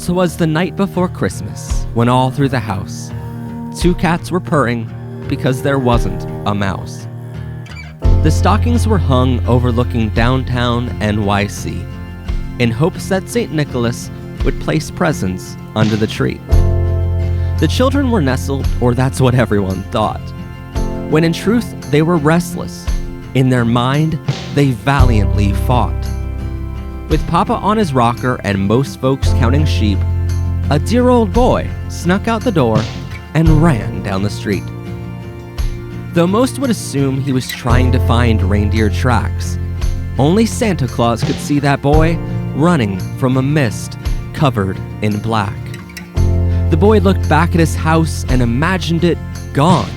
'Twas the night before Christmas, when all through the house, 2 cats were purring because there wasn't a mouse. The stockings were hung overlooking downtown NYC, in hopes that St. Nicholas would place presents under the tree. The children were nestled, or that's what everyone thought, when in truth they were restless. In their mind, they valiantly fought. With Papa on his rocker and most folks counting sheep, a dear old boy snuck out the door and ran down the street. Though most would assume he was trying to find reindeer tracks, only Santa Claus could see that boy running from a mist covered in black. The boy looked back at his house and imagined it gone,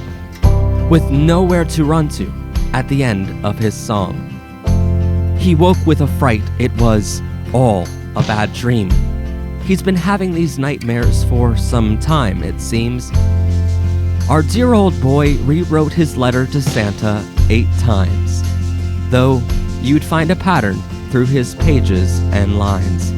with nowhere to run to at the end of his song. He woke with a fright. It was all a bad dream. He's been having these nightmares for some time, it seems. Our dear old boy rewrote his letter to Santa 8 times, though you'd find a pattern through his pages and lines.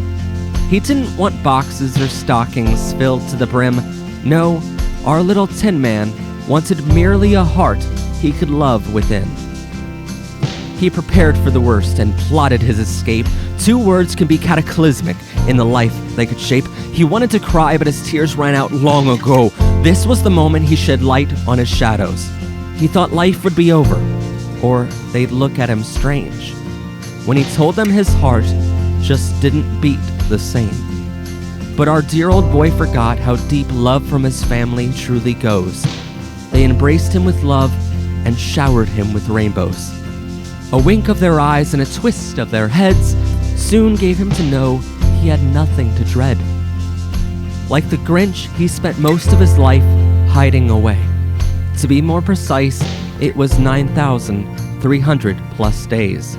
He didn't want boxes or stockings filled to the brim. No, our little Tin Man wanted merely a heart he could love within. He prepared for the worst and plotted his escape. 2 words can be cataclysmic in the life they could shape. He wanted to cry, but his tears ran out long ago. This was the moment he shed light on his shadows. He thought life would be over, or they'd look at him strange. When he told them his heart just didn't beat the same. But our dear old boy forgot how deep love from his family truly goes. They embraced him with love and showered him with rainbows. A wink of their eyes and a twist of their heads soon gave him to know he had nothing to dread. Like the Grinch, he spent most of his life hiding away. To be more precise, it was 9,300 plus days.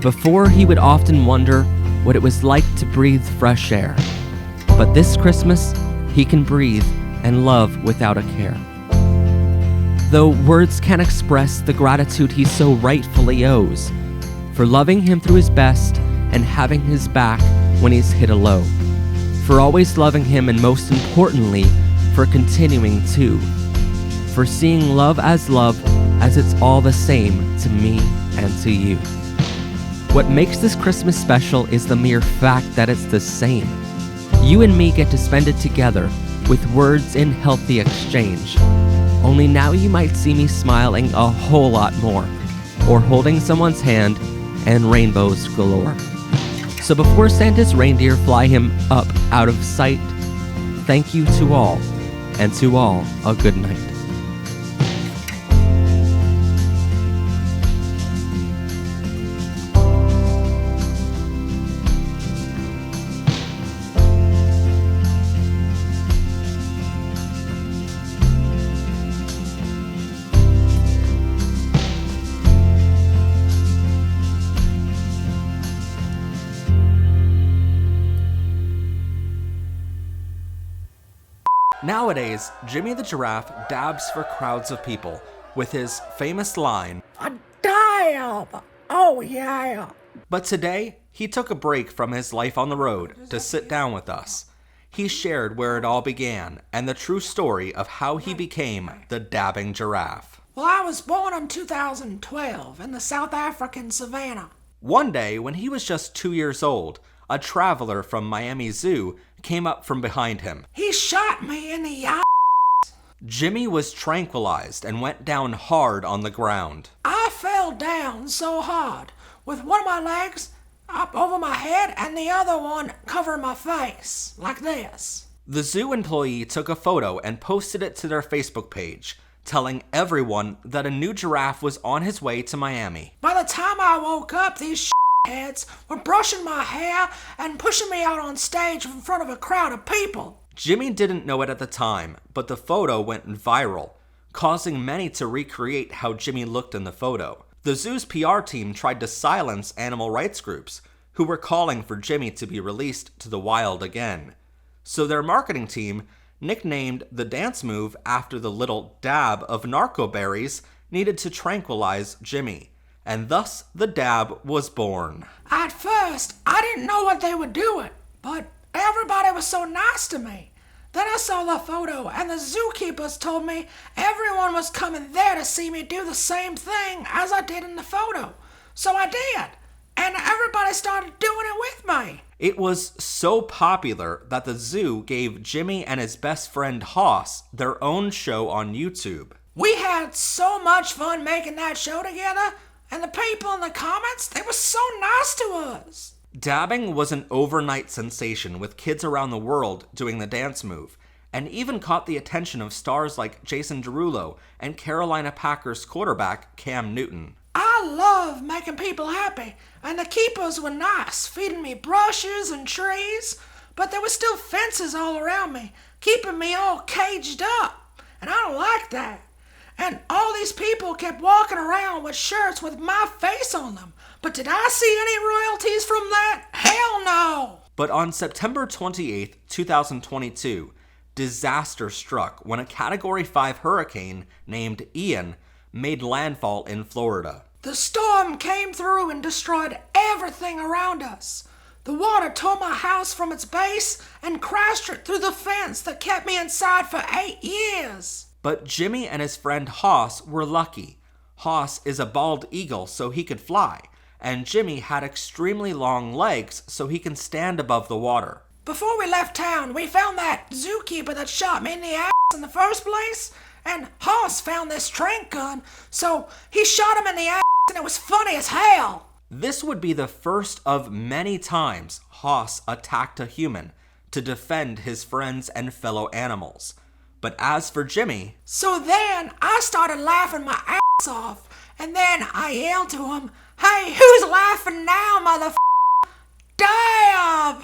Before, he would often wonder what it was like to breathe fresh air. But this Christmas, he can breathe and love without a care. Though words can't express the gratitude he so rightfully owes, for loving him through his best and having his back when he's hit a low, for always loving him, and most importantly, for continuing to, for seeing love as it's all the same to me and to you. What makes this Christmas special is the mere fact that it's the same. You and me get to spend it together with words in healthy exchange. Only now you might see me smiling a whole lot more, or holding someone's hand and rainbows galore. So before Santa's reindeer fly him up out of sight, thank you to all, and to all a good night. Nowadays, Jimmy the Giraffe dabs for crowds of people with his famous line, "A dab! Oh yeah!" But today, he took a break from his life on the road to sit down with us. He shared where it all began and the true story of how he became the dabbing giraffe. Well, I was born in 2012 in the South African savannah. One day, when he was just 2 years old, a traveler from Miami Zoo came up from behind him. He shot me in the eye. Jimmy was tranquilized and went down hard on the ground. I fell down so hard, with one of my legs up over my head and the other one covering my face, like this. The zoo employee took a photo and posted it to their Facebook page, telling everyone that a new giraffe was on his way to Miami. By the time I woke up, these heads were brushing my hair and pushing me out on stage in front of a crowd of people. Jimmy didn't know it at the time, but the photo went viral, causing many to recreate how Jimmy looked in the photo. The zoo's PR team tried to silence animal rights groups, who were calling for Jimmy to be released to the wild again. So their marketing team nicknamed the dance move after the little dab of narco berries needed to tranquilize Jimmy. And thus the dab was born. At first, I didn't know what they were doing, but everybody was so nice to me. Then I saw the photo, and the zookeepers told me everyone was coming there to see me do the same thing as I did in the photo. So I did, and everybody started doing it with me. It was so popular that the zoo gave Jimmy and his best friend Hoss their own show on YouTube. We had so much fun making that show together, and the people in the comments, they were so nice to us. Dabbing was an overnight sensation with kids around the world doing the dance move, and even caught the attention of stars like Jason Derulo and Carolina Packers quarterback Cam Newton. I love making people happy, and the keepers were nice, feeding me brushes and trees, but there were still fences all around me, keeping me all caged up, and I don't like that. And all these people kept walking around with shirts with my face on them. But did I see any royalties from that? Hell no! But on September 28, 2022, disaster struck when a Category 5 hurricane named Ian made landfall in Florida. The storm came through and destroyed everything around us. The water tore my house from its base and crashed it through the fence that kept me inside for 8 years. But Jimmy and his friend Hoss were lucky. Hoss is a bald eagle so he could fly, and Jimmy had extremely long legs so he can stand above the water. Before we left town, we found that zookeeper that shot me in the ass in the first place, and Hoss found this trank gun, so he shot him in the ass, and it was funny as hell. This would be the first of many times Hoss attacked a human to defend his friends and fellow animals. But as for Jimmy... So then I started laughing my ass off, and then I yelled to him, "Hey, who's laughing now, motherfucker? Damn!"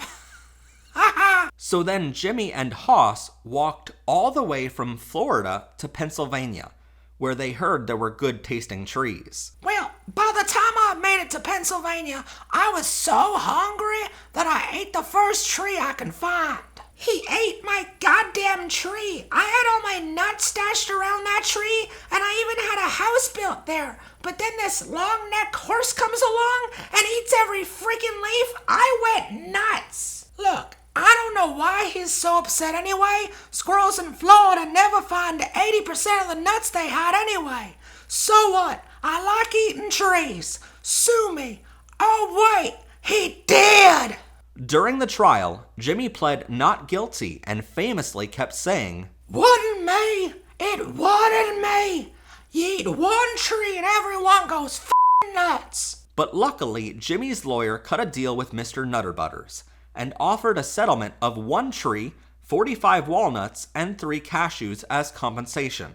So then Jimmy and Hoss walked all the way from Florida to Pennsylvania, where they heard there were good tasting trees. Well, by the time I made it to Pennsylvania, I was so hungry that I ate the first tree I could find. He ate my goddamn tree. I had all my nuts stashed around that tree, and I even had a house built there. But then this long-necked horse comes along and eats every freaking leaf. I went nuts. Look, I don't know why he's so upset anyway. Squirrels in Florida never find 80% of the nuts they had anyway. So what? I like eating trees. Sue me. Oh wait, he did! During the trial, Jimmy pled not guilty and famously kept saying, "Wasn't me. It wasn't me. You eat one tree and everyone goes f***ing nuts." But luckily, Jimmy's lawyer cut a deal with Mr. Nutterbutters and offered a settlement of 1 tree, 45 walnuts, and 3 cashews as compensation.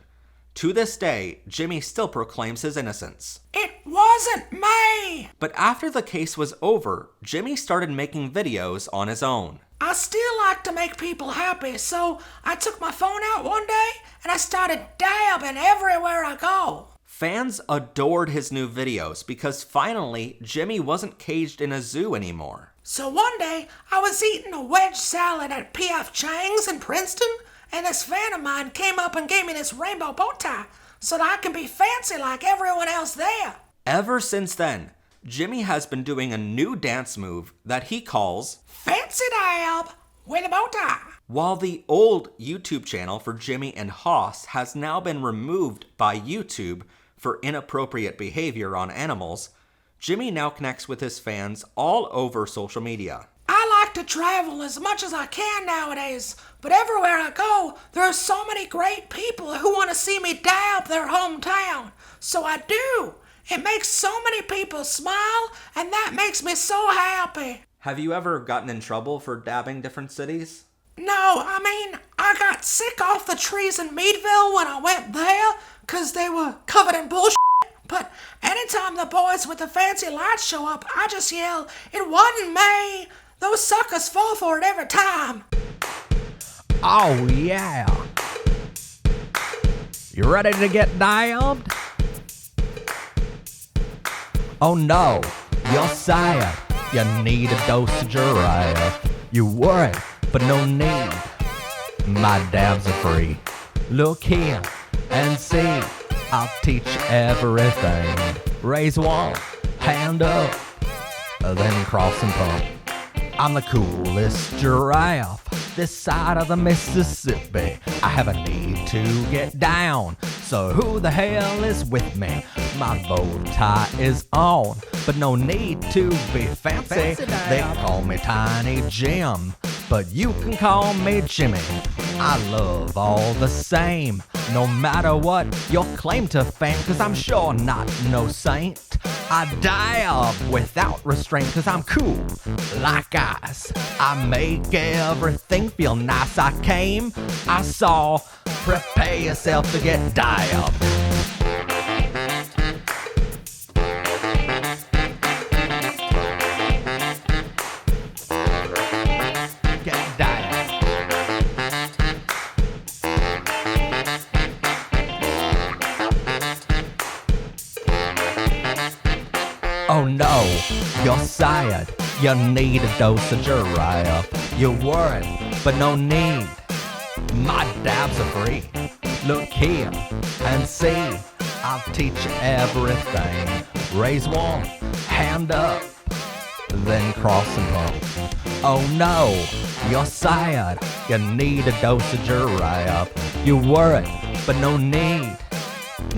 To this day, Jimmy still proclaims his innocence. It wasn't me! But after the case was over, Jimmy started making videos on his own. I still like to make people happy, so I took my phone out one day and I started dabbing everywhere I go. Fans adored his new videos because finally, Jimmy wasn't caged in a zoo anymore. So one day, I was eating a wedge salad at P.F. Chang's in Princeton, and this fan of mine came up and gave me this rainbow bow tie so that I can be fancy like everyone else there. Ever since then, Jimmy has been doing a new dance move that he calls Fancy Dab with a bow tie. While the old YouTube channel for Jimmy and Hoss has now been removed by YouTube for inappropriate behavior on animals, Jimmy now connects with his fans all over social media. I like to travel as much as I can nowadays, but everywhere I go, there are so many great people who want to see me dab their hometown. So I do. It makes so many people smile, and that makes me so happy. Have you ever gotten in trouble for dabbing different cities? No, I mean, I got sick off the trees in Meadville when I went there, 'cause they were covered in bullshit. But anytime the boys with the fancy lights show up, I just yell, "It wasn't me." Those suckers fall for it every time. Oh yeah. You ready to get dabbed? Oh no, you're sad. You need a dosage of wrath. You're worried, but no need. My dabs are free. Look here and see. I'll teach you everything. Raise one, hand up, then cross and pump. I'm the coolest giraffe. this side of the Mississippi. I have a need to get down, so who the hell is with me? My bow tie is on, but no need to be fancy. They call me Tiny Jim, but you can call me Jimmy. I love all the same, no matter what your claim to fame, cause I'm sure not no saint. I dab without restraint, cause I'm cool like ice. I make everything feel nice. I came, I saw, prepare yourself to get dialed. Get dialed. Oh no, you're tired. You need a dose of Uriah. You're worried, but no need. My dabs are free. Look here and see. I'll teach you everything. Raise one hand up, then cross and pump. Oh no, you're tired. You need a dose of Uriah. You're worried, but no need.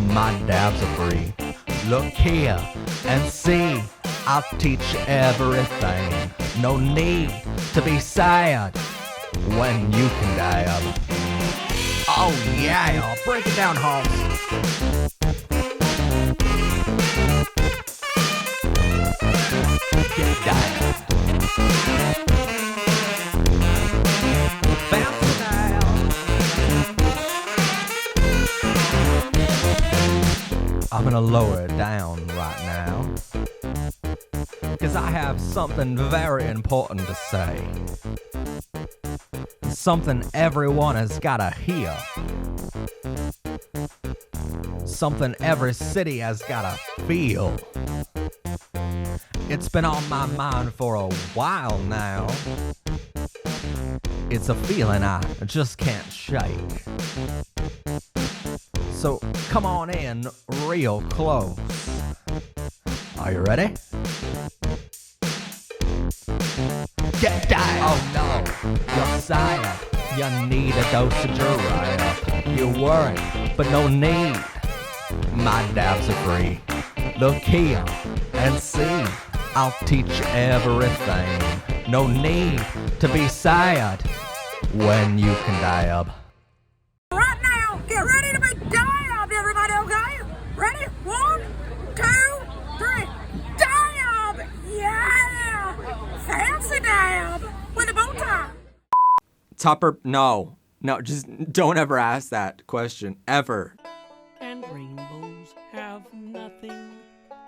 My dabs are free. Look here and see. I'll teach you everything. No need to be sad when you can dab. Oh yeah, break it down, Holmes. Get dialed. Bounce dial. I'm gonna lower it down right now, cause I have something very important to say. Something everyone has gotta hear. Something every city has gotta feel. It's been on my mind for a while now. It's a feeling I just can't shake. So come on in real close. Are you ready? Get down! Oh no, you're tired. You need a dose of Uriah. You're worried, but no need. My dabs are free. Look here and see. I'll teach you everything. No need to be sad when you can dab. Right now, get ready to be dabbed, everybody, okay? Ready? 1, 2, 3. Dab! Yeah! Fancy dab with a bow tie. Topper, no, just don't ever ask that question, ever. And rainbows have nothing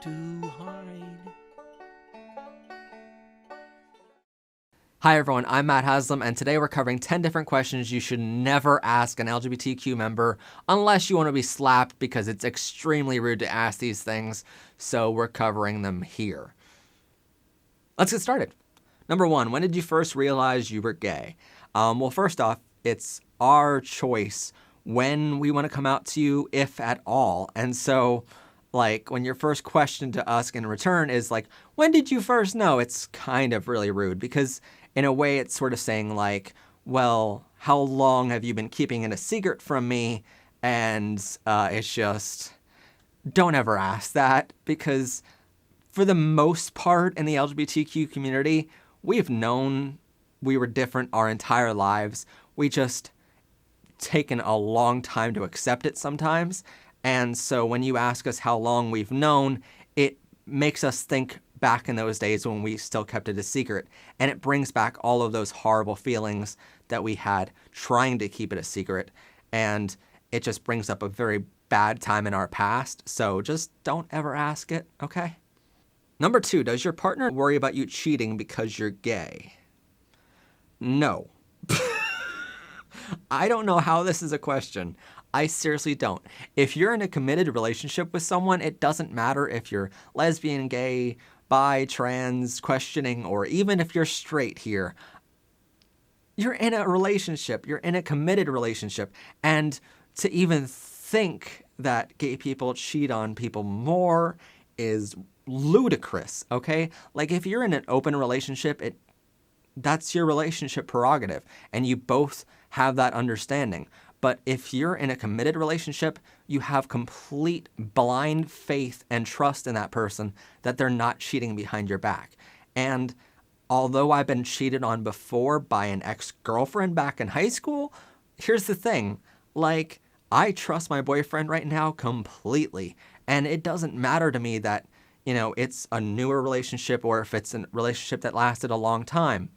to hide. Hi everyone, I'm Matt Haslam, and today we're covering 10 different questions you should never ask an LGBTQ member unless you want to be slapped, because it's extremely rude to ask these things, so we're covering them here. Let's get started. Number 1, when did you first realize you were gay? Well, first off, it's our choice when we want to come out to you, if at all. And so, like, when your first question to us in return is like, when did you first know? It's kind of really rude, because in a way it's sort of saying like, well, how long have you been keeping it a secret from me? And it's just, don't ever ask that, because for the most part in the LGBTQ community, we've known we were different our entire lives. We just taken a long time to accept it sometimes. And so when you ask us how long we've known, it makes us think back in those days when we still kept it a secret. And it brings back all of those horrible feelings that we had trying to keep it a secret. And it just brings up a very bad time in our past. So just don't ever ask it, okay? Number 2, does your partner worry about you cheating because you're gay? No. I don't know how this is a question. I seriously don't. If you're in a committed relationship with someone, it doesn't matter if you're lesbian, gay, bi, trans, questioning, or even if you're straight here. You're in a relationship. You're in a committed relationship. And to even think that gay people cheat on people more is ludicrous, okay? Like, if you're in an open relationship, it that's your relationship prerogative, and you both have that understanding. But if you're in a committed relationship, you have complete blind faith and trust in that person that they're not cheating behind your back. And although I've been cheated on before by an ex-girlfriend back in high school, here's the thing, like, I trust my boyfriend right now completely. And it doesn't matter to me that, it's a newer relationship or if it's a relationship that lasted a long time.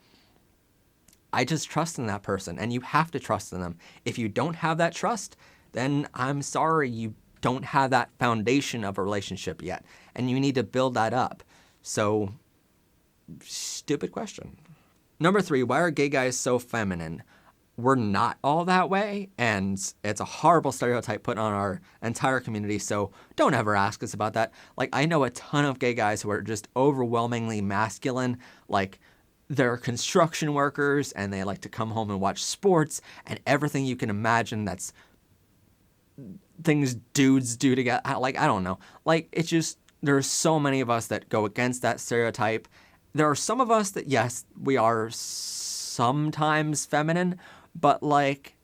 I just trust in that person, and you have to trust in them. If you don't have that trust, then I'm sorry, you don't have that foundation of a relationship yet, and you need to build that up. So, stupid question. Number 3, why are gay guys so feminine? We're not all that way, and it's a horrible stereotype put on our entire community, so don't ever ask us about that. Like, I know a ton of gay guys who are just overwhelmingly masculine, like, they're construction workers, and they like to come home and watch sports, and everything you can imagine that's things dudes do together. Like, I don't know. Like, it's just, there's so many of us that go against that stereotype. There are some of us that, yes, we are sometimes feminine, but, like,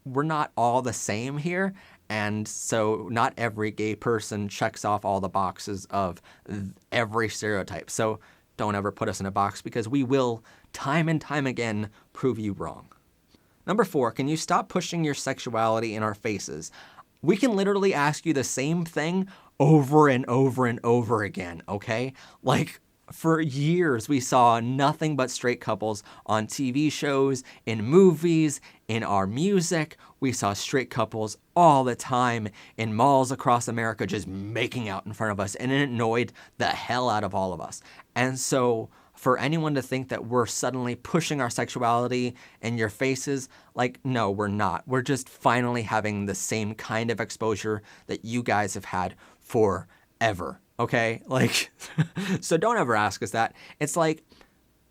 we're not all the same here. And so not every gay person checks off all the boxes of every stereotype. So don't ever put us in a box, because we will, time and time again, prove you wrong. Number 4, can you stop pushing your sexuality in our faces? We can literally ask you the same thing over and over and over again, okay? Like, for years, we saw nothing but straight couples on TV shows, in movies, in our music. We saw straight couples all the time in malls across America just making out in front of us, and it annoyed the hell out of all of us. And so for anyone to think that we're suddenly pushing our sexuality in your faces, like, no, we're not. We're just finally having the same kind of exposure that you guys have had forever. Okay, like, so don't ever ask us that. It's like,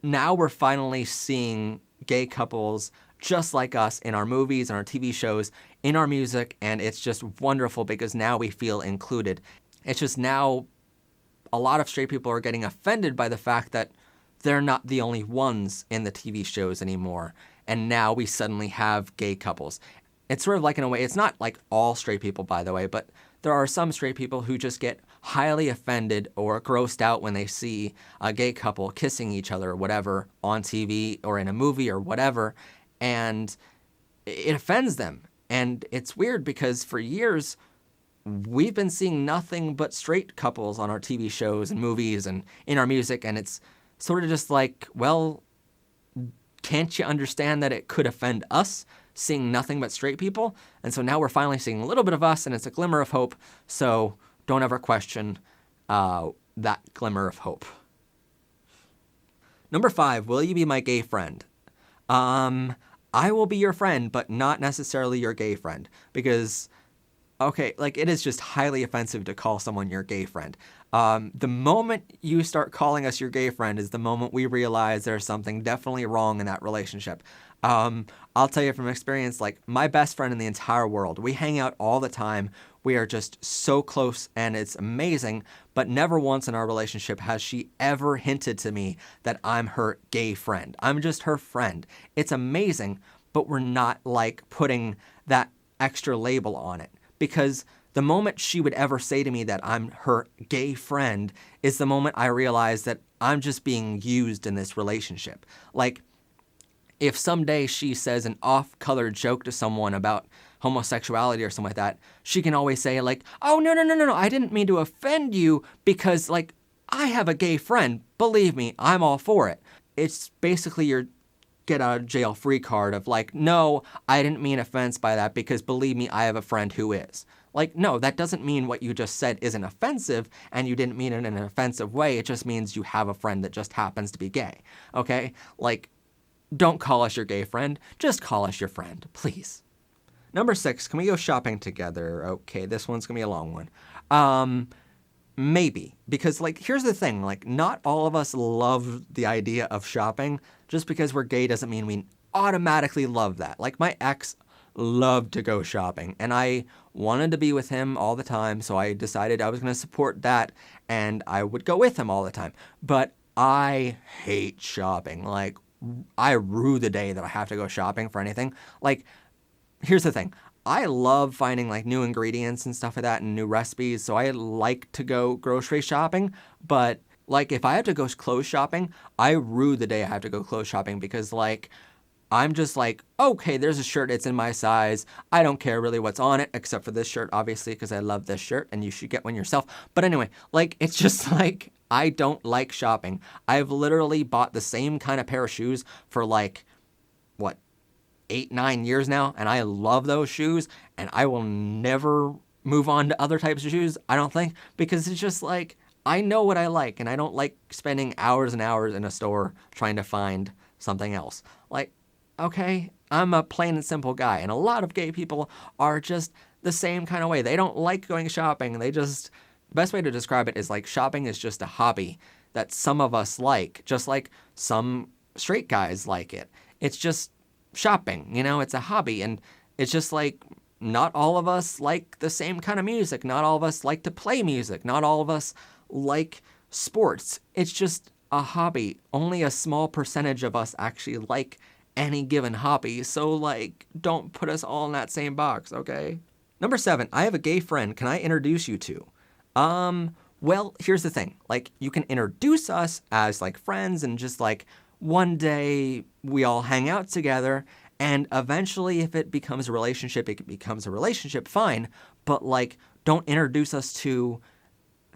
now we're finally seeing gay couples just like us in our movies, in our TV shows, in our music, and it's just wonderful because now we feel included. It's just now a lot of straight people are getting offended by the fact that they're not the only ones in the TV shows anymore, and now we suddenly have gay couples. It's sort of like, in a way, it's not like all straight people, by the way, but there are some straight people who just get highly offended or grossed out when they see a gay couple kissing each other or whatever on TV or in a movie or whatever, and it offends them. And it's weird because for years, we've been seeing nothing but straight couples on our TV shows and movies and in our music, and it's sort of just like, well, can't you understand that it could offend us, seeing nothing but straight people? And so now we're finally seeing a little bit of us, and it's a glimmer of hope, so don't ever question that glimmer of hope. Number 5, will you be my gay friend? I will be your friend, but not necessarily your gay friend, because, okay, like, it is just highly offensive to call someone your gay friend. The moment you start calling us your gay friend is the moment we realize there's something definitely wrong in that relationship. I'll tell you from experience, like, my best friend in the entire world, we hang out all the time. We are just so close, and it's amazing, but never once in our relationship has she ever hinted to me that I'm her gay friend. I'm just her friend. It's amazing, but we're not, like, putting that extra label on it, because the moment she would ever say to me that I'm her gay friend is the moment I realize that I'm just being used in this relationship. Like, if someday she says an off-color joke to someone about homosexuality or something like that, she can always say, like, oh, no, I didn't mean to offend you because, like, I have a gay friend. Believe me, I'm all for it. It's basically your get out of jail free card of, like, no, I didn't mean offense by that because, believe me, I have a friend who is. Like, no, that doesn't mean what you just said isn't offensive and you didn't mean it in an offensive way. It just means you have a friend that just happens to be gay, okay? Like, don't call us your gay friend. Just call us your friend, please. Number 6, can we go shopping together? Okay, this one's gonna be a long one. Maybe, because, like, here's the thing, like, not all of us love the idea of shopping. Just because we're gay doesn't mean we automatically love that. Like, my ex loved to go shopping, and I wanted to be with him all the time, so I decided I was gonna support that, and I would go with him all the time. But I hate shopping. Like, I rue the day that I have to go shopping for anything. Like, here's the thing. I love finding like new ingredients and stuff like that and new recipes. So I like to go grocery shopping. But like if I have to go clothes shopping, I rue the day I have to go clothes shopping because like I'm just like, okay, there's a shirt. It's in my size. I don't care really what's on it except for this shirt, obviously, because I love this shirt and you should get one yourself. But anyway, like it's just like I don't like shopping. I've literally bought the same kind of pair of shoes for like, what, 8-9 years now, and I love those shoes, and I will never move on to other types of shoes, I don't think, because it's just like, I know what I like, and I don't like spending hours and hours in a store trying to find something else. Like, okay, I'm a plain and simple guy, and a lot of gay people are just the same kind of way. They don't like going shopping, they just, the best way to describe it is like shopping is just a hobby that some of us like, just like some straight guys like it. It's just shopping, you know, it's a hobby, and it's just like not all of us like the same kind of music, not all of us like to play music, not all of us like sports. It's just a hobby. Only a small percentage of us actually like any given hobby, so like don't put us all in that same box, okay? Number 7, I have a gay friend. Can I introduce you to? Well, here's the thing. Like you can introduce us as like friends and just like one day we all hang out together, and eventually if it becomes a relationship, it becomes a relationship, fine. But like, don't introduce us to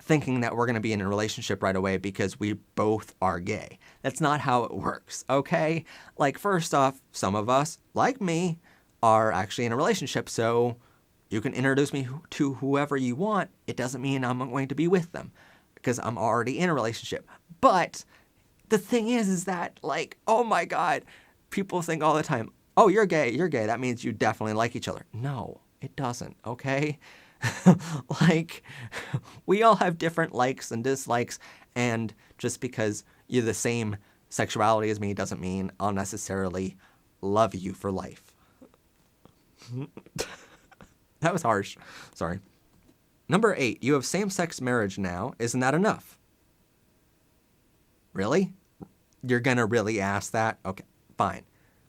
thinking that we're going to be in a relationship right away because we both are gay. That's not how it works, okay? Like, first off, some of us, like me, are actually in a relationship, so you can introduce me to whoever you want. It doesn't mean I'm going to be with them because I'm already in a relationship. But the thing is that, like, oh my God, people think all the time, oh, you're gay, that means you definitely like each other. No, it doesn't, okay? Like, we all have different likes and dislikes, and just because you're the same sexuality as me doesn't mean I'll necessarily love you for life. That was harsh. Sorry. Number 8, you have same-sex marriage now. Isn't that enough? Really? You're gonna really ask that? Okay, fine.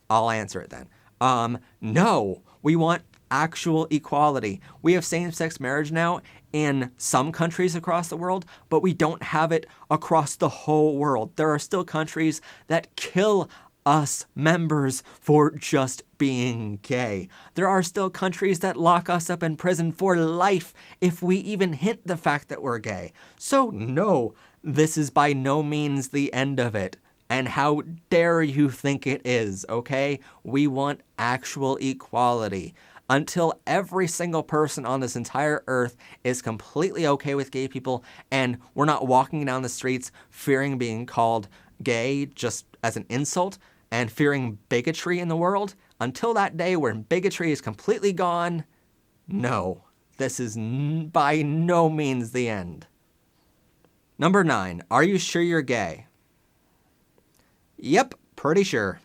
I'll answer it then. No, we want actual equality. We have same-sex marriage now in some countries across the world, but we don't have it across the whole world. There are still countries that kill us members for just being gay. There are still countries that lock us up in prison for life if we even hint the fact that we're gay. So no, this is by no means the end of it. And how dare you think it is, okay? We want actual equality. Until every single person on this entire earth is completely okay with gay people, and we're not walking down the streets fearing being called gay just as an insult and fearing bigotry in the world, until that day when bigotry is completely gone, no, this is by no means the end. Number 9, are you sure you're gay? Yep, pretty sure.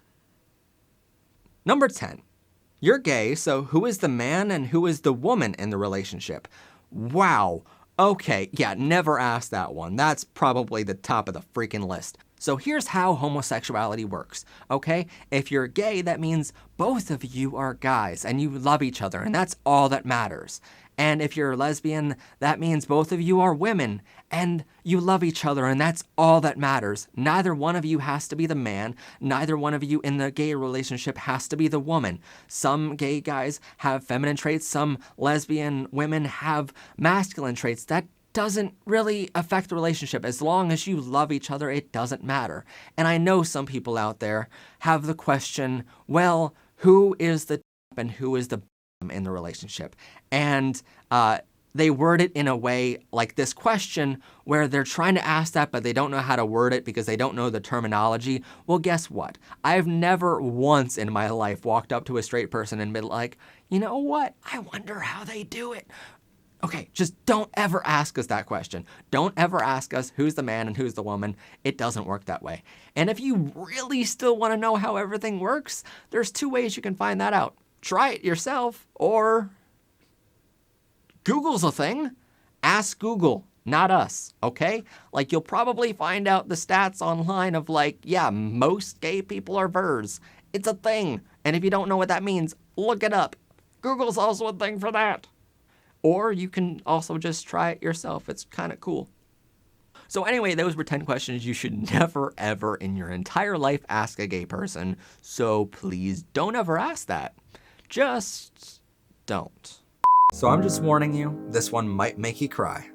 Number 10, you're gay, so who is the man and who is the woman in the relationship? Wow. Okay, yeah, never asked that one. That's probably the top of the freaking list. So here's how homosexuality works, okay? If you're gay, that means both of you are guys and you love each other, and that's all that matters. And if you're a lesbian, that means both of you are women and you love each other, and that's all that matters. Neither one of you has to be the man. Neither one of you in the gay relationship has to be the woman. Some gay guys have feminine traits. Some lesbian women have masculine traits. That doesn't really affect the relationship. As long as you love each other, it doesn't matter. And I know some people out there have the question, well, who is the and who is the in the relationship? And they word it in a way like this question where they're trying to ask that, but they don't know how to word it because they don't know the terminology. Well, guess what? I've never once in my life walked up to a straight person and been like, you know what? I wonder how they do it. Okay, just don't ever ask us that question. Don't ever ask us who's the man and who's the woman. It doesn't work that way. And if you really still want to know how everything works, there's 2 ways you can find that out. Try it yourself, or Google's a thing. Ask Google. not us, okay? Like, you'll probably find out the stats online of like, yeah, most gay people are vers. It's a thing. And if you don't know what that means, look it up. Google's also a thing for that. Or you can also just try it yourself. It's kind of cool. So anyway, those were 10 questions you should never, ever in your entire life ask a gay person. So please don't ever ask that. Just don't. So I'm just warning you, this one might make you cry.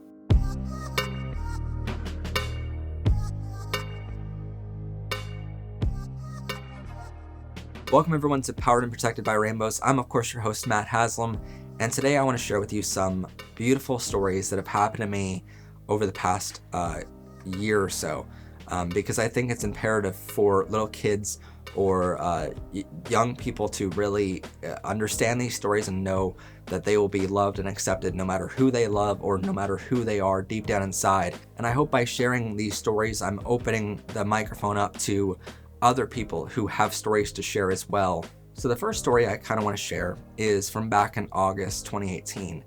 Welcome everyone to Powered and Protected by Rainbows. I'm of course your host, Matt Haslam, and today I want to share with you some beautiful stories that have happened to me over the past year or so, because I think it's imperative for little kids or young people to really understand these stories and know that they will be loved and accepted no matter who they love or no matter who they are deep down inside. And I hope by sharing these stories, I'm opening the microphone up to other people who have stories to share as well. So the first story I kind of want to share is from back in August 2018.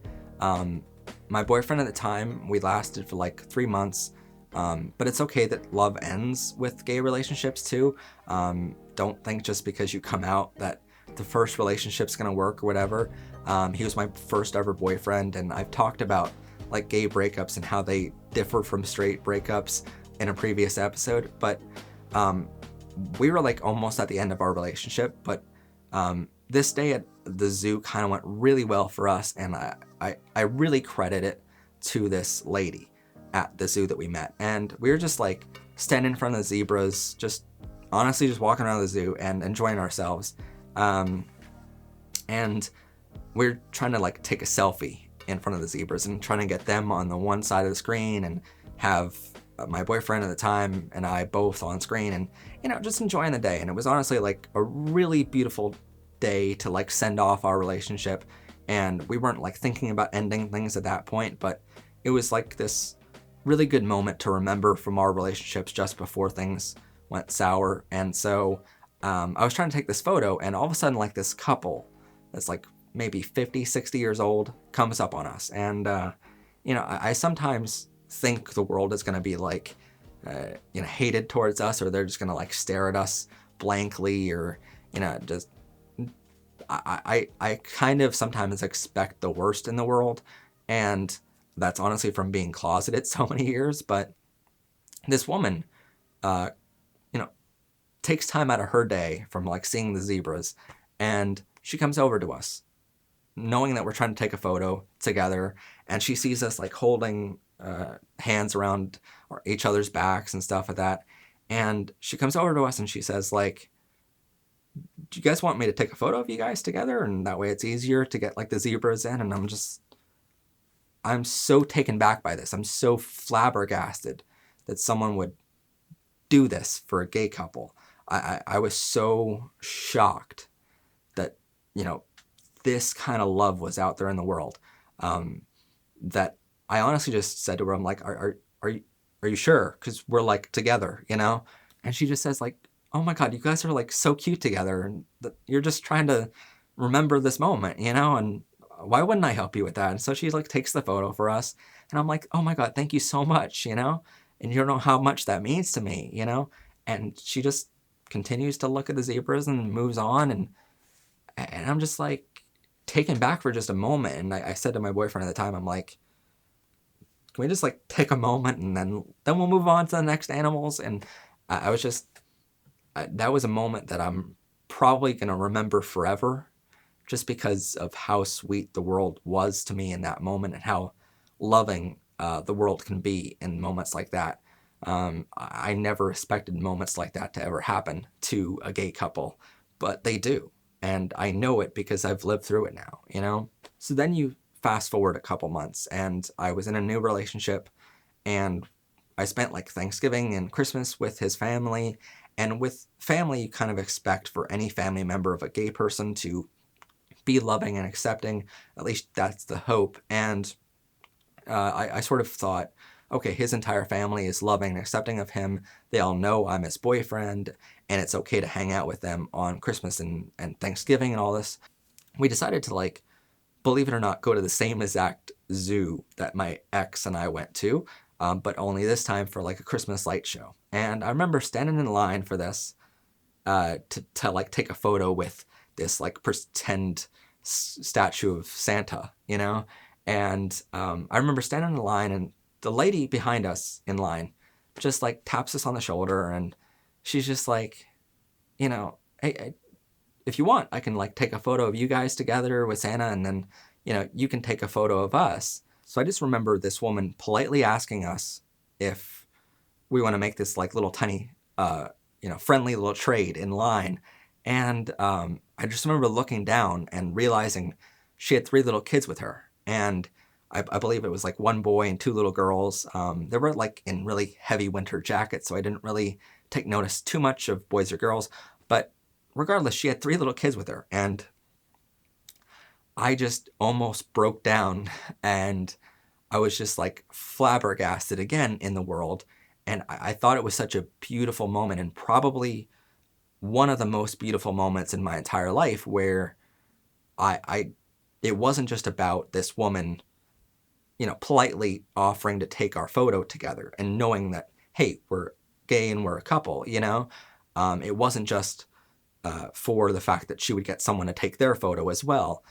My boyfriend at the time, we lasted for like 3 months, but it's okay that love ends with gay relationships too. Don't think just because you come out that the first relationship's gonna work or whatever. He was my first ever boyfriend, and I've talked about like gay breakups and how they differ from straight breakups in a previous episode, but we were like almost at the end of our relationship, but this day at the zoo kind of went really well for us, and I really credit it to this lady at the zoo that we met. And we were just like standing in front of the zebras, just honestly just walking around the zoo and enjoying ourselves. And we're trying to like take a selfie in front of the zebras and trying to get them on the one side of the screen and have my boyfriend at the time and I both on screen and, you know, just enjoying the day. And it was honestly like a really beautiful day to like send off our relationship. And we weren't like thinking about ending things at that point, but it was like this really good moment to remember from our relationships just before things went sour. And so I was trying to take this photo, and all of a sudden like this couple that's like maybe 50, 60 years old comes up on us. And, you know, I sometimes think the world is going to be like, you know, hated towards us, or they're just going to like stare at us blankly, or, you know, just, I kind of sometimes expect the worst in the world. And that's honestly from being closeted so many years. But this woman, you know, takes time out of her day from like seeing the zebras, and she comes over to us knowing that we're trying to take a photo together, and she sees us like holding hands around each other's backs and stuff like that. And she comes over to us and she says like, do you guys want me to take a photo of you guys together? And that way it's easier to get like the zebras in. And I'm so taken back by this. I'm so flabbergasted that someone would do this for a gay couple. I was so shocked that, you know, this kind of love was out there in the world, that I honestly just said to her, I'm like, are you sure? Because we're like together, you know? And she just says like, oh my God, you guys are like so cute together, and you're just trying to remember this moment, you know? And why wouldn't I help you with that? And so she like takes the photo for us, and I'm like, oh my God, thank you so much, you know? And you don't know how much that means to me, you know? And she just continues to look at the zebras and moves on, and I'm just like taken back for just a moment. And I said to my boyfriend at the time, I'm like, can we just like take a moment and then we'll move on to the next animals? And I was just, that was a moment that I'm probably going to remember forever, just because of how sweet the world was to me in that moment, and how loving the world can be in moments like that. I never expected moments like that to ever happen to a gay couple, but they do. And I know it because I've lived through it now, you know? So then you fast forward a couple months, and I was in a new relationship, and I spent like Thanksgiving and Christmas with his family. And with family, you kind of expect for any family member of a gay person to be loving and accepting. At least that's the hope. And I sort of thought, okay, his entire family is loving and accepting of him. They all know I'm his boyfriend, and it's okay to hang out with them on Christmas and Thanksgiving and all this. We decided to like believe it or not, go to the same exact zoo that my ex and I went to, but only this time for like a Christmas light show. And I remember standing in line for this to like take a photo with this like pretend statue of Santa, you know? And I remember standing in the line, and the lady behind us in line just like taps us on the shoulder, and she's just like, you know, hey, if you want, I can like take a photo of you guys together with Santa, and then, you know, you can take a photo of us. So I just remember this woman politely asking us if we want to make this like little tiny, you know, friendly little trade in line. And I just remember looking down and realizing she had 3 little kids with her. And I believe it was like 1 boy and 2 little girls. They were like in really heavy winter jackets, so I didn't really take notice too much of boys or girls. But regardless, she had 3 little kids with her. And I just almost broke down, and I was just like flabbergasted again in the world. And I thought it was such a beautiful moment, and probably one of the most beautiful moments in my entire life, where it wasn't just about this woman, you know, politely offering to take our photo together and knowing that, hey, we're gay and we're a couple, you know? It wasn't just for the fact that she would get someone to take their photo as well.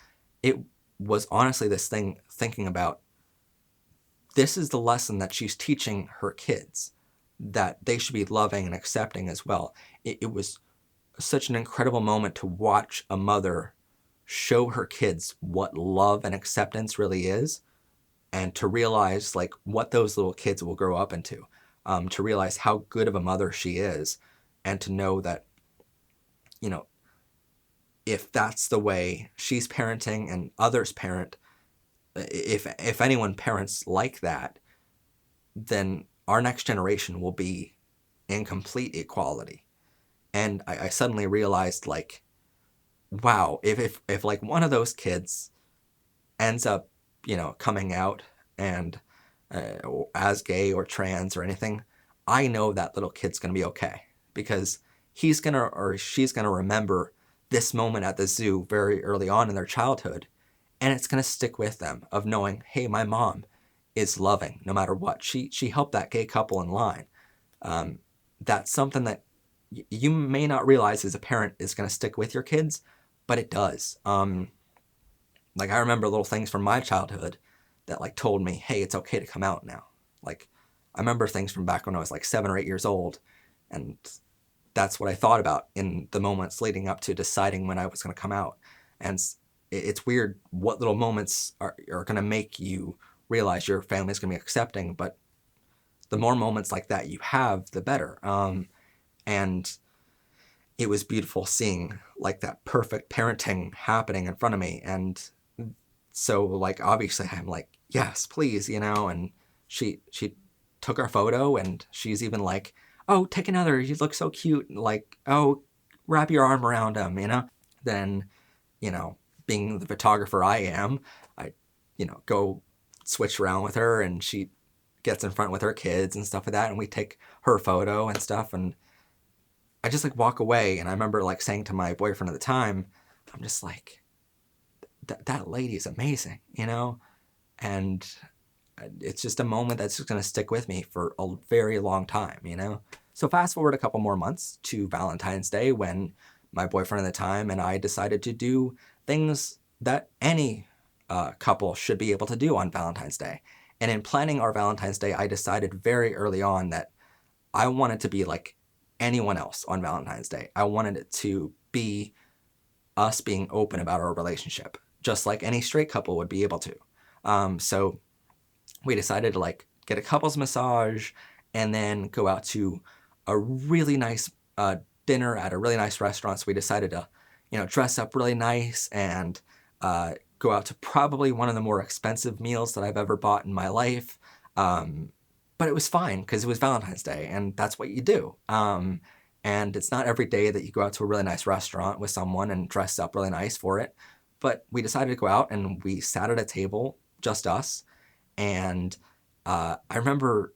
It was honestly this thing thinking about, this is the lesson that she's teaching her kids, that they should be loving and accepting as well. It was such an incredible moment to watch a mother show her kids what love and acceptance really is, and to realize like what those little kids will grow up into, to realize how good of a mother she is, and to know that, you know, if that's the way she's parenting and others parent, if anyone parents like that, then our next generation will be in complete equality. And I suddenly realized, like, wow, if like one of those kids ends up, you know, coming out and as gay or trans or anything, I know that little kid's gonna be okay, because he's gonna or she's gonna remember this moment at the zoo very early on in their childhood, and it's gonna stick with them of knowing, hey, my mom is loving no matter what. She helped that gay couple in line. That's something that you may not realize as a parent is going to stick with your kids, but it does. Like, I remember little things from my childhood that like told me, hey, it's okay to come out now. Like, I remember things from back when I was like 7 or 8 years old, and that's what I thought about in the moments leading up to deciding when I was going to come out. And it's weird what little moments are going to make you realize your family's going to be accepting, but the more moments like that you have, the better. And it was beautiful seeing like that perfect parenting happening in front of me. And so like, obviously I'm like, yes, please, you know, and she took our photo, and she's even like, oh, take another, you look so cute. Like, oh, wrap your arm around him, you know? Then, you know, being the photographer I am, I, you know, go switch around with her, and she gets in front with her kids and stuff like that, and we take her photo and stuff, and I just like walk away. And I remember like saying to my boyfriend at the time, I'm just like, that lady is amazing, you know? And it's just a moment that's just going to stick with me for a very long time, you know? So fast forward a couple more months to Valentine's Day, when my boyfriend at the time and I decided to do things that any couple should be able to do on Valentine's Day. And in planning our Valentine's Day, I decided very early on that I wanted to be like anyone else on Valentine's Day. I wanted it to be us being open about our relationship, just like any straight couple would be able to. So we decided to like get a couples massage, and then go out to a really nice dinner at a really nice restaurant. So we decided to, you know, dress up really nice and go out to probably one of the more expensive meals that I've ever bought in my life. But it was fine because it was Valentine's Day, and that's what you do. And it's not every day that you go out to a really nice restaurant with someone and dress up really nice for it. But we decided to go out, and we sat at a table, just us. And I remember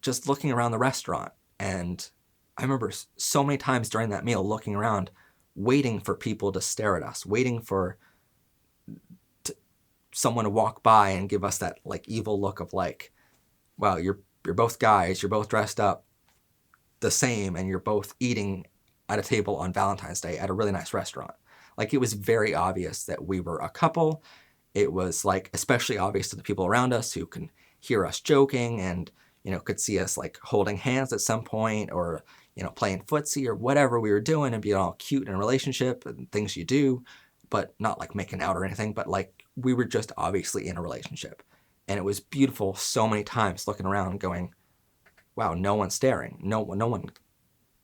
just looking around the restaurant, and I remember so many times during that meal looking around, waiting for people to stare at us, waiting for someone to walk by and give us that like evil look of like, wow, you're both guys, you're both dressed up the same, and you're both eating at a table on Valentine's Day at a really nice restaurant. Like, it was very obvious that we were a couple. It was like especially obvious to the people around us who can hear us joking and, you know, could see us like holding hands at some point, or, you know, playing footsie or whatever we were doing and being all cute in a relationship and things you do, but not like making out or anything, but like we were just obviously in a relationship. And it was beautiful so many times looking around and going, wow, no one's staring. No one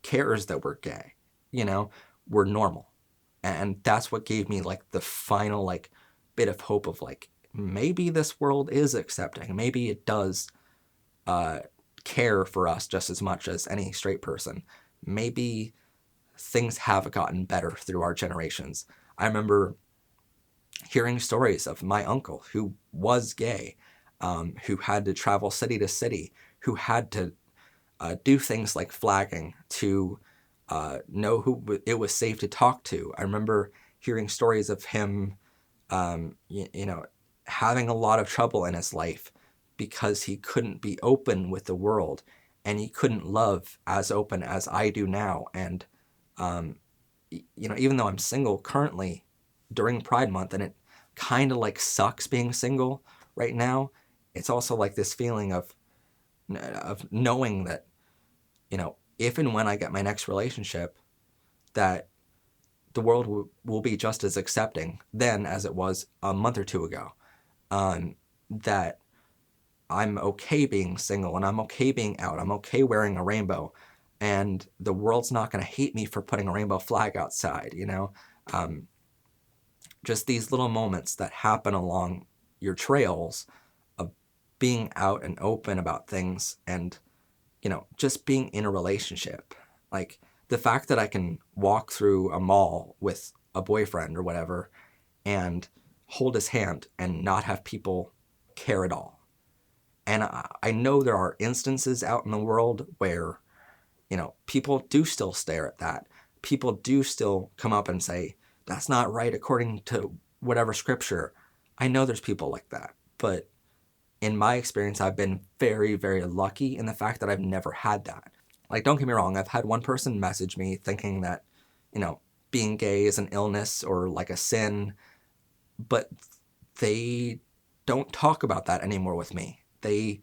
cares that we're gay. You know, we're normal. And that's what gave me like the final like bit of hope of like, maybe this world is accepting. Maybe it does care for us just as much as any straight person. Maybe things have gotten better through our generations. I remember hearing stories of my uncle who was gay, who had to travel city to city, who had to do things like flagging to know who it was safe to talk to. I remember hearing stories of him, you know, having a lot of trouble in his life because he couldn't be open with the world, and he couldn't love as open as I do now. And, you know, even though I'm single currently during Pride Month, and it kind of like sucks being single right now, it's also like this feeling of knowing that, you know, if and when I get my next relationship, that the world will be just as accepting then as it was a month or two ago. That I'm okay being single, and I'm okay being out. I'm okay wearing a rainbow, and the world's not going to hate me for putting a rainbow flag outside, you know? Just these little moments that happen along your trails of being out and open about things, and, you know, just being in a relationship. Like, the fact that I can walk through a mall with a boyfriend or whatever and hold his hand and not have people care at all. And I know there are instances out in the world where, you know, people do still stare at that. People do still come up and say, that's not right according to whatever scripture. I know there's people like that. But in my experience, I've been very, very lucky in the fact that I've never had that. Like, don't get me wrong, I've had one person message me thinking that, you know, being gay is an illness or like a sin, but they don't talk about that anymore with me. They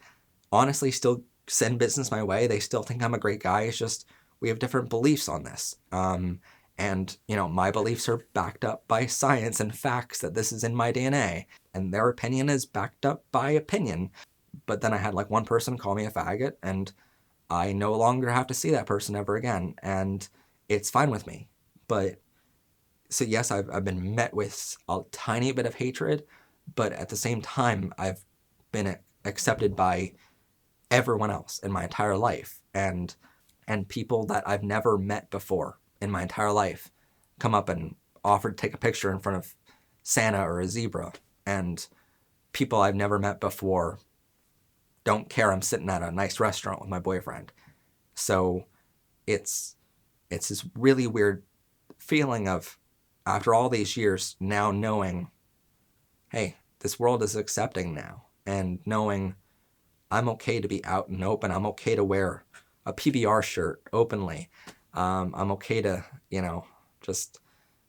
honestly still send business my way. They still think I'm a great guy. It's just we have different beliefs on this. And, you know, my beliefs are backed up by science and facts that this is in my DNA. And their opinion is backed up by opinion. But then I had like one person call me a faggot, and I no longer have to see that person ever again. And it's fine with me. But so yes, I've been met with a tiny bit of hatred, but at the same time, I've been accepted by everyone else in my entire life, and people that I've never met before in my entire life come up and offer to take a picture in front of Santa or a zebra, and people I've never met before don't care I'm sitting at a nice restaurant with my boyfriend. So it's this really weird feeling of, after all these years, now knowing, hey, this world is accepting now, and knowing I'm okay to be out and open. I'm okay to wear a PBR shirt openly. I'm okay to, you know, just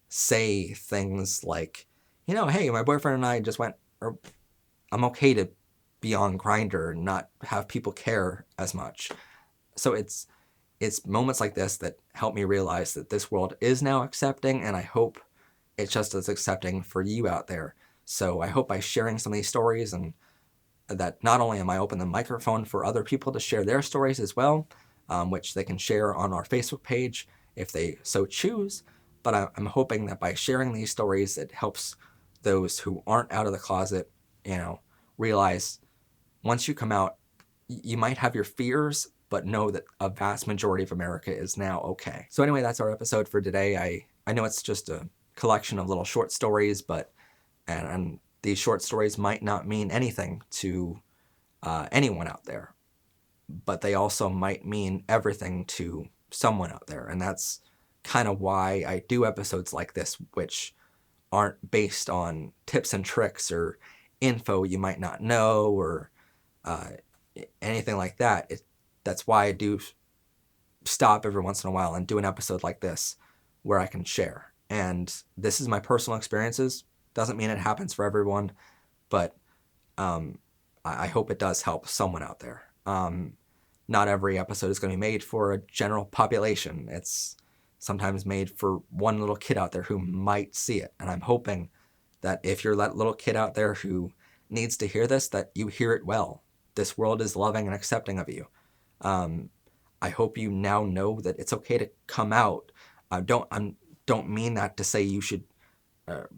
say things like, you know, hey, my boyfriend and I just went, or I'm okay to be on Grindr and not have people care as much. So it's moments like this that help me realize that this world is now accepting, and I hope it's just as accepting for you out there. So I hope by sharing some of these stories, and that not only am I open the microphone for other people to share their stories as well, which they can share on our Facebook page if they so choose, but I'm hoping that by sharing these stories, it helps those who aren't out of the closet, you know, realize once you come out, you might have your fears, but know that a vast majority of America is now okay. So anyway, that's our episode for today. I know it's just a collection of little short stories, but and these short stories might not mean anything to anyone out there, but they also might mean everything to someone out there. And that's kind of why I do episodes like this, which aren't based on tips and tricks or info you might not know or anything like that. That's why I do stop every once in a while and do an episode like this where I can share. And this is my personal experiences. Doesn't mean it happens for everyone, but I hope it does help someone out there. Not every episode is going to be made for a general population. It's sometimes made for one little kid out there who might see it. And I'm hoping that if you're that little kid out there who needs to hear this, that you hear it well. This world is loving and accepting of you. I hope you now know that it's okay to come out. I don't mean that to say you should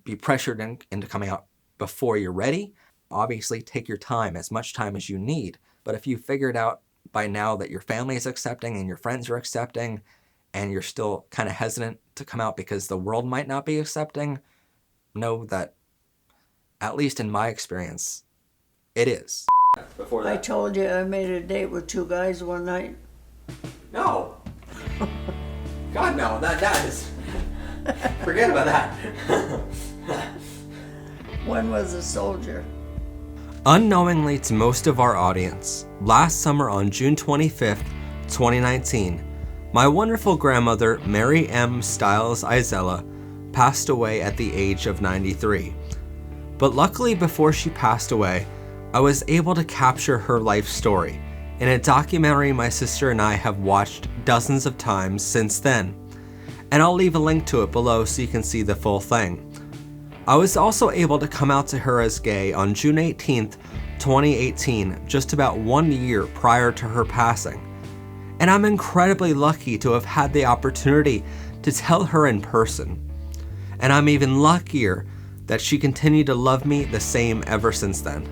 be pressured into coming out before you're ready. Obviously, take your time, as much time as you need. But if you figured out by now that your family is accepting and your friends are accepting, and you're still kind of hesitant to come out because the world might not be accepting, know that, at least in my experience, it is. Before that. I told you I made a date with 2 guys one night. No. God, no. That is... Forget about that. One was a soldier. Unknowingly to most of our audience, last summer on June 25th, 2019, my wonderful grandmother, Mary M. Stiles Izella, passed away at the age of 93. But luckily, before she passed away, I was able to capture her life story in a documentary my sister and I have watched dozens of times since then. And I'll leave a link to it below so you can see the full thing. I was also able to come out to her as gay on June 18th, 2018, just about 1 year prior to her passing. And I'm incredibly lucky to have had the opportunity to tell her in person. And I'm even luckier that she continued to love me the same ever since then.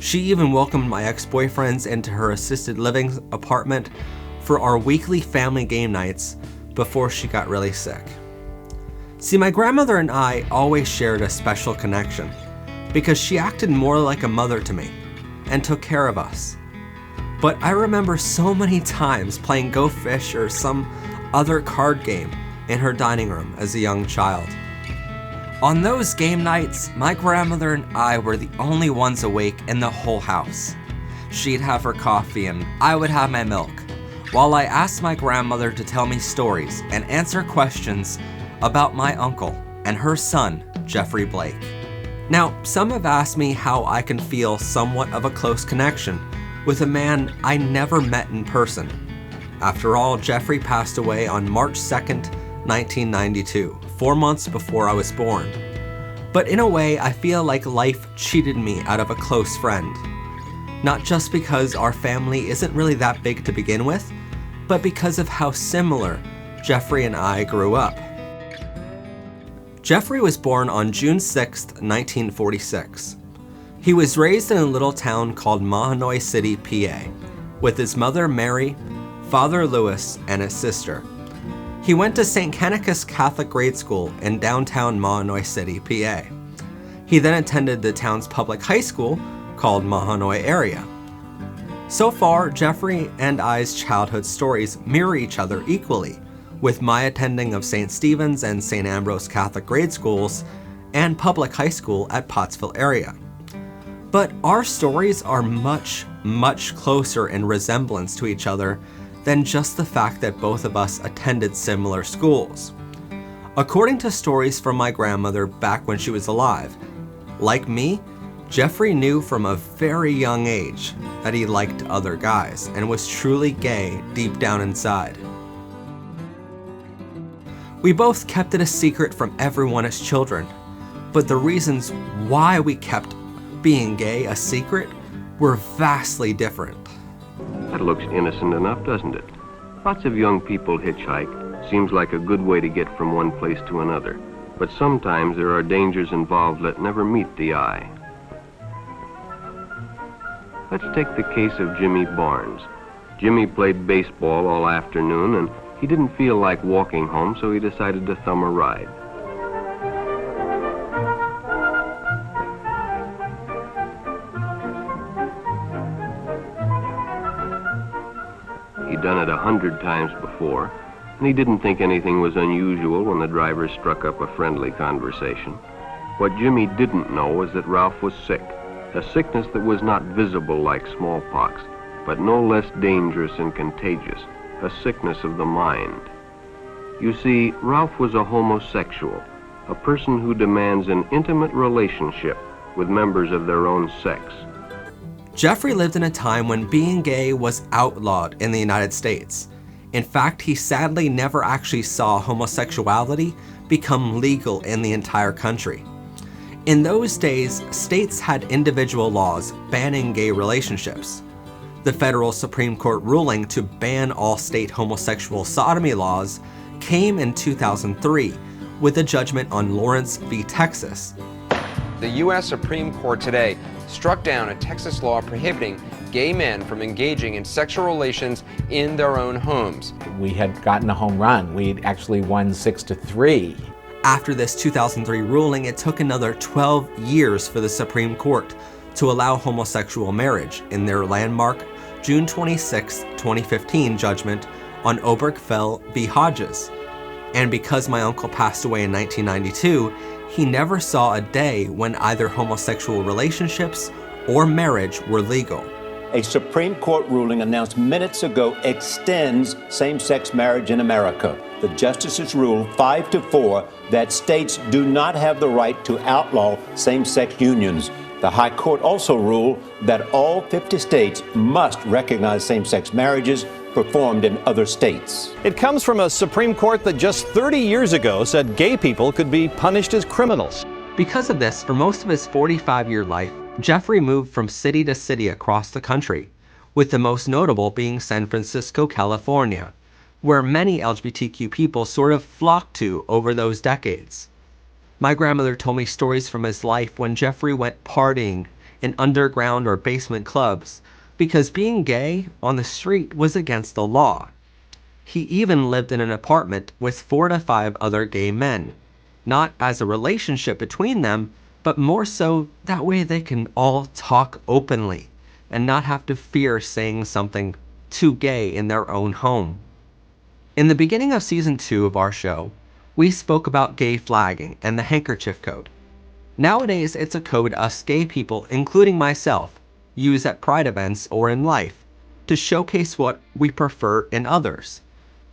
She even welcomed my ex-boyfriends into her assisted living apartment for our weekly family game nights before she got really sick. See, my grandmother and I always shared a special connection because she acted more like a mother to me and took care of us. But I remember so many times playing Go Fish or some other card game in her dining room as a young child. On those game nights, my grandmother and I were the only ones awake in the whole house. She'd have her coffee and I would have my milk, while I asked my grandmother to tell me stories and answer questions about my uncle and her son, Jeffrey Blake. Now, some have asked me how I can feel somewhat of a close connection with a man I never met in person. After all, Jeffrey passed away on March 2nd, 1992, 4 months before I was born. But in a way, I feel like life cheated me out of a close friend. Not just because our family isn't really that big to begin with, but because of how similar Jeffrey and I grew up. Jeffrey was born on June 6th, 1946. He was raised in a little town called Mahanoy City, PA, with his mother Mary, father Lewis, and his sister. He went to St. Canicus Catholic Grade School in downtown Mahanoy City, PA. He then attended the town's public high school called Mahanoy Area. So far, Jeffrey and I's childhood stories mirror each other equally, with my attending of St. Stephen's and St. Ambrose Catholic grade schools and public high school at Pottsville area. But our stories are much, much closer in resemblance to each other than just the fact that both of us attended similar schools. According to stories from my grandmother back when she was alive, like me, Jeffrey knew from a very young age that he liked other guys and was truly gay deep down inside. We both kept it a secret from everyone as children, but the reasons why we kept being gay a secret were vastly different. That looks innocent enough, doesn't it? Lots of young people hitchhike. Seems like a good way to get from one place to another. But sometimes there are dangers involved that never meet the eye. Let's take the case of Jimmy Barnes. Jimmy played baseball all afternoon and he didn't feel like walking home, so he decided to thumb a ride. He'd done it 100 times before, and he didn't think anything was unusual when the driver struck up a friendly conversation. What Jimmy didn't know was that Ralph was sick, a sickness that was not visible like smallpox, but no less dangerous and contagious, a sickness of the mind. You see, Ralph was a homosexual, a person who demands an intimate relationship with members of their own sex. Jeffrey lived in a time when being gay was outlawed in the United States. In fact, he sadly never actually saw homosexuality become legal in the entire country. In those days, states had individual laws banning gay relationships. The federal Supreme Court ruling to ban all state homosexual sodomy laws came in 2003 with a judgment on Lawrence v. Texas. The U.S. Supreme Court today struck down a Texas law prohibiting gay men from engaging in sexual relations in their own homes. We had gotten a home run. We'd actually won 6-3. After this 2003 ruling, it took another 12 years for the Supreme Court to allow homosexual marriage in their landmark June 26, 2015 judgment on Obergefell v. Hodges. And because my uncle passed away in 1992, he never saw a day when either homosexual relationships or marriage were legal. A Supreme Court ruling announced minutes ago extends same-sex marriage in America. The justices ruled 5-4 that states do not have the right to outlaw same-sex unions. The High Court also ruled that all 50 states must recognize same-sex marriages performed in other states. It comes from a Supreme Court that just 30 years ago said gay people could be punished as criminals. Because of this, for most of his 45-year life, Jeffrey moved from city to city across the country, with the most notable being San Francisco, California, where many LGBTQ people sort of flocked to over those decades. My grandmother told me stories from his life when Jeffrey went partying in underground or basement clubs because being gay on the street was against the law. He even lived in an apartment with 4 to 5 other gay men, not as a relationship between them, but more so that way they can all talk openly and not have to fear saying something too gay in their own home. In the beginning of season 2 of our show, we spoke about gay flagging and the handkerchief code. Nowadays, it's a code us gay people, including myself, use at pride events or in life to showcase what we prefer in others.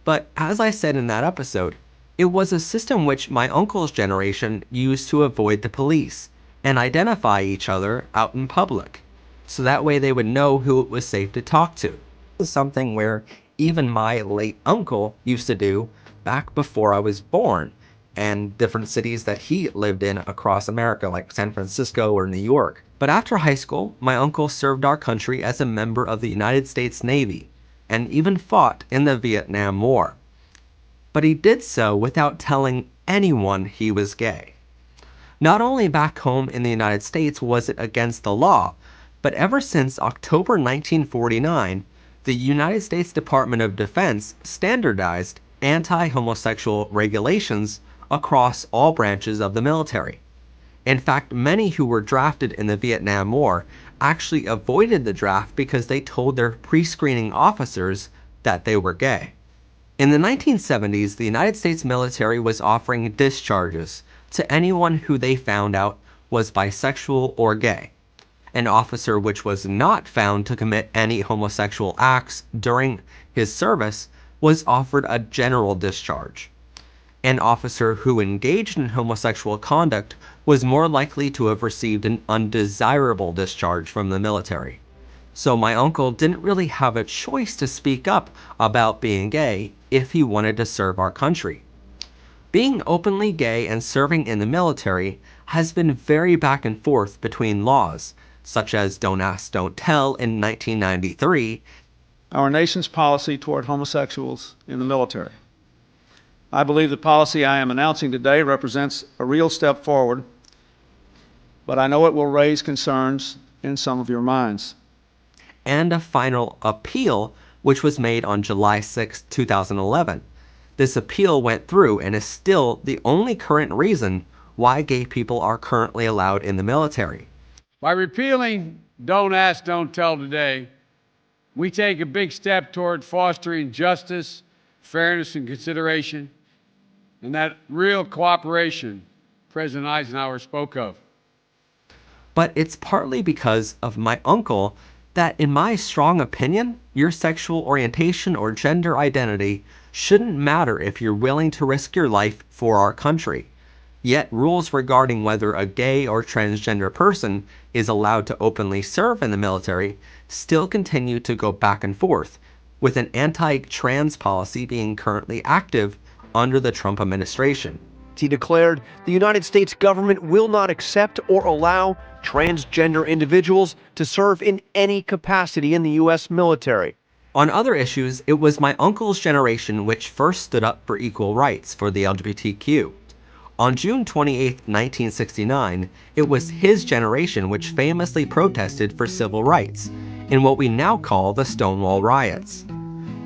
But as I said in that episode, it was a system which my uncle's generation used to avoid the police and identify each other out in public, so that way they would know who it was safe to talk to. This is something where even my late uncle used to do back before I was born, and different cities that he lived in across America, like San Francisco or New York. But after high school, my uncle served our country as a member of the United States Navy, and even fought in the Vietnam War. But he did so without telling anyone he was gay. Not only back home in the United States was it against the law, but ever since October 1949, the United States Department of Defense standardized anti-homosexual regulations across all branches of the military. In fact, many who were drafted in the Vietnam War actually avoided the draft because they told their pre-screening officers that they were gay. In the 1970s, the United States military was offering discharges to anyone who they found out was bisexual or gay. An officer which was not found to commit any homosexual acts during his service was offered a general discharge. An officer who engaged in homosexual conduct was more likely to have received an undesirable discharge from the military. So my uncle didn't really have a choice to speak up about being gay if he wanted to serve our country. Being openly gay and serving in the military has been very back and forth between laws, such as Don't Ask, Don't Tell in 1993. Our nation's policy toward homosexuals in the military. I believe the policy I am announcing today represents a real step forward, but I know it will raise concerns in some of your minds. And a final appeal, which was made on July 6, 2011. This appeal went through and is still the only current reason why gay people are currently allowed in the military. By repealing Don't Ask, Don't Tell today, we take a big step toward fostering justice, fairness, and consideration, and that real cooperation President Eisenhower spoke of. But it's partly because of my uncle that, in my strong opinion, your sexual orientation or gender identity shouldn't matter if you're willing to risk your life for our country. Yet rules regarding whether a gay or transgender person is allowed to openly serve in the military still continue to go back and forth, with an anti-trans policy being currently active under the Trump administration. He declared the United States government will not accept or allow transgender individuals to serve in any capacity in the U.S. military. On other issues, it was my uncle's generation which first stood up for equal rights for the LGBTQ. On June 28, 1969, it was his generation which famously protested for civil rights in what we now call the Stonewall Riots.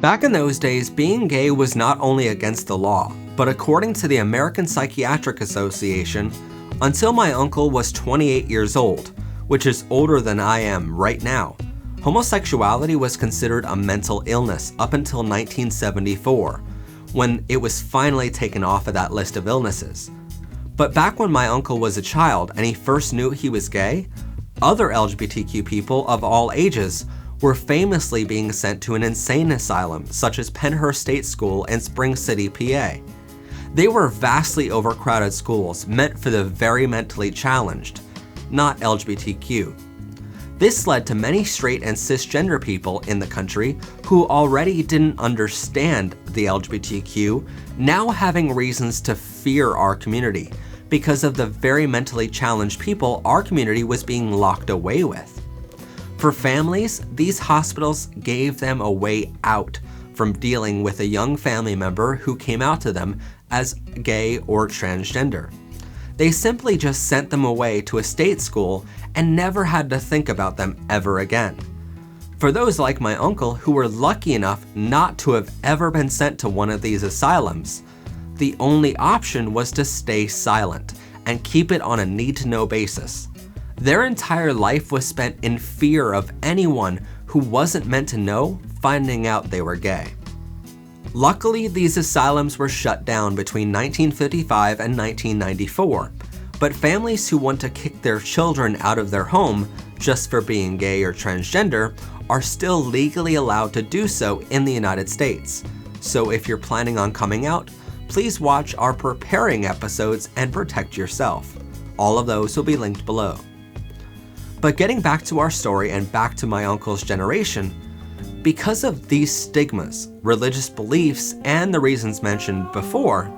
Back in those days, being gay was not only against the law, but according to the American Psychiatric Association, until my uncle was 28 years old, which is older than I am right now, homosexuality was considered a mental illness up until 1974, when it was finally taken off of that list of illnesses. But back when my uncle was a child and he first knew he was gay, other LGBTQ people of all ages were famously being sent to an insane asylum such as Pennhurst State School in Spring City, PA. They were vastly overcrowded schools meant for the very mentally challenged, not LGBTQ. This led to many straight and cisgender people in the country who already didn't understand the LGBTQ now having reasons to fear our community because of the very mentally challenged people our community was being locked away with. For families, these hospitals gave them a way out from dealing with a young family member who came out to them as gay or transgender. They simply just sent them away to a state school and never had to think about them ever again. For those like my uncle who were lucky enough not to have ever been sent to one of these asylums, the only option was to stay silent and keep it on a need-to-know basis. Their entire life was spent in fear of anyone who wasn't meant to know finding out they were gay. Luckily, these asylums were shut down between 1955 and 1994, but families who want to kick their children out of their home just for being gay or transgender are still legally allowed to do so in the United States. So if you're planning on coming out, please watch our preparing episodes and protect yourself. All of those will be linked below. But getting back to our story and back to my uncle's generation, because of these stigmas, religious beliefs, and the reasons mentioned before,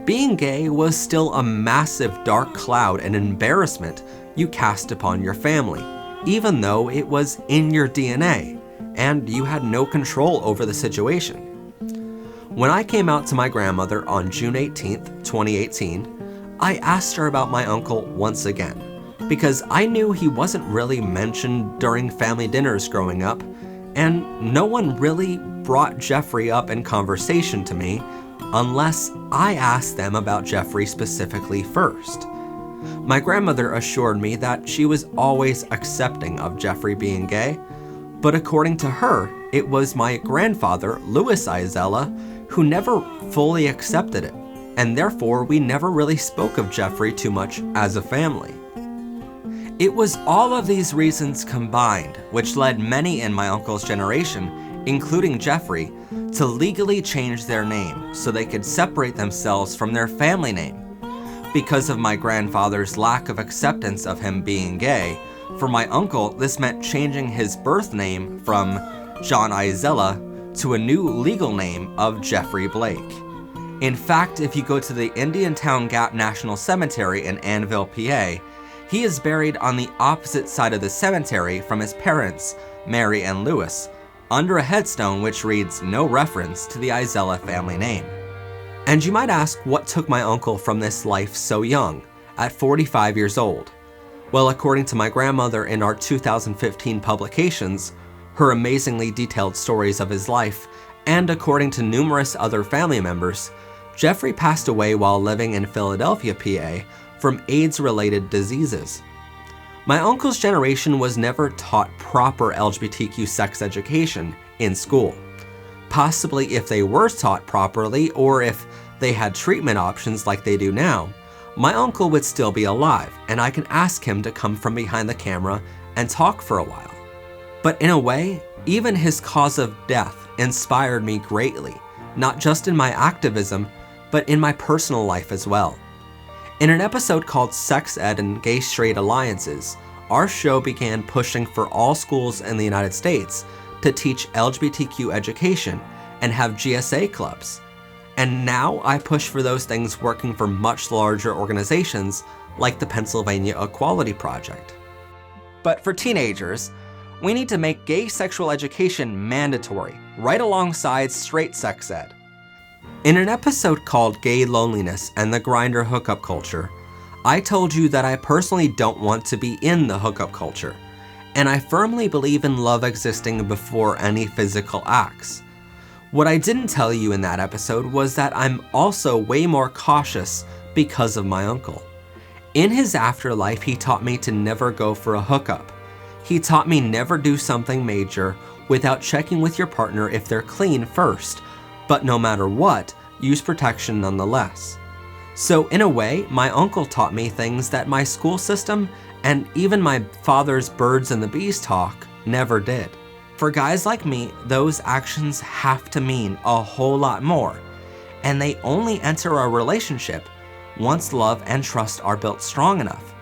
being gay was still a massive dark cloud and embarrassment you cast upon your family, even though it was in your DNA, and you had no control over the situation. When I came out to my grandmother on June 18th, 2018, I asked her about my uncle once again, because I knew he wasn't really mentioned during family dinners growing up, and no one really brought Jeffrey up in conversation to me unless I asked them about Jeffrey specifically first. My grandmother assured me that she was always accepting of Jeffrey being gay, but according to her, it was my grandfather, Louis Isella, who never fully accepted it, and therefore we never really spoke of Jeffrey too much as a family. It was all of these reasons combined which led many in my uncle's generation, including Jeffrey, to legally change their name so they could separate themselves from their family name. Because of my grandfather's lack of acceptance of him being gay, for my uncle this meant changing his birth name from John Isella to a new legal name of Jeffrey Blake. In fact, if you go to the Indiantown Gap National Cemetery in Annville, PA, he is buried on the opposite side of the cemetery from his parents, Mary and Louis, under a headstone which reads no reference to the Isella family name. And you might ask what took my uncle from this life so young, at 45 years old. Well, according to my grandmother in our 2015 publications, her amazingly detailed stories of his life, and according to numerous other family members, Jeffrey passed away while living in Philadelphia, PA, from AIDS-related diseases. My uncle's generation was never taught proper LGBTQ sex education in school. Possibly if they were taught properly, or if they had treatment options like they do now, my uncle would still be alive, and I can ask him to come from behind the camera and talk for a while. But in a way, even his cause of death inspired me greatly, not just in my activism, but in my personal life as well. In an episode called Sex Ed and Gay Straight Alliances, our show began pushing for all schools in the United States to teach LGBTQ education and have GSA clubs. And now I push for those things working for much larger organizations like the Pennsylvania Equality Project. But for teenagers, we need to make gay sexual education mandatory, right alongside straight sex ed. In an episode called Gay Loneliness and the Grindr Hookup Culture, I told you that I personally don't want to be in the hookup culture, and I firmly believe in love existing before any physical acts. What I didn't tell you in that episode was that I'm also way more cautious because of my uncle. In his afterlife, he taught me to never go for a hookup. He taught me never do something major without checking with your partner if they're clean first, but no matter what, use protection nonetheless. So in a way, my uncle taught me things that my school system and even my father's birds and the bees talk never did. For guys like me, those actions have to mean a whole lot more, and they only enter a relationship once love and trust are built strong enough.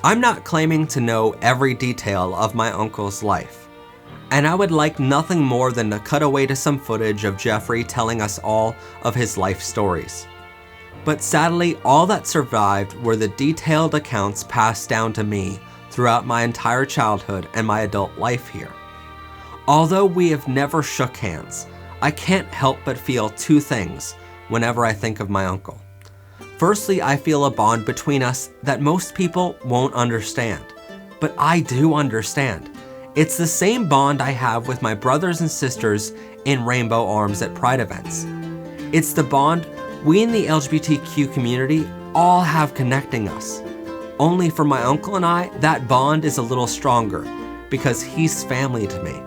I'm not claiming to know every detail of my uncle's life, and I would like nothing more than to cut away to some footage of Jeffrey telling us all of his life stories. But sadly, all that survived were the detailed accounts passed down to me throughout my entire childhood and my adult life here. Although we have never shook hands, I can't help but feel two things whenever I think of my uncle. Firstly, I feel a bond between us that most people won't understand, but I do understand. It's the same bond I have with my brothers and sisters in Rainbow Arms at Pride events. It's the bond we in the LGBTQ community all have connecting us. Only for my uncle and I, that bond is a little stronger because he's family to me.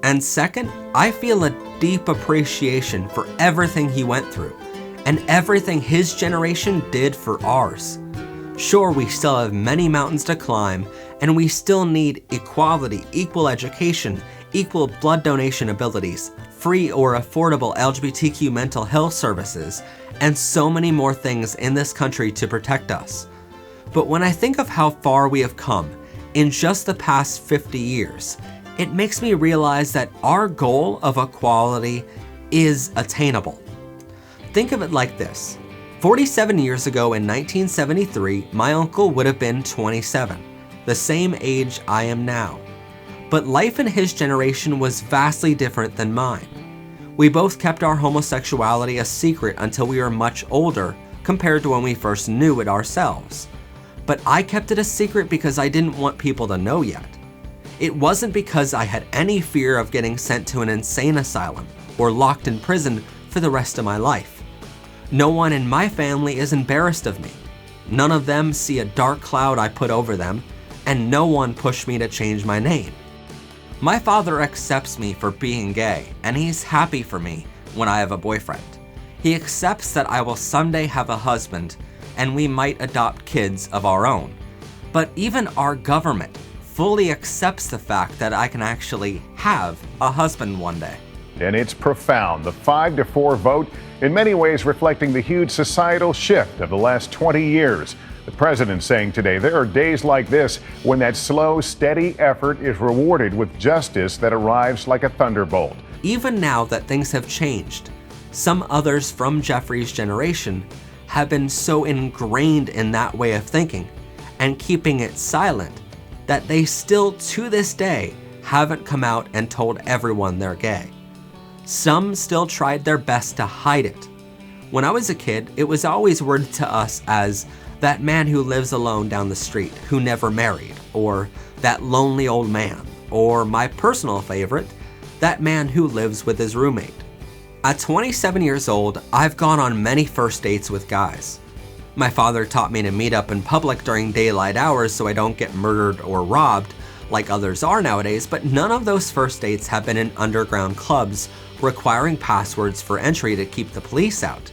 And second, I feel a deep appreciation for everything he went through and everything his generation did for ours. Sure, we still have many mountains to climb, and we still need equality, equal education, equal blood donation abilities, free or affordable LGBTQ mental health services, and so many more things in this country to protect us. But when I think of how far we have come in just the past 50 years, it makes me realize that our goal of equality is attainable. Think of it like this. 47 years ago in 1973, my uncle would have been 27, the same age I am now. But life in his generation was vastly different than mine. We both kept our homosexuality a secret until we were much older compared to when we first knew it ourselves. But I kept it a secret because I didn't want people to know yet. It wasn't because I had any fear of getting sent to an insane asylum or locked in prison for the rest of my life. No one in my family is embarrassed of me. None of them see a dark cloud I put over them, and no one pushed me to change my name. My father accepts me for being gay, and he's happy for me when I have a boyfriend. He accepts that I will someday have a husband, and we might adopt kids of our own. But even our government fully accepts the fact that I can actually have a husband one day. And it's profound. The 5-4 vote in many ways reflecting the huge societal shift of the last 20 years. The president saying today there are days like this when that slow, steady effort is rewarded with justice that arrives like a thunderbolt. Even now that things have changed, some others from Jeffrey's generation have been so ingrained in that way of thinking and keeping it silent that they still, to this day, haven't come out and told everyone they're gay. Some still tried their best to hide it. When I was a kid, it was always worded to us as that man who lives alone down the street, who never married, or that lonely old man, or my personal favorite, that man who lives with his roommate. At 27 years old, I've gone on many first dates with guys. My father taught me to meet up in public during daylight hours so I don't get murdered or robbed like others are nowadays, but none of those first dates have been in underground clubs requiring passwords for entry to keep the police out.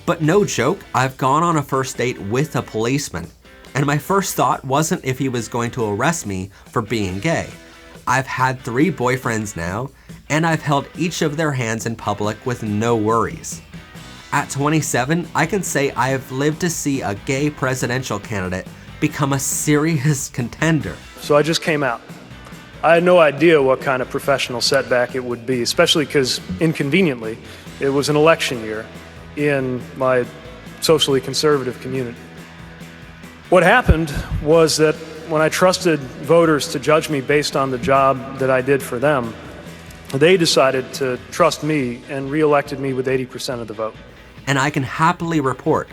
But no joke, I've gone on a first date with a policeman, and my first thought wasn't if he was going to arrest me for being gay. I've had 3 boyfriends now, and I've held each of their hands in public with no worries. At 27, I can say I have lived to see a gay presidential candidate become a serious contender. So I just came out. I had no idea what kind of professional setback it would be, especially because, inconveniently, it was an election year in my socially conservative community. What happened was that when I trusted voters to judge me based on the job that I did for them, they decided to trust me and re-elected me with 80% of the vote. And I can happily report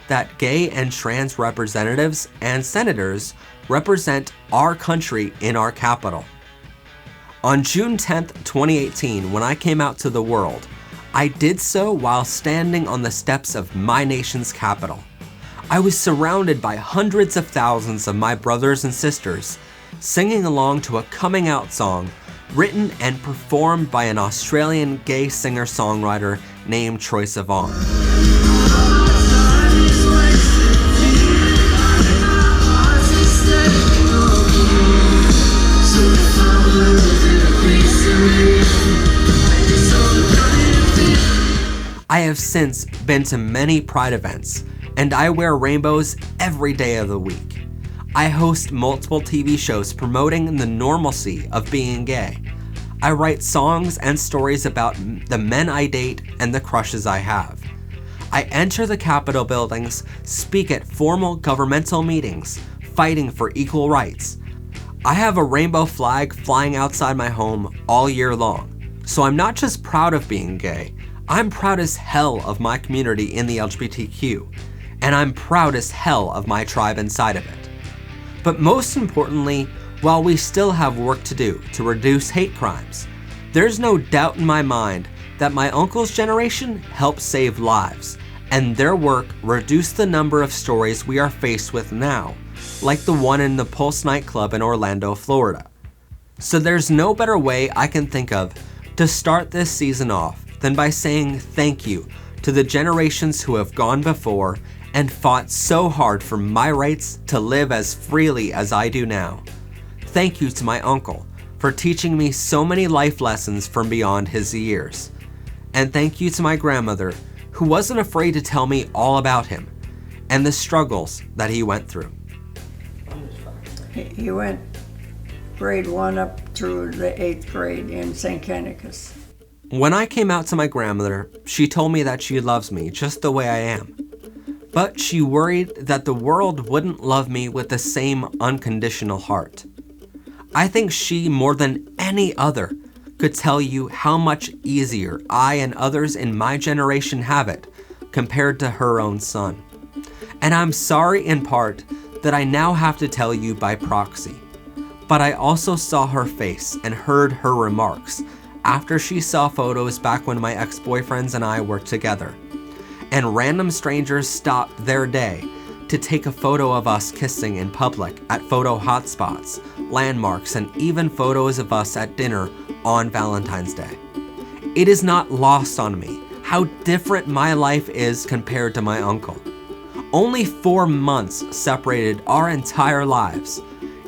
that gay and trans representatives and senators represent our country in our capital. On June 10th, 2018, when I came out to the world, I did so while standing on the steps of my nation's capital. I was surrounded by hundreds of thousands of my brothers and sisters singing along to a coming out song written and performed by an Australian gay singer-songwriter named Troye Sivan. I have since been to many Pride events, and I wear rainbows every day of the week. I host multiple TV shows promoting the normalcy of being gay. I write songs and stories about the men I date and the crushes I have. I enter the Capitol buildings, speak at formal governmental meetings, fighting for equal rights. I have a rainbow flag flying outside my home all year long. So I'm not just proud of being gay, I'm proud as hell of my community in the LGBTQ, and I'm proud as hell of my tribe inside of it. But most importantly, while we still have work to do to reduce hate crimes, there's no doubt in my mind that my uncle's generation helped save lives, and their work reduced the number of stories we are faced with now, like the one in the Pulse nightclub in Orlando, Florida. So there's no better way I can think of to start this season off than by saying thank you to the generations who have gone before and fought so hard for my rights to live as freely as I do now. Thank you to my uncle for teaching me so many life lessons from beyond his years. And thank you to my grandmother, who wasn't afraid to tell me all about him and the struggles that he went through. He went grade 1 up through the 8th grade in St. Canicus. When I came out to my grandmother, she told me that she loves me just the way I am. But she worried that the world wouldn't love me with the same unconditional heart. I think she, more than any other, could tell you how much easier I and others in my generation have it compared to her own son. And I'm sorry in part that I now have to tell you by proxy. But I also saw her face and heard her remarks after she saw photos back when my ex-boyfriends and I were together. And random strangers stopped their day to take a photo of us kissing in public at photo hotspots, landmarks, and even photos of us at dinner on Valentine's Day. It is not lost on me how different my life is compared to my uncle. Only 4 months separated our entire lives,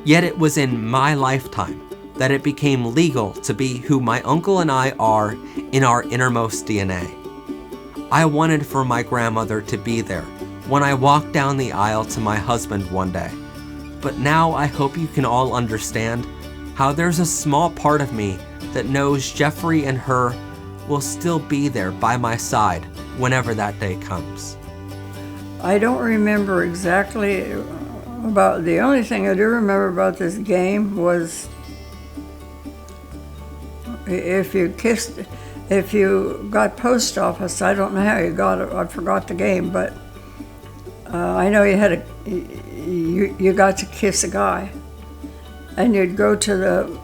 yet it was in my lifetime that it became legal to be who my uncle and I are in our innermost DNA. I wanted for my grandmother to be there when I walked down the aisle to my husband one day. But now I hope you can all understand how there's a small part of me that knows Jeffrey and her will still be there by my side whenever that day comes. I don't remember exactly about, the only thing I do remember about this game was if you got post office, I don't know how you got it, I forgot the game, but I know you got to kiss a guy. And you'd go to the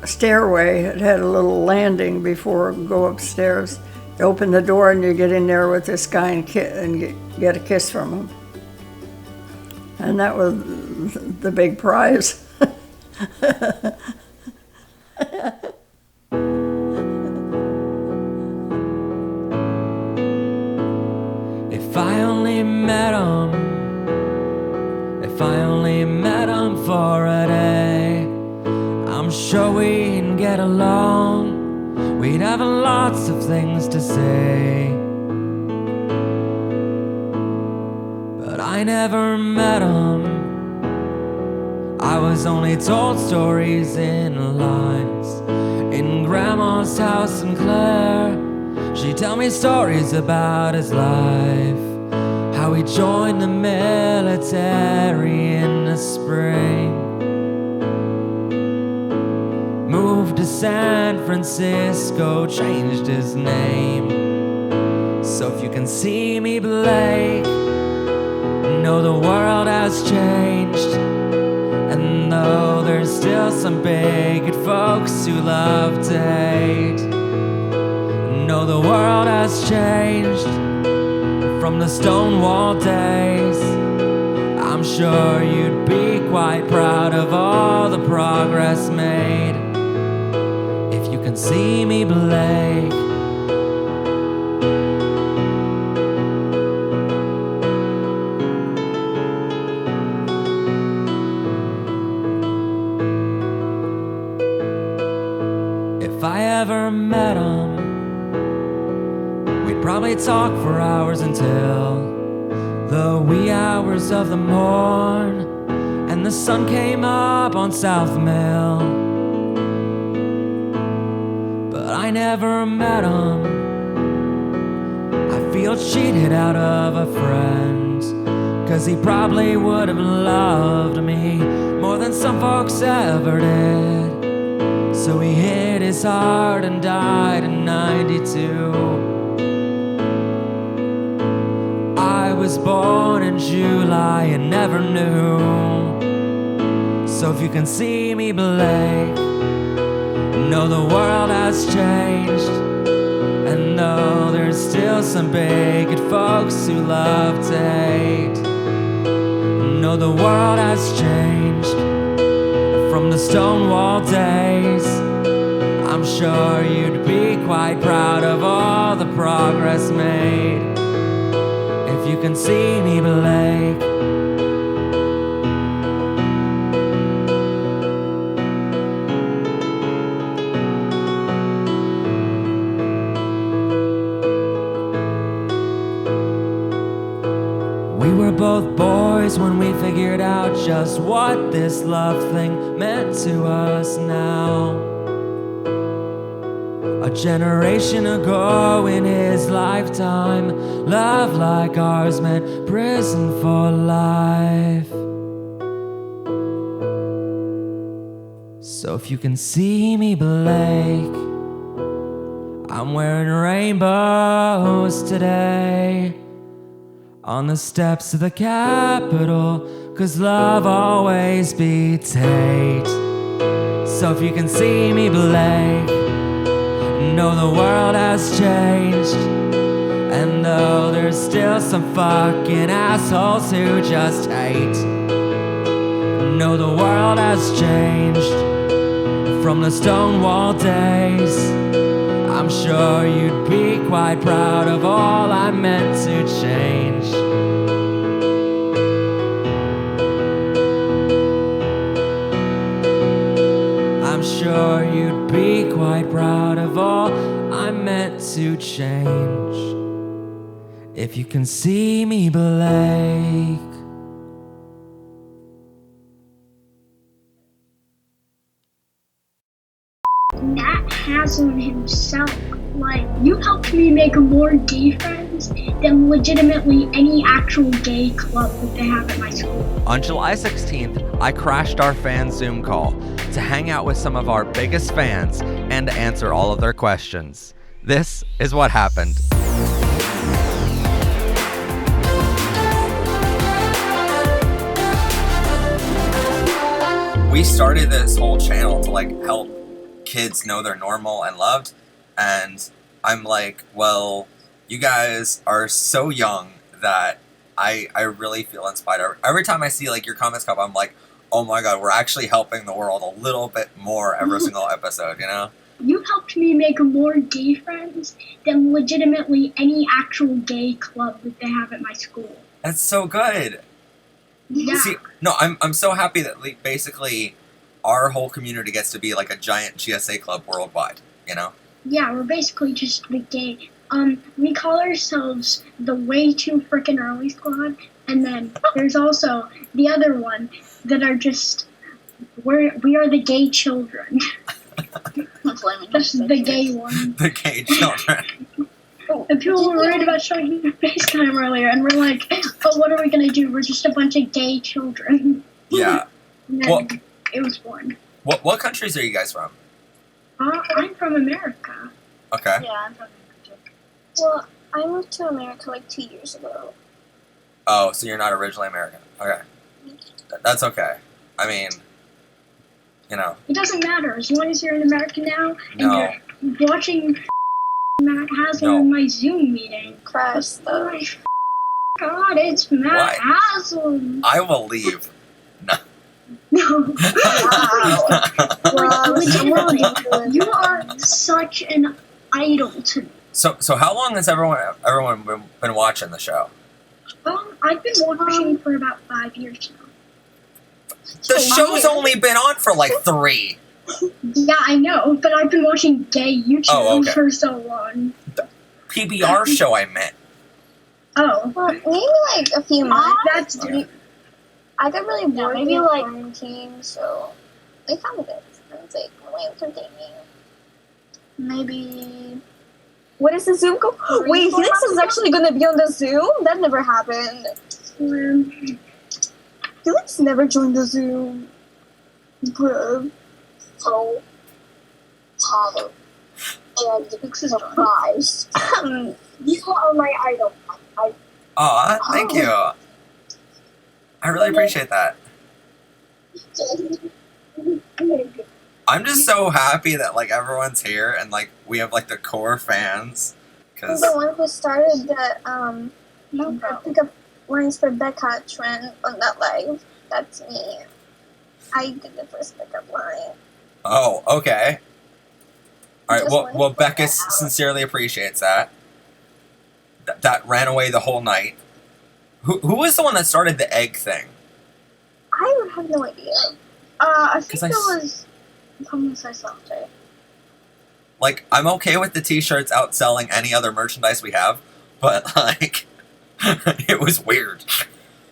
stairway, it had a little landing before you go upstairs. You open the door and you get in there with this guy and get a kiss from him. And that was the big prize. If I only met him for a day, I'm sure we'd get along. We'd have lots of things to say. But I never met him. I was only told stories in lines. In Grandma's house in Clare, she'd tell me stories about his life. How he joined the military in the spring, moved to San Francisco, changed his name. So if you can see me, Blake, know the world has changed. And though there's still some bigot folks who love to hate, know the world has changed from the Stonewall days. I'm sure you'd be quite proud of all the progress made. If you can see me, Blake. If I ever met him, we'd probably talk for hours until the wee hours of the morn, and the sun came up on South Mill. But I never met him. I feel cheated out of a friend, 'cause he probably would have loved me more than some folks ever did. So he hid his heart and died in 92. I was born in July and never knew. So if you can see me, Blake, know the world has changed. And though there's still some bigot folks who love to hate, know the world has changed from the Stonewall days. I'm sure you'd be quite proud of all the progress made. If you can see me, Blake. We were both boys when we figured out just what this love thing meant to us now. A generation ago in his lifetime, love like ours meant prison for life. So if you can see me, Blake, I'm wearing rainbows today on the steps of the Capitol, 'cause love always beats hate. So if you can see me, Blake, know the world has changed. And though there's still some fucking assholes who just hate, know the world has changed from the Stonewall days. I'm sure you'd be quite proud of all I meant to change. I'm sure you'd be quite proud of all I meant to change. If you can see me, Blake. Nat Haslam himself, like, you helped me make more gay friends than legitimately any actual gay club that they have at my school. On July 16th, I crashed our fan Zoom call to hang out with some of our biggest fans and to answer all of their questions. This is what happened. We started this whole channel to help kids know they're normal and loved, and I'm like, well, you guys are so young that I really feel inspired. Every time I see your comments come up, I'm like, oh my god, we're actually helping the world a little bit more every single episode, you know? You helped me make more gay friends than legitimately any actual gay club that they have at my school. That's so good. Yeah. See, no, I'm so happy that like, basically our whole community gets to be like a giant GSA club worldwide, you know? Yeah, we're basically just the gay. We call ourselves the Way Too Frickin' Early Squad, and then there's also the other one that are just we are the gay children. That's the gay one. The gay children. And people were worried about showing FaceTime earlier, and we're like, oh, what are we gonna do? We're just a bunch of gay children. Yeah. And then Well, it was fun. what countries are you guys from? I'm from America. Okay. Yeah, I'm from America. Well, I moved to America like 2 years ago. Oh, so you're not originally American. Okay. That's okay. I mean, you know. It doesn't matter as long as you're in America now and No. you're watching Matt Haslam in my Zoom meeting. Crash Oh my God, it's Matt Haslam. I will leave. No. Wow. Legitimately, you are such an idol to me. So how long has everyone been watching the show? I've been watching for about 5 years now. The show's only been on for like 3. Yeah, I know, but I've been watching gay YouTube Oh, okay. for so long. PBR show I meant. Oh. Well, maybe like a few months. That's deep. I got really bored maybe with like quarantine, so I found it. It's like really entertaining. Maybe. What is the Zoom call? Wait, Felix is actually gonna be on the Zoom? That never happened. Felix never joined the Zoom. Bruh. So tired. And surprised. You are my idol. Aw, thank you. I really appreciate that. I'm just so happy that like everyone's here and like we have like the core fans. I'm the one who started the pickup lines for Becca trend on that live. That's me. I did the first pickup line. Oh, okay. All right. Well, Becca sincerely appreciates that. That ran away the whole night. Who was the one that started the egg thing? I have no idea. I think it was someone said something. Like, I'm okay with the t-shirts outselling any other merchandise we have, but like, it was weird.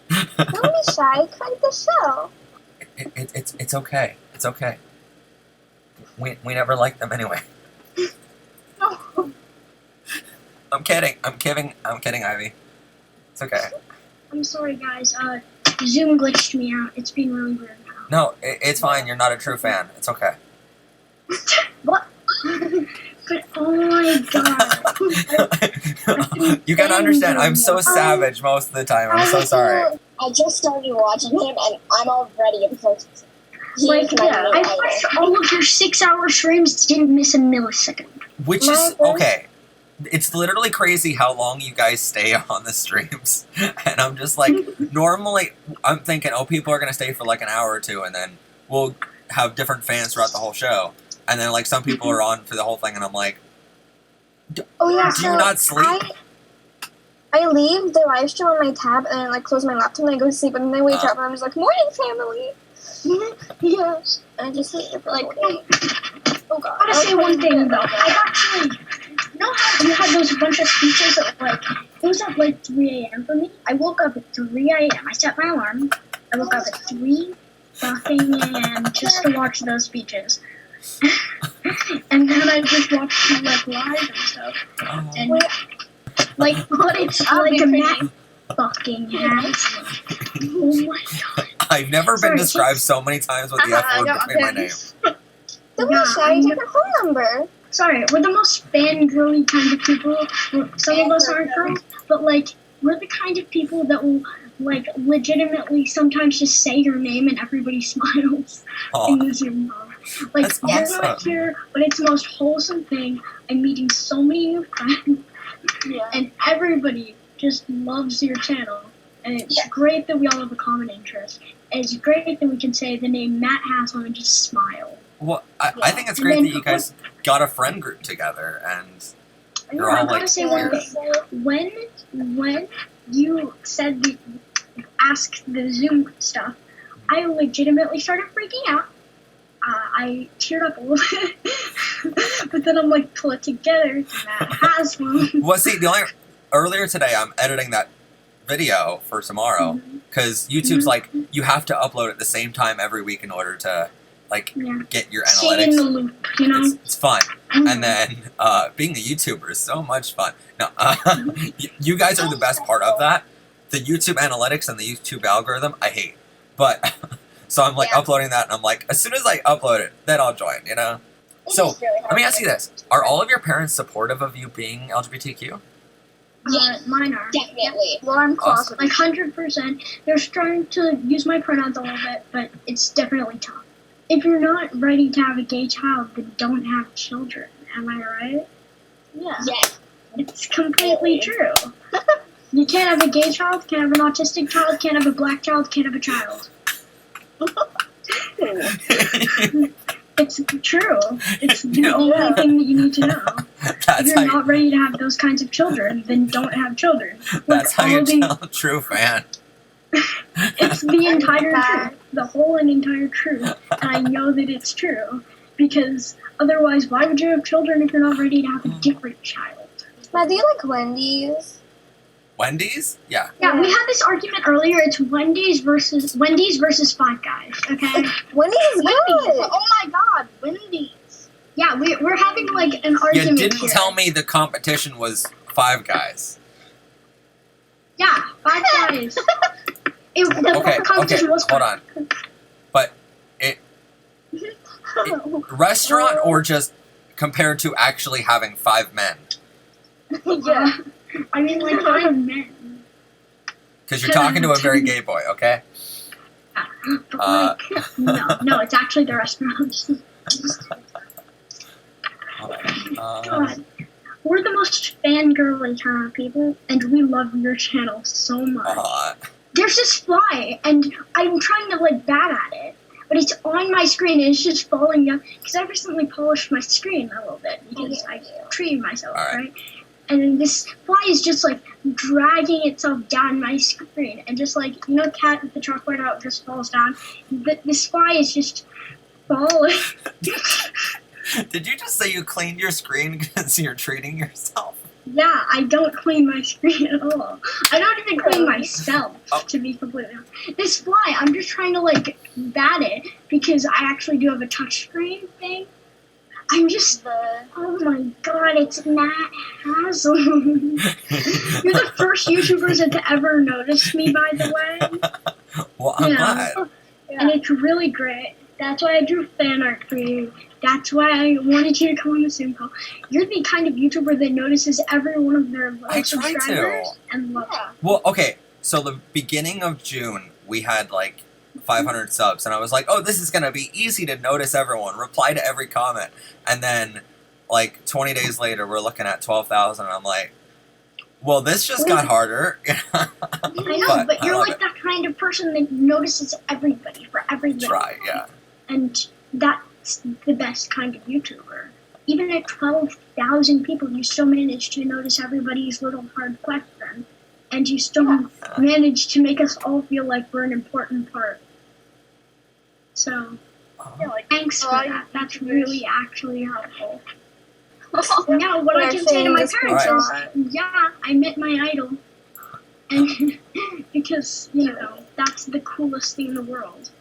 Don't be shy. Crank the show. It's okay. It's okay. We never liked them anyway. I'm kidding, Ivy. It's okay. I'm sorry, guys. Zoom glitched me out. It's being really weird now. No, it's fine. You're not a true fan. It's okay. What? But oh my God. You gotta understand, I'm so savage most of the time. I'm so sorry. I just started watching him, and I'm already obsessed. Like, I watched all of your 6-hour streams. Didn't miss a millisecond. Which is okay. It's literally crazy how long you guys stay on the streams. And I'm just like, normally, I'm thinking, oh, people are going to stay for like an hour or two, and then we'll have different fans throughout the whole show. And then, like, some people are on for the whole thing, and I'm like, do you not sleep? I leave the live stream on my tab, and I, like, close my laptop, and I go to sleep, and then I wake up, and I'm just like, morning, family! Yeah. And I just sleep for like, oh God. I gotta say one thing, though. I actually... You know how you had those bunch of speeches at like, it was at like 3 a.m. for me? I woke up at 3 a.m. I set my alarm. I woke up at 3 a.m. just to watch those speeches. And then I just watched them like live and stuff. And like, but it's like a Matt fucking Haslam. Oh my God. I've never been described so many times with the F word between my name. Don't be shy, you have your phone number. Sorry, we're the most fangirly kind of people. Some of us aren't girls, but like, we're the kind of people that will like legitimately sometimes just say your name and everybody smiles in the Zoom call. Like, That's you're awesome. not here, but it's the most wholesome thing. I'm meeting so many new friends, and everybody just loves your channel. And it's great that we all have a common interest. And it's great that we can say the name Matt Haslam and just smile. Well, I think it's great that you guys got a friend group together, and you're all I like, gotta say one thing. When you said ask the Zoom stuff, I legitimately started freaking out. I teared up a little bit, but then I'm like, pull it together. That has one. Well, see, earlier today, I'm editing that video for tomorrow because YouTube's like, you have to upload at the same time every week in order to get your Stay analytics. in the loop, you know? It's fun. And then being a YouTuber is so much fun. No, you guys are the best part of that. The YouTube analytics and the YouTube algorithm, I hate. But so I'm like uploading that, and I'm like, as soon as I upload it, then I'll join, you know? So let me ask you this. Are all of your parents supportive of you being LGBTQ? Mine are. Definitely. Well, I'm Awesome. closet. Like 100%. They're trying to use my pronouns a little bit, but it's definitely tough. If you're not ready to have a gay child, then don't have children. Am I right? Yeah. It's completely true. You can't have a gay child, can't have an autistic child, can't have a black child, can't have a child. It's true. It's the only thing that you need to know. If you're not ready to have those kinds of children, then don't have children. That's how you tell a true fan. It's the entire truth. The whole and entire truth. And I know that it's true. Because otherwise, why would you have children if you're not ready to have a different child? Now, do you like Wendy's? Wendy's? Yeah. Yeah, we had this argument earlier. It's Wendy's versus Five Guys. Okay. Wendy's is good. Oh my God, Wendy's. Yeah, we're having like an argument. You didn't here. tell me the competition was Five Guys. Yeah, Five Guys. The competition was hold on. But restaurant or just compared to actually having 5 men? Yeah. I mean, like 5 men. Because you're talking to a very gay boy, okay? But no, it's actually the restaurant. God, we're the most fangirly kind of people, and we love your channel so much. There's this fly, and I'm trying to like bat at it, but it's on my screen and it's just falling down because I recently polished my screen a little bit because I treated myself, right? And then this fly is just like dragging itself down my screen, and just like, you know, cat with the chalkboard out just falls down. This fly is just falling. Did you just say you cleaned your screen because you're treating yourself? Yeah, I don't clean my screen at all. I don't even clean myself, to be completely honest. This fly, I'm just trying to like bat it because I actually do have a touch screen thing. I'm just, oh my God, it's Matt Haslam. You're the first YouTubers to ever notice me, by the way. Well, I'm glad. And it's really great. That's why I drew fan art for you. That's why I wanted you to come on the Zoom call. You're the kind of YouTuber that notices every one of their subscribers and loves it. Well, okay, so the beginning of June, we had like 500 subs, and I was like, oh, this is going to be easy to notice everyone, reply to every comment. And then, like, 20 days later, we're looking at 12,000, and I'm like, well, this just got harder. I know, but you're like that kind of person that notices everybody for every little Right, yeah. And that's the best kind of YouTuber. Even at 12,000 people, you still manage to notice everybody's little hard question. And you still manage to make us all feel like we're an important part. So, thanks for that. That's really actually helpful. Now, what I can say to my parents is, yeah, I met my idol. And because, you know, that's the coolest thing in the world.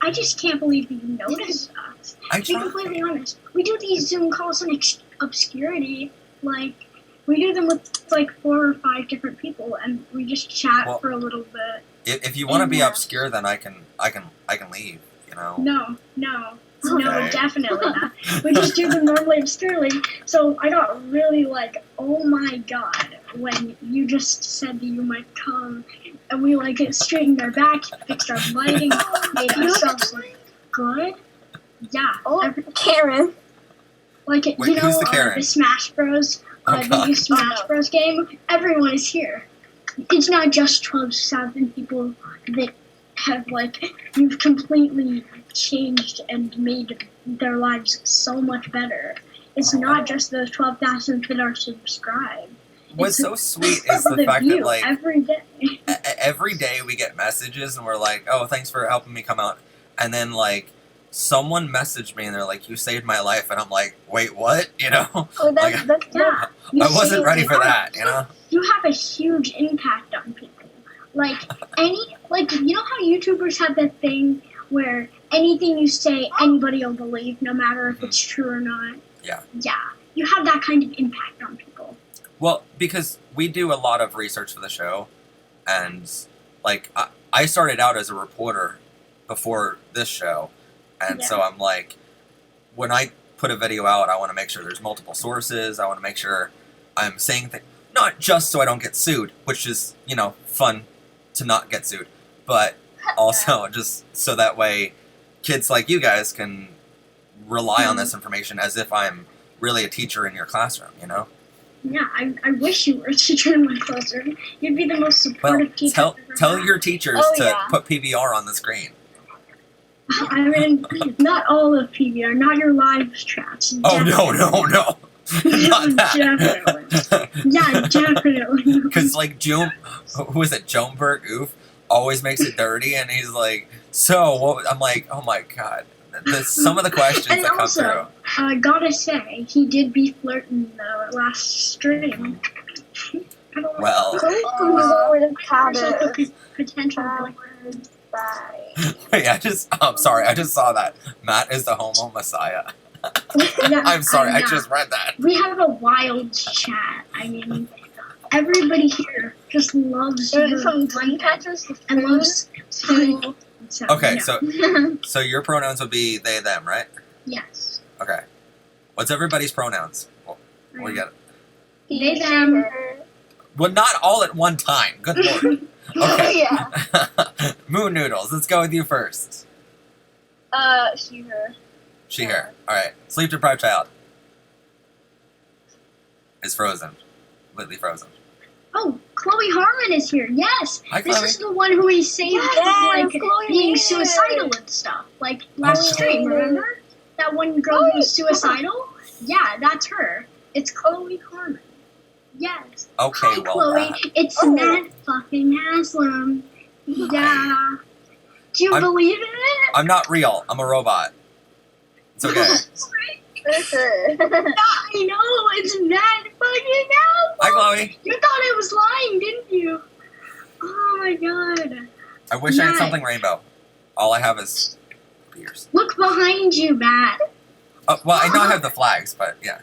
I just can't believe that you noticed us. To be completely honest, we do these Zoom calls in obscurity. Like, we do them with like 4 or 5 different people, and we just chat for a little bit. If you want to be obscure, then I can leave. You know. No, definitely not. We just do them normally obscurely. So I got really like, oh my God, when you just said that you might come, and we like straightened our back, fixed our lighting, made ourselves look good. Yeah. Oh, Karen. Like, Wait, you know, who's the Karen? the Smash Bros. The new Smash Bros. Game. Everyone is here. It's not just 12,000 people that have like, you've completely changed and made their lives so much better. It's not just those 12,000 that are subscribed. What's so sweet is the fact that like every day. every day we get messages and we're like, oh, thanks for helping me come out. And then like someone messaged me and they're like, you saved my life. And I'm like, wait, what? You know? Oh, that's Yeah. I wasn't ready for that, you know? You have a huge impact on people. Like, you know how YouTubers have that thing where anything you say, anybody will believe, no matter if it's true or not? Yeah. Yeah. You have that kind of impact on people. Well, because we do a lot of research for the show. And, like, I started out as a reporter before this show. And so I'm like, when I put a video out, I want to make sure there's multiple sources. I want to make sure I'm saying things, not just so I don't get sued, which is, you know, fun to not get sued, but also just so that way kids like you guys can rely on this information as if I'm really a teacher in your classroom, you know? Yeah, I wish you were a teacher in my classroom. You'd be the most supportive teacher. Tell your teachers to put PBR on the screen. I mean, not all of PBR, not your live chats. Oh, no. Not that. Definitely. Yeah, definitely. Because, like, who is it, Joanberg Oof, always makes it dirty, and he's like, so, what? I'm like, oh my god. Some of the questions and that also, come through. I gotta say, he did be flirting, though, at last stream. Well. Potential Wait, I'm sorry, I just saw that. Matt is the homo messiah. Yeah, I'm sorry, I just read that. We have a wild chat. I mean, everybody here just loves from Dreamcatchers to and loves food. Okay, so your pronouns would be they, them, right? Yes. Okay. What's everybody's pronouns? What do you got? They, them. Well, not all at one time. Good lord. Okay. Yeah. Moon Noodles, let's go with you first. She, her. She, her. Alright. Sleep deprived child. Is frozen. Completely frozen. Oh, Chloe Harmon is here. Yes. Hi, this Chloe. is the one who we saved Yes, like Chloe being is. suicidal and stuff. Like last stream, remember? That one girl who was suicidal? Yeah, that's her. It's Chloe Harmon. Yes. Okay, Hi, well, Chloe. that. It's Matt fucking Haslam. Yeah. Do you believe in it? I'm not real. I'm a robot. It's okay. I know, it's Matt fucking Haslam. Hi, Chloe. You thought I was lying, didn't you? Oh my god. I wish I had Matt. something rainbow. All I have is beers. Look behind you, Matt. Well, I know I have the flags, but yeah.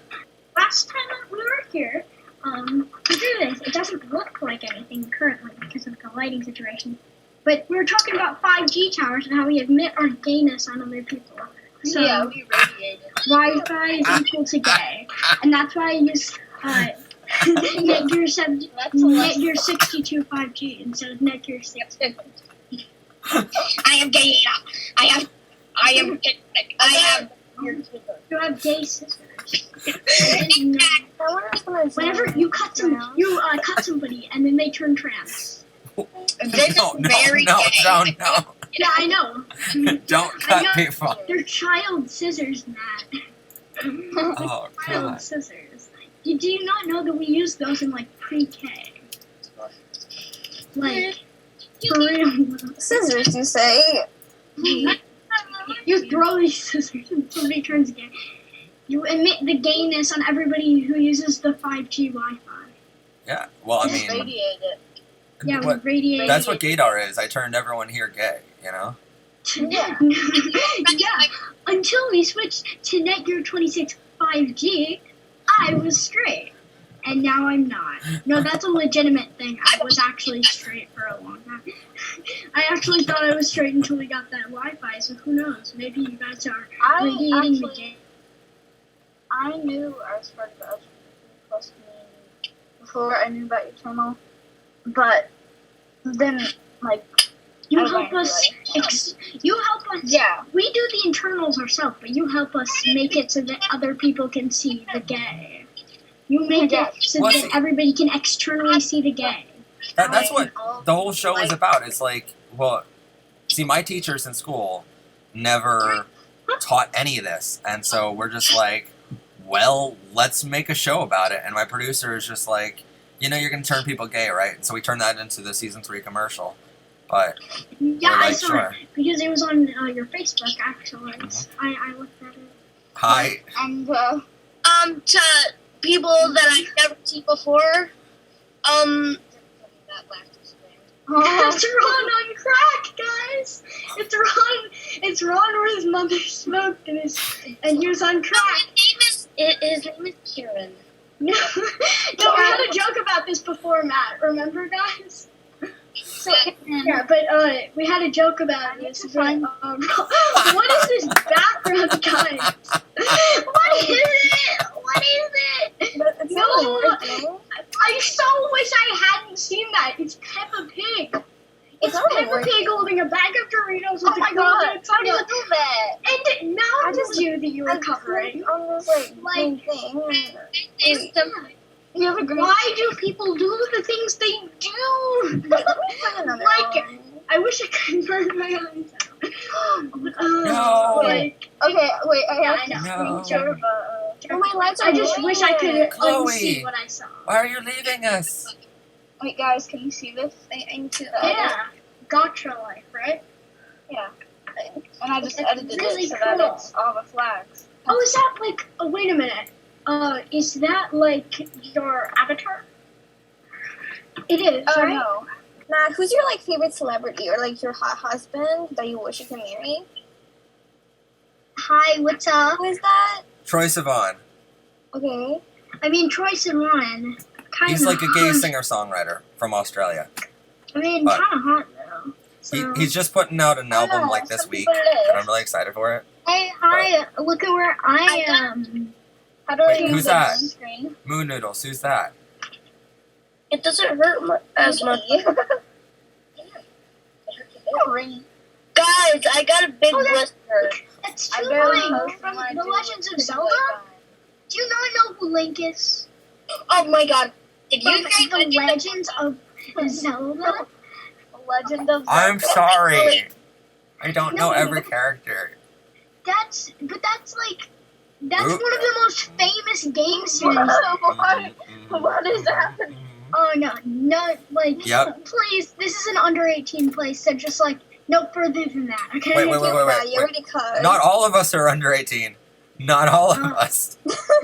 Last time we were here, to do this, it doesn't look like anything currently because of the lighting situation. But we were talking about 5G towers and how we admit our gayness on other people. So Yeah, we radiated. Wi-Fi is equal to gay, and that's why I use Netgear 62 5G instead of Netgear 60. I am gay. I am. You have gay scissors. I didn't know. Whenever you cut somebody and then they turn trans. No. Yeah, I know. Don't cut people. They're child scissors, Matt. Oh, Child God. scissors. Do you not know that we use those in like pre-K? Like, for real. Scissors, you say? You throw these scissors and somebody turns gay. You admit the gayness on everybody who uses the 5G Wi-Fi. Yeah, well, I Just mean, radiate it. Yeah, what- we radiate. that's what gaydar is. I turned everyone here gay, you know? Yeah. Yeah. Until we switched to Netgear 26 5G, I was straight. And now I'm not. No, that's a legitimate thing. I was actually straight for a long time. I actually thought I was straight until we got that Wi-Fi, so who knows? Maybe you guys are radiating the gay. I knew I was part of the LGBT plus community before I knew about your channel, but then, like, You I help learned, us. like, You help us. Yeah. We do the internals ourselves, but you help us make it so that other people can see the gay. You make it so Well, that see- everybody can externally see the gay. That's what the whole show is about. It's like, well, see, my teachers in school never taught any of this. And so we're just like, well, let's make a show about it. And my producer is just like, You know you're gonna turn people gay, right? So we turned that into the season 3 commercial. But Yeah, we're I like, saw sure. it because it was on your Facebook. Actually, I looked at it. Hi. And to people that I've never seen before, It's Ron on crack, guys. It's Ron where his mother smoked and he was on crack. His name is Kieran. No, we had a joke about this before, Matt. Remember, guys? So yeah, but we had a joke about this. But, what is this background, guys? What is it? What is it? No, I so wish I hadn't seen that. It's Peppa Pig. It's Peppa Pig holding a bag of Doritos with my God, how do you do that? And now I just knew that you were covering. On this like thing. You have a great. Why do people do the things they do? Like, I wish I could burn my eyes out. No. Like, okay, wait. I have yeah, to I know. screenshot. My lights are. I just wish I could Chloe. unsee what I saw. Why are you leaving us? Wait, guys, can you see this? I need to. Yeah, gotcha life, right? Yeah. And I just edited really it so cool. that it's all the flags. Oh, is that like? Oh, wait a minute. Is that like your avatar? It is, Oh right? no. Matt, who's your like favorite celebrity or like your hot husband that you wish you could marry? Hi, what's up? Who is that? Troye Sivan. Okay. I mean, Troye Sivan. He's like a gay singer-songwriter from Australia. I mean, But- kind of hot though. So. He's just putting out an album know, like this some week, people it is. and I'm really excited for it. Hey, hi! Look at where I am. How do Wait, I who's use the that? green screen? Moon Noodles, who's that? It doesn't hurt as much. Guys, I got a big blister. That's I too barely Link posted from mine, The dude. Legends of Zelda. Do you not know who Link is? Oh my god. Did you From guys The Legends of Zelda? Legend of Zelda? I'm sorry. I don't know every character. That's like that's Oop. one of the most famous game series. What is happening? Oh no, like Yep. please, this is an under 18 place, so just like no further than that, okay? Wait. You already cut. Not all of us are under 18. Not all of us.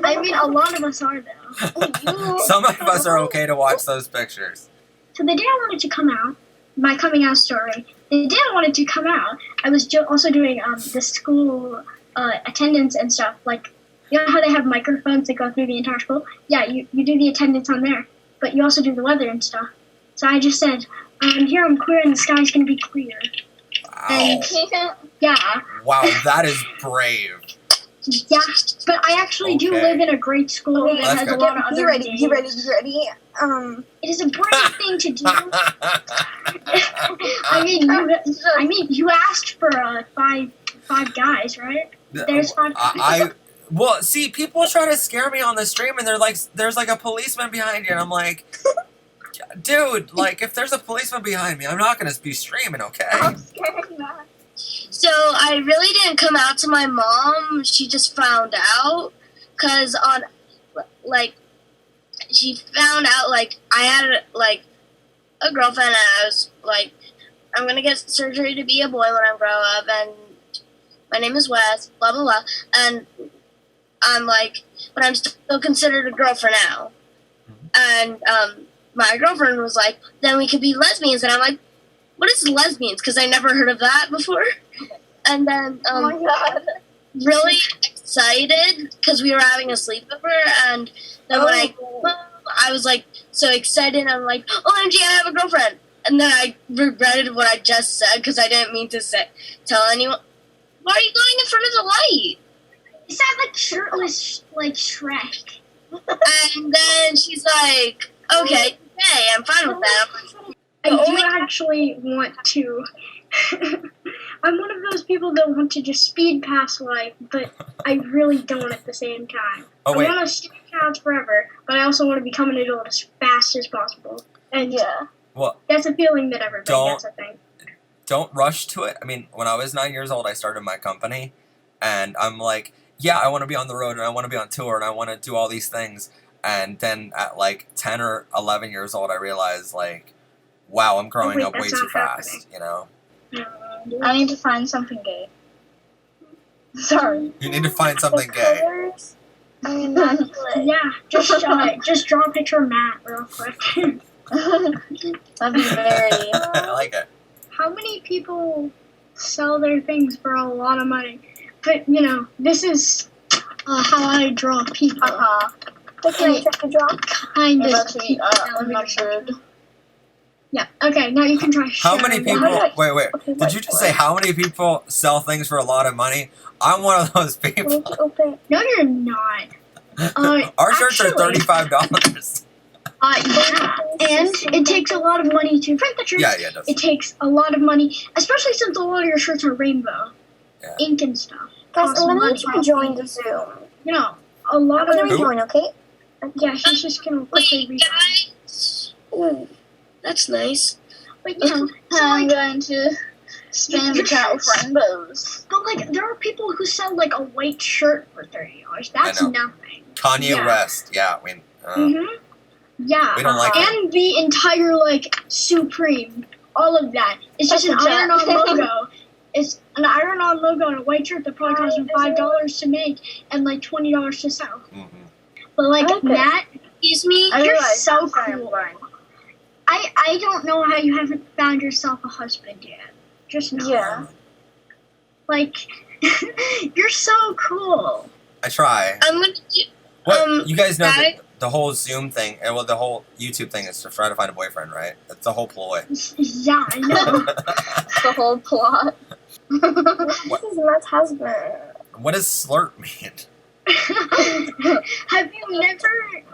I mean, a lot of us are though. Some of us are okay to watch those pictures. So the day I wanted to come out, my coming out story, the day I wanted to come out, I was also doing the school attendance and stuff. Like, you know how they have microphones that go through the entire school? Yeah, you do the attendance on there, but you also do the weather and stuff. So I just said, here I'm queer and the sky's going to be clear. Wow. And, yeah. Wow, that is brave. Yeah, but I actually do Okay. live in a great school that That's has good. a lot of other Get ready. It is a brave thing to do. I mean, you asked for five guys, right? There's five. Well, see, people try to scare me on the stream, and they're like, "There's like a policeman behind you," and I'm like, "Dude, like, if there's a policeman behind me, I'm not gonna be streaming, okay?" I'm scared, Matt. So I really didn't come out to my mom. She just found out, cause she found out I had a girlfriend, and I was like, I'm gonna get surgery to be a boy when I grow up, and my name is Wes, blah blah blah, and I'm like, but I'm still considered a girl for now, and my girlfriend was like, then we could be lesbians, and I'm like, what is lesbians? Because I never heard of that before. And then, Oh my God. really excited because we were having a sleepover, and then when I was like so excited, I'm like, OMG, I have a girlfriend. And then I regretted what I just said because I didn't mean to tell anyone. Why are you going in front of the light? You sound like shirtless, like Shrek. And then she's like, okay, I'm fine with that. I do actually want to. I'm one of those people that want to just speed past life, but I really don't at the same time. Oh, wait. I want to stick out forever, but I also want to become an adult as fast as possible. And Well, that's a feeling that everybody gets, I think. don't rush to it. I mean, when I was 9 years old, I started my company, and I'm like, yeah, I want to be on the road, and I want to be on tour, and I want to do all these things. And then at like 10 or 11 years old, I realized like, wow, I'm growing up way too fast, you know? I need to find something gay. Sorry. You need to find something gay. Yeah, just draw a picture of Matt real quick. That'd be very. I like it. How many people sell their things for a lot of money? But, you know, this is how I draw people. What can I check to draw? Kind of. I'm not sure. Yeah, okay, now you can try How many people, wait, did you just say how many people sell things for a lot of money? I'm one of those people. No, you're not. Our shirts are $35. Yeah, and it takes a lot of money to print the shirts. Yeah, it does. It takes a lot of money, especially since a lot of your shirts are rainbow. Yeah. Ink and stuff. Guys, I'm gonna need to join the Zoom. You know, a lot I'm of... gonna join, okay? Yeah, he's just gonna quickly read. Ooh, that's nice. But, you know, so I'm like, going to spam the chat with rainbows. but, like, there are people who sell, like, a white shirt for $30. That's know. nothing. Kanye West, yeah, Yeah, we don't like it. and the entire, like, Supreme, all of that. It's just an iron-on logo. It's an iron-on logo on a white shirt that probably cost them $5 to make and, like, $20 to sell. But, like, Matt, excuse me, you're so cool. I don't know how you haven't found yourself a husband yet. Just know. Yeah. Like, you're so cool. I try. I'm gonna do, What, you guys know that the whole Zoom thing, well, the whole YouTube thing is to try to find a boyfriend, right? That's the whole ploy. Yeah, I know. the whole plot. This is Matt's husband. What does slurp mean? Have you never,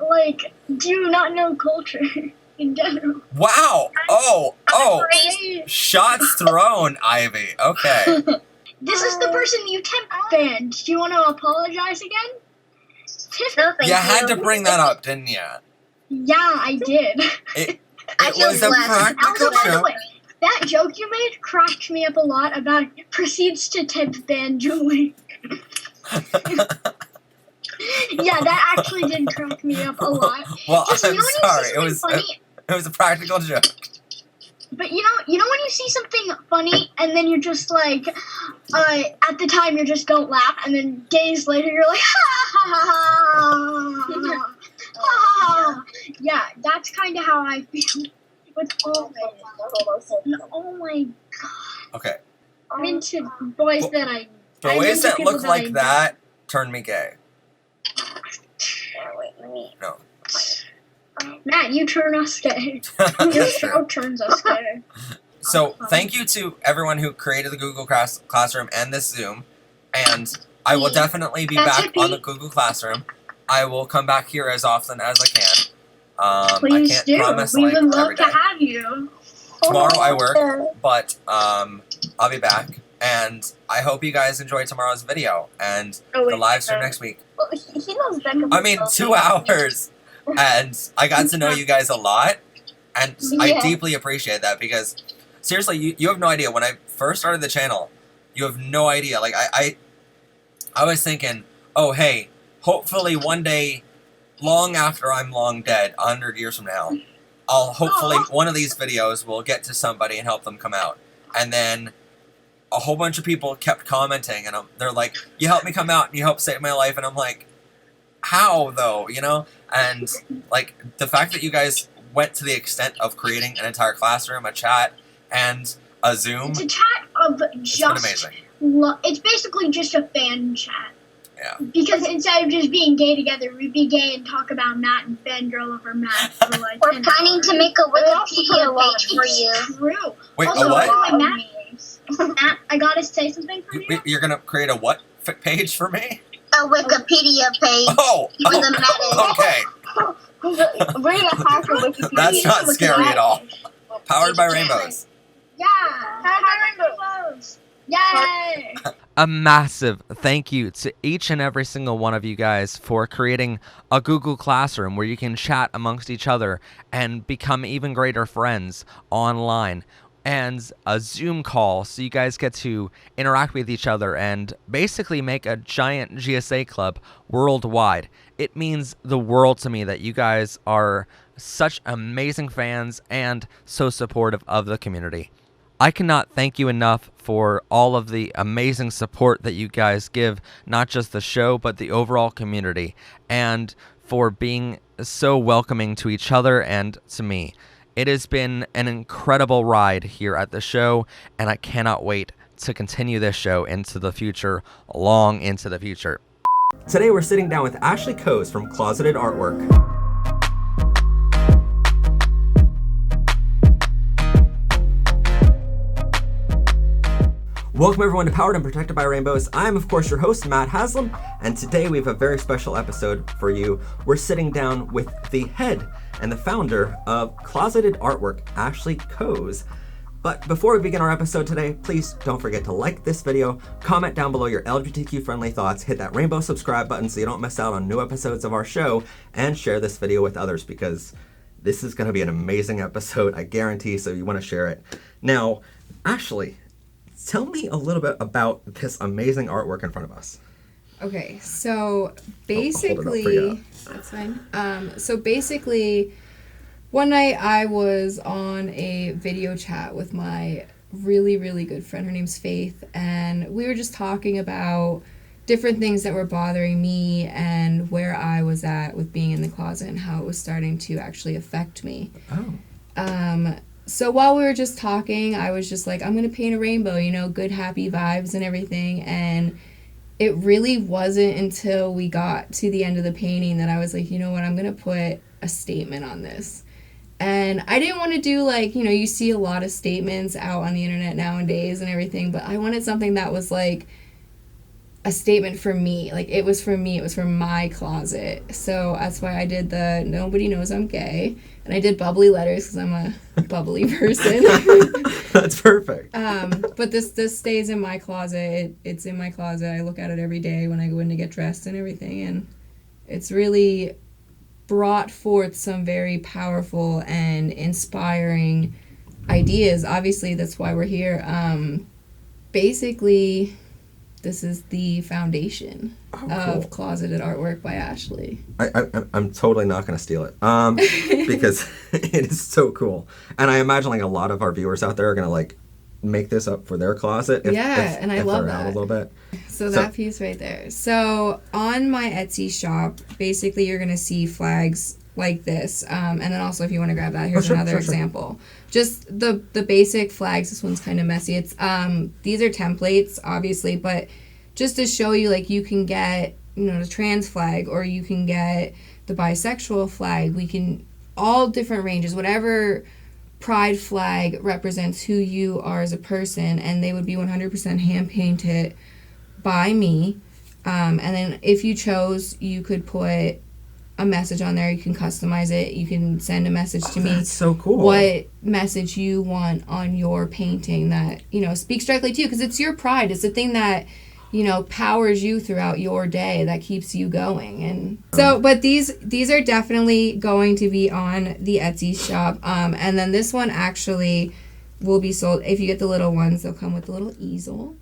like, do you not know culture in general? Wow! Oh! Shots thrown, Ivy. Okay. This is the person you temp banned. Do you want to apologize again? You had to bring that up, didn't you? Yeah, I did. It was a practical Also, by the joke. way, that joke you made cracked me up a lot about proceeds to temp ban Julie. Yeah, that actually did crack me up a lot. Well, Just, I'm you know when sorry. you see something funny, It was a practical joke. but you know when you see something funny and then you're just like, at the time you just don't laugh, and then days later you're like, ha ha ha ha, ha. Yeah, that's kind of how I feel with all of it. And oh my god, Okay. I'm into boys that I. I'm Boys into that people look I like know. that turn me gay. Wait, let me. No. Matt, you turn us gay. Your That's show true. turns us gay. So thank you to everyone who created the Google Classroom and this Zoom, and I will definitely be That's back a on the Google Classroom. I will come back here as often as I can. Please I can't do. promise We like would love every to day. have you. Tomorrow I work, but I'll be back, and I hope you guys enjoy tomorrow's video and the live stream next week. Well, he knows Becca. I mean, 2 hours, and I got to know you guys a lot, and I Yeah. deeply appreciate that because seriously, you have no idea. When I first started the channel, you have no idea. Like I was thinking, oh hey, hopefully one day, long after I'm long dead, 100 years from now, I'll hopefully one of these videos will get to somebody and help them come out. And then a whole bunch of people kept commenting, and they're like, you helped me come out and you helped save my life. And I'm like, how though, you know? And like the fact that you guys went to the extent of creating an entire classroom, a chat, and a Zoom. It's a chat of It's been just. amazing. It's basically just a fan chat. Yeah. Because instead of just being gay together, we'd be gay and talk about Matt and fangirl over Matt for like. We're 10 planning hours. to make a Wikipedia page for It's you. true. Wait, also, a what? by the way, Matt, I gotta say something for you. You're gonna create a what page for me? A Wikipedia page. Oh, For the Matt. okay. We're gonna hack a Wikipedia. That's not scary at all. Powered by rainbows. Yeah. Happy rainbows. Yay. A massive thank you to each and every single one of you guys for creating a Google Classroom where you can chat amongst each other and become even greater friends online. and a Zoom call so you guys get to interact with each other and basically make a giant GSA club worldwide. It means the world to me that you guys are such amazing fans and so supportive of the community. I cannot thank you enough for all of the amazing support that you guys give, not just the show, but the overall community, and for being so welcoming to each other and to me. It has been an incredible ride here at the show, and I cannot wait to continue this show into the future, long into the future. Today we're sitting down with Ashley Coase from Closeted Artwork. Welcome everyone to Powered and Protected by Rainbows. I'm of course your host, Matt Haslam, and today we have a very special episode for you. We're sitting down with the head and the founder of Closeted Artwork, Ashley Coase. But before we begin our episode today, please don't forget to like this video, comment down below your LGBTQ friendly thoughts, hit that rainbow subscribe button so you don't miss out on new episodes of our show, and share this video with others because this is going to be an amazing episode, I guarantee, so you want to share it. Now, Ashley, tell me a little bit about this amazing artwork in front of us. Okay, so basically, that's fine. So basically, one night I was on a video chat with my really, really good friend. Her name's Faith, and we were just talking about different things that were bothering me and where I was at with being in the closet and how it was starting to actually affect me. Oh. So while we were just talking, I was just like, I'm going to paint a rainbow, you know, good, happy vibes and everything. And it really wasn't until we got to the end of the painting that I was like, you know what, I'm going to put a statement on this. And I didn't want to do like, you know, you see a lot of statements out on the internet nowadays and everything, but I wanted something that was like a statement for me. Like it was for me, it was for my closet. So that's why I did the nobody knows I'm gay. And I did bubbly letters because I'm a bubbly person. That's perfect. But this stays in my closet. It's in my closet. I look at it every day when I go in to get dressed and everything. And it's really brought forth some very powerful and inspiring ideas. Obviously, that's why we're here. Basically, this is the foundation of Closeted Artwork by Ashley. I'm totally not going to steal it because it is so cool. And I imagine like a lot of our viewers out there are going to like make this up for their closet. And I love that. A little bit. So that piece right there. So on my Etsy shop, basically you're going to see flags like this. And then also if you want to grab that, here's another example. Just the basic flags. This one's kind of messy. It's these are templates, obviously, but just to show you, like, you can get, you know, the trans flag, or you can get the bisexual flag. We can, all different ranges, whatever pride flag represents who you are as a person, and they would be 100% hand painted by me. And then if you chose, you could put a message on there. You can customize it. You can send a message to me. That's so cool. What message you want on your painting that, you know, speaks directly to you, because it's your pride. It's the thing that, you know, powers you throughout your day, that keeps you going. And so, but these are definitely going to be on the Etsy shop. And then this one actually will be sold. If you get the little ones, they'll come with a little easel.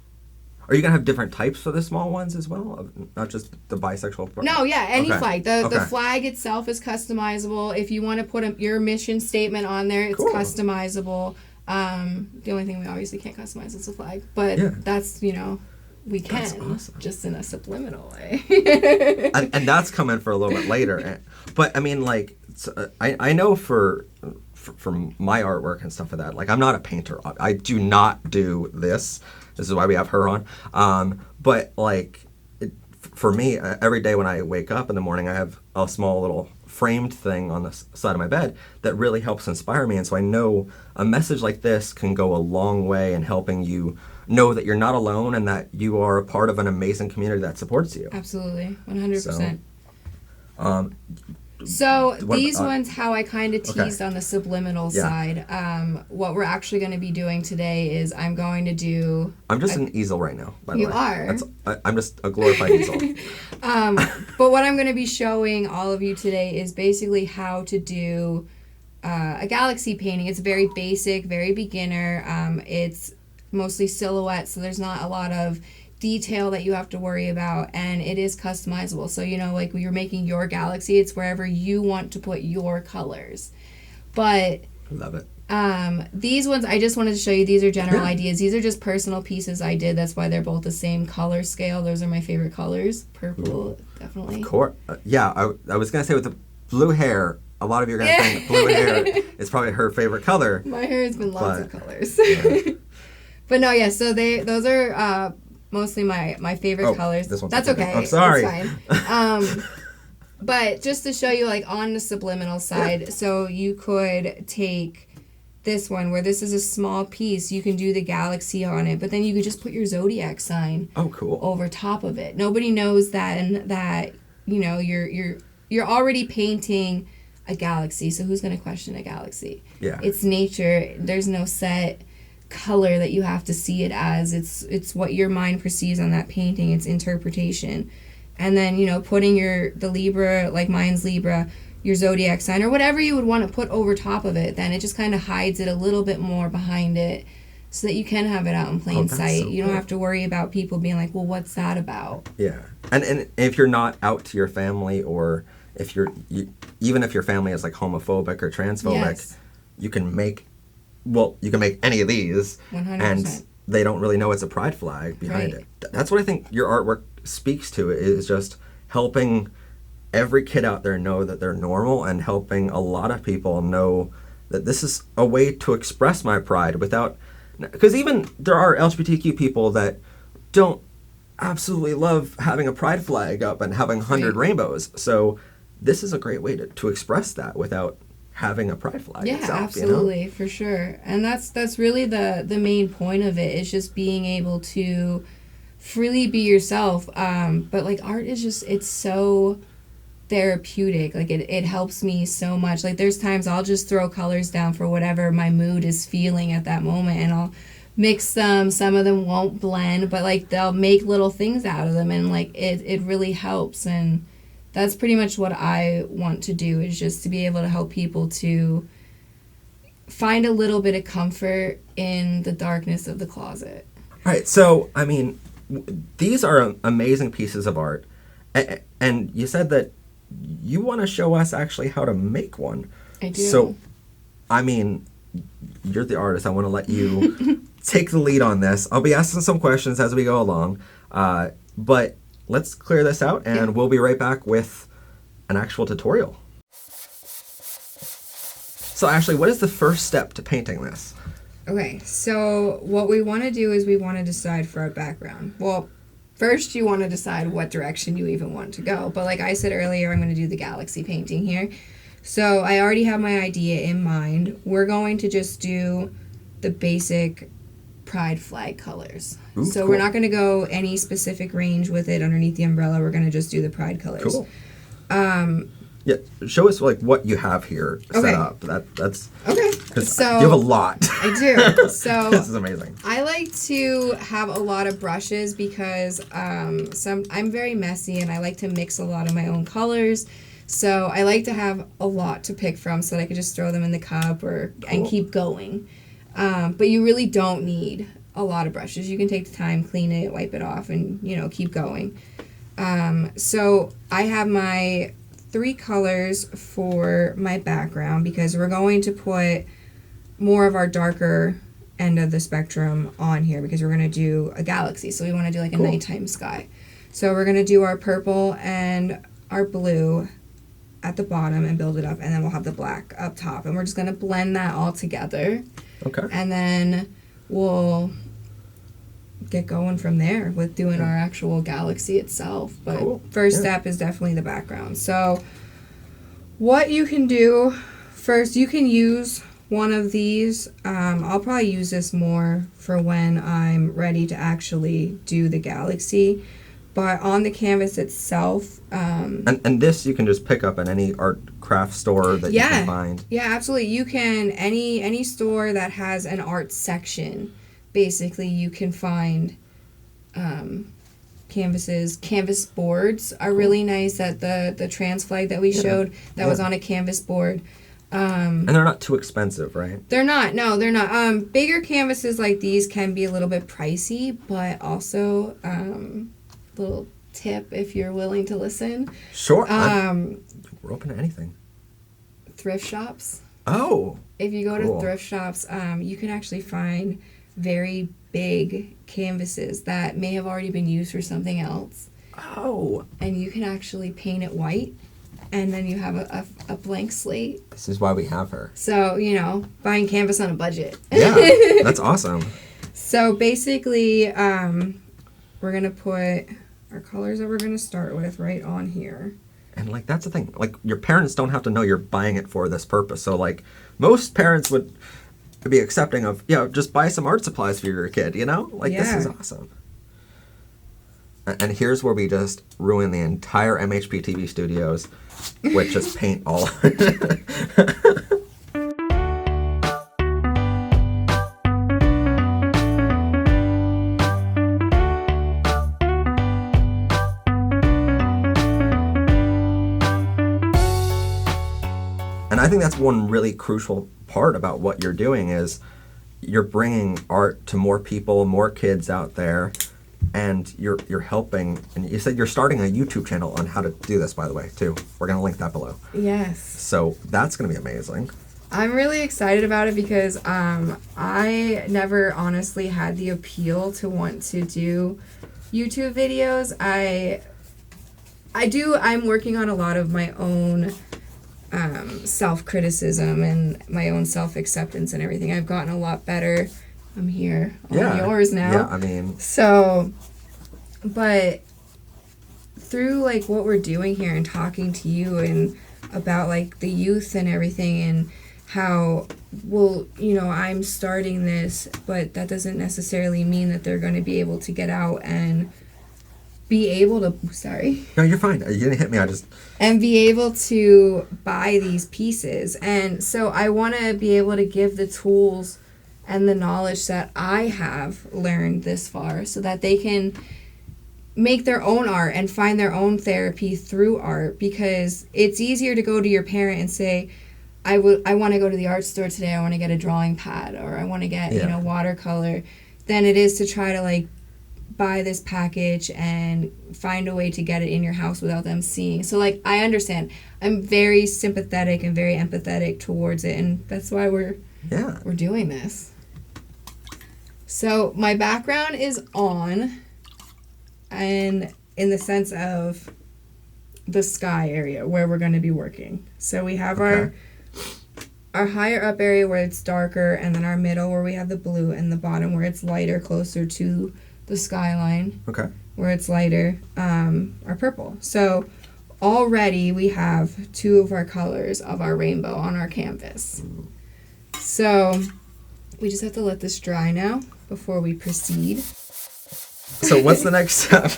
Are you going to have different types for the small ones as well? Not just the bisexual? No, yeah, any flag. The flag itself is customizable. If you want to put your mission statement on there, it's customizable. The only thing we obviously can't customize is the flag. But that's, you know, we can. That's awesome. Just in a subliminal way. and that's coming for a little bit later. But, I mean, like, I know for my artwork and stuff like that, like, I'm not a painter. I do not do this. This is why we have her on. But like, for me, every day when I wake up in the morning, I have a small little framed thing on the side of my bed that really helps inspire me. And so I know a message like this can go a long way in helping you know that you're not alone and that you are a part of an amazing community that supports you. Absolutely, 100%. So these ones, how I kind of teased on the subliminal side. What we're actually going to be doing today is I'm going to do... I'm just an easel right now, by the way. You are? I'm just a glorified easel. But what I'm going to be showing all of you today is basically how to do a galaxy painting. It's very basic, very beginner. It's mostly silhouette, so there's not a lot of detail that you have to worry about, and it is customizable. So, like when you're making your galaxy, it's wherever you want to put your colors. But love it. These ones, I just wanted to show you, these are general ideas. These are just personal pieces I did. That's why they're both the same color scale. Those are my favorite colors. Purple, definitely. Of course. Yeah, I was going to say with the blue hair, a lot of you are going to think blue hair is probably her favorite color. My hair has been lots of colors. Yeah. But no, yeah, so those are mostly my favorite colors. This one's That's okay. I'm sorry. It's fine. But just to show you, like, on the subliminal side, so you could take this one where this is a small piece. You can do the galaxy on it, but then you could just put your zodiac sign over top of it. Nobody knows that, and that you're already painting a galaxy. So who's going to question a galaxy? Yeah, it's nature. There's no set color that you have to see it as. It's what your mind perceives on that painting. It's interpretation. And then putting the Libra, like mine's Libra, your zodiac sign, or whatever you would want to put over top of it, then it just kind of hides it a little bit more behind it so that you can have it out in plain sight. You don't have to worry about people being like, well, what's that about? Yeah. And if you're not out to your family, or if even if your family is like homophobic or transphobic, you can make any of these 100%. And they don't really know it's a pride flag behind it. That's what I think your artwork speaks to, is just helping every kid out there know that they're normal, and helping a lot of people know that this is a way to express my pride without, because even there are LGBTQ people that don't absolutely love having a pride flag up and having 100 rainbows. So this is a great way to express that without having a pride flag itself. Absolutely, for sure. And that's really the main point of it, is just being able to freely be yourself. But like, art is just, it's so therapeutic. Like it helps me so much. Like there's times I'll just throw colors down for whatever my mood is feeling at that moment, and I'll mix them. Some of them won't blend, but like they'll make little things out of them, and like it really helps. And that's pretty much what I want to do, is just to be able to help people to find a little bit of comfort in the darkness of the closet. All right, so I mean, these are amazing pieces of art, and you said that you want to show us actually how to make one. I do. So, I mean, you're the artist. I want to let you take the lead on this. I'll be asking some questions as we go along, but let's clear this out, and we'll be right back with an actual tutorial. So, Ashley, what is the first step to painting this? Okay, so what we want to do is we want to decide for our background. Well, first, you want to decide what direction you even want to go. But like I said earlier, I'm going to do the galaxy painting here. So I already have my idea in mind. We're going to just do the basic pride flag colors. Ooh, so cool. We're not going to go any specific range with it underneath the umbrella. We're going to just do the pride colors. Cool. Yeah, show us like what you have here set up. That's okay. So you have a lot. I do. So this is amazing. I like to have a lot of brushes because I'm very messy, and I like to mix a lot of my own colors. So I like to have a lot to pick from, so that I could just throw them in the cup and keep going. But you really don't need a lot of brushes. You can take the time, clean it, wipe it off, and keep going. So I have my 3 colors for my background, because we're going to put more of our darker end of the spectrum on here, because we're going to do a galaxy. So we want to do like a nighttime sky. So we're going to do our purple and our blue at the bottom and build it up, and then we'll have the black up top, and we're just going to blend that all together. Okay. And then we'll get going from there with doing our actual galaxy itself. But first step is definitely the background. So what you can do first, you can use one of these. I'll probably use this more for when I'm ready to actually do the galaxy. But on the canvas itself, and this you can just pick up in any art craft store that you can find. Yeah, absolutely. You can any store that has an art section. Basically, you can find canvases. Canvas boards are really nice. That the trans flag that we showed, that was on a canvas board. And they're not too expensive, right? They're not. No, they're not. Bigger canvases like these can be a little bit pricey, but also little tip if you're willing to listen. Sure. We're open to anything. Thrift shops. Oh. If you go cool. to thrift shops, you can actually find very big canvases that may have already been used for something else. Oh. And you can actually paint it white, and then you have a blank slate. This is why we have her. So, buying canvas on a budget. Yeah, that's awesome. So basically, we're going to put our colors that we're going to start with right on here. And, that's the thing. Your parents don't have to know you're buying it for this purpose. So, most parents would be accepting of, just buy some art supplies for your kid, This is awesome. And here's where we just ruin the entire MHP TV studios with just paint all. And I think that's one really crucial part about what you're doing is you're bringing art to more people, more kids out there. And you're helping, and you said you're starting a YouTube channel on how to do this, by the way, too. We're going to link that below. Yes. So that's going to be amazing. I'm really excited about it because I never honestly had the appeal to want to do YouTube videos. I'm working on a lot of my own self-criticism and my own self-acceptance and everything. I've gotten a lot better. I'm here on yours now. Yeah, I mean. So, but through what we're doing here and talking to you and about the youth and everything and how, I'm starting this, but that doesn't necessarily mean that they're going to be able to get out and be able to, sorry. No, you're fine. You didn't hit me. And be able to buy these pieces. And so I want to be able to give the tools and the knowledge that I have learned this far so that they can make their own art and find their own therapy through art, because it's easier to go to your parent and say, I want to go to the art store today, I want to get a drawing pad, or I want to get watercolor, than it is to try to buy this package and find a way to get it in your house without them seeing. So I understand. I'm very sympathetic and very empathetic towards it, and that's why we're doing this. So my background is on, and in the sense of the sky area where we're going to be working. So we have our higher up area where it's darker, and then our middle where we have the blue, and the bottom where it's lighter, closer to the skyline. Okay. Where it's lighter, are purple. So already we have two of our colors of our rainbow on our canvas. So we just have to let this dry now before we proceed. So what's the next step?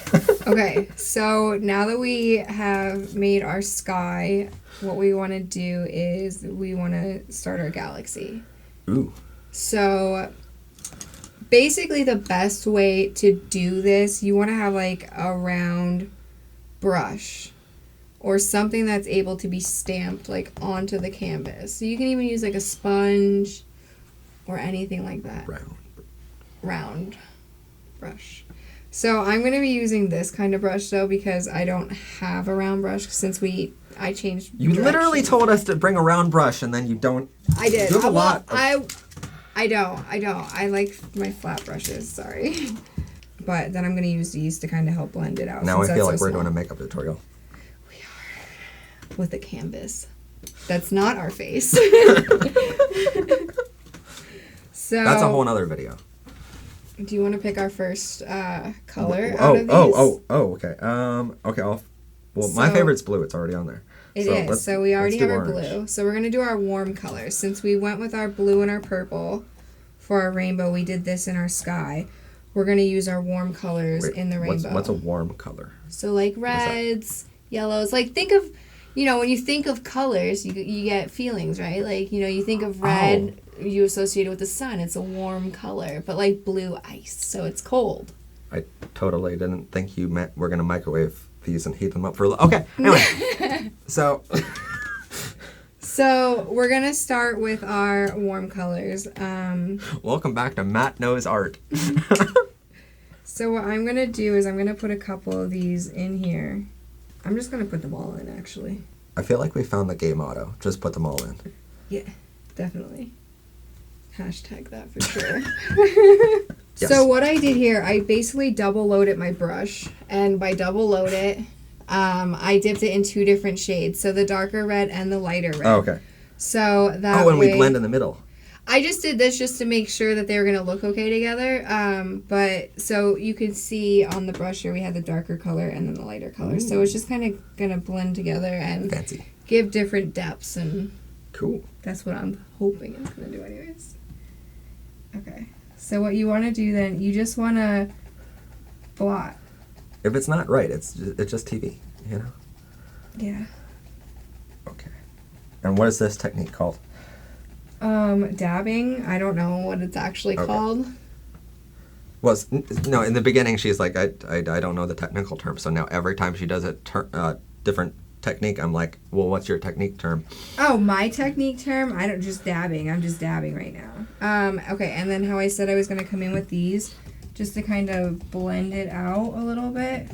Okay, so now that we have made our sky, what we want to do is we want to start our galaxy. Ooh. So basically the best way to do this, you want to have a round brush or something that's able to be stamped onto the canvas. So you can even use a sponge or anything like that. Round brush. So I'm going to be using this kind of brush though, because I don't have a round brush since I changed You literally told us to bring a round brush and then you don't. I did. You have a lot. I don't. I like my flat brushes, sorry. But then I'm going to use these to kind of help blend it out. Now I feel like we're doing a makeup tutorial. We are. With a canvas. That's not our face. So that's a whole nother video. Do you want to pick our first color Oh, out of these? Okay. Okay, my favorite's blue. It's already on there. It is. So we already have our blue. So we're going to do our warm colors. Since we went with our blue and our purple for our rainbow, we did this in our sky. We're going to use our warm colors in the rainbow. What's a warm color? So reds, yellows. Think of, when you think of colors, you get feelings, right? You think of red, you associate it with the sun. It's a warm color. But blue ice, so it's cold. I totally didn't think you meant we're going to microwave these and heat them up for a little. Okay, anyway. So So we're gonna start with our warm colors. Welcome back to Matt Knows Art. So what I'm gonna do is I'm gonna put a couple of these in here. I'm just gonna put them all in, actually. I feel like we found the game motto. Just put them all in. Yeah, definitely. Hashtag that for sure. Yes. So what I did here, I basically double loaded my brush, and by double load it, I dipped it in 2 different shades, so the darker red and the lighter red. Oh, okay. So that and way, we blend in the middle. I just did this just to make sure that they were gonna look okay together. But so you can see on the brush here, we had the darker color and then the lighter color. So it's just kind of gonna blend together and fancy, give different depths, and cool. That's what I'm hoping it's gonna do, anyways. Okay. So what you want to do then, you just want to blot. If it's not right, it's just TV, you know? Yeah. Okay. And what is this technique called? Dabbing. I don't know what it's actually called. Well, no, in the beginning, she's like, I don't know the technical term. So now every time she does a different technique, I'm like, well, what's your technique term? Oh, my technique term? I don't, just dabbing. I'm just dabbing right now. Okay, and then how I said I was going to come in with these, just to kind of blend it out a little bit.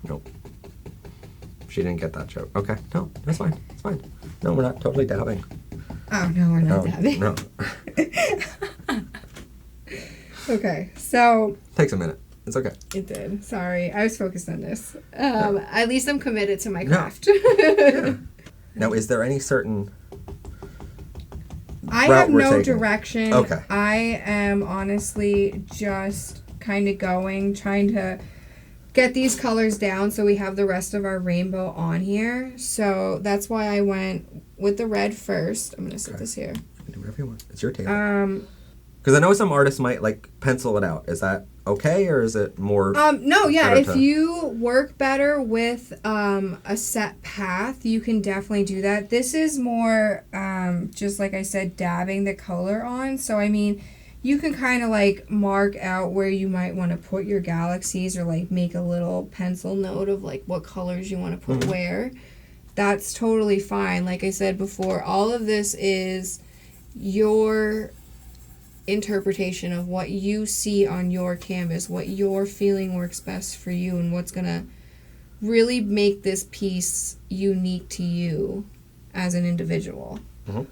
Nope. She didn't get that joke. Okay, no, that's fine. It's fine. No, we're not totally dabbing. Oh, no, we're not dabbing. No. Okay, so... Takes a minute. It's okay. It did. Sorry. I was focused on this. At least I'm committed to my craft. Yeah. Now, is there any certain I route have we're no taking? direction. Okay. I am honestly just kind of trying to get these colors down so we have the rest of our rainbow on here. So that's why I went with the red first. I'm going to set this here. You can do whatever you want. It's your table. Because I know some artists might like pencil it out. Is that okay, or is it more? No, yeah. better If to- you work better with a set path, you can definitely do that. This is more just like I said, dabbing the color on. So I mean, you can kind of like mark out where you might want to put your galaxies, or like make a little pencil note of like what colors you want to put where. That's totally fine. Like I said before, all of this is your interpretation of what you see on your canvas, what you're feeling works best for you, and what's gonna really make this piece unique to you as an individual.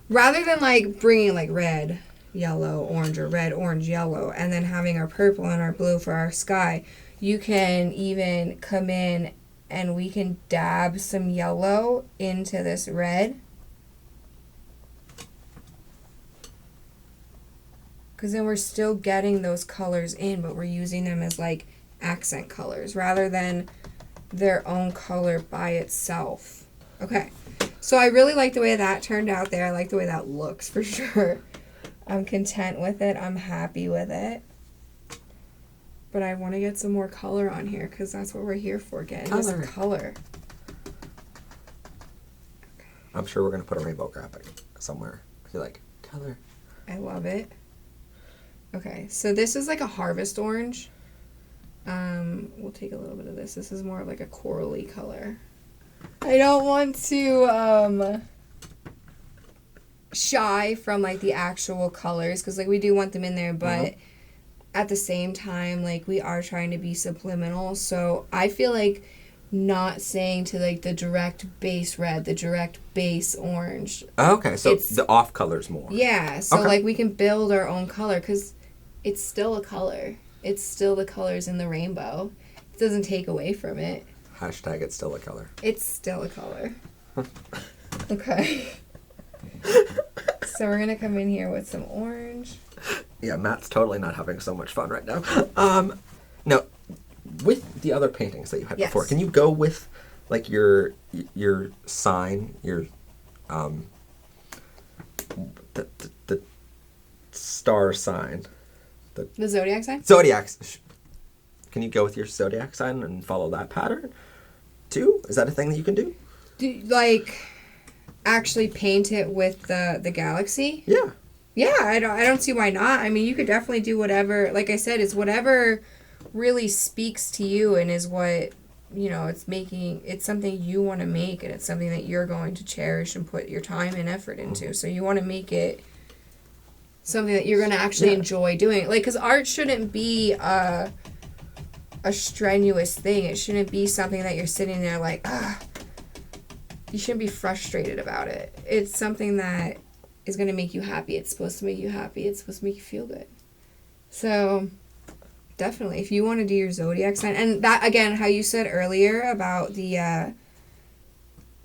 Rather than like bringing like red, yellow, orange, or red, orange, yellow, and then having our purple and our blue for our sky, you can even come in and we can dab some yellow into this red. Because then we're still getting those colors in, but we're using them as like accent colors rather than their own color by itself. Okay, so I really like the way that turned out there. I like the way that looks for sure. I'm content with it. I'm happy with it. But I want to get some more color on here because that's what we're here for, getting this color. I'm sure we're gonna put a rainbow graphic somewhere. I feel like color. I love it. Okay, so this is like a harvest orange. We'll take a little bit of this. This is more of like a corally color. I don't want to shy from like the actual colors because like we do want them in there, but at the same time like we are trying to be subliminal. So I feel like not saying to like the direct base red, the direct base orange. Okay, so the off colors more. Yeah, so Okay. like we can build our own color because it's still a color. It's still the colors in the rainbow. It doesn't take away from it. Hashtag it's still a color. It's still a color. Okay. So we're gonna come in here with some orange. Yeah, Matt's totally not having so much fun right now. Now, with the other paintings that you had before, can you go with like your sign, your the star sign, The zodiac sign? Zodiac. Can you go with your zodiac sign and follow that pattern too? Is that a thing that you can do? Do like actually paint it with the galaxy? Yeah. Yeah, I don't see why not. I mean, you could definitely do whatever. Like I said, it's whatever really speaks to you and is what it's something you want to make, and it's something that you're going to cherish and put your time and effort into. So you want to make it something that you're going to actually enjoy doing. Like, because art shouldn't be a strenuous thing. It shouldn't be something that you're sitting there like, you shouldn't be frustrated about it. It's something that is going to make you happy. It's supposed to make you happy. It's supposed to make you feel good. So definitely, if you want to do your zodiac sign, and that, again, how you said earlier about the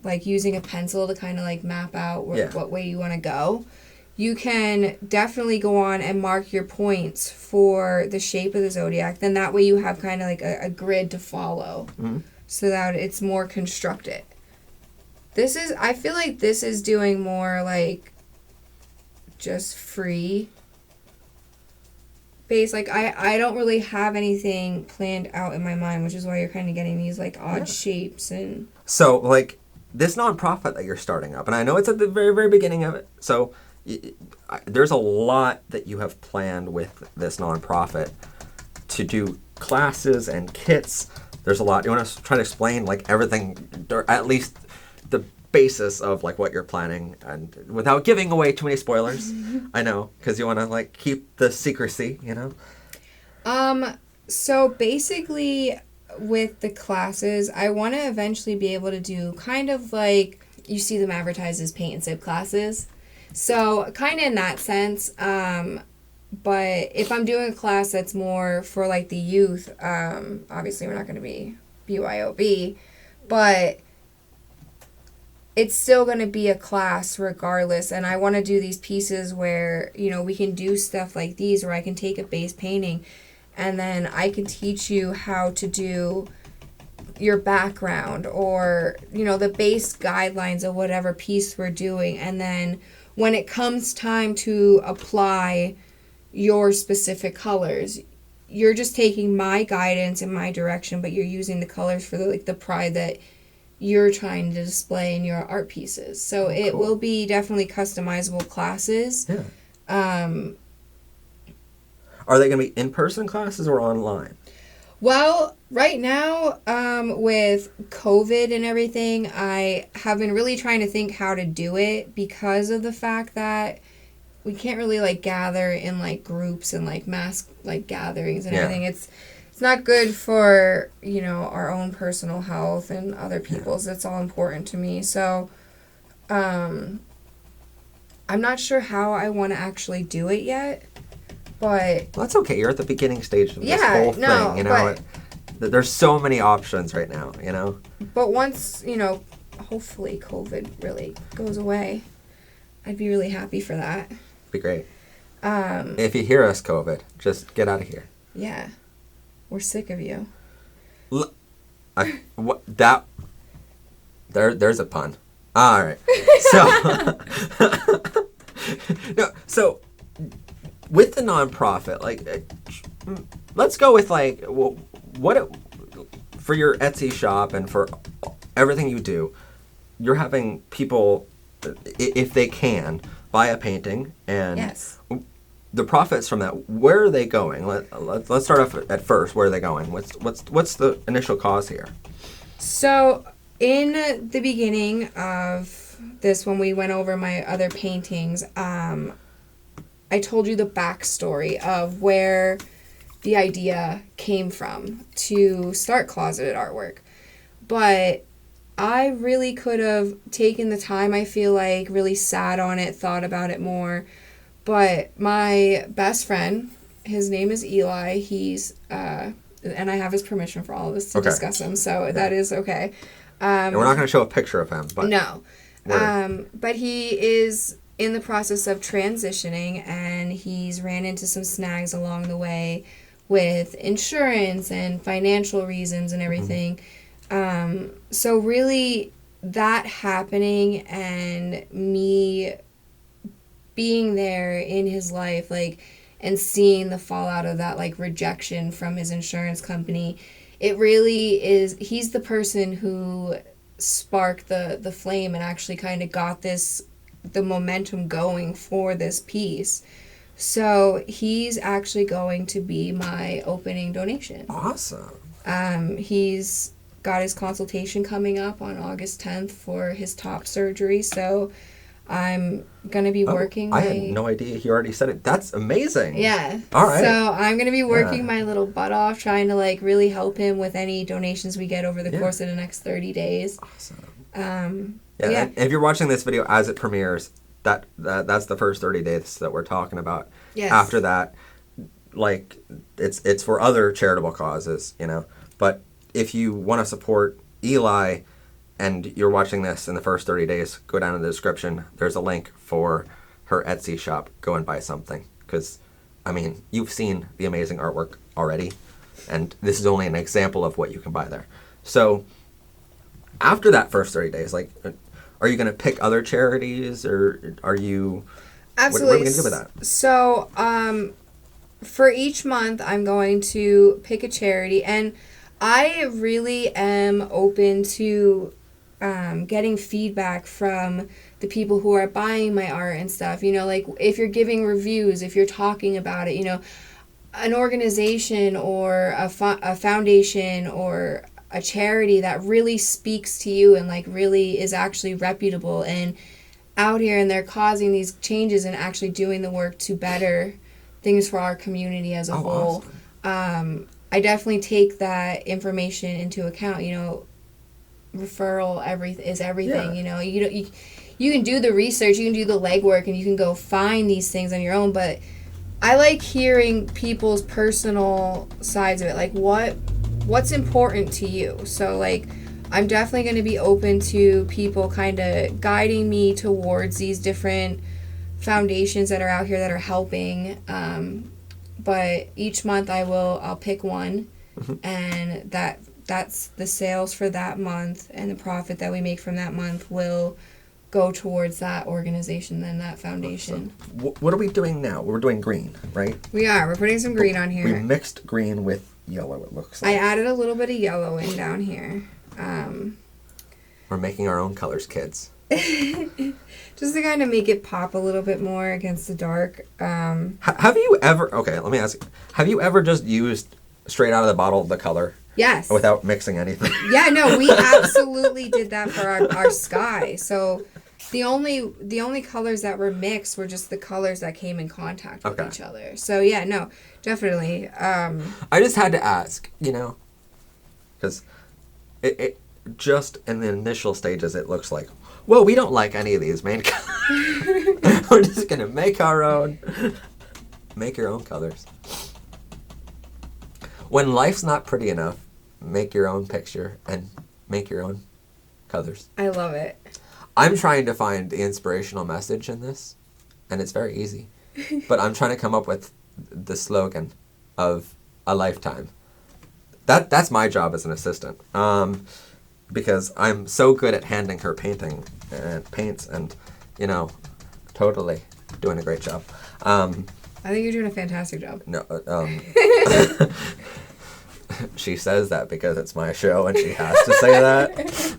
like using a pencil to kind of like map out what way you want to go, you can definitely go on and mark your points for the shape of the zodiac. Then that way you have kind of like a grid to follow, so that it's more constructed. I feel like this is doing more like just free base. Like I don't really have anything planned out in my mind, which is why you're kind of getting these like odd shapes. And so like this nonprofit that you're starting up, and I know it's at the very, very beginning of it, so there's a lot that you have planned with this nonprofit to do classes and kits. There's a lot. You want to try to explain like everything, or at least the basis of like what you're planning, and without giving away too many spoilers. I know, because you want to like keep the secrecy, So basically with the classes, I want to eventually be able to do kind of like you see them advertised as paint and sip classes. So kind of in that sense, but if I'm doing a class that's more for like the youth, obviously we're not going to be BYOB, but it's still going to be a class regardless. And I want to do these pieces where, we can do stuff like these where I can take a base painting and then I can teach you how to do your background or, the base guidelines of whatever piece we're doing. And then when it comes time to apply your specific colors, you're just taking my guidance and my direction, but you're using the colors for the pride that you're trying to display in your art pieces. So it will be definitely customizable classes. Yeah. Are they going to be in-person classes or online? Well, right now, with COVID and everything, I have been really trying to think how to do it because of the fact that we can't really like gather in like groups and like mass like gatherings and everything. It's not good for, our own personal health and other people's. It's all important to me. So, I'm not sure how I want to actually do it yet, but... Well, that's okay. You're at the beginning stage of this whole thing, But, there's so many options right now, But once, hopefully COVID really goes away, I'd be really happy for that. Be great. If you hear us, COVID, just get out of here. Yeah. We're sick of you. There's a pun. All right. So with the nonprofit, like, let's go with like what for your Etsy shop and for everything you do, you're having people, if they can, buy a painting and. Yes. The profits from that, where are they going? Let's start off at first. Where are they going? What's the initial cause here? So in the beginning of this, when we went over my other paintings, I told you the backstory of where the idea came from to start closeted artwork. But I really could have taken the time, I feel like, really sat on it, thought about it more. But my best friend, his name is Eli, he's, and I have his permission for all of us to discuss him, so that is okay. And we're not going to show a picture of him, but... No. But he is in the process of transitioning, and he's ran into some snags along the way with insurance and financial reasons and everything. So really, that happening and me being there in his life, like, and seeing the fallout of that, like, rejection from his insurance company, it really is, he's the person who sparked the flame and actually kind of got the momentum going for this piece. So he's actually going to be my opening donation. Awesome. He's got his consultation coming up on August 10th for his top surgery. So I'm going to be working I had no idea he already said it. That's amazing. Yeah. All right. So I'm going to be working my little butt off, trying to like really help him with any donations we get over the course of the next 30 days. Awesome. And if you're watching this video as it premieres, that's the first 30 days that we're talking about. Yes. After that, like it's for other charitable causes, you know. But if you want to support Eli and you're watching this in the first 30 days, go down in the description. There's a link for her Etsy shop. Go and buy something. Because, I mean, you've seen the amazing artwork already. And this is only an example of what you can buy there. So, after that first 30 days, like, are you going to pick other charities? Or are you... Absolutely. What are we going to do with that? So, for each month, I'm going to pick a charity. And I really am open to... getting feedback from the people who are buying my art and stuff, you know, like if you're giving reviews, if you're talking about it, you know, an organization or a foundation or a charity that really speaks to you and like really is actually reputable and out here and they're causing these changes and actually doing the work to better things for our community as a whole. Awesome. I definitely take that information into account, you know. Referral is everything. You know, you can do the research, you can do the legwork, and you can go find these things on your own, but I like hearing people's personal sides of it, like what's important to you. So like I'm definitely going to be open to people kind of guiding me towards these different foundations that are out here that are helping, but each month I'll pick one, and that's the sales for that month, and the profit that we make from that month will go towards that organization, then that foundation. Awesome. What are we doing now? We're doing green, right? We are. We're putting some green on here. We mixed green with yellow, it looks like. I added a little bit of yellow in down here. We're making our own colors, kids. Just to kind of make it pop a little bit more against the dark. Have you ever... Okay, let me ask you. Have you ever just used straight out of the bottle the color? Yes. Without mixing anything. Yeah, no, we absolutely did that for our sky. So the only colors that were mixed were just the colors that came in contact with each other. So yeah, no, definitely. I just had to ask, you know, because it just in the initial stages it looks like, well, we don't like any of these main colors. We're just gonna make our own. Make your own colors. When life's not pretty enough, make your own picture and make your own colors. I love it. I'm trying to find the inspirational message in this, and it's very easy. But I'm trying to come up with the slogan of a lifetime. That's my job as an assistant. Because I'm so good at handing her painting and paints and, you know, totally doing a great job. I think you're doing a fantastic job. No, she says that because it's my show and she has to say that.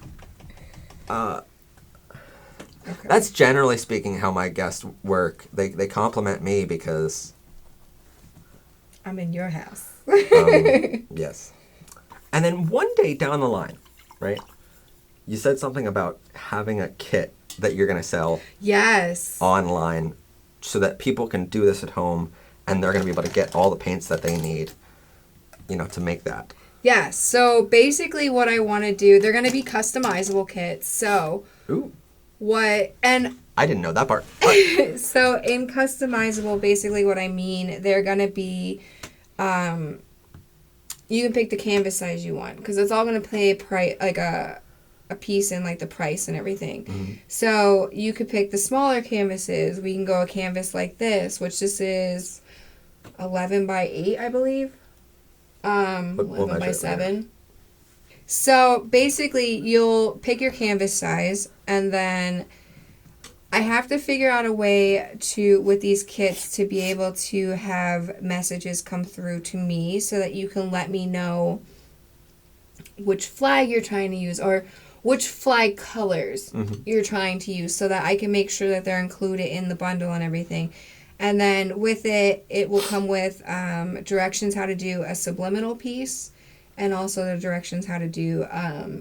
That's generally speaking how my guests work. They compliment me because... I'm in your house. Yes. And then one day down the line, right, you said something about having a kit that you're going to sell online so that people can do this at home and they're going to be able to get all the paints that they need, you know, to make that. Yeah, so basically what I want to do, they're going to be customizable kits. So and I didn't know that part. So in customizable, basically what I mean, they're going to be, you can pick the canvas size you want because it's all going to play a piece in like the price and everything. Mm-hmm. So you could pick the smaller canvases. We can go a canvas like this, which this is 11 by 8, I believe. 11 by 7. So basically you'll pick your canvas size, and then I have to figure out a way to, with these kits, to be able to have messages come through to me so that you can let me know which flag you're trying to use or which flag colors you're trying to use so that I can make sure that they're included in the bundle and everything. And then with it, it will come with directions how to do a subliminal piece and also the directions how to do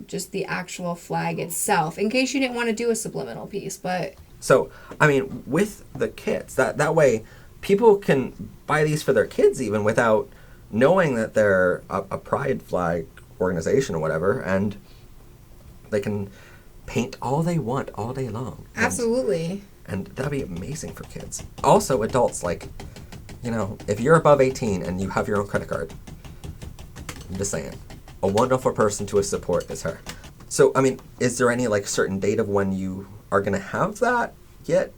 just the actual flag itself, in case you didn't want to do a subliminal piece. But So, I mean, with the kits, that way people can buy these for their kids even without knowing that they're a pride flag organization or whatever, and they can paint all they want all day long. absolutely. And that'd be amazing for kids. Also, adults, like, you know, if you're above 18 and you have your own credit card, I'm just saying, a wonderful person to support is her. So, I mean, is there any, like, certain date of when you are going to have that yet?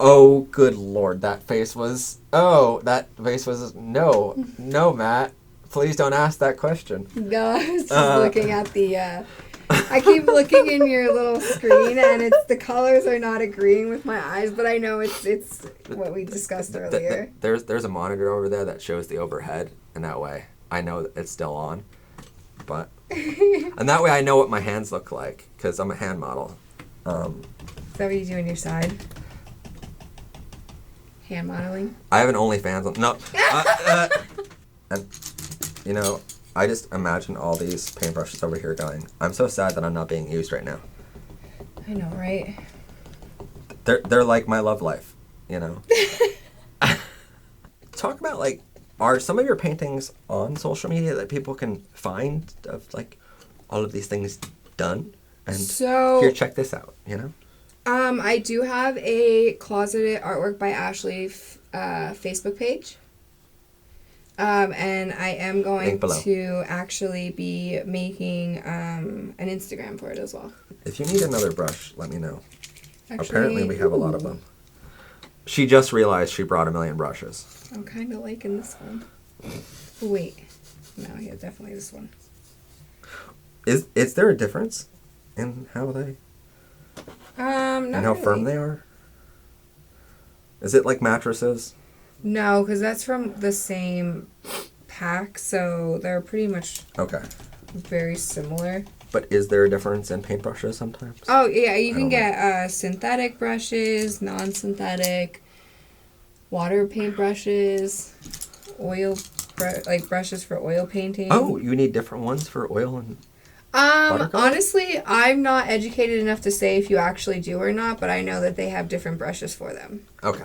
Oh, good Lord, that face was, no, Matt. Please don't ask that question. No, I was just looking at the. I keep looking in your little screen, and it's the colors are not agreeing with my eyes, but I know it's what we discussed earlier. There's a monitor over there that shows the overhead, and that way I know that it's still on. But and that way I know what my hands look like, because I'm a hand model. Is that what you do on your side? Hand modeling? I have an OnlyFans on. No. And, you know, I just imagine all these paintbrushes over here going, I'm so sad that I'm not being used right now. I know, right? They're like my love life, you know? Talk about, like, are some of your paintings on social media that people can find of, like, all of these things done? And So- here, check this out, you know? I do have a Closeted Artwork by Ashley Facebook page. And I am going Link below. to actually be making an Instagram for it as well. If you need another brush, let me know. Actually, Apparently we have a lot of them. She just realized she brought 1 million brushes. I'm kind of liking this one. Oh, wait. No, yeah, definitely this one. Is there a difference in how they... Not and how firm really. they are? Is it like mattresses? No, because that's from the same pack, so they're pretty much Okay. very similar. But is there a difference in paintbrushes sometimes? Oh, yeah, you I can don't know. get synthetic brushes, non-synthetic, water paint brushes, like brushes for oil painting. Oh, you need different ones for oil and watercolor? Honestly, I'm not educated enough to say if you actually do or not, but I know that they have different brushes for them. Okay.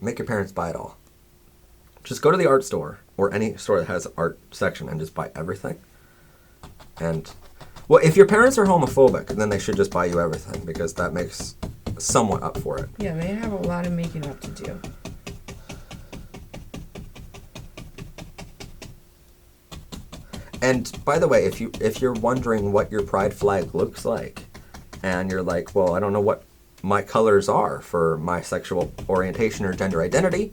Make your parents buy it all. Just go to the art store or any store that has an art section and just buy everything. And, well, if your parents are homophobic, then they should just buy you everything because that makes somewhat up for it. Yeah, they have a lot of making up to do. And by the way, if you're wondering what your pride flag looks like, and you're like, well, I don't know what my colors are for my sexual orientation or gender identity,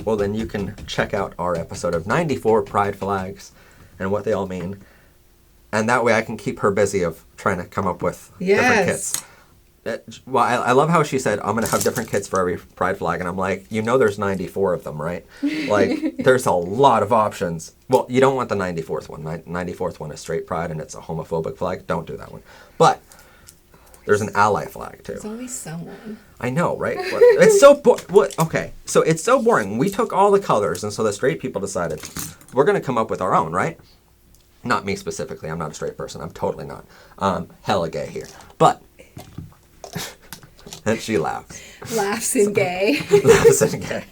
well, then you can check out our episode of 94 Pride Flags and what they all mean. And that way I can keep her busy of trying to come up with different kits. Well, I love how she said, I'm going to have different kits for every pride flag. And I'm like, you know there's 94 of them, right? Like, there's a lot of options. Well, you don't want the 94th one. 94th one is straight pride, and it's a homophobic flag. Don't do that one. But there's an ally flag, too. There's always someone. I know, right? It's so okay, so it's so boring. We took all the colors, and so the straight people decided, we're going to come up with our own, right? Not me specifically. I'm not a straight person. I'm totally not. Hella gay here. But... and she laughs. Laughs and gay. Laughs and gay.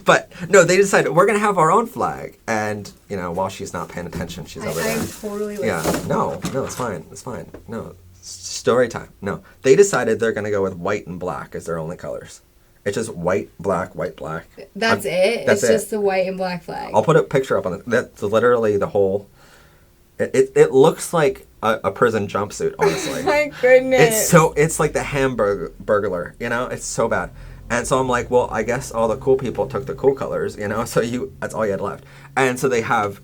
But, no, they decided, we're going to have our own flag. And, you know, while she's not paying attention, she's over there. I'm totally like... Yeah, no, it's fine. It's fine. No, story time. No. They decided they're going to go with white and black as their only colors. It's just white, black. That's it? That's it's just the white and black flag. I'll put a picture up on it. That's literally the whole... It looks like a prison jumpsuit, honestly. My goodness. It's like the Hamburglar, you know? It's so bad. And so I'm like, well, I guess all the cool people took the cool colors, you know? So that's all you had left. And so they have...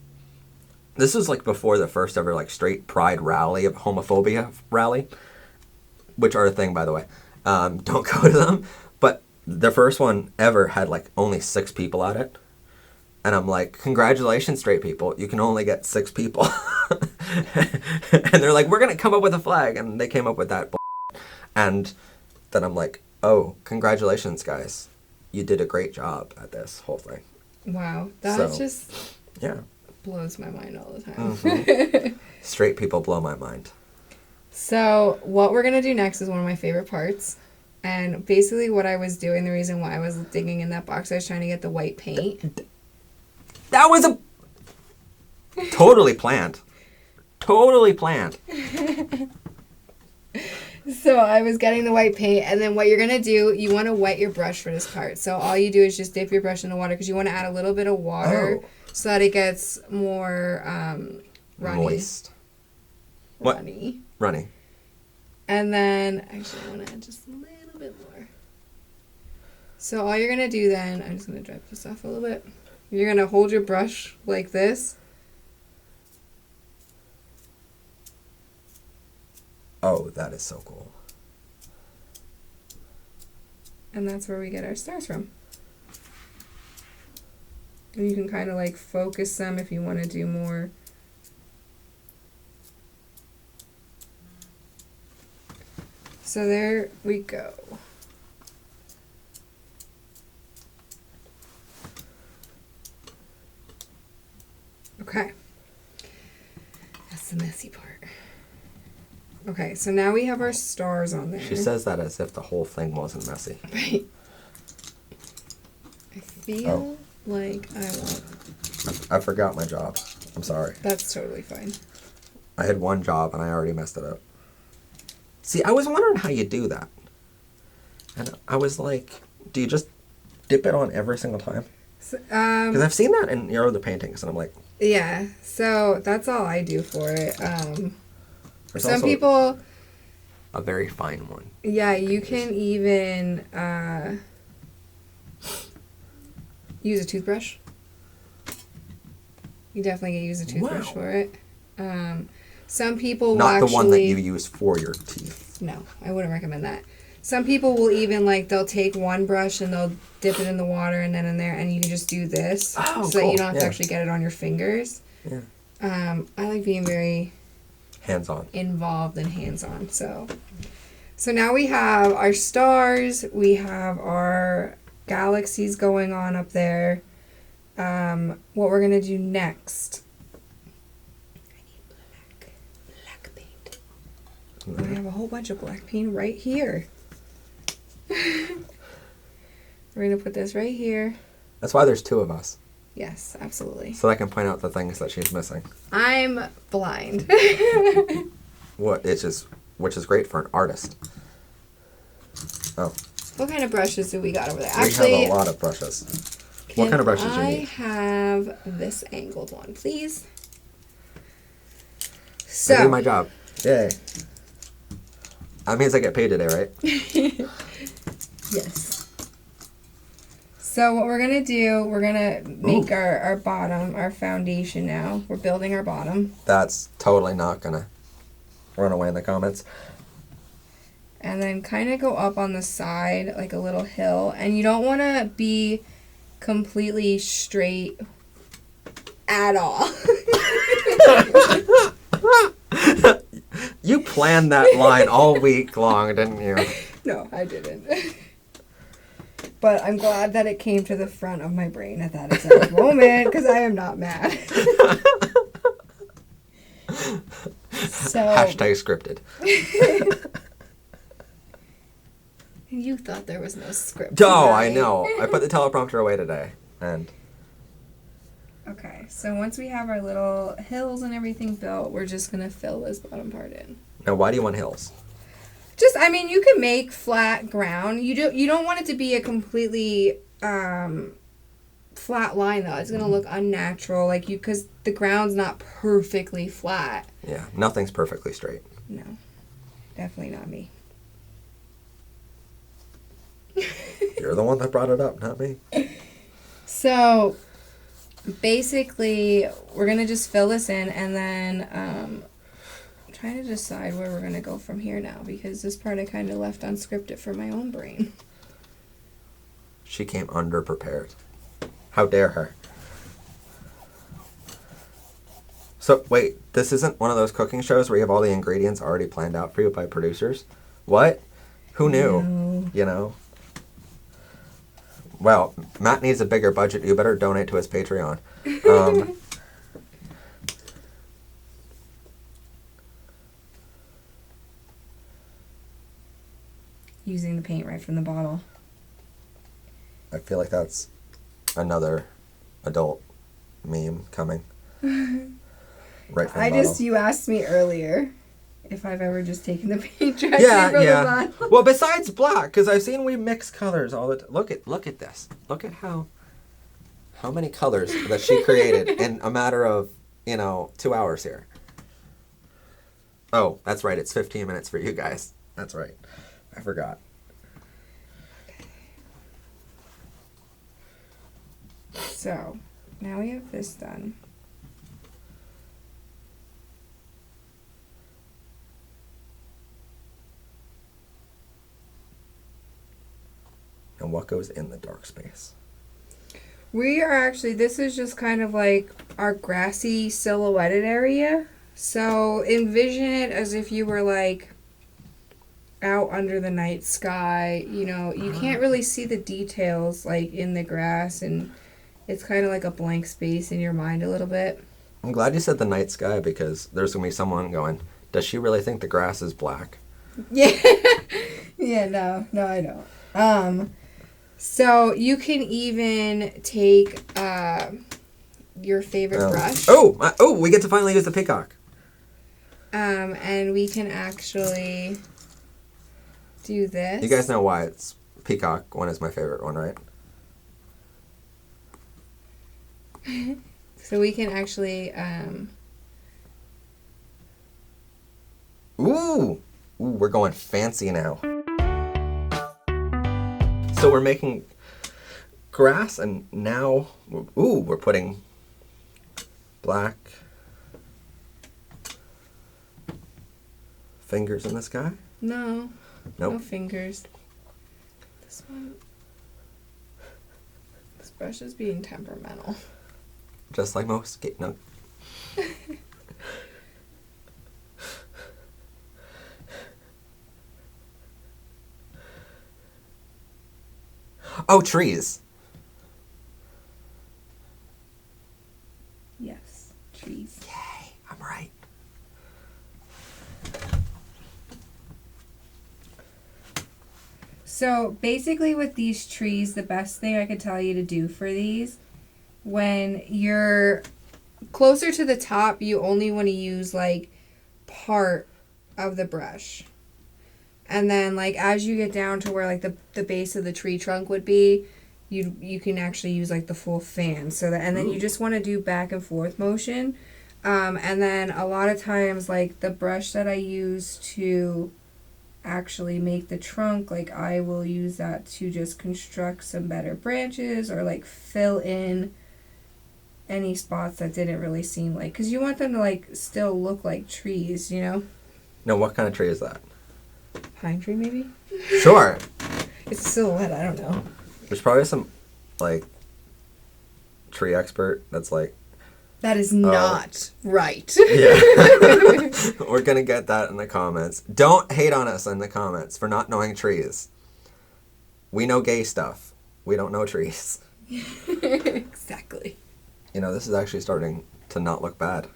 This was like before the first ever like straight pride rally of homophobia rally, which are a thing, by the way. Don't go to them. But the first one ever had like only 6 people at it. And I'm like, congratulations, straight people. You can only get 6 people. And they're like, we're going to come up with a flag. And they came up with that. And then I'm like, oh, congratulations, guys. You did a great job at this whole thing. Wow. That's just... Yeah. blows my mind all the time. Mm-hmm. Straight people blow my mind. So what we're going to do next is one of my favorite parts. And basically what I was doing, the reason why I was digging in that box, I was trying to get the white paint. That was totally planned. Totally planned. So I was getting the white paint, and then what you're going to do, you want to wet your brush for this part. So all you do is just dip your brush in the water, because you want to add a little bit of water so that it gets more runny. Moist. Runny. Runny. And then, actually, I want to add just a little bit more. So all you're going to do then, I'm just going to dry this off a little bit. You're going to hold your brush like this. Oh, that is so cool. And that's where we get our stars from. And you can kind of like focus them if you want to do more. So there we go. Okay. That's the messy part. Okay, so now we have our stars on there. She says that as if the whole thing wasn't messy. Right. I feel like I want... I forgot my job. I'm sorry. That's totally fine. I had one job and I already messed it up. See, I was wondering how you do that. And I was like, do you just dip it on every single time? Because I've seen that in your other paintings and I'm like... Yeah, so that's all I do for it. There's Some also people... A very fine one. Yeah, you can even use a toothbrush. You definitely can use a toothbrush for it. Some people will Not the one that actually- you use for your teeth. No, I wouldn't recommend that. Some people will even, like, they'll take one brush and they'll dip it in the water and then in there, and you can just do this so that you don't have to actually get it on your fingers. Yeah. I like being very... hands-on. Involved and hands-on. So now we have our stars. We have our galaxies going on up there. What we're going to do next... Black paint. I have a whole bunch of black paint right here. We're going to put this right here. That's why there's two of us. Yes, absolutely. So I can point out the things that she's missing. I'm blind. Which is great for an artist. Oh. What kind of brushes do we got over there? We Actually, have a lot of brushes. What kind of brushes do you I need? have this angled one, please. I So did my job. Yay. That means I get paid today, right? Yes. So what we're going to do, we're going to make our bottom, our foundation now. We're building our bottom. That's totally not going to run away in the comments. And then kind of go up on the side like a little hill. And you don't want to be completely straight at all. You planned that line all week long, didn't you? No, I didn't. But I'm glad that it came to the front of my brain at that exact moment, because I am not mad. So Hashtag scripted. You thought there was no script. Oh, right? I know. I put the teleprompter away today. And Okay, so once we have our little hills and everything built, we're just going to fill this bottom part in. now, why do you want hills? Just, I mean, you can make flat ground. You don't want it to be a completely flat line, though. It's going to look unnatural, like because the ground's not perfectly flat. Yeah, nothing's perfectly straight. No, definitely not me. You're the one that brought it up, not me. So basically, we're going to just fill this in, and then I'm trying to decide where we're going to go from here now, because this part I kind of left unscripted for my own brain. She came underprepared. How dare her? So, wait, this isn't one of those cooking shows where you have all the ingredients already planned out for you by producers? What? Who knew? No. You know? Well, Matt needs a bigger budget. You better donate to his Patreon. using the paint right from the bottle. I feel like that's another adult meme coming. Right from the bottle. You asked me earlier if I've ever just taken the paint from Yeah. the bottle. Well, besides black, because I've seen we mix colors all the time. Look at this. Look at how many colors that she created in a matter of 2 hours here. Oh, that's right. It's 15 minutes for you guys. That's right. I forgot. So, now we have this done. And what goes in the dark space? We are actually, this is just kind of like our grassy silhouetted area. So envision it as if you were like out under the night sky. You can't really see the details like in the grass, and it's kind of like a blank space in your mind a little bit. I'm glad you said the night sky, because there's going to be someone going, does she really think the grass is black? Yeah. Yeah, no, I don't. So you can even take your favorite brush. Oh, we get to finally use the peacock. And we can actually do this. You guys know why it's peacock one is my favorite one, right? So we can actually Ooh, we're going fancy now. So we're making grass, and now we're putting black fingers in the sky. No. Nope. No fingers. This one. This brush is being temperamental. Just like most. No. Oh, trees. Yes, trees. Yay, I'm right. So basically with these trees, the best thing I could tell you to do for these, when you're closer to the top, you only want to use like part of the brush. And then like as you get down to where like the base of the tree trunk would be, you can actually use like the full fan. So that, and then you just want to do back and forth motion. And then a lot of times like the brush that I use to actually make the trunk, like I will use that to just construct some better branches or like fill in any spots that didn't really seem like, because you want them to like still look like trees, No, what kind of tree is that? Pine tree maybe? Sure. It's a silhouette, I don't know. There's probably some like tree expert that's like, that is not right. Yeah. We're gonna get that in the comments. Don't hate on us in the comments for not knowing trees. We know gay stuff. We don't know trees. Exactly. This is actually starting to not look bad.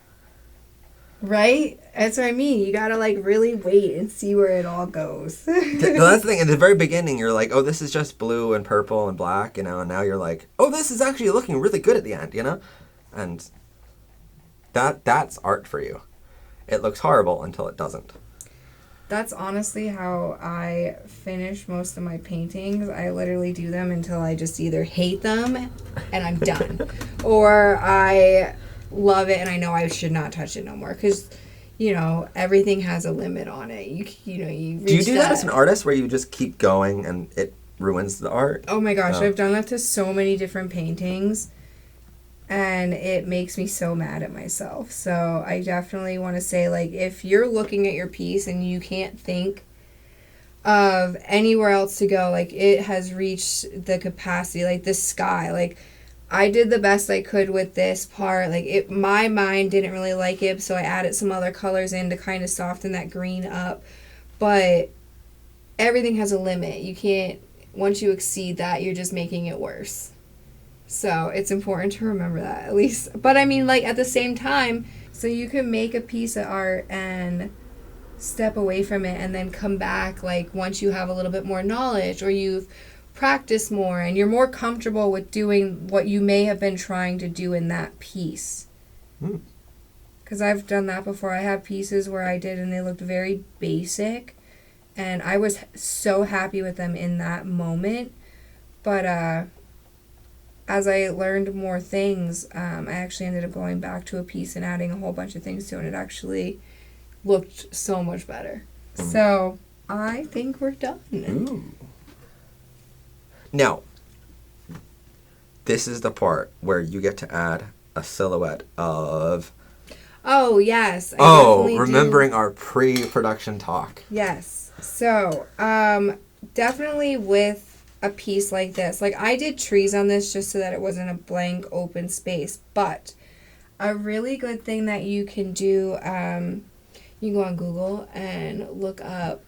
Right? That's what I mean. You gotta like really wait and see where it all goes. No, that's the thing. At the very beginning, you're like, oh, this is just blue and purple and black, and now you're like, oh, this is actually looking really good at the end, And that's art for you. It looks horrible until it doesn't. That's honestly how I finish most of my paintings. I literally do them until I just either hate them and I'm done, or I love it and I know I should not touch it no more, because everything has a limit on it. You do you do that as an artist, where you just keep going and it ruins the art? Oh my gosh, I've done that to so many different paintings, and it makes me so mad at myself. So I definitely want to say, like, if you're looking at your piece and you can't think of anywhere else to go, like, it has reached the capacity, like the sky, like I did the best I could with this part. Like, my mind didn't really like it, so I added some other colors in to kind of soften that green up. But everything has a limit. You can't, once you exceed that, you're just making it worse. So it's important to remember that, at least. But I mean, like, at the same time, so you can make a piece of art and step away from it and then come back, like, once you have a little bit more knowledge or you've practiced more and you're more comfortable with doing what you may have been trying to do in that piece. Because I've done that before. I have pieces where I did and they looked very basic, and I was so happy with them in that moment. But as I learned more things, I actually ended up going back to a piece and adding a whole bunch of things to it, and it actually looked so much better. So I think we're done. Ooh. Now, this is the part where you get to add a silhouette of... Oh, yes. Remembering our pre-production talk. Yes. So, definitely with a piece like this. Like, I did trees on this just so that it wasn't a blank open space. But a really good thing that you can do, you go on Google and look up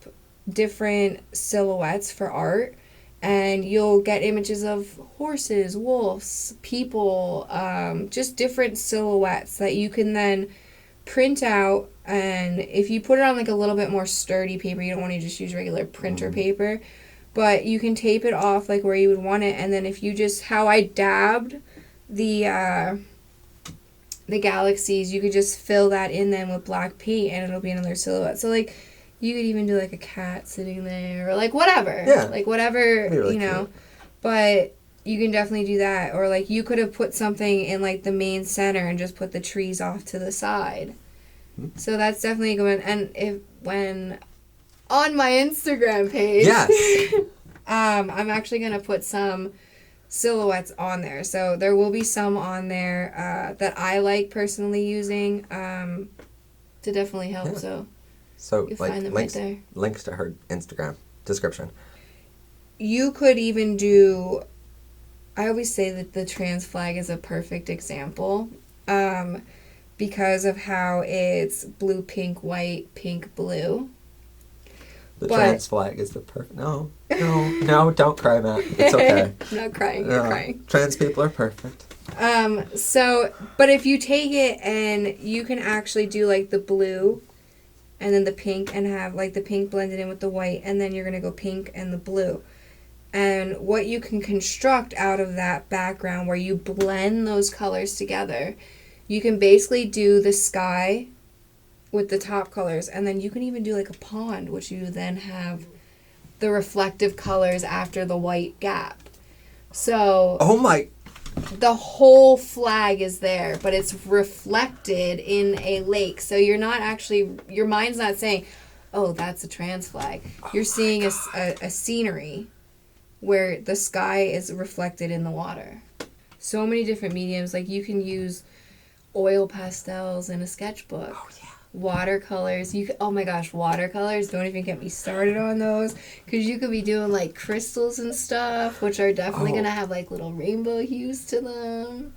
different silhouettes for art, and you'll get images of horses, wolves, people, just different silhouettes that you can then print out. And if you put it on like a little bit more sturdy paper, you don't want to just use regular printer paper, but you can tape it off like where you would want it. And then if you just, how I dabbed the galaxies, you could just fill that in then with black paint and it'll be another silhouette. So like you could even do like a cat sitting there or like whatever. Yeah. Like whatever, really, you know. Cute. But you can definitely do that. Or like you could have put something in like the main center and just put the trees off to the side. So that's definitely a good one. And when on my Instagram page, yes. I'm actually gonna put some silhouettes on there. So there will be some on there that I like personally using to definitely help. Yeah. So you'll find them links, right there. Links to her Instagram description. You could even do, I always say that the trans flag is a perfect example because of how it's blue, pink, white, pink, blue. The trans flag is the perfect... No, don't cry, Matt. It's okay. Not crying, you're crying. Trans people are perfect. But if you take it and you can actually do like the blue and then the pink and have like the pink blended in with the white, and then you're going to go pink and the blue. And what you can construct out of that background where you blend those colors together, you can basically do the sky with the top colors, and then you can even do like a pond, which you then have the reflective colors after the white gap. So the whole flag is there, but it's reflected in a lake. So you're not actually, your mind's not saying, oh, that's a trans flag. You're seeing a scenery where the sky is reflected in the water. So many different mediums. Like you can use oil pastels in a sketchbook. Oh, yeah. Watercolors. Oh my gosh, watercolors. Don't even get me started on those. Because you could be doing like crystals and stuff, which are definitely going to have like little rainbow hues to them.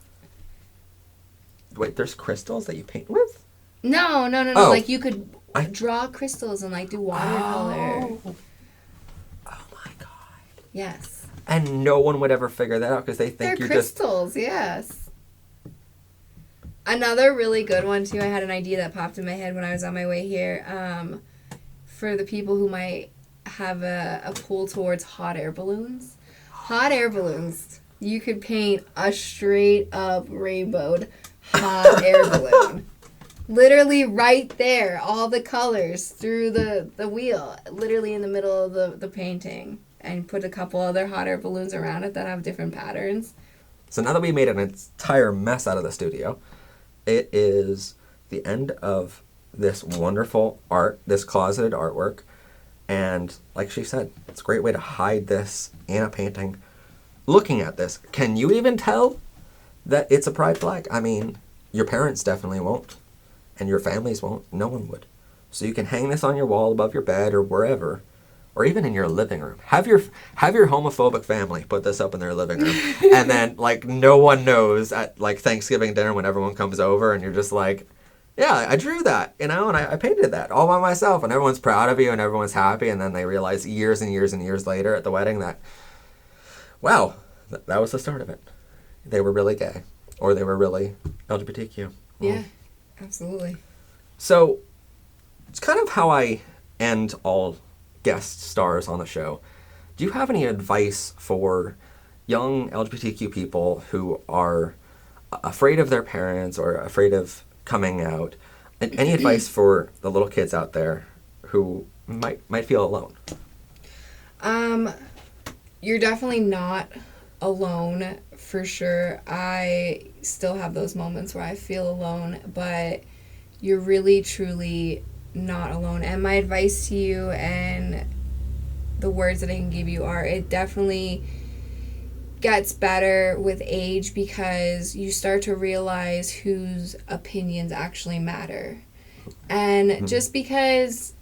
Wait, there's crystals that you paint with? No. Like you could draw crystals and like do watercolor. Oh my god. Yes. And no one would ever figure that out because they think They're you're crystals, yes. Another really good one, too, I had an idea that popped in my head when I was on my way here. For the people who might have a pull towards hot air balloons. Hot air balloons. You could paint a straight-up rainbowed hot air balloon. Literally right there, all the colors through the wheel. Literally in the middle of the painting. And put a couple other hot air balloons around it that have different patterns. So now that we made an entire mess out of the studio, it is the end of this wonderful art, this closeted artwork. And like she said, it's a great way to hide this in a painting. Looking at this, can you even tell that it's a pride flag? I mean, your parents definitely won't. And your families won't. No one would. So you can hang this on your wall above your bed or wherever. Or even in your living room. Have your homophobic family put this up in their living room. And then, like, no one knows at, like, Thanksgiving dinner when everyone comes over and you're just like, yeah, I drew that, you know, and I painted that all by myself. And everyone's proud of you and everyone's happy. And then they realize years and years and years later at the wedding that, wow, that was the start of it. They were really gay. Or they were really LGBTQ. Yeah, absolutely. So, it's kind of how I end all guest stars on the show. Do you have any advice for young LGBTQ people who are afraid of their parents or afraid of coming out? Any advice for the little kids out there who might feel alone? You're definitely not alone, for sure. I still have those moments where I feel alone, but you're really, truly not alone. And my advice to you and the words that I can give you are, it definitely gets better with age because you start to realize whose opinions actually matter. And just because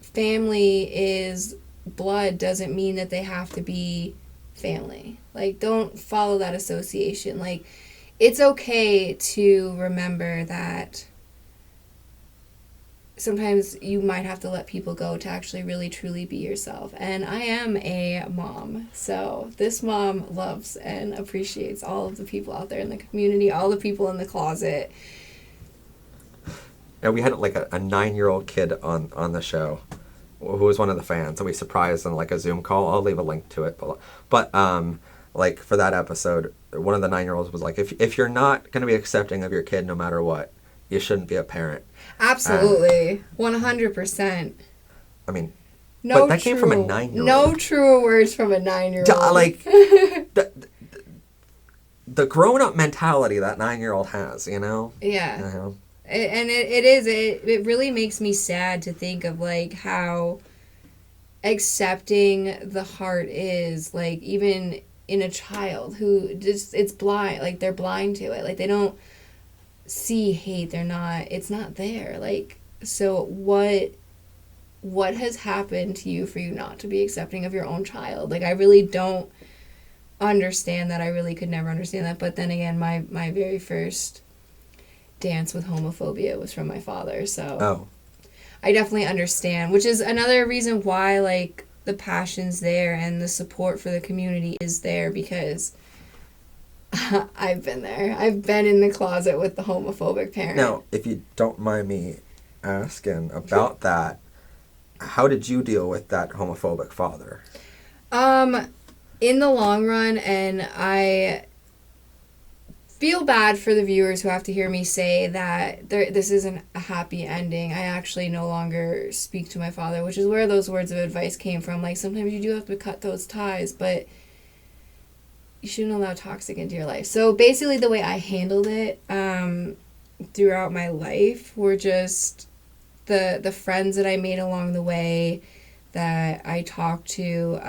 family is blood doesn't mean that they have to be family. Like, don't follow that association. Like, it's okay to remember that sometimes you might have to let people go to actually really truly be yourself. And I am a mom, so this mom loves and appreciates all of the people out there in the community, all the people in the closet. And we had like a 9-year-old kid on the show who was one of the fans, and we surprised on like a Zoom call. I'll leave a link to it, but like for that episode, one of the 9-year-olds was like, if you're not going to be accepting of your kid no matter what, you shouldn't be a parent. Absolutely. 100%. I mean, no, but that came from a 9-year-old. No truer words from a 9-year-old. Like, the grown-up mentality that 9-year-old has, you know? Yeah. You know? It really makes me sad to think of, like, how accepting the heart is, like, even in a child who just, it's blind, like, they're blind to it. Like, they don't see hate. It's not there. Like, so what has happened to you for you not to be accepting of your own child? Like, I really don't understand that. I really could never understand that. But then again, my very first dance with homophobia was from my father, so I definitely understand, which is another reason why, like, the passion's there and the support for the community is there, because I've been there. I've been in the closet with the homophobic parent. Now, if you don't mind me asking about that, how did you deal with that homophobic father? In the long run, and I feel bad for the viewers who have to hear me say that this isn't a happy ending. I actually no longer speak to my father, which is where those words of advice came from. Like, sometimes you do have to cut those ties, but you shouldn't allow toxic into your life. So basically the way I handled it throughout my life were just the friends that I made along the way that I talked to.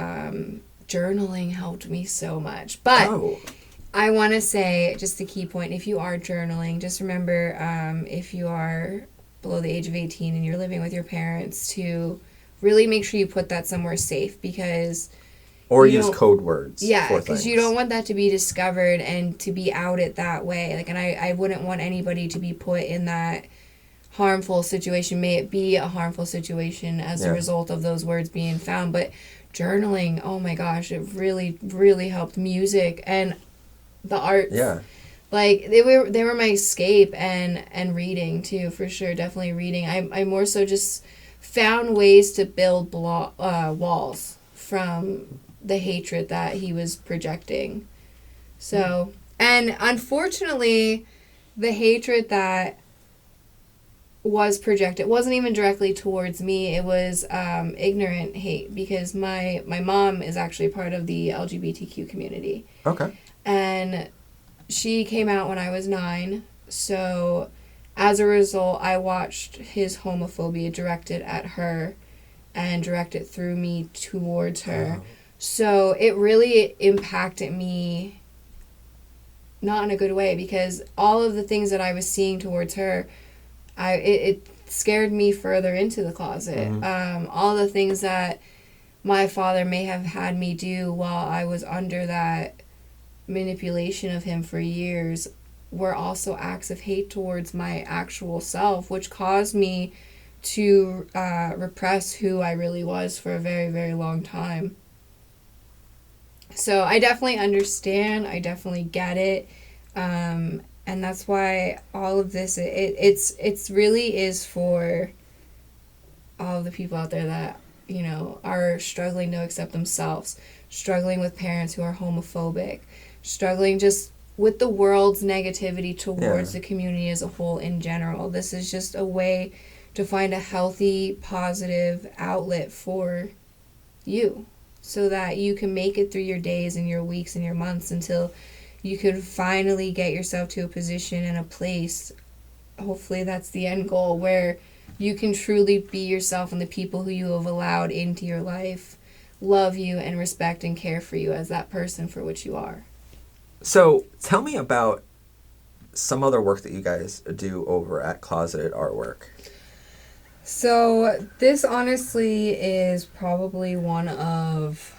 Journaling helped me so much. But I want to say, just a key point, if you are journaling, just remember, if you are below the age of 18 and you're living with your parents, to really make sure you put that somewhere safe, because... Or use code words. Yeah, because you don't want that to be discovered and to be outed that way. Like, and I wouldn't want anybody to be put in that harmful situation. May it be a harmful situation as a result of those words being found. But journaling, oh my gosh, it really, really helped. Music and the arts. Yeah. Like, they were my escape, and reading too, for sure. Definitely reading. I more so just found ways to build walls from the hatred that he was projecting. So, and unfortunately, the hatred that was projected wasn't even directly towards me. It was ignorant hate, because my mom is actually part of the LGBTQ community. Okay. And she came out when I was 9, so as a result, I watched his homophobia directed at her and directed through me towards her. So it really impacted me, not in a good way, because all of the things that I was seeing towards her, it scared me further into the closet. All the things that my father may have had me do while I was under that manipulation of him for years were also acts of hate towards my actual self, which caused me to repress who I really was for a very, very long time. So I definitely understand. I definitely get it. And that's why all of this, it's really is for all of the people out there that, you know, are struggling to accept themselves, struggling with parents who are homophobic, struggling just with the world's negativity towards the community as a whole in general. This is just a way to find a healthy, positive outlet for you so that you can make it through your days and your weeks and your months until you can finally get yourself to a position and a place, hopefully that's the end goal, where you can truly be yourself and the people who you have allowed into your life love you and respect and care for you as that person for which you are. So tell me about some other work that you guys do over at Closeted Artwork. So this honestly is probably one of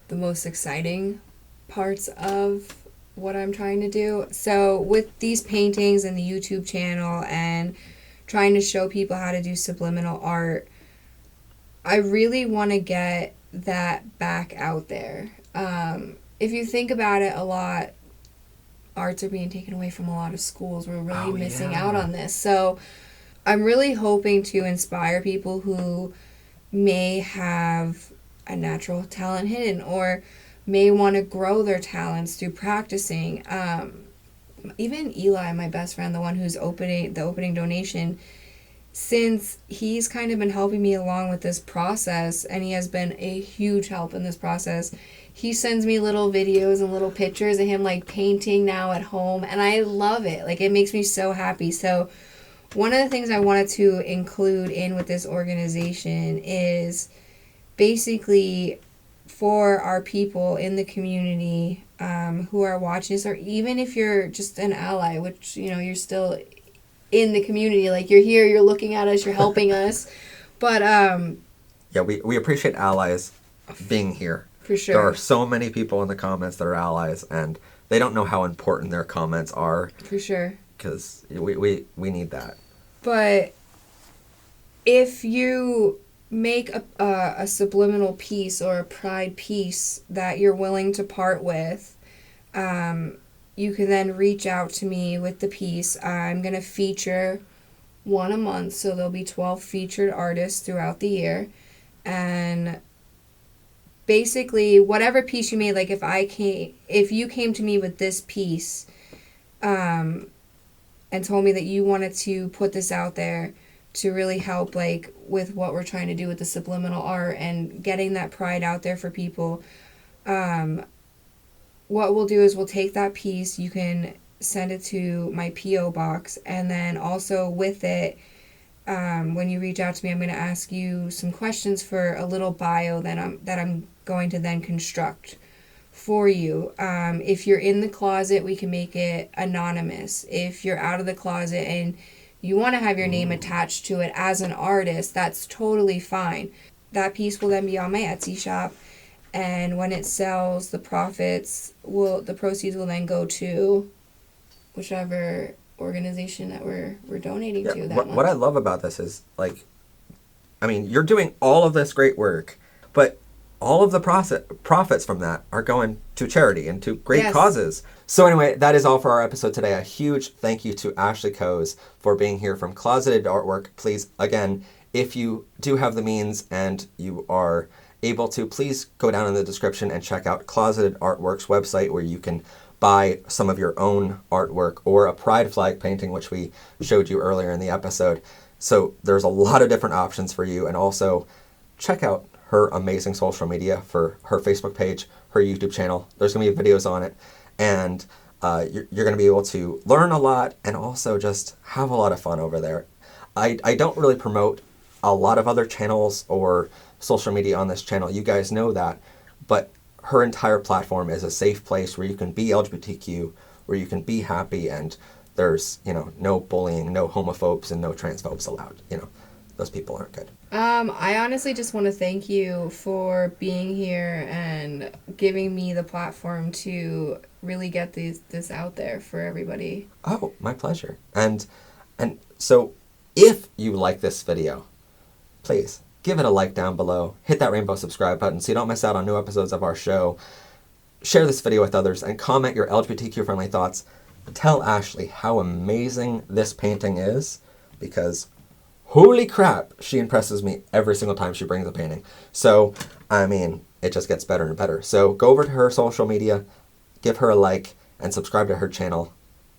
the most exciting parts of what I'm trying to do. So with these paintings and the YouTube channel and trying to show people how to do subliminal art, I really want to get that back out there. If you think about it, a lot, arts are being taken away from a lot of schools. We're really missing out on this. So I'm really hoping to inspire people who may have a natural talent hidden or may want to grow their talents through practicing. Even Eli, my best friend, the one who's opening donation, since he's kind of been helping me along with this process, and he has been a huge help in this process, he sends me little videos and little pictures of him like painting now at home, and I love it. Like, it makes me so happy. So one of the things I wanted to include in with this organization is basically for our people in the community who are watching this, or even if you're just an ally, which, you know, you're still in the community, like you're here, you're looking at us, you're helping us. But yeah, we appreciate allies being here. For sure. There are so many people in the comments that are allies, and they don't know how important their comments are. For sure. Because we need that. But if you make a subliminal piece or a pride piece that you're willing to part with, you can then reach out to me with the piece. I'm going to feature one a month, so there'll be 12 featured artists throughout the year. And basically, whatever piece you made, like if you came to me with this piece and told me that you wanted to put this out there to really help, like, with what we're trying to do with the subliminal art and getting that pride out there for people, what we'll do is we'll take that piece, you can send it to my P.O. box, and then also with it, when you reach out to me, I'm going to ask you some questions for a little bio that I'm going to then construct for you. If you're in the closet, we can make it anonymous. If you're out of the closet and you want to have your name attached to it as an artist, that's totally fine. That piece will then be on my Etsy shop, and when it sells, the proceeds will then go to whichever organization that we're donating to that month. What I love about this is, like, I mean, you're doing all of this great work, but all of the profits from that are going to charity and to great causes. So anyway, that is all for our episode today. A huge thank you to Ashley Coase for being here from Closeted Artwork. Please, again, if you do have the means and you are able to, please go down in the description and check out Closeted Artwork's website, where you can buy some of your own artwork or a pride flag painting, which we showed you earlier in the episode. So there's a lot of different options for you. And also check out her amazing social media for her Facebook page, her YouTube channel. There's going to be videos on it. And you're going to be able to learn a lot and also just have a lot of fun over there. I don't really promote a lot of other channels or social media on this channel. You guys know that. But her entire platform is a safe place where you can be LGBTQ, where you can be happy, and there's, you know, no bullying, no homophobes, and no transphobes allowed. You know, those people aren't good. I honestly just want to thank you for being here and giving me the platform to really get this out there for everybody. Oh, my pleasure. And so if you like this video, please give it a like down below. Hit that rainbow subscribe button so you don't miss out on new episodes of our show. Share this video with others and comment your LGBTQ friendly thoughts. Tell Ashley how amazing this painting is, because holy crap, she impresses me every single time she brings a painting. So, I mean, it just gets better and better. So go over to her social media, give her a like, and subscribe to her channel,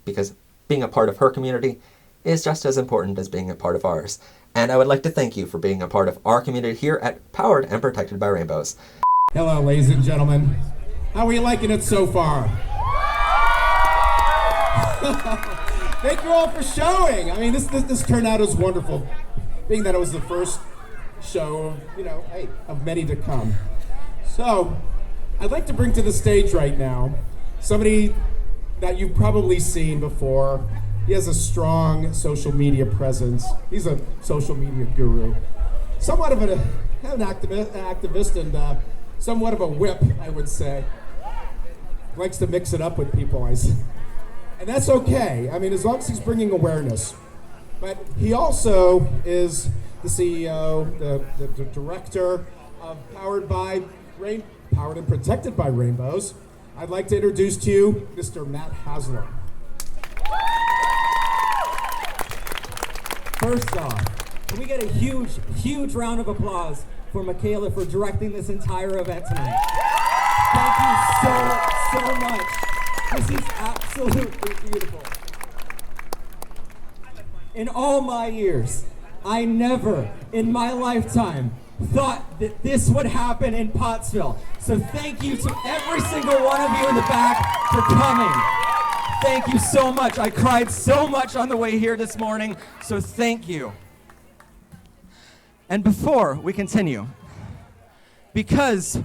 because being a part of her community is just as important as being a part of ours. And I would like to thank you for being a part of our community here at Powered and Protected by Rainbows. Hello, ladies and gentlemen. How are you liking it so far? Thank you all for showing. I mean, this turned out as wonderful, being that it was the first show, of many to come. So, I'd like to bring to the stage right now somebody that you've probably seen before. He has a strong social media presence. He's a social media guru. Somewhat of an activist and somewhat of a whip, I would say. Likes to mix it up with people, and that's okay. I mean, as long as he's bringing awareness. But he also is the CEO, the director of Powered and Protected by Rainbows. I'd like to introduce to you Mr. Matt Haslam. First off, can we get a huge round of applause for Michaela for directing this entire event tonight? Thank you so much. This is absolutely beautiful. In all my years, I never in my lifetime thought that this would happen in Pottsville. So thank you to every single one of you in the back for coming. Thank you so much. I cried so much on the way here this morning, so thank you. And before we continue, because,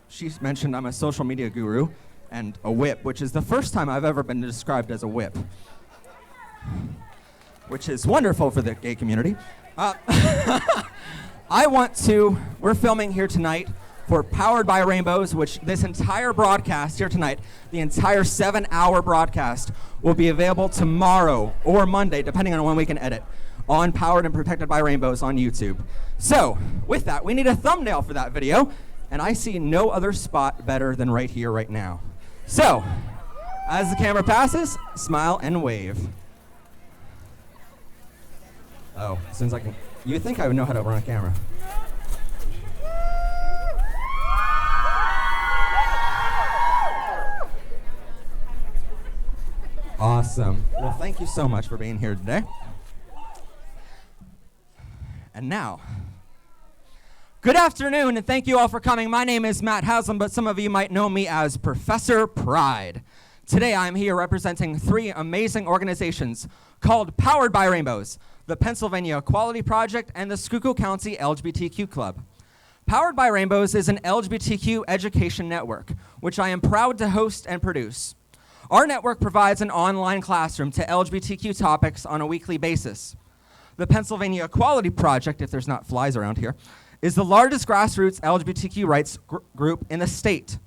she's mentioned I'm a social media guru and a whip, which is the first time I've ever been described as a whip, which is wonderful for the gay community. We're filming here tonight for Powered by Rainbows, which this entire broadcast here tonight, the entire 7-hour broadcast, will be available tomorrow or Monday, depending on when we can edit, on Powered and Protected by Rainbows on YouTube. So, with that, we need a thumbnail for that video, and I see no other spot better than right here, right now. So, as the camera passes, smile and wave. Oh, as soon as I can. You think I would know how to run a camera. Awesome. Well, thank you so much for being here today. And now, good afternoon, and thank you all for coming. My name is Matt Haslam, but some of you might know me as Professor Pride. Today, I'm here representing 3 amazing organizations called Powered by Rainbows, the Pennsylvania Equality Project, and the Schuylkill County LGBTQ Club. Powered by Rainbows is an LGBTQ education network, which I am proud to host and produce. Our network provides an online classroom to LGBTQ topics on a weekly basis. The Pennsylvania Equality Project, if there's not flies around here, is the largest grassroots LGBTQ rights group in the state.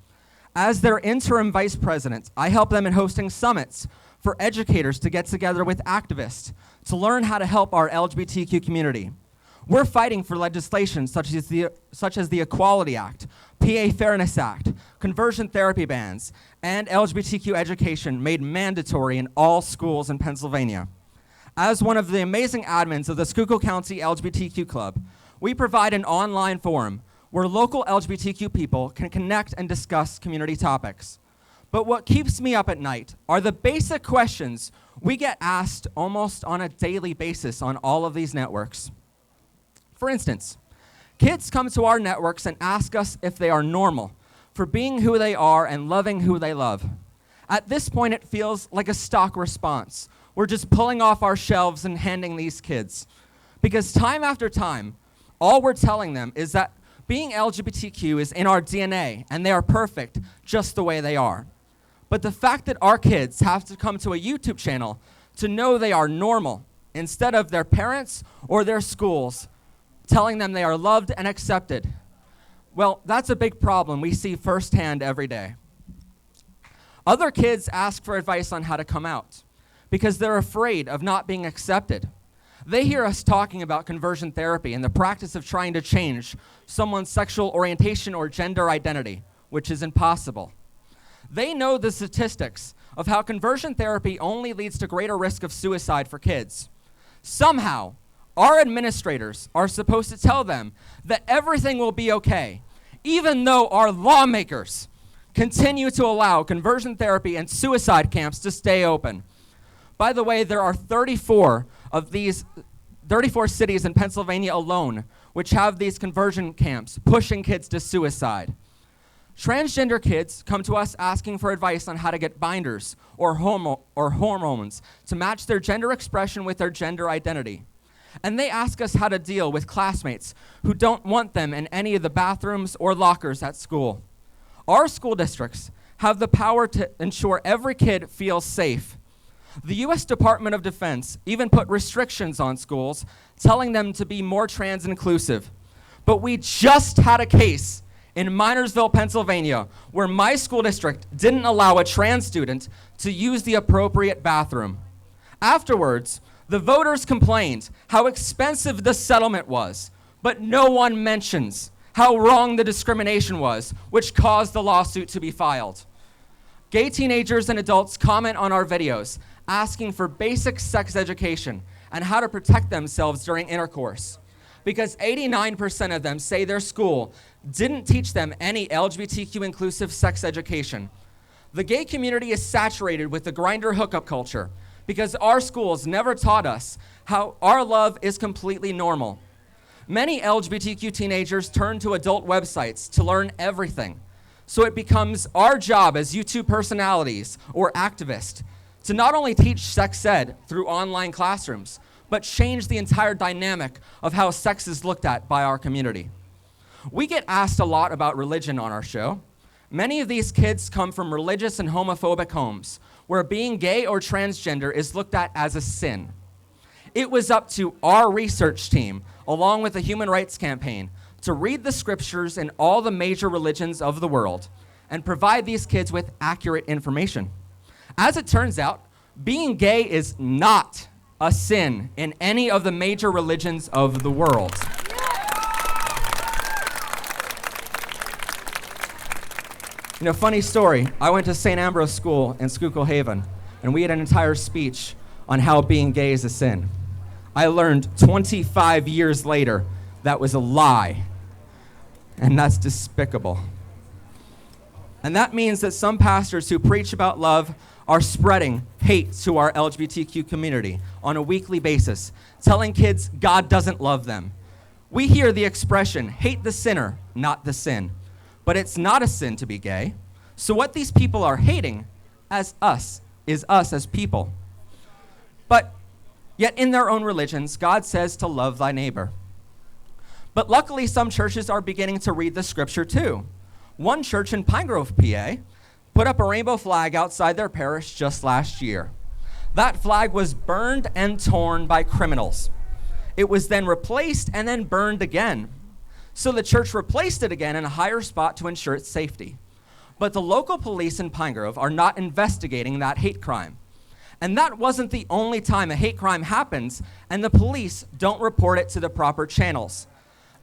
As their interim vice president, I help them in hosting summits for educators to get together with activists to learn how to help our LGBTQ community. We're fighting for legislation such as the Equality Act, PA Fairness Act, conversion therapy bans, and LGBTQ education made mandatory in all schools in Pennsylvania. As one of the amazing admins of the Schuylkill County LGBTQ Club, we provide an online forum where local LGBTQ people can connect and discuss community topics. But what keeps me up at night are the basic questions we get asked almost on a daily basis on all of these networks. For instance, kids come to our networks and ask us if they are normal for being who they are and loving who they love. At this point, it feels like a stock response. We're just pulling off our shelves and handing these kids. Because time after time, all we're telling them is that being LGBTQ is in our DNA and they are perfect just the way they are. But the fact that our kids have to come to a YouTube channel to know they are normal instead of their parents or their schools telling them they are loved and accepted, well, that's a big problem we see firsthand every day. Other kids ask for advice on how to come out because they're afraid of not being accepted. They hear us talking about conversion therapy and the practice of trying to change someone's sexual orientation or gender identity, which is impossible. They know the statistics of how conversion therapy only leads to greater risk of suicide for kids. Somehow, Our administrators are supposed to tell them that everything will be okay, even though our lawmakers continue to allow conversion therapy and suicide camps to stay open. By the way, there are 34 cities in Pennsylvania alone which have these conversion camps pushing kids to suicide. Transgender kids come to us asking for advice on how to get binders or hormones to match their gender expression with their gender identity. And they ask us how to deal with classmates who don't want them in any of the bathrooms or lockers at school. Our school districts have the power to ensure every kid feels safe. The U.S. Department of Defense even put restrictions on schools, telling them to be more trans inclusive. But we just had a case in Minersville, Pennsylvania, where my school district didn't allow a trans student to use the appropriate bathroom. Afterwards, the voters complained how expensive the settlement was, but no one mentions how wrong the discrimination was, which caused the lawsuit to be filed. Gay teenagers and adults comment on our videos, asking for basic sex education and how to protect themselves during intercourse, because 89% of them say their school didn't teach them any LGBTQ inclusive sex education. The gay community is saturated with the Grindr hookup culture because our schools never taught us how our love is completely normal. Many LGBTQ teenagers turn to adult websites to learn everything. So it becomes our job as YouTube personalities or activists to not only teach sex ed through online classrooms, but change the entire dynamic of how sex is looked at by our community. We get asked a lot about religion on our show. Many of these kids come from religious and homophobic homes where being gay or transgender is looked at as a sin. It was up to our research team, along with the Human Rights Campaign, to read the scriptures in all the major religions of the world and provide these kids with accurate information. As it turns out, being gay is not a sin in any of the major religions of the world. You know, funny story, I went to St. Ambrose School in Schuylkill Haven, and we had an entire speech on how being gay is a sin. I learned 25 years later that was a lie, and that's despicable. And that means that some pastors who preach about love are spreading hate to our LGBTQ community on a weekly basis, telling kids God doesn't love them. We hear the expression, hate the sinner, not the sin. But it's not a sin to be gay. So what these people are hating as us is us as people. But yet in their own religions, God says to love thy neighbor. But luckily, some churches are beginning to read the scripture too. One church in Pine Grove, PA, put up a rainbow flag outside their parish just last year. That flag was burned and torn by criminals. It was then replaced and then burned again. So the church replaced it again in a higher spot to ensure its safety. But the local police in Pine Grove are not investigating that hate crime. And that wasn't the only time a hate crime happens and the police don't report it to the proper channels.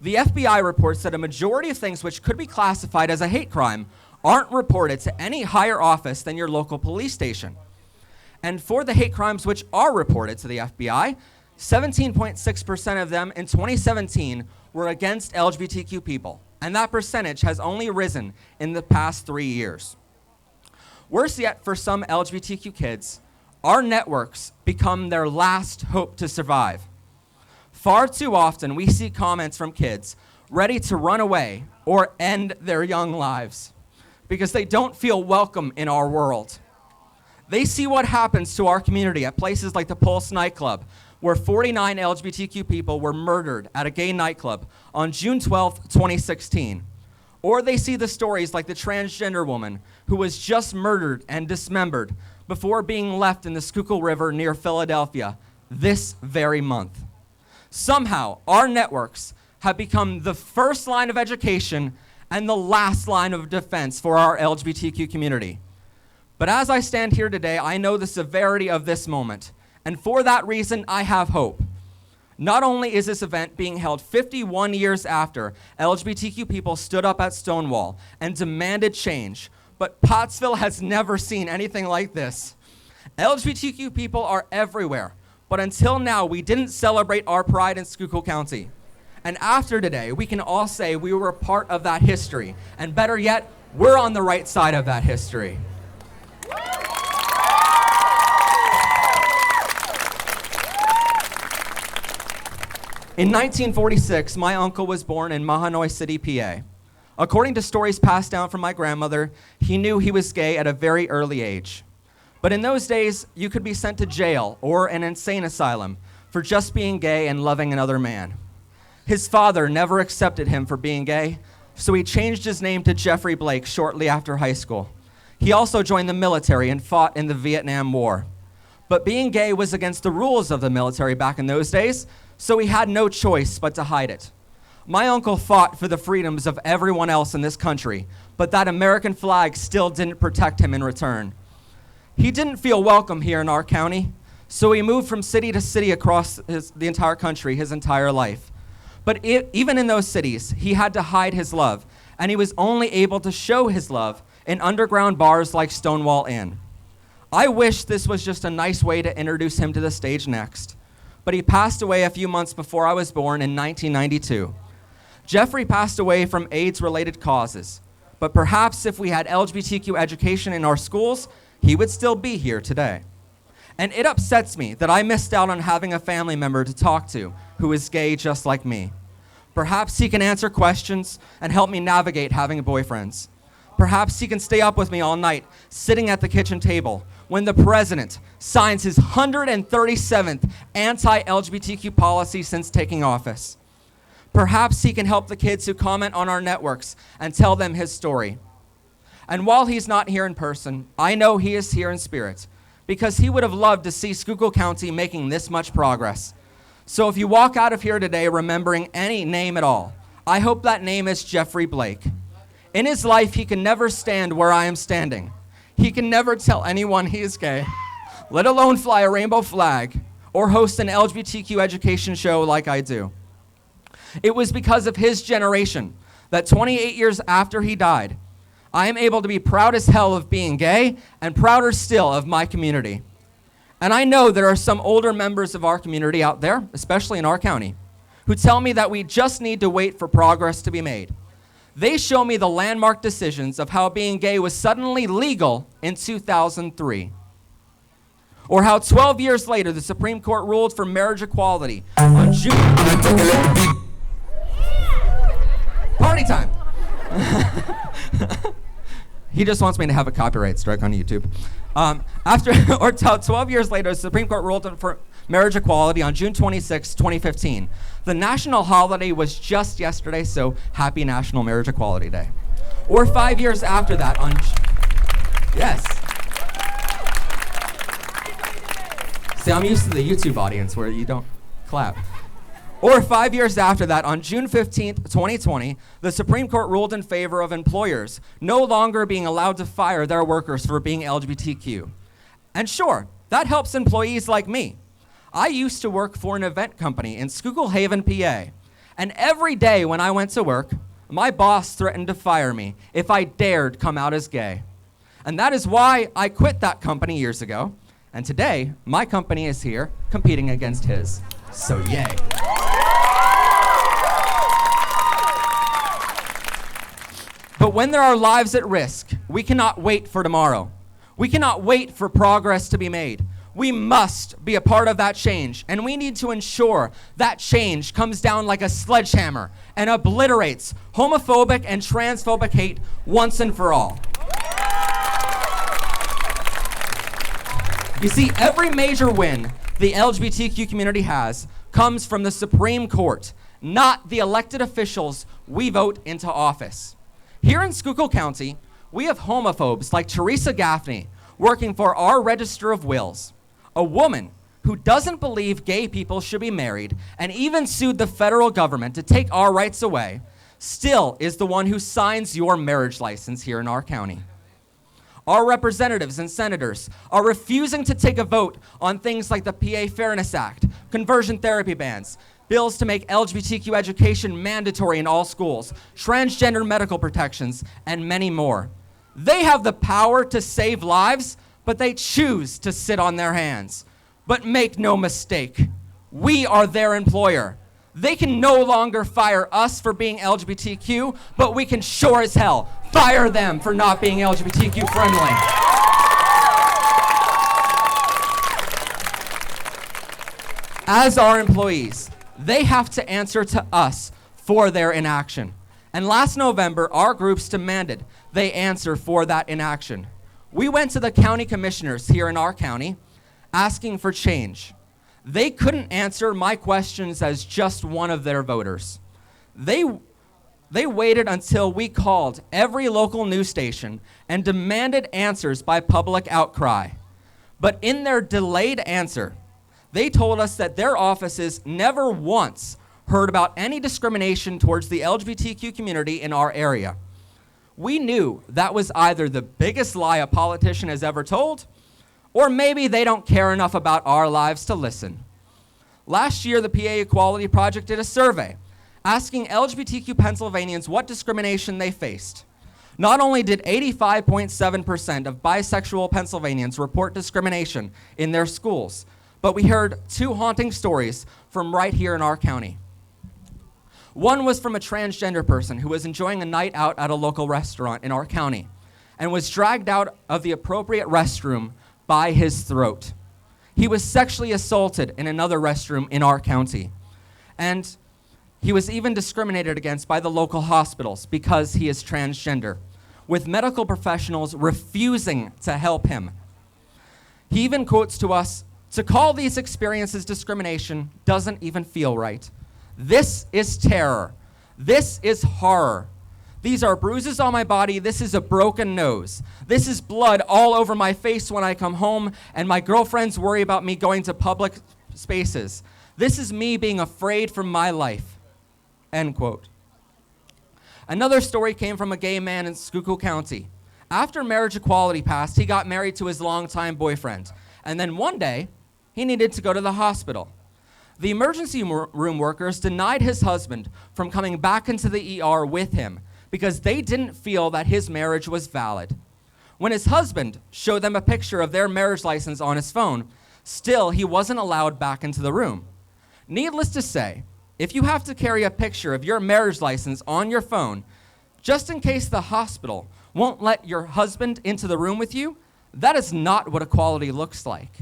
The FBI reports that a majority of things which could be classified as a hate crime aren't reported to any higher office than your local police station. And for the hate crimes which are reported to the FBI, 17.6% of them in 2017 were against LGBTQ people, and that percentage has only risen in the past 3 years. Worse yet, for some LGBTQ kids, our networks become their last hope to survive. Far too often, we see comments from kids ready to run away or end their young lives because they don't feel welcome in our world. They see what happens to our community at places like the Pulse nightclub, where 49 LGBTQ people were murdered at a gay nightclub on June 12, 2016. Or they see the stories like the transgender woman who was just murdered and dismembered before being left in the Schuylkill River near Philadelphia this very month. Somehow, our networks have become the first line of education and the last line of defense for our LGBTQ community. But as I stand here today, I know the severity of this moment. And for that reason, I have hope. Not only is this event being held 51 years after LGBTQ people stood up at Stonewall and demanded change, but Pottsville has never seen anything like this. LGBTQ people are everywhere, But until now, we didn't celebrate our pride in Schuylkill County. And after today, we can all say we were a part of that history. And better yet, we're on the right side of that history. In 1946, my uncle was born in Mahanoy City, PA. According to stories passed down from my grandmother, he knew he was gay at a very early age. But in those days, you could be sent to jail or an insane asylum for just being gay and loving another man. His father never accepted him for being gay, so he changed his name to Jeffrey Blake shortly after high school. He also joined the military and fought in the Vietnam War. But being gay was against the rules of the military back in those days, so he had no choice but to hide it. My uncle fought for the freedoms of everyone else in this country, but that American flag still didn't protect him in return. He didn't feel welcome here in our county, so he moved from city to city across the entire country his entire life. But even in those cities, he had to hide his love, and he was only able to show his love in underground bars like Stonewall Inn. I wish this was just a nice way to introduce him to the stage next, but he passed away a few months before I was born in 1992. Jeffrey passed away from AIDS-related causes, but perhaps if we had LGBTQ education in our schools, he would still be here today. And it upsets me that I missed out on having a family member to talk to who is gay just like me. Perhaps he can answer questions and help me navigate having boyfriends. Perhaps he can stay up with me all night, sitting at the kitchen table, when the president signs his 137th anti-LGBTQ policy since taking office. Perhaps he can help the kids who comment on our networks and tell them his story. And while he's not here in person, I know he is here in spirit, because he would have loved to see Schuylkill County making this much progress. So if you walk out of here today remembering any name at all, I hope that name is Jeffrey Blake. In his life, he can never stand where I am standing. He can never tell anyone he is gay, let alone fly a rainbow flag or host an LGBTQ education show like I do. It was because of his generation that 28 years after he died, I am able to be proud as hell of being gay and prouder still of my community. And I know there are some older members of our community out there, especially in our county, who tell me that we just need to wait for progress to be made. They show me the landmark decisions of how being gay was suddenly legal in 2003. Or how 12 years later, the Supreme Court ruled for marriage equality on June... Party time! He just wants me to have a copyright strike on YouTube. 12 years later, the Supreme Court ruled for marriage equality on June 26, 2015. The national holiday was just yesterday, so happy National Marriage Equality Day. Or 5 years after that on... Yes. See, I'm used to the YouTube audience where you don't clap. Or 5 years after that, on June 15th, 2020, the Supreme Court ruled in favor of employers no longer being allowed to fire their workers for being LGBTQ. And sure, that helps employees like me. I used to work for an event company in Schuylkill Haven, PA. And every day when I went to work, my boss threatened to fire me if I dared come out as gay. And that is why I quit that company years ago. And today, my company is here competing against his. So yay. But when there are lives at risk, we cannot wait for tomorrow. We cannot wait for progress to be made. We must be a part of that change, and we need to ensure that change comes down like a sledgehammer and obliterates homophobic and transphobic hate once and for all. You see, every major win the LGBTQ community has comes from the Supreme Court, not the elected officials we vote into office. Here in Schuylkill County, we have homophobes like Teresa Gaffney working for our Register of Wills, a woman who doesn't believe gay people should be married and even sued the federal government to take our rights away, still is the one who signs your marriage license here in our county. Our representatives and senators are refusing to take a vote on things like the PA Fairness Act, conversion therapy bans, bills to make LGBTQ education mandatory in all schools, transgender medical protections, and many more. They have the power to save lives, but they choose to sit on their hands. But make no mistake, we are their employer. They can no longer fire us for being LGBTQ, but we can sure as hell fire them for not being LGBTQ friendly. As our employees, they have to answer to us for their inaction. And last November, our groups demanded they answer for that inaction. We went to the county commissioners here in our county asking for change. They couldn't answer my questions as just one of their voters. They waited until we called every local news station and demanded answers by public outcry. But in their delayed answer, they told us that their offices never once heard about any discrimination towards the LGBTQ community in our area. We knew that was either the biggest lie a politician has ever told, or maybe they don't care enough about our lives to listen. Last year, the PA Equality Project did a survey asking LGBTQ Pennsylvanians what discrimination they faced. Not only did 85.7% of bisexual Pennsylvanians report discrimination in their schools, but we heard two haunting stories from right here in our county. One was from a transgender person who was enjoying a night out at a local restaurant in our county and was dragged out of the appropriate restroom by his throat. He was sexually assaulted in another restroom in our county. And he was even discriminated against by the local hospitals because he is transgender, with medical professionals refusing to help him. He even quotes to us, "To call these experiences discrimination doesn't even feel right. This is terror. This is horror. These are bruises on my body. This is a broken nose. This is blood all over my face when I come home, and my girlfriends worry about me going to public spaces. This is me being afraid for my life." End quote. Another story came from a gay man in Schuylkill County. After marriage equality passed, he got married to his longtime boyfriend. And then one day, he needed to go to the hospital. The emergency room workers denied his husband from coming back into the ER with him because they didn't feel that his marriage was valid. When his husband showed them a picture of their marriage license on his phone, still he wasn't allowed back into the room. Needless to say, if you have to carry a picture of your marriage license on your phone, just in case the hospital won't let your husband into the room with you, that is not what equality looks like.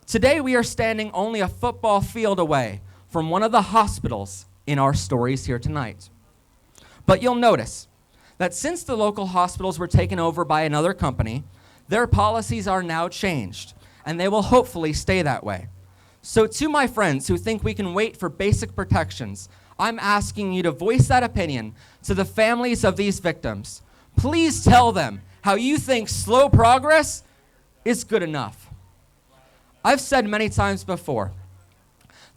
Today we are standing only a football field away from one of the hospitals in our stories here tonight. But you'll notice that since the local hospitals were taken over by another company, their policies are now changed, and they will hopefully stay that way. So to my friends who think we can wait for basic protections, I'm asking you to voice that opinion to the families of these victims. Please tell them how you think slow progress is good enough. I've said many times before,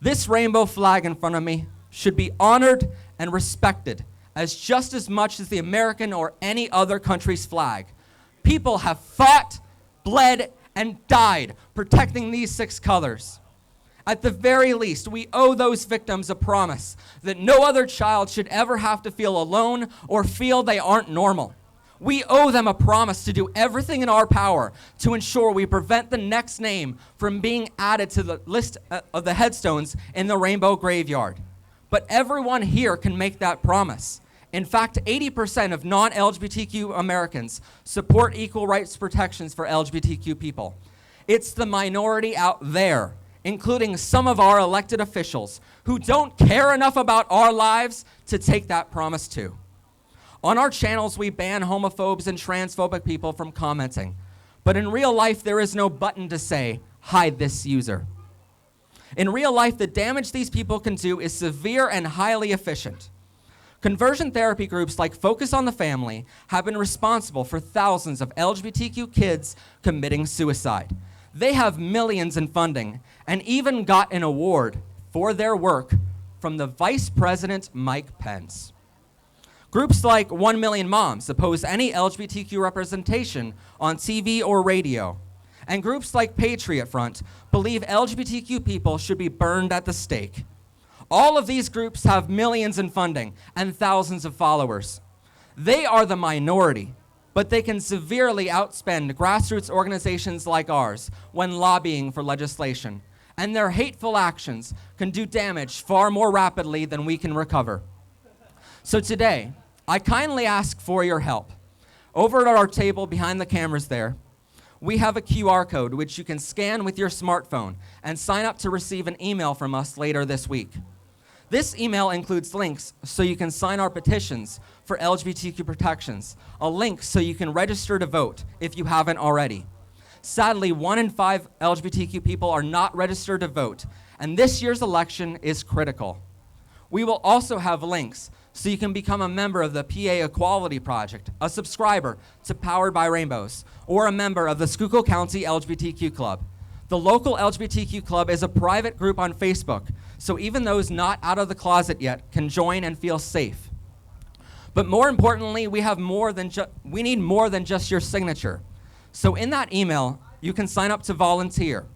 this rainbow flag in front of me should be honored and respected as just as much as the American or any other country's flag. People have fought, bled, and died protecting these 6 colors. At the very least, we owe those victims a promise that no other child should ever have to feel alone or feel they aren't normal. We owe them a promise to do everything in our power to ensure we prevent the next name from being added to the list of the headstones in the Rainbow Graveyard. But everyone here can make that promise. In fact, 80% of non-LGBTQ Americans support equal rights protections for LGBTQ people. It's the minority out there, including some of our elected officials, who don't care enough about our lives to take that promise too. On our channels, we ban homophobes and transphobic people from commenting. But in real life, there is no button to say, hide this user. In real life, the damage these people can do is severe and highly efficient. Conversion therapy groups like Focus on the Family have been responsible for thousands of LGBTQ kids committing suicide. They have millions in funding and even got an award for their work from the Vice President Mike Pence. Groups like 1 Million Moms oppose any LGBTQ representation on TV or radio. And groups like Patriot Front believe LGBTQ people should be burned at the stake. All of these groups have millions in funding and thousands of followers. They are the minority, but they can severely outspend grassroots organizations like ours when lobbying for legislation. And their hateful actions can do damage far more rapidly than we can recover. So today, I kindly ask for your help. Over at our table behind the cameras there, we have a QR code which you can scan with your smartphone and sign up to receive an email from us later this week. This email includes links so you can sign our petitions for LGBTQ protections, a link so you can register to vote if you haven't already. Sadly, 1 in 5 LGBTQ people are not registered to vote, and this year's election is critical. We will also have links so you can become a member of the PA Equality Project, a subscriber to Powered by Rainbows, or a member of the Schuylkill County LGBTQ Club. The local LGBTQ club is a private group on Facebook, so even those not out of the closet yet can join and feel safe. But more importantly, we need more than just your signature. So in that email, you can sign up to volunteer.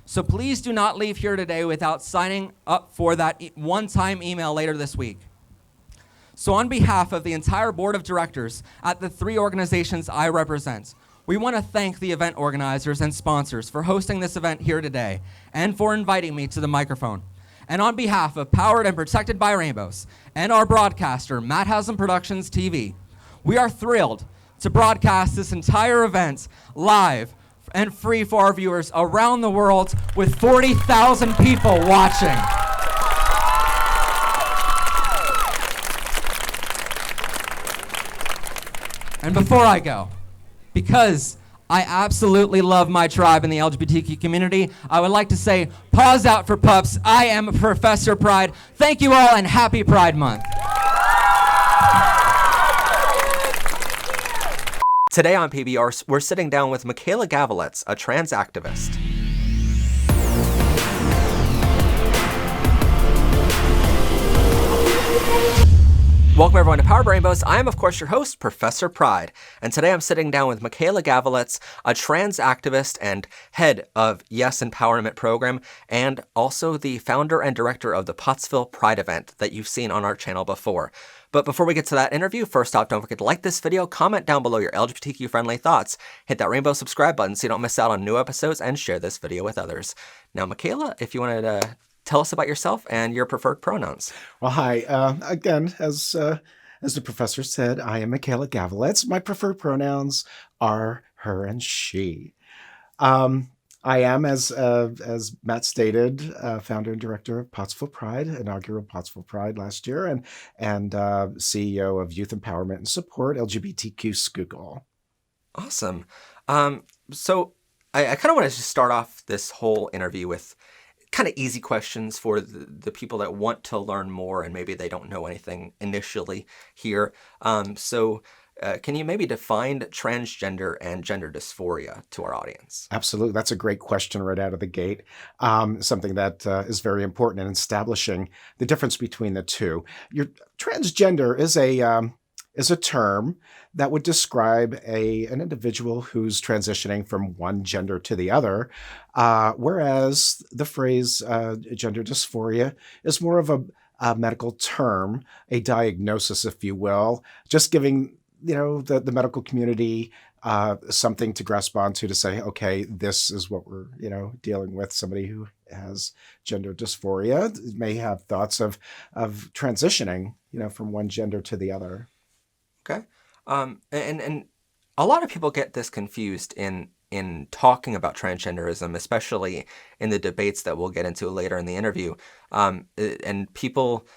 So please do not leave here today without signing up for that one-time email later this week. So on behalf of the entire board of directors at the 3 organizations I represent, we want to thank the event organizers and sponsors for hosting this event here today and for inviting me to the microphone. And on behalf of Powered and Protected by Rainbows and our broadcaster, Matt Haslam Productions TV, we are thrilled to broadcast this entire event live and free for our viewers around the world with 40,000 people watching. And before I go, because I absolutely love my tribe in the LGBTQ community, I would like to say, pause out for pups. I am Professor Pride. Thank you all and happy Pride Month. Today on PBR, we're sitting down with Michaela Gavelets, a trans activist. Welcome everyone to Powered by Rainbows. I am, of course, your host, Professor Pride, and today I'm sitting down with Michaela Gavelets, a trans activist and head of Yes Empowerment Program, and also the founder and director of the Pottsville Pride event that you've seen on our channel before. But before we get to that interview, first off, don't forget to like this video, comment down below your LGBTQ-friendly thoughts, hit that rainbow subscribe button so you don't miss out on new episodes, and share this video with others. Now, Michaela, if you wanted to tell us about yourself and your preferred pronouns. Well, hi. Again, as the professor said, I am Michaela Gavelets. My preferred pronouns are her and she. I am, as Matt stated, founder and director of Pottsville Pride, inaugural Pottsville Pride last year, and CEO of Youth Empowerment and Support, LGBTQ Schuylkill. Awesome. So I kind of want to just start off this whole interview with kind of easy questions for the people that want to learn more and maybe they don't know anything initially here. Can you maybe define transgender and gender dysphoria to our audience? Absolutely. That's a great question right out of the gate. Something that is very important in establishing the difference between the two. Your transgender is a term that would describe an individual who's transitioning from one gender to the other, whereas the phrase gender dysphoria is more of a medical term, a diagnosis, if you will, just giving the medical community something to grasp onto to say, okay, this is what we're dealing with. Somebody who has gender dysphoria may have thoughts of transitioning from one gender to the other. Okay. And a lot of people get this confused in talking about transgenderism, especially in the debates that we'll get into later in the interview. And people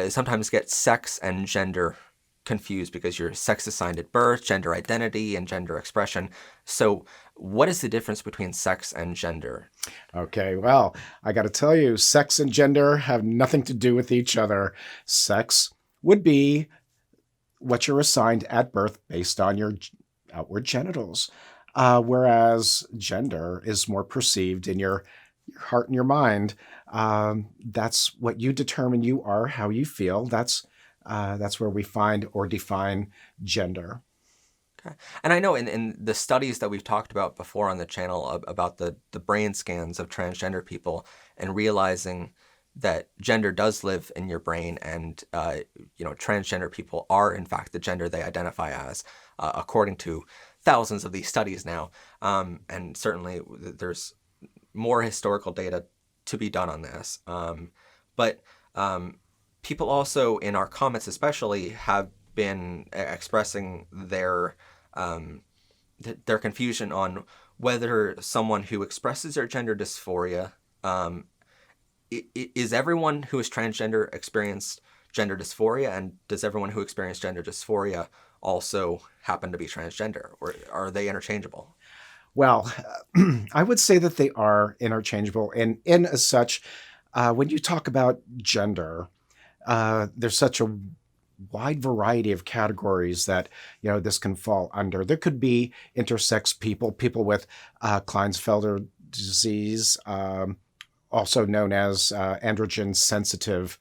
sometimes get sex and gender confused because you're sex assigned at birth, gender identity, and gender expression. So what is the difference between sex and gender? Okay, well, I got to tell you, sex and gender have nothing to do with each other. Sex would be what you're assigned at birth based on your outward genitals, whereas gender is more perceived in your heart and your mind. That's what you determine you are, how you feel. That's where we find or define gender. Okay. And I know in the studies that we've talked about before on the channel about the brain scans of transgender people and realizing that gender does live in your brain, and transgender people are in fact the gender they identify as, according to thousands of these studies now. And certainly there's more historical data to be done on this. But people also in our comments especially have been expressing their confusion on whether someone who expresses their gender dysphoria, is everyone who is transgender experience gender dysphoria, and does everyone who experiences gender dysphoria also happen to be transgender, or are they interchangeable? Well, I would say that they are interchangeable, and in as such, when you talk about gender, there's such a wide variety of categories that this can fall under. There could be intersex people with Klinefelter disease, also known as androgen sensitive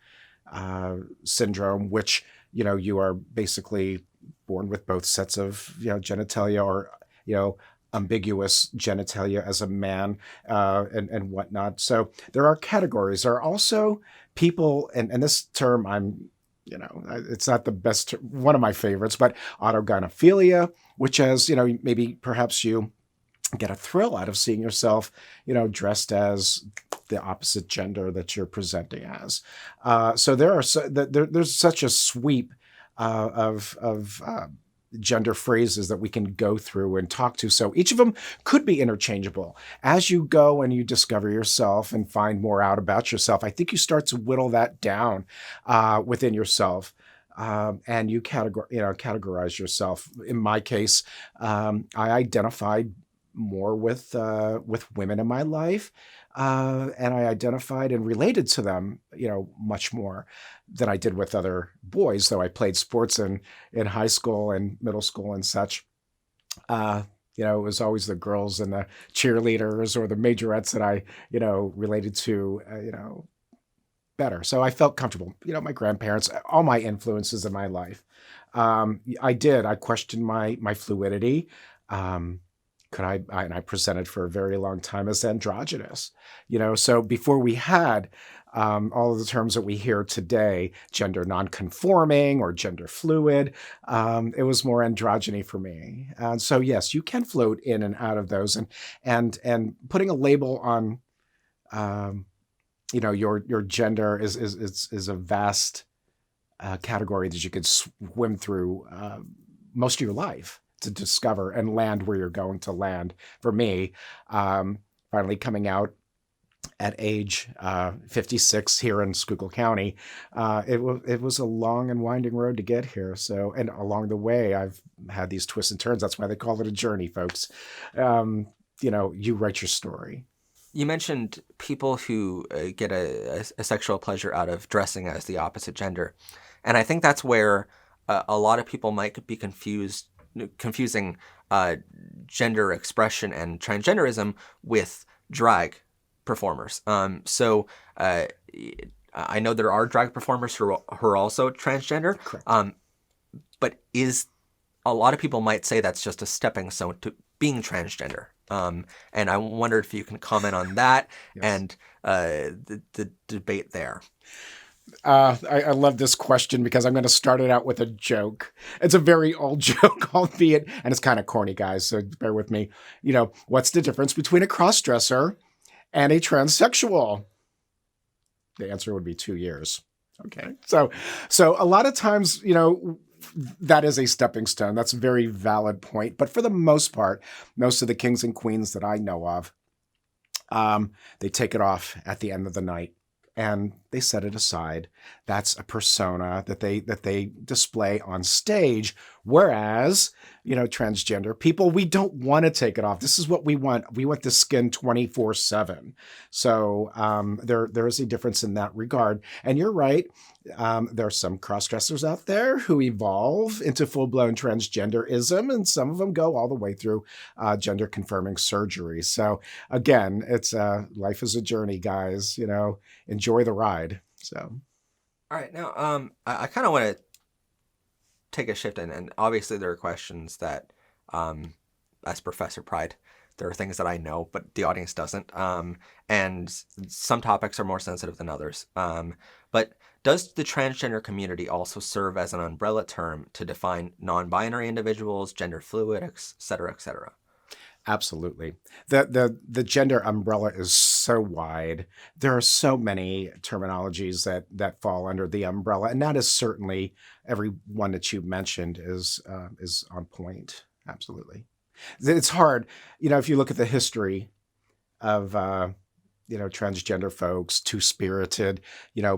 syndrome, which you are basically born with both sets of genitalia, or ambiguous genitalia as a man, and whatnot. So there are categories. There are also people, and this term it's not the best, one of my favorites, but autogynephilia, which is, maybe perhaps you get a thrill out of seeing yourself, dressed as the opposite gender that you're presenting as. So there's such a sweep of gender phrases that we can go through and talk to. So each of them could be interchangeable. As you go and you discover yourself and find more out about yourself, I think you start to whittle that down within yourself. And you categorize yourself. In my case, I identified more with women in my life, and I identified and related to them, much more than I did with other boys. Though I played sports in high school and middle school and such, it was always the girls and the cheerleaders or the majorettes that I related to, better. So I felt comfortable. My grandparents, all my influences in my life. I questioned my fluidity. And I presented for a very long time as androgynous, so before we had all of the terms that we hear today, gender nonconforming or gender fluid, it was more androgyny for me. And so, yes, you can float in and out of those, and putting a label on, your gender is a vast category that you could swim through most of your life to discover and land where you're going to land. For me, finally coming out at age 56 here in Schuylkill County, it was a long and winding road to get here. So, and along the way, I've had these twists and turns. That's why they call it a journey, folks. You write your story. You mentioned people who get a sexual pleasure out of dressing as the opposite gender. And I think that's where a lot of people might be confusing gender expression and transgenderism with drag performers. So I know there are drag performers who are also transgender. Correct. But a lot of people might say that's just a stepping stone to being transgender. And I wondered if you can comment on that. Yes. And the debate there. I love this question because I'm going to start it out with a joke. It's a very old joke, albeit, and it's kind of corny, guys, so bear with me. What's the difference between a cross-dresser and a transsexual? The answer would be 2 years. Okay. So a lot of times, that is a stepping stone. That's a very valid point. But for the most part, most of the kings and queens that I know of, they take it off at the end of the night. And they set it aside. That's a persona that they display on stage. Whereas, transgender people, we don't want to take it off. This is what we want. We want the skin 24/7. So there is a difference in that regard. And you're right. There are some cross-dressers out there who evolve into full-blown transgenderism, and some of them go all the way through gender-confirming surgery. So again, it's life is a journey, guys. Enjoy the ride. So, all right, now I kind of want to take a shift, and obviously there are questions that, as Professor Pride, there are things that I know, but the audience doesn't. And some topics are more sensitive than others. But does the transgender community also serve as an umbrella term to define non-binary individuals, gender fluid, et cetera, et cetera? Absolutely. The gender umbrella is so wide. There are so many terminologies that fall under the umbrella, and that is certainly every one that you mentioned is on point. Absolutely. It's hard, if you look at the history of transgender folks, two-spirited,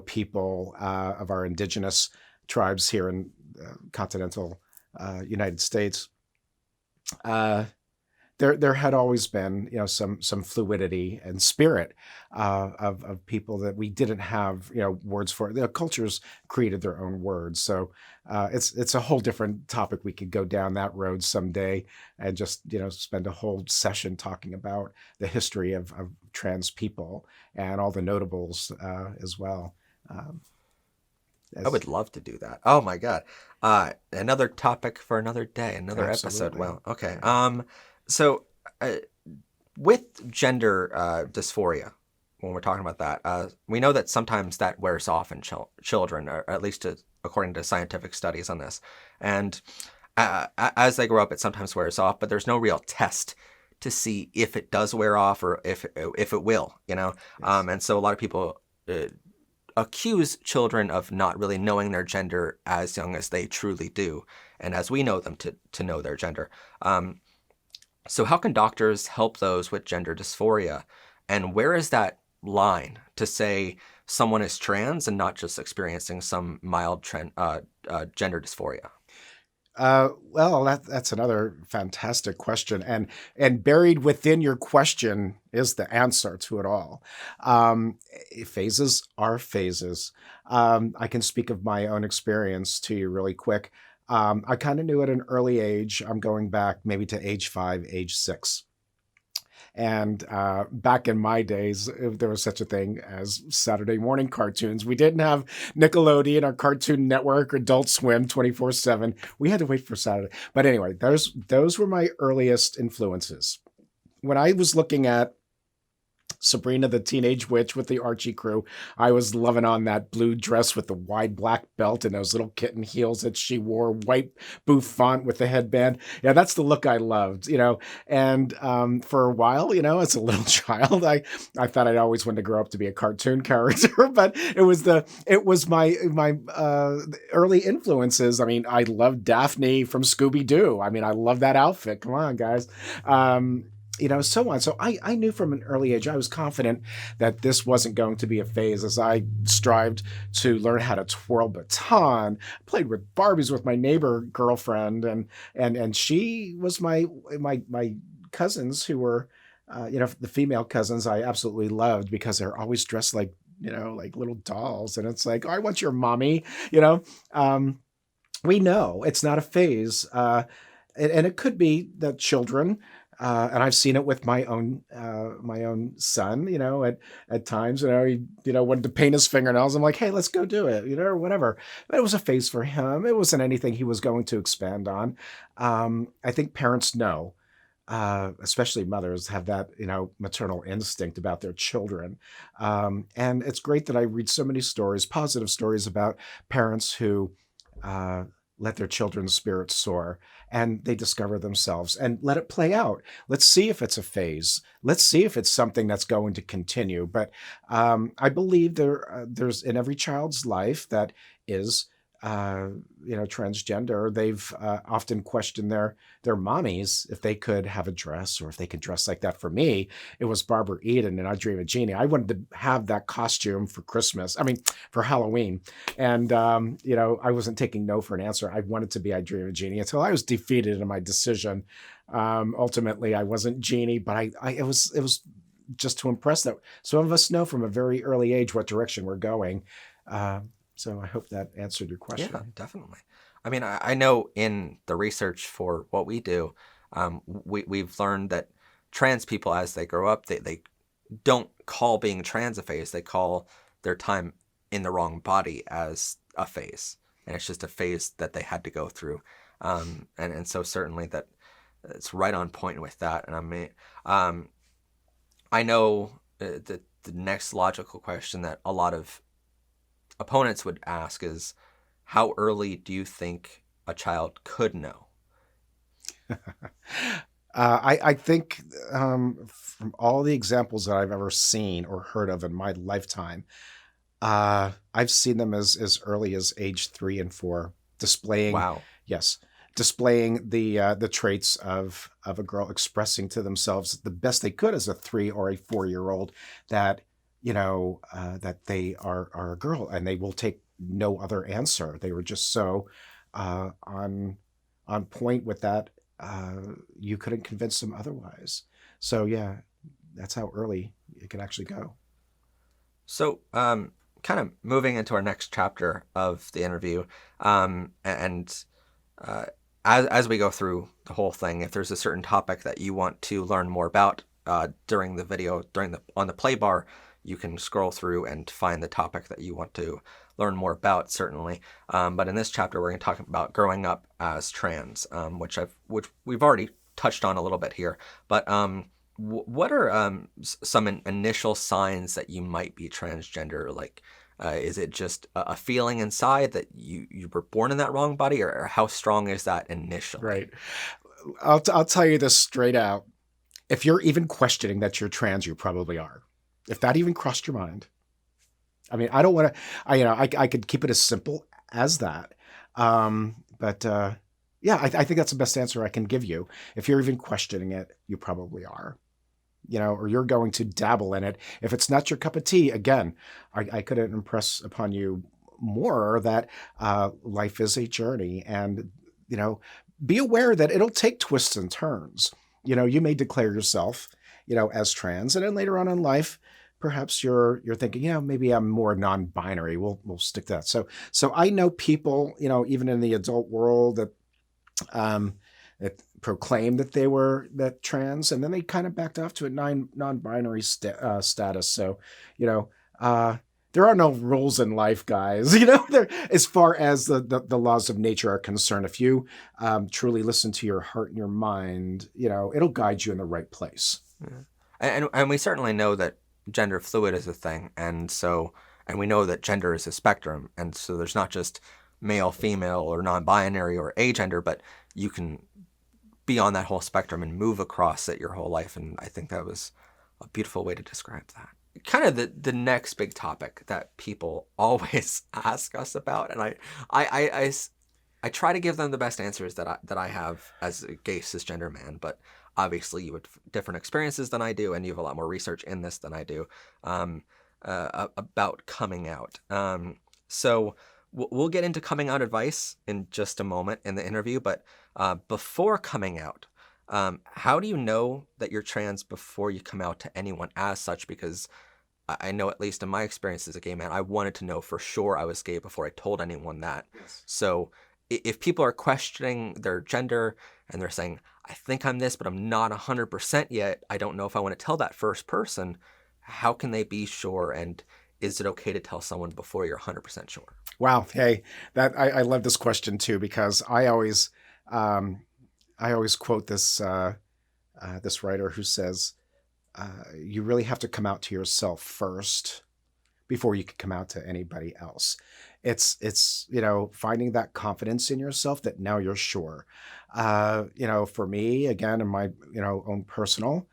people of our indigenous tribes here in continental United States. There had always been, some fluidity and spirit of people that we didn't have, words for. The cultures created their own words, so it's a whole different topic. We could go down that road someday and just spend a whole session talking about the history of trans people and all the notables as well. I would love to do that. Oh my God, another topic for another day, another episode. Well, okay. So, with gender dysphoria, when we're talking about that, we know that sometimes that wears off in children, or at least according to scientific studies on this. And as they grow up, it sometimes wears off, but there's no real test to see if it does wear off or if it will, Yes. And so a lot of people accuse children of not really knowing their gender as young as they truly do, and as we know them to know their gender. So how can doctors help those with gender dysphoria? And where is that line to say someone is trans and not just experiencing some mild gender dysphoria? Well, that's another fantastic question. And buried within your question is the answer to it all. Phases are phases. I can speak of my own experience to you really quick. I kind of knew at an early age. I'm going back maybe to age 5, age 6. And back in my days, there was such a thing as Saturday morning cartoons. We didn't have Nickelodeon or Cartoon Network or Adult Swim 24/7. We had to wait for Saturday. But anyway, those were my earliest influences. When I was looking at Sabrina the Teenage Witch with the Archie crew, I was loving on that blue dress with the wide black belt and those little kitten heels that she wore, white bouffant with the headband. Yeah, that's the look I loved, And for a while, as a little child, I thought I'd always wanted to grow up to be a cartoon character, but it was my early influences. I mean, I loved Daphne from Scooby-Doo. I mean, I love that outfit. Come on, guys. So on. So I knew from an early age, I was confident that this wasn't going to be a phase as I strived to learn how to twirl baton, played with Barbies with my neighbor girlfriend, and she was my cousins who were, the female cousins I absolutely loved because they're always dressed like, like little dolls. And it's like, oh, I want your mommy, we know it's not a phase. And it could be that children, and I've seen it with my own son, at times, he, wanted to paint his fingernails. I'm like, hey, let's go do it, or whatever. But it was a phase for him. It wasn't anything he was going to expand on. I think parents know, especially mothers have that, maternal instinct about their children. And it's great that I read so many stories, positive stories about parents who, let their children's spirits soar and they discover themselves and let it play out. Let's see if it's a phase. Let's see if it's something that's going to continue. But I believe there's in every child's life that is, transgender. They've often questioned their mommies if they could have a dress or if they could dress like that. For me, it was Barbara Eden and I Dream of Jeannie. I wanted to have that costume for Christmas. I mean, for Halloween. And, I wasn't taking no for an answer. I wanted to be I Dream of Jeannie until I was defeated in my decision. Ultimately, I wasn't Jeannie, but it was just to impress that some of us know from a very early age what direction we're going. So I hope that answered your question. Yeah, definitely. I mean, I know in the research for what we do, we've learned that trans people, as they grow up, they don't call being trans a phase. They call their time in the wrong body as a phase. And it's just a phase that they had to go through. And so certainly that it's right on point with that. And I know that the next logical question that a lot of opponents would ask is, how early do you think a child could know? I think from all the examples that I've ever seen or heard of in my lifetime, I've seen them as early as age 3 and 4, displaying displaying the traits of a girl, expressing to themselves the best they could as a 3 or a 4-year-old that that they are a girl, and they will take no other answer. They were just so on point with that. You couldn't convince them otherwise. So yeah, that's how early it can actually go. So kind of moving into our next chapter of the interview, as we go through the whole thing, if there's a certain topic that you want to learn more about during the video, on the play bar, you can scroll through and find the topic that you want to learn more about, certainly. But in this chapter, we're going to talk about growing up as trans, which we've already touched on a little bit here. But what are some initial signs that you might be transgender? Like, is it just a feeling inside that you were born in that wrong body, or how strong is that initially? Right. I'll tell you this straight out. If you're even questioning that you're trans, you probably are. If that even crossed your mind. I mean, I don't want to, I could keep it as simple as that. But I think that's the best answer I can give you. If you're even questioning it, you probably are. Or you're going to dabble in it. If it's not your cup of tea, again, I couldn't impress upon you more that life is a journey, and, be aware that it'll take twists and turns. You may declare yourself, as trans, and then later on in life, perhaps you're thinking, maybe I'm more non-binary. We'll stick to that. So I know people, even in the adult world that proclaimed that they were trans, and then they kind of backed off to a non-binary status. So, there are no rules in life, guys. As far as the laws of nature are concerned, if you truly listen to your heart and your mind, it'll guide you in the right place. Yeah. And we certainly know that gender fluid is a thing, and we know that gender is a spectrum, and so there's not just male, female, or non-binary or agender, but you can be on that whole spectrum and move across it your whole life. And I think that was a beautiful way to describe that. Kind of the next big topic that people always ask us about, and I try to give them the best answers that I have as a gay cisgender man, but obviously you have different experiences than I do, and you have a lot more research in this than I do about coming out. So we'll get into coming out advice in just a moment in the interview, but before coming out, how do you know that you're trans before you come out to anyone as such? Because I know, at least in my experience as a gay man, I wanted to know for sure I was gay before I told anyone that. Yes. So if people are questioning their gender and they're saying, I think I'm this, but I'm not 100% yet, I don't know if I want to tell that first person, how can they be sure? And is it okay to tell someone before you're 100% sure? Wow. Hey, I love this question too, because I always quote this this writer who says, you really have to come out to yourself first before you can come out to anybody else. It's finding that confidence in yourself that now you're sure. For me, again, in my own personal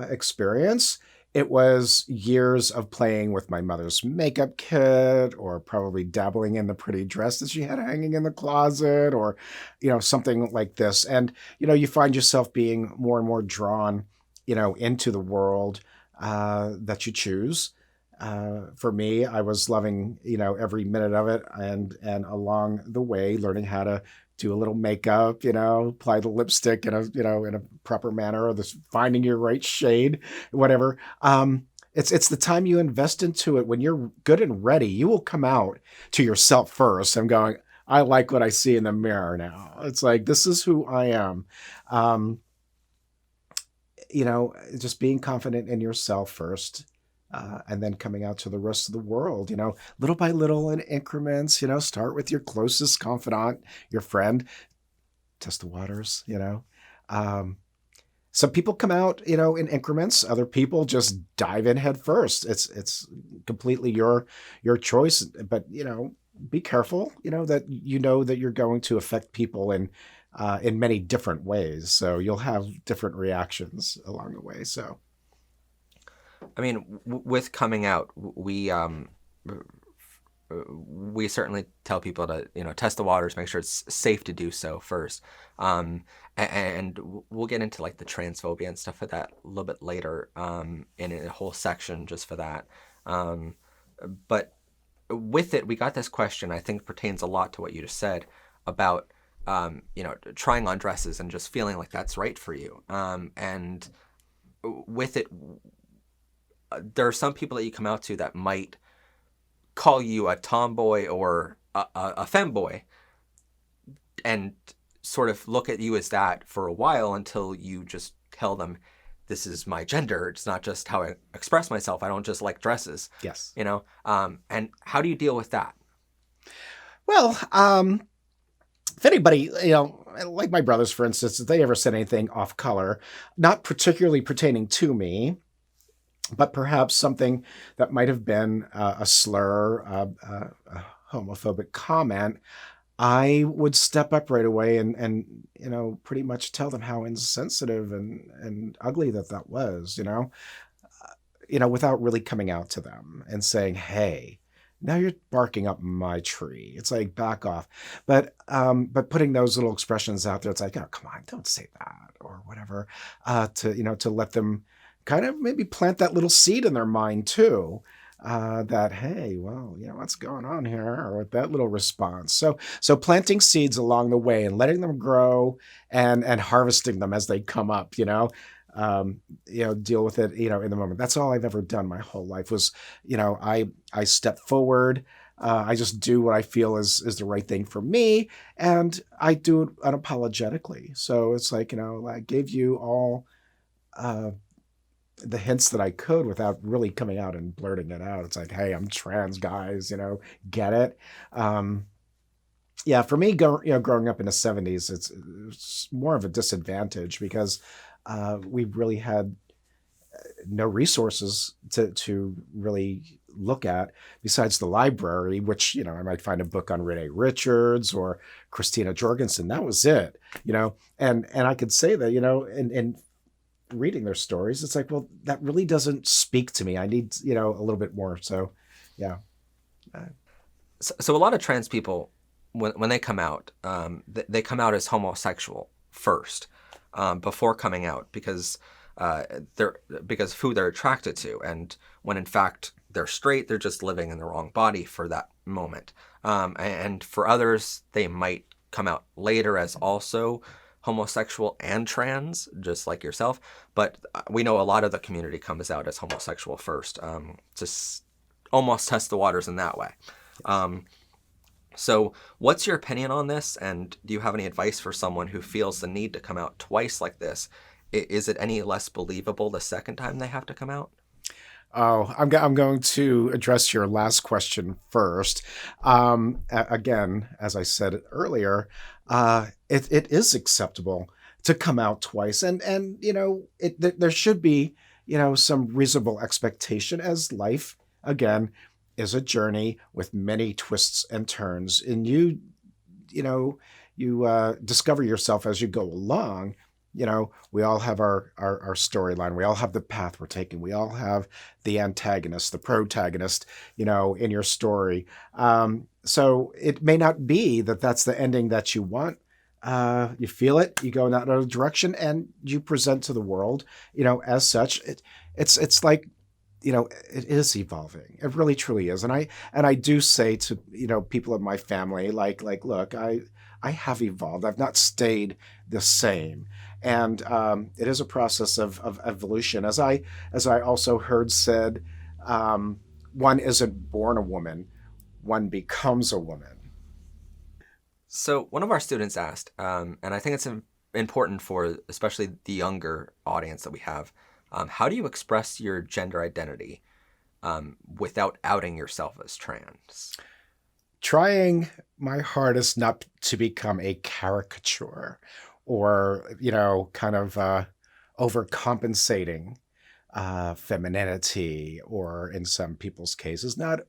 experience, it was years of playing with my mother's makeup kit, or probably dabbling in the pretty dress that she had hanging in the closet, or something like this. And you find yourself being more and more drawn into the world that you choose. For me, I was loving, every minute of it, and along the way, learning how to do a little makeup, apply the lipstick in a proper manner, or finding your right shade, whatever. It's the time you invest into it. When you're good and ready, you will come out to yourself first. I'm going, I like what I see in the mirror now. It's like, this is who I am. Just being confident in yourself first. And then coming out to the rest of the world, little by little in increments, start with your closest confidant, your friend, test the waters, Some people come out, in increments. Other people just dive in head first. It's completely your choice. But be careful. That that you're going to affect people in many different ways. So you'll have different reactions along the way. So, I mean, with coming out, we certainly tell people to test the waters, make sure it's safe to do so first, and we'll get into like the transphobia and stuff like that a little bit later, in a whole section just for that. But with it, we got this question I think pertains a lot to what you just said about trying on dresses and just feeling like that's right for you, and with it, there are some people that you come out to that might call you a tomboy or a femboy and sort of look at you as that for a while until you just tell them, this is my gender. It's not just how I express myself. I don't just like dresses. Yes. And how do you deal with that? Well, if anybody, like my brothers, for instance, if they ever said anything off color, not particularly pertaining to me, but perhaps something that might have been a slur, a homophobic comment, I would step up right away and pretty much tell them how insensitive and ugly that was, without really coming out to them and saying, hey, now you're barking up my tree. It's like, back off. But putting those little expressions out there, it's like, oh, come on, don't say that or whatever, to let them kind of maybe plant that little seed in their mind too, that, hey, well, what's going on here, or with that little response. So planting seeds along the way and letting them grow and harvesting them as they come up, deal with it, in the moment. That's all I've ever done my whole life was, I step forward. I just do what I feel is the right thing for me. And I do it unapologetically. So it's like, I gave you all, the hints that I could without really coming out and blurting it out. It's like, hey, I'm trans, guys, get it. For me, growing up in the 70s, it's more of a disadvantage because we really had no resources to really look at besides the library, which, I might find a book on Renee Richards or Christina Jorgensen. That was it, and I could say that, and reading their stories, it's like, well, that really doesn't speak to me. I need, a little bit more. So, yeah. So a lot of trans people, when they come out, they come out as homosexual first, before coming out because of who they're attracted to, and when in fact they're straight, they're just living in the wrong body for that moment. And for others, they might come out later as also homosexual and trans, just like yourself. But we know a lot of the community comes out as homosexual first, to almost test the waters in that way. So what's your opinion on this? And do you have any advice for someone who feels the need to come out twice like this? Is it any less believable the second time they have to come out? Oh, I'm going to address your last question first. Again, as I said earlier, it is acceptable to come out twice, and there should be some reasonable expectation, as life again is a journey with many twists and turns, and you discover yourself as you go along. We all have our storyline. We all have the path we're taking. We all have the antagonist, the protagonist, in your story. So it may not be that that's the ending that you want. You feel it, you go in that other direction, and you present to the world, as such. It's like, it is evolving. It really truly is. And I do say to, people in my family, like, look, I have evolved. I've not stayed the same. And it is a process of evolution. As I also heard said, one isn't born a woman, one becomes a woman. So one of our students asked, and I think it's important for especially the younger audience that we have, how do you express your gender identity without outing yourself as trans? Trying my hardest not to become a caricature or, kind of overcompensating femininity, or in some people's cases, not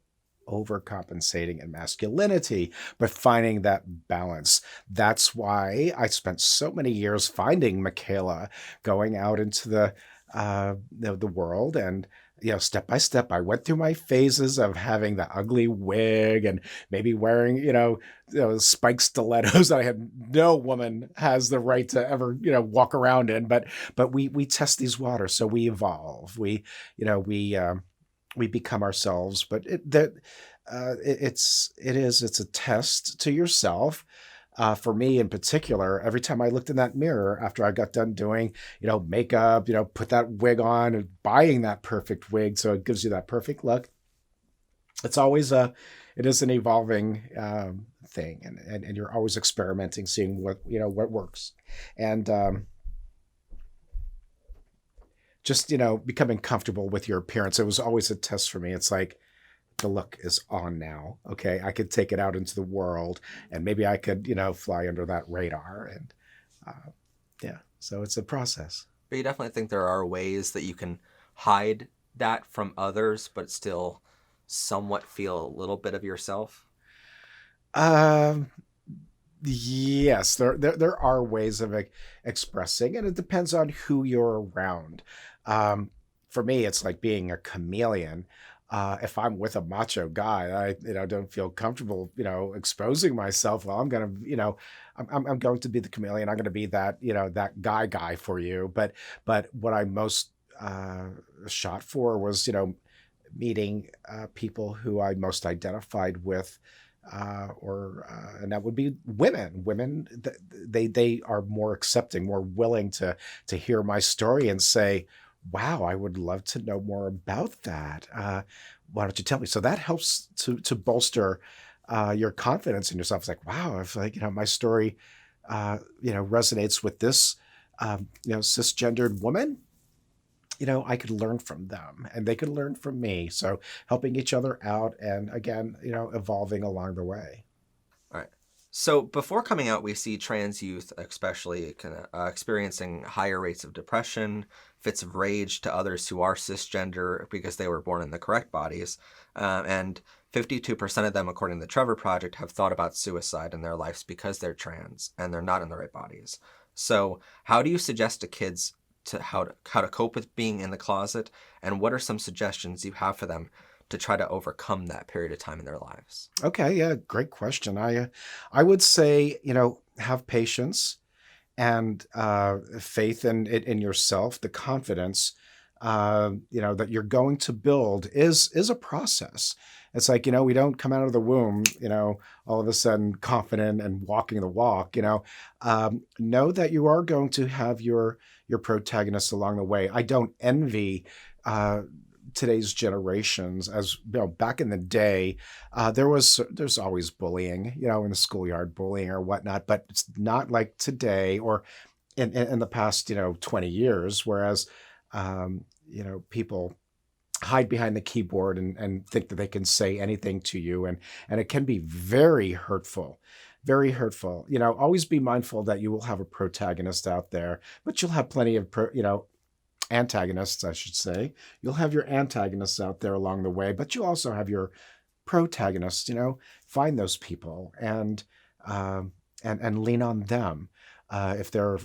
overcompensating in masculinity, but finding that balance. That's why I spent so many years finding Michaela, going out into the world, and step by step, I went through my phases of having the ugly wig and maybe wearing, spiked stilettos that I had no woman has the right to ever, walk around in. But we test these waters, so we evolve. We become ourselves. But it's a test to yourself. For me in particular, every time I looked in that mirror after I got done doing, makeup, put that wig on and buying that perfect wig so it gives you that perfect look. It's always it is an evolving thing, and you're always experimenting, seeing what works, and just becoming comfortable with your appearance. It was always a test for me. It's like, the look is on now. Okay, I could take it out into the world, and maybe I could, fly under that radar. And so it's a process. But you definitely think there are ways that you can hide that from others, but still somewhat feel a little bit of yourself? Yes, there are ways of expressing, and it depends on who you're around. For me, it's like being a chameleon. If I'm with a macho guy, I don't feel comfortable, exposing myself. Well, I'm gonna, I'm going to be the chameleon. I'm going to be that, that guy for you. But what I most shot for was, meeting people who I most identified with, and that would be women. Women, they are more accepting, more willing to hear my story and say, wow, I would love to know more about that. Why don't you tell me? So that helps to bolster your confidence in yourself. It's like, wow, if my story, resonates with this, cisgendered woman, I could learn from them and they could learn from me. So helping each other out, and again, evolving along the way. All right. So before coming out, we see trans youth, especially, experiencing higher rates of depression, fits of rage to others who are cisgender because they were born in the correct bodies. And 52% of them, according to the Trevor Project, have thought about suicide in their lives because they're trans and they're not in the right bodies. So how do you suggest to kids how to cope with being in the closet? And what are some suggestions you have for them to try to overcome that period of time in their lives? Okay, yeah, great question. I would say, have patience and faith in yourself. The confidence, that you're going to build is a process. It's like, we don't come out of the womb, all of a sudden confident and walking the walk. Know that you are going to have your protagonists along the way. I don't envy today's generations. As back in the day, there's always bullying, in the schoolyard, bullying or whatnot, but it's not like today or in the past 20 years, whereas people hide behind the keyboard and think that they can say anything to you, and it can be very hurtful. Very hurtful. Always be mindful that you will have a protagonist out there, but you'll have plenty of antagonists, I should say. You'll have your antagonists out there along the way, but you also have your protagonists. Find those people and lean on them. If they're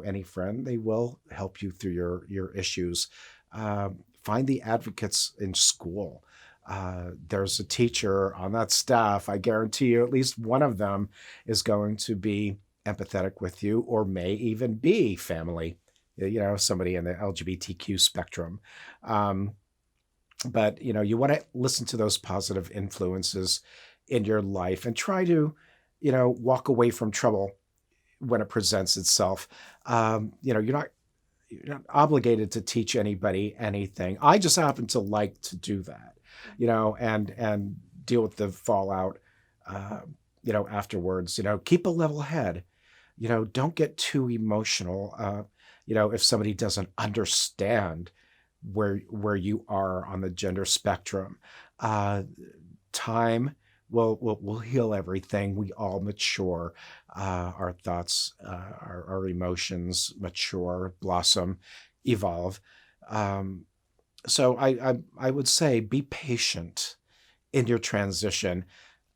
any friend, they will help you through your issues. Find the advocates in school. There's a teacher on that staff. I guarantee you, at least one of them is going to be empathetic with you, or may even be family. Somebody in the LGBTQ spectrum. But, you want to listen to those positive influences in your life and try to, walk away from trouble when it presents itself. You're not obligated to teach anybody anything. I just happen to like to do that, and deal with the fallout, afterwards. Keep a level head. Don't get too emotional. If somebody doesn't understand where you are on the gender spectrum, time we'll heal everything. We all mature. Our thoughts, our emotions mature, blossom, evolve. So I would say be patient in your transition.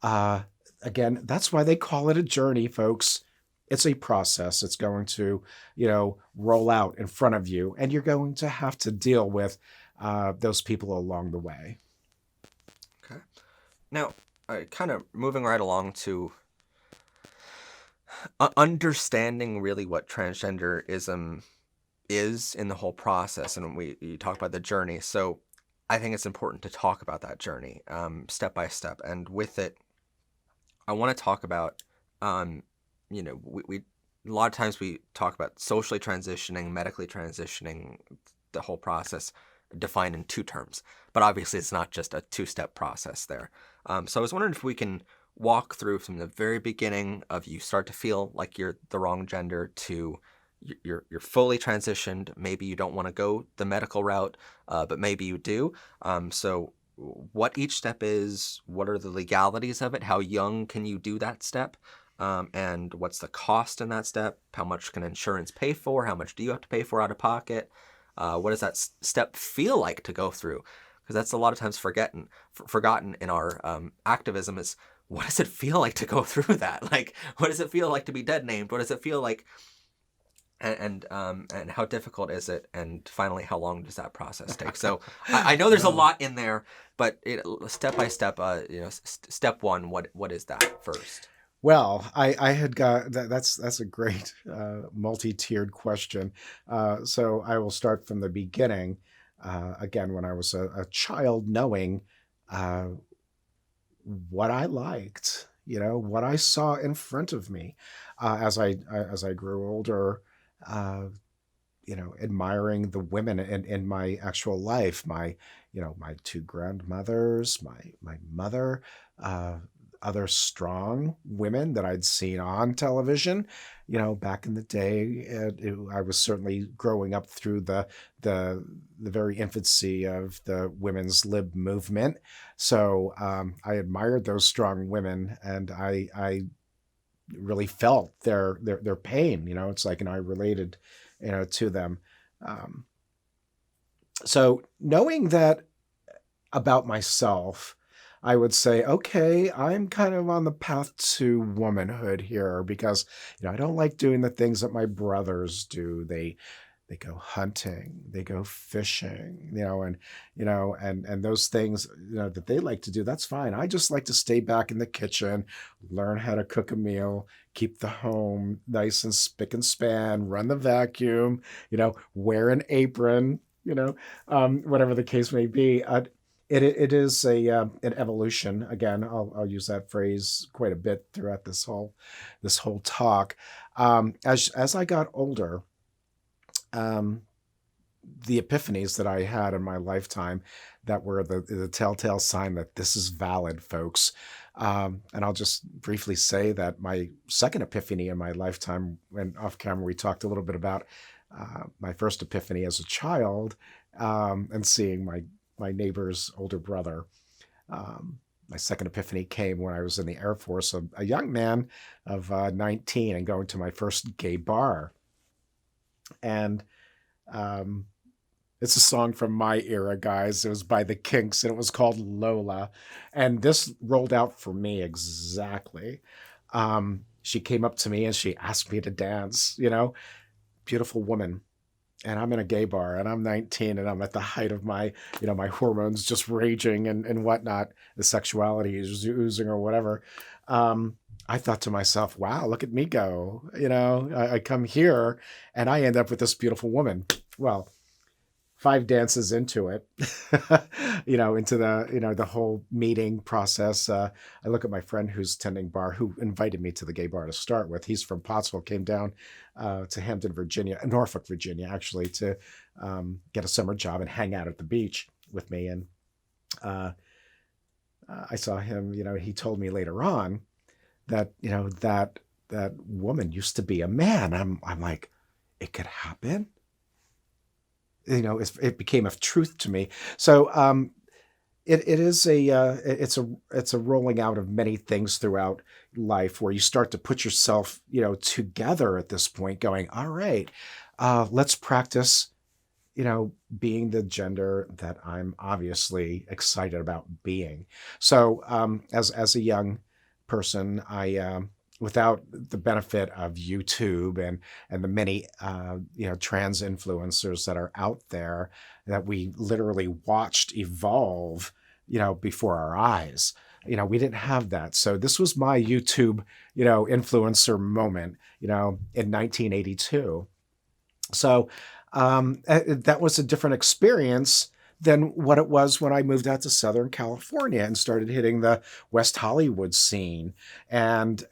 Again, that's why they call it a journey, folks. It's a process. It's going to, roll out in front of you, and you're going to have to deal with those people along the way. Okay. Now, kind of moving right along to understanding really what transgenderism is in the whole process, and you talked about the journey. So I think it's important to talk about that journey step by step, and with it, I want to talk about, we a lot of times we talk about socially transitioning, medically transitioning, the whole process defined in two terms, but obviously it's not just a two-step process there. So I was wondering if we can walk through from the very beginning of you start to feel like you're the wrong gender to you're fully transitioned. Maybe you don't want to go the medical route, but maybe you do. So what each step is, what are the legalities of it, how young can you do that step, and what's the cost in that step, how much can insurance pay for, how much do you have to pay for out of pocket, what does that step feel like to go through? Because that's a lot of times forgotten in our activism is, what does it feel like to go through that? Like, what does it feel like to be dead named? What does it feel like? And how difficult is it? And finally, how long does that process take? So I know there's a lot in there, but step by step, step one, what is that first? Well, I had got that's a great multi-tiered question. So I will start from the beginning. Again, when I was a child, knowing what I liked, what I saw in front of me, as I grew older. Admiring the women in my actual life, my two grandmothers, my mother, other strong women that I'd seen on television, back in the day. I was certainly growing up through the very infancy of the women's lib movement. So I admired those strong women, and I really felt their pain. It's like, and I related, to them. So knowing that about myself, I would say, okay, I'm kind of on the path to womanhood here, because, I don't like doing the things that my brothers do. They go hunting, they go fishing, and those things, that they like to do, that's fine. I just like to stay back in the kitchen, learn how to cook a meal, keep the home nice and spick and span, run the vacuum, wear an apron, whatever the case may be. It is an evolution. Again, I'll use that phrase quite a bit throughout this whole talk. As I got older, the epiphanies that I had in my lifetime that were the telltale sign that this is valid, folks. And I'll just briefly say that my second epiphany in my lifetime, when off camera we talked a little bit about my first epiphany as a child, and seeing my neighbor's older brother. My second epiphany came when I was in the Air Force, a young man of 19, and going to my first gay bar. And it's a song from my era, guys. It was by the Kinks, and it was called Lola. And this rolled out for me exactly. She came up to me and she asked me to dance, beautiful woman. And I'm in a gay bar, and I'm 19, and I'm at the height of my, my hormones just raging and whatnot. The sexuality is oozing or whatever. I thought to myself, wow, look at me go. I come here and I end up with this beautiful woman. Well, 5 dances into it, into the whole meeting process. I look at my friend who's tending bar, who invited me to the gay bar to start with. He's from Pottsville, came down to Hampton, Virginia, Norfolk, Virginia, actually, to get a summer job and hang out at the beach with me. And I saw him, he told me later on that, that woman used to be a man. I'm like, it could happen? It became a truth to me. So it is it's a rolling out of many things throughout life where you start to put yourself, together at this point, going, all right, let's practice, being the gender that I'm obviously excited about being. So as a young person, I without the benefit of YouTube and the many trans influencers that are out there that we literally watched evolve, before our eyes. We didn't have that. So this was my YouTube, influencer moment, in 1982. So that was a different experience than what it was when I moved out to Southern California and started hitting the West Hollywood scene and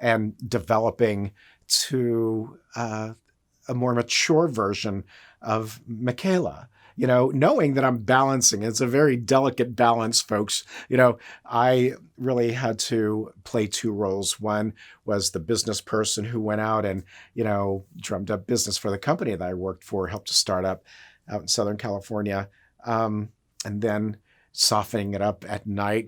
developing to a more mature version of Michaela. Knowing that I'm balancing. It's a very delicate balance, folks. I really had to play two roles. One was the business person who went out and, drummed up business for the company that I worked for, helped to start up out in Southern California. And then softening it up at night,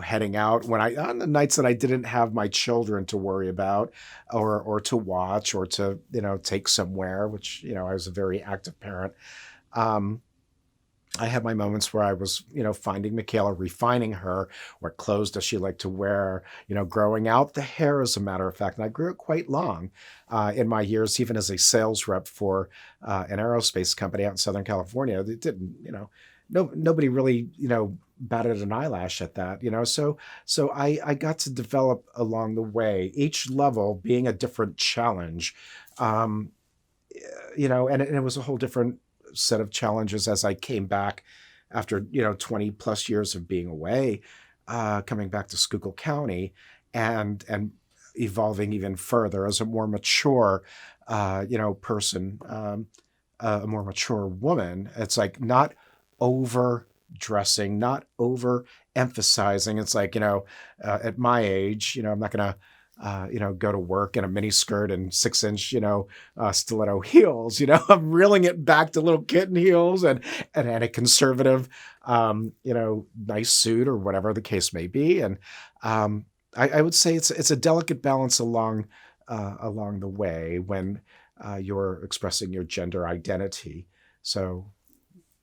heading out on the nights that I didn't have my children to worry about or to watch or to, take somewhere, which, I was a very active parent. I had my moments where I was, finding Michaela, refining her. What clothes does she like to wear? Growing out the hair, as a matter of fact. And I grew it quite long in my years, even as a sales rep for an aerospace company out in Southern California. It didn't, nobody really, batted an eyelash at that, So I got to develop along the way, each level being a different challenge, and it was a whole different set of challenges as I came back after 20 plus years of being away, coming back to Schuylkill County and evolving even further as a more mature person, a more mature woman. It's like not over dressing, not over emphasizing. It's like at my age, I'm not gonna go to work in a mini skirt and 6-inch, stiletto heels. I'm reeling it back to little kitten heels and a conservative, nice suit or whatever the case may be. And I would say it's a delicate balance along the way when you're expressing your gender identity. So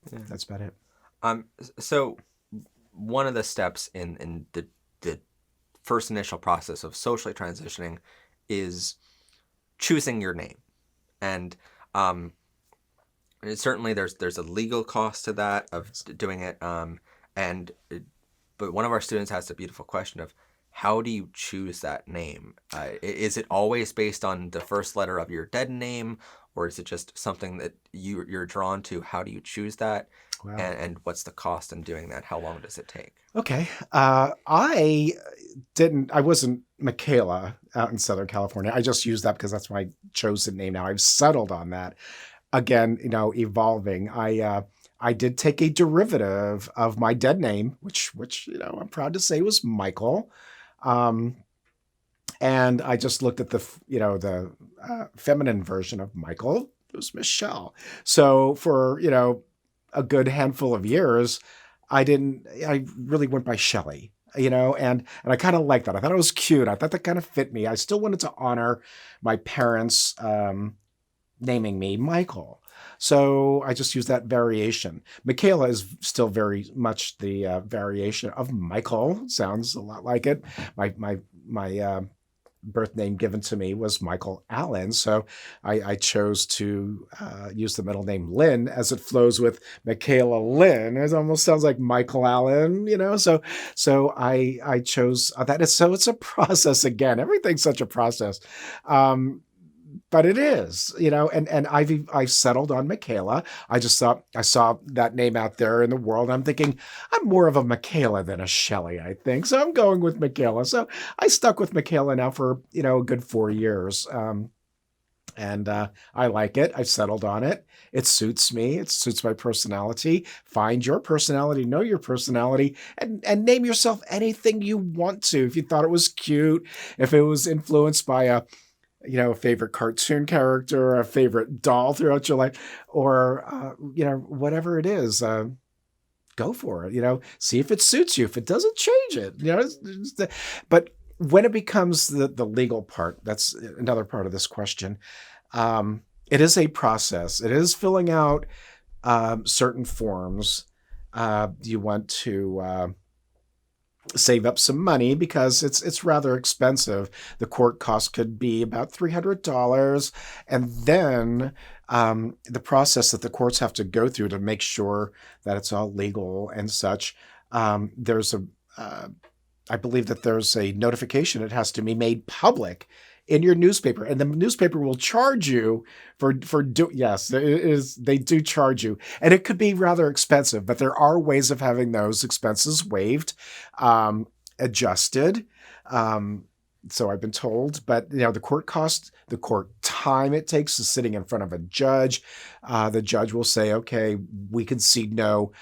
that's about it. So one of the steps in the first initial process of socially transitioning is choosing your name. And certainly there's a legal cost to that of doing it. But one of our students has a beautiful question of, how do you choose that name? Is it always based on the first letter of your dead name, or is it just something that you're drawn to? How do you choose that? Wow. And what's the cost in doing that? How long does it take? Okay. I wasn't Michaela out in Southern California. I just used that because that's my chosen name now. I've settled on that. Again, evolving. I did take a derivative of my dead name, which I'm proud to say was Michael. And I just looked at the feminine version of Michael. It was Michelle. So for, a good handful of years, I really went by Shelley, and I kind of liked that. I thought it was cute. I thought that kind of fit me. I still wanted to honor my parents naming me Michael. So I just used that variation. Michaela is still very much the variation of Michael. Sounds a lot like it. My birth name given to me was Michael Allen. So I chose to use the middle name Lynn as it flows with Michaela Lynn. It almost sounds like Michael Allen, So I chose that. So it's a process again. Everything's such a process. But it is, and I've settled on Michaela. I just thought I saw that name out there in the world. I'm thinking I'm more of a Michaela than a Shelley, I think. So I'm going with Michaela. So I stuck with Michaela now for, a good 4 years. And I like it. I've settled on it. It suits me. It suits my personality. Find your personality, know your personality, and name yourself anything you want to. If you thought it was cute, if it was influenced by a favorite cartoon character, a favorite doll throughout your life, or, whatever it is, go go for it. See if it suits you. If it doesn't, change it. But when it becomes the legal part, that's another part of this question. It is a process. It is filling out certain forms. You want to save up some money because it's rather expensive. The court cost could be about $300, and then the process that the courts have to go through to make sure that it's all legal and such. There's I believe that there's a notification. It has to be made public in your newspaper, and the newspaper will charge you yes, it is. They do charge you, and it could be rather expensive, but there are ways of having those expenses waived, adjusted. So I've been told, but the court cost, the court time it takes is sitting in front of a judge. The judge will say, okay, we can see no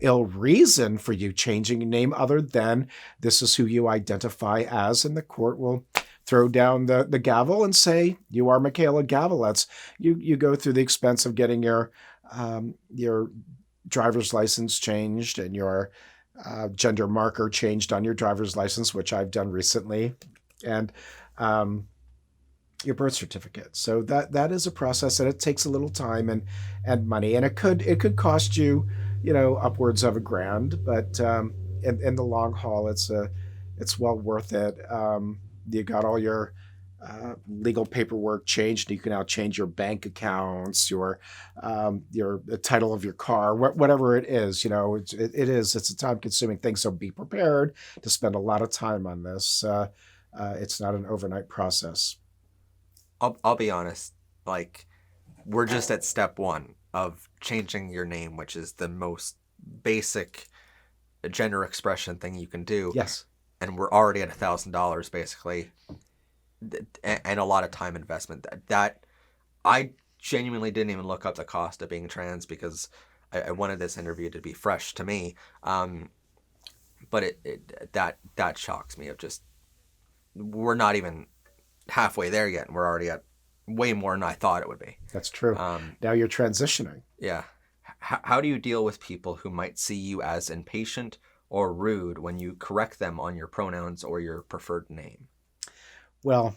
ill reason for you changing your name other than this is who you identify as, and the court will throw down the gavel and say, you are Michaela Gavelets. You go through the expense of getting your driver's license changed and your gender marker changed on your driver's license, which I've done recently, and your birth certificate. So that is a process, and it takes a little time and money, and it could cost you, upwards of $1,000, but in the long haul, it's well worth it. You got all your legal paperwork changed. You can now change your bank accounts, your the title of your car, whatever it is. It's a time-consuming thing. So be prepared to spend a lot of time on this. It's not an overnight process. I'll be honest. Like, we're just at step one of changing your name, which is the most basic gender expression thing you can do. Yes. And we're already at $1,000 basically, and a lot of time investment. That I genuinely didn't even look up the cost of being trans because I wanted this interview to be fresh to me. But that shocks me. Of just, we're not even halfway there yet, and we're already at way more than I thought it would be. That's true. Now you're transitioning. Yeah. How do you deal with people who might see you as impatient or rude when you correct them on your pronouns or your preferred name? Well,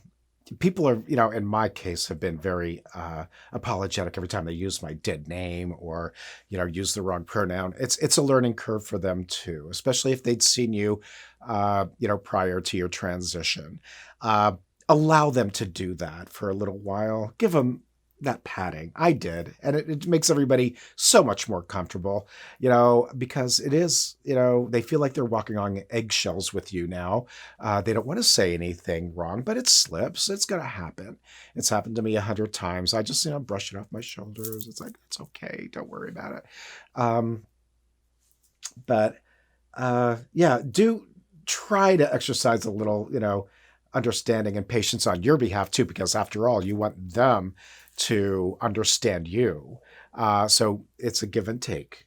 people are, in my case, have been very apologetic every time they use my dead name or, use the wrong pronoun. It's a learning curve for them too, especially if they'd seen you, prior to your transition. Allow them to do that for a little while. Give them that padding. I did. And it makes everybody so much more comfortable, because it is, they feel like they're walking on eggshells with you now. They don't want to say anything wrong, but it slips. It's going to happen. It's happened to me 100 times. I just, brush it off my shoulders. It's like, it's okay. Don't worry about it. Do try to exercise a little, understanding and patience on your behalf too, because after all, you want them to understand you. So it's a give and take,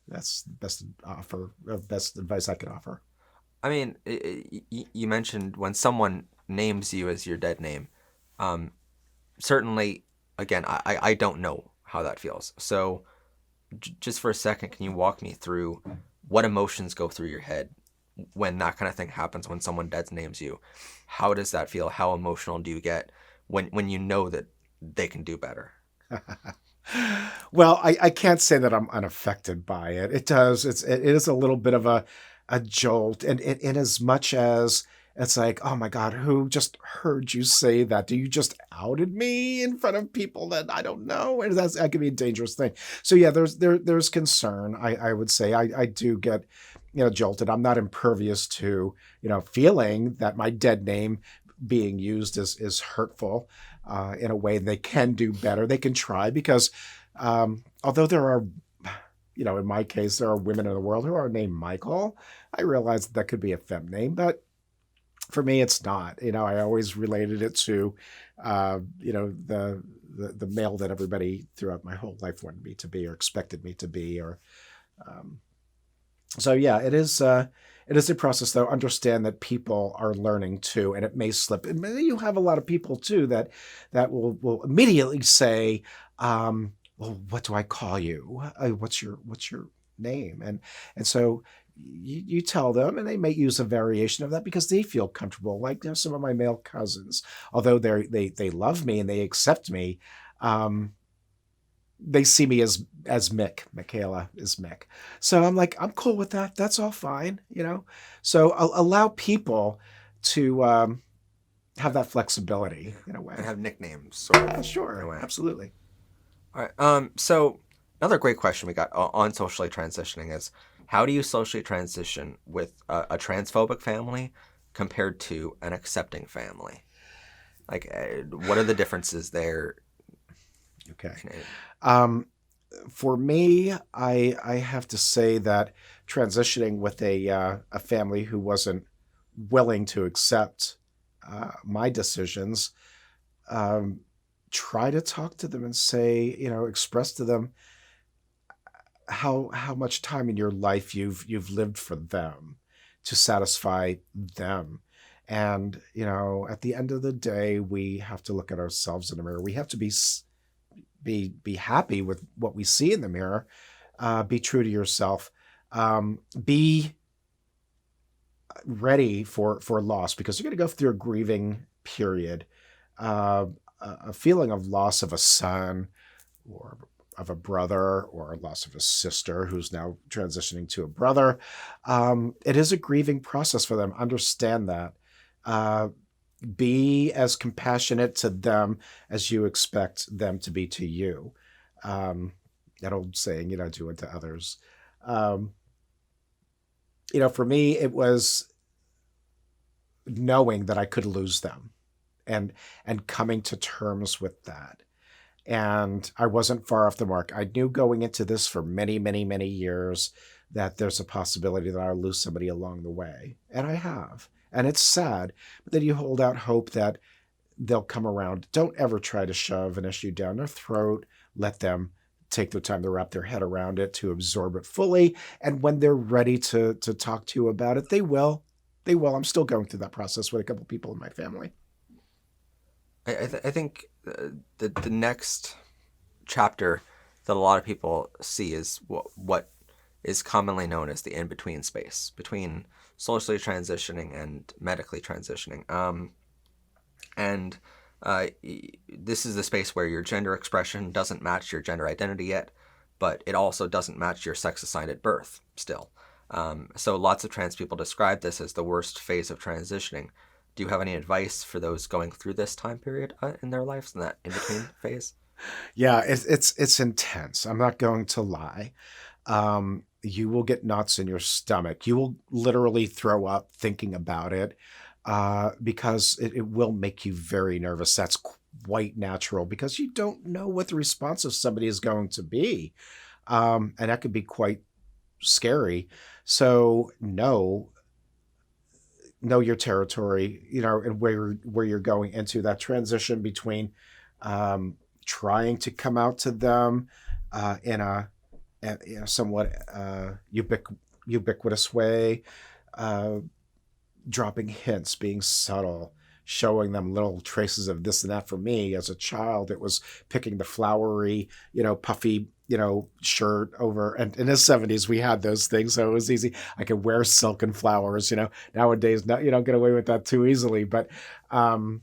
that's the best advice I could offer. I mean, you mentioned when someone names you as your dead name. Certainly, again, I don't know how that feels. So just for a second, can you walk me through what emotions go through your head when that kind of thing happens, when someone dead names you? How does that feel? How emotional do you get when you know that they can do better? Well, I can't say that I'm unaffected by it. It does. It is a little bit of a jolt, and in as much as it's like, oh my God, who just heard you say that? Do you just outed me in front of people that I don't know? And that could be a dangerous thing. So yeah, there's concern. I would say I do get jolted. I'm not impervious to feeling that my dead name being used is hurtful. In a way they can do better. They can try, because although there are, in my case, there are women in the world who are named Michael. I realize that could be a fem name, but for me, it's not. I always related it to, the male that everybody throughout my whole life wanted me to be or expected me to be. So yeah, it is a process, though. Understand that people are learning too, and it may slip. And you have a lot of people too that will immediately say, "Well, what do I call you? What's your name. And so you tell them, and they may use a variation of that because they feel comfortable. Like, some of my male cousins, although they love me and they accept me, they see me as Mick. Michaela is Mick. So I'm like, I'm cool with that. That's all fine, So I'll allow people to have that flexibility in a way. And have nicknames. Yeah, sure, absolutely. All right. So another great question we got on socially transitioning is, how do you socially transition with a transphobic family compared to an accepting family? Like, what are the differences there? Okay. For me, I have to say that transitioning with a family who wasn't willing to accept my decisions, try to talk to them and say, express to them how much time in your life you've lived for them, to satisfy them. And, at the end of the day, we have to look at ourselves in the mirror. We have to be happy with what we see in the mirror. Be true to yourself. Be ready for loss, because you're going to go through a grieving period, a feeling of loss of a son or of a brother, or a loss of a sister who's now transitioning to a brother. It is a grieving process for them. Understand that. Be as compassionate to them as you expect them to be to you. That old saying, do unto others. For me, it was knowing that I could lose them and coming to terms with that. And I wasn't far off the mark. I knew going into this for many, many, many years that there's a possibility that I'll lose somebody along the way. And I have. And it's sad, but then you hold out hope that they'll come around. Don't ever try to shove an issue down their throat. Let them take their time to wrap their head around it, to absorb it fully. And when they're ready to talk to you about it, they will. They will. I'm still going through that process with a couple people in my family. I think the next chapter that a lot of people see is what is commonly known as the in-between space between socially transitioning and medically transitioning. This is the space where your gender expression doesn't match your gender identity yet, but it also doesn't match your sex assigned at birth still. So lots of trans people describe this as the worst phase of transitioning. Do you have any advice for those going through this time period in their lives, in that in-between phase? Yeah, it's intense. I'm not going to lie. You will get knots in your stomach. You will literally throw up thinking about it, because it will make you very nervous. That's quite natural, because you don't know what the response of somebody is going to be. And that could be quite scary. So know your territory, and where you're going into that transition between trying to come out to them in a somewhat ubiquitous way, dropping hints, being subtle, showing them little traces of this and that. For me as a child, it was picking the flowery, puffy, shirt over. And in the 70s, we had those things, so it was easy. I could wear silk and flowers. Nowadays, you don't get away with that too easily. But that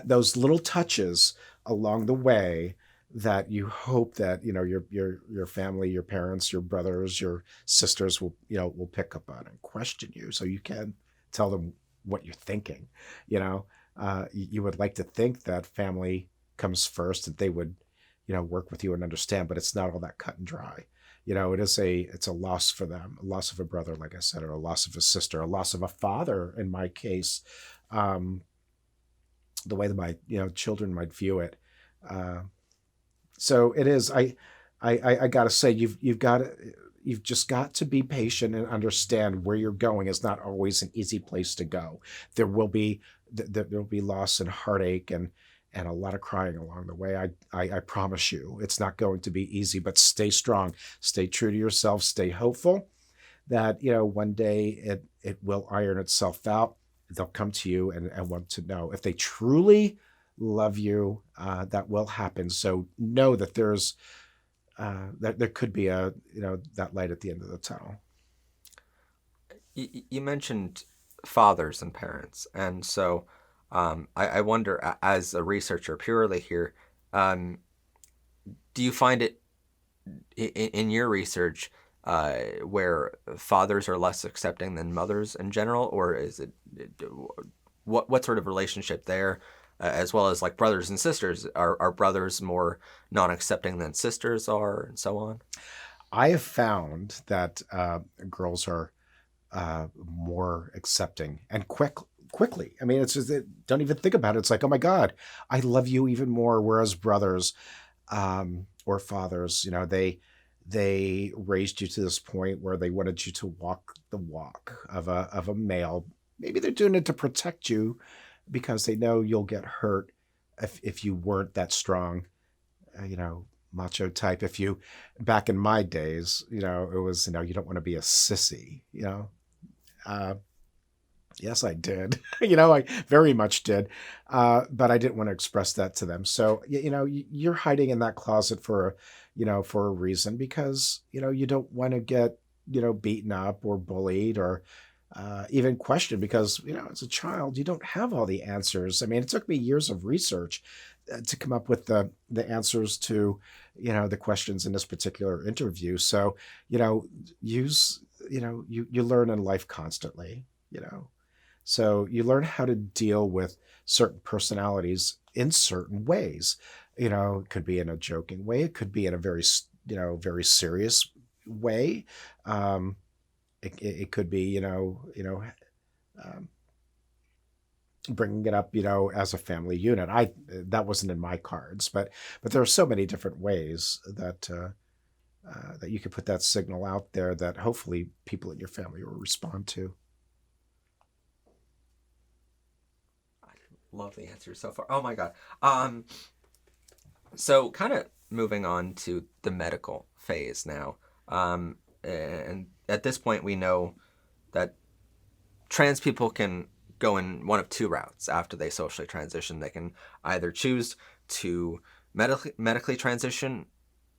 those little touches along the way that you hope that your family, your parents, your brothers, your sisters will pick up on and question you, so you can tell them what you're thinking. You would like to think that family comes first, that they would work with you and understand, but it's not all that cut and dry. It's a loss for them, a loss of a brother, like I said, or a loss of a sister, a loss of a father in my case. The way that my children might view it. So it is. I gotta say, you've just got to be patient and understand where you're going is not always an easy place to go. There will be loss and heartache and a lot of crying along the way. I promise you, it's not going to be easy. But stay strong, stay true to yourself, stay hopeful that one day it will iron itself out. They'll come to you and want to know if they truly love you. That will happen. So know that there's there could be that light at the end of the tunnel. You mentioned fathers and parents, and so I wonder, as a researcher purely here, do you find it in your research where fathers are less accepting than mothers in general, or is it what sort of relationship there, as well as like brothers and sisters? Are brothers more non-accepting than sisters are, and so on? I have found that girls are more accepting and quickly. I mean, it's just, don't even think about it. It's like, oh my God, I love you even more. Whereas brothers or fathers, they raised you to this point where they wanted you to walk the walk of a male. Maybe they're doing it to protect you because they know you'll get hurt if you weren't that strong, macho type. If you, back in my days, it was, you don't want to be a sissy, yes, I did. I very much did. But I didn't want to express that to them. So, you're hiding in that closet for a reason, because, you don't want to get, beaten up or bullied or even questioned, because, as a child, you don't have all the answers. I mean, it took me years of research to come up with the answers to, the questions in this particular interview. So, you learn in life constantly, So you learn how to deal with certain personalities in certain ways. It could be in a joking way. It could be in a very, very serious way. It could be, bringing it up, as a family unit. That wasn't in my cards, but there are so many different ways that that you could put that signal out there that hopefully people in your family will respond to. Love the answer so far. Oh my God. So kind of moving on to the medical phase now. And at this point, we know that trans people can go in one of two routes after they socially transition. They can either choose to medically transition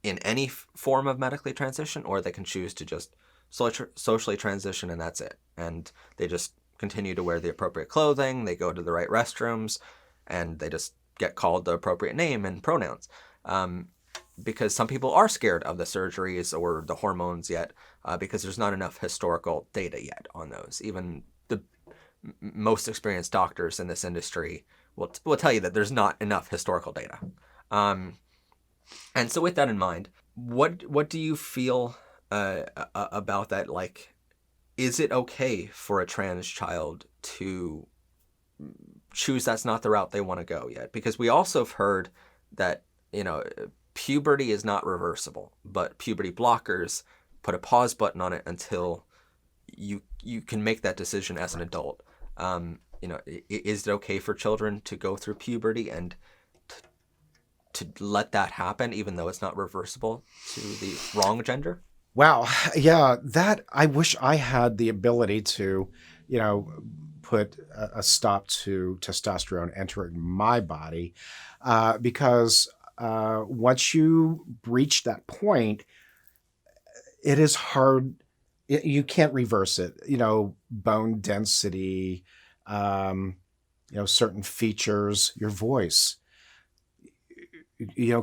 in any form of medically transition, or they can choose to just socially transition, and that's it. And they just continue to wear the appropriate clothing, they go to the right restrooms, and they just get called the appropriate name and pronouns. Because some people are scared of the surgeries or the hormones yet, because there's not enough historical data yet on those. Even the most experienced doctors in this industry will tell you that there's not enough historical data. And so with that in mind, what do you feel about that? Like, is it okay for a trans child to choose that's not the route they want to go yet? Because we also have heard that, puberty is not reversible, but puberty blockers put a pause button on it until you can make that decision as an adult. Is it okay for children to go through puberty and to let that happen, even though it's not reversible to the wrong gender? Wow. Yeah, that I wish I had the ability to, put a stop to testosterone entering my body, because once you reach that point, it is hard. You can't reverse it. Bone density, certain features, your voice.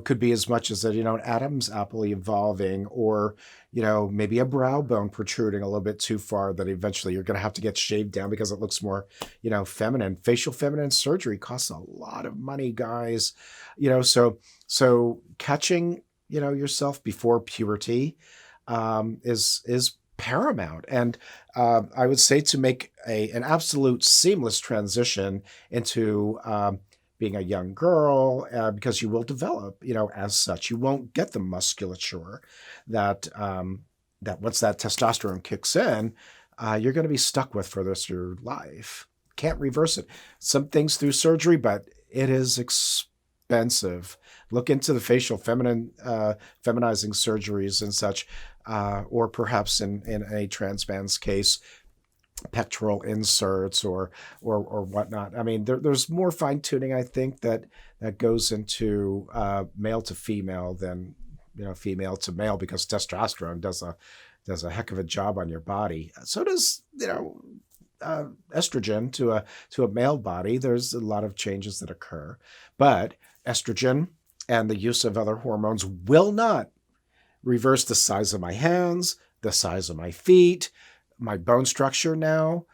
Could be as much as an Adam's apple evolving, or, maybe a brow bone protruding a little bit too far that eventually you're going to have to get shaved down because it looks more, feminine. Facial feminine surgery costs a lot of money, guys. So catching, yourself before puberty is paramount. And I would say to make an absolute seamless transition into being a young girl, because you will develop, as such. You won't get the musculature that once that testosterone kicks in, you're going to be stuck with for the rest of your life. Can't reverse it. Some things through surgery, but it is expensive. Look into the facial feminizing surgeries and such, or perhaps in a trans man's case, pectoral inserts or whatnot. I mean, there's more fine tuning, I think, that goes into male to female than female to male, because testosterone does a heck of a job on your body. So does, estrogen to a male body. There's a lot of changes that occur, but estrogen and the use of other hormones will not reverse the size of my hands, the size of my feet, my bone structure now.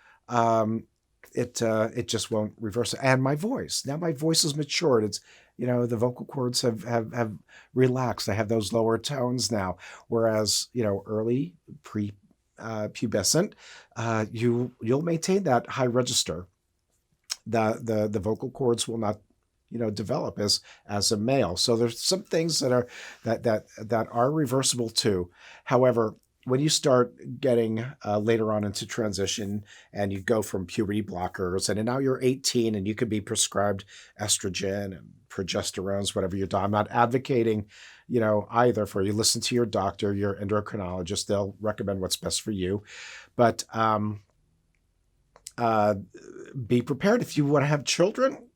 It just won't reverse it. And my voice. Now my voice is matured. It's, the vocal cords have relaxed. I have those lower tones now. Whereas, early pubescent, you'll maintain that high register. The vocal cords will not, develop as a male. So there's some things that are reversible too. However, when you start getting later on into transition and you go from puberty blockers, and now you're 18 and you could be prescribed estrogen and progesterones, whatever you're doing. I'm not advocating, either for you. Listen to your doctor, your endocrinologist. They'll recommend what's best for you. But be prepared if you want to have children,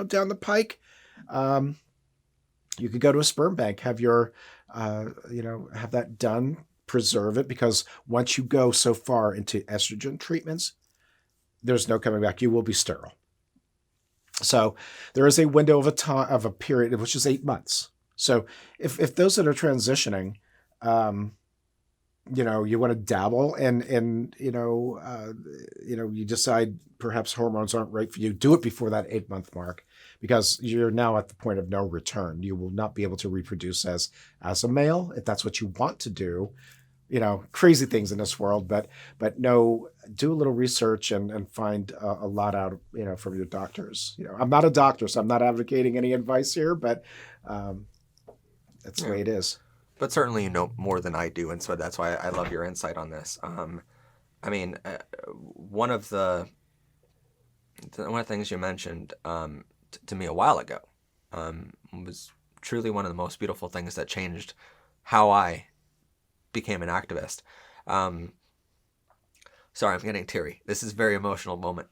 down the pike. You could go to a sperm bank, have your, have that done. Preserve it, because once you go so far into estrogen treatments, there's no coming back. You will be sterile. So there is a window of a period, which is 8 months. So if those that are transitioning, you want to dabble and you decide perhaps hormones aren't right for you, do it before that 8-month mark, because you're now at the point of no return. You will not be able to reproduce as a male if that's what you want to do. Crazy things in this world, but no, do a little research and find a lot out, from your doctors. I'm not a doctor, so I'm not advocating any advice here, but that's the way it is. But certainly you know more than I do, and so that's why I love your insight on this. One of the things you mentioned to me a while ago was truly one of the most beautiful things that changed how I became an activist. Sorry, I'm getting teary. This is a very emotional moment.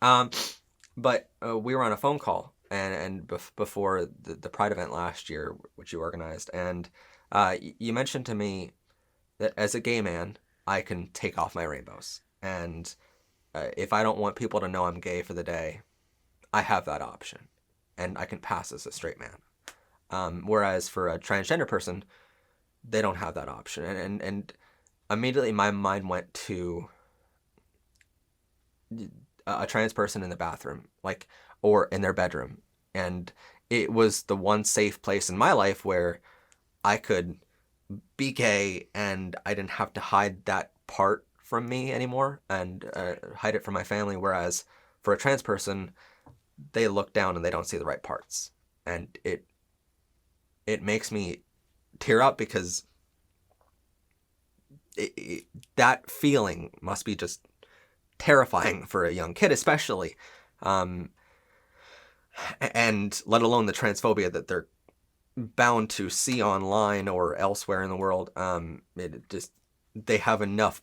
But we were on a phone call and before the Pride event last year, which you organized, and you mentioned to me that as a gay man, I can take off my rainbows. And if I don't want people to know I'm gay for the day, I have that option. And I can pass as a straight man. Whereas for a transgender person, they don't have that option. And immediately my mind went to a trans person in the bathroom, or in their bedroom. And it was the one safe place in my life where I could be gay and I didn't have to hide that part from me anymore and hide it from my family. Whereas for a trans person, they look down and they don't see the right parts. And it makes me tear up, because that feeling must be just terrifying for a young kid, especially. And let alone the transphobia that they're bound to see online or elsewhere in the world. They have enough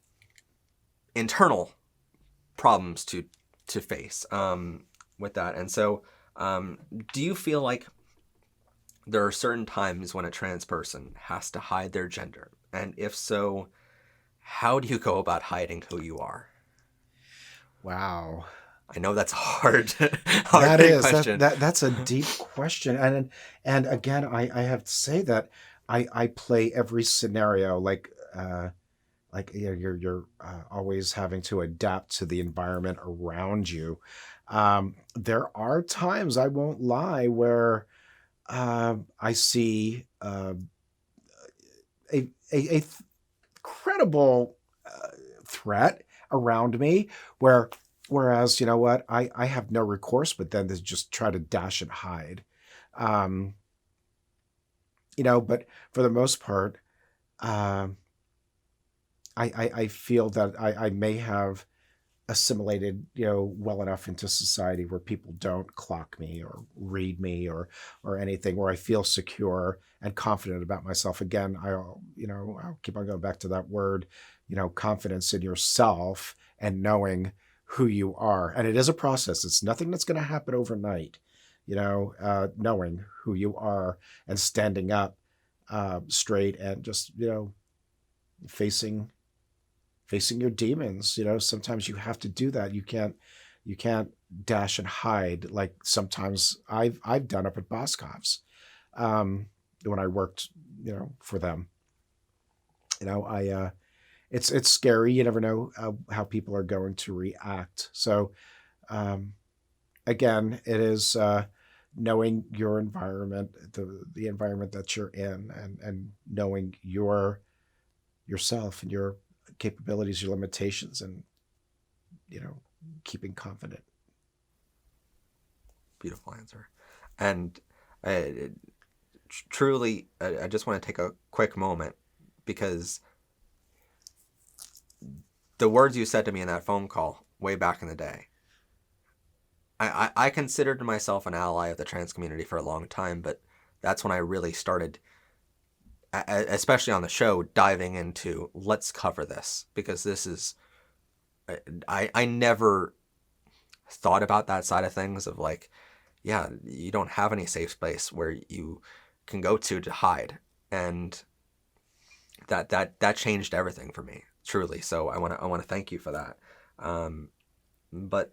internal problems to face with that. And so do you feel like there are certain times when a trans person has to hide their gender? And if so, how do you go about hiding who you are? Wow. I know that's hard. That is question. That's a deep question, and again, I have to say that I play every scenario you're always having to adapt to the environment around you. There are times, I won't lie, where I see a credible threat around me, whereas, you know what, I have no recourse, but then to just try to dash and hide. But for the most part, I feel that I may have assimilated, well enough into society where people don't clock me or read me or anything, where I feel secure and confident about myself. Again, I'll keep on going back to that word, confidence in yourself and knowing who you are. And it is a process. It's nothing that's going to happen overnight, knowing who you are and standing up straight and just, facing your demons. Sometimes you have to do that. You can't dash and hide like sometimes I've done up at Boscov's when I worked, for them. It's scary. You never know how people are going to react. So, again, it is knowing your environment, the environment that you're in, and knowing yourself and your capabilities, your limitations, and keeping confident. Beautiful answer. And truly, I just want to take a quick moment, because the words you said to me in that phone call way back in the day, I considered myself an ally of the trans community for a long time, but that's when I really started, especially on the show, diving into, let's cover this, because this is, I never thought about that side of things of like, yeah, you don't have any safe space where you can go to hide. And that changed everything for me, truly. So I want to thank you for that. But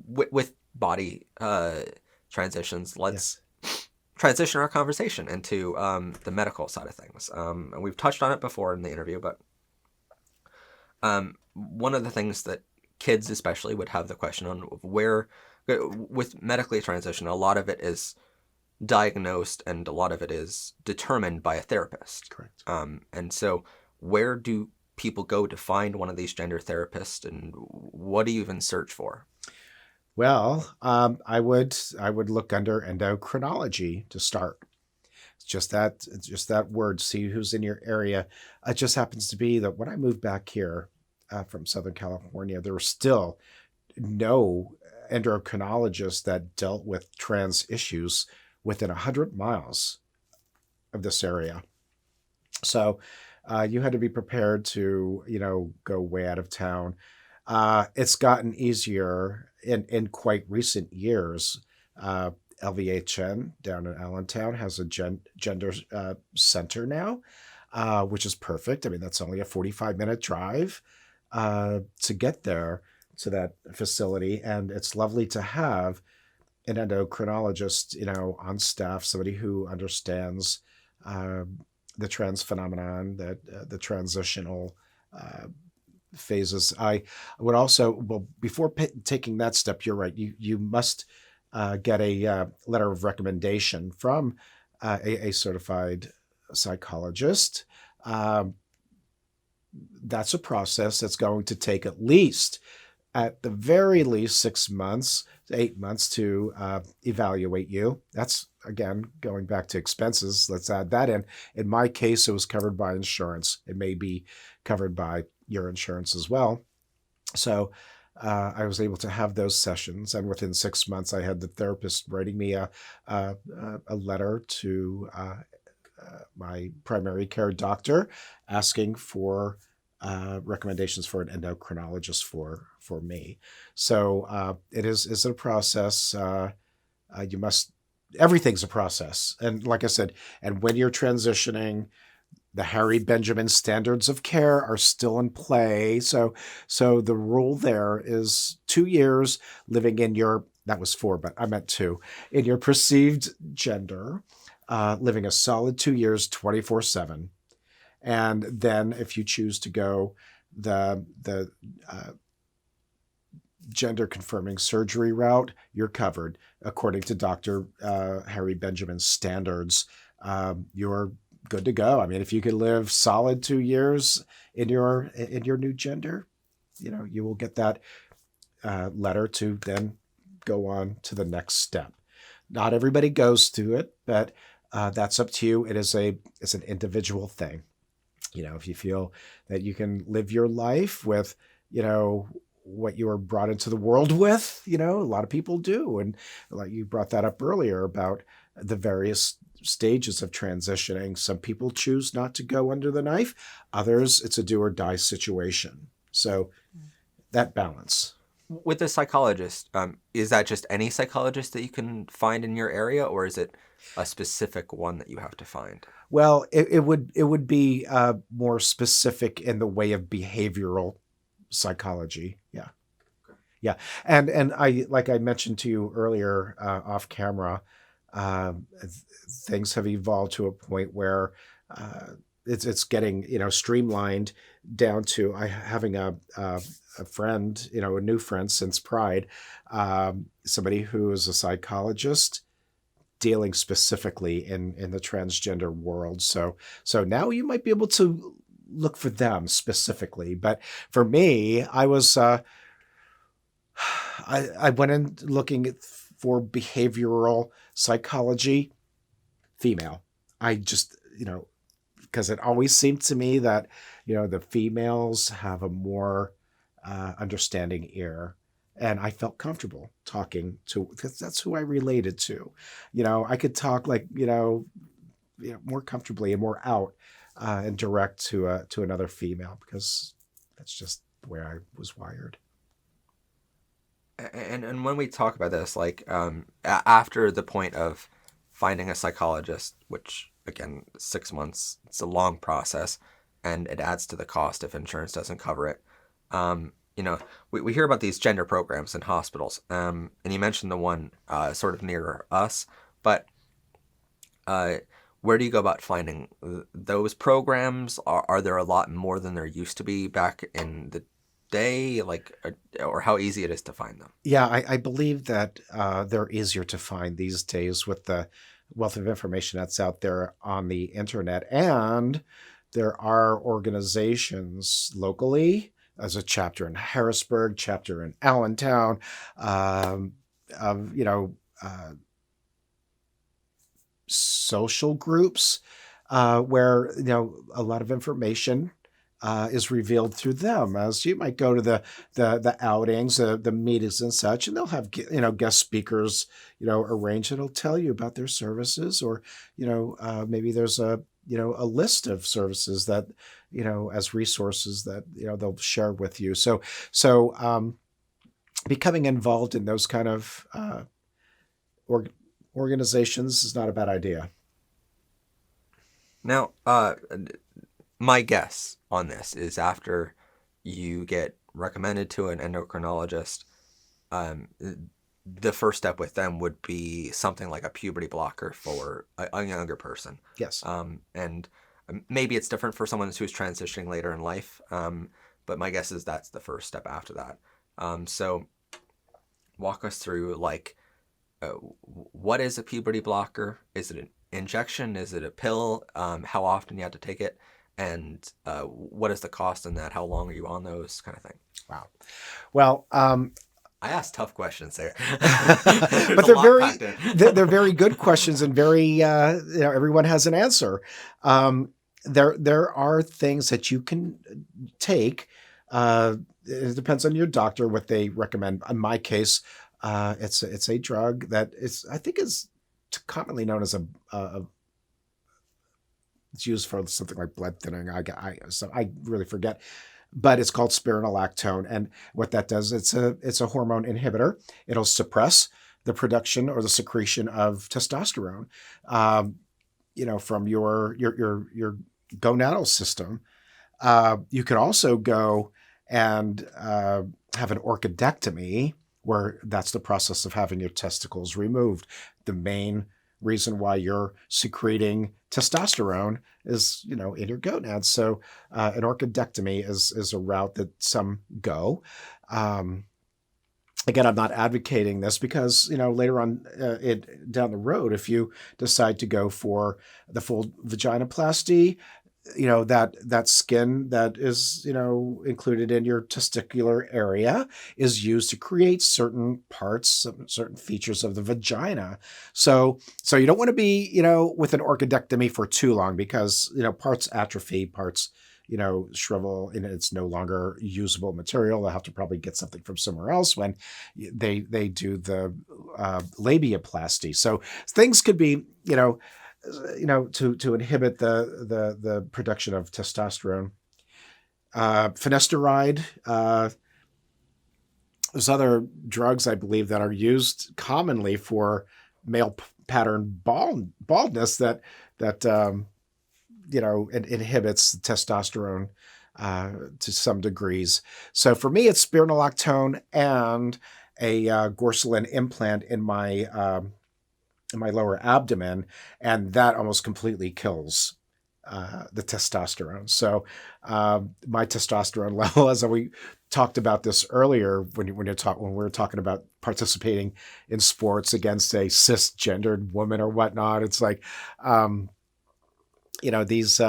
with body transitions, let's transition our conversation into the medical side of things. And we've touched on it before in the interview, but one of the things that kids especially would have the question on, where, with medically transition, a lot of it is diagnosed and a lot of it is determined by a therapist. Correct. And so where do people go to find one of these gender therapists, and what do you even search for? Well, I would look under endocrinology to start. It's just that word. See who's in your area. It just happens to be that when I moved back here from Southern California, there were still no endocrinologists that dealt with trans issues within 100 miles of this area. So you had to be prepared to, go way out of town. It's gotten easier in quite recent years. LVHN down in Allentown has a gender center now, which is perfect. I mean, that's only a 45-minute drive to get there to that facility. And it's lovely to have an endocrinologist, on staff, somebody who understands the trans phenomenon, the transitional phases. I would also, before taking that step, you're right. You must get a letter of recommendation from a certified psychologist. That's a process that's going to take at the very least 6 months to 8 months to evaluate you. That's, again, going back to expenses. Let's add that in. In my case, it was covered by insurance. It may be covered by your insurance as well. So I was able to have those sessions, and within 6 months, I had the therapist writing me a letter to my primary care doctor asking for recommendations for an endocrinologist for me. So it is a process. Everything's a process. And like I said, and when you're transitioning, the Harry Benjamin standards of care are still in play. So the rule there is 2 years living in your, that was 4, but I meant 2, in your perceived gender, living a solid 2 years, 24/7. And then if you choose to go the gender confirming surgery route, you're covered according to Dr. Harry Benjamin's standards. You're good to go. I mean, if you could live solid 2 years in your new gender, you will get that letter to then go on to the next step. Not everybody goes to it, but that's up to you. It's an individual thing. If you feel that you can live your life with, what you were brought into the world with, a lot of people do. And like you brought that up earlier about the various stages of transitioning. Some people choose not to go under the knife. Others, it's a do or die situation. So that balance. With the psychologist, is that just any psychologist that you can find in your area, or is it a specific one that you have to find? Well, it would be more specific in the way of behavioral psychology. Yeah. Yeah. And I, like I mentioned to you earlier off camera, things have evolved to a point where it's getting, streamlined down to having a friend, a new friend since Pride, somebody who is a psychologist dealing specifically in the transgender world. So now you might be able to look for them specifically. But for me, I was I went in looking for behavioral psychology, female. I just, because it always seemed to me that, the females have a more understanding ear. And I felt comfortable talking to, because that's who I related to. I could talk like, more comfortably and more out and direct to another female, because that's just the way I was wired. And when we talk about this, like after the point of finding a psychologist, which again, 6 months, it's a long process, and it adds to the cost if insurance doesn't cover it. We hear about these gender programs in hospitals, and you mentioned the one sort of near us, but where do you go about finding those programs? Are there a lot more than there used to be back in the day, or how easy it is to find them? Yeah, I believe that they're easier to find these days with the wealth of information that's out there on the internet. And there are organizations locally, as a chapter in Harrisburg, chapter in Allentown, social groups where, a lot of information is revealed through them. As you might go to the outings, the meetings and such, and they'll have guest speakers arranged that'll tell you about their services, or maybe there's a list of services that as resources that they'll share with you. So becoming involved in those kind of organizations is not a bad idea. Now, my guess on this is after you get recommended to an endocrinologist, the first step with them would be something like a puberty blocker for a younger person. Yes. And maybe it's different for someone who's transitioning later in life, but my guess is that's the first step after that. So walk us through, what is a puberty blocker? Is it an injection? Is it a pill? How often you have to take it? And what is the cost in that? How long are you on those, kind of thing? Wow. Well, I asked tough questions there, but they're very good questions, and very everyone has an answer. There are things that you can take. It depends on your doctor what they recommend. In my case, it's a drug that I think is commonly known as it's used for something like blood thinning. So I really forget, but it's called spironolactone. And what that does, it's a hormone inhibitor. It'll suppress the production or the secretion of testosterone, from your gonadal system. You could also go and have an orchidectomy, where that's the process of having your testicles removed. The main reason why you're secreting testosterone is, in your gonads. So an orchidectomy is a route that some go. Again, I'm not advocating this because, later on down the road, if you decide to go for the full vaginoplasty, that skin that is, included in your testicular area is used to create certain parts, certain features of the vagina. So you don't want to be, with an orchidectomy for too long, because, parts atrophy, parts, shrivel, and it's no longer usable material. They'll have to probably get something from somewhere else when they do the labiaplasty. So things could be, to inhibit the production of testosterone. Finasteride, there's other drugs, I believe, that are used commonly for male pattern baldness that it inhibits testosterone to some degrees. So for me, it's spironolactone and a Gorsulin implant in my lower abdomen, and that almost completely kills the testosterone. So my testosterone level, as we talked about this earlier, when we were talking about participating in sports against a cisgendered woman or whatnot, it's like, these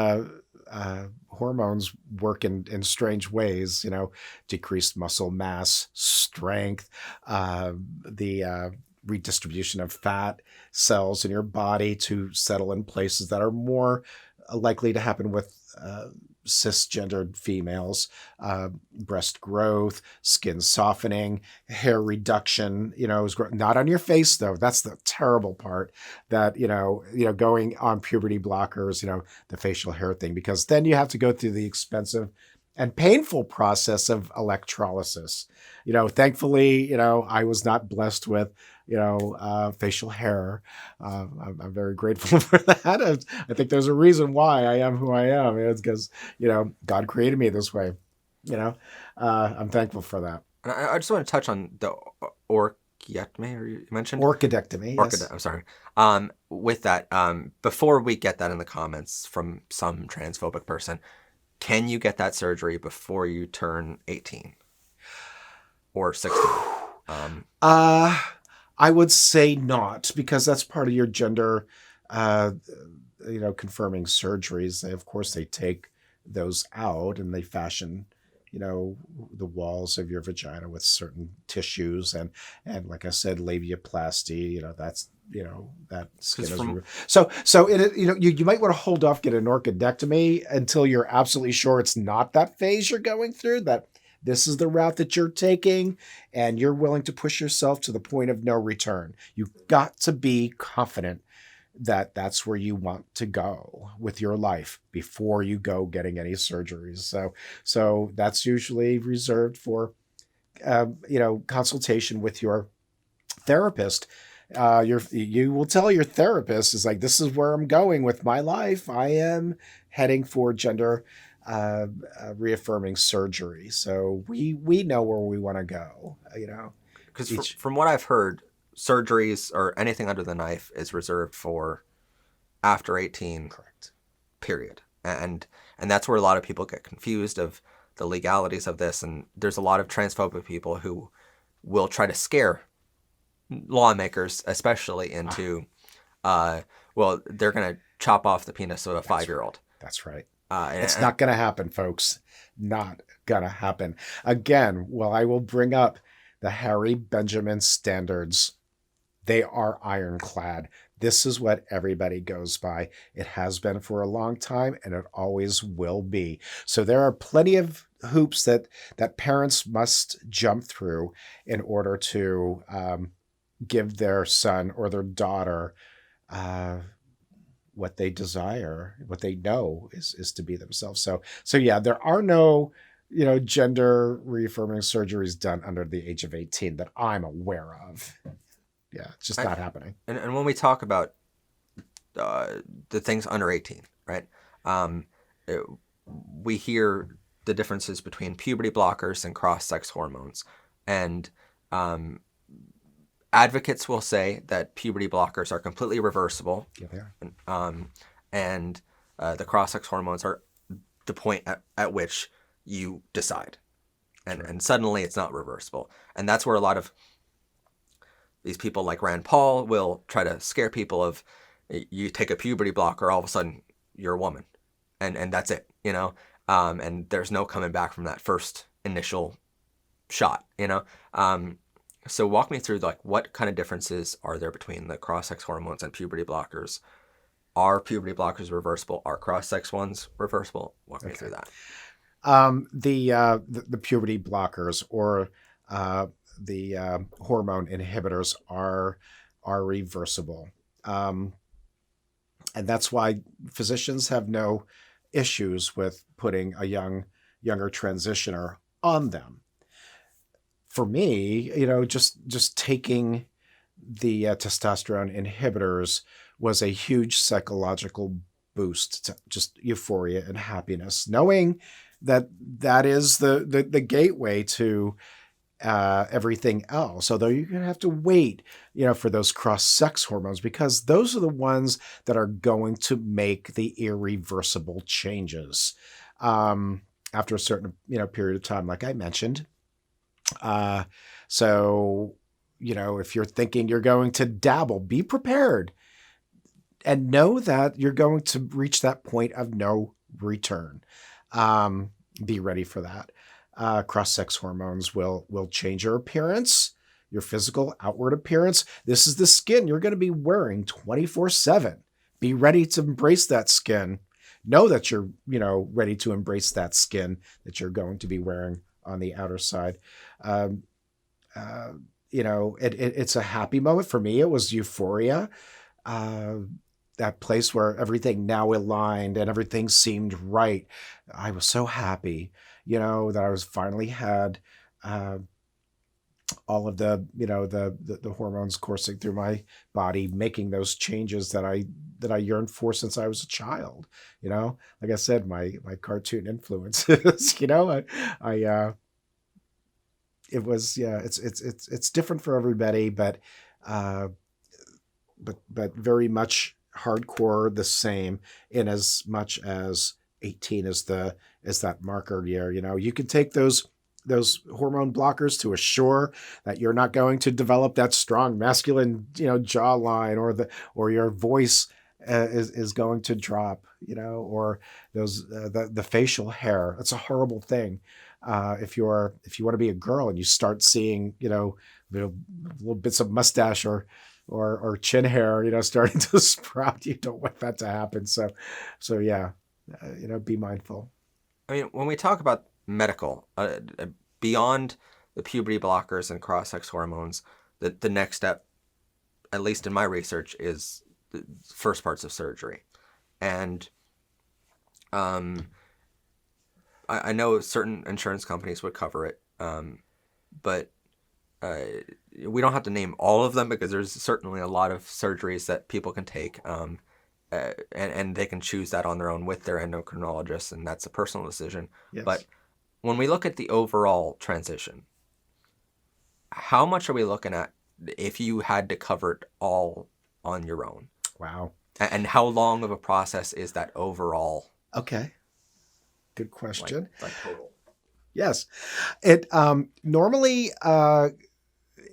hormones work in strange ways. Decreased muscle mass, strength, the redistribution of fat cells in your body to settle in places that are more likely to happen with cisgendered females, breast growth, skin softening, hair reduction, not on your face though. That's the terrible part, that, going on puberty blockers, the facial hair thing, because then you have to go through the expensive and painful process of electrolysis. Thankfully, I was not blessed with, facial hair. I'm very grateful for that. I think there's a reason why I am who I am. It's because, God created me this way. I'm thankful for that. And I just want to touch on the orchiectomy, or you mentioned? Orchidectomy, yes. I'm sorry. With that, before we get that in the comments from some transphobic person, can you get that surgery before you turn 18 or 16? I would say not, because that's part of your gender, confirming surgeries. Of course, they take those out and they fashion, the walls of your vagina with certain tissues and like I said, labiaplasty. That's that skin is removed. So you might want to hold off getting an orchidectomy until you're absolutely sure it's not that phase you're going through, that this is the route that you're taking, and you're willing to push yourself to the point of no return. You've got to be confident that that's where you want to go with your life before you go getting any surgeries. So that's usually reserved for, consultation with your therapist. You will tell your therapist, is like, this is where I'm going with my life. I am heading for gender reaffirming surgery. So we know where we want to go, Because from what I've heard, surgeries or anything under the knife is reserved for after 18. Correct. Period. And that's where a lot of people get confused of the legalities of this. And there's a lot of transphobic people who will try to scare lawmakers, especially into, they're going to chop off the penis of a 5-year-old. That's right. It's not going to happen, folks. Not going to happen. Again, I will bring up the Harry Benjamin standards. They are ironclad. This is what everybody goes by. It has been for a long time, and it always will be. So there are plenty of hoops that parents must jump through in order to give their son or their daughter what they desire, what they know is to be themselves. So yeah, there are no, gender reaffirming surgeries done under the age of 18 that I'm aware of. Yeah, it's just not happening. And when we talk about the things under 18, right? We hear the differences between puberty blockers and cross-sex hormones. And advocates will say that puberty blockers are completely reversible. Yeah, they are. And the cross-sex hormones are the point at which you decide. And suddenly it's not reversible. And that's where a lot of these people like Rand Paul will try to scare people of, you take a puberty blocker, all of a sudden you're a woman. And that's it, and there's no coming back from that first initial shot, So walk me through, what kind of differences are there between the cross-sex hormones and puberty blockers? Are puberty blockers reversible? Are cross-sex ones reversible? Walk me through that. The puberty blockers or the hormone inhibitors are reversible. And that's why physicians have no issues with putting a younger transitioner on them. for me, just taking the testosterone inhibitors was a huge psychological boost to just euphoria and happiness, knowing that is the gateway to everything else. Although you're going to have to wait, for those cross-sex hormones, because those are the ones that are going to make the irreversible changes after a certain period of time, like I mentioned. So if you're thinking you're going to dabble, be prepared and know that you're going to reach that point of no return. Be ready for that. Cross-sex hormones will change your appearance, your physical outward appearance. This is the skin you're going to be wearing 24/7. Be ready to embrace that skin. Know that you're, ready to embrace that skin that you're going to be wearing on the outer side. It's a happy moment for me. It was euphoria. That place where everything now aligned and everything seemed right. I was so happy, that I was finally had all of the hormones coursing through my body, making those changes that I yearned for since I was a child. Like I said, my cartoon influences. It was, it's different for everybody, but very much hardcore the same, in as much as 18 is that marker year. You can take those hormone blockers to assure that you're not going to develop that strong masculine jawline, or your voice is going to drop, or those the facial hair. It's a horrible thing. If you want to be a girl and you start seeing little bits of mustache or chin hair starting to sprout, you don't want that to happen. So yeah, be mindful. I mean, when we talk about medical, beyond the puberty blockers and cross-sex hormones, the next step, at least in my research, is the first parts of surgery. And I know certain insurance companies would cover it, but we don't have to name all of them, because there's certainly a lot of surgeries that people can take, and they can choose that on their own with their endocrinologist, and that's a personal decision. Yes. But when we look at the overall transition, how much are we looking at if you had to cover it all on your own? Wow. And how long of a process is that overall? Okay. Good question. Like total. Yes. It normally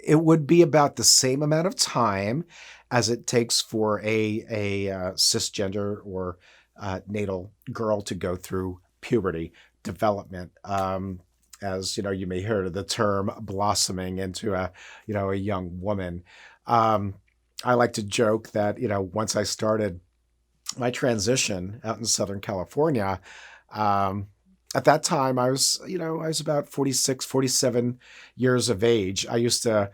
it would be about the same amount of time as it takes for a cisgender or natal girl to go through puberty development. As you may hear the term blossoming into a young woman. I like to joke that once I started my transition out in Southern California, at that time I was about 46, 47 years of age. I used to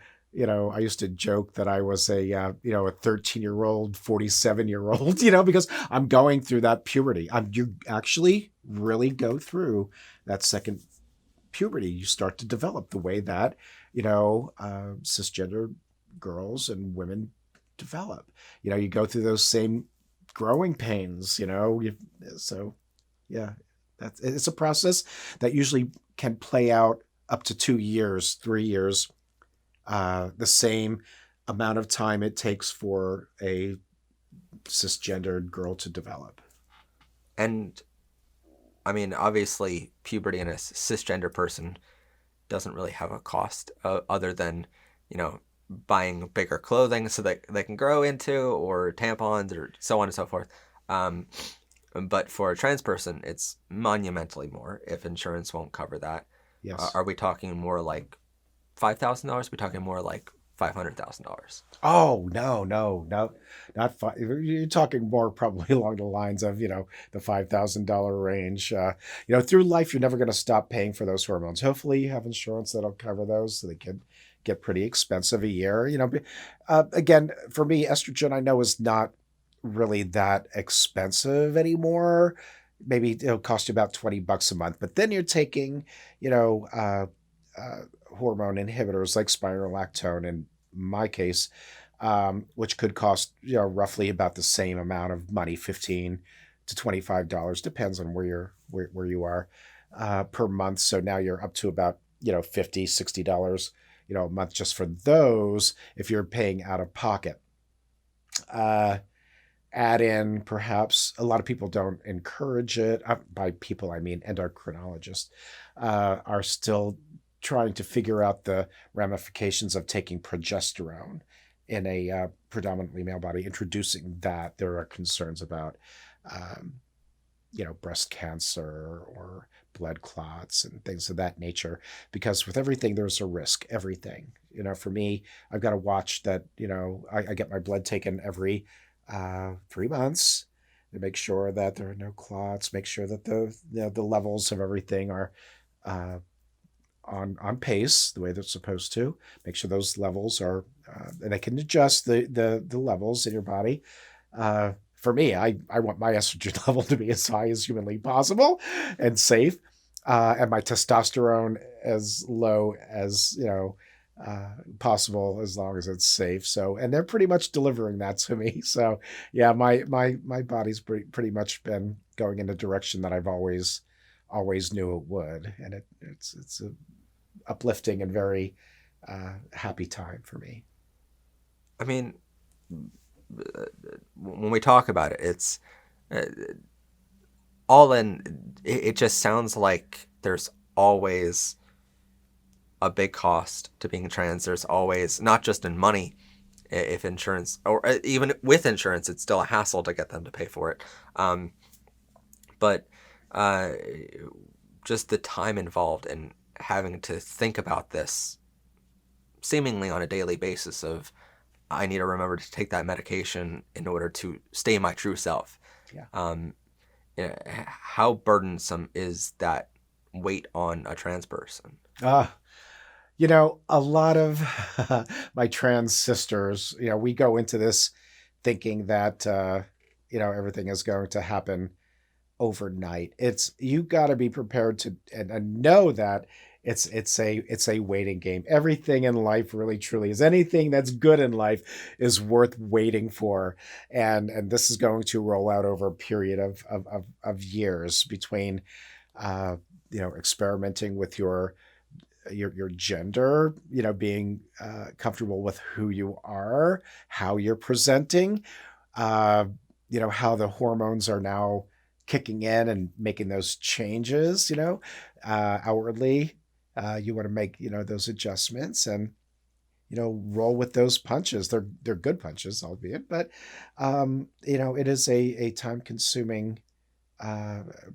joke that I was a 13-year-old, 47-year-old, because I'm going through that puberty. You actually really go through that second puberty. You start to develop the way that, cisgender girls and women develop. You go through those same growing pains, so yeah, it's a process that usually can play out up to 2 years, 3 years, the same amount of time it takes for a cisgendered girl to develop. And I mean, obviously, puberty in a cisgender person doesn't really have a cost other than, buying bigger clothing so that they can grow into, or tampons, or so on and so forth. But for a trans person, it's monumentally more if insurance won't cover that. Yes. Are we talking more like $5,000? Are we talking more like $500,000? Oh, no, not five. You're talking more probably along the lines of, the $5,000 range. Through life, you're never going to stop paying for those hormones. Hopefully you have insurance that'll cover those, so they can get pretty expensive a year. Again, for me, estrogen, I know, is not really that expensive anymore. Maybe it'll cost you about $20 a month, but then you're taking, hormone inhibitors like spironolactone in my case, which could cost roughly about the same amount of money, $15 to $25, depends on where you are per month. So now you're up to about $50, $60 a month just for those if you're paying out of pocket. Add in perhaps a lot of people don't encourage it. By people I mean endocrinologists are still trying to figure out the ramifications of taking progesterone in a predominantly male body. Introducing that, there are concerns about breast cancer or blood clots and things of that nature, because with everything there's a risk. Everything, for me, I've got to watch that. I get my blood taken every 3 months to make sure that there are no clots, make sure that the levels of everything are on pace the way they're supposed to, make sure those levels are and I can adjust the levels in your body. For me, I want my estrogen level to be as high as humanly possible and safe, and my testosterone as low as possible, as long as it's safe. So, and they're pretty much delivering that to me. So yeah, my body's pretty much been going in a direction that I've always knew it would. And it's a uplifting and very happy time for me. I mean, when we talk about it, it's all in, it just sounds like there's always a big cost to being trans. There's always, not just in money, if insurance, or even with insurance, it's still a hassle to get them to pay for it. But just the time involved in having to think about this seemingly on a daily basis of, I need to remember to take that medication in order to stay my true self. Yeah. How burdensome is that weight on a trans person? A lot of my trans sisters, we go into this thinking that, everything is going to happen overnight. You got to be prepared to and know that it's a waiting game. Everything in life really truly is. Anything that's good in life is worth waiting for, and this is going to roll out over a period of years between experimenting with your gender, being comfortable with who you are, how you're presenting, how the hormones are now kicking in and making those changes, outwardly. You want to make, those adjustments and, roll with those punches. They're good punches, albeit, but, it is a time consuming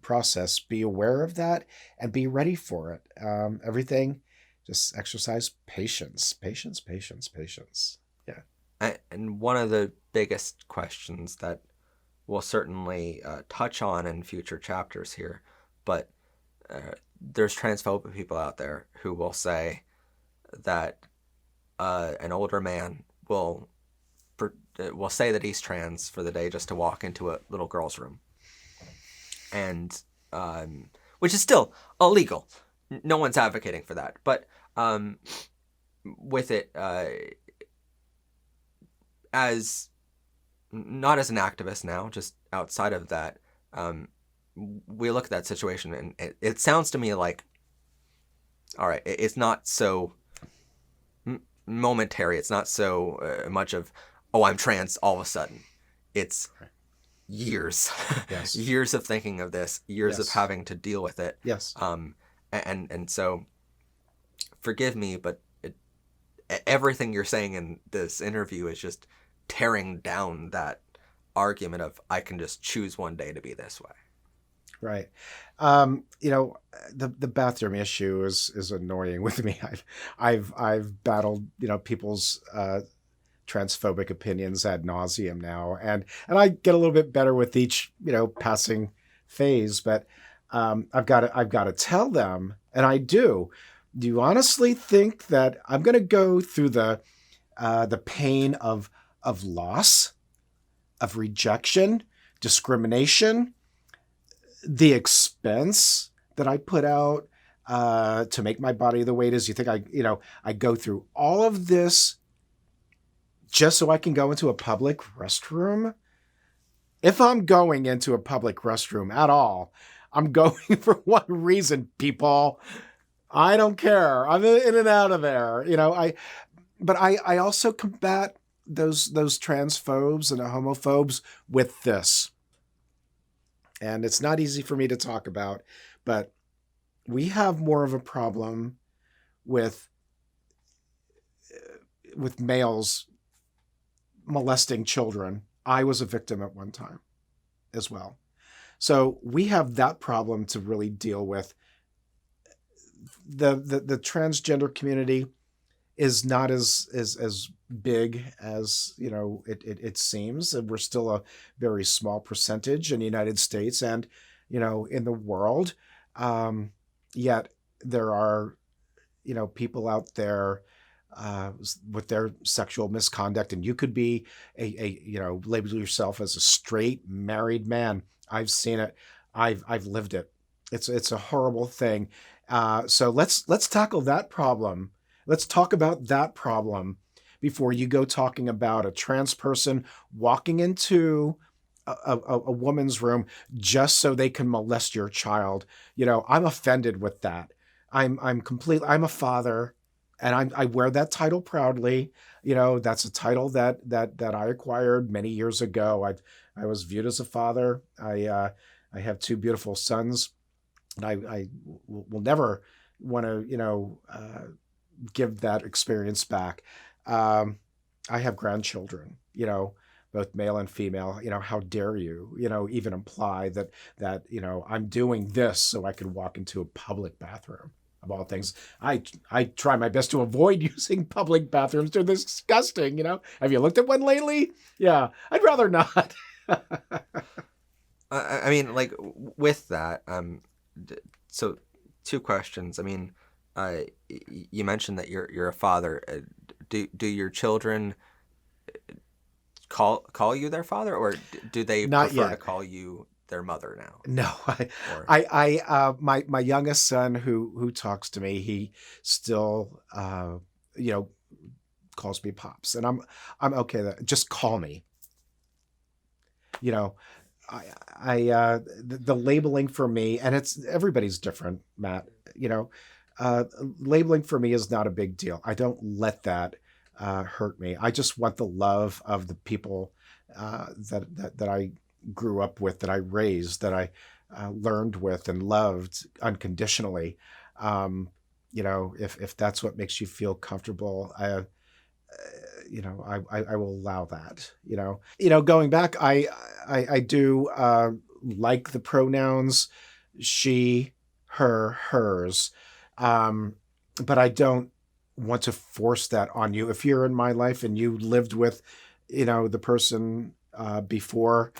process. Be aware of that and be ready for it. Everything, just exercise patience. Yeah. And one of the biggest questions that we'll certainly touch on in future chapters here, but there's transphobic people out there who will say that an older man will say that he's trans for the day just to walk into a little girl's room, and which is still illegal. No one's advocating for that, but with it as not as an activist now, just outside of that, we look at that situation and it sounds to me like, all right, it's not so momentary. It's not so much of, oh, I'm trans all of a sudden. It's years, yes. Years of thinking of this, years Yes. of having to deal with it. Yes. And so forgive me, but everything you're saying in this interview is just tearing down that argument of, I can just choose one day to be this way. Right. The bathroom issue is annoying with me. I've battled, people's transphobic opinions ad nauseum now, and I get a little bit better with each, passing phase, but I've got to tell them, and I do. Do you honestly think that I'm going to go through the pain of loss, of rejection, discrimination, the expense that I put out to make my body the way it is? You think I go through all of this just so I can go into a public restroom? If I'm going into a public restroom at all, I'm going for one reason, people. I don't care. I'm in and out of there. But I also combat those transphobes and homophobes with this. And it's not easy for me to talk about, but we have more of a problem with males molesting children. I was a victim at one time as well. So we have that problem to really deal with. The transgender community is not as big as it seems, and we're still a very small percentage in the United States and in the world. Yet there are people out there with their sexual misconduct, and you could be label yourself as a straight married man. I've seen it. I've lived it. It's a horrible thing. So let's tackle that problem. Let's talk about that problem before you go talking about a trans person walking into a woman's room just so they can molest your child. I'm offended with that. I'm a father, and I wear that title proudly. That's a title that I acquired many years ago. I was viewed as a father. I have two beautiful sons, and I will never want to give that experience back. I have grandchildren, both male and female. How dare you, even imply that I'm doing this so I can walk into a public bathroom. Of all things, I try my best to avoid using public bathrooms. They're disgusting. Have you looked at one lately? Yeah, I'd rather not. I mean, like with that, so two questions. I mean, you mentioned that you're a father. Do your children call you their father, or do they Not prefer yet. to call you their mother now? No, my youngest son who talks to me, he still calls me pops, and I'm okay with that. Just call me. The labeling for me, and it's everybody's different, Matt. Labeling for me is not a big deal. I don't let that hurt me. I just want the love of the people that I grew up with, that I raised, that I learned with and loved unconditionally. If that's what makes you feel comfortable, I will allow that. Going back, I do like the pronouns she, her, hers, but I don't want to force that on you. If you're in my life and you lived with, the person before,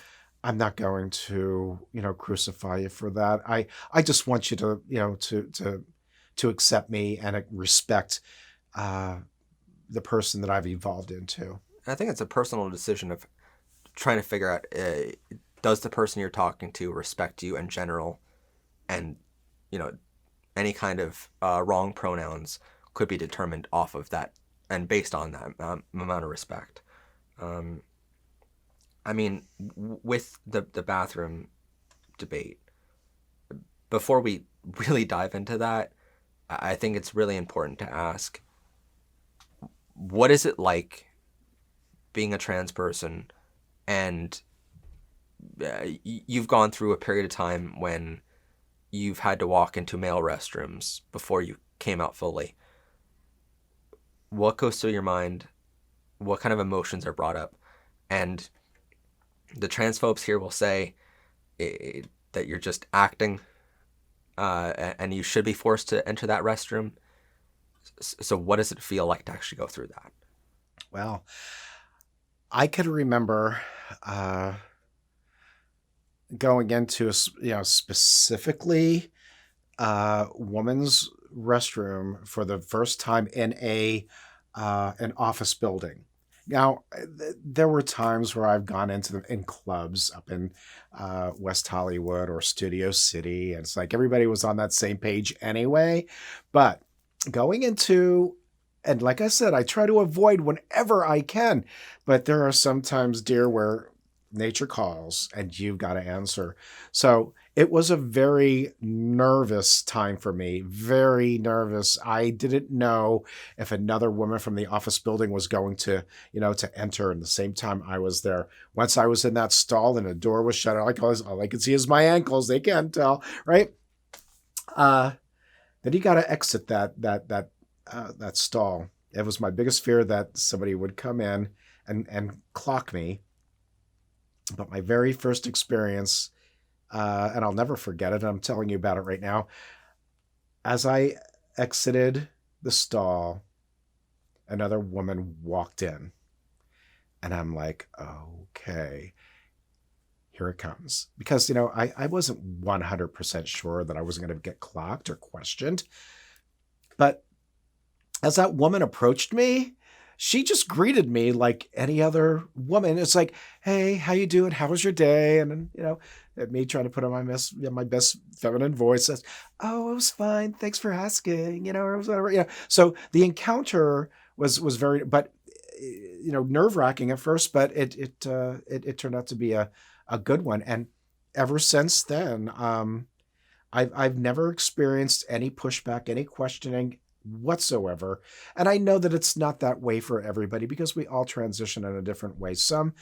I'm not going to, crucify you for that. I just want you to, to accept me and respect the person that I've evolved into. I think it's a personal decision of trying to figure out, does the person you're talking to respect you in general? And, any kind of wrong pronouns could be determined off of that and based on that amount of respect. I mean, with the bathroom debate, before we really dive into that, I think it's really important to ask, what is it like being a trans person, and you've gone through a period of time when you've had to walk into male restrooms before you came out fully. What goes through your mind? What kind of emotions are brought up? And the transphobes here will say that you're just acting, and you should be forced to enter that restroom. So what does it feel like to actually go through that? Well, I can remember going into specifically woman's restroom for the first time in an office building, Now, there were times where I've gone in clubs up in West Hollywood or Studio City, and it's like everybody was on that same page anyway. But going into, and like I said, I try to avoid whenever I can, but there are some times, dear, where nature calls and you've got to answer. So it was a very nervous time for me, very nervous. I didn't know if another woman from the office building was going to, to enter. And the same time I was there, once I was in that stall and the door was shut, all I could see is my ankles. They can't tell, right? Then you got to exit that stall. It was my biggest fear that somebody would come in and clock me. But my very first experience, and I'll never forget it, and I'm telling you about it right now, as I exited the stall, another woman walked in. And I'm like, okay, here it comes. Because, I wasn't 100% sure that I wasn't going to get clocked or questioned. But as that woman approached me, she just greeted me like any other woman. It's like, hey, how you doing? How was your day? And then, me trying to put on my best feminine voice says, oh, it was fine. Thanks for asking, or whatever, So the encounter was very, but, nerve wracking at first, but it turned out to be a good one. And ever since then, I've never experienced any pushback, any questioning whatsoever. And I know that it's not that way for everybody because we all transition in a different way. Some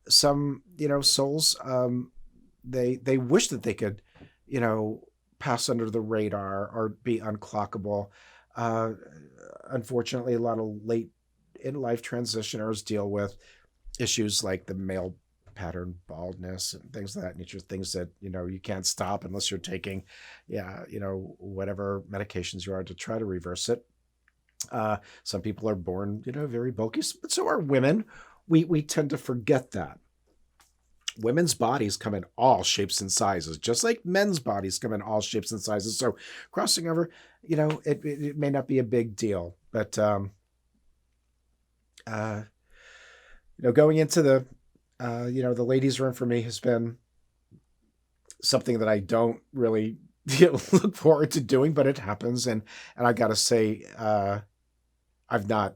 souls, they wish that they could, pass under the radar or be unclockable. Unfortunately, a lot of late in life transitioners deal with issues like the male pattern baldness and things of that nature, things that, you can't stop unless you're taking, whatever medications you are to try to reverse it. Some people are born, very bulky, but so are women. We tend to forget that. Women's bodies come in all shapes and sizes, just like men's bodies come in all shapes and sizes. So crossing over, it may not be a big deal, but, going into the ladies' room for me has been something that I don't really look forward to doing, but it happens. And I got to say, I've not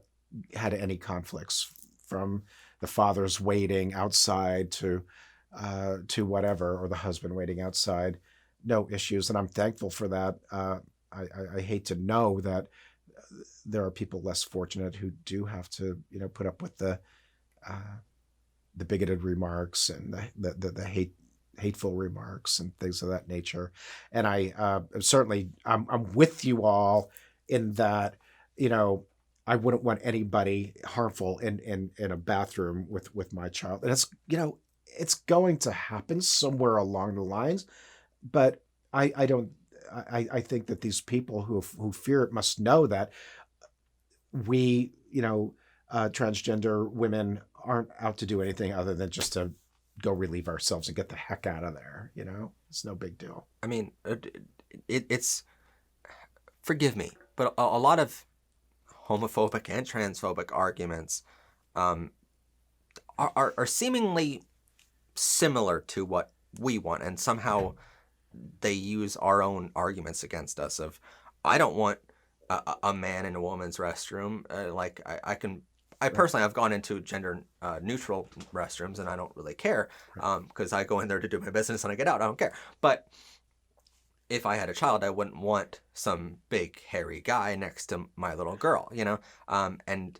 had any conflicts from the father's waiting outside to whatever, or the husband waiting outside. No issues. And I'm thankful for that. I hate to know that there are people less fortunate who do have to, put up with the bigoted remarks and the hateful remarks and things of that nature. And I'm with you all in that, I wouldn't want anybody harmful in a bathroom with my child. And it's, it's going to happen somewhere along the lines, but I think that these people who fear it must know that we, transgender women aren't out to do anything other than just to go relieve ourselves and get the heck out of there. It's no big deal. I mean, it's, forgive me, but a lot of homophobic and transphobic arguments are seemingly similar to what we want, and somehow they use our own arguments against us of, I don't want a man in a woman's restroom. I personally have gone into gender neutral restrooms and I don't really care because I go in there to do my business and I get out. I don't care. But if I had a child, I wouldn't want some big hairy guy next to my little girl, and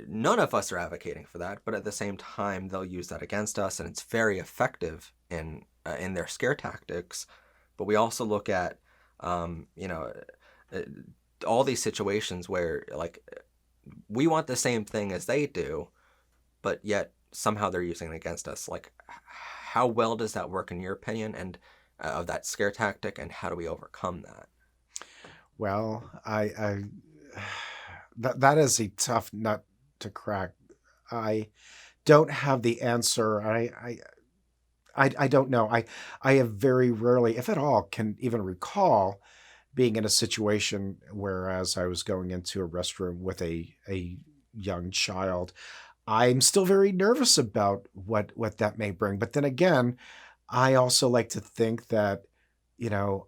none of us are advocating for that. But at the same time, they'll use that against us, and it's very effective in their scare tactics. But we also look at, all these situations where we want the same thing as they do, but yet somehow they're using it against us. How well does that work in your opinion, and of that scare tactic, and how do we overcome that? Well, that is a tough nut to crack. I don't have the answer. I don't know. I have very rarely, if at all, can even recall being in a situation whereas I was going into a restroom with a young child. I'm still very nervous about what that may bring. But then again, I also like to think that,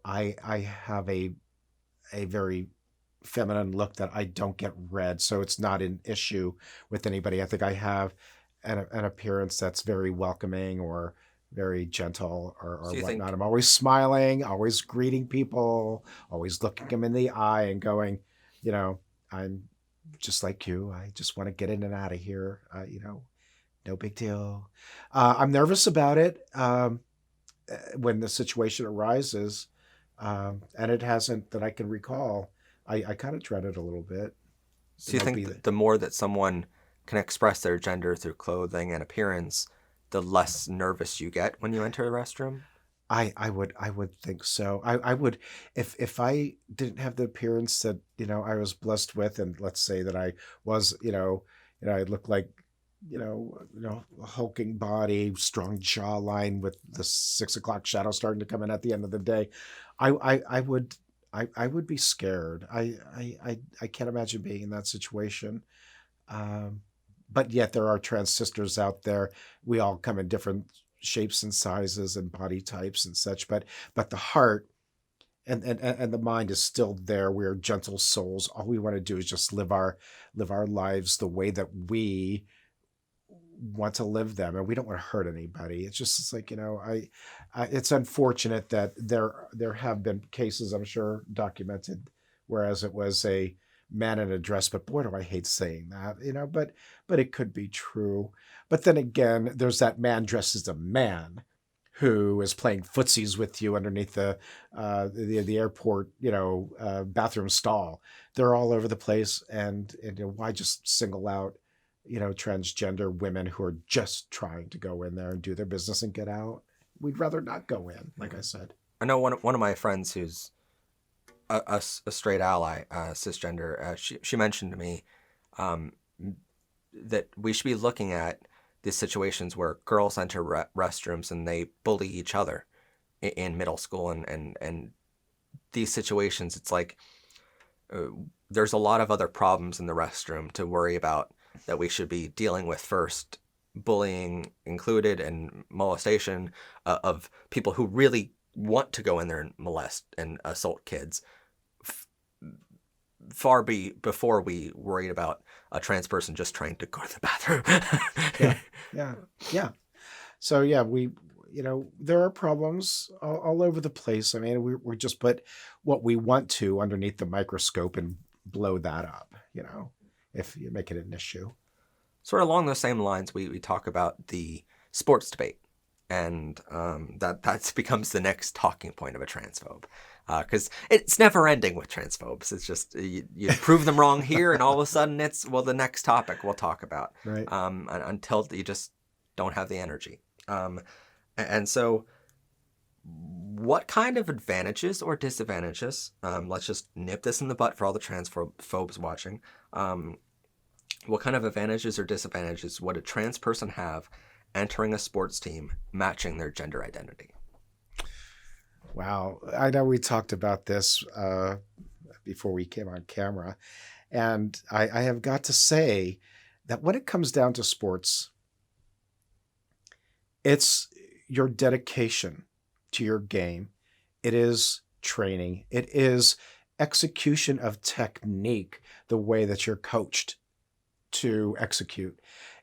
I have a very feminine look that I don't get read, so it's not an issue with anybody. I think I have an appearance that's very welcoming or very gentle or So you whatnot. think I'm always smiling, always greeting people, always looking them in the eye and going, I'm just like you. I just want to get in and out of here. No big deal. I'm nervous about it when the situation arises, and it hasn't that I can recall. I kind of dread it a little bit. So you think the more that someone can express their gender through clothing and appearance, the less nervous you get when you enter a restroom? I would think so. I would if I didn't have the appearance that I was blessed with, and let's say that I was I looked like a hulking body, strong jawline with the 6 o'clock shadow starting to come in at the end of the day. I would be scared. I can't imagine being in that situation. But yet there are trans sisters out there. We all come in different shapes and sizes and body types and such, but the heart and the mind is still there. We're gentle souls. All we want to do is just live our lives the way that we want to live them, and we don't want to hurt anybody. It's like it's unfortunate that there have been cases, I'm sure, documented, whereas it was a man in a dress, but boy, do I hate saying that, but it could be true. But then again, there's that man dressed as a man who is playing footsies with you underneath the airport, bathroom stall. They're all over the place, and why just single out, transgender women who are just trying to go in there and do their business and get out? We'd rather not go in, like I said. I know one of my friends who's a straight ally, cisgender. She mentioned to me that we should be looking at these situations where girls enter restrooms and they bully each other in middle school, and these situations. It's like there's a lot of other problems in the restroom to worry about that we should be dealing with first, bullying included, and molestation of people who really want to go in there and molest and assault kids before we worried about a trans person just trying to go to the bathroom. Yeah. So yeah, we, there are problems all over the place. I mean, we just put what we want to underneath the microscope and blow that up, if you make it an issue. Sort of along those same lines, we talk about the sports debate, and that becomes the next talking point of a transphobe, because it's never ending with transphobes. It's just you prove them wrong here, and all of a sudden it's the next topic we'll talk about, right? Until you just don't have the energy. And so, what kind of advantages or disadvantages? Let's just nip this in the butt for all the transphobes watching. What kind of advantages or disadvantages would a trans person have entering a sports team matching their gender identity? Wow. I know we talked about this before we came on camera, and I have got to say that when it comes down to sports, it's your dedication to your game. It is training. It is execution of technique, the way that you're coached to execute.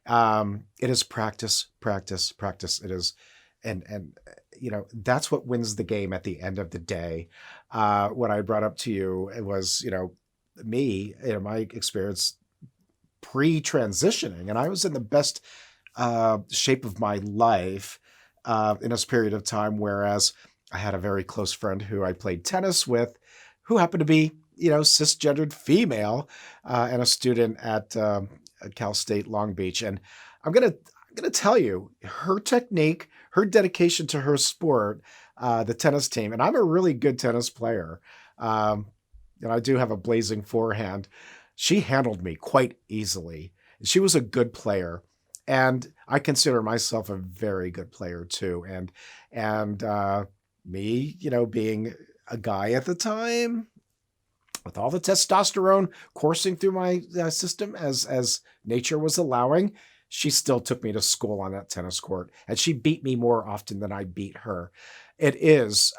It is practice. It is, and that's what wins the game at the end of the day. What I brought up to you, it was, me, my experience pre-transitioning, and I was in the best shape of my life in this period of time, whereas I had a very close friend who I played tennis with, who happened to be, cisgendered female, and a student at Cal State Long Beach. And I'm gonna tell you, her technique, her dedication to her sport, the tennis team, and I'm a really good tennis player, and I do have a blazing forehand. She handled me quite easily. She was a good player, and I consider myself a very good player too. And me, being a guy at the time, with all the testosterone coursing through my system as nature was allowing, she still took me to school on that tennis court, and she beat me more often than I beat her. It is,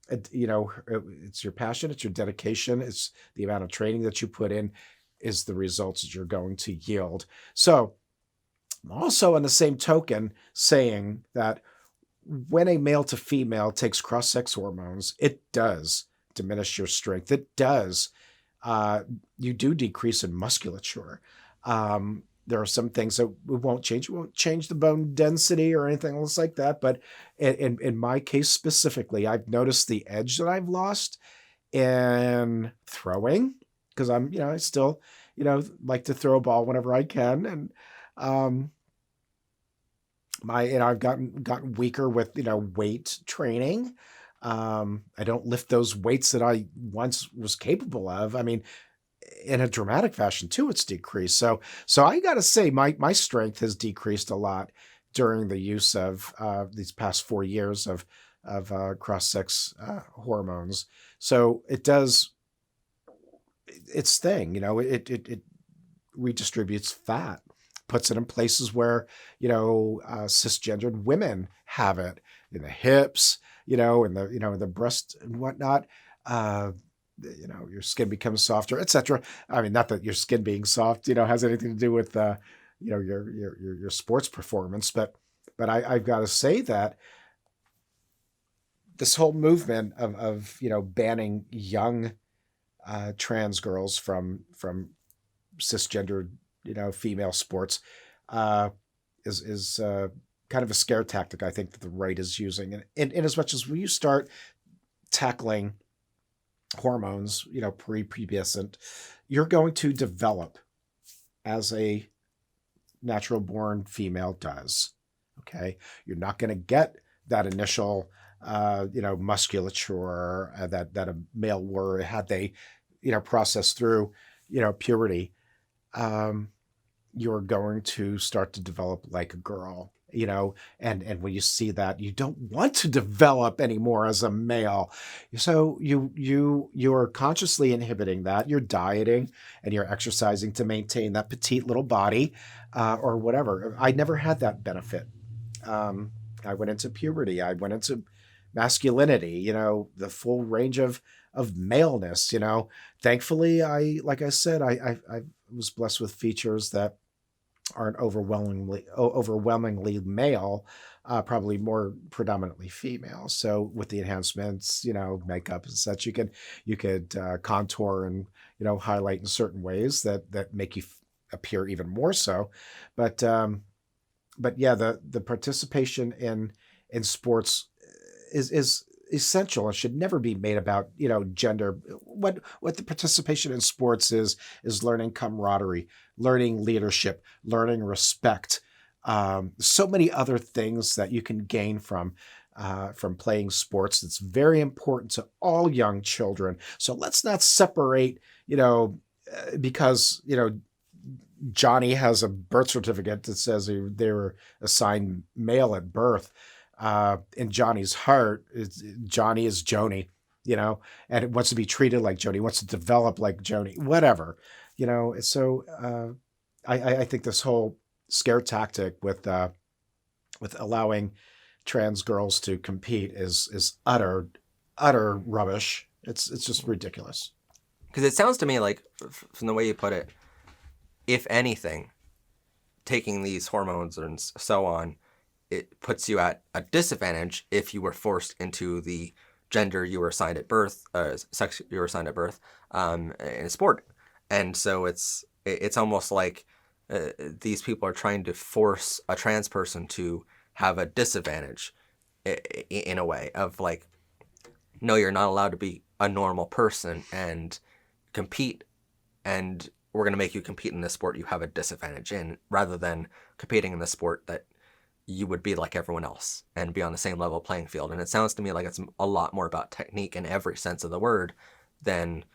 it's your passion, it's your dedication, it's the amount of training that you put in is the results that you're going to yield. So I'm also on the same token saying that when a male to female takes cross-sex hormones, it does diminish your strength. It does. You do decrease in musculature. There are some things that won't change. It won't change the bone density or anything else like that. But in my case specifically, I've noticed the edge that I've lost in throwing, because I still, like to throw a ball whenever I can. And I've gotten weaker with, weight training. I don't lift those weights that I once was capable of. I mean, in a dramatic fashion too, it's decreased. So I got to say my strength has decreased a lot during the use of these past 4 years of cross-sex hormones. So it does its thing, it redistributes fat, puts it in places where, cisgendered women have it, in the hips, in the breast and whatnot. Your skin becomes softer, etc. I mean, not that your skin being soft, has anything to do with, your sports performance, but I've got to say that this whole movement of banning young trans girls from cisgendered, female sports is kind of a scare tactic, I think, that the right is using. And in as much as when you start tackling hormones, prepubescent, you're going to develop as a natural born female does. Okay. You're not going to get that initial, musculature that a male were had they, processed through, puberty. You're going to start to develop like a girl, and when you see that, you don't want to develop anymore as a male. So you're consciously inhibiting that. You're dieting and you're exercising to maintain that petite little body, or whatever. I never had that benefit. I went into puberty. I went into masculinity, the full range of maleness, Thankfully, I was blessed with features that aren't overwhelmingly male, probably more predominantly female. So with the enhancements, makeup and such, you could contour and, highlight in certain ways that make you appear even more so. But yeah, the participation in sports is essential and should never be made about, gender. What the participation in sports is learning camaraderie, learning leadership, learning respect. So many other things that you can gain from playing sports. That's very important to all young children. So let's not separate, because, Johnny has a birth certificate that says they were assigned male at birth. In Johnny's heart, Johnny is Joni, and it wants to be treated like Joni, wants to develop like Joni, whatever, So I think this whole scare tactic with allowing trans girls to compete is utter rubbish. It's just ridiculous. Because it sounds to me like, from the way you put it, if anything, taking these hormones and so on, it puts you at a disadvantage if you were forced into the gender you were assigned at birth, sex you were assigned at birth, in a sport. And so it's almost like these people are trying to force a trans person to have a disadvantage in a way of like, no, you're not allowed to be a normal person and compete, and we're going to make you compete in the sport you have a disadvantage in, rather than competing in the sport that you would be like everyone else and be on the same level playing field. And it sounds to me like it's a lot more about technique in every sense of the word than,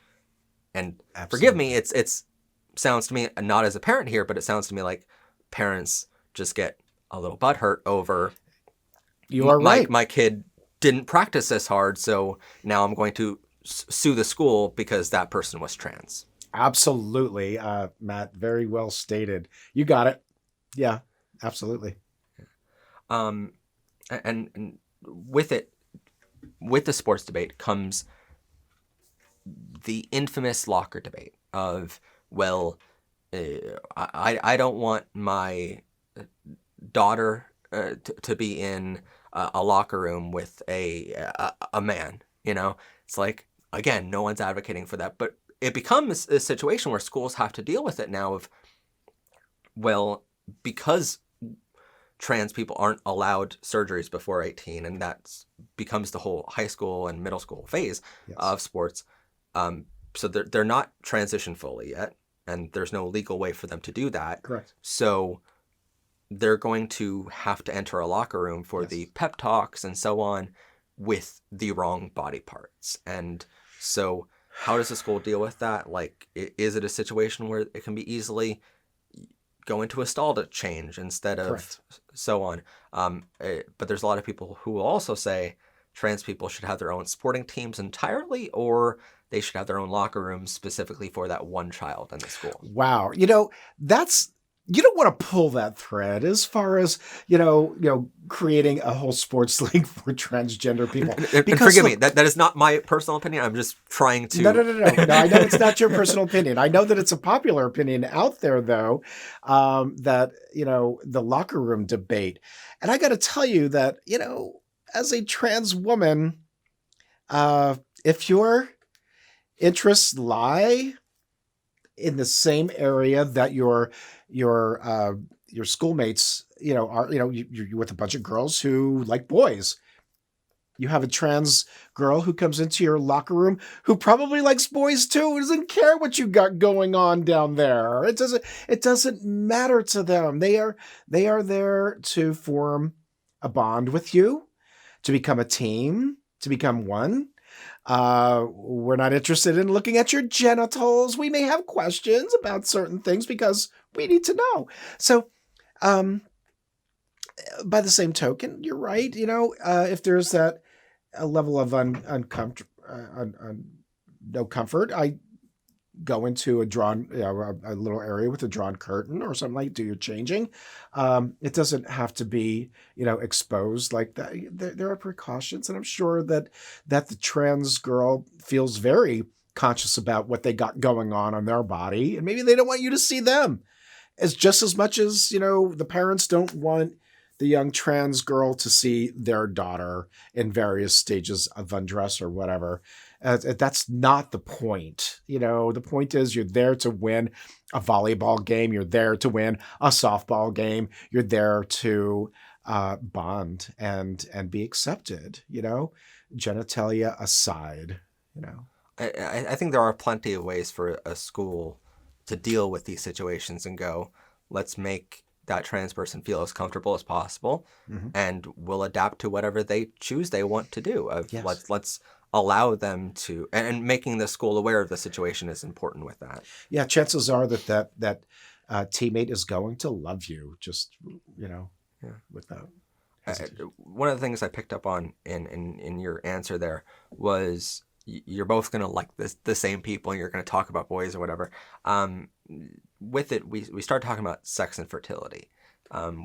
and Absolutely. Forgive me, it's sounds to me, not as a parent here, but it sounds to me like parents just get a little butthurt over, you are right, my kid didn't practice this hard, so now I'm going to sue the school because that person was trans. Absolutely, Matt. Very well stated. You got it. Yeah, absolutely. And with it, with the sports debate comes the infamous locker debate of, well, I don't want my daughter to be in a locker room with a man. You know, it's like, again, no one's advocating for that, but it becomes a situation where schools have to deal with it now of, well, because trans people aren't allowed surgeries before 18, and that becomes the whole high school and middle school phase of sports. So they're not transitioned fully yet, and there's no legal way for them to do that. Correct. So they're going to have to enter a locker room for the pep talks and so on with the wrong body parts. And so how does the school deal with that? Like, is it a situation where it can be easily go into a stall to change instead of Correct. so on? But there's a lot of people who will also say trans people should have their own sporting teams entirely, or they should have their own locker rooms specifically for that one child in the school. Wow. You don't want to pull that thread as far as, creating a whole sports league for transgender people. And forgive me, that is not my personal opinion. I'm just trying to... No, I know it's not your personal opinion. I know that it's a popular opinion out there, though, that, the locker room debate. And I got to tell you that, as a trans woman, if your interests lie in the same area that your schoolmates, are, you're with a bunch of girls who like boys. You have a trans girl who comes into your locker room who probably likes boys too. Doesn't care what you got going on down there. It doesn't matter to them. They are there to form a bond with you, to become a team, to become one. We're not interested in looking at your genitals. We may have questions about certain things because we need to know. So, by the same token, you're right. If there's that a level of no comfort, I go into a drawn, a little area with a drawn curtain or something like. Do your changing. It doesn't have to be, exposed like that. There are precautions, and I'm sure that the trans girl feels very conscious about what they got going on their body, and maybe they don't want you to see them as just as much as the parents don't want the young trans girl to see their daughter in various stages of undress or whatever. That's not the point. The point is you're there to win a volleyball game. You're there to win a softball game. You're there to bond and be accepted, genitalia aside, I think there are plenty of ways for a school to deal with these situations and go, let's make that trans person feel as comfortable as possible, and we'll adapt to whatever they choose they want to do. Let's allow them to, and making the school aware of the situation is important with that. Yeah, chances are that teammate is going to love you, just without hesitation. One of the things I picked up on in your answer there was you're both going to like the same people, and you're going to talk about boys or whatever. With it, we start talking about sex and fertility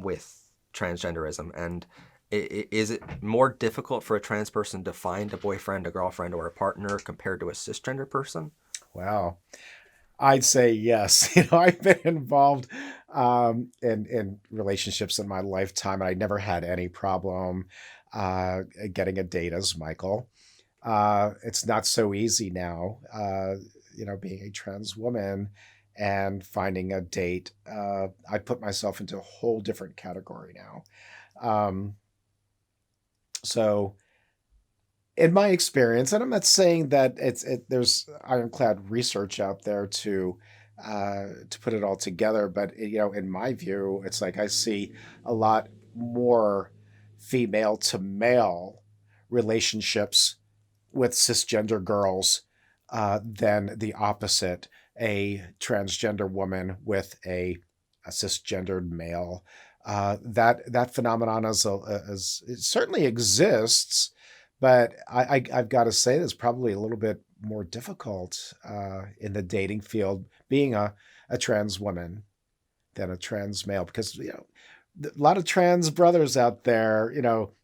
with transgenderism. And is it more difficult for a trans person to find a boyfriend, a girlfriend, or a partner compared to a cisgender person? Wow. I'd say yes. I've been involved in relationships in my lifetime, and I never had any problem getting a date as Michael. It's not so easy now, being a trans woman and finding a date. I put myself into a whole different category now. So in my experience, and I'm not saying that there's ironclad research out there to put it all together, but in my view, it's like I see a lot more female to male relationships with cisgender girls than the opposite, a transgender woman with a cisgendered male. That phenomenon it certainly exists, but I've got to say it's probably a little bit more difficult in the dating field being a trans woman than a trans male, because a lot of trans brothers out there,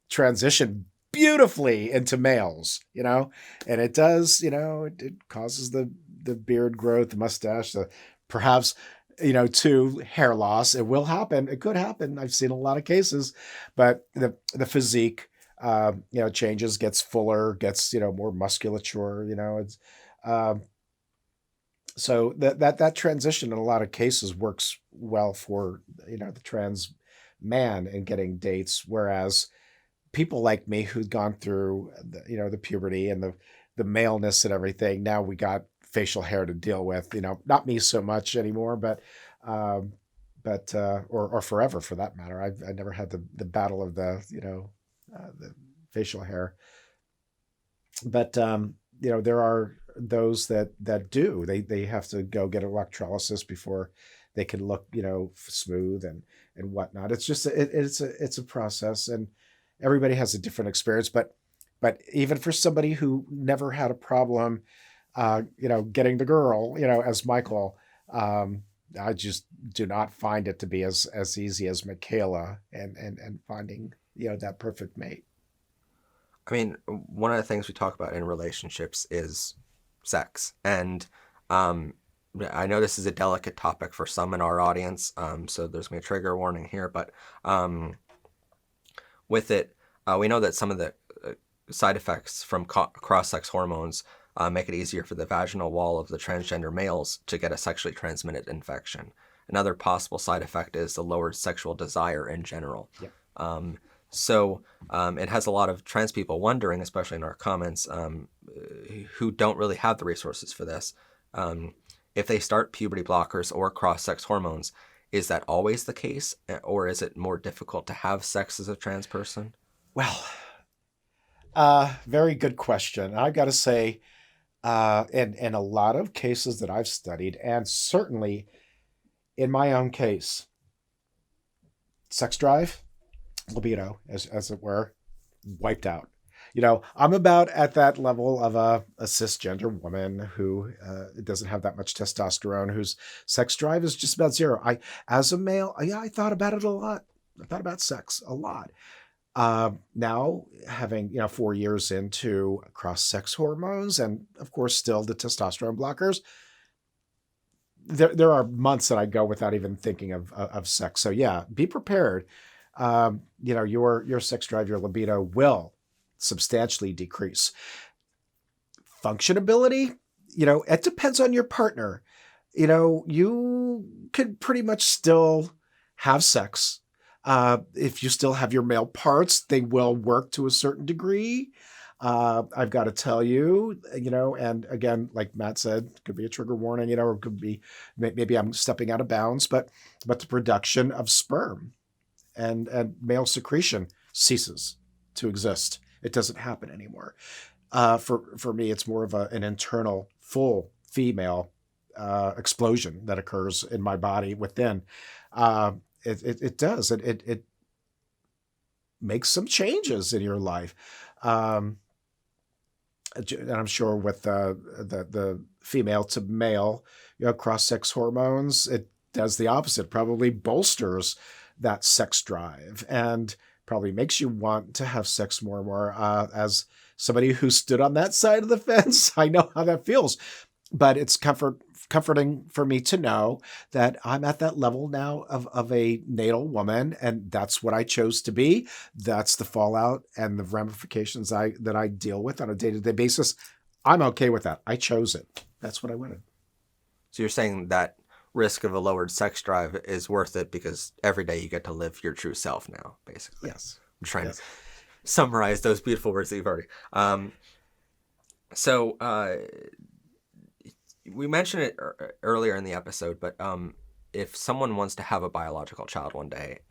transition beautifully into males, and it does, it causes the beard growth, the mustache, perhaps, to hair loss. It will happen. It could happen. I've seen a lot of cases, but the physique, changes, gets fuller, gets, more musculature, it's, so that transition in a lot of cases works well for, the trans man in getting dates, whereas people like me who've gone through the puberty and the maleness and everything, now we got facial hair to deal with, not me so much anymore, but or forever for that matter. I never had the battle of the facial hair, but there are those that do. They have to go get electrolysis before they can look smooth and whatnot. It's just it's a process, and everybody has a different experience. But even for somebody who never had a problem, getting the girl, as Michael, I just do not find it to be as easy as Michaela and finding that perfect mate. I mean, one of the things we talk about in relationships is sex, and I know this is a delicate topic for some in our audience, so there's going to be a trigger warning here, but with it, we know that some of the side effects from cross-sex hormones make it easier for the vaginal wall of the transgender males to get a sexually transmitted infection. Another possible side effect is the lowered sexual desire in general. Yeah. So it has a lot of trans people wondering, especially in our comments, who don't really have the resources for this, if they start puberty blockers or cross-sex hormones, is that always the case, or is it more difficult to have sex as a trans person? Well, very good question. I've got to say, in a lot of cases that I've studied, and certainly in my own case, sex drive, libido, as it were, wiped out. I'm about at that level of a cisgender woman who doesn't have that much testosterone, whose sex drive is just about zero. As a male, I thought about it a lot. I thought about sex a lot. Now, having 4 years into cross-sex hormones, and of course still the testosterone blockers, there are months that I go without even thinking of sex. So yeah, be prepared. Your sex drive, your libido will substantially decrease. Functionability, it depends on your partner. You could pretty much still have sex. If you still have your male parts, they will work to a certain degree. I've got to tell you, and again, like Matt said, it could be a trigger warning, or it could be, maybe I'm stepping out of bounds, but the production of sperm and male secretion ceases to exist. It doesn't happen anymore. For me, it's more of an internal full female explosion that occurs in my body within. It does. It makes some changes in your life. And I'm sure with the female to male, cross-sex hormones, it does the opposite, probably bolsters that sex drive and probably makes you want to have sex more and more. As somebody who stood on that side of the fence, I know how that feels. But it's comforting for me to know that I'm at that level now of a natal woman, and that's what I chose to be. That's the fallout and the ramifications that I deal with on a day-to-day basis. I'm okay with that. I chose it. That's what I wanted. So you're saying that risk of a lowered sex drive is worth it because every day you get to live your true self now, basically. Yes. I'm trying to summarize those beautiful words that you've already. We mentioned it earlier in the episode, but if someone wants to have a biological child one day,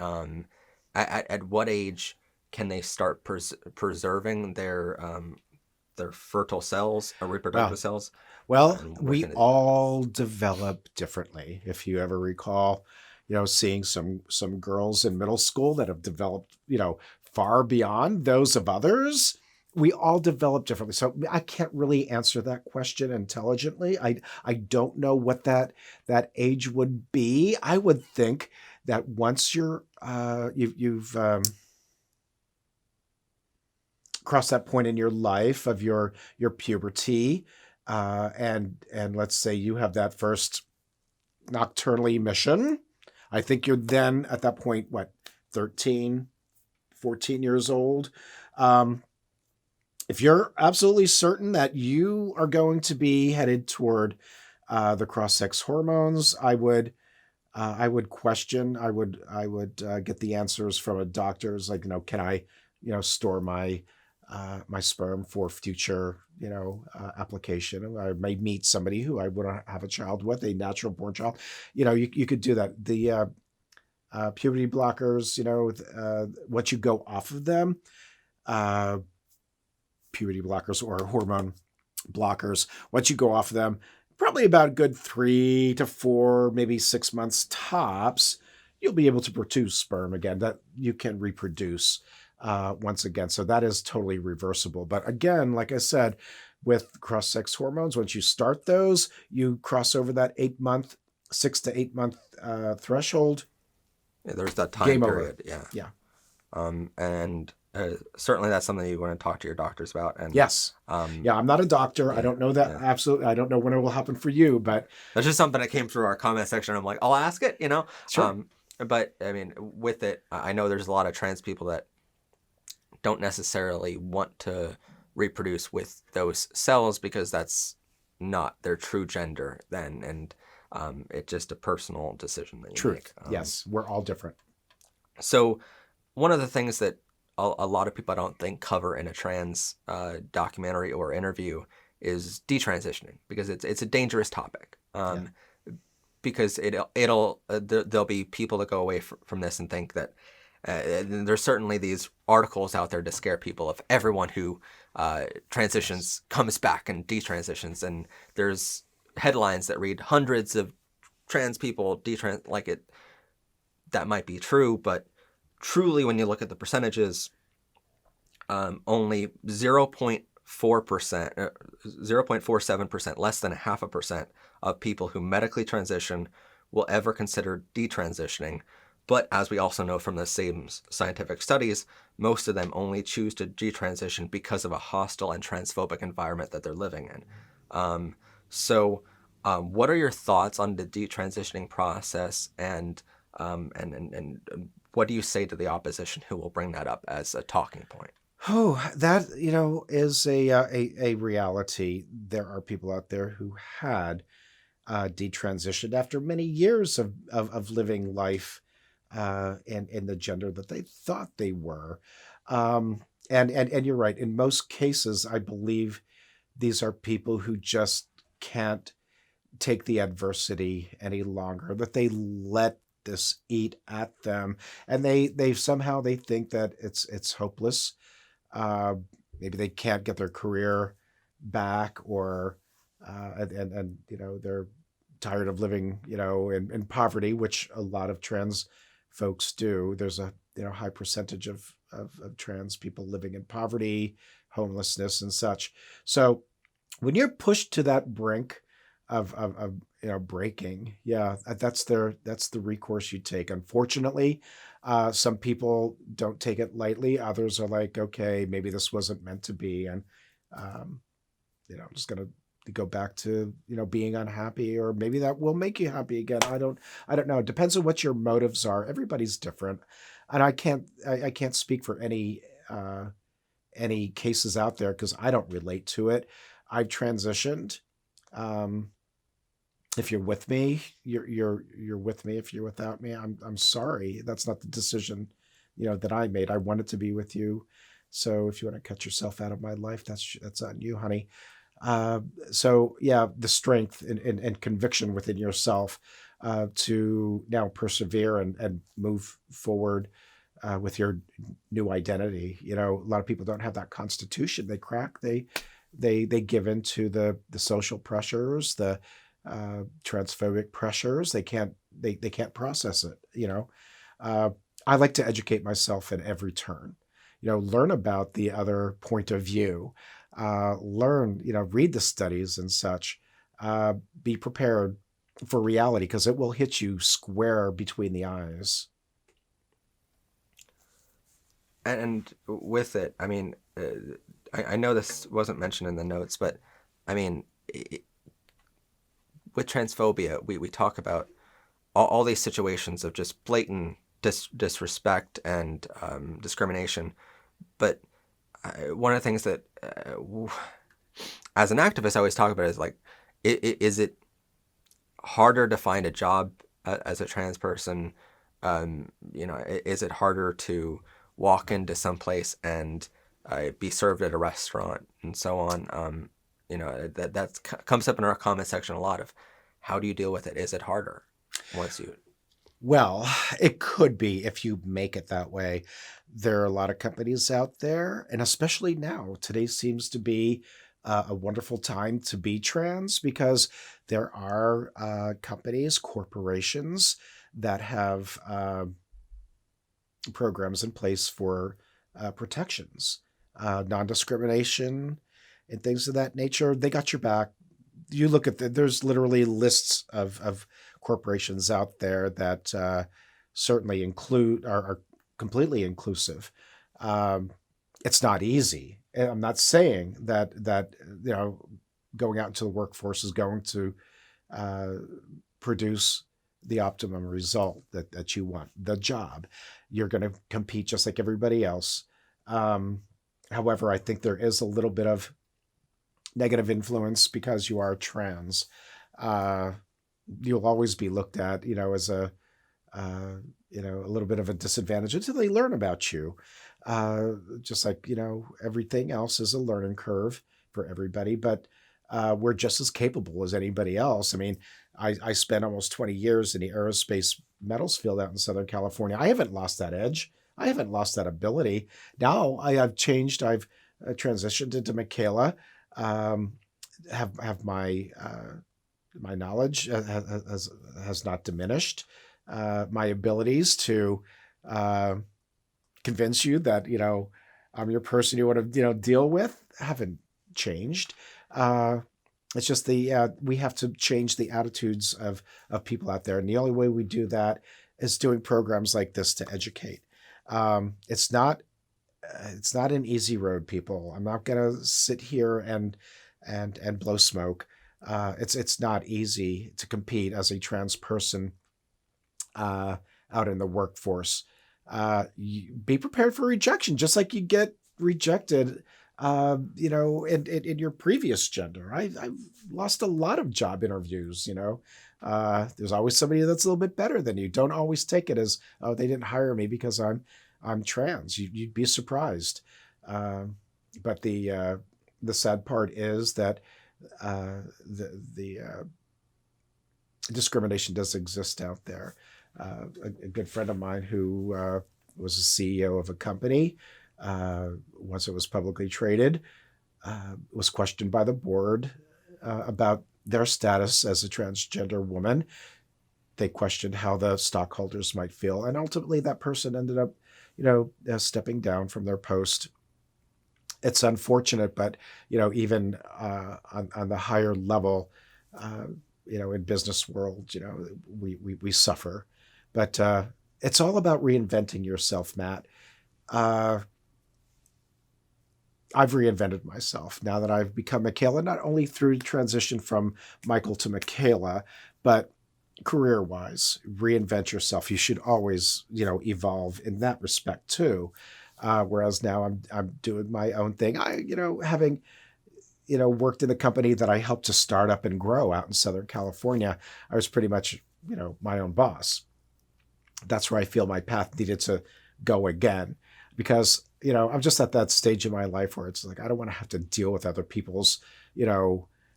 at what age can they start preserving their fertile cells or reproductive cells? Well, we all develop differently. If you ever recall, seeing some girls in middle school that have developed, far beyond those of others, we all develop differently. So I can't really answer that question intelligently. I don't know what that age would be. I would think that once you've crossed that point in your life of your puberty, and let's say you have that first nocturnal emission, I think you're then at that point, 13, 14 years old. If you're absolutely certain that you are going to be headed toward the cross-sex hormones, I would question. I would get the answers from a doctor. It's like, can I, store my my sperm for future, application? I may meet somebody who I want to have a child with, a natural born child. You could do that. The puberty blockers, once you go off of them, puberty blockers or hormone blockers, once you go off of them, probably about a good 3 to 4, maybe 6 months tops, you'll be able to produce sperm again that you can reproduce once again. So that is totally reversible. But again, like I said, with cross-sex hormones, once you start those, you cross over that 6 to 8 month threshold. Yeah, there's that time period. Yeah. Yeah. And certainly that's something you want to talk to your doctors about. And yes. Yeah, I'm not a doctor. I don't know that. Yeah. Absolutely. I don't know when it will happen for you, but that's just something that came through our comment section. I'm like, I'll ask it, Sure. But I mean, with it, I know there's a lot of trans people that don't necessarily want to reproduce with those cells because that's not their true gender then. And it's just a personal decision that you make. Yes. We're all different. So one of the things that a lot of people I don't think cover in a trans documentary or interview is detransitioning, because it's a dangerous topic. Because there'll be people that go away from this and think that there's certainly these articles out there to scare people of everyone who transitions comes back and detransitions, and there's headlines that read hundreds of trans people that might be true, but truly, when you look at the percentages, only 0.4%, 0.47%, less than 0.5% of people who medically transition will ever consider detransitioning. But as we also know from the same scientific studies, most of them only choose to detransition because of a hostile and transphobic environment that they're living in. So what are your thoughts on the detransitioning process, and what do you say to the opposition who will bring that up as a talking point? Oh, that, is a reality. There are people out there who had detransitioned after many years of living life in the gender that they thought they were. And you're right. In most cases, I believe these are people who just can't take the adversity any longer, that they let this eat at them, and they somehow they think that it's hopeless. Maybe they can't get their career back, or and they're tired of living in poverty, which a lot of trans folks do. There's a high percentage of trans people living in poverty, homelessness, and such. So when you're pushed to that brink of breaking, that's the recourse you take. Unfortunately, some people don't take it lightly. Others are like, okay, maybe this wasn't meant to be, and I'm just gonna go back to being unhappy, or maybe that will make you happy again. I don't know. It depends on what your motives are. Everybody's different, and I can't speak for any cases out there because I don't relate to it. I've transitioned. If you're with me, you're with me. If you're without me, I'm sorry. That's not the decision, that I made. I wanted to be with you. So if you want to cut yourself out of my life, that's on you, honey. So yeah, the strength and conviction within yourself to now persevere and move forward with your new identity. A lot of people don't have that constitution. They crack. They give in to the social pressures, the transphobic pressures. They can't process it. I like to educate myself at every turn. learn about the other point of view, learn, read the studies and such, be prepared for reality because it will hit you square between the eyes. And with it, I mean, I know this wasn't mentioned in the notes, but I mean, with transphobia, we talk about all these situations of just blatant disrespect and discrimination. But one of the things that, as an activist, I always talk about is like, is it harder to find a job as a trans person? Is it harder to walk into some place and be served at a restaurant and so on? That comes up in our comment section a lot of how do you deal with it? Is it harder once you... Well, it could be if you make it that way. There are a lot of companies out there, and especially now, today seems to be a wonderful time to be trans because there are companies, corporations that have programs in place for protections, non-discrimination, and things of that nature. They got your back. You look at there's literally lists of corporations out there that certainly are completely inclusive. It's not easy. And I'm not saying that going out into the workforce is going to produce the optimum result that you want. The job, you're going to compete just like everybody else. However, I think there is a little bit of negative influence because you are trans. You'll always be looked at, as a little bit of a disadvantage until they learn about you. Just like, everything else is a learning curve for everybody, but we're just as capable as anybody else. I mean, I spent almost 20 years in the aerospace metals field out in Southern California. I haven't lost that edge. I haven't lost that ability. Now I've changed. I've transitioned into Michaela. Have my knowledge has not diminished. My abilities to convince you that I'm your person you want to deal with haven't changed. It's just we have to change the attitudes of people out there, and the only way we do that is doing programs like this to educate. It's not an easy road, people. I'm not going to sit here and blow smoke. It's not easy to compete as a trans person out in the workforce. Be prepared for rejection, just like you get rejected, in your previous gender. I've lost a lot of job interviews. There's always somebody that's a little bit better than you. Don't always take it as, oh, they didn't hire me because I'm trans. You'd be surprised. But the sad part is that the discrimination does exist out there. A good friend of mine who was a CEO of a company, once it was publicly traded, was questioned by the board about their status as a transgender woman. They questioned how the stockholders might feel, and ultimately that person ended up, stepping down from their post. It's unfortunate, but even on the higher level, in business world, we suffer. But it's all about reinventing yourself, Matt. I've reinvented myself now that I've become Michaela, not only through transition from Michael to Michaela, but career-wise, reinvent yourself. You should always, evolve in that respect too. Whereas now I'm doing my own thing. Having, worked in a company that I helped to start up and grow out in Southern California, I was pretty much, my own boss. That's where I feel my path needed to go again, because, I'm just at that stage in my life where it's like, I don't want to have to deal with other people's,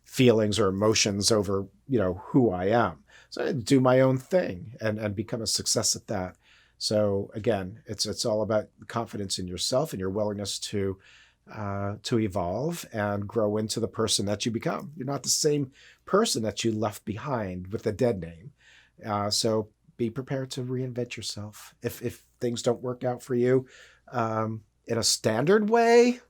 feelings or emotions over, who I am. So I do my own thing and become a success at that. So again, it's all about confidence in yourself and your willingness to evolve and grow into the person that you become. You're not the same person that you left behind with a dead name. So be prepared to reinvent yourself. If things don't work out for you, in a standard way,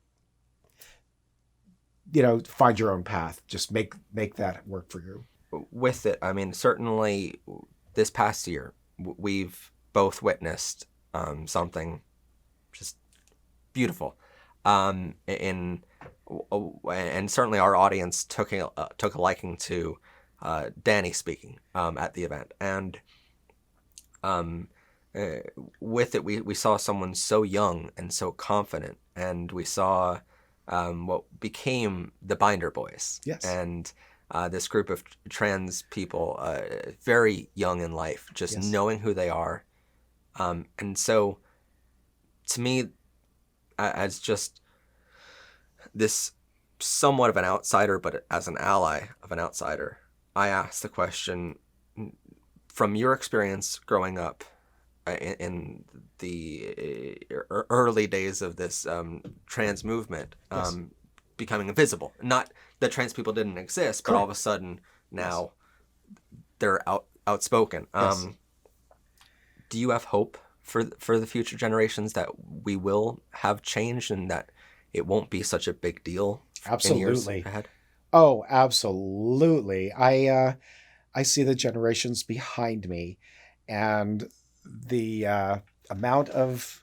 find your own path. Just make that work for you. With it, I mean, certainly this past year, we've both witnessed something just beautiful. And certainly our audience took a liking to Danny speaking at the event. And with it, we saw someone so young and so confident, and we saw what became the Binder Boys. Yes. And this group of trans people, very young in life, just knowing who they are. And so, to me, as just this somewhat of an outsider, but as an ally of an outsider, I ask the question, from your experience growing up in the early days of this trans movement, becoming visible. Not that trans people didn't exist, but all of a sudden now they're outspoken. Do you have hope for the future generations that we will have change and that it won't be such a big deal in years ahead? Oh, absolutely. I see the generations behind me, and the amount of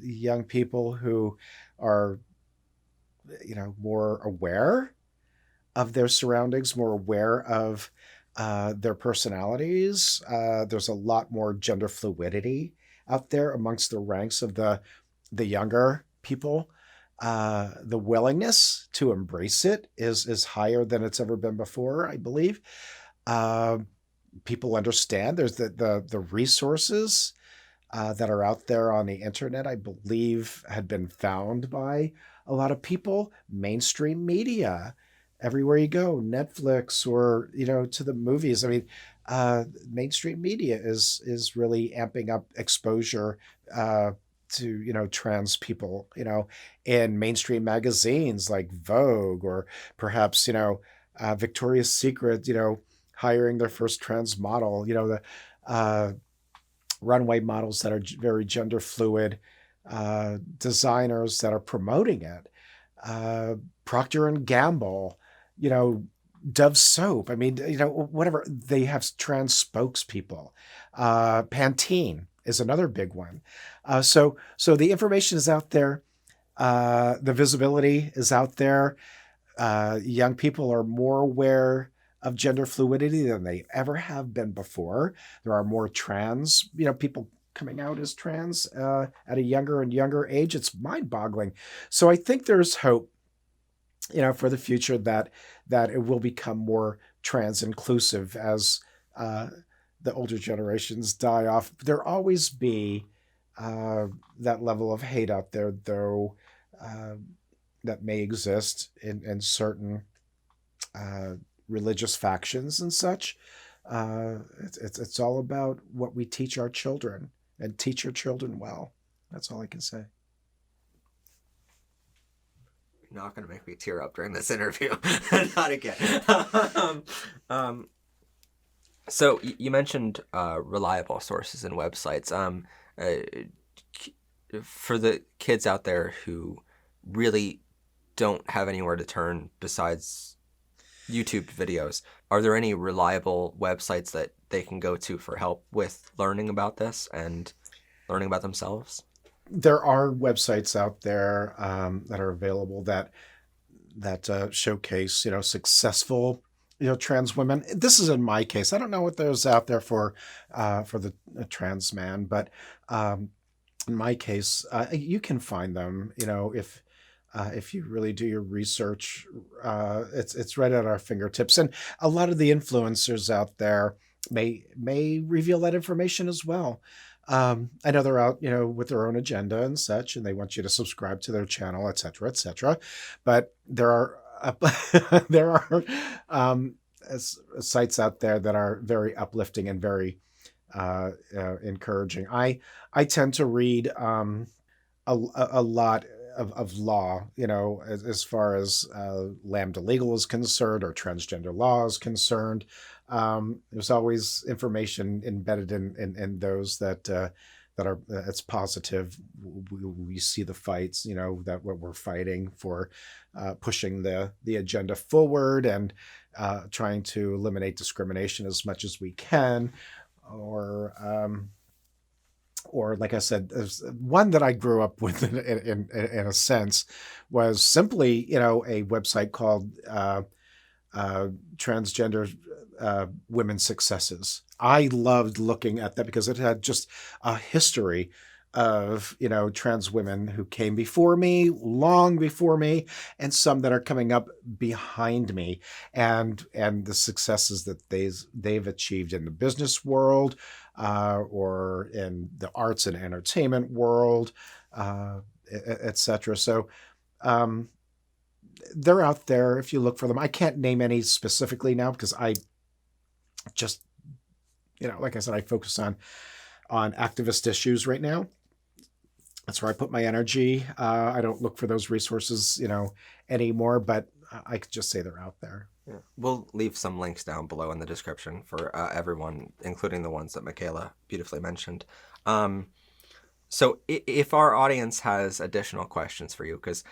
young people who are, more aware of their surroundings, more aware of their personalities. There's a lot more gender fluidity out there amongst the ranks of the younger people. The willingness to embrace it is higher than it's ever been before, I believe. People understand there's the resources that are out there on the internet, I believe, had been found by a lot of people. Mainstream media, everywhere you go, Netflix or, to the movies. I mean, mainstream media is really amping up exposure to, trans people, in mainstream magazines like Vogue, or perhaps, Victoria's Secret, hiring their first trans model, the runway models that are very gender fluid, designers that are promoting it, Procter & Gamble, Dove soap. I mean, whatever, they have trans spokespeople. Pantene is another big one. So the information is out there. The visibility is out there. Young people are more aware of gender fluidity than they ever have been before. There are more trans, people coming out as trans at a younger and younger age. It's mind-boggling. So I think there's hope, for the future that it will become more trans inclusive as the older generations die off. There'll always be that level of hate out there, though, that may exist in certain religious factions and such. It's all about what we teach our children, and teach your children well. That's all I can say. You're not going to make me tear up during this interview. Not again. So you mentioned reliable sources and websites. For the kids out there who really don't have anywhere to turn besides YouTube videos, are there any reliable websites that they can go to for help with learning about this and learning about themselves? There are websites out there that are available that showcase, successful, trans women. This is in my case. I don't know what there's out there for the trans man, but in my case, you can find them. If you really do your research, it's right at our fingertips. And a lot of the influencers out there may reveal that information as well. I know they're out, with their own agenda and such, and they want you to subscribe to their channel, et cetera, et cetera. But there are sites out there that are very uplifting and very encouraging. I tend to read a lot of law, as far as Lambda Legal is concerned, or transgender law is concerned. There's always information embedded in those that it's positive. We see the fights, that what we're fighting for, pushing the agenda forward and trying to eliminate discrimination as much as we can, or like I said, there's one that I grew up with in a sense was simply, a website called Transgender Women's Successes. I loved looking at that because it had just a history of, trans women who came before me, long before me, and some that are coming up behind me, and the successes that they've achieved in the business world, or in the arts and entertainment world, etc. So they're out there if you look for them. I can't name any specifically now because I just, like I said, I focus on activist issues right now. That's where I put my energy. I don't look for those resources, anymore, but I could just say they're out there. Yeah. We'll leave some links down below in the description for everyone, including the ones that Michaela beautifully mentioned. So if our audience has additional questions for you, because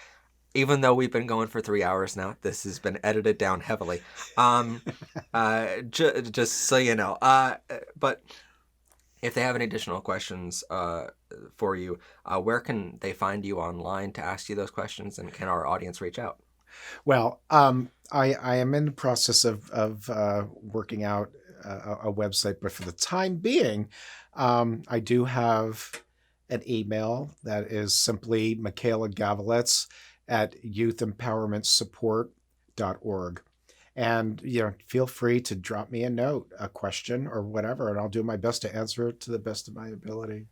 even though we've been going for 3 hours now, this has been edited down heavily. Just so you know. But if they have any additional questions for you, where can they find you online to ask you those questions, and can our audience reach out? Well, I am in the process of working out a website, but for the time being, I do have an email that is simply Michaela Gavelets at youthempowermentsupport.org. And, feel free to drop me a note, a question, or whatever, and I'll do my best to answer it to the best of my ability.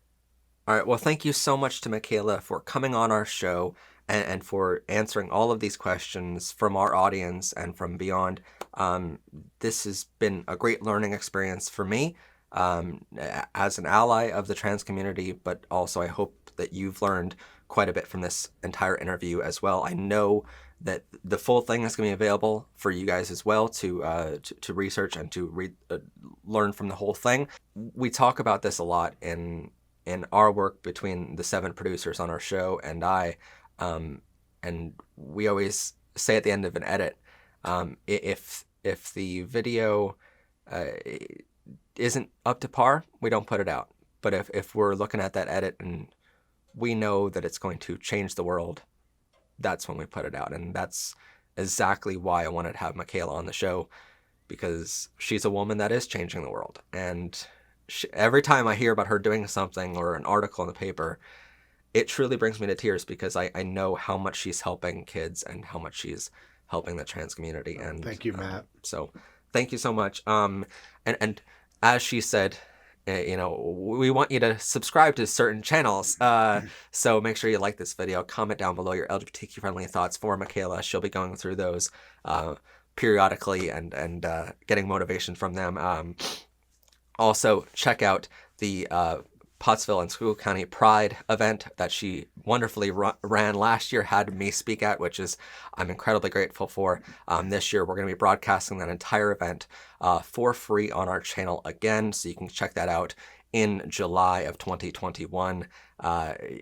All right. Well, thank you so much to Michaela for coming on our show and for answering all of these questions from our audience and from beyond. This has been a great learning experience for me as an ally of the trans community, but also I hope that you've learned quite a bit from this entire interview as well. I know that the full thing is going to be available for you guys as well to research and to learn from the whole thing. We talk about this a lot in our work between the 7 producers on our show and I, and we always say at the end of an edit, if the video isn't up to par, we don't put it out. But if we're looking at that edit and we know that it's going to change the world, that's when we put it out. And that's exactly why I wanted to have Michaela on the show, because she's a woman that is changing the world. And every time I hear about her doing something or an article in the paper, it truly brings me to tears, because I know how much she's helping kids and how much she's helping the trans community. And thank you, Matt. So thank you so much. And as she said, we want you to subscribe to certain channels. So make sure you like this video, comment down below your LGBTQ friendly thoughts for Michaela. She'll be going through those periodically and getting motivation from them. Also, check out the Pottsville and Schuylkill County Pride event that she wonderfully ran last year, had me speak at, which is I'm incredibly grateful for. This year, we're going to be broadcasting that entire event for free on our channel again, so you can check that out in July of 2021.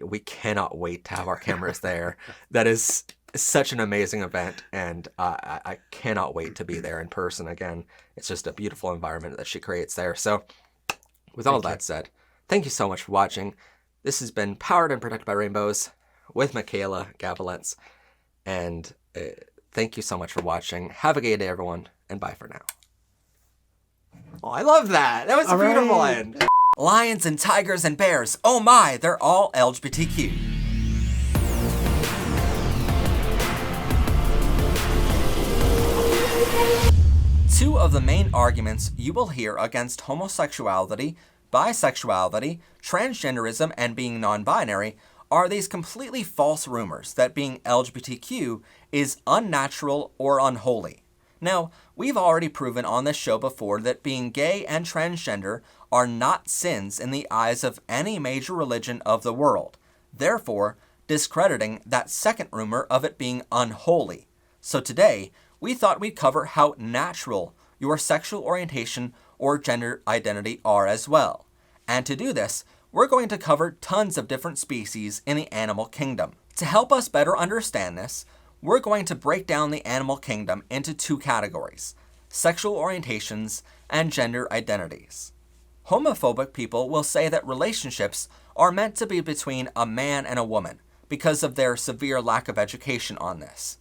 We cannot wait to have our cameras there. That is such an amazing event, and I cannot wait to be there in person again. It's just a beautiful environment that she creates there. So with all that said, thank you so much for watching. This has been Powered and Protected by Rainbows with Michaela Gavelets, and thank you so much for watching. Have a gay day, everyone, and bye for now. Oh, I love that. That was a beautiful end. Lions and tigers and bears. Oh my, they're all LGBTQ. Two of the main arguments you will hear against homosexuality, bisexuality, transgenderism, and being non-binary are these completely false rumors that being LGBTQ is unnatural or unholy. Now, we've already proven on this show before that being gay and transgender are not sins in the eyes of any major religion of the world, therefore discrediting that second rumor of it being unholy. So today, we thought we'd cover how natural your sexual orientation or gender identity are as well. And to do this, we're going to cover tons of different species in the animal kingdom. To help us better understand this, we're going to break down the animal kingdom into two categories: sexual orientations and gender identities. Homophobic people will say that relationships are meant to be between a man and a woman because of their severe lack of education on this.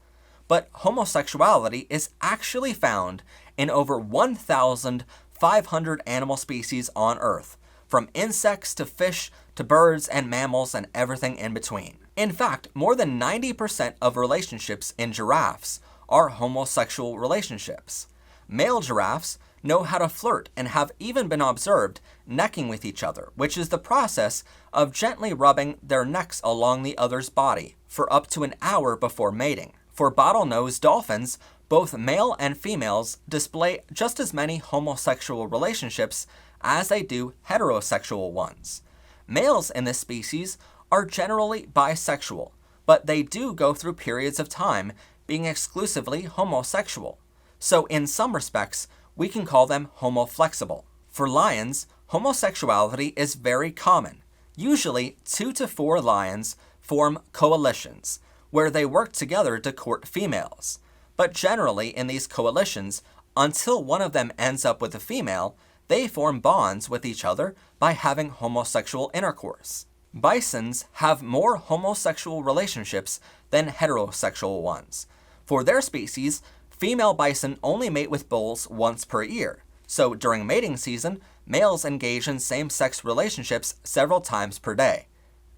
But homosexuality is actually found in over 1,500 animal species on Earth, from insects to fish to birds and mammals and everything in between. In fact, more than 90% of relationships in giraffes are homosexual relationships. Male giraffes know how to flirt and have even been observed necking with each other, which is the process of gently rubbing their necks along the other's body for up to an hour before mating. For bottlenose dolphins, both male and females display just as many homosexual relationships as they do heterosexual ones. Males in this species are generally bisexual, but they do go through periods of time being exclusively homosexual. So in some respects, we can call them homoflexible. For lions, homosexuality is very common. Usually, 2 to 4 lions form coalitions, where they work together to court females. But generally, in these coalitions, until one of them ends up with a female, they form bonds with each other by having homosexual intercourse. Bisons have more homosexual relationships than heterosexual ones. For their species, female bison only mate with bulls once per year, so during mating season, males engage in same-sex relationships several times per day.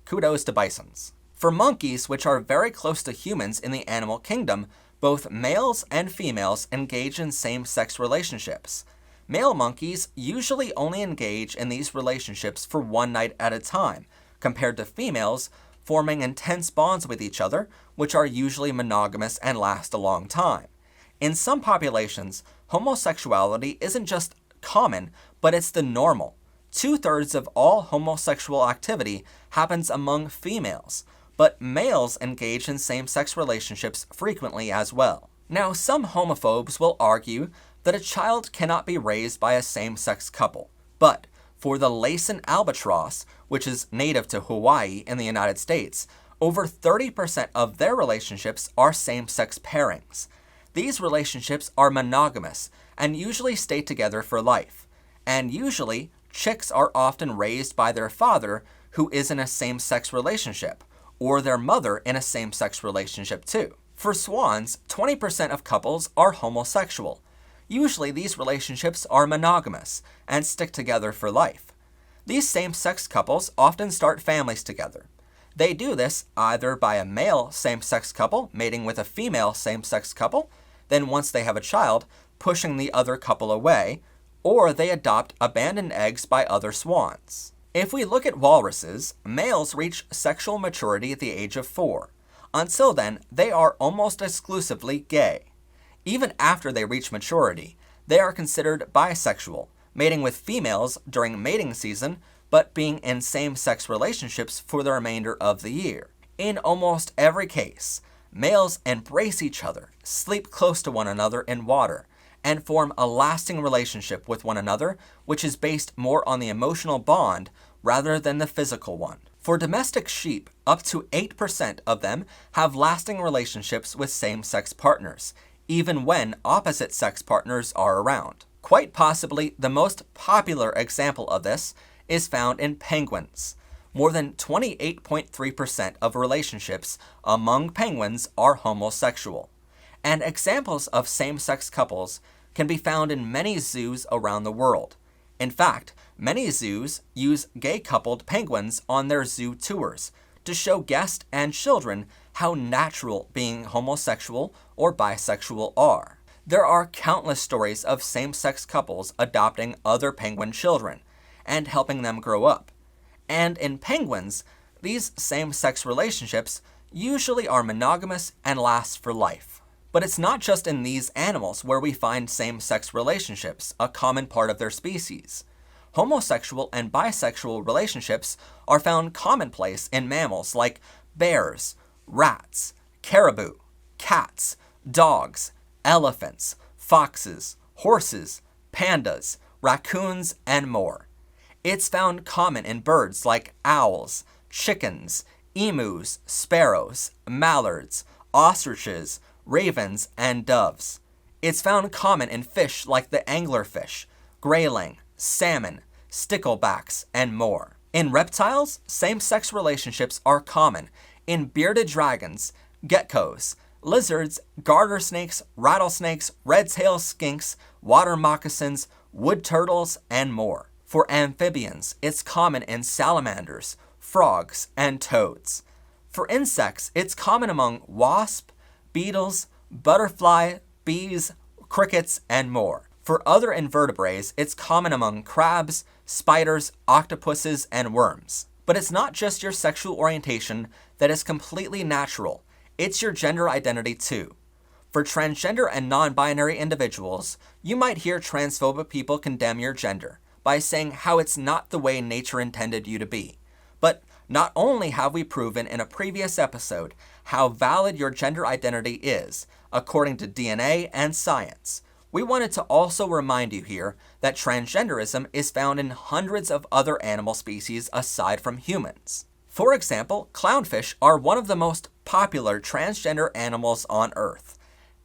Kudos to bisons. For monkeys, which are very close to humans in the animal kingdom, both males and females engage in same-sex relationships. Male monkeys usually only engage in these relationships for one night at a time, compared to females forming intense bonds with each other, which are usually monogamous and last a long time. In some populations, homosexuality isn't just common, but it's the normal. 2/3 of all homosexual activity happens among females, but males engage in same-sex relationships frequently as well. Now, some homophobes will argue that a child cannot be raised by a same-sex couple, but for the Laysan albatross, which is native to Hawaii in the United States, over 30% of their relationships are same-sex pairings. These relationships are monogamous and usually stay together for life. And usually, chicks are often raised by their father, who is in a same-sex relationship, or their mother in a same-sex relationship too. For swans, 20% of couples are homosexual. Usually, these relationships are monogamous and stick together for life. These same-sex couples often start families together. They do this either by a male same-sex couple mating with a female same-sex couple, then once they have a child, pushing the other couple away, or they adopt abandoned eggs by other swans. If we look at walruses, males reach sexual maturity at the age of 4. Until then, they are almost exclusively gay. Even after they reach maturity, they are considered bisexual, mating with females during mating season, but being in same-sex relationships for the remainder of the year. In almost every case, males embrace each other, sleep close to one another in water, and form a lasting relationship with one another, which is based more on the emotional bond rather than the physical one. For domestic sheep, up to 8% of them have lasting relationships with same-sex partners, even when opposite-sex partners are around. Quite possibly the most popular example of this is found in penguins. More than 28.3% of relationships among penguins are homosexual. And examples of same-sex couples can be found in many zoos around the world. In fact, many zoos use gay-coupled penguins on their zoo tours to show guests and children how natural being homosexual or bisexual are. There are countless stories of same-sex couples adopting other penguin children and helping them grow up. And in penguins, these same-sex relationships usually are monogamous and last for life. But it's not just in these animals where we find same-sex relationships, a common part of their species. Homosexual and bisexual relationships are found commonplace in mammals like bears, rats, caribou, cats, dogs, elephants, foxes, horses, pandas, raccoons, and more. It's found common in birds like owls, chickens, emus, sparrows, mallards, ostriches, ravens, and doves. It's found common in fish like the anglerfish, grayling, salmon, sticklebacks, and more. In reptiles, same-sex relationships are common in bearded dragons, geckos, lizards, garter snakes, rattlesnakes, red-tailed skinks, water moccasins, wood turtles, and more. For amphibians, it's common in salamanders, frogs, and toads. For insects, it's common among wasps, beetles, butterfly, bees, crickets, and more. For other invertebrates, it's common among crabs, spiders, octopuses, and worms. But it's not just your sexual orientation that is completely natural. It's your gender identity too. For transgender and non-binary individuals, you might hear transphobic people condemn your gender by saying how it's not the way nature intended you to be. But not only have we proven in a previous episode how valid your gender identity is, according to DNA and science, we wanted to also remind you here that transgenderism is found in hundreds of other animal species aside from humans. For example, clownfish are one of the most popular transgender animals on Earth.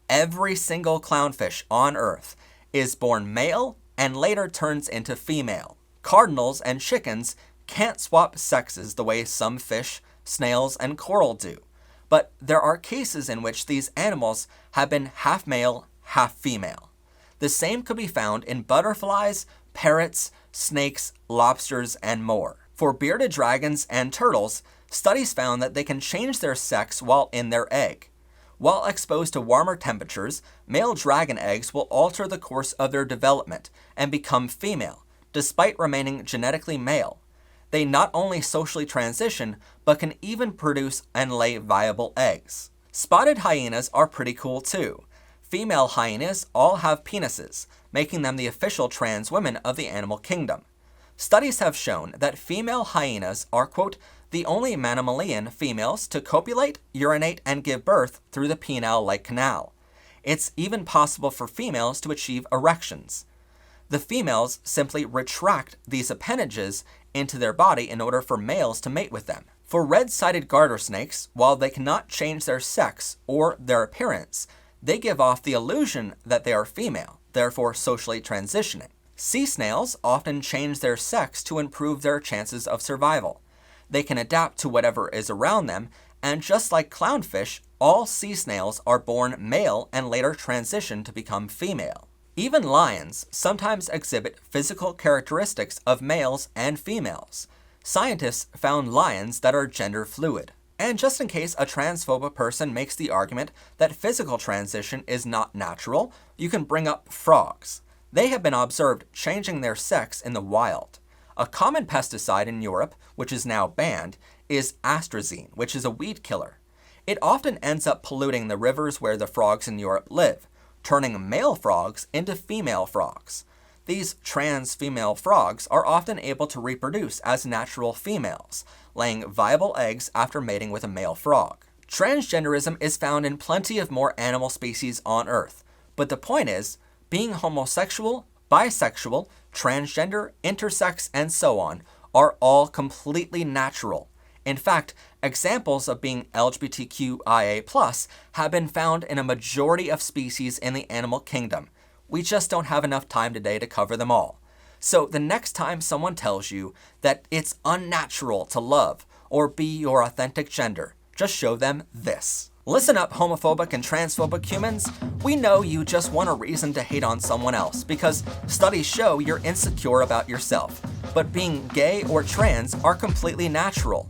Every single clownfish on Earth is born male and later turns into female. Cardinals and chickens can't swap sexes the way some fish, snails, and coral do. But there are cases in which these animals have been half male, half female. The same could be found in butterflies, parrots, snakes, lobsters, and more. For bearded dragons and turtles, studies found that they can change their sex while in their egg. While exposed to warmer temperatures, male dragon eggs will alter the course of their development and become female, despite remaining genetically male. They not only socially transition, but can even produce and lay viable eggs. Spotted hyenas are pretty cool too. Female hyenas all have penises, making them the official trans women of the animal kingdom. Studies have shown that female hyenas are, quote, the only mammalian females to copulate, urinate, and give birth through the penile-like canal. It's even possible for females to achieve erections. The females simply retract these appendages into their body in order for males to mate with them. For red-sided garter snakes, while they cannot change their sex or their appearance, they give off the illusion that they are female, therefore socially transitioning. Sea snails often change their sex to improve their chances of survival. They can adapt to whatever is around them, and just like clownfish, all sea snails are born male and later transition to become female. Even lions sometimes exhibit physical characteristics of males and females. Scientists found lions that are gender fluid. And just in case a transphobic person makes the argument that physical transition is not natural, you can bring up frogs. They have been observed changing their sex in the wild. A common pesticide in Europe, which is now banned, is atrazine, which is a weed killer. It often ends up polluting the rivers where the frogs in Europe live, turning male frogs into female frogs. These trans female frogs are often able to reproduce as natural females, laying viable eggs after mating with a male frog. Transgenderism is found in plenty of more animal species on Earth, but the point is, being homosexual, bisexual, transgender, intersex, and so on are all completely natural. In fact, examples of being LGBTQIA+ have been found in a majority of species in the animal kingdom. We just don't have enough time today to cover them all. So the next time someone tells you that it's unnatural to love or be your authentic gender, just show them this. Listen up, homophobic and transphobic humans. We know you just want a reason to hate on someone else because studies show you're insecure about yourself. But being gay or trans are completely natural.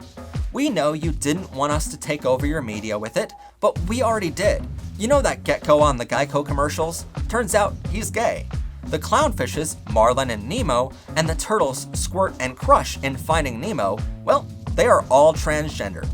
We know you didn't want us to take over your media with it, but we already did. You know that gecko on the Geico commercials? Turns out he's gay. The clownfishes, Marlin and Nemo, and the turtles Squirt and Crush in Finding Nemo, well, they are all transgender.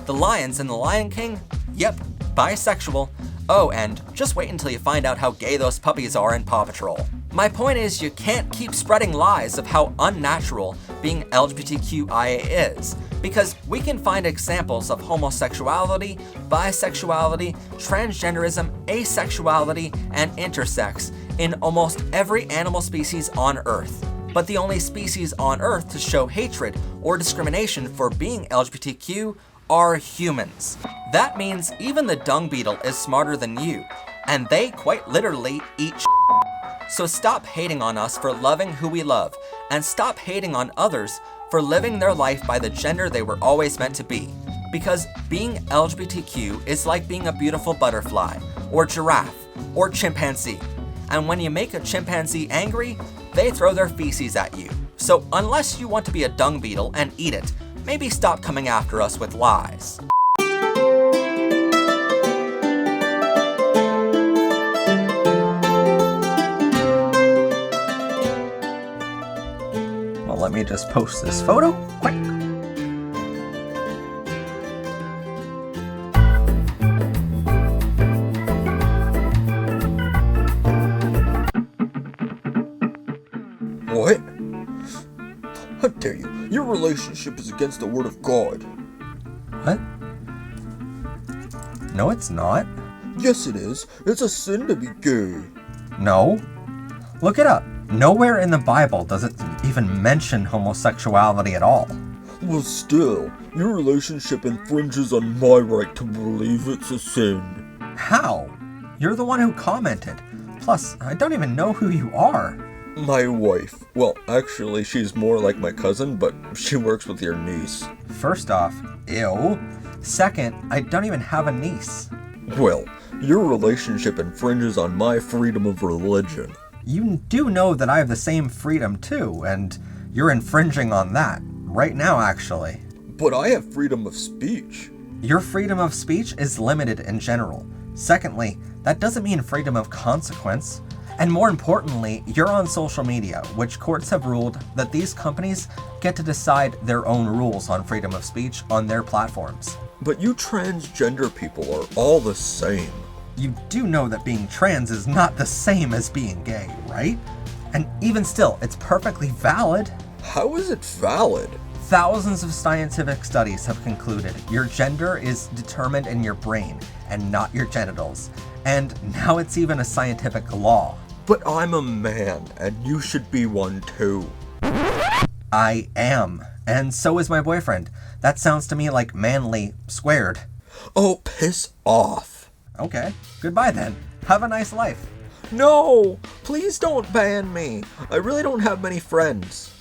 The lions in The Lion King? Yep, bisexual. Oh, and just wait until you find out how gay those puppies are in Paw Patrol. My point is, you can't keep spreading lies of how unnatural being LGBTQIA is, because we can find examples of homosexuality, bisexuality, transgenderism, asexuality, and intersex in almost every animal species on Earth. but the only species on Earth to show hatred or discrimination for being LGBTQ are humans. That means even the dung beetle is smarter than you, and they quite literally eat shit. So stop hating on us for loving who we love, and stop hating on others for living their life by the gender they were always meant to be. Because being LGBTQ is like being a beautiful butterfly, or giraffe, or chimpanzee. And when you make a chimpanzee angry, they throw their feces at you. So unless you want to be a dung beetle and eat it, maybe stop coming after us with lies. Well, let me just post this photo quick. What? How dare you? Your relationship is against the word of God. What? No, it's not. Yes, it is. It's a sin to be gay. No. Look it up. Nowhere in the Bible does it even mention homosexuality at all. Well, still, your relationship infringes on my right to believe it's a sin. How? You're the one who commented. Plus, I don't even know who you are. My wife. Well, actually, she's more like my cousin, but she works with your niece. First off, ew. Second, I don't even have a niece. Well, your relationship infringes on my freedom of religion. You do know that I have the same freedom too, and you're infringing on that. Right now, actually. But I have freedom of speech. Your freedom of speech is limited in general. Secondly, that doesn't mean freedom of consequence. And more importantly, you're on social media, which courts have ruled that these companies get to decide their own rules on freedom of speech on their platforms. But you transgender people are all the same. You do know that being trans is not the same as being gay, right? And even still, it's perfectly valid. How is it valid? Thousands of scientific studies have concluded your gender is determined in your brain and not your genitals. And now it's even a scientific law. But I'm a man, and you should be one too. I am, and so is my boyfriend. That sounds to me like manly squared. Oh, piss off. Okay, goodbye then. Have a nice life. No, please don't ban me. I really don't have many friends.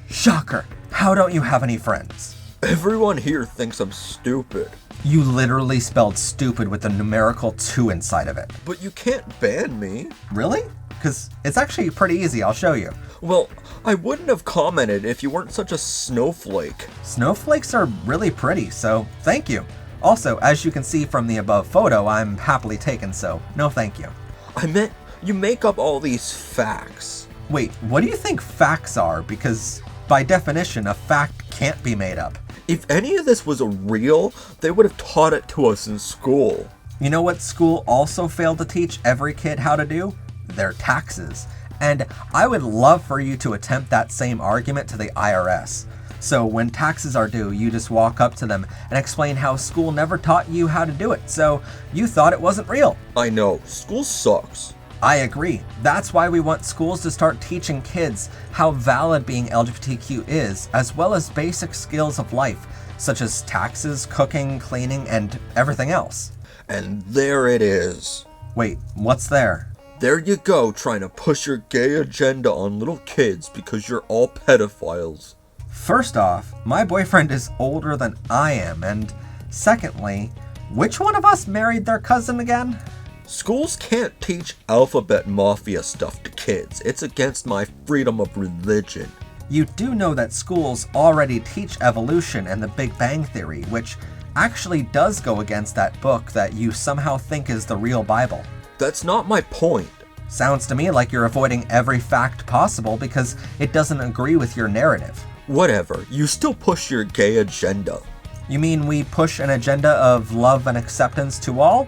Shocker. How don't you have any friends? Everyone here thinks I'm stupid. You literally spelled stupid with a numerical 2 inside of it. But you can't ban me. Really? Because it's actually pretty easy, I'll show you. Well, I wouldn't have commented if you weren't such a snowflake. Snowflakes are really pretty, so thank you. Also, as you can see from the above photo, I'm happily taken, so no thank you. I meant you make up all these facts. Wait, what do you think facts are? Because by definition, a fact can't be made up. If any of this was real, they would have taught it to us in school. You know what school also failed to teach every kid how to do? Their taxes. And I would love for you to attempt that same argument to the IRS. So when taxes are due, you just walk up to them and explain how school never taught you how to do it, so you thought it wasn't real. I know, school sucks. I agree. That's why we want schools to start teaching kids how valid being LGBTQ is, as well as basic skills of life, such as taxes, cooking, cleaning, and everything else. And there it is. Wait, what's there? There you go, trying to push your gay agenda on little kids because you're all pedophiles. First off, my boyfriend is older than I am, and secondly, which one of us married their cousin again? Schools can't teach alphabet mafia stuff to kids. It's against my freedom of religion. You do know that schools already teach evolution and the Big Bang Theory, which actually does go against that book that you somehow think is the real Bible. That's not my point. Sounds to me like you're avoiding every fact possible because it doesn't agree with your narrative. Whatever, you still push your gay agenda. You mean we push an agenda of love and acceptance to all?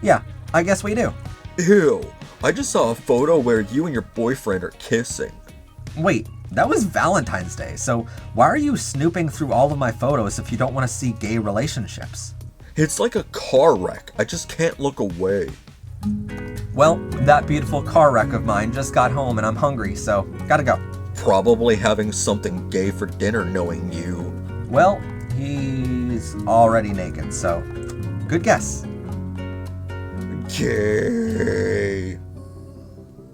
Yeah. I guess we do. Ew, I just saw a photo where you and your boyfriend are kissing. Wait, that was Valentine's Day, so why are you snooping through all of my photos if you don't want to see gay relationships? It's like a car wreck. I just can't look away. Well, that beautiful car wreck of mine just got home and I'm hungry, so gotta go. Probably having something gay for dinner, knowing you. Well, he's already naked, so good guess. Gay.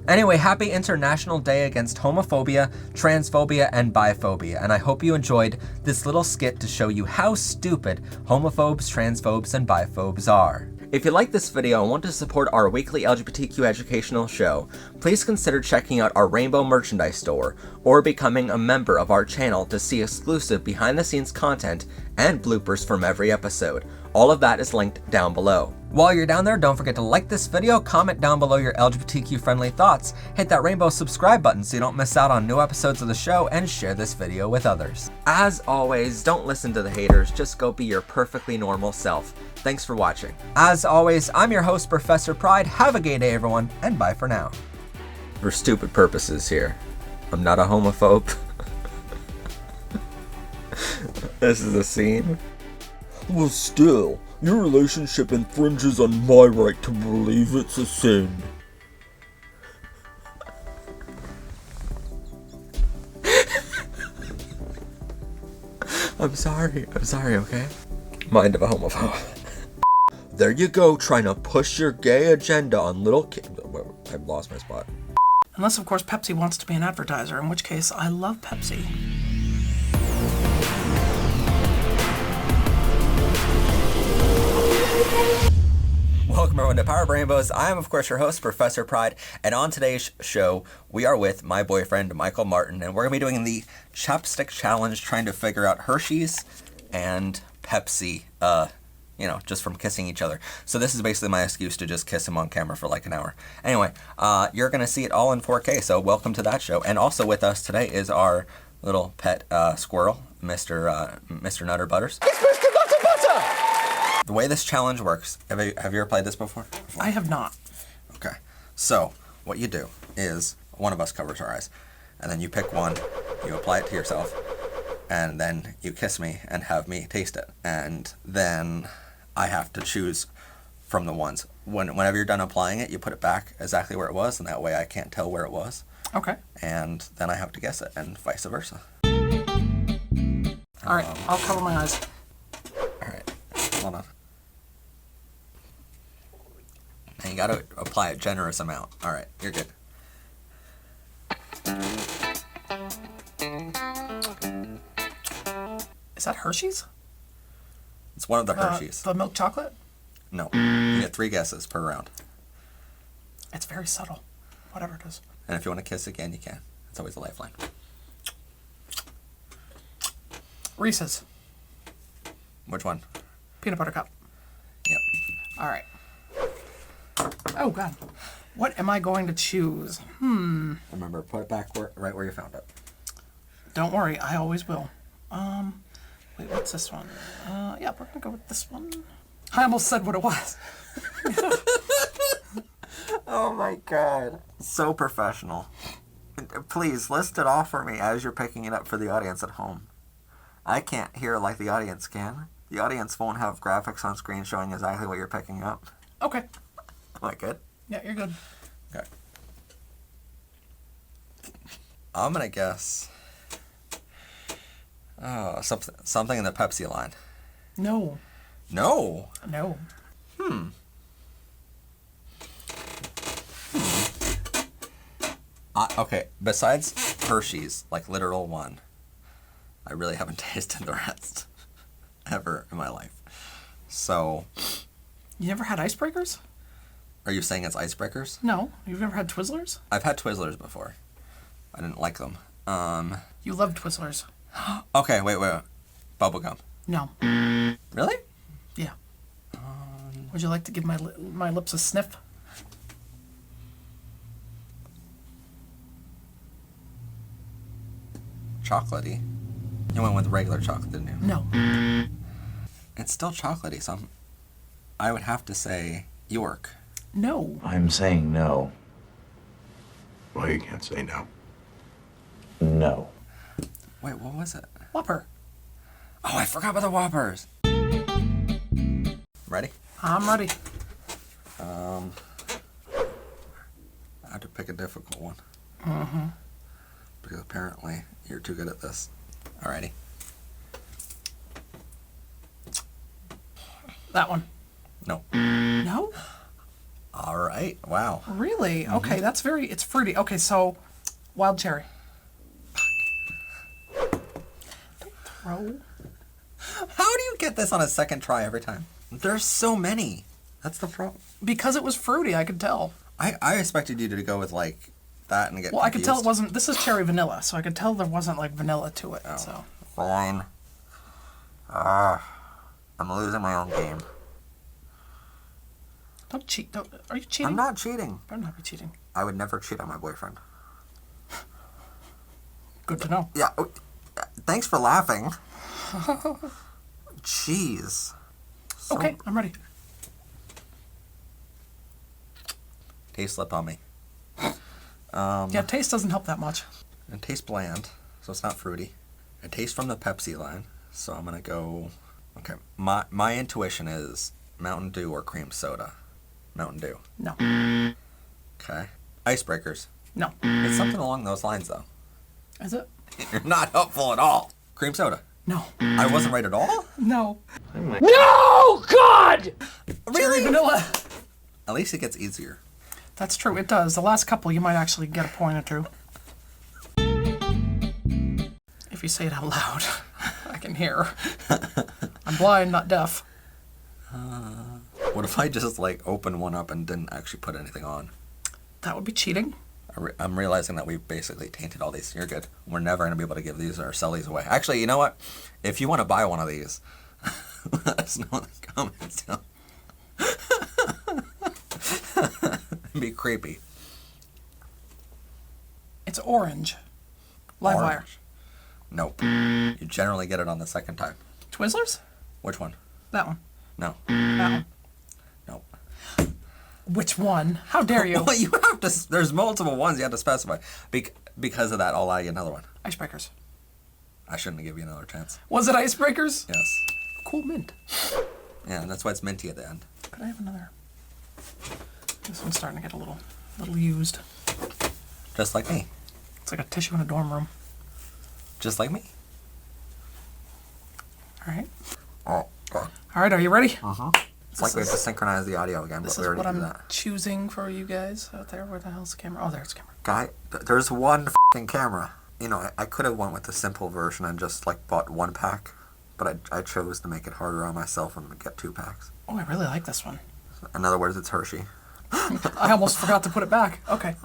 Anyway, happy International Day Against Homophobia, Transphobia, and Biphobia, and I hope you enjoyed this little skit to show you how stupid homophobes, transphobes, and biphobes are. If you like this video and want to support our weekly LGBTQ educational show, please consider checking out our Rainbow merchandise store or becoming a member of our channel to see exclusive behind-the-scenes content and bloopers from every episode. All of that is linked down below. While you're down there, don't forget to like this video, comment down below your LGBTQ-friendly thoughts, hit that rainbow subscribe button so you don't miss out on new episodes of the show, and share this video with others. As always, don't listen to the haters, just go be your perfectly normal self. Thanks for watching. As always, I'm your host, Professor Pride. Have a gay day, everyone, and bye for now. For stupid purposes here, I'm not a homophobe. This is a scene. Well, still, your relationship infringes on my right to believe it's a sin. I'm sorry, okay? Mind of a homophobe. There you go, trying to push your gay agenda on little kids. I've lost my spot. Unless, of course, Pepsi wants to be an advertiser, in which case I love Pepsi. Welcome everyone to Power Rainbows. I am of course your host, Professor Pride, and on today's show, we are with my boyfriend, Michael Martin, and we're going to be doing the Chapstick Challenge, trying to figure out Hershey's and Pepsi, just from kissing each other. So this is basically my excuse to just kiss him on camera for like an hour. Anyway, you're going to see it all in 4K, so welcome to that show. And also with us today is our little pet squirrel, Mr. Nutter Butters. The way this challenge works, have you ever played this before? I have not. Okay, so what you do is one of us covers our eyes, and then you pick one, you apply it to yourself, and then you kiss me and have me taste it, and then I have to choose from the ones. Whenever you're done applying it, you put it back exactly where it was, and that way I can't tell where it was. Okay. And then I have to guess it, and vice versa. All right, I'll cover my eyes. All right, hold on. And you gotta apply a generous amount. All right, you're good. Is that Hershey's? It's one of the Hershey's. The milk chocolate? No. You get 3 guesses per round. It's very subtle. Whatever it is. And if you want to kiss again, you can. It's always a lifeline. Reese's. Which one? Peanut butter cup. Yep. All right. Oh, God. What am I going to choose? Remember, put it back right where you found it. Don't worry, I always will. Wait, what's this one? Yeah, we're gonna go with this one. I almost said what it was. Oh my God. So professional. Please, list it off for me as you're picking it up for the audience at home. I can't hear like the audience can. The audience won't have graphics on screen showing exactly what you're picking up. Okay. Am I good? Yeah, you're good. Okay. I'm gonna guess. Oh, something in the Pepsi line. No. No? No. Okay, besides Hershey's, like literal one, I really haven't tasted the rest ever in my life. So. You never had icebreakers? Are you saying it's icebreakers? No. You've never had Twizzlers? I've had Twizzlers before. I didn't like them. You love Twizzlers. Okay, wait. Bubblegum. No. Really? Yeah. Would you like to give my lips a sniff? Chocolatey. You went with regular chocolate, didn't you? No. It's still chocolatey, so I would have to say York. No. I'm saying no. Well, you can't say no. No. Wait, what was it? Whopper. Oh, I forgot about the Whoppers. Ready? I'm ready. I have to pick a difficult one. because apparently you're too good at this. Alrighty. That one. No. No? All right. Wow. Really? Okay, that's it's fruity. Okay, so wild cherry. Don't throw. How do you get this on a second try every time? There's so many. That's the problem. Because it was fruity, I could tell. I expected you to go with like that and get Well, confused. I could tell it wasn't. This is cherry vanilla, so I could tell there wasn't like vanilla to it. So. Fine. I'm losing my own game. Don't cheat. Are you cheating? I'm not cheating. Better not be cheating. I would never cheat on my boyfriend. Good to know. Yeah. Thanks for laughing. Jeez. Okay, I'm ready. Taste slipped on me. Yeah, taste doesn't help that much. It tastes bland, so it's not fruity. It tastes from the Pepsi line, so I'm gonna go. Okay, my intuition is Mountain Dew or cream soda. Mountain Dew. No. Okay. Icebreakers. No. It's something along those lines, though. Is it? You're not helpful at all. Cream soda. No. I wasn't right at all? No. No! God! Cherry vanilla. At least it gets easier. That's true. It does. The last couple, you might actually get a point or two. If you say it out loud, I can hear. I'm blind, not deaf. What if I just like opened one up and didn't actually put anything on? That would be cheating. I'm realizing that we've basically tainted all these. You're good. We're never going to be able to give these or sell these away. Actually, you know what? If you want to buy one of these, let us know in the comments down. It'd be creepy. It's orange. Live wire. Nope. You generally get it on the second time. Twizzlers? Which one? That one. No. That one. Nope. Which one? How dare you? Well, you have to. There's multiple ones you have to specify. Because of that, I'll allow you another one. Icebreakers. I shouldn't give you another chance. Was it icebreakers? Yes. Cool mint. Yeah, and that's why it's minty at the end. Could I have another? This one's starting to get a little used. Just like me. It's like a tissue in a dorm room. Just like me. All right. Oh, God. All right, are you ready? Uh-huh. It's like we have to synchronize the audio again, but This we is already what did I'm that. choosing for you guys out there. Where the hell's the camera? Oh, there's the camera. Guy, there's one f***ing camera. You know, I could have went with the simple version and just like bought one pack, but I chose to make it harder on myself and get 2 packs. Oh, I really like this one. In other words, it's Hershey. I almost forgot to put it back. Okay.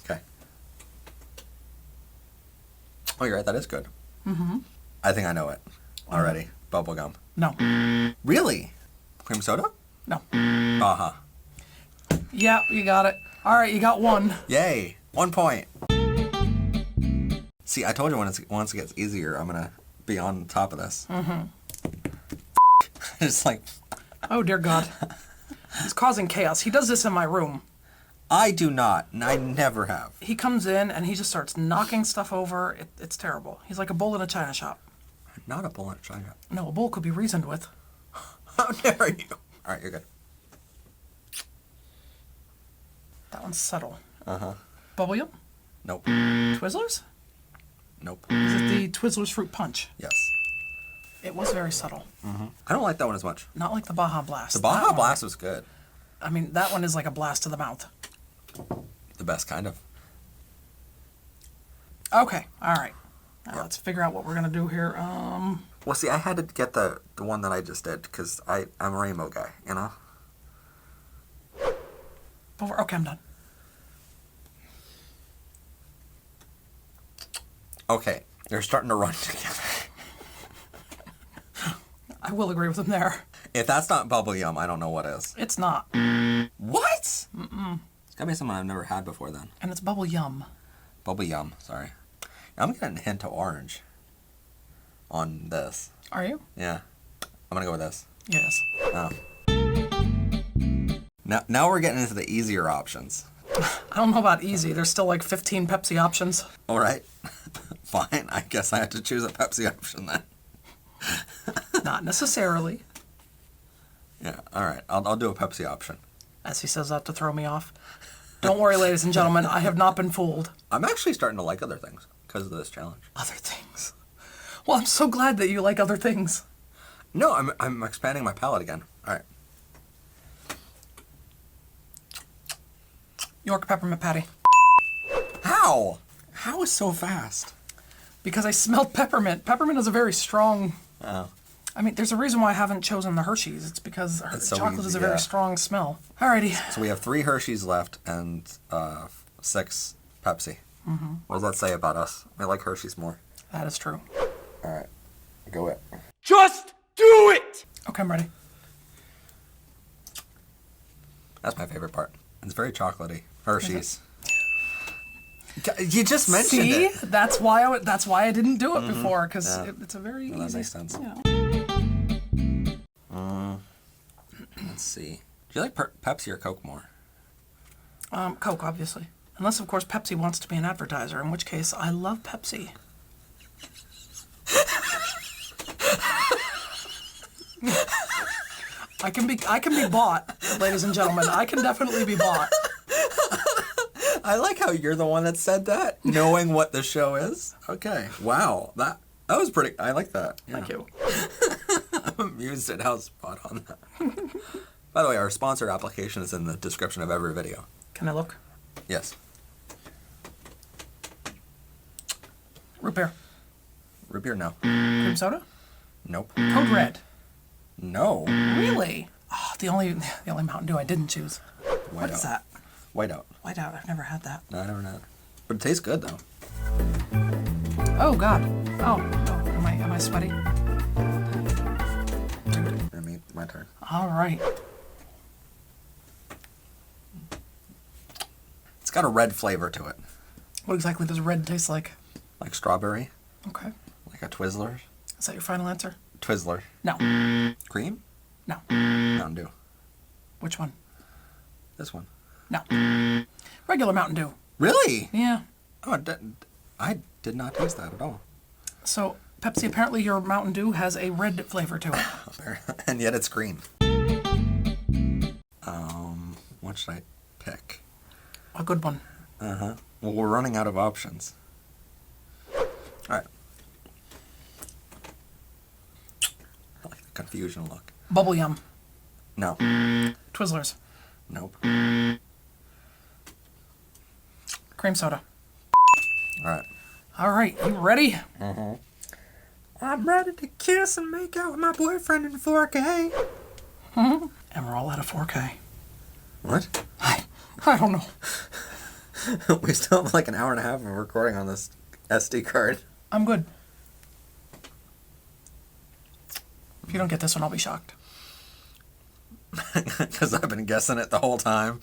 Okay. Oh, you're right. That is good. Mm-hmm. I think I know it already. Bubblegum. No. Really? Cream soda? No. Baja. Yeah, you got it. All right, you got one. Yay. 1 point. See, I told you once it gets easier, I'm going to be on top of this. Mm-hmm. It's like... Oh, dear God. He's causing chaos. He does this in my room. I do not, and I never have. He comes in and he just starts knocking stuff over. It's terrible. He's like a bull in a china shop. Not a bull in a china shop. No, a bull could be reasoned with. How dare you? All right, you're good. That one's subtle. Uh-huh. Bubble yum? Nope. Twizzlers? Nope. Is it the Twizzlers Fruit Punch? Yes. It was very subtle. Mm-hmm. I don't like that one as much. Not like the Baja Blast. The Baja Blast was good. I mean, that one is like a blast to the mouth. The best kind of. Okay, all right. Now let's figure out what we're going to do here. Well, see, I had to get the one that I just did because I'm a rainbow guy, you know? Okay, I'm done. Okay, they're starting to run together. I will agree with him there. If that's not bubble yum, I don't know what is. It's not. What? Mm-mm. It's gotta be something I've never had before then. And it's bubble yum. Bubble yum, sorry. I'm getting a hint of orange on this. Are you? Yeah. I'm gonna go with this. Yes. Oh. Now we're getting into the easier options. I don't know about easy. There's still like 15 Pepsi options. All right. Fine. I guess I have to choose a Pepsi option then. Not necessarily. Yeah. All right. I'll do a Pepsi option. As he says that to throw me off. Don't worry, ladies and gentlemen. I have not been fooled. I'm actually starting to like other things. because of this challenge. Other things. Well, I'm so glad that you like other things. No, I'm expanding my palate again. All right. York peppermint patty. How? How is so fast? Because I smelled peppermint. Peppermint is a very strong... Oh. I mean, there's a reason why I haven't chosen the Hershey's. It's because so chocolate easy, is a very yeah. strong smell. Alrighty. So we have 3 Hershey's left and 6 Pepsi. Mhm. What does that say about us? I like Hershey's more. That is true. All right. Go it. Just do it! Okay, I'm ready. That's my favorite part. It's very chocolatey. Hershey's. You just mentioned See? it. That's why I didn't do it Mhm. before, because Yeah. it's a very Well, that easy... makes sense. Yeah. Let's see. Do you like Pepsi or Coke more? Coke, obviously. Unless, of course, Pepsi wants to be an advertiser, in which case I love Pepsi. I can be bought, ladies and gentlemen. I can definitely be bought. I like how you're the one that said that, knowing what the show is. Okay. Wow. That was pretty... I like that. Yeah. Thank you. I'm amused at how spot on that. By the way, our sponsor application is in the description of every video. Can I look? Yes. Root beer. Root beer, no. Cream soda? Nope. Code Red. No. Really? Oh, the only Mountain Dew I didn't choose. What is that? Whiteout. Whiteout. I've never had that. No, I never had it. But it tastes good, though. Oh God. Oh. Am I sweaty? My turn. All right. It's got a red flavor to it. What exactly does red taste like? Like strawberry. Okay. Like a Twizzler. Is that your final answer? Twizzler. No. Cream? No. Mountain Dew. Which one? This one. No. Regular Mountain Dew. Really? Yeah. Oh, I did not taste that at all. So, Pepsi, apparently your Mountain Dew has a red flavor to it. And yet it's green. What should I pick? A good one. Uh-huh. Well, we're running out of options. All right. I like the confusion look. Bubble Yum. No. Twizzlers. Nope. Cream soda. All right. All right, you ready? Mm-hmm. I'm ready to kiss and make out with my boyfriend in 4K. And we're all out of 4K. What? I don't know. We still have like an hour and a half of recording on this SD card. I'm good. If you don't get this one, I'll be shocked. Because I've been guessing it the whole time.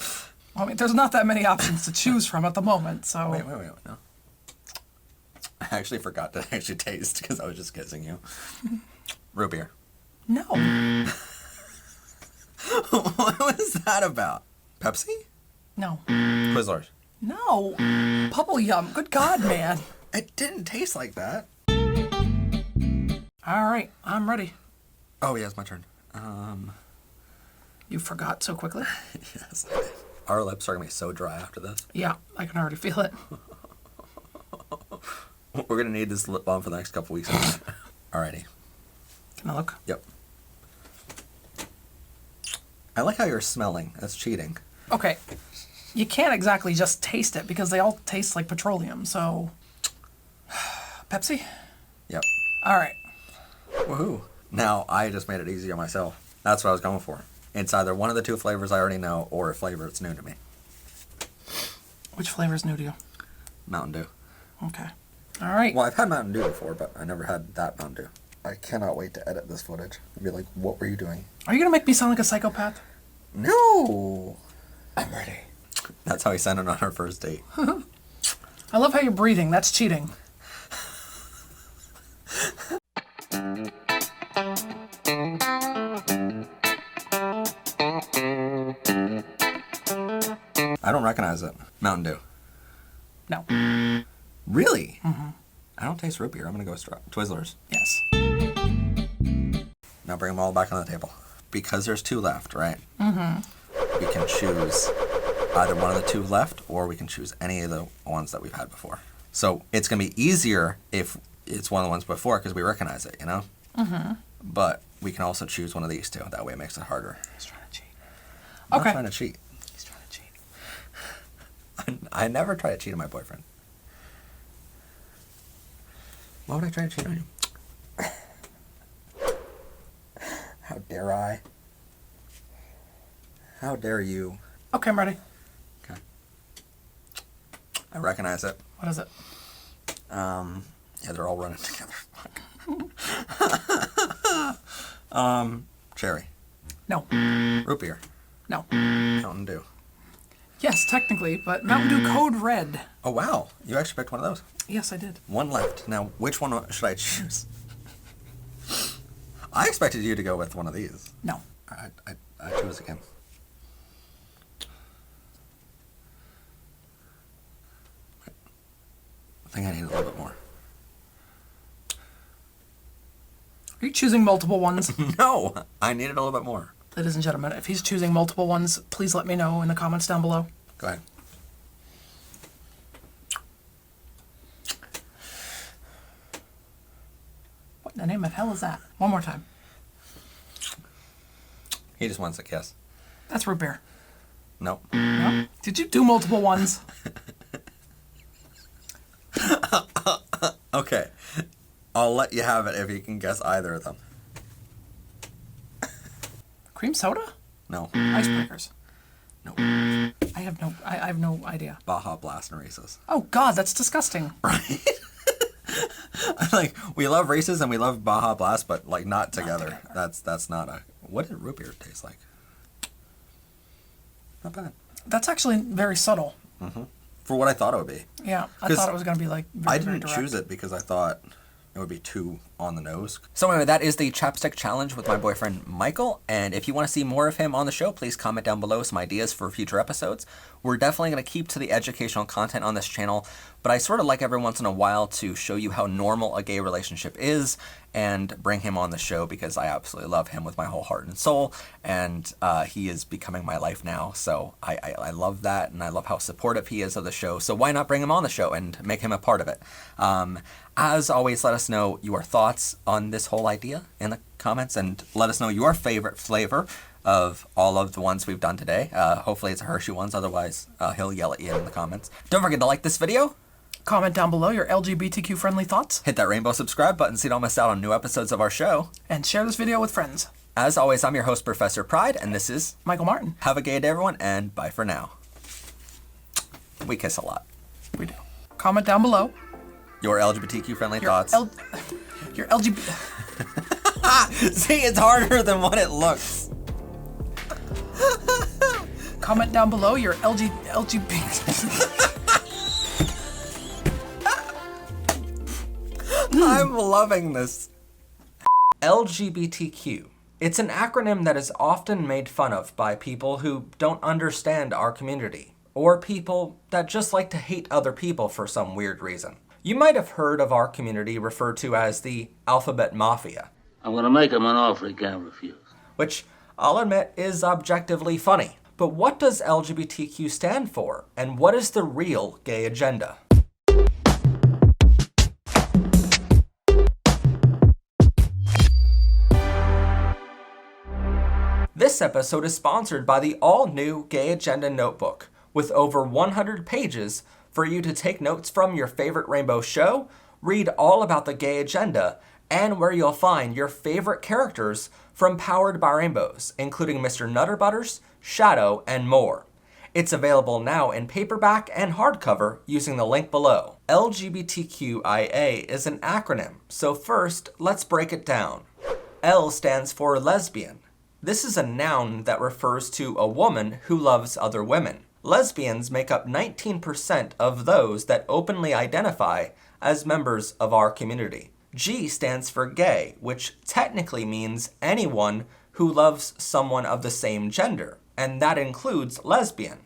Well, I mean, there's not that many options to choose from at the moment, so... Wait, no. I actually forgot to actually taste because I was just guessing you. Root beer. No. What was that about? Pepsi? No. Twizzlers. No. Bubble Yum. Good God, man. It didn't taste like that. All right, I'm ready. Oh, yeah, it's my turn. You forgot so quickly? Yes, I did. Our lips are going to be so dry after this. Yeah, I can already feel it. We're going to need this lip balm for the next couple weeks. Alrighty. Can I look? Yep. I like how you're smelling. That's cheating. Okay. You can't exactly just taste it because they all taste like petroleum, so... Pepsi? Yep. All right. Woohoo. Now, I just made it easier myself. That's what I was going for. It's either one of the 2 flavors I already know or a flavor that's new to me. Which flavor is new to you? Mountain Dew. Okay. All right. Well, I've had Mountain Dew before, but I never had that Mountain Dew. I cannot wait to edit this footage and be like, what were you doing? Are you going to make me sound like a psychopath? No! I'm ready. That's how he sounded on our first date. I love how you're breathing. That's cheating. I don't recognize it. Mountain Dew. No. Really? Mm-hmm. I don't taste root beer. I'm going to go Twizzlers. Yes. Now bring them all back on the table. Because there's 2 left, right? Mm-hmm. We can choose either one of the 2 left, or we can choose any of the ones that we've had before. So it's going to be easier if it's one of the ones before because we recognize it, you know? Mm-hmm. But we can also choose one of these two. That way it makes it harder. He's trying to cheat. I'm Okay. not trying to cheat. He's trying to cheat. I never try to cheat on my boyfriend. Why would I try to cheat on you? How dare I? How dare you? Okay, I'm ready. I recognize it. What is it? Yeah, they're all running together. Cherry. No. Root beer. No. Mountain Dew. Yes, technically, but Mountain Dew Code Red. Oh, wow. You actually picked one of those. Yes, I did. One left. Now, which one should I choose? I expected you to go with one of these. No. I choose again. I think I need a little bit more. Are you choosing multiple ones? No, I needed a little bit more. Ladies and gentlemen, if he's choosing multiple ones, please let me know in the comments down below. Go ahead. What in the name of hell is that? One more time. He just wants a kiss. That's root beer. No. No? Did you do multiple ones? Okay. I'll let you have it if you can guess either of them. Cream soda? No. Icebreakers. No. I have no idea. Baja Blast and Reese's. Oh God, that's disgusting. Like, we love Reese's and we love Baja Blast, but like not together. That's not a. What did root beer taste like? Not bad. That's actually very subtle. Mm-hmm. For what I thought it would be. Yeah, I thought it was going to be like very, I very didn't direct. choose it because I thought it would be too on the nose. So anyway, that is the chapstick challenge with my boyfriend Michael, and if you want to see more of him on the show, please comment down below some ideas for future episodes. We're definitely going to keep to the educational content on this channel, but I sort of like every once in a while to show you how normal a gay relationship is and bring him on the show because I absolutely love him with my whole heart and soul, and he is becoming my life now, so I love that, and I love how supportive he is of the show, so why not bring him on the show and make him a part of it? As always, let us know your thoughts on this whole idea in the comments, and let us know your favorite flavor of all of the ones we've done today. Hopefully it's a Hershey ones, otherwise he'll yell at you in the comments. Don't forget to like this video. Comment down below your LGBTQ friendly thoughts. Hit that rainbow subscribe button so you don't miss out on new episodes of our show. And share this video with friends. As always, I'm your host, Professor Pride, and this is Michael Martin. Have a gay day, everyone, and bye for now. We kiss a lot. We do. Comment down below your LGBTQ friendly thoughts. Your LGBT. See, it's harder than what it looks. Comment down below your LGBT. I'm loving this. LGBTQ. It's an acronym that is often made fun of by people who don't understand our community, or people that just like to hate other people for some weird reason. You might have heard of our community referred to as the Alphabet Mafia. I'm gonna make him an offer he can't refuse. Which, I'll admit, is objectively funny. But what does LGBTQ stand for, and what is the real gay agenda? This episode is sponsored by the all-new Gay Agenda Notebook, with over 100 pages for you to take notes from your favorite rainbow show, read all about the gay agenda, and where you'll find your favorite characters from Powered by Rainbows, including Mr. Nutterbutters, Shadow, and more. It's available now in paperback and hardcover using the link below. LGBTQIA is an acronym, so first, let's break it down. L stands for lesbian. This is a noun that refers to a woman who loves other women. Lesbians make up 19% of those that openly identify as members of our community. G stands for gay, which technically means anyone who loves someone of the same gender, and that includes lesbian.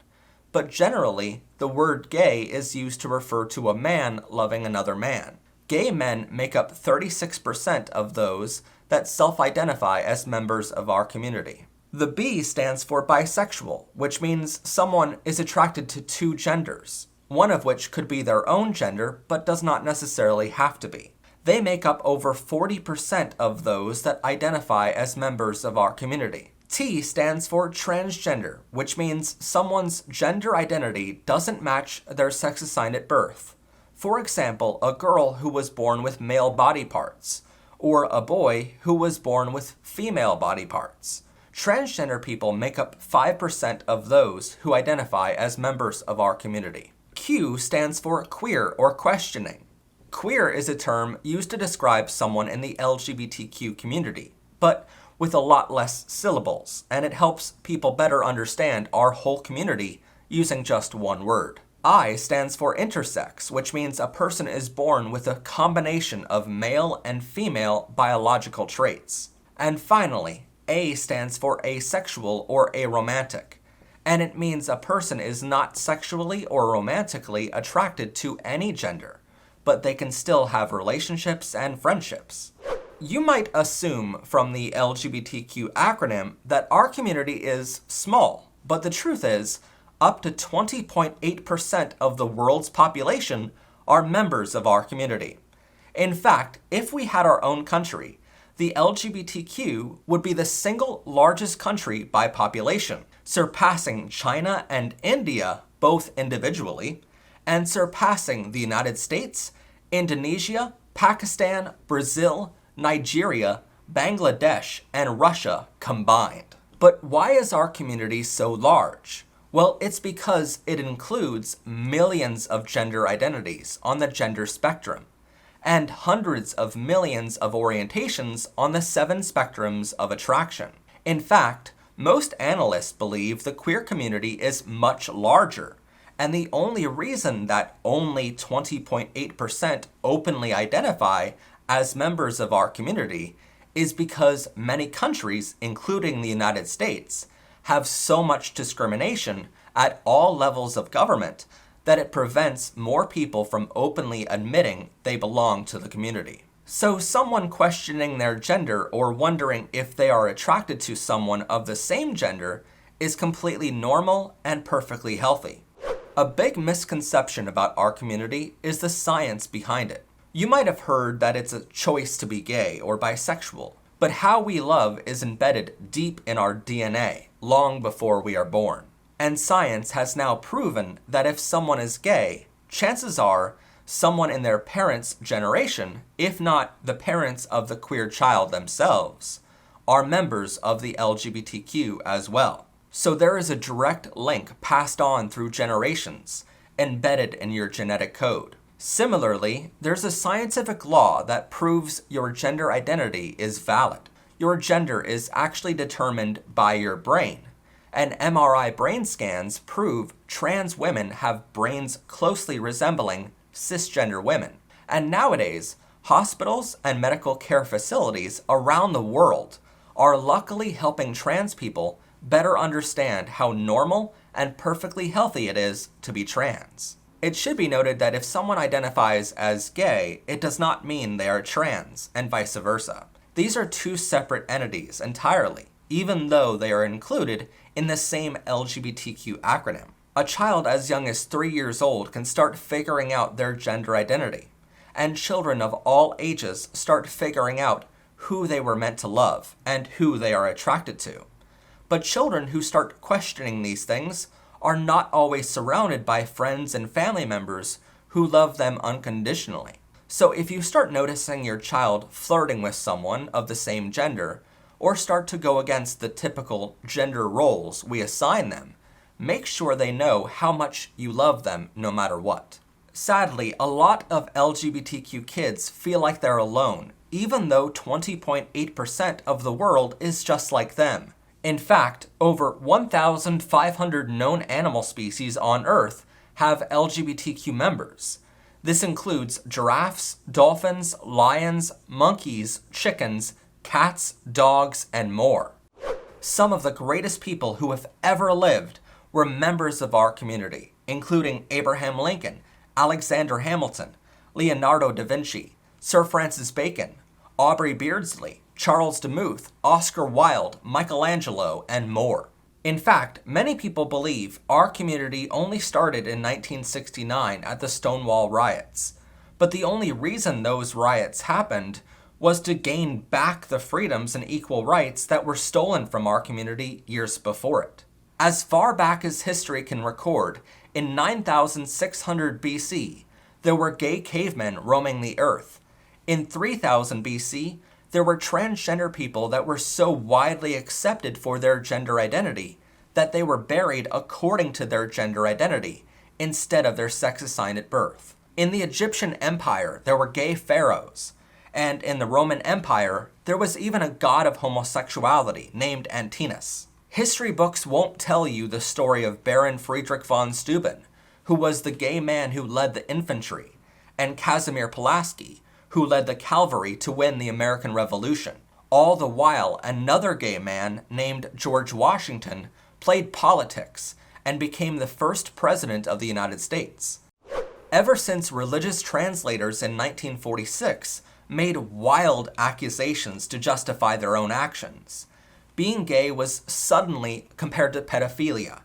But generally, the word gay is used to refer to a man loving another man. Gay men make up 36% of those that self-identify as members of our community. The B stands for bisexual, which means someone is attracted to two genders. one of which could be their own gender, but does not necessarily have to be. They make up over 40% of those that identify as members of our community. T stands for transgender, which means someone's gender identity doesn't match their sex assigned at birth. For example, a girl who was born with male body parts, or a boy who was born with female body parts. Transgender people make up 5% of those who identify as members of our community. Q stands for queer or questioning. Queer is a term used to describe someone in the LGBTQ community, but with a lot less syllables, and it helps people better understand our whole community using just one word. I stands for intersex, which means a person is born with a combination of male and female biological traits. And finally, A stands for asexual or aromantic, and it means a person is not sexually or romantically attracted to any gender, but they can still have relationships and friendships. You might assume from the LGBTQ acronym that our community is small, but the truth is, up to 20.8% of the world's population are members of our community. In fact, if we had our own country, the LGBTQ would be the single largest country by population, surpassing China and India both individually, and surpassing the United States, Indonesia, Pakistan, Brazil, Nigeria, Bangladesh, and Russia combined. But why is our community so large? Well, it's because it includes millions of gender identities on the gender spectrum, and hundreds of millions of orientations on the 7 spectrums of attraction. In fact, most analysts believe the queer community is much larger, and the only reason that only 20.8% openly identify as members of our community is because many countries, including the United States, have so much discrimination at all levels of government that it prevents more people from openly admitting they belong to the community. So someone questioning their gender or wondering if they are attracted to someone of the same gender is completely normal and perfectly healthy. A big misconception about our community is the science behind it. You might have heard that it's a choice to be gay or bisexual, but how we love is embedded deep in our DNA, long before we are born. And science has now proven that if someone is gay, chances are someone in their parents' generation, if not the parents of the queer child themselves, are members of the LGBTQ as well. So there is a direct link passed on through generations, embedded in your genetic code. Similarly, there's a scientific law that proves your gender identity is valid. Your gender is actually determined by your brain, and MRI brain scans prove trans women have brains closely resembling cisgender women. And nowadays, hospitals and medical care facilities around the world are luckily helping trans people better understand how normal and perfectly healthy it is to be trans. It should be noted that if someone identifies as gay, it does not mean they are trans, and vice versa. These are two separate entities entirely, even though they are included in the same LGBTQ acronym. A child as young as 3 years old can start figuring out their gender identity, and children of all ages start figuring out who they were meant to love and who they are attracted to. But children who start questioning these things are not always surrounded by friends and family members who love them unconditionally. So if you start noticing your child flirting with someone of the same gender, or start to go against the typical gender roles we assign them, make sure they know how much you love them no matter what. Sadly, a lot of LGBTQ kids feel like they're alone, even though 20.8% of the world is just like them. In fact, over 1,500 known animal species on Earth have LGBTQ members. This includes giraffes, dolphins, lions, monkeys, chickens, cats, dogs, and more. Some of the greatest people who have ever lived were members of our community, including Abraham Lincoln, Alexander Hamilton, Leonardo da Vinci, Sir Francis Bacon, Aubrey Beardsley, Charles Demuth, Oscar Wilde, Michelangelo, and more. In fact, many people believe our community only started in 1969 at the Stonewall riots, but the only reason those riots happened was to gain back the freedoms and equal rights that were stolen from our community years before it. As far back as history can record, in 9600 BC, there were gay cavemen roaming the earth. In 3000 BC, there were transgender people that were so widely accepted for their gender identity that they were buried according to their gender identity instead of their sex assigned at birth. In the Egyptian Empire, there were gay pharaohs, and in the Roman Empire, there was even a god of homosexuality named Antinous. History books won't tell you the story of Baron Friedrich von Steuben, who was the gay man who led the infantry, and Casimir Pulaski, who led the cavalry to win the American Revolution. All the while, another gay man named George Washington played politics and became the first president of the United States. Ever since religious translators in 1946 made wild accusations to justify their own actions, being gay was suddenly compared to pedophilia,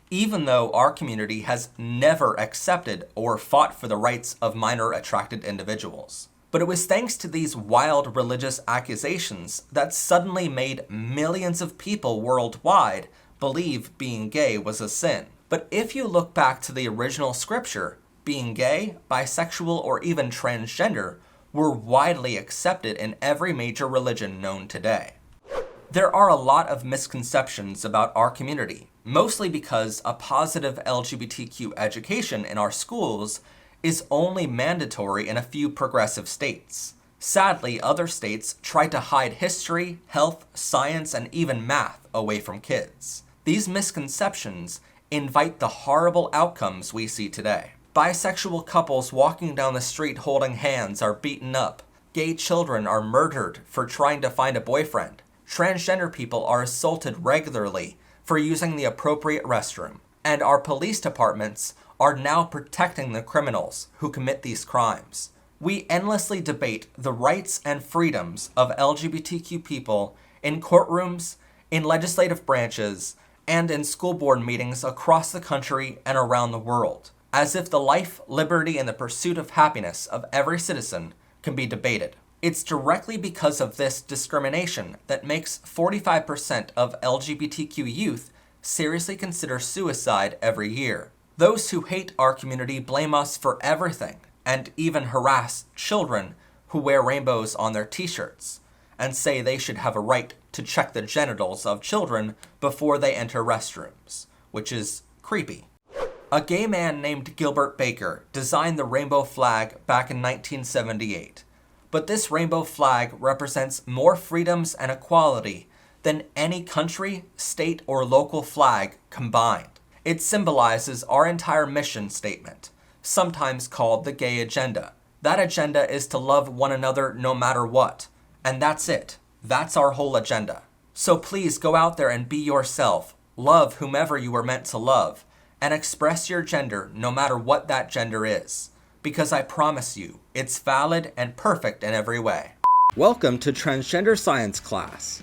even though our community has never accepted or fought for the rights of minor attracted individuals. But it was thanks to these wild religious accusations that suddenly made millions of people worldwide believe being gay was a sin. But if you look back to the original scripture, being gay, bisexual, or even transgender were widely accepted in every major religion known today. There are a lot of misconceptions about our community, mostly because a positive LGBTQ education in our schools is only mandatory in a few progressive states. Sadly, other states try to hide history, health, science, and even math away from kids. These misconceptions invite the horrible outcomes we see today. Bisexual couples walking down the street holding hands are beaten up. Gay children are murdered for trying to find a boyfriend. Transgender people are assaulted regularly for using the appropriate restroom. And our police departments are now protecting the criminals who commit these crimes. We endlessly debate the rights and freedoms of LGBTQ people in courtrooms, in legislative branches, and in school board meetings across the country and around the world, as if the life, liberty, and the pursuit of happiness of every citizen can be debated. It's directly because of this discrimination that makes 45% of LGBTQ youth seriously consider suicide every year. Those who hate our community blame us for everything, and even harass children who wear rainbows on their t-shirts, and say they should have a right to check the genitals of children before they enter restrooms, which is creepy. A gay man named Gilbert Baker designed the rainbow flag back in 1978, but this rainbow flag represents more freedoms and equality than any country, state, or local flag combined. It symbolizes our entire mission statement, sometimes called the gay agenda. That agenda is to love one another no matter what, and that's it. That's our whole agenda. So please go out there and be yourself, love whomever you were meant to love, and express your gender no matter what that gender is, because I promise you, it's valid and perfect in every way. Welcome to Transgender Science class.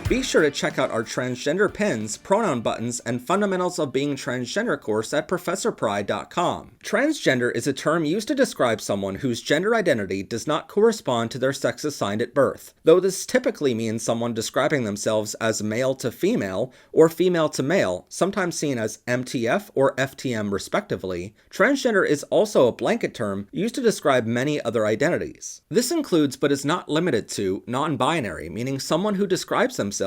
Be sure to check out our transgender pins, pronoun buttons, and fundamentals of being transgender course at ProfessorPride.com. Transgender is a term used to describe someone whose gender identity does not correspond to their sex assigned at birth. Though this typically means someone describing themselves as male to female or female to male, sometimes seen as MTF or FTM respectively, transgender is also a blanket term used to describe many other identities. This includes but is not limited to non-binary, meaning someone who describes themselves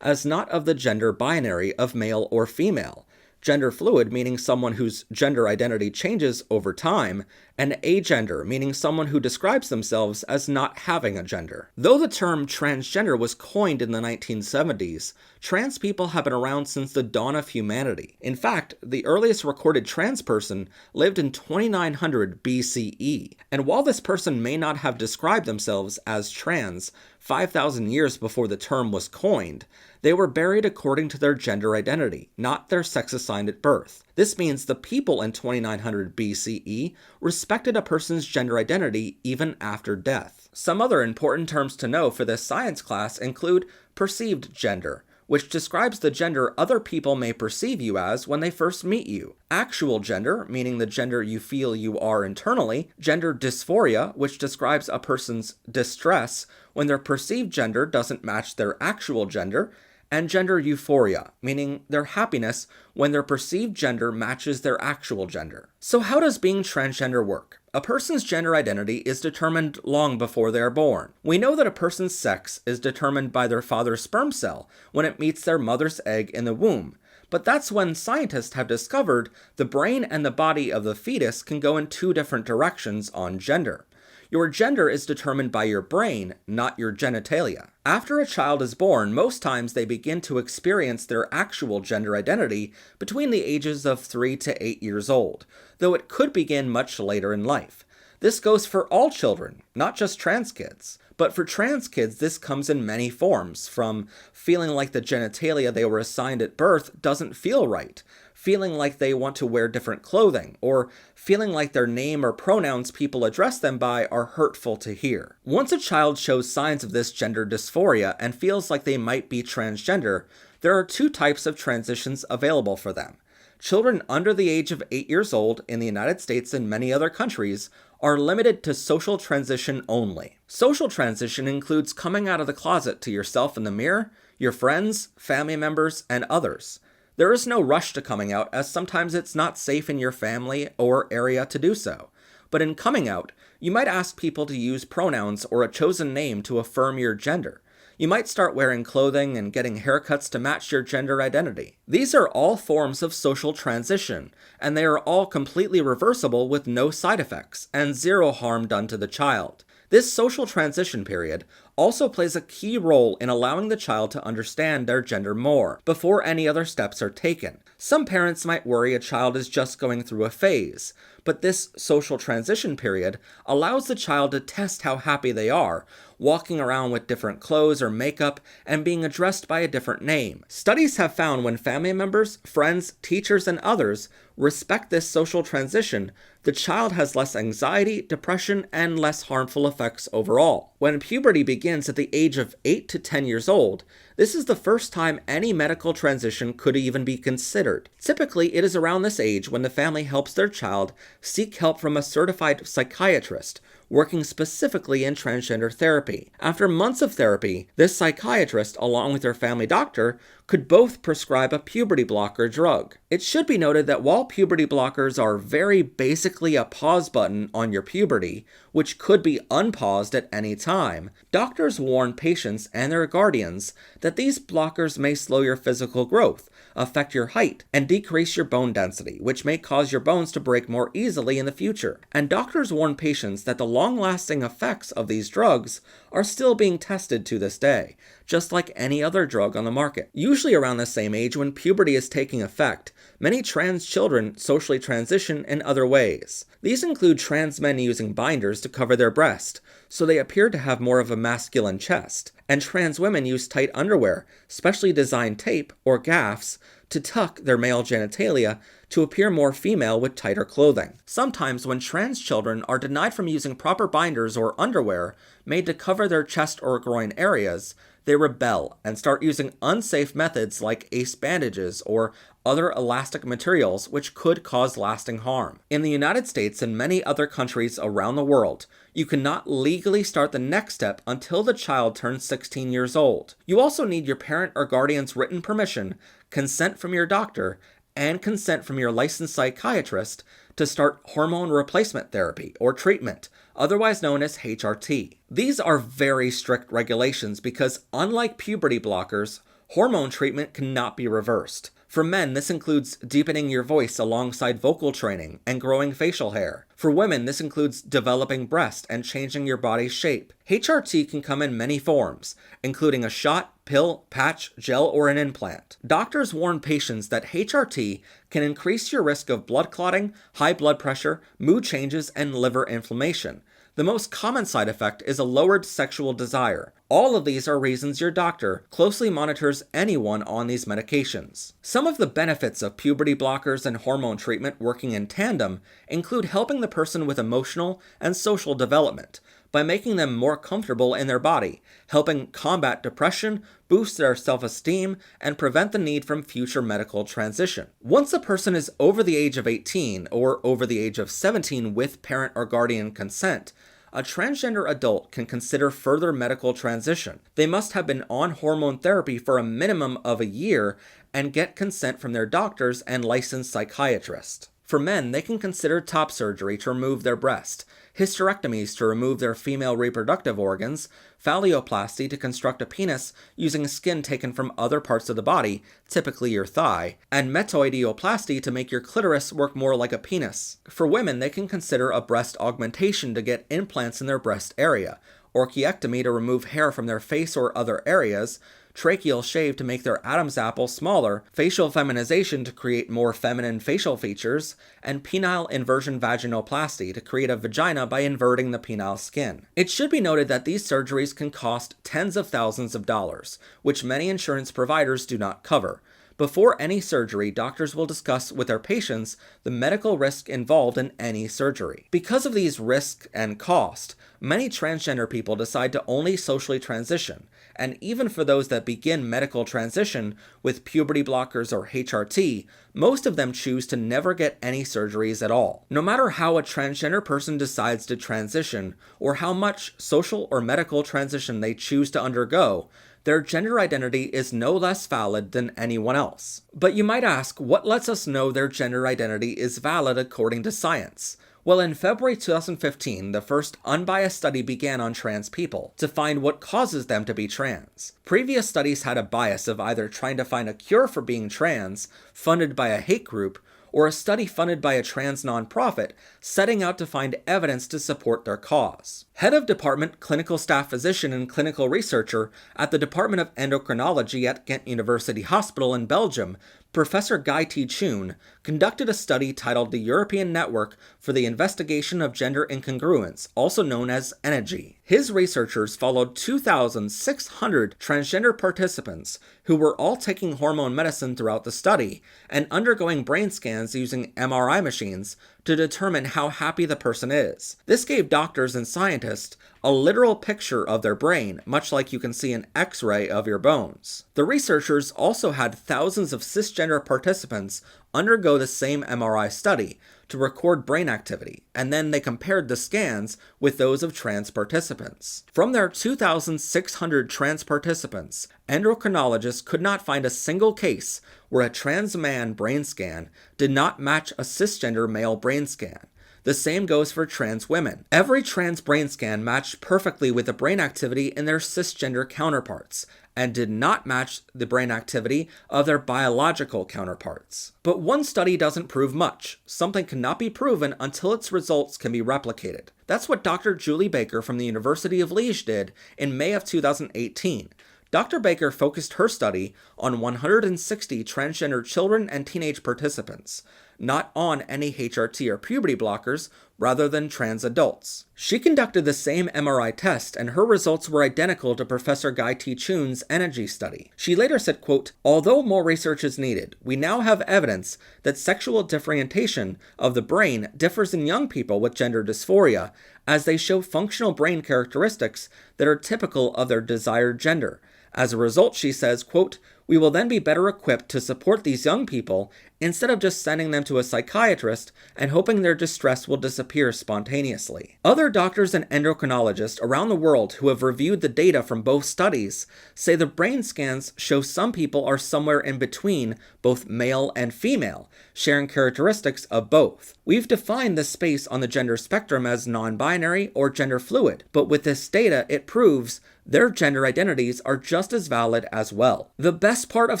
as not of the gender binary of male or female, gender fluid meaning someone whose gender identity changes over time, and agender meaning someone who describes themselves as not having a gender. Though the term transgender was coined in the 1970s, trans people have been around since the dawn of humanity. In fact, the earliest recorded trans person lived in 2900 BCE, and while this person may not have described themselves as trans 5,000 years before the term was coined, they were buried according to their gender identity, not their sex assigned at birth. This means the people in 2900 BCE respected a person's gender identity even after death. Some other important terms to know for this science class include perceived gender, which describes the gender other people may perceive you as when they first meet you. Actual gender, meaning the gender you feel you are internally. Gender dysphoria, which describes a person's distress when their perceived gender doesn't match their actual gender. And gender euphoria, meaning their happiness when their perceived gender matches their actual gender. So how does being transgender work? A person's gender identity is determined long before they are born. We know that a person's sex is determined by their father's sperm cell when it meets their mother's egg in the womb. But that's when scientists have discovered the brain and the body of the fetus can go in two different directions on gender. Your gender is determined by your brain, not your genitalia. After a child is born, most times they begin to experience their actual gender identity between the ages of 3 to 8 years old, though it could begin much later in life. This goes for all children, not just trans kids. But for trans kids, this comes in many forms, from feeling like the genitalia they were assigned at birth doesn't feel right, feeling like they want to wear different clothing, or feeling like their name or pronouns people address them by are hurtful to hear. Once a child shows signs of this gender dysphoria and feels like they might be transgender, there are two types of transitions available for them. Children under the age of 8 years old in the United States and many other countries are limited to social transition only. Social transition includes coming out of the closet to yourself in the mirror, your friends, family members, and others. There is no rush to coming out, as sometimes it's not safe in your family or area to do so. But in coming out, you might ask people to use pronouns or a chosen name to affirm your gender. You might start wearing clothing and getting haircuts to match your gender identity. These are all forms of social transition, and they are all completely reversible with no side effects and zero harm done to the child. This social transition period also plays a key role in allowing the child to understand their gender more before any other steps are taken. Some parents might worry a child is just going through a phase, but this social transition period allows the child to test how happy they are, walking around with different clothes or makeup and being addressed by a different name. Studies have found when family members, friends, teachers, and others respect this social transition, the child has less anxiety, depression, and less harmful effects overall. When puberty begins at the age of 8 to 10 years old, this is the first time any medical transition could even be considered. Typically, it is around this age when the family helps their child seek help from a certified psychiatrist working specifically in transgender therapy. After months of therapy, this psychiatrist, along with their family doctor, could both prescribe a puberty blocker drug. It should be noted that while puberty blockers are very basically a pause button on your puberty, which could be unpaused at any time, doctors warn patients and their guardians that these blockers may slow your physical growth, affect your height, and decrease your bone density, which may cause your bones to break more easily in the future. And doctors warn patients that the long-lasting effects of these drugs are still being tested to this day, just like any other drug on the market. Usually around the same age when puberty is taking effect, many trans children socially transition in other ways. These include trans men using binders to cover their breast, so they appear to have more of a masculine chest, and trans women use tight underwear, specially designed tape, or gaffs, to tuck their male genitalia to appear more female with tighter clothing. Sometimes when trans children are denied from using proper binders or underwear made to cover their chest or groin areas, they rebel and start using unsafe methods like ace bandages or other elastic materials which could cause lasting harm. In the United States and many other countries around the world, you cannot legally start the next step until the child turns 16 years old. You also need your parent or guardian's written permission, consent from your doctor, and consent from your licensed psychiatrist to start hormone replacement therapy or treatment, otherwise known as HRT. These are very strict regulations because, unlike puberty blockers, hormone treatment cannot be reversed. For men, this includes deepening your voice alongside vocal training and growing facial hair. For women, this includes developing breast and changing your body's shape. HRT can come in many forms, including a shot, pill, patch, gel, or an implant. Doctors warn patients that HRT can increase your risk of blood clotting, high blood pressure, mood changes, and liver inflammation. The most common side effect is a lowered sexual desire. All of these are reasons your doctor closely monitors anyone on these medications. Some of the benefits of puberty blockers and hormone treatment working in tandem include helping the person with emotional and social development by making them more comfortable in their body, helping combat depression, boost their self-esteem, and prevent the need from future medical transition. Once a person is over the age of 18 or over the age of 17 with parent or guardian consent, a transgender adult can consider further medical transition. They must have been on hormone therapy for a minimum of a year and get consent from their doctors and licensed psychiatrist. For men, they can consider top surgery to remove their breast, hysterectomies to remove their female reproductive organs, phalloplasty to construct a penis using skin taken from other parts of the body, typically your thigh, and metoidioplasty to make your clitoris work more like a penis. For women, they can consider a breast augmentation to get implants in their breast area, orchiectomy to remove hair from their face or other areas, tracheal shave to make their Adam's apple smaller, facial feminization to create more feminine facial features, and penile inversion vaginoplasty to create a vagina by inverting the penile skin. It should be noted that these surgeries can cost tens of thousands of dollars, which many insurance providers do not cover. Before any surgery, doctors will discuss with their patients the medical risk involved in any surgery. Because of these risks and cost, many transgender people decide to only socially transition, and even for those that begin medical transition with puberty blockers or HRT, most of them choose to never get any surgeries at all. No matter how a transgender person decides to transition, or how much social or medical transition they choose to undergo, their gender identity is no less valid than anyone else. But you might ask, what lets us know their gender identity is valid according to science? Well, in February 2015, the first unbiased study began on trans people to find what causes them to be trans. Previous studies had a bias of either trying to find a cure for being trans, funded by a hate group, or a study funded by a trans nonprofit setting out to find evidence to support their cause. Head of Department, Clinical Staff Physician, and Clinical Researcher at the Department of Endocrinology at Ghent University Hospital in Belgium, Professor Guy T. Choon, conducted a study titled the European Network for the Investigation of Gender Incongruence, also known as ENEGY. His researchers followed 2,600 transgender participants who were all taking hormone medicine throughout the study and undergoing brain scans using MRI machines to determine how happy the person is. This gave doctors and scientists a literal picture of their brain, much like you can see an X-ray of your bones. The researchers also had thousands of cisgender participants undergo the same MRI study to record brain activity, and then they compared the scans with those of trans participants. From their 2,600 trans participants, endocrinologists could not find a single case where a trans man brain scan did not match a cisgender male brain scan. The same goes for trans women. Every trans brain scan matched perfectly with the brain activity in their cisgender counterparts, and did not match the brain activity of their biological counterparts. But one study doesn't prove much. Something cannot be proven until its results can be replicated. That's what Dr. Julie Baker from the University of Liège did in May of 2018. Dr. Baker focused her study on 160 transgender children and teenage participants, not on any HRT or puberty blockers, rather than trans adults. She conducted the same MRI test, and her results were identical to Professor Guy T. Choon's ENEGY study. She later said, quote, "Although more research is needed, we now have evidence that sexual differentiation of the brain differs in young people with gender dysphoria, as they show functional brain characteristics that are typical of their desired gender. As a result," she says, quote, "we will then be better equipped to support these young people instead of just sending them to a psychiatrist and hoping their distress will disappear spontaneously." Other doctors and endocrinologists around the world who have reviewed the data from both studies say the brain scans show some people are somewhere in between both male and female, sharing characteristics of both. We've defined this space on the gender spectrum as non-binary or gender fluid, but with this data, it proves their gender identities are just as valid as well. The best part of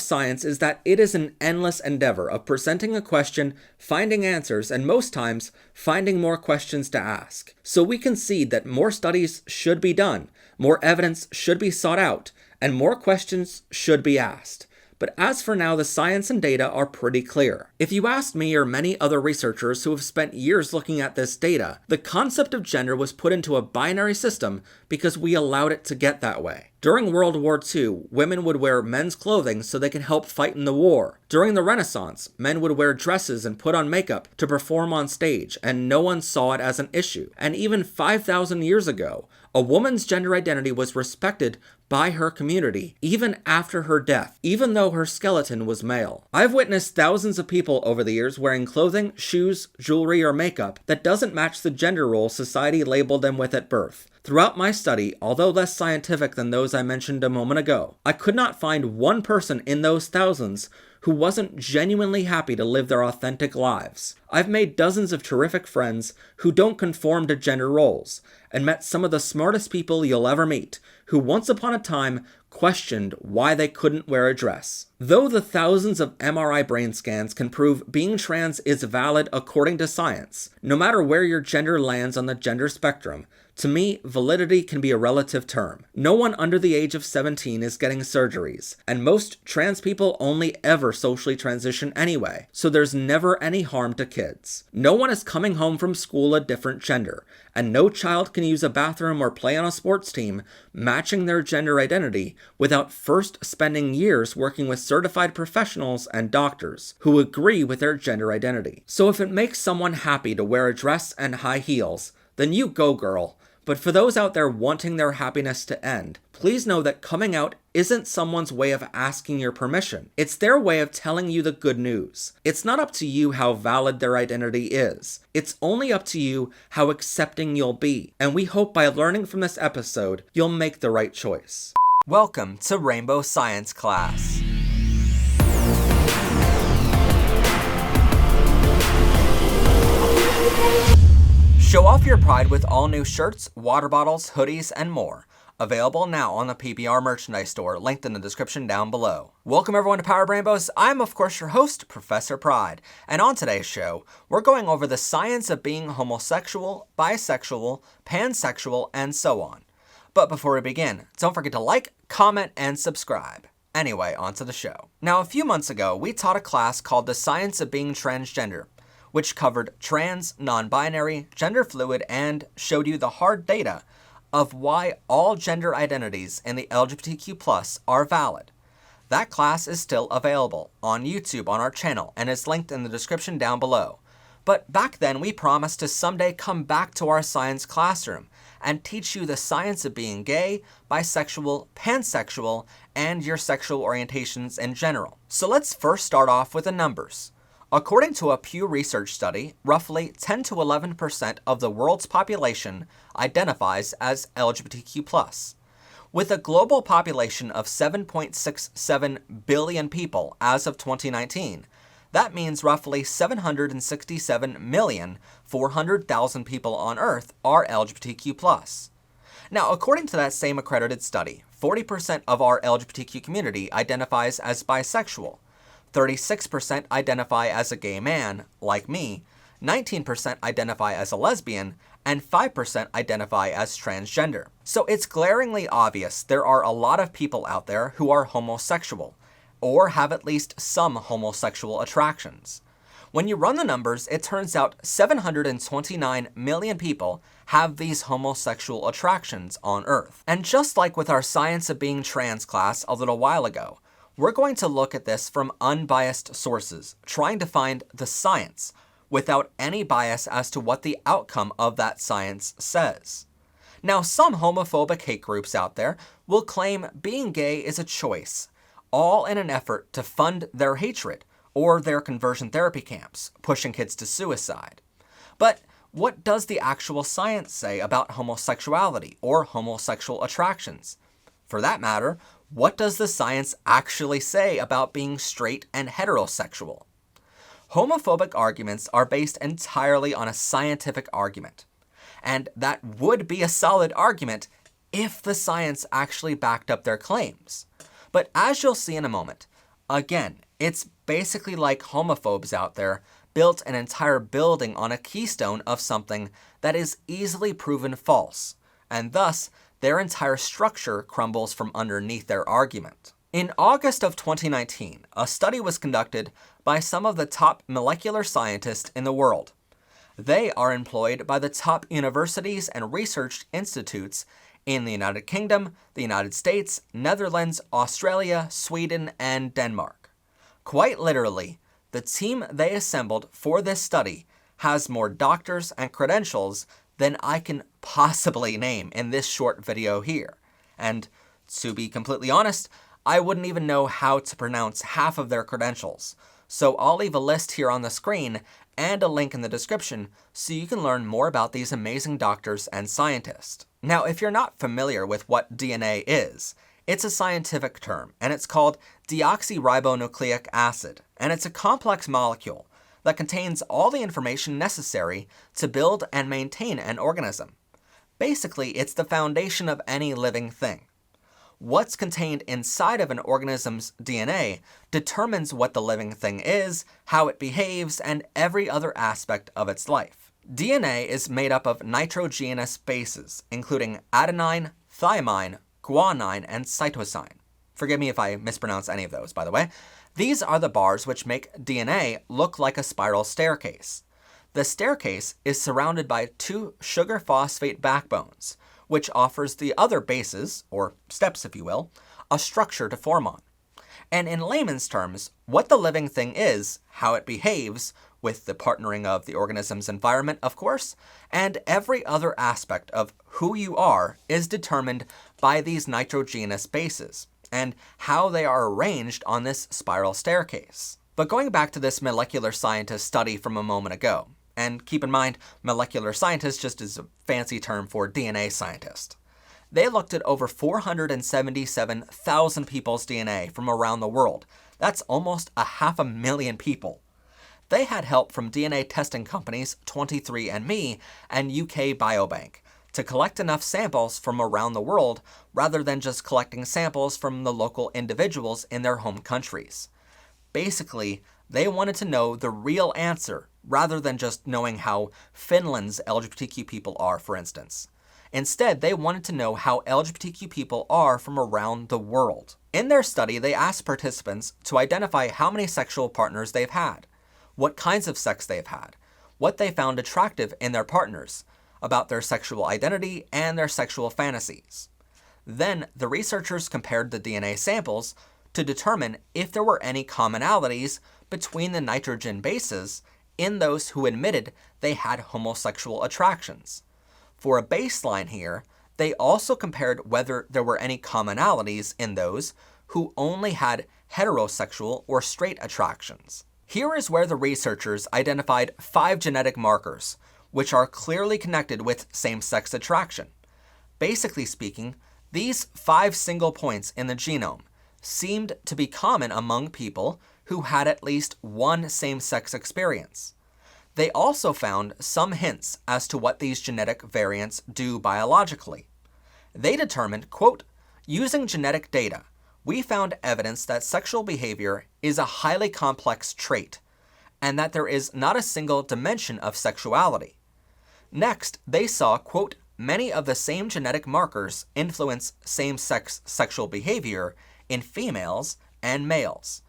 science is that it is an endless endeavor of presenting a question, finding answers, and most times, finding more questions to ask. So we concede that more studies should be done, more evidence should be sought out, and more questions should be asked. But as for now, the science and data are pretty clear. If you asked me or many other researchers who have spent years looking at this data, the concept of gender was put into a binary system because we allowed it to get that way. During World War II, women would wear men's clothing so they could help fight in the war. During the Renaissance, men would wear dresses and put on makeup to perform on stage, and no one saw it as an issue. And even 5,000 years ago, a woman's gender identity was respected by her community, even after her death, even though her skeleton was male. I've witnessed thousands of people over the years wearing clothing, shoes, jewelry, or makeup that doesn't match the gender role society labeled them with at birth. Throughout my study, although less scientific than those I mentioned a moment ago, I could not find one person in those thousands who wasn't genuinely happy to live their authentic lives. I've made dozens of terrific friends who don't conform to gender roles, and met some of the smartest people you'll ever meet, who once upon a time questioned why they couldn't wear a dress. Though the thousands of MRI brain scans can prove being trans is valid according to science, no matter where your gender lands on the gender spectrum, to me, validity can be a relative term. No one under the age of 17 is getting surgeries, and most trans people only ever socially transition anyway, so there's never any harm to kids. No one is coming home from school a different gender, and no child can use a bathroom or play on a sports team matching their gender identity without first spending years working with certified professionals and doctors who agree with their gender identity. So if it makes someone happy to wear a dress and high heels, then you go, girl. But for those out there wanting their happiness to end, please know that coming out isn't someone's way of asking your permission. It's their way of telling you the good news. It's not up to you how valid their identity is. It's only up to you how accepting you'll be. And we hope by learning from this episode, you'll make the right choice. Welcome to Rainbow Science Class. Show off your pride with all new shirts, water bottles, hoodies, and more. Available now on the PBR merchandise store, linked in the description down below. Welcome everyone to Power Rainbows. I'm of course your host, Professor Pride. And on today's show, we're going over the science of being homosexual, bisexual, pansexual, and so on. But before we begin, don't forget to like, comment, and subscribe. Anyway, on to the show. Now, a few months ago, we taught a class called The Science of Being Transgender, which covered trans, non-binary, gender fluid, and showed you the hard data of why all gender identities in the LGBTQ+ are valid. That class is still available on YouTube on our channel and is linked in the description down below. But back then we promised to someday come back to our science classroom and teach you the science of being gay, bisexual, pansexual, and your sexual orientations in general. So let's first start off with the numbers. According to a Pew Research study, roughly 10 to 11% of the world's population identifies as LGBTQ+. With a global population of 7.67 billion people as of 2019, that means roughly 767,400,000 people on Earth are LGBTQ+. Now, according to that same accredited study, 40% of our LGBTQ community identifies as bisexual, 36% identify as a gay man, like me, 19% identify as a lesbian, and 5% identify as transgender. So it's glaringly obvious there are a lot of people out there who are homosexual, or have at least some homosexual attractions. When you run the numbers, it turns out 729 million people have these homosexual attractions on Earth. And just like with our Science of Being Trans class a little while ago, we're going to look at this from unbiased sources, trying to find the science without any bias as to what the outcome of that science says. Now, some homophobic hate groups out there will claim being gay is a choice, all in an effort to fund their hatred or their conversion therapy camps, pushing kids to suicide. But what does the actual science say about homosexuality or homosexual attractions? For that matter, what does the science actually say about being straight and heterosexual? Homophobic arguments are based entirely on a scientific argument, and that would be a solid argument if the science actually backed up their claims. But as you'll see in a moment, again, it's basically like homophobes out there built an entire building on a keystone of something that is easily proven false, and thus their entire structure crumbles from underneath their argument. In August of 2019, a study was conducted by some of the top molecular scientists in the world. They are employed by the top universities and research institutes in the United Kingdom, the United States, Netherlands, Australia, Sweden, and Denmark. Quite literally, the team they assembled for this study has more doctors and credentials than I can possibly name in this short video here. And to be completely honest, I wouldn't even know how to pronounce half of their credentials. So I'll leave a list here on the screen and a link in the description so you can learn more about these amazing doctors and scientists. Now, if you're not familiar with what DNA is, it's a scientific term, and it's called deoxyribonucleic acid, and it's a complex molecule that contains all the information necessary to build and maintain an organism. Basically, it's the foundation of any living thing. What's contained inside of an organism's DNA determines what the living thing is, how it behaves, and every other aspect of its life. DNA is made up of nitrogenous bases, including adenine, thymine, guanine, and cytosine. Forgive me if I mispronounce any of those, by the way. These are the bars which make DNA look like a spiral staircase. The staircase is surrounded by 2 sugar phosphate backbones, which offers the other bases, or steps if you will, a structure to form on. And in layman's terms, what the living thing is, how it behaves, with the partnering of the organism's environment, of course, and every other aspect of who you are is determined by these nitrogenous bases, and how they are arranged on this spiral staircase. But going back to this molecular scientist study from a moment ago, and keep in mind, molecular scientist just is a fancy term for DNA scientist. They looked at over 477,000 people's DNA from around the world. That's almost 500,000 people. They had help from DNA testing companies 23andMe and UK Biobank to collect enough samples from around the world rather than just collecting samples from the local individuals in their home countries. Basically, they wanted to know the real answer rather than just knowing how Finland's LGBTQ people are, for instance. Instead, they wanted to know how LGBTQ people are from around the world. In their study, they asked participants to identify how many sexual partners they've had, what kinds of sex they've had, what they found attractive in their partners, about their sexual identity and their sexual fantasies. Then, the researchers compared the DNA samples to determine if there were any commonalities between the nitrogen bases in those who admitted they had homosexual attractions. For a baseline here, they also compared whether there were any commonalities in those who only had heterosexual or straight attractions. Here is where the researchers identified 5 genetic markers, which are clearly connected with same-sex attraction. Basically speaking, these 5 single points in the genome seemed to be common among people who had at least one same-sex experience. They also found some hints as to what these genetic variants do biologically. They determined, quote, "Using genetic data, we found evidence that sexual behavior is a highly complex trait, and that there is not a single dimension of sexuality." Next, they saw, quote, "Many of the same genetic markers influence same-sex sexual behavior in females and males.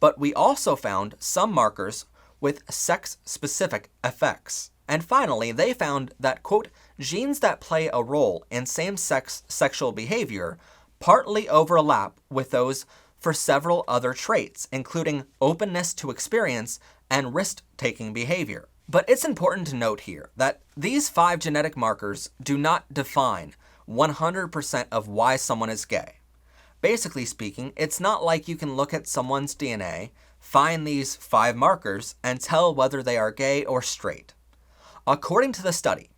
But we also found some markers with sex-specific effects." And finally, they found that, quote, "Genes that play a role in same-sex sexual behavior partly overlap with those for several other traits, including openness to experience and risk-taking behavior." But it's important to note here that these 5 genetic markers do not define 100% of why someone is gay. Basically speaking, it's not like you can look at someone's DNA, find these 5 markers, and tell whether they are gay or straight. According to the study,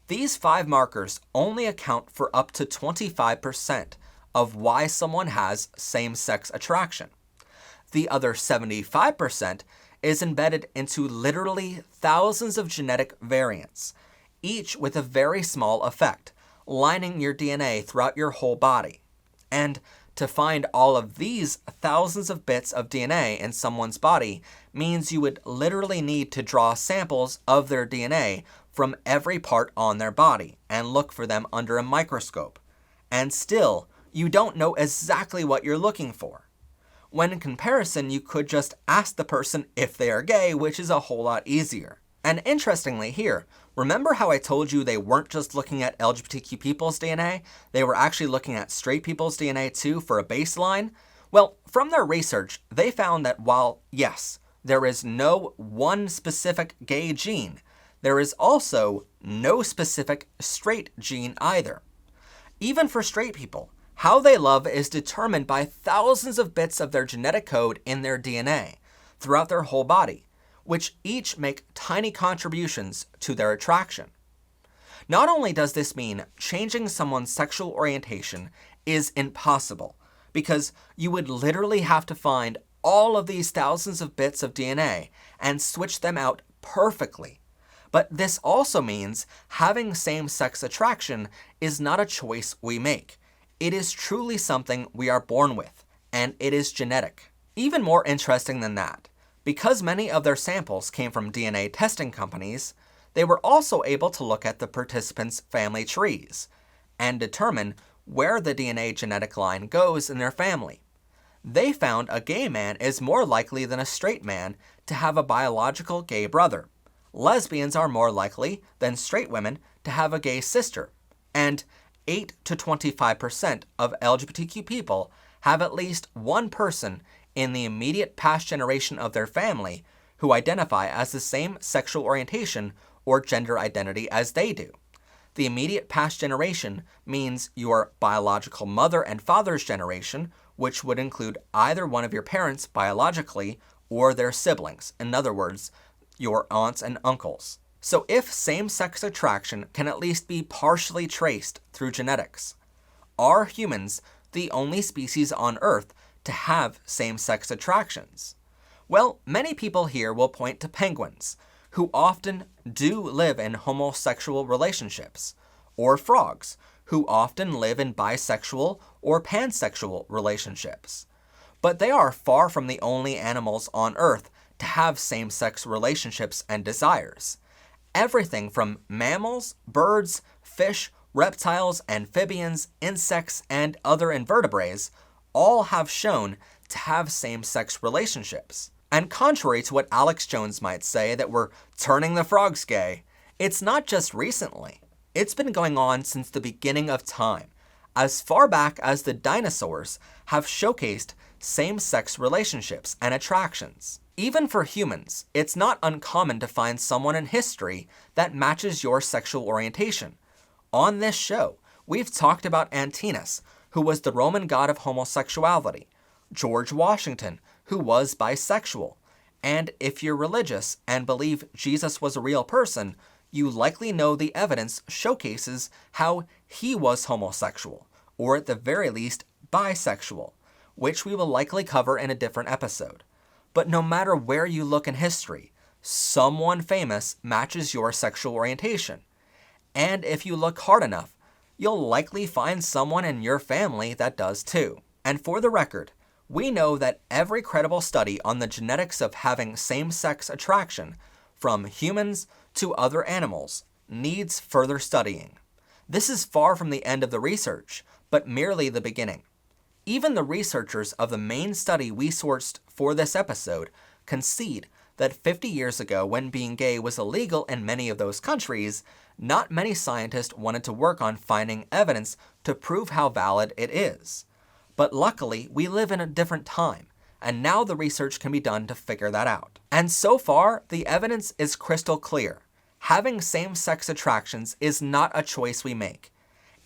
these 5 markers only account for up to 25% of why someone has same-sex attraction. The other 75% is embedded into literally thousands of genetic variants, each with a very small effect, lining your DNA throughout your whole body. And to find all of these thousands of bits of DNA in someone's body means you would literally need to draw samples of their DNA from every part on their body and look for them under a microscope. And still, you don't know exactly what you're looking for. When in comparison, you could just ask the person if they are gay, which is a whole lot easier. And And interestingly here, remember how I told you they weren't just looking at LGBTQ people's DNA? They were actually looking at straight people's DNA too for a baseline? Well, from their research, they found that while, yes, there is no one specific gay gene, there is also no specific straight gene either. Even for straight people, how they love is determined by thousands of bits of their genetic code in their DNA throughout their whole body, which each make tiny contributions to their attraction. Not only does this mean changing someone's sexual orientation is impossible, because you would literally have to find all of these thousands of bits of DNA and switch them out perfectly. But this also means having same-sex attraction is not a choice we make. It is truly something we are born with, and it is genetic. Even more interesting than that, because many of their samples came from DNA testing companies, they were also able to look at the participants' family trees and determine where the DNA genetic line goes in their family. They found a gay man is more likely than a straight man to have a biological gay brother. Lesbians are more likely than straight women to have a gay sister. And 8 to 25% of LGBTQ people have at least one person in the immediate past generation of their family who identify as the same sexual orientation or gender identity as they do. The immediate past generation means your biological mother and father's generation, which would include either one of your parents biologically or their siblings. In other words, your aunts and uncles. So if same-sex attraction can at least be partially traced through genetics, are humans the only species on Earth to have same-sex attractions? Well, many people here will point to penguins, who often do live in homosexual relationships, or frogs, who often live in bisexual or pansexual relationships. But they are far from the only animals on Earth to have same-sex relationships and desires. Everything from mammals, birds, fish, reptiles, amphibians, insects, and other invertebrates all have shown to have same-sex relationships. And contrary to what Alex Jones might say that we're turning the frogs gay, it's not just recently. It's been going on since the beginning of time, as far back as the dinosaurs have showcased same-sex relationships and attractions. Even for humans, it's not uncommon to find someone in history that matches your sexual orientation. On this show, we've talked about Antinous, who was the Roman god of homosexuality, George Washington, who was bisexual, and if you're religious and believe Jesus was a real person, you likely know the evidence showcases how he was homosexual, or at the very least, bisexual, which we will likely cover in a different episode. But no matter where you look in history, someone famous matches your sexual orientation. And if you look hard enough, you'll likely find someone in your family that does too. And for the record, we know that every credible study on the genetics of having same-sex attraction, from humans to other animals, needs further studying. This is far from the end of the research, but merely the beginning. Even the researchers of the main study we sourced for this episode concede that 50 years ago, when being gay was illegal in many of those countries, not many scientists wanted to work on finding evidence to prove how valid it is. But luckily, we live in a different time, and now the research can be done to figure that out. And so far, the evidence is crystal clear. Having same-sex attractions is not a choice we make.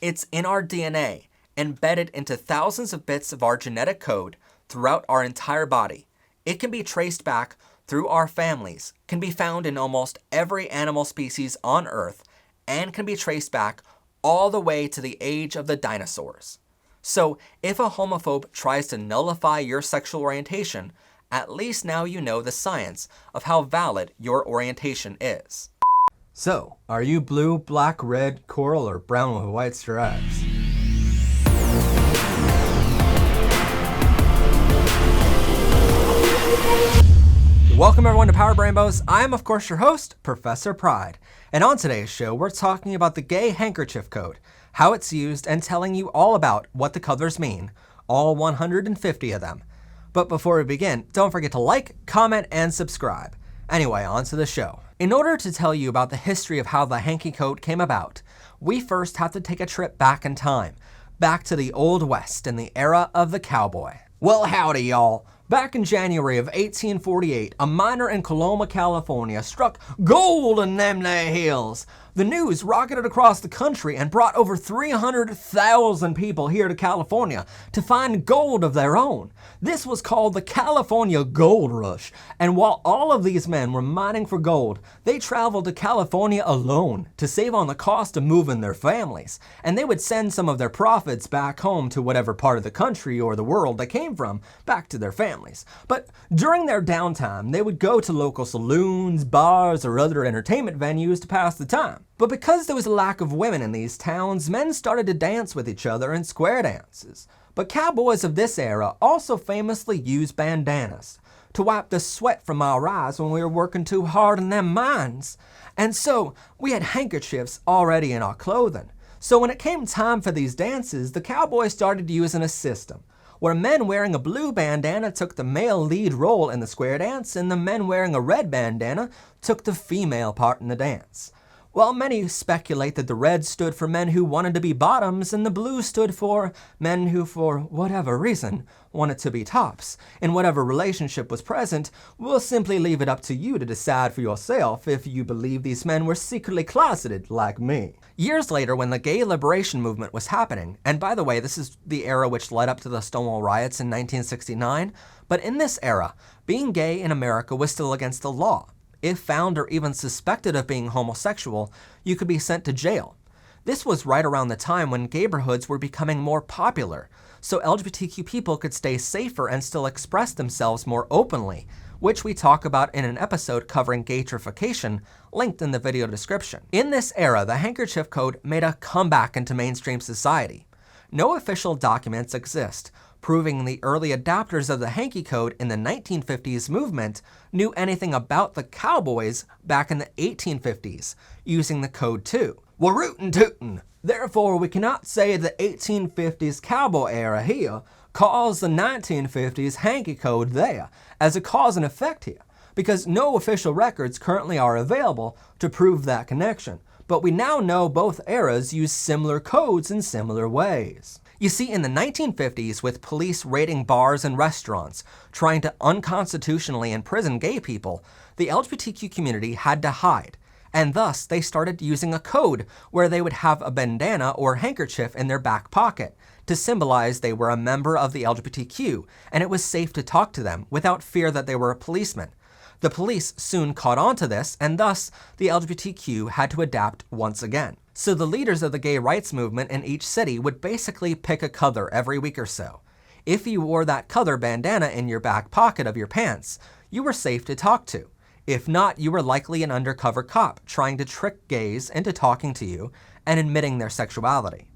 It's in our DNA, embedded into thousands of bits of our genetic code throughout our entire body. It can be traced back through our families, can be found in almost every animal species on Earth, and can be traced back all the way to the age of the dinosaurs. So if a homophobe tries to nullify your sexual orientation, at least now you know the science of how valid your orientation is. So, are you blue, black, red, coral, or brown with white stripes? Welcome everyone to Power Brainbows. I am of course your host, Professor Pride. And on today's show, we're talking about the gay handkerchief code, how it's used, and telling you all about what the colors mean, all 150 of them. But before we begin, don't forget to like, comment, and subscribe. Anyway, on to the show. In order to tell you about the history of how the hanky coat came about, we first have to take a trip back in time, back to the Old West in the era of the cowboy. Well, howdy y'all. Back in January of 1848, a miner in Coloma, California struck gold in them there hills. The news rocketed across the country and brought over 300,000 people here to California to find gold of their own. This was called the California Gold Rush, and while all of these men were mining for gold, they traveled to California alone to save on the cost of moving their families, and they would send some of their profits back home to whatever part of the country or the world they came from, back to their families. But during their downtime, they would go to local saloons, bars, or other entertainment venues to pass the time. But because there was a lack of women in these towns, men started to dance with each other in square dances. But cowboys of this era also famously used bandanas to wipe the sweat from our eyes when we were working too hard in them mines. And so we had handkerchiefs already in our clothing. So when it came time for these dances, the cowboys started using a system where men wearing a blue bandana took the male lead role in the square dance, and the men wearing a red bandana took the female part in the dance. While many speculate that the red stood for men who wanted to be bottoms and the blue stood for men who, for whatever reason, wanted to be tops, in whatever relationship was present, we'll simply leave it up to you to decide for yourself if you believe these men were secretly closeted like me. Years later, when the gay liberation movement was happening, and by the way, this is the era which led up to the Stonewall riots in 1969, but in this era, being gay in America was still against the law. If found or even suspected of being homosexual, you could be sent to jail. This was right around the time when gayborhoods were becoming more popular, so LGBTQ people could stay safer and still express themselves more openly, which we talk about in an episode covering gaytrification, linked in the video description. In this era, the handkerchief code made a comeback into mainstream society. No official documents exist, proving the early adopters of the hanky code in the 1950s movement knew anything about the cowboys back in the 1850s, using the code too. We're rootin' tootin'. Therefore, we cannot say the 1850s cowboy era here caused the 1950s hanky code there as a cause and effect here, because no official records currently are available to prove that connection. But we now know both eras use similar codes in similar ways. You see, in the 1950s, with police raiding bars and restaurants, trying to unconstitutionally imprison gay people, the LGBTQ community had to hide, and thus they started using a code where they would have a bandana or handkerchief in their back pocket to symbolize they were a member of the LGBTQ, and it was safe to talk to them without fear that they were a policeman. The police soon caught on to this, and thus the LGBTQ had to adapt once again. So the leaders of the gay rights movement in each city would basically pick a color every week or so. If you wore that color bandana in your back pocket of your pants, you were safe to talk to. If not, you were likely an undercover cop trying to trick gays into talking to you and admitting their sexuality.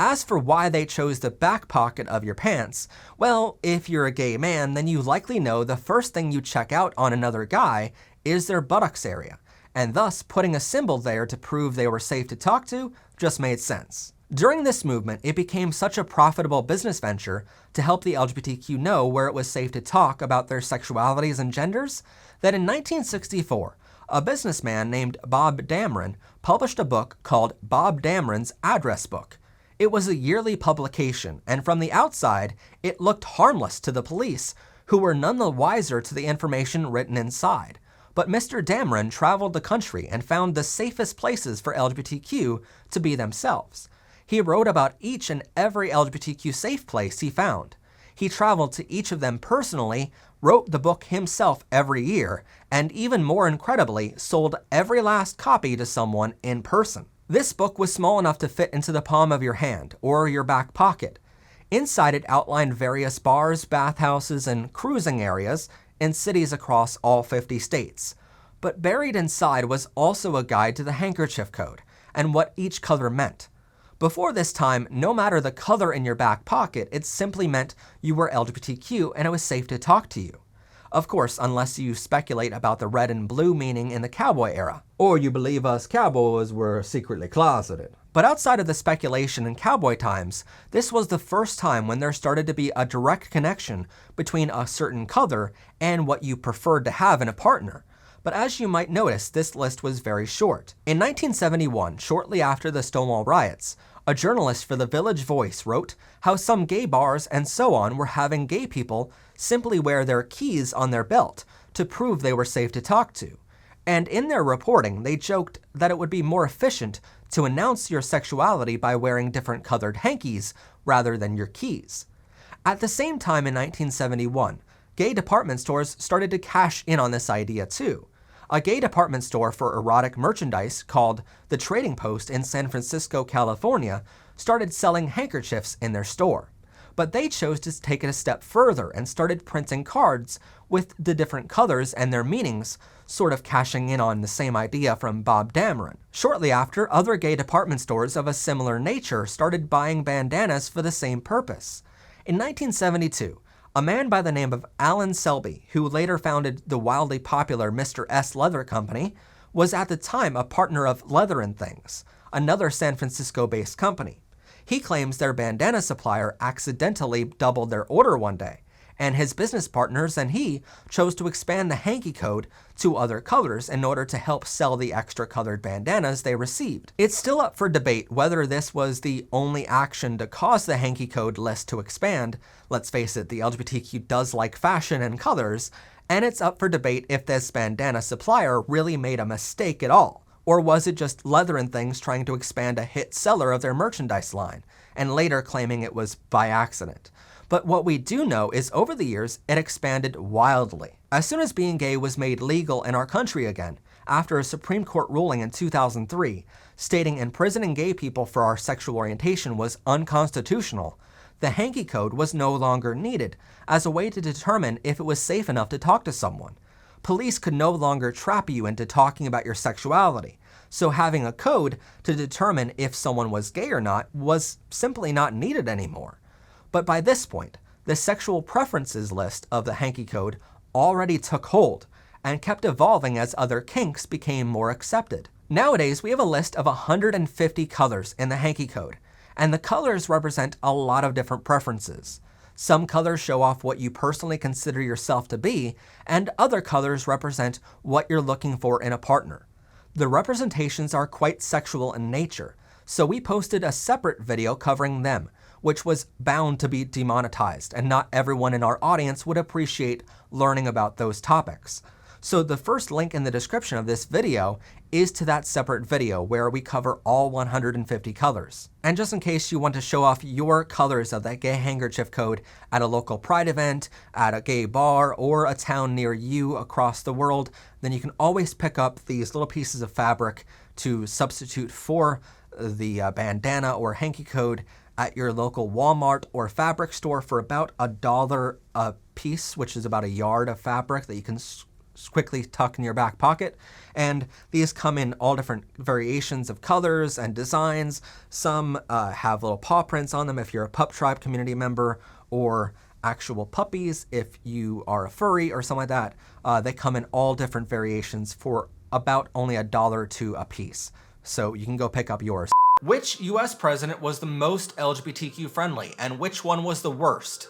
As for why they chose the back pocket of your pants, well, if you're a gay man, then you likely know the first thing you check out on another guy is their buttocks area, and thus putting a symbol there to prove they were safe to talk to just made sense. During this movement, it became such a profitable business venture to help the LGBTQ know where it was safe to talk about their sexualities and genders that in 1964, a businessman named Bob Dameron published a book called Bob Dameron's Address Book. It was a yearly publication, and from the outside, it looked harmless to the police, who were none the wiser to the information written inside. But Mr. Dameron traveled the country and found the safest places for LGBTQ to be themselves. He wrote about each and every LGBTQ safe place he found. He traveled to each of them personally, wrote the book himself every year, and even more incredibly, sold every last copy to someone in person. This book was small enough to fit into the palm of your hand or your back pocket. Inside it outlined various bars, bathhouses, and cruising areas in cities across all 50 states. But buried inside was also a guide to the handkerchief code and what each color meant. Before this time, no matter the color in your back pocket, it simply meant you were LGBTQ and it was safe to talk to you. Of course, unless you speculate about the red and blue meaning in the cowboy era, or you believe us cowboys were secretly closeted. But outside of the speculation in cowboy times, this was the first time when there started to be a direct connection between a certain color and what you preferred to have in a partner. But as you might notice, this list was very short. In 1971, shortly after the Stonewall riots, a journalist for the Village Voice wrote how some gay bars and so on were having gay people simply wear their keys on their belt to prove they were safe to talk to. And in their reporting, they joked that it would be more efficient to announce your sexuality by wearing different colored hankies rather than your keys. At the same time in 1971, gay department stores started to cash in on this idea too. A gay department store for erotic merchandise called The Trading Post in San Francisco, California, started selling handkerchiefs in their store. But they chose to take it a step further and started printing cards with the different colors and their meanings, sort of cashing in on the same idea from Bob Dameron. Shortly after, other gay department stores of a similar nature started buying bandanas for the same purpose. In 1972, a man by the name of Alan Selby, who later founded the wildly popular Mr. S Leather Company, was at the time a partner of Leather & Things, another San Francisco-based company. He claims their bandana supplier accidentally doubled their order one day, and his business partners and he chose to expand the hanky code to other colors in order to help sell the extra colored bandanas they received. It's still up for debate whether this was the only action to cause the hanky code list to expand. Let's face it, the LGBTQ does like fashion and colors, and it's up for debate if this bandana supplier really made a mistake at all. Or was it just Leather & Things trying to expand a hit seller of their merchandise line, and later claiming it was by accident? But what we do know is over the years, it expanded wildly. As soon as being gay was made legal in our country again, after a Supreme Court ruling in 2003, stating imprisoning gay people for our sexual orientation was unconstitutional, the hanky code was no longer needed as a way to determine if it was safe enough to talk to someone. Police could no longer trap you into talking about your sexuality, so having a code to determine if someone was gay or not was simply not needed anymore. But by this point, the sexual preferences list of the hanky code already took hold and kept evolving as other kinks became more accepted. Nowadays, we have a list of 150 colors in the hanky code, and the colors represent a lot of different preferences. Some colors show off what you personally consider yourself to be, and other colors represent what you're looking for in a partner. The representations are quite sexual in nature, so we posted a separate video covering them, which was bound to be demonetized, and not everyone in our audience would appreciate learning about those topics. So the first link in the description of this video is to that separate video where we cover all 150 colors. And just in case you want to show off your colors of that gay handkerchief code at a local pride event, at a gay bar, or a town near you across the world, then you can always pick up these little pieces of fabric to substitute for the bandana or hanky code at your local Walmart or fabric store for about $1 a piece, which is about a yard of fabric that you can quickly tuck in your back pocket. And these come in all different variations of colors and designs. Some have little paw prints on them if you're a Pup Tribe community member, or actual puppies if you are a furry or something like that. They come in all different variations for about only $1 or $2 a piece. So you can go pick up yours. Which US president was the most LGBTQ friendly, and which one was the worst?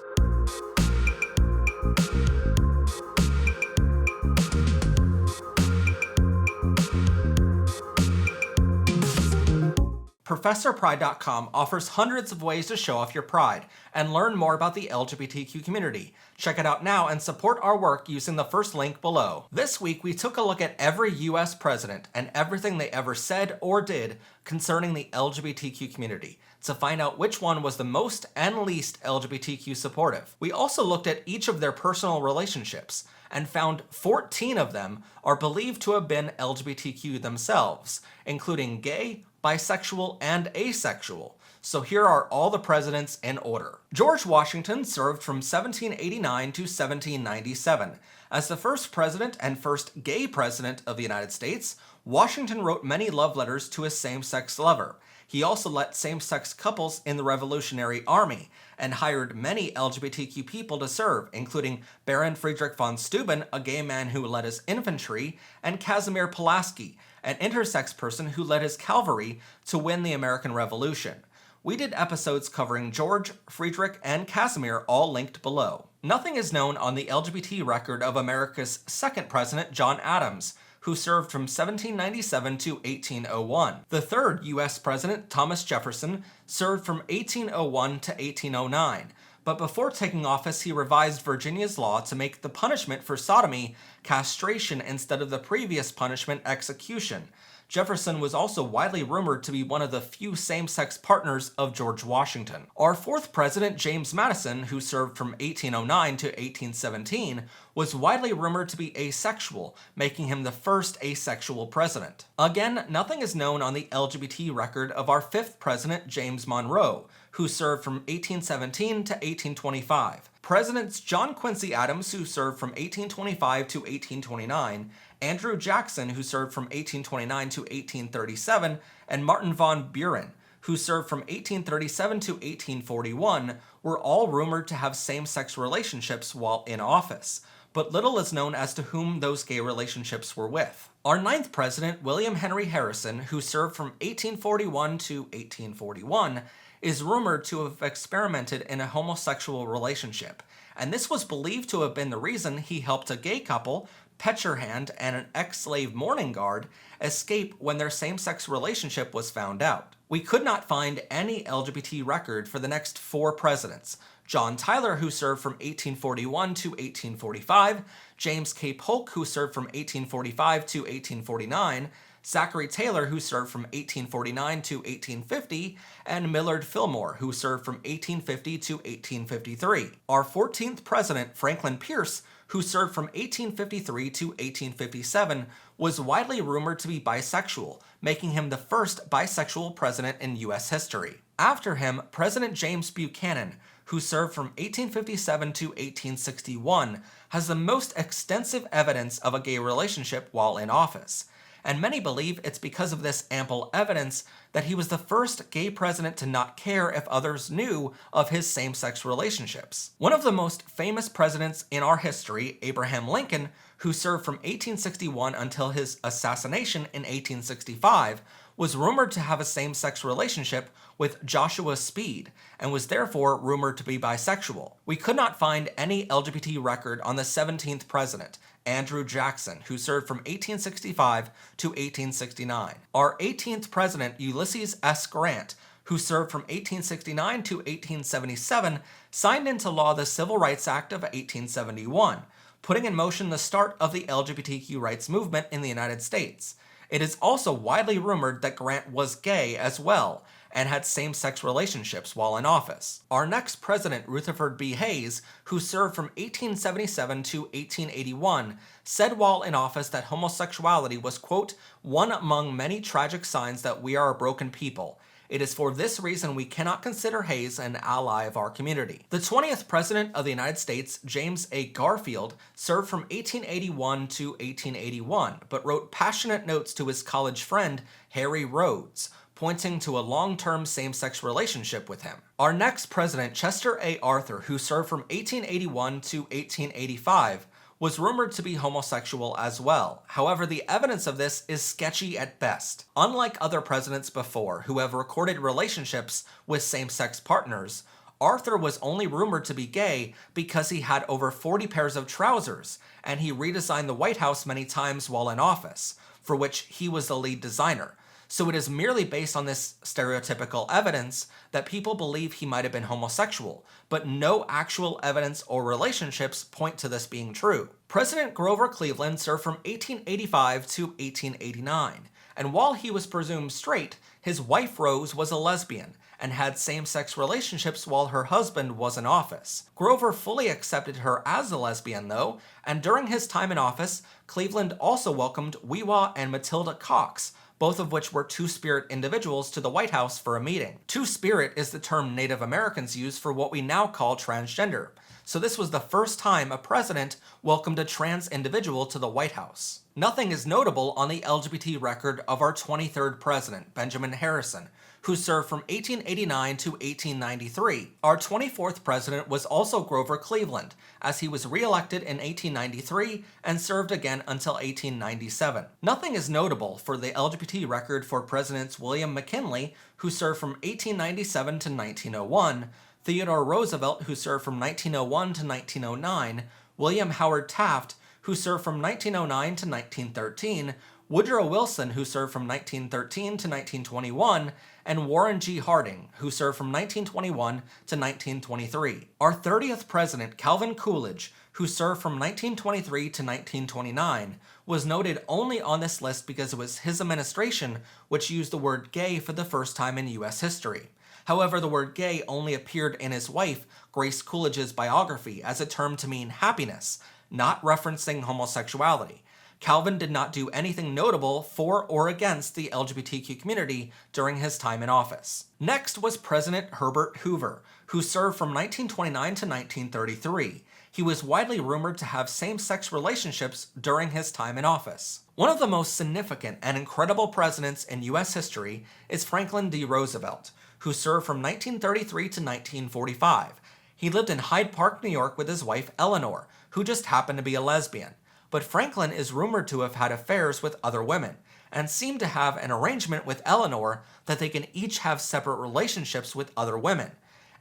ProfessorPride.com offers hundreds of ways to show off your pride and learn more about the LGBTQ community. Check it out now and support our work using the first link below. This week, we took a look at every US president and everything they ever said or did concerning the LGBTQ community to find out which one was the most and least LGBTQ supportive. We also looked at each of their personal relationships and found 14 of them are believed to have been LGBTQ themselves, including gay, bisexual, and asexual. So here are all the presidents in order. George Washington served from 1789 to 1797. As the first president and first gay president of the United States, Washington wrote many love letters to his same-sex lover. He also let same-sex couples in the Revolutionary Army and hired many LGBTQ people to serve, including Baron Friedrich von Steuben, a gay man who led his infantry, and Casimir Pulaski, an intersex person who led his cavalry to win the American Revolution. We did episodes covering George, Friedrich, and Casimir, all linked below. Nothing is known on the LGBT record of America's second president, John Adams, who served from 1797 to 1801. The third U.S. president, Thomas Jefferson, served from 1801 to 1809. But before taking office, he revised Virginia's law to make the punishment for sodomy castration instead of the previous punishment, execution. Jefferson was also widely rumored to be one of the few same-sex partners of George Washington. Our fourth president, James Madison, who served from 1809 to 1817, was widely rumored to be asexual, making him the first asexual president. Again, nothing is known on the LGBT record of our fifth president, James Monroe, who served from 1817 to 1825. Presidents John Quincy Adams, who served from 1825 to 1829, Andrew Jackson, who served from 1829 to 1837, and Martin von Buren, who served from 1837 to 1841, were all rumored to have same-sex relationships while in office, but little is known as to whom those gay relationships were with. Our ninth president, William Henry Harrison, who served from 1841 to 1841, is rumored to have experimented in a homosexual relationship, and this was believed to have been the reason he helped a gay couple, Petcherhand and an ex-slave mourning guard, escape when their same-sex relationship was found out. We could not find any LGBT record for the next four presidents: John Tyler, who served from 1841 to 1845, James K. Polk, who served from 1845 to 1849, Zachary Taylor, who served from 1849 to 1850, and Millard Fillmore, who served from 1850 to 1853. Our 14th president, Franklin Pierce, who served from 1853 to 1857, was widely rumored to be bisexual, making him the first bisexual president in U.S. history. After him, President James Buchanan, who served from 1857 to 1861, has the most extensive evidence of a gay relationship while in office. And many believe it's because of this ample evidence that he was the first gay president to not care if others knew of his same-sex relationships. One of the most famous presidents in our history, Abraham Lincoln, who served from 1861 until his assassination in 1865, was rumored to have a same-sex relationship with Joshua Speed, and was therefore rumored to be bisexual. We could not find any LGBT record on the 17th president, Andrew Jackson, who served from 1865 to 1869. Our 18th president, Ulysses S. Grant, who served from 1869 to 1877, signed into law the Civil Rights Act of 1871, putting in motion the start of the LGBTQ rights movement in the United States. It is also widely rumored that Grant was gay as well, and had same-sex relationships while in office. Our next president, Rutherford B. Hayes, who served from 1877 to 1881, said while in office that homosexuality was, quote, one among many tragic signs that we are a broken people. It is for this reason we cannot consider Hayes an ally of our community. The 20th President of the United States, James A. Garfield, served from 1881 to 1881, but wrote passionate notes to his college friend, Harry Rhodes, pointing to a long-term same-sex relationship with him. Our next president, Chester A. Arthur, who served from 1881 to 1885, was rumored to be homosexual as well. However, the evidence of this is sketchy at best. Unlike other presidents before who have recorded relationships with same-sex partners, Arthur was only rumored to be gay because he had over 40 pairs of trousers, and he redesigned the White House many times while in office, for which he was the lead designer. So it is merely based on this stereotypical evidence that people believe he might have been homosexual, but no actual evidence or relationships point to this being true. President Grover Cleveland served from 1885 to 1889, and while he was presumed straight, his wife Rose was a lesbian and had same-sex relationships while her husband was in office. Grover fully accepted her as a lesbian though, and during his time in office, Cleveland also welcomed Weewa and Matilda Cox, both of which were Two-Spirit individuals, to the White House for a meeting. Two-Spirit is the term Native Americans use for what we now call transgender, so this was the first time a president welcomed a trans individual to the White House. Nothing is notable on the LGBT record of our 23rd president, Benjamin Harrison, who served from 1889 to 1893. Our 24th president was also Grover Cleveland, as he was re-elected in 1893 and served again until 1897. Nothing is notable for the LGBT record for Presidents William McKinley, who served from 1897 to 1901, Theodore Roosevelt, who served from 1901 to 1909, William Howard Taft, who served from 1909 to 1913, Woodrow Wilson, who served from 1913 to 1921, and Warren G. Harding, who served from 1921 to 1923. Our 30th president, Calvin Coolidge, who served from 1923 to 1929, was noted only on this list because it was his administration which used the word gay for the first time in U.S. history. However, the word gay only appeared in his wife, Grace Coolidge's biography, as a term to mean happiness, not referencing homosexuality. Calvin did not do anything notable for or against the LGBTQ community during his time in office. Next was President Herbert Hoover, who served from 1929 to 1933. He was widely rumored to have same-sex relationships during his time in office. One of the most significant and incredible presidents in U.S. history is Franklin D. Roosevelt, who served from 1933 to 1945. He lived in Hyde Park, New York with his wife Eleanor, who just happened to be a lesbian. But Franklin is rumored to have had affairs with other women, and seemed to have an arrangement with Eleanor that they can each have separate relationships with other women.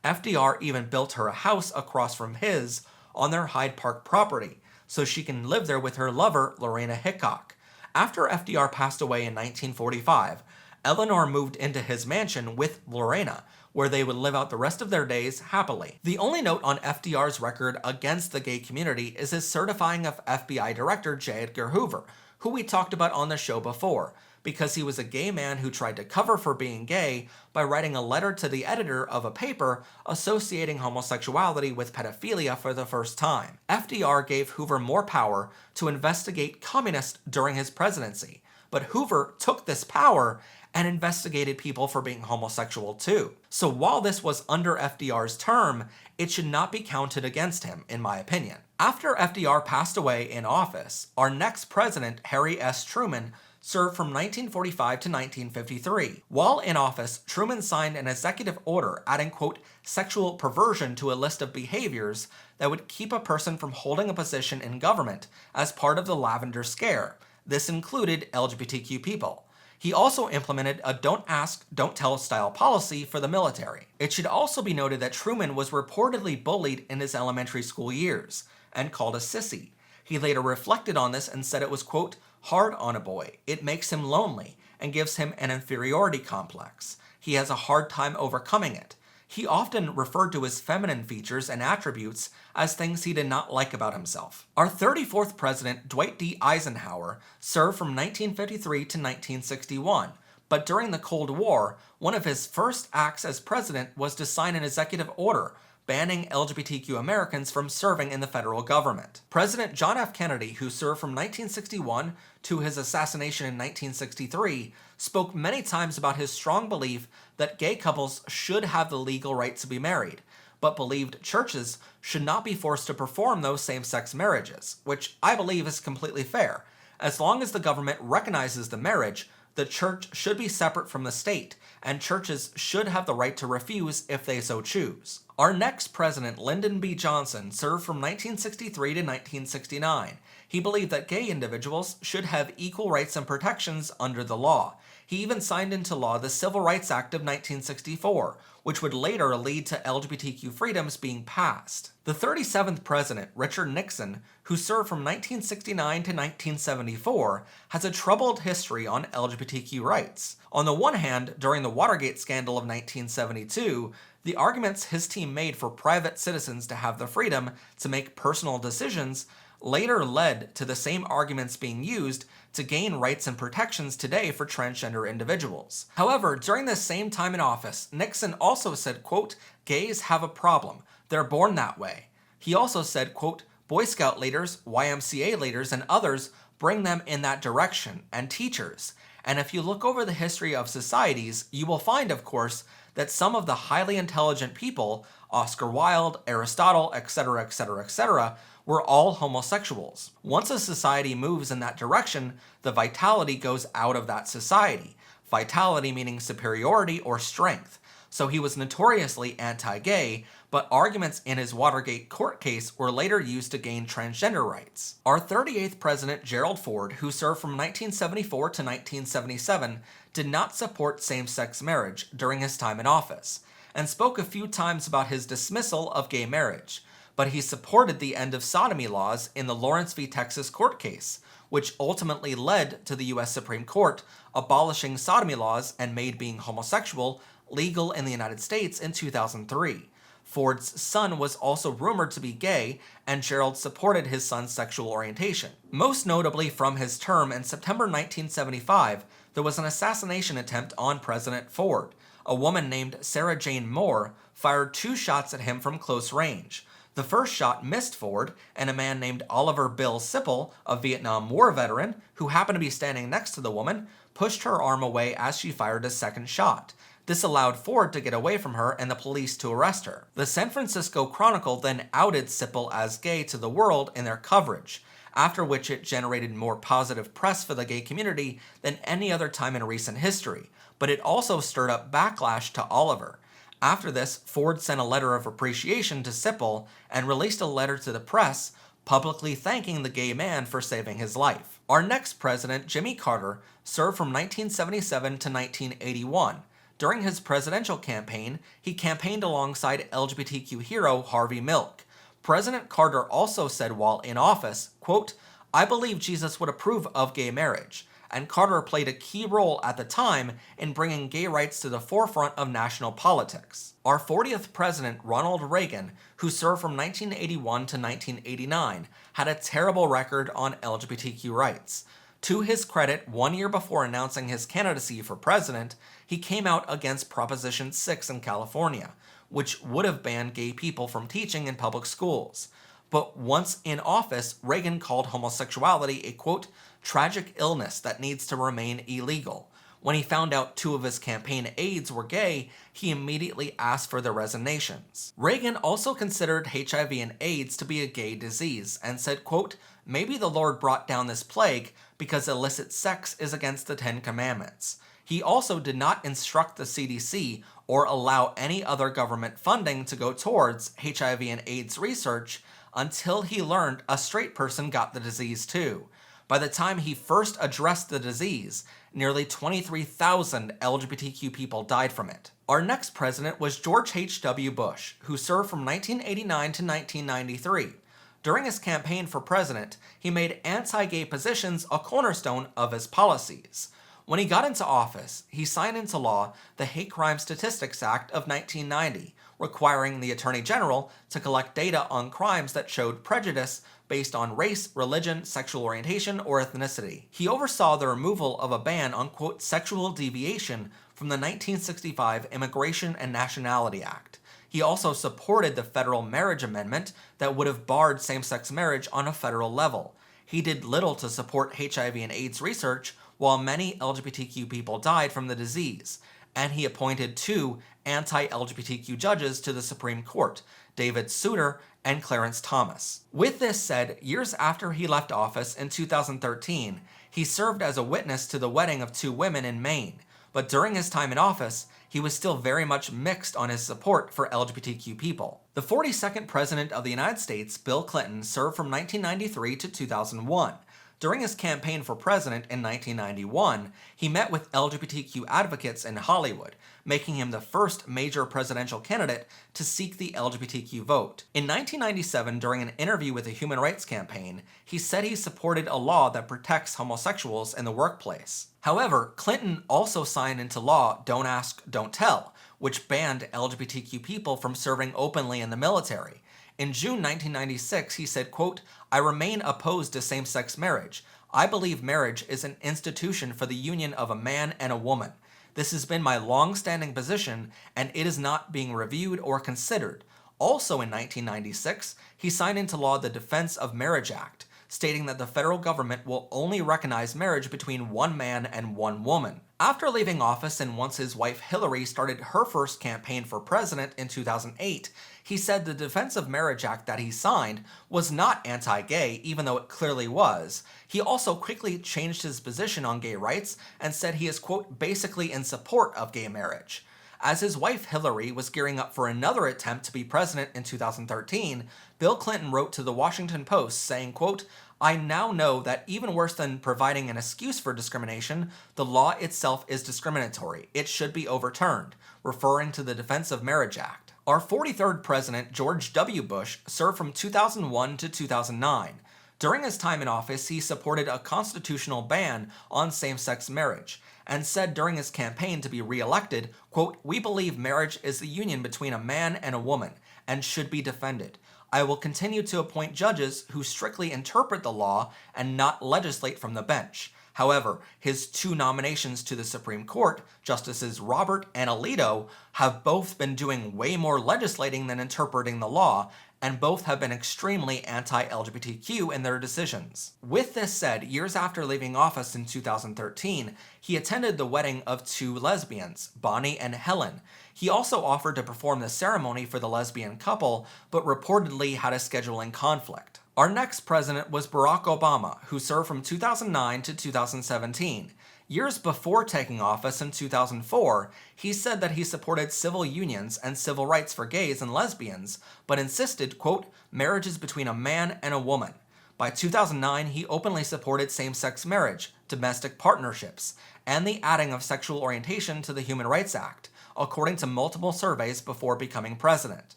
FDR even built her a house across from his on their Hyde Park property, so she can live there with her lover, Lorena Hickok. After FDR passed away in 1945, Eleanor moved into his mansion with Lorena, where they would live out the rest of their days happily. The only note on FDR's record against the gay community is his certifying of FBI Director J. Edgar Hoover, who we talked about on the show before, because he was a gay man who tried to cover for being gay by writing a letter to the editor of a paper associating homosexuality with pedophilia for the first time. FDR gave Hoover more power to investigate communists during his presidency, but Hoover took this power and investigated people for being homosexual too. So while this was under FDR's term, it should not be counted against him, in my opinion. After FDR passed away in office, our next president, Harry S. Truman, served from 1945 to 1953. While in office, Truman signed an executive order adding, quote, sexual perversion to a list of behaviors that would keep a person from holding a position in government as part of the Lavender Scare. This included LGBTQ people. He also implemented a don't ask, don't tell style policy for the military. It should also be noted that Truman was reportedly bullied in his elementary school years and called a sissy. He later reflected on this and said it was, quote, hard on a boy. It makes him lonely and gives him an inferiority complex. He has a hard time overcoming it. He often referred to his feminine features and attributes as things he did not like about himself. Our 34th president, Dwight D. Eisenhower, served from 1953 to 1961, but during the Cold War, one of his first acts as president was to sign an executive order banning LGBTQ Americans from serving in the federal government. President John F. Kennedy, who served from 1961 to his assassination in 1963, spoke many times about his strong belief that gay couples should have the legal right to be married, but believed churches should not be forced to perform those same-sex marriages, which I believe is completely fair. As long as the government recognizes the marriage, the church should be separate from the state, and churches should have the right to refuse if they so choose. Our next president, Lyndon B. Johnson, served from 1963 to 1969. He believed that gay individuals should have equal rights and protections under the law. He even signed into law the Civil Rights Act of 1964, which would later lead to LGBTQ freedoms being passed. The 37th president, Richard Nixon, who served from 1969 to 1974, has a troubled history on LGBTQ rights. On the one hand, during the Watergate scandal of 1972, the arguments his team made for private citizens to have the freedom to make personal decisions later led to the same arguments being used to gain rights and protections today for transgender individuals. However, during this same time in office, Nixon also said, quote, gays have a problem. They're born that way. He also said, quote, Boy Scout leaders, YMCA leaders, and others bring them in that direction, and teachers. And if you look over the history of societies, you will find, of course, that some of the highly intelligent people Oscar Wilde, Aristotle, etc., etc., etc., were all homosexuals. Once a society moves in that direction, the vitality goes out of that society. Vitality meaning superiority or strength. So he was notoriously anti-gay, but arguments in his Watergate court case were later used to gain transgender rights. Our 38th president, Gerald Ford, who served from 1974 to 1977, did not support same-sex marriage during his time in office, and spoke a few times about his dismissal of gay marriage, but he supported the end of sodomy laws in the Lawrence v. Texas court case, which ultimately led to the U.S. Supreme Court abolishing sodomy laws and made being homosexual legal in the United States in 2003. Ford's son was also rumored to be gay, and Gerald supported his son's sexual orientation. Most notably from his term in September 1975, there was an assassination attempt on President Ford. A woman named Sarah Jane Moore fired 2 shots at him from close range. The first shot missed Ford, and a man named Oliver Bill Sipple, a Vietnam War veteran, who happened to be standing next to the woman, pushed her arm away as she fired a second shot. This allowed Ford to get away from her and the police to arrest her. The San Francisco Chronicle then outed Sipple as gay to the world in their coverage, after which it generated more positive press for the gay community than any other time in recent history, but it also stirred up backlash to Oliver. After this, Ford sent a letter of appreciation to Sipple and released a letter to the press publicly thanking the gay man for saving his life. Our next president, Jimmy Carter, served from 1977 to 1981. During his presidential campaign, he campaigned alongside LGBTQ hero Harvey Milk. President Carter also said while in office, quote, "I believe Jesus would approve of gay marriage," and Carter played a key role at the time in bringing gay rights to the forefront of national politics. Our 40th president, Ronald Reagan, who served from 1981 to 1989, had a terrible record on LGBTQ rights. To his credit, 1 year before announcing his candidacy for president, he came out against Proposition 6 in California, which would have banned gay people from teaching in public schools. But once in office, Reagan called homosexuality a, quote, tragic illness that needs to remain illegal. When he found out 2 of his campaign aides were gay, he immediately asked for their resignations. Reagan also considered HIV and AIDS to be a gay disease and said, quote, "Maybe the Lord brought down this plague because illicit sex is against the 10 Commandments." He also did not instruct the CDC or allow any other government funding to go towards HIV and AIDS research until he learned a straight person got the disease too. By the time he first addressed the disease, nearly 23,000 LGBTQ people died from it. Our next president was George H.W. Bush, who served from 1989 to 1993. During his campaign for president, he made anti-gay positions a cornerstone of his policies. When he got into office, he signed into law the Hate Crime Statistics Act of 1990, requiring the Attorney General to collect data on crimes that showed prejudice based on race, religion, sexual orientation, or ethnicity. He oversaw the removal of a ban on, quote, sexual deviation from the 1965 Immigration and Nationality Act. He also supported the federal marriage amendment that would have barred same-sex marriage on a federal level. He did little to support HIV and AIDS research, while many LGBTQ people died from the disease, and he appointed 2 anti-LGBTQ judges to the Supreme Court, David Souter and Clarence Thomas. With this said, years after he left office in 2013, he served as a witness to the wedding of 2 women in Maine, but during his time in office, he was still very much mixed on his support for LGBTQ people. The 42nd President of the United States, Bill Clinton, served from 1993 to 2001. During his campaign for president in 1991, he met with LGBTQ advocates in Hollywood, making him the first major presidential candidate to seek the LGBTQ vote. In 1997, during an interview with the Human Rights Campaign, he said he supported a law that protects homosexuals in the workplace. However, Clinton also signed into law Don't Ask, Don't Tell, which banned LGBTQ people from serving openly in the military. In June 1996, he said, quote, "I remain opposed to same-sex marriage. I believe marriage is an institution for the union of a man and a woman. This has been my long-standing position, and it is not being reviewed or considered." Also in 1996, he signed into law the Defense of Marriage Act. stating that the federal government will only recognize marriage between one man and one woman. After leaving office and once his wife Hillary started her first campaign for president in 2008, he said the Defense of Marriage Act that he signed was not anti-gay, even though it clearly was. He also quickly changed his position on gay rights and said he is, quote, basically in support of gay marriage. As his wife Hillary was gearing up for another attempt to be president in 2013, Bill Clinton wrote to the Washington Post saying, quote, I now know that even worse than providing an excuse for discrimination, the law itself is discriminatory. It should be overturned, referring to the Defense of Marriage Act. Our 43rd president, George W. Bush, served from 2001 to 2009. During his time in office, he supported a constitutional ban on same-sex marriage and said during his campaign to be re-elected, quote, we believe marriage is the union between a man and a woman and should be defended. I will continue to appoint judges who strictly interpret the law and not legislate from the bench. However, his two nominations to the Supreme Court, Justices Robert and Alito, have both been doing way more legislating than interpreting the law, and both have been extremely anti-LGBTQ in their decisions. With this said, years after leaving office in 2013, he attended the wedding of two lesbians, Bonnie and Helen. He also offered to perform the ceremony for the lesbian couple, but reportedly had a scheduling conflict. Our next president was Barack Obama, who served from 2009 to 2017. Years before taking office in 2004, he said that he supported civil unions and civil rights for gays and lesbians, but insisted, quote, marriage is between a man and a woman. By 2009, he openly supported same-sex marriage, domestic partnerships, and the adding of sexual orientation to the Human Rights Act, according to multiple surveys before becoming president.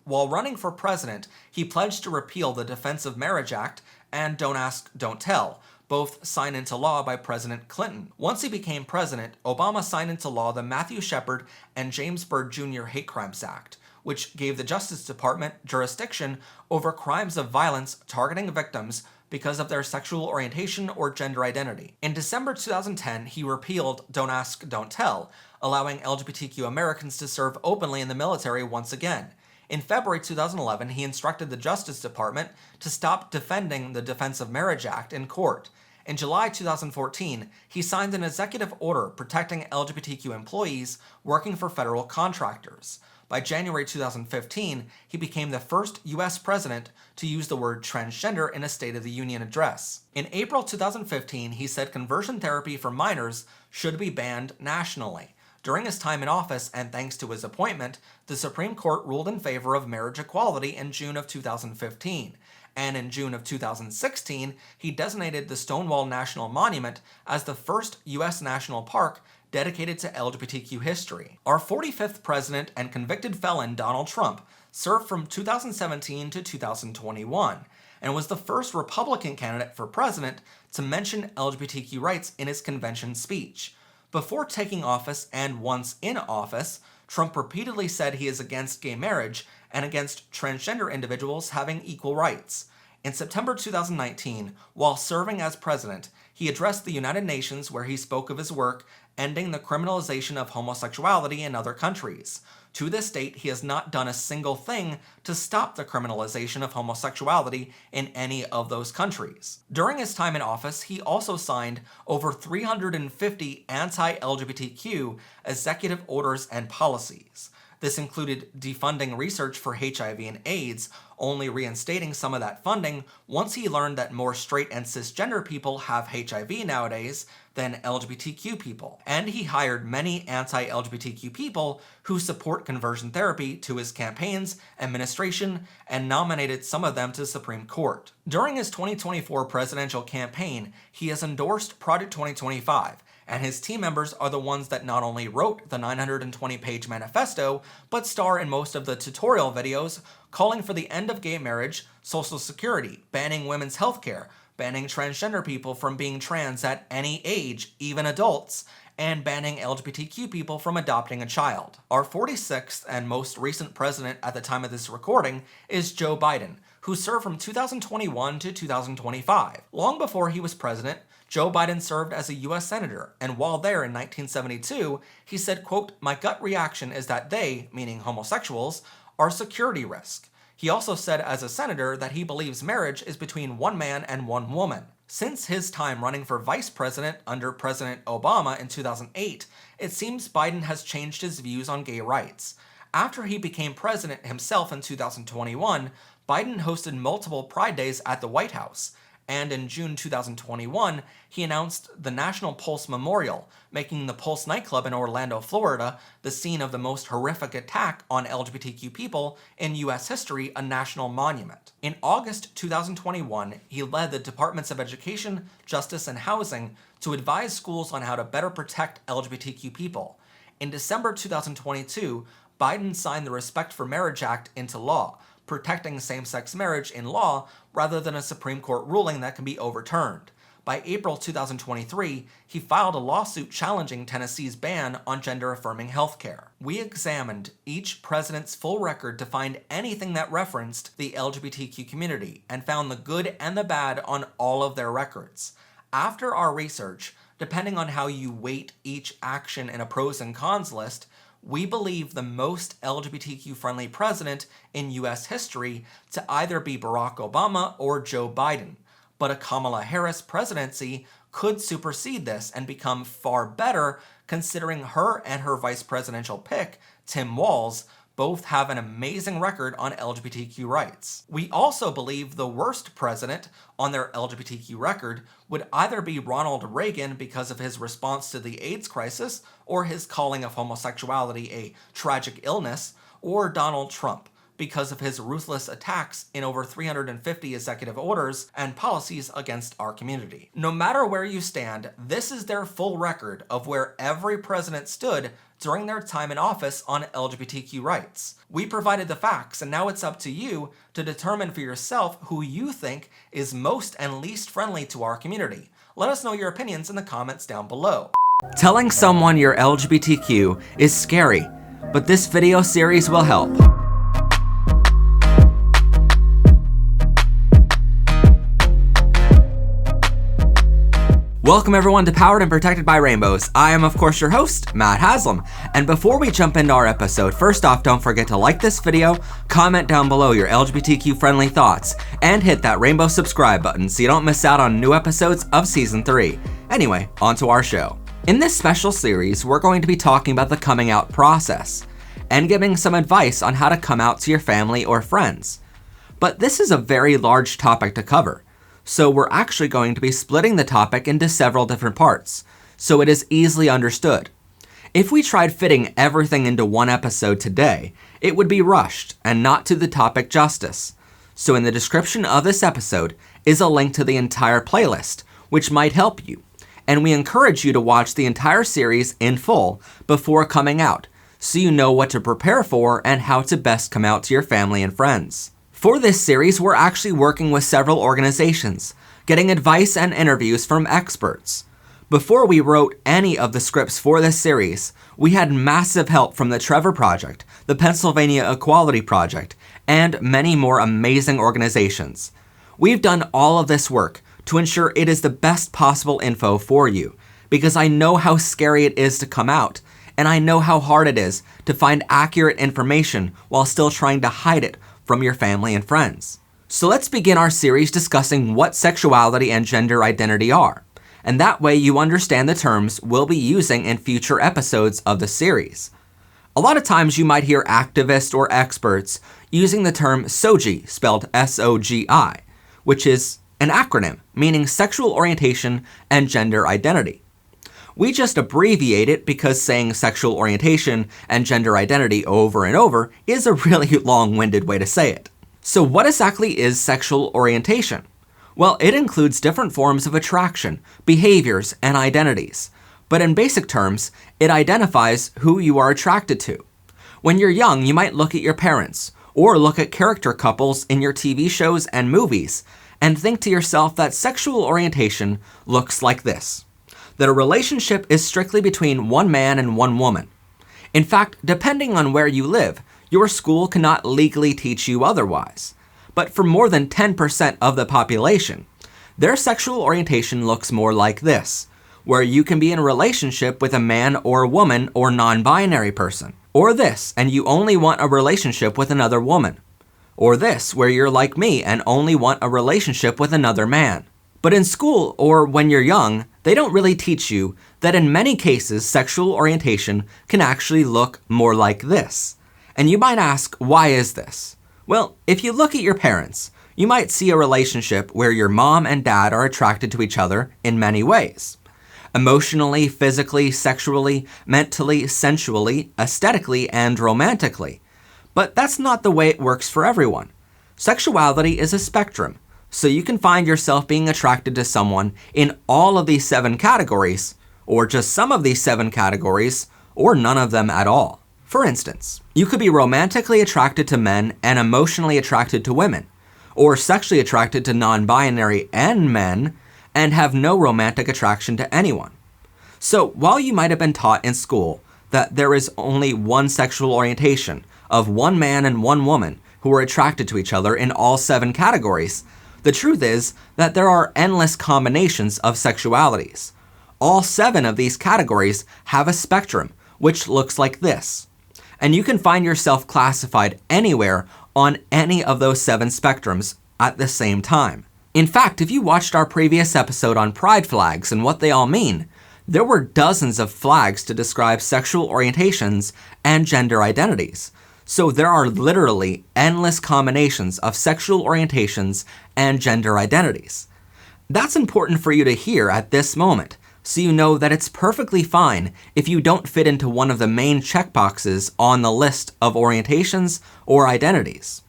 While running for president, he pledged to repeal the Defense of Marriage Act and Don't Ask, Don't Tell, both signed into law by President Clinton. Once he became president, Obama signed into law the Matthew Shepard and James Byrd Jr. Hate Crimes Act, which gave the Justice Department jurisdiction over crimes of violence targeting victims because of their sexual orientation or gender identity. In December 2010, he repealed Don't Ask, Don't Tell, allowing LGBTQ Americans to serve openly in the military once again. In February 2011, he instructed the Justice Department to stop defending the Defense of Marriage Act in court. In July 2014, he signed an executive order protecting LGBTQ employees working for federal contractors. By January 2015, he became the first U.S. president to use the word transgender in a State of the Union address. In April 2015, he said conversion therapy for minors should be banned nationally. During his time in office, and thanks to his appointment, the Supreme Court ruled in favor of marriage equality in June of 2015. And in June of 2016, he designated the Stonewall National Monument as the first U.S. national park dedicated to LGBTQ history. Our 45th president and convicted felon, Donald Trump, served from 2017 to 2021, and was the first Republican candidate for president to mention LGBTQ rights in his convention speech. Before taking office and once in office, Trump repeatedly said he is against gay marriage and against transgender individuals having equal rights. In September 2019, while serving as president, he addressed the United Nations where he spoke of his work ending the criminalization of homosexuality in other countries. To this date, he has not done a single thing to stop the criminalization of homosexuality in any of those countries. During his time in office, he also signed over 350 anti-LGBTQ executive orders and policies. This included defunding research for HIV and AIDS, only reinstating some of that funding once he learned that more straight and cisgender people have HIV nowadays than LGBTQ people. And he hired many anti-LGBTQ people who support conversion therapy to his campaigns, administration, and nominated some of them to the Supreme Court. During his 2024 presidential campaign, he has endorsed Project 2025, and his team members are the ones that not only wrote the 920-page manifesto, but star in most of the tutorial videos calling for the end of gay marriage, Social Security, banning women's health care, banning transgender people from being trans at any age, even adults, and banning LGBTQ people from adopting a child. Our 46th and most recent president at the time of this recording is Joe Biden, who served from 2021 to 2025. Long before he was president, Joe Biden served as a U.S. Senator, and while there in 1972, he said, quote, "My gut reaction is that they, meaning homosexuals, are a security risk." He also said as a senator that he believes marriage is between one man and one woman. Since his time running for vice president under President Obama in 2008, it seems Biden has changed his views on gay rights. After he became president himself in 2021, Biden hosted multiple Pride Days at the White House. And in June 2021, he announced the National Pulse Memorial, making the Pulse nightclub in Orlando, Florida, the scene of the most horrific attack on LGBTQ people in U.S. history, a national monument. In August 2021, he led the Departments of Education, Justice, and Housing to advise schools on how to better protect LGBTQ people. In December 2022, Biden signed the Respect for Marriage Act into law, protecting same-sex marriage in law rather than a Supreme Court ruling that can be overturned. By April 2023, he filed a lawsuit challenging Tennessee's ban on gender-affirming healthcare. We examined each president's full record to find anything that referenced the LGBTQ community and found the good and the bad on all of their records. After our research, depending on how you weight each action in a pros and cons list, we believe the most LGBTQ-friendly president in U.S. history to either be Barack Obama or Joe Biden. But a Kamala Harris presidency could supersede this and become far better, considering her and her vice presidential pick, Tim Walz, both have an amazing record on LGBTQ rights. We also believe the worst president on their LGBTQ record would either be Ronald Reagan because of his response to the AIDS crisis or his calling of homosexuality a tragic illness, or Donald Trump because of his ruthless attacks in over 350 executive orders and policies against our community. No matter where you stand, this is their full record of where every president stood during their time in office on LGBTQ rights. We provided the facts, and now it's up to you to determine for yourself who you think is most and least friendly to our community. Let us know your opinions in the comments down below. Telling someone you're LGBTQ is scary, but this video series will help. Welcome everyone to Powered and Protected by Rainbows. I am of course your host, Matt Haslam. And before we jump into our episode, first off, don't forget to like this video, comment down below your LGBTQ friendly thoughts, and hit that rainbow subscribe button so you don't miss out on new episodes of Season 3. Anyway, on to our show. In this special series, we're going to be talking about the coming out process, and giving some advice on how to come out to your family or friends. But this is a very large topic to cover. So we're actually going to be splitting the topic into several different parts, so it is easily understood. If we tried fitting everything into one episode today, it would be rushed and not do the topic justice. So in the description of this episode is a link to the entire playlist, which might help you. And we encourage you to watch the entire series in full before coming out, so you know what to prepare for and how to best come out to your family and friends. For this series, we're actually working with several organizations, getting advice and interviews from experts. Before we wrote any of the scripts for this series, we had massive help from the Trevor Project, the Pennsylvania Equality Project, and many more amazing organizations. We've done all of this work to ensure it is the best possible info for you, because I know how scary it is to come out, and I know how hard it is to find accurate information while still trying to hide it from your family and friends. So let's begin our series discussing what sexuality and gender identity are, and that way you understand the terms we'll be using in future episodes of the series. A lot of times you might hear activists or experts using the term SOGI, spelled S-O-G-I, which is an acronym meaning sexual orientation and gender identity. We just abbreviate it because saying sexual orientation and gender identity over and over is a really long-winded way to say it. So what exactly is sexual orientation? Well, it includes different forms of attraction, behaviors, and identities. But in basic terms, it identifies who you are attracted to. When you're young, you might look at your parents, or look at character couples in your TV shows and movies, and think to yourself that sexual orientation looks like this. That a relationship is strictly between one man and one woman. In fact, depending on where you live, your school cannot legally teach you otherwise. But for more than 10% of the population, their sexual orientation looks more like this, where you can be in a relationship with a man or a woman or non-binary person. Or this, and you only want a relationship with another woman. Or this, where you're like me and only want a relationship with another man. But in school, or when you're young, they don't really teach you that in many cases sexual orientation can actually look more like this. And you might ask, why is this? Well, if you look at your parents, you might see a relationship where your mom and dad are attracted to each other in many ways. Emotionally, physically, sexually, mentally, sensually, aesthetically, and romantically. But that's not the way it works for everyone. Sexuality is a spectrum, so you can find yourself being attracted to someone in all of these 7 categories, or just some of these 7 categories, or none of them at all. For instance, you could be romantically attracted to men and emotionally attracted to women, or sexually attracted to non-binary and men, and have no romantic attraction to anyone. So while you might have been taught in school that there is only one sexual orientation of one man and one woman who are attracted to each other in all 7 categories, the truth is that there are endless combinations of sexualities. All 7 of these categories have a spectrum, which looks like this. And you can find yourself classified anywhere on any of those 7 spectrums at the same time. In fact, if you watched our previous episode on pride flags and what they all mean, there were dozens of flags to describe sexual orientations and gender identities. So there are literally endless combinations of sexual orientations and gender identities. That's important for you to hear at this moment, so you know that it's perfectly fine if you don't fit into one of the main checkboxes on the list of orientations or identities.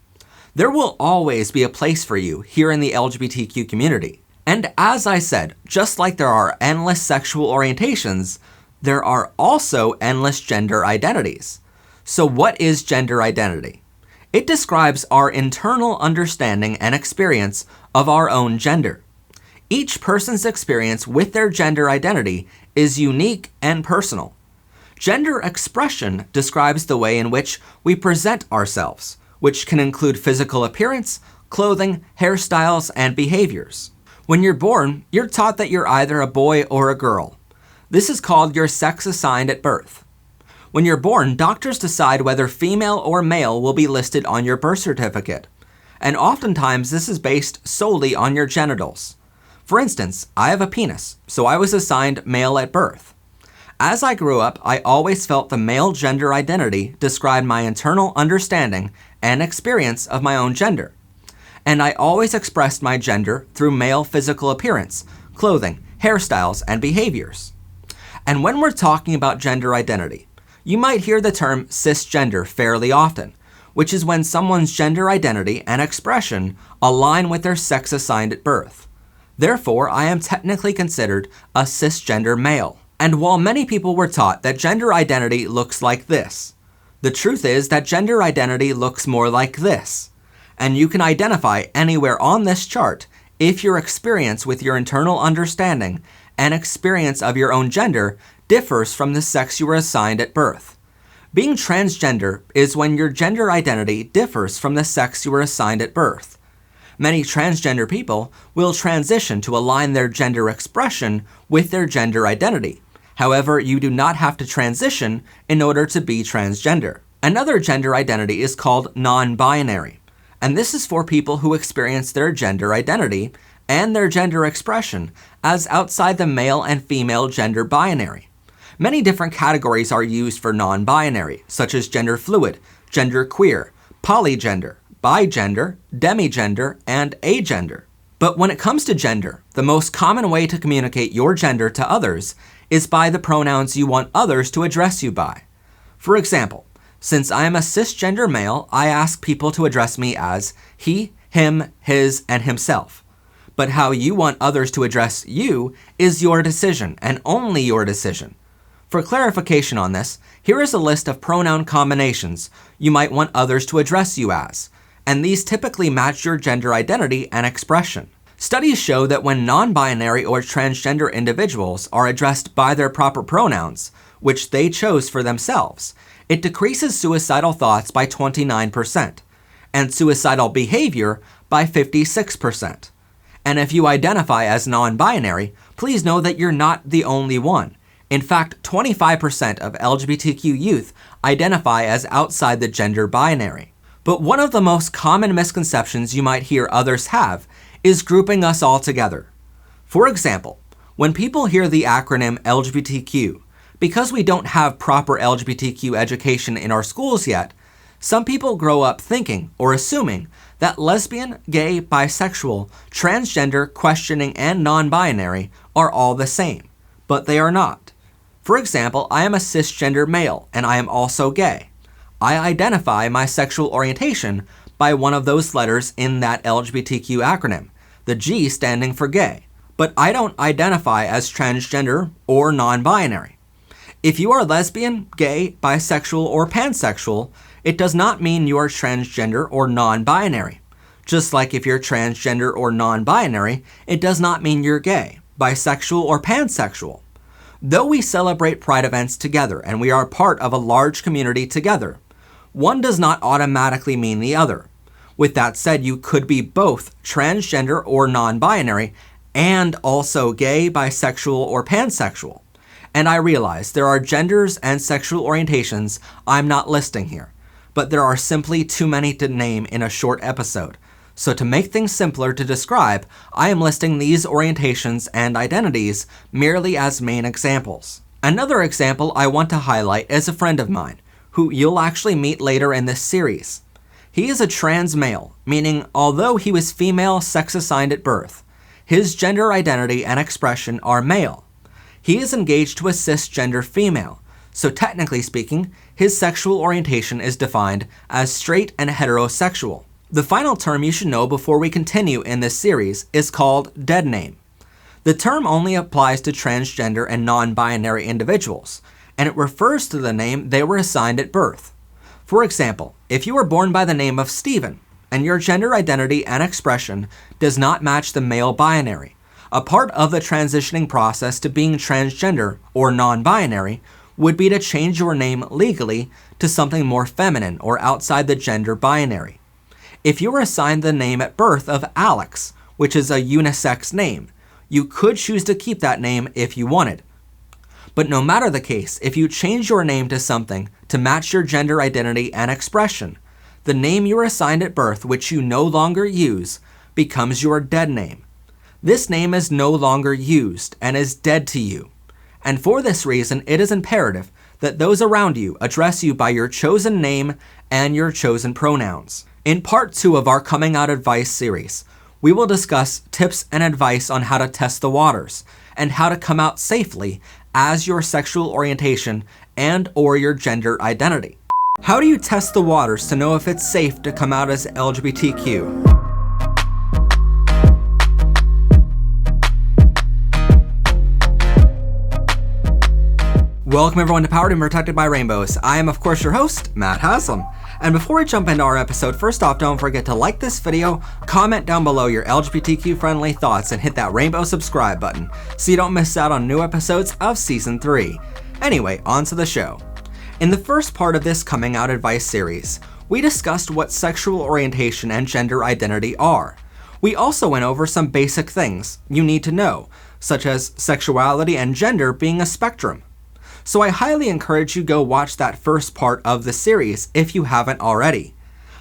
There will always be a place for you here in the LGBTQ community. And as I said, just like there are endless sexual orientations, there are also endless gender identities. So what is gender identity? It describes our internal understanding and experience of our own gender. Each person's experience with their gender identity is unique and personal. Gender expression describes the way in which we present ourselves, which can include physical appearance, clothing, hairstyles, and behaviors. When you're born, you're taught that you're either a boy or a girl. This is called your sex assigned at birth. When you're born, doctors decide whether female or male will be listed on your birth certificate, and oftentimes this is based solely on your genitals. For instance, I have a penis, so I was assigned male at birth. As I grew up, I always felt the male gender identity described my internal understanding and experience of my own gender. And I always expressed my gender through male physical appearance, clothing, hairstyles, and behaviors. And when we're talking about gender identity, you might hear the term cisgender fairly often, which is when someone's gender identity and expression align with their sex assigned at birth. Therefore, I am technically considered a cisgender male. And while many people were taught that gender identity looks like this, the truth is that gender identity looks more like this. And you can identify anywhere on this chart if your experience with your internal understanding and experience of your own gender differs from the sex you were assigned at birth. Being transgender is when your gender identity differs from the sex you were assigned at birth. Many transgender people will transition to align their gender expression with their gender identity. However, you do not have to transition in order to be transgender. Another gender identity is called non-binary, and this is for people who experience their gender identity and their gender expression as outside the male and female gender binary. Many different categories are used for non-binary, such as gender fluid, gender queer, polygender, bigender, demigender, and agender. But when it comes to gender, the most common way to communicate your gender to others is by the pronouns you want others to address you by. For example, since I am a cisgender male, I ask people to address me as he, him, his, and himself. But how you want others to address you is your decision, and only your decision. For clarification on this, here is a list of pronoun combinations you might want others to address you as, and these typically match your gender identity and expression. Studies show that when non-binary or transgender individuals are addressed by their proper pronouns, which they chose for themselves, it decreases suicidal thoughts by 29%, and suicidal behavior by 56%. And if you identify as non-binary, please know that you're not the only one. In fact, 25% of LGBTQ youth identify as outside the gender binary. But one of the most common misconceptions you might hear others have is grouping us all together. For example, when people hear the acronym LGBTQ, because we don't have proper LGBTQ education in our schools yet, some people grow up thinking or assuming that lesbian, gay, bisexual, transgender, questioning, and non-binary are all the same, but they are not. For example, I am a cisgender male, and I am also gay. I identify my sexual orientation by one of those letters in that LGBTQ acronym, the G standing for gay, but I don't identify as transgender or non-binary. If you are lesbian, gay, bisexual, or pansexual, it does not mean you are transgender or non-binary. Just like if you're transgender or non-binary, it does not mean you're gay, bisexual, or pansexual. Though we celebrate Pride events together and we are part of a large community together, one does not automatically mean the other. With that said, you could be both transgender or non-binary and also gay, bisexual, or pansexual. And I realize there are genders and sexual orientations I'm not listing here, but there are simply too many to name in a short episode. So to make things simpler to describe, I am listing these orientations and identities merely as main examples. Another example I want to highlight is a friend of mine, who you'll actually meet later in this series. He is a trans male, meaning although he was female sex assigned at birth, his gender identity and expression are male. He is engaged to a cisgender female, so technically speaking, his sexual orientation is defined as straight and heterosexual. The final term you should know before we continue in this series is called dead name. The term only applies to transgender and non-binary individuals, and it refers to the name they were assigned at birth. For example, if you were born by the name of Stephen, and your gender identity and expression does not match the male binary, a part of the transitioning process to being transgender or non-binary would be to change your name legally to something more feminine or outside the gender binary. If you were assigned the name at birth of Alex, which is a unisex name, you could choose to keep that name if you wanted. But no matter the case, if you change your name to something to match your gender identity and expression, the name you were assigned at birth, which you no longer use, becomes your dead name. This name is no longer used and is dead to you. And for this reason, it is imperative that those around you address you by your chosen name and your chosen pronouns. In part 2 of our Coming Out Advice series, we will discuss tips and advice on how to test the waters and how to come out safely as your sexual orientation and or your gender identity. How do you test the waters to know if it's safe to come out as LGBTQ? Welcome everyone to Powered and Protected by Rainbows. I am of course your host, Matt Haslam. And before we jump into our episode, first off, don't forget to like this video, comment down below your LGBTQ friendly thoughts, and hit that rainbow subscribe button so you don't miss out on new episodes of Season 3. Anyway, on to the show. In the first part of this Coming Out Advice series, we discussed what sexual orientation and gender identity are. We also went over some basic things you need to know, such as sexuality and gender being a spectrum. So I highly encourage you go watch that first part of the series if you haven't already.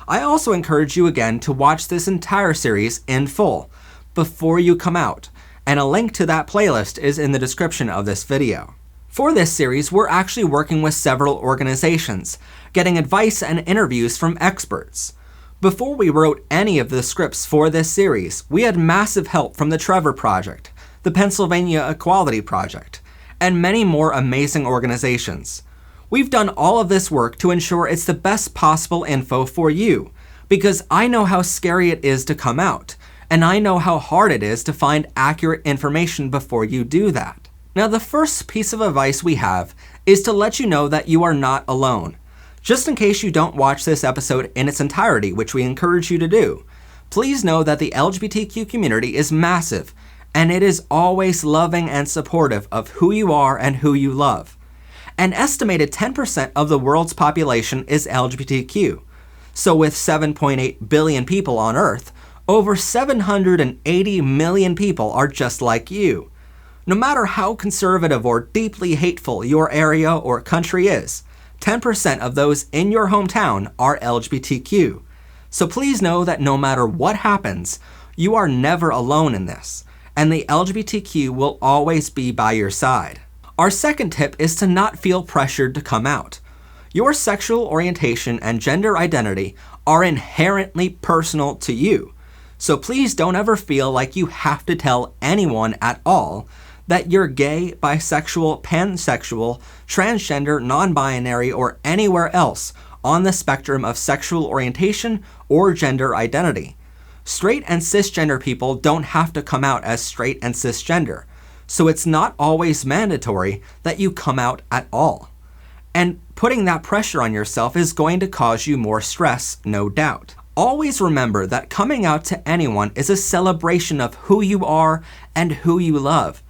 I also encourage you again to watch this entire series in full before you come out, and a link to that playlist is in the description of this video. For this series, we're actually working with several organizations, getting advice and interviews from experts. Before we wrote any of the scripts for this series, we had massive help from the Trevor Project, the Pennsylvania Equality Project, and many more amazing organizations. We've done all of this work to ensure it's the best possible info for you, because I know how scary it is to come out, and I know how hard it is to find accurate information before you do that. Now, the first piece of advice we have is to let you know that you are not alone. Just in case you don't watch this episode in its entirety, which we encourage you to do, please know that the LGBTQ community is massive, and it is always loving and supportive of who you are and who you love. An estimated 10% of the world's population is LGBTQ. So with 7.8 billion people on Earth, over 780 million people are just like you. No matter how conservative or deeply hateful your area or country is, 10% of those in your hometown are LGBTQ. So please know that no matter what happens, you are never alone in this, and the LGBTQ will always be by your side. Our second tip is to not feel pressured to come out. Your sexual orientation and gender identity are inherently personal to you, so please don't ever feel like you have to tell anyone at all that you're gay, bisexual, pansexual, transgender, non-binary, or anywhere else on the spectrum of sexual orientation or gender identity. Straight and cisgender people don't have to come out as straight and cisgender, so it's not always mandatory that you come out at all. And putting that pressure on yourself is going to cause you more stress, no doubt. Always remember that coming out to anyone is a celebration of who you are and who you love.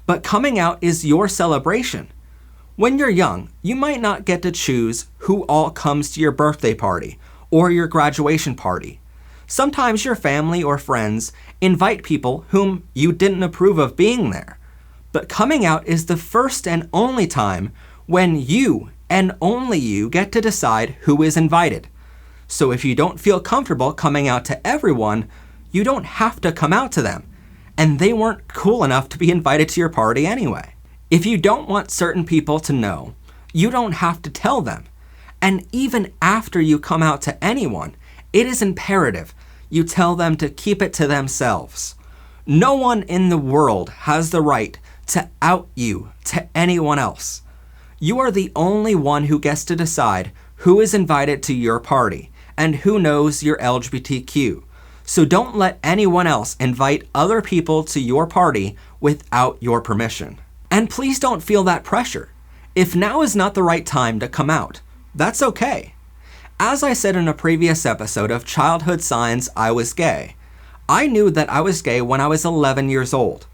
But coming out is your celebration. When you're young, you might not get to choose who all comes to your birthday party or your graduation party. Sometimes your family or friends invite people whom you didn't approve of being there. But coming out is the first and only time when you and only you get to decide who is invited. So if you don't feel comfortable coming out to everyone, you don't have to come out to them. And they weren't cool enough to be invited to your party anyway. If you don't want certain people to know, you don't have to tell them. And even after you come out to anyone, it is imperative you tell them to keep it to themselves. No one in the world has the right to out you to anyone else. You are the only one who gets to decide who is invited to your party and who knows you're LGBTQ. So don't let anyone else invite other people to your party without your permission. And please don't feel that pressure. If now is not the right time to come out, that's okay. As I said in a previous episode of Childhood Signs I Was Gay, I knew that I was gay when I was 11 years old.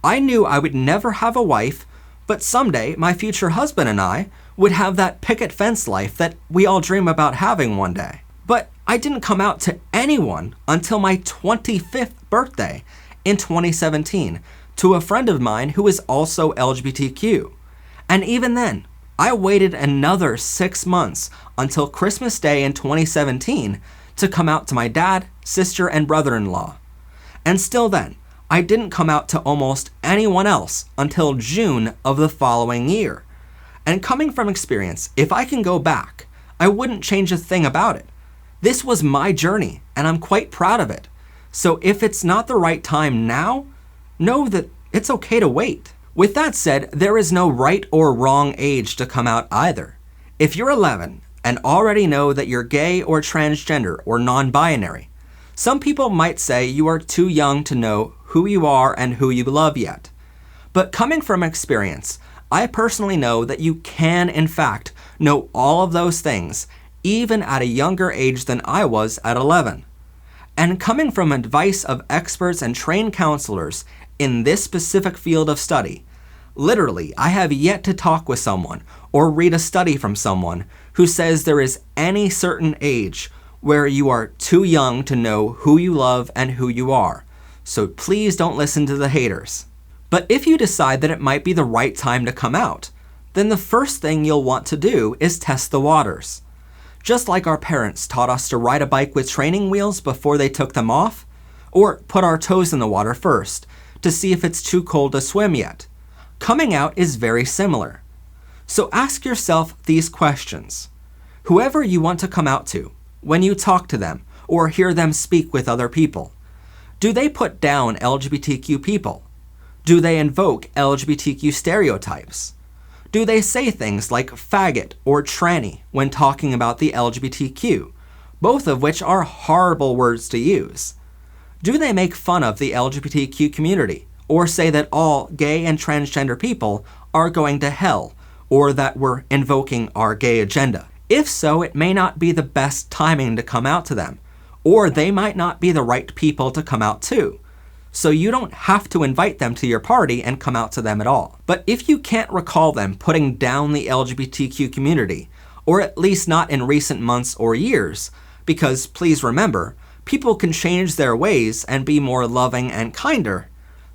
I knew I would never have a wife, but someday my future husband and I would have that picket fence life that we all dream about having one day. But I didn't come out to anyone until my 25th birthday in 2017 to a friend of mine who is also LGBTQ. And even then, I waited another 6 months until Christmas Day in 2017 to come out to my dad, sister, and brother-in-law. And still then, I didn't come out to almost anyone else until June of the following year. And coming from experience, if I can go back, I wouldn't change a thing about it. This was my journey, and I'm quite proud of it. So if it's not the right time now, know that it's okay to wait. With that said, there is no right or wrong age to come out either. If you're 11 and already know that you're gay or transgender or non-binary, some people might say you are too young to know who you are and who you love yet. But coming from experience, I personally know that you can, in fact, know all of those things even at a younger age than I was at 11. And coming from advice of experts and trained counselors in this specific field of study, literally, I have yet to talk with someone or read a study from someone who says there is any certain age where you are too young to know who you love and who you are. So please don't listen to the haters. But if you decide that it might be the right time to come out, then the first thing you'll want to do is test the waters. Just like our parents taught us to ride a bike with training wheels before they took them off, or put our toes in the water first to see if it's too cold to swim yet. Coming out is very similar. So ask yourself these questions. Whoever you want to come out to, when you talk to them or hear them speak with other people, do they put down LGBTQ people? Do they invoke LGBTQ stereotypes? Do they say things like faggot or tranny when talking about the LGBTQ, both of which are horrible words to use? Do they make fun of the LGBTQ community or say that all gay and transgender people are going to hell or that we're invoking our gay agenda? If so, it may not be the best timing to come out to them, or they might not be the right people to come out to. So you don't have to invite them to your party and come out to them at all. But if you can't recall them putting down the LGBTQ community, or at least not in recent months or years, because please remember, people can change their ways and be more loving and kinder,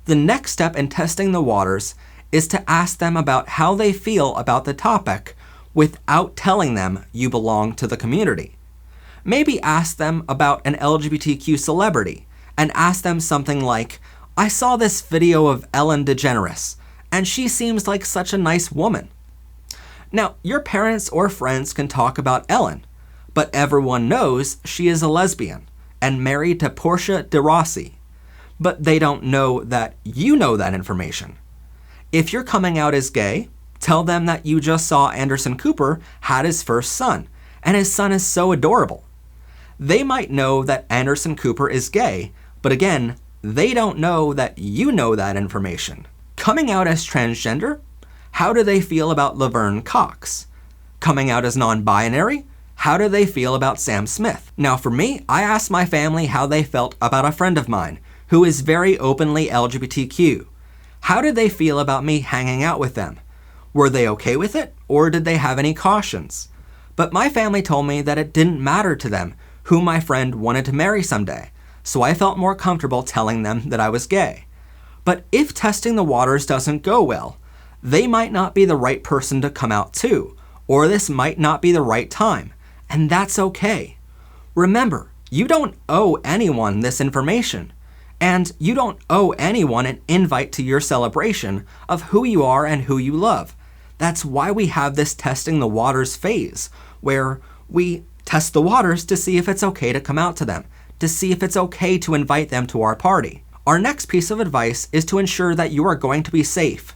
the next step in testing the waters is to ask them about how they feel about the topic without telling them you belong to the community. Maybe ask them about an LGBTQ celebrity and ask them something like, I saw this video of Ellen DeGeneres, and she seems like such a nice woman. Now, your parents or friends can talk about Ellen, but everyone knows she is a lesbian and married to Portia de Rossi. But they don't know that you know that information. If you're coming out as gay, tell them that you just saw Anderson Cooper had his first son, and his son is so adorable. They might know that Anderson Cooper is gay, but again, they don't know that you know that information. Coming out as transgender? How do they feel about Laverne Cox? Coming out as non-binary? How do they feel about Sam Smith? Now for me, I asked my family how they felt about a friend of mine who is very openly LGBTQ. How did they feel about me hanging out with them? Were they okay with it, or did they have any cautions? But my family told me that it didn't matter to them who my friend wanted to marry someday, so I felt more comfortable telling them that I was gay. But if testing the waters doesn't go well, they might not be the right person to come out to, or this might not be the right time, and that's okay. Remember, you don't owe anyone this information, and you don't owe anyone an invite to your celebration of who you are and who you love. That's why we have this testing the waters phase, where we test the waters to see if it's okay to come out to them, to see if it's okay to invite them to our party. Our next piece of advice is to ensure that you are going to be safe.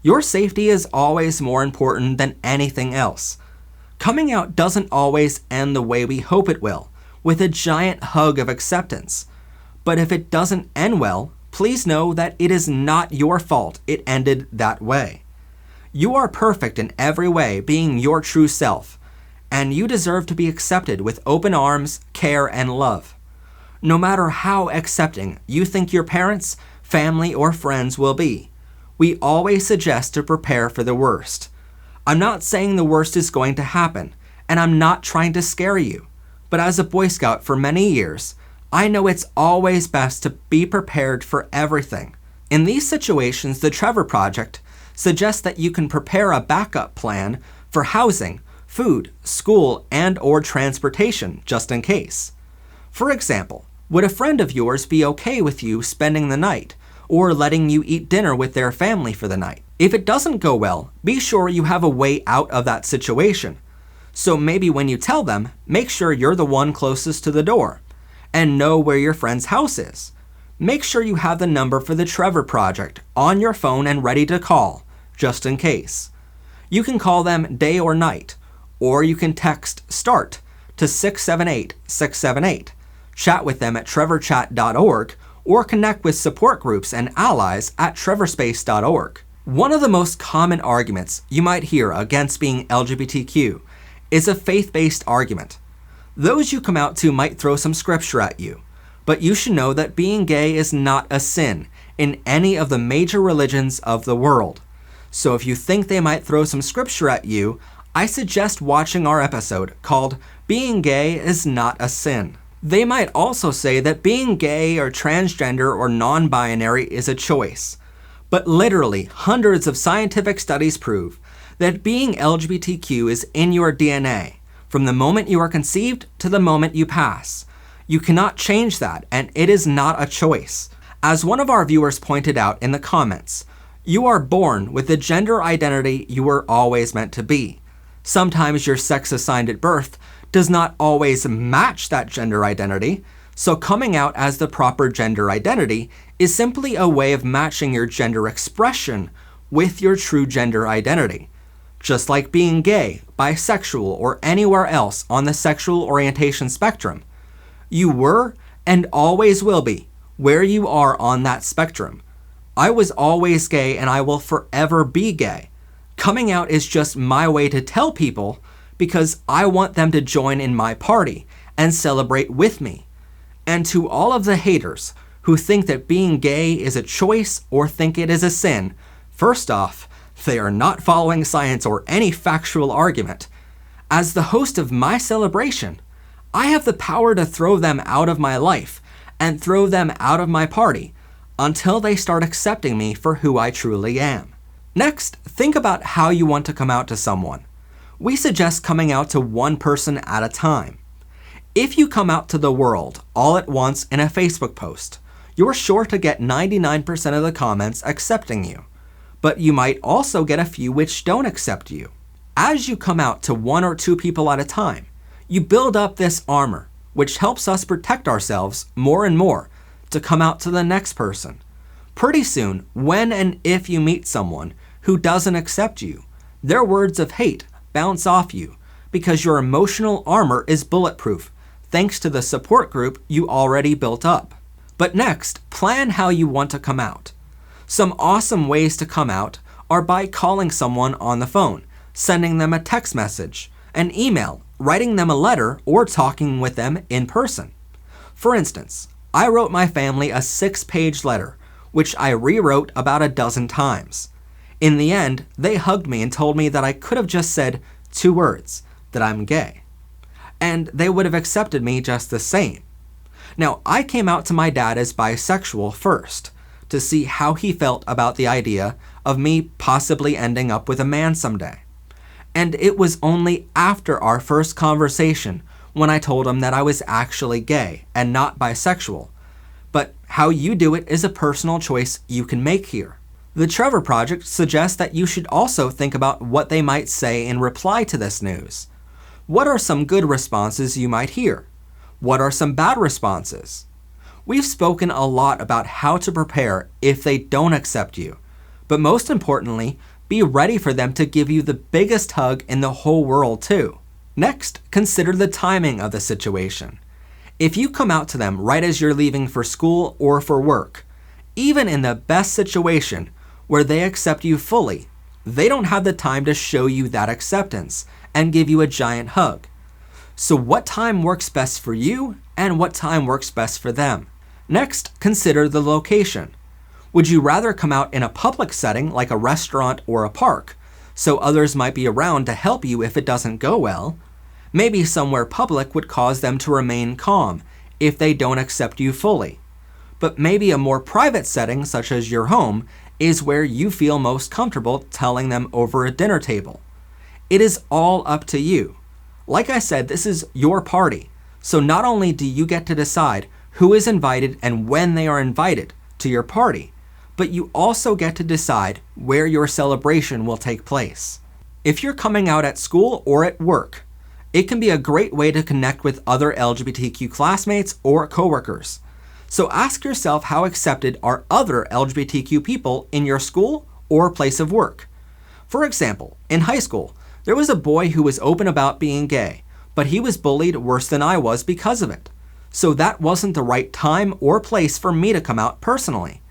Your safety is always more important than anything else. Coming out doesn't always end the way we hope it will, with a giant hug of acceptance. But if it doesn't end well, please know that it is not your fault it ended that way. You are perfect in every way, being your true self, and you deserve to be accepted with open arms, care, and love. No matter how accepting you think your parents, family, or friends will be, we always suggest to prepare for the worst. I'm not saying the worst is going to happen, and I'm not trying to scare you, but as a Boy Scout for many years, I know it's always best to be prepared for everything. In these situations, the Trevor Project suggests that you can prepare a backup plan for housing, food, school, and/or transportation, just in case. For example, would a friend of yours be okay with you spending the night, or letting you eat dinner with their family for the night? If it doesn't go well, be sure you have a way out of that situation. So maybe when you tell them, make sure you're the one closest to the door, and know where your friend's house is. Make sure you have the number for the Trevor Project on your phone and ready to call, just in case. You can call them day or night, or you can text START to 678-678, chat with them at trevorchat.org, or connect with support groups and allies at trevorspace.org. One of the most common arguments you might hear against being LGBTQ is a faith-based argument. Those you come out to might throw some scripture at you, but you should know that being gay is not a sin in any of the major religions of the world. So if you think they might throw some scripture at you, I suggest watching our episode called Being Gay is Not a Sin. They might also say that being gay or transgender or non-binary is a choice. But literally, hundreds of scientific studies prove that being LGBTQ is in your DNA, from the moment you are conceived to the moment you pass. You cannot change that, and it is not a choice. As one of our viewers pointed out in the comments, you are born with the gender identity you were always meant to be. Sometimes your sex assigned at birth does not always match that gender identity, so coming out as the proper gender identity is simply a way of matching your gender expression with your true gender identity. Just like being gay, bisexual, or anywhere else on the sexual orientation spectrum, you were and always will be where you are on that spectrum. I was always gay and I will forever be gay. Coming out is just my way to tell people because I want them to join in my party and celebrate with me. And to all of the haters who think that being gay is a choice or think it is a sin, first off, they are not following science or any factual argument. As the host of my celebration, I have the power to throw them out of my life and throw them out of my party until they start accepting me for who I truly am. Next, think about how you want to come out to someone. We suggest coming out to one person at a time. If you come out to the world all at once in a Facebook post, you're sure to get 99% of the comments accepting you, but you might also get a few which don't accept you. As you come out to 1 or 2 people at a time, you build up this armor, which helps us protect ourselves more and more to come out to the next person. Pretty soon, when and if you meet someone who doesn't accept you, their words of hate bounce off you because your emotional armor is bulletproof thanks to the support group you already built up. But next, plan how you want to come out. Some awesome ways to come out are by calling someone on the phone, sending them a text message, an email, writing them a letter, or talking with them in person. For instance, I wrote my family a 6-page letter, which I rewrote about a dozen times. In the end, they hugged me and told me that I could have just said 2 words, that I'm gay. And they would have accepted me just the same. Now, I came out to my dad as bisexual first, to see how he felt about the idea of me possibly ending up with a man someday. And it was only after our first conversation when I told him that I was actually gay and not bisexual. But how you do it is a personal choice you can make here. The Trevor Project suggests that you should also think about what they might say in reply to this news. What are some good responses you might hear? What are some bad responses? We've spoken a lot about how to prepare if they don't accept you, but most importantly, be ready for them to give you the biggest hug in the whole world too. Next, consider the timing of the situation. If you come out to them right as you're leaving for school or for work, even in the best situation where they accept you fully, they don't have the time to show you that acceptance and give you a giant hug. So what time works best for you and what time works best for them? Next, consider the location. Would you rather come out in a public setting like a restaurant or a park, so others might be around to help you if it doesn't go well? Maybe somewhere public would cause them to remain calm if they don't accept you fully. But maybe a more private setting, such as your home, is where you feel most comfortable telling them over a dinner table. It is all up to you. Like I said, this is your party, so not only do you get to decide who is invited and when they are invited to your party, but you also get to decide where your celebration will take place. If you're coming out at school or at work, it can be a great way to connect with other LGBTQ classmates or coworkers. So ask yourself how accepted are other LGBTQ people in your school or place of work. For example, in high school, there was a boy who was open about being gay, but he was bullied worse than I was because of it. So that wasn't the right time or place for me to come out personally.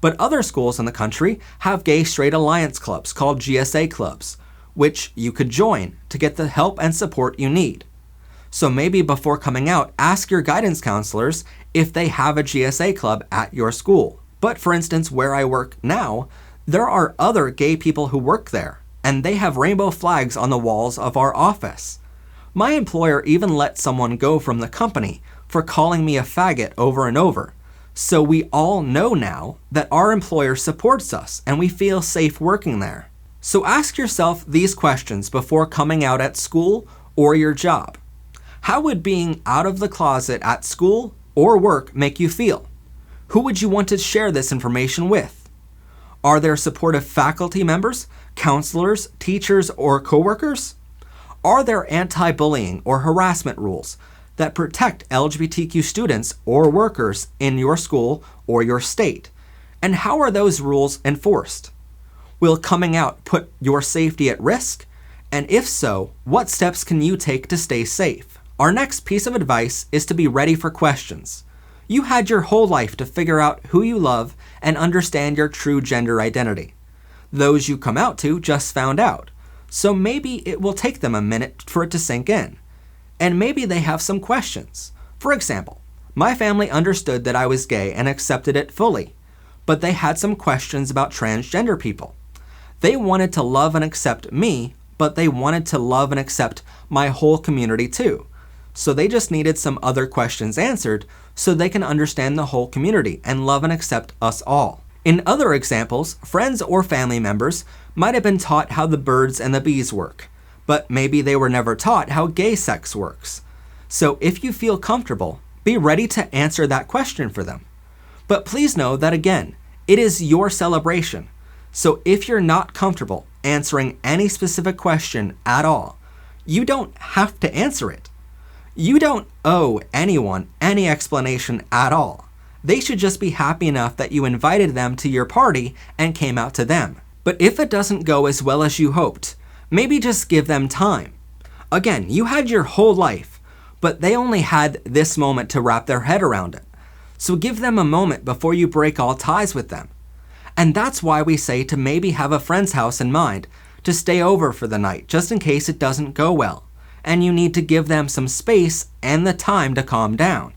But other schools in the country have gay-straight alliance clubs called GSA clubs, which you could join to get the help and support you need. So maybe before coming out, ask your guidance counselors if they have a GSA club at your school. But for instance, where I work now, there are other gay people who work there, and they have rainbow flags on the walls of our office. My employer even let someone go from the company for calling me a faggot over and over. So we all know now that our employer supports us and we feel safe working there. So ask yourself these questions before coming out at school or your job. How would being out of the closet at school or work make you feel? Who would you want to share this information with? Are there supportive faculty members, counselors, teachers, or coworkers? Are there anti-bullying or harassment rules that protect LGBTQ students or workers in your school or your state? And how are those rules enforced? Will coming out put your safety at risk? And if so, what steps can you take to stay safe? Our next piece of advice is to be ready for questions. You had your whole life to figure out who you love and understand your true gender identity. Those you come out to just found out, so maybe it will take them a minute for it to sink in. And maybe they have some questions. For example, my family understood that I was gay and accepted it fully, but they had some questions about transgender people. They wanted to love and accept me, but they wanted to love and accept my whole community too. So they just needed some other questions answered so they can understand the whole community and love and accept us all. In other examples, friends or family members might have been taught how the birds and the bees work, but maybe they were never taught how gay sex works. So if you feel comfortable, be ready to answer that question for them. But please know that again, it is your celebration. So if you're not comfortable answering any specific question at all, you don't have to answer it. You don't owe anyone any explanation at all. They should just be happy enough that you invited them to your party and came out to them. But if it doesn't go as well as you hoped, maybe just give them time. Again, you had your whole life, but they only had this moment to wrap their head around it. So give them a moment before you break all ties with them. And that's why we say to maybe have a friend's house in mind, to stay over for the night, just in case it doesn't go well, and you need to give them some space and the time to calm down.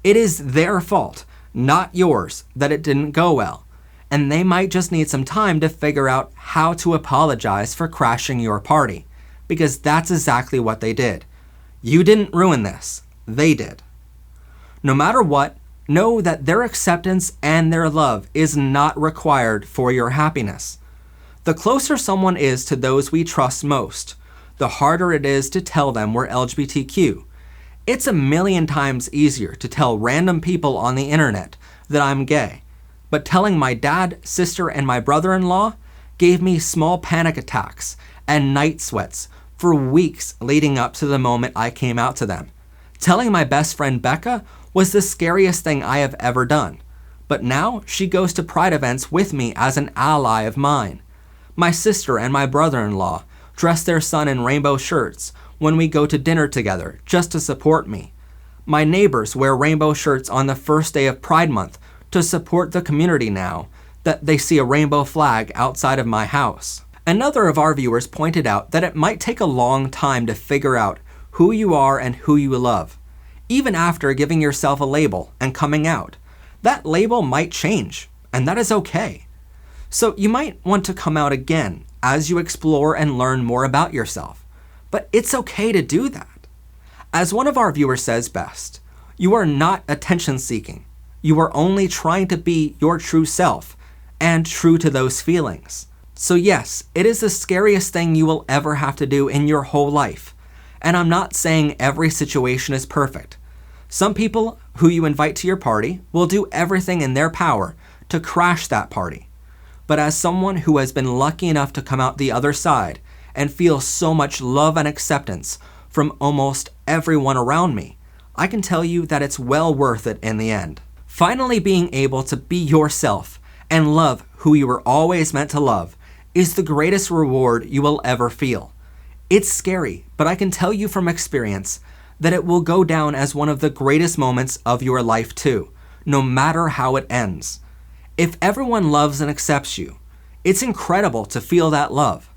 It is their fault, not yours, that it didn't go well, and they might just need some time to figure out how to apologize for crashing your party, because that's exactly what they did. You didn't ruin this, they did. No matter what, know that their acceptance and their love is not required for your happiness. The closer someone is to those we trust most, the harder it is to tell them we're LGBTQ. It's a million times easier to tell random people on the internet that I'm gay, but telling my dad, sister, and my brother-in-law gave me small panic attacks and night sweats for weeks leading up to the moment I came out to them. Telling my best friend Becca was the scariest thing I have ever done, but now she goes to Pride events with me as an ally of mine. My sister and my brother-in-law dress their son in rainbow shirts when we go to dinner together just to support me. My neighbors wear rainbow shirts on the first day of Pride Month to support the community now that they see a rainbow flag outside of my house. Another of our viewers pointed out that it might take a long time to figure out who you are and who you love. Even after giving yourself a label and coming out, that label might change, and that is okay. So you might want to come out again as you explore and learn more about yourself. But it's okay to do that. As one of our viewers says best, you are not attention seeking. You are only trying to be your true self and true to those feelings. So yes, it is the scariest thing you will ever have to do in your whole life. And I'm not saying every situation is perfect. Some people who you invite to your party will do everything in their power to crash that party. But as someone who has been lucky enough to come out the other side and feel so much love and acceptance from almost everyone around me, I can tell you that it's well worth it in the end. Finally being able to be yourself and love who you were always meant to love is the greatest reward you will ever feel. It's scary, but I can tell you from experience that it will go down as one of the greatest moments of your life too, no matter how it ends. If everyone loves and accepts you, it's incredible to feel that love.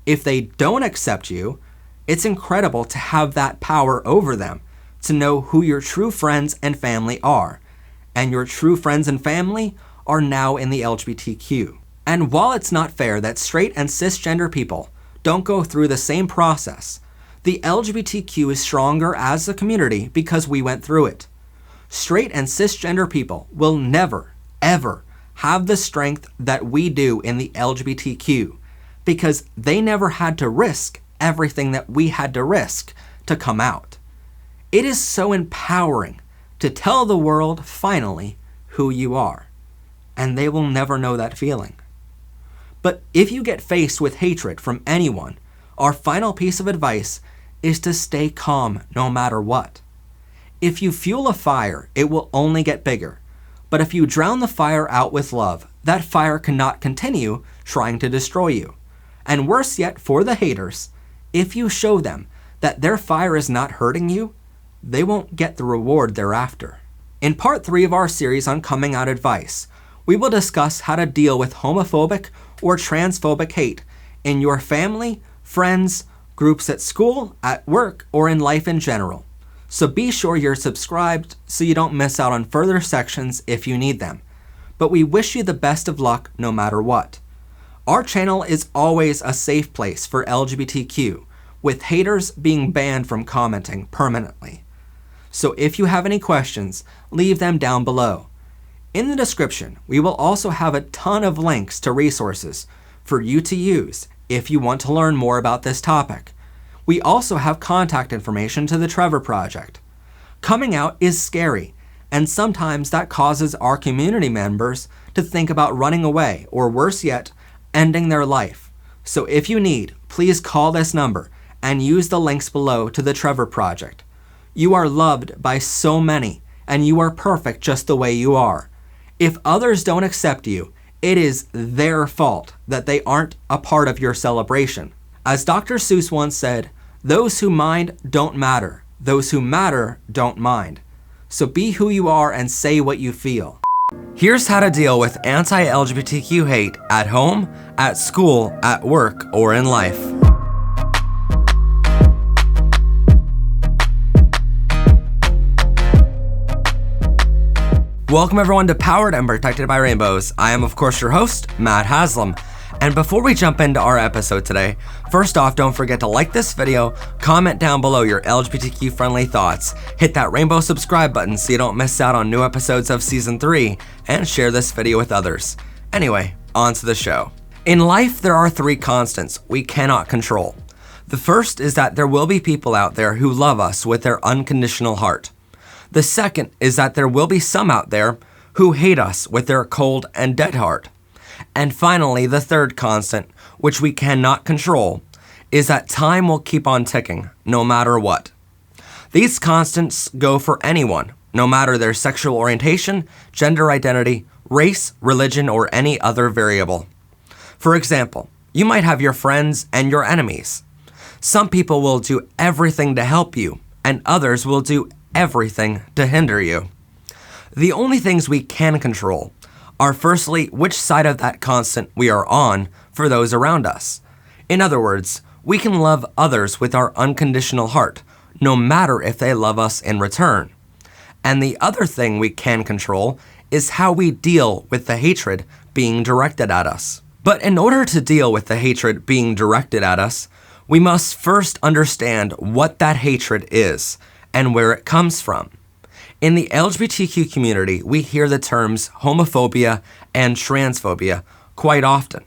If they don't accept you, it's incredible to have that power over them, to know who your true friends and family are. And your true friends and family are now in the LGBTQ. And while it's not fair that straight and cisgender people don't go through the same process, the LGBTQ is stronger as a community because we went through it. Straight and cisgender people will never, ever have the strength that we do in the LGBTQ because they never had to risk everything that we had to risk to come out. It is so empowering to tell the world finally who you are, and they will never know that feeling. But if you get faced with hatred from anyone, our final piece of advice is to stay calm no matter what. If you fuel a fire, it will only get bigger. But if you drown the fire out with love, that fire cannot continue trying to destroy you. And worse yet for the haters, if you show them that their fire is not hurting you, they won't get the reward thereafter. In part 3 of our series on coming out advice, we will discuss how to deal with homophobic or transphobic hate in your family, friends, groups at school, at work, or in life in general. So be sure you're subscribed so you don't miss out on further sections if you need them. But we wish you the best of luck no matter what. Our channel is always a safe place for LGBTQ, with haters being banned from commenting permanently. So if you have any questions, leave them down below. In the description, we will also have a ton of links to resources for you to use if you want to learn more about this topic. We also have contact information to the Trevor Project. Coming out is scary, and sometimes that causes our community members to think about running away, or worse yet, ending their life. So if you need, please call this number and use the links below to the Trevor Project. You are loved by so many, and you are perfect just the way you are. If others don't accept you, it is their fault that they aren't a part of your celebration. As Dr. Seuss once said, those who mind don't matter. Those who matter don't mind. So be who you are and say what you feel. Here's how to deal with anti-LGBTQ hate at home, at school, at work, or in life. Welcome everyone to Powered and Protected by Rainbows. I am of course your host, Matt Haslam. And before we jump into our episode today, first off, don't forget to like this video, comment down below your LGBTQ friendly thoughts, hit that rainbow subscribe button so you don't miss out on new episodes of season 3, and share this video with others. Anyway, on to the show. In life, there are 3 constants we cannot control. The first is that there will be people out there who love us with their unconditional heart. The second is that there will be some out there who hate us with their cold and dead heart. And finally, the third constant, which we cannot control, is that time will keep on ticking, no matter what. These constants go for anyone, no matter their sexual orientation, gender identity, race, religion, or any other variable. For example, you might have your friends and your enemies. Some people will do everything to help you, and others will do everything to hinder you. The only things we can control are firstly which side of that constant we are on for those around us. In other words, we can love others with our unconditional heart, no matter if they love us in return. And the other thing we can control is how we deal with the hatred being directed at us. But in order to deal with the hatred being directed at us, we must first understand what that hatred is and where it comes from. In the LGBTQ community, we hear the terms homophobia and transphobia quite often.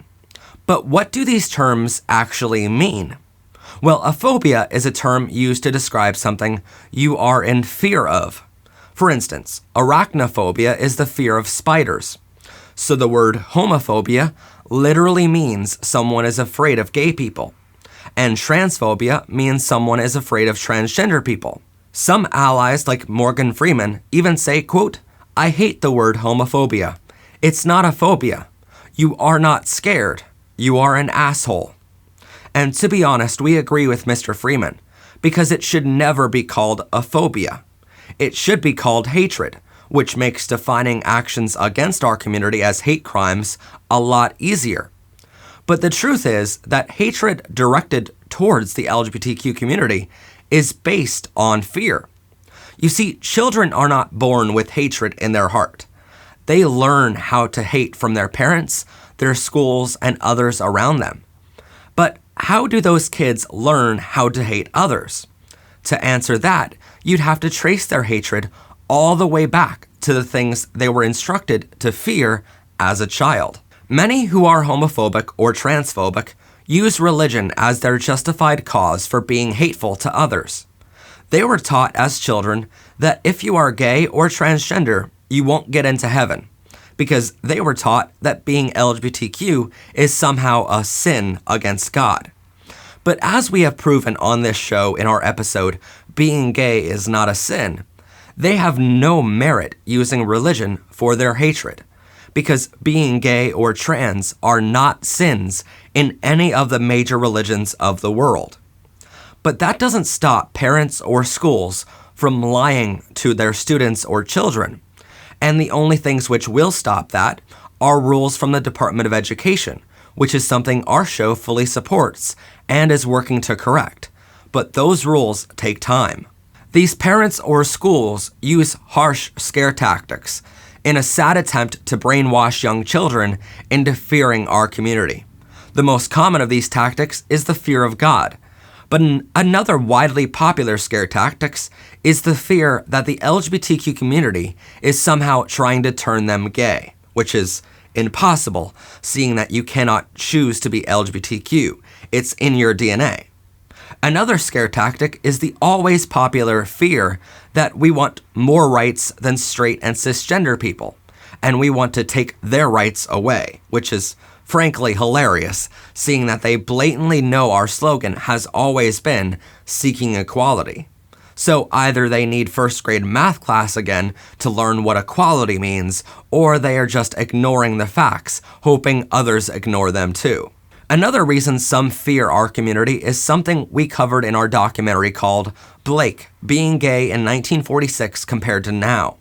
But what do these terms actually mean? Well, a phobia is a term used to describe something you are in fear of. For instance, arachnophobia is the fear of spiders. So the word homophobia literally means someone is afraid of gay people. And transphobia means someone is afraid of transgender people. Some allies like Morgan Freeman even say, quote, "I hate the word homophobia. It's not a phobia. You are not scared. You are an asshole." And to be honest, we agree with Mr. Freeman, because it should never be called a phobia. It should be called hatred, which makes defining actions against our community as hate crimes a lot easier. But the truth is that hatred directed towards the LGBTQ community is based on fear. You see, children are not born with hatred in their heart. They learn how to hate from their parents, their schools, and others around them. But how do those kids learn how to hate others? To answer that, you'd have to trace their hatred all the way back to the things they were instructed to fear as a child. Many who are homophobic or transphobic use religion as their justified cause for being hateful to others. They were taught as children that if you are gay or transgender, you won't get into heaven, because they were taught that being LGBTQ is somehow a sin against God. But as we have proven on this show in our episode, Being Gay is Not a Sin, they have no merit using religion for their hatred, because being gay or trans are not sins in any of the major religions of the world. But that doesn't stop parents or schools from lying to their students or children. And the only things which will stop that are rules from the Department of Education, which is something our show fully supports and is working to correct. But those rules take time. These parents or schools use harsh scare tactics in a sad attempt to brainwash young children into fearing our community. The most common of these tactics is the fear of God. But another widely popular scare tactics is the fear that the LGBTQ community is somehow trying to turn them gay, which is impossible, seeing that you cannot choose to be LGBTQ. It's in your DNA. Another scare tactic is the always popular fear that we want more rights than straight and cisgender people, and we want to take their rights away, which is frankly hilarious, seeing that they blatantly know our slogan has always been seeking equality. So either they need first grade math class again to learn what equality means, or they are just ignoring the facts, hoping others ignore them too. Another reason some fear our community is something we covered in our documentary called Blake, Being Gay in 1946 Compared to Now.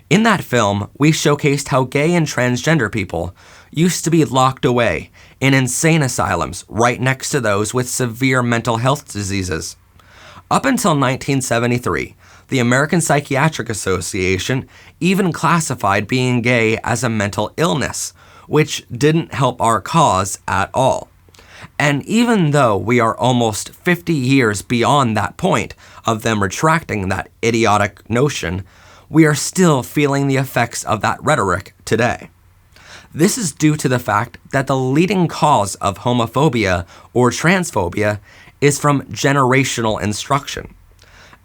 In that film, we showcased how gay and transgender people used to be locked away in insane asylums right next to those with severe mental health diseases. Up until 1973, the American Psychiatric Association even classified being gay as a mental illness, which didn't help our cause at all. And even though we are almost 50 years beyond that point of them retracting that idiotic notion, we are still feeling the effects of that rhetoric today. This is due to the fact that the leading cause of homophobia or transphobia is from generational instruction.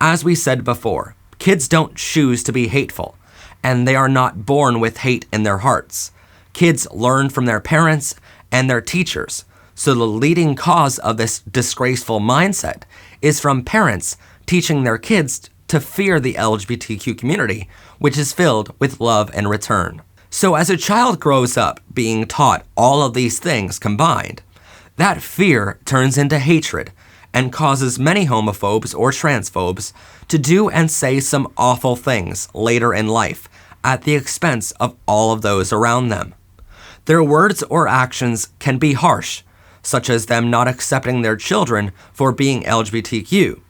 As we said before, kids don't choose to be hateful, and they are not born with hate in their hearts. Kids learn from their parents and their teachers, so the leading cause of this disgraceful mindset is from parents teaching their kids to fear the LGBTQ community, which is filled with love in return. So as a child grows up being taught all of these things combined, that fear turns into hatred and causes many homophobes or transphobes to do and say some awful things later in life at the expense of all of those around them. Their words or actions can be harsh, such as them not accepting their children for being LGBTQ.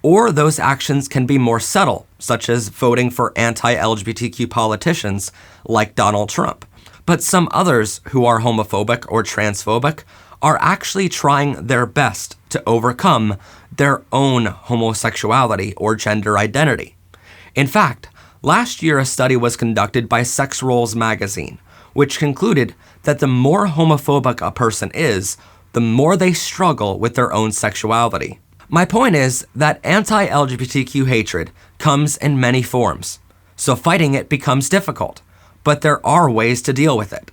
Or those actions can be more subtle, such as voting for anti-LGBTQ politicians like Donald Trump. But some others who are homophobic or transphobic are actually trying their best to overcome their own homosexuality or gender identity. In fact, last year a study was conducted by Sex Roles magazine, which concluded that the more homophobic a person is, the more they struggle with their own sexuality. My point is that anti-LGBTQ hatred comes in many forms, so fighting it becomes difficult, but there are ways to deal with it.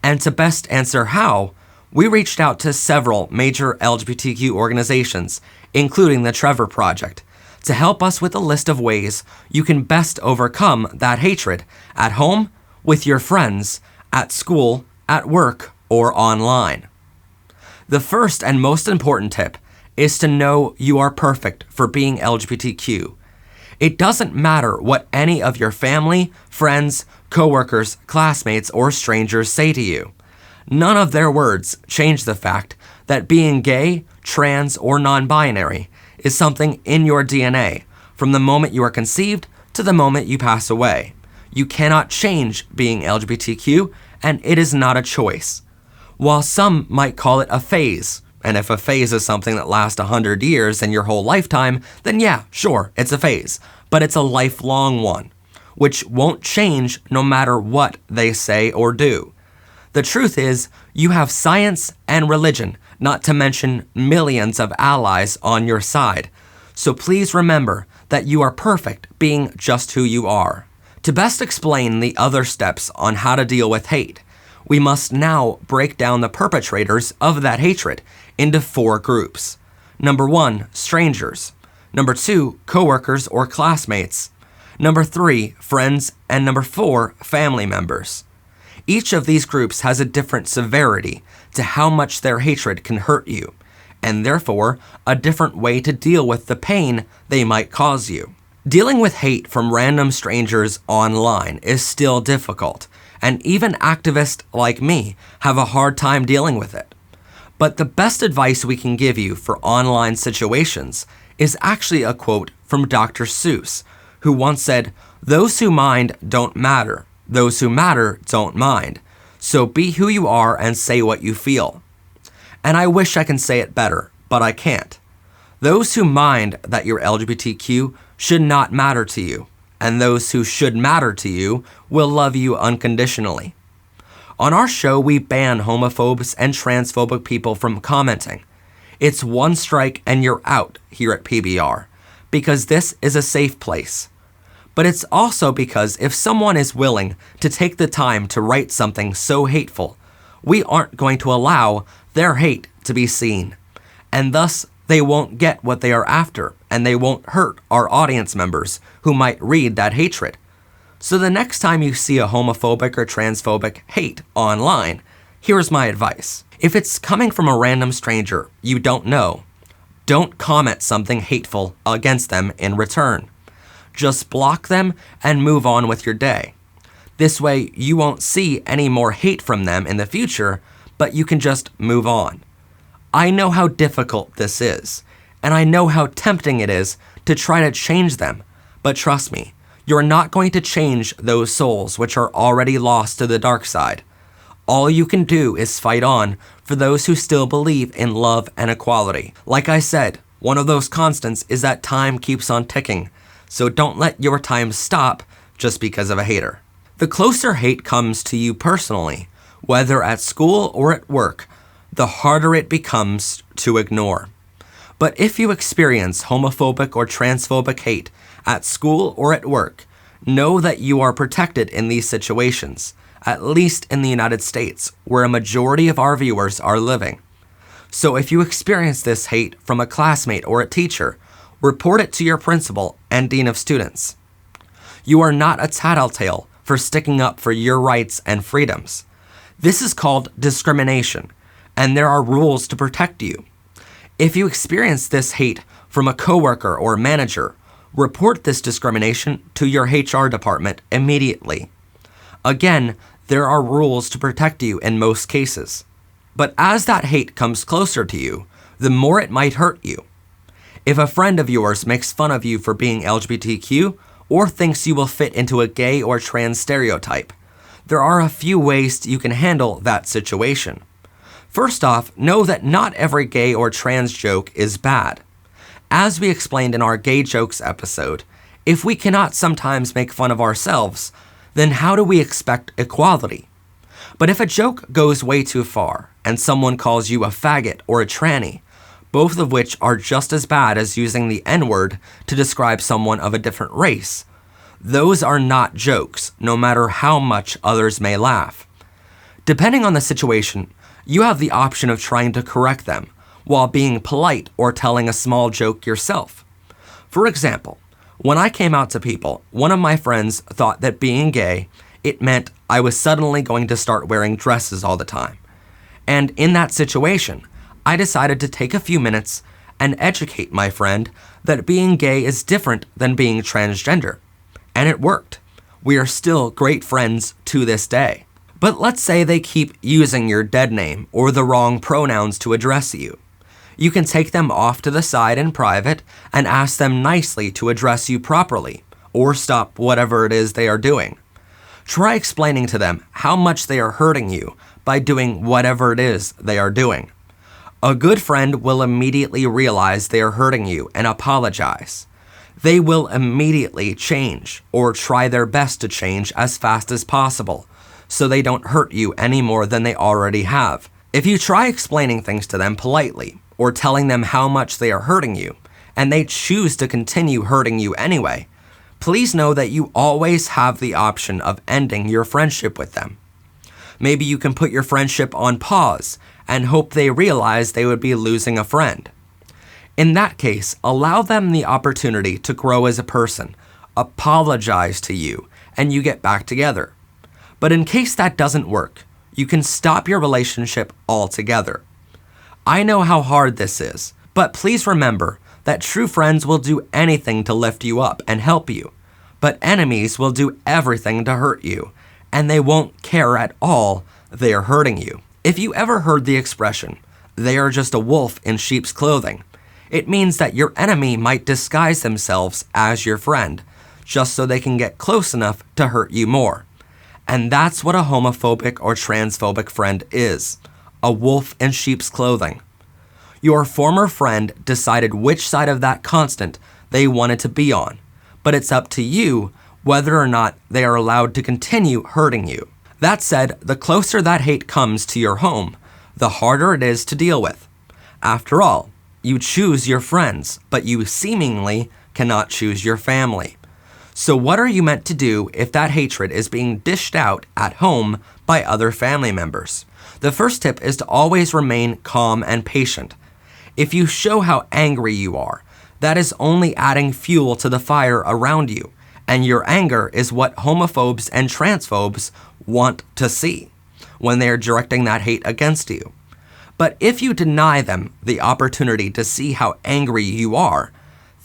And to best answer how, we reached out to several major LGBTQ organizations, including the Trevor Project, to help us with a list of ways you can best overcome that hatred at home, with your friends, at school, at work, or online. The first and most important tip is to know you are perfect for being LGBTQ. It doesn't matter what any of your family, friends, coworkers, classmates, or strangers say to you. None of their words change the fact that being gay, trans, or non-binary is something in your DNA from the moment you are conceived to the moment you pass away. You cannot change being LGBTQ, and it is not a choice. While some might call it a phase, and if a phase is something that lasts 100 years and your whole lifetime, then yeah, sure, it's a phase. But it's a lifelong one, which won't change no matter what they say or do. The truth is, you have science and religion, not to mention millions of allies on your side. So please remember that you are perfect being just who you are. To best explain the other steps on how to deal with hate, we must now break down the perpetrators of that hatred into 4 groups. Number 1, strangers. Number 2, coworkers or classmates. Number 3, friends. And number 4, family members. Each of these groups has a different severity to how much their hatred can hurt you, and therefore a different way to deal with the pain they might cause you. Dealing with hate from random strangers online is still difficult, and even activists like me have a hard time dealing with it. But the best advice we can give you for online situations is actually a quote from Dr. Seuss, who once said, "Those who mind don't matter. Those who matter don't mind. So be who you are and say what you feel." And I wish I can say it better, but I can't. Those who mind that you're LGBTQ should not matter to you, and those who should matter to you will love you unconditionally. On our show, we ban homophobes and transphobic people from commenting. It's one strike and you're out here at PBR, because this is a safe place. But it's also because if someone is willing to take the time to write something so hateful, we aren't going to allow their hate to be seen. And thus, they won't get what they are after, and they won't hurt our audience members who might read that hatred. So the next time you see a homophobic or transphobic hate online, here's my advice. If it's coming from a random stranger you don't know, don't comment something hateful against them in return. Just block them and move on with your day. This way, you won't see any more hate from them in the future, but you can just move on. I know how difficult this is, and I know how tempting it is to try to change them, but trust me, you're not going to change those souls which are already lost to the dark side. All you can do is fight on for those who still believe in love and equality. Like I said, one of those constants is that time keeps on ticking, so don't let your time stop just because of a hater. The closer hate comes to you personally, whether at school or at work, the harder it becomes to ignore. But if you experience homophobic or transphobic hate at school or at work, know that you are protected in these situations, at least in the United States, where a majority of our viewers are living. So if you experience this hate from a classmate or a teacher, report it to your principal and dean of students. You are not a tattletale for sticking up for your rights and freedoms. This is called discrimination, and there are rules to protect you. If you experience this hate from a coworker or manager, report this discrimination to your HR department immediately. Again, there are rules to protect you in most cases. But as that hate comes closer to you, the more it might hurt you. If a friend of yours makes fun of you for being LGBTQ or thinks you will fit into a gay or trans stereotype, there are a few ways you can handle that situation. First off, know that not every gay or trans joke is bad. As we explained in our gay jokes episode, if we cannot sometimes make fun of ourselves, then how do we expect equality? But if a joke goes way too far and someone calls you a faggot or a tranny, both of which are just as bad as using the N-word to describe someone of a different race, those are not jokes, no matter how much others may laugh. Depending on the situation, you have the option of trying to correct them while being polite or telling a small joke yourself. For example, when I came out to people, one of my friends thought that being gay, it meant I was suddenly going to start wearing dresses all the time. And in that situation, I decided to take a few minutes and educate my friend that being gay is different than being transgender. And it worked. We are still great friends to this day. But let's say they keep using your dead name or the wrong pronouns to address you. You can take them off to the side in private and ask them nicely to address you properly, or stop whatever it is they are doing. Try explaining to them how much they are hurting you by doing whatever it is they are doing. A good friend will immediately realize they are hurting you and apologize. They will immediately change or try their best to change as fast as possible, so they don't hurt you any more than they already have. If you try explaining things to them politely or telling them how much they are hurting you, and they choose to continue hurting you anyway, please know that you always have the option of ending your friendship with them. Maybe you can put your friendship on pause and hope they realize they would be losing a friend. In that case, allow them the opportunity to grow as a person, apologize to you, and you get back together. But in case that doesn't work, you can stop your relationship altogether. I know how hard this is, but please remember that true friends will do anything to lift you up and help you, but enemies will do everything to hurt you, and they won't care at all they are hurting you. If you ever heard the expression, "they are just a wolf in sheep's clothing," it means that your enemy might disguise themselves as your friend, just so they can get close enough to hurt you more. And that's what a homophobic or transphobic friend is, a wolf in sheep's clothing. Your former friend decided which side of that constant they wanted to be on, but it's up to you whether or not they are allowed to continue hurting you. That said, the closer that hate comes to your home, the harder it is to deal with. After all, you choose your friends, but you seemingly cannot choose your family. So what are you meant to do if that hatred is being dished out at home by other family members? The first tip is to always remain calm and patient. If you show how angry you are, that is only adding fuel to the fire around you, and your anger is what homophobes and transphobes want to see when they are directing that hate against you. But if you deny them the opportunity to see how angry you are,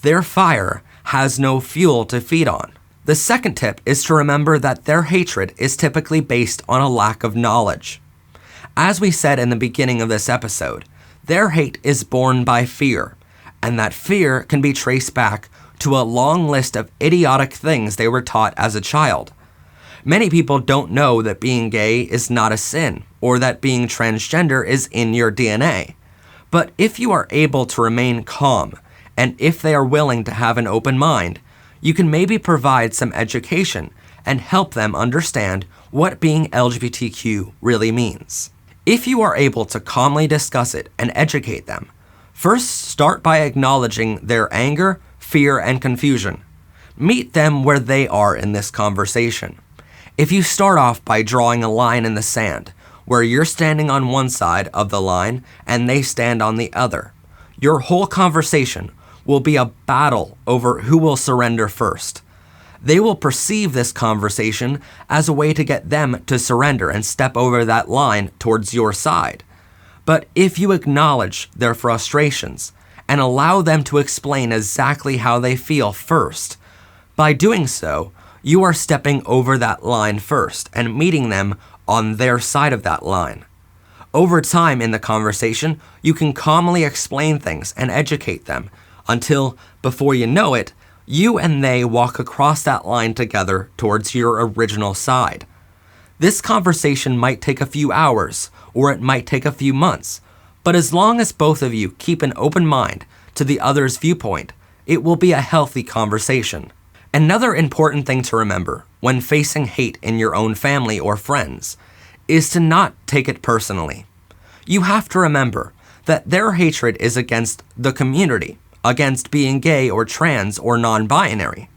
their fire has no fuel to feed on. The second tip is to remember that their hatred is typically based on a lack of knowledge. As we said in the beginning of this episode, their hate is born by fear, and that fear can be traced back to a long list of idiotic things they were taught as a child. Many people don't know that being gay is not a sin, or that being transgender is in your DNA. But if you are able to remain calm, and if they are willing to have an open mind, you can maybe provide some education and help them understand what being LGBTQ really means. If you are able to calmly discuss it and educate them, first start by acknowledging their anger, fear, and confusion. Meet them where they are in this conversation. If you start off by drawing a line in the sand, where you're standing on one side of the line and they stand on the other, your whole conversation will be a battle over who will surrender first. They will perceive this conversation as a way to get them to surrender and step over that line towards your side. But if you acknowledge their frustrations and allow them to explain exactly how they feel first, by doing so, you are stepping over that line first and meeting them on their side of that line. Over time in the conversation, you can calmly explain things and educate them until, before you know it, you and they walk across that line together towards your original side. This conversation might take a few hours, or it might take a few months, but as long as both of you keep an open mind to the other's viewpoint, it will be a healthy conversation. Another important thing to remember when facing hate in your own family or friends is to not take it personally. You have to remember that their hatred is against the community, against being gay or trans or non-binary.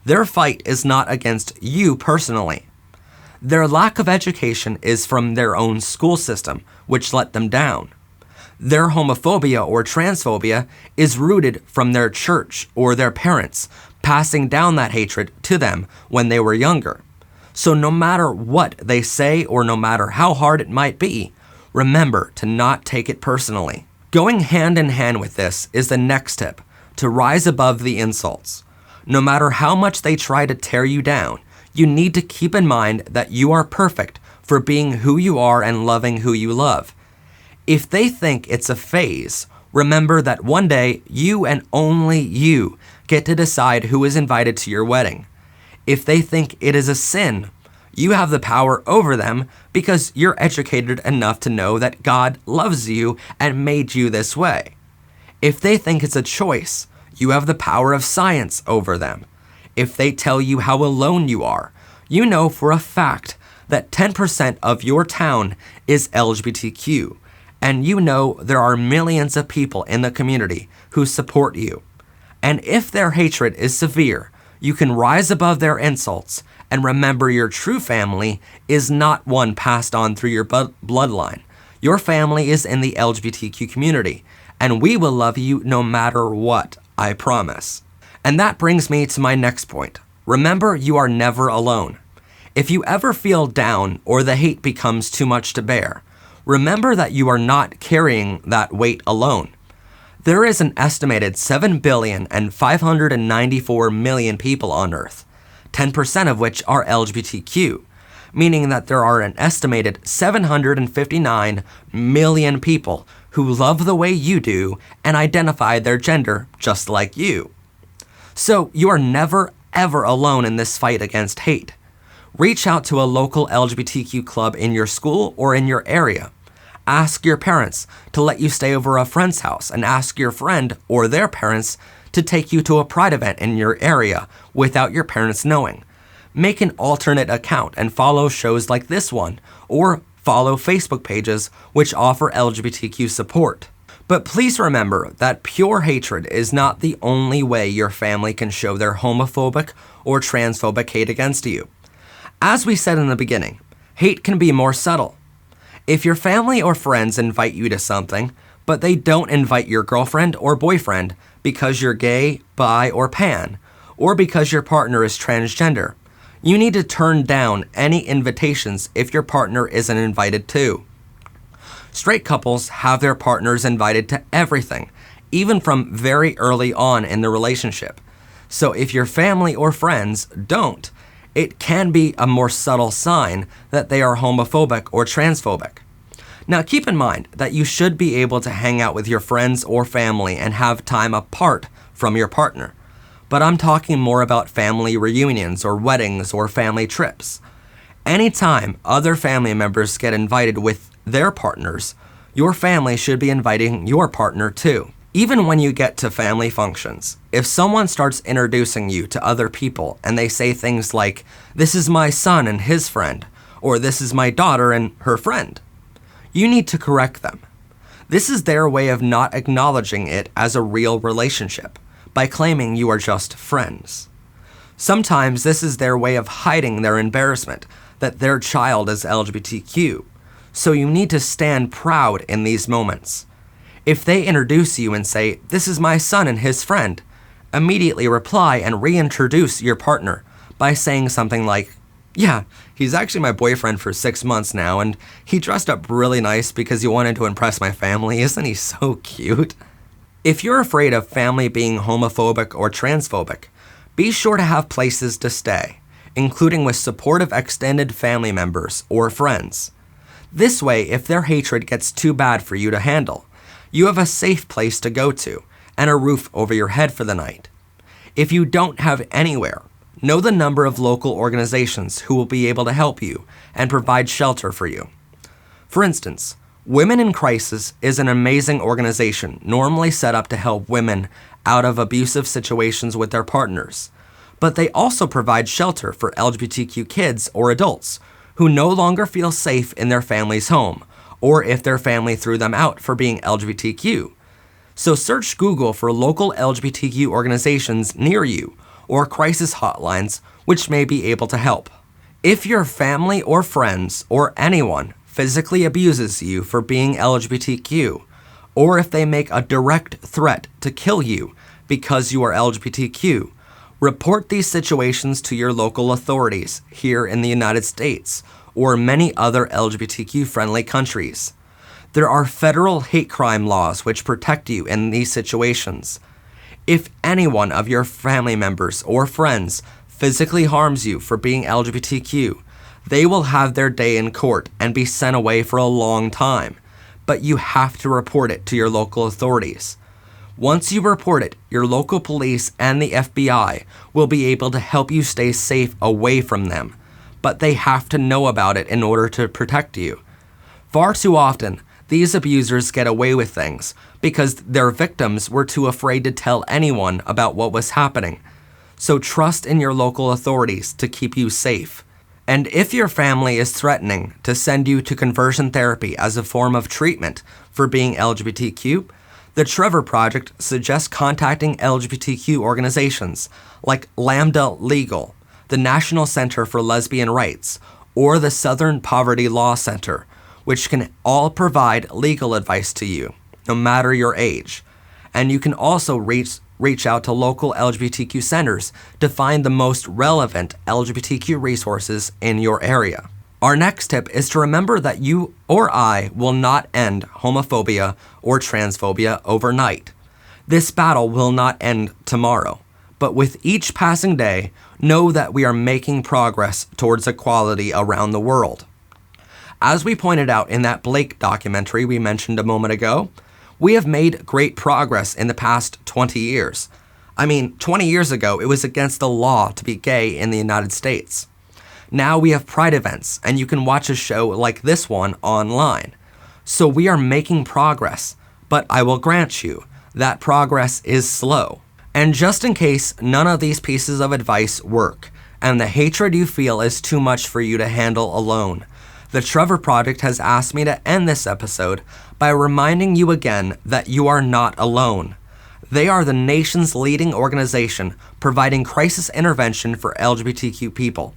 Their fight is not against you personally. Their lack of education is from their own school system, which let them down. Their homophobia or transphobia is rooted from their church or their parents, passing down that hatred to them when they were younger. So no matter what they say or no matter how hard it might be, remember to not take it personally. Going hand in hand with this is the next tip, to rise above the insults. No matter how much they try to tear you down, you need to keep in mind that you are perfect for being who you are and loving who you love. If they think it's a phase, remember that one day you and only you get to decide who is invited to your wedding. If they think it is a sin, you have the power over them because you're educated enough to know that God loves you and made you this way. If they think it's a choice, you have the power of science over them. If they tell you how alone you are, you know for a fact that 10% of your town is LGBTQ, and you know there are millions of people in the community who support you. And if their hatred is severe, you can rise above their insults and remember your true family is not one passed on through your bloodline. Your family is in the LGBTQ community, and we will love you no matter what, I promise. And that brings me to my next point. Remember, you are never alone. If you ever feel down or the hate becomes too much to bear, remember that you are not carrying that weight alone. There is an estimated 7,594,000,000 people on Earth, 10% of which are LGBTQ, meaning that there are an estimated 759 million people who love the way you do and identify their gender just like you. So you are never, ever alone in this fight against hate. Reach out to a local LGBTQ club in your school or in your area. Ask your parents to let you stay over a friend's house, and ask your friend or their parents to take you to a pride event in your area without your parents knowing. Make an alternate account and follow shows like this one, or follow Facebook pages which offer LGBTQ support. But please remember that pure hatred is not the only way your family can show their homophobic or transphobic hate against you. As we said in the beginning, hate can be more subtle. If your family or friends invite you to something, but they don't invite your girlfriend or boyfriend because you're gay, bi, or pan, or because your partner is transgender, you need to turn down any invitations if your partner isn't invited too. Straight couples have their partners invited to everything, even from very early on in the relationship. So if your family or friends don't, it can be a more subtle sign that they are homophobic or transphobic. Now keep in mind that you should be able to hang out with your friends or family and have time apart from your partner. But I'm talking more about family reunions or weddings or family trips. Anytime other family members get invited with their partners, your family should be inviting your partner too. Even when you get to family functions, if someone starts introducing you to other people and they say things like, "This is my son and his friend," or "This is my daughter and her friend," you need to correct them. This is their way of not acknowledging it as a real relationship, by claiming you are just friends. Sometimes this is their way of hiding their embarrassment that their child is LGBTQ, so you need to stand proud in these moments. If they introduce you and say, "This is my son and his friend," immediately reply and reintroduce your partner by saying something like, "Yeah, he's actually my boyfriend for 6 months now, and he dressed up really nice because he wanted to impress my family. Isn't he so cute?" If you're afraid of family being homophobic or transphobic, be sure to have places to stay, including with supportive extended family members or friends. This way, if their hatred gets too bad for you to handle, you have a safe place to go to and a roof over your head for the night. If you don't have anywhere, know the number of local organizations who will be able to help you and provide shelter for you. For instance, Women in Crisis is an amazing organization normally set up to help women out of abusive situations with their partners, but they also provide shelter for LGBTQ kids or adults who no longer feel safe in their family's home, or if their family threw them out for being LGBTQ. So search Google for local LGBTQ organizations near you or crisis hotlines which may be able to help. If your family or friends or anyone physically abuses you for being LGBTQ, or if they make a direct threat to kill you because you are LGBTQ, report these situations to your local authorities here in the United States or many other LGBTQ-friendly countries. There are federal hate crime laws which protect you in these situations. If any one of your family members or friends physically harms you for being LGBTQ, they will have their day in court and be sent away for a long time, but you have to report it to your local authorities. Once you report it, your local police and the FBI will be able to help you stay safe away from them, but they have to know about it in order to protect you. Far too often, these abusers get away with things because their victims were too afraid to tell anyone about what was happening. So trust in your local authorities to keep you safe. And if your family is threatening to send you to conversion therapy as a form of treatment for being LGBTQ, the Trevor Project suggests contacting LGBTQ organizations like Lambda Legal, the National Center for Lesbian Rights, or the Southern Poverty Law Center, which can all provide legal advice to you, no matter your age. And you can also reach out to local LGBTQ centers to find the most relevant LGBTQ resources in your area. Our next tip is to remember that you or I will not end homophobia or transphobia overnight. This battle will not end tomorrow, but with each passing day, know that we are making progress towards equality around the world. As we pointed out in that Blake documentary we mentioned a moment ago, we have made great progress in the past 20 years. 20 years ago, it was against the law to be gay in the United States. Now we have pride events, and you can watch a show like this one online. So we are making progress, but I will grant you that progress is slow. And just in case none of these pieces of advice work, and the hatred you feel is too much for you to handle alone, The Trevor Project has asked me to end this episode by reminding you again that you are not alone. They are the nation's leading organization providing crisis intervention for LGBTQ people.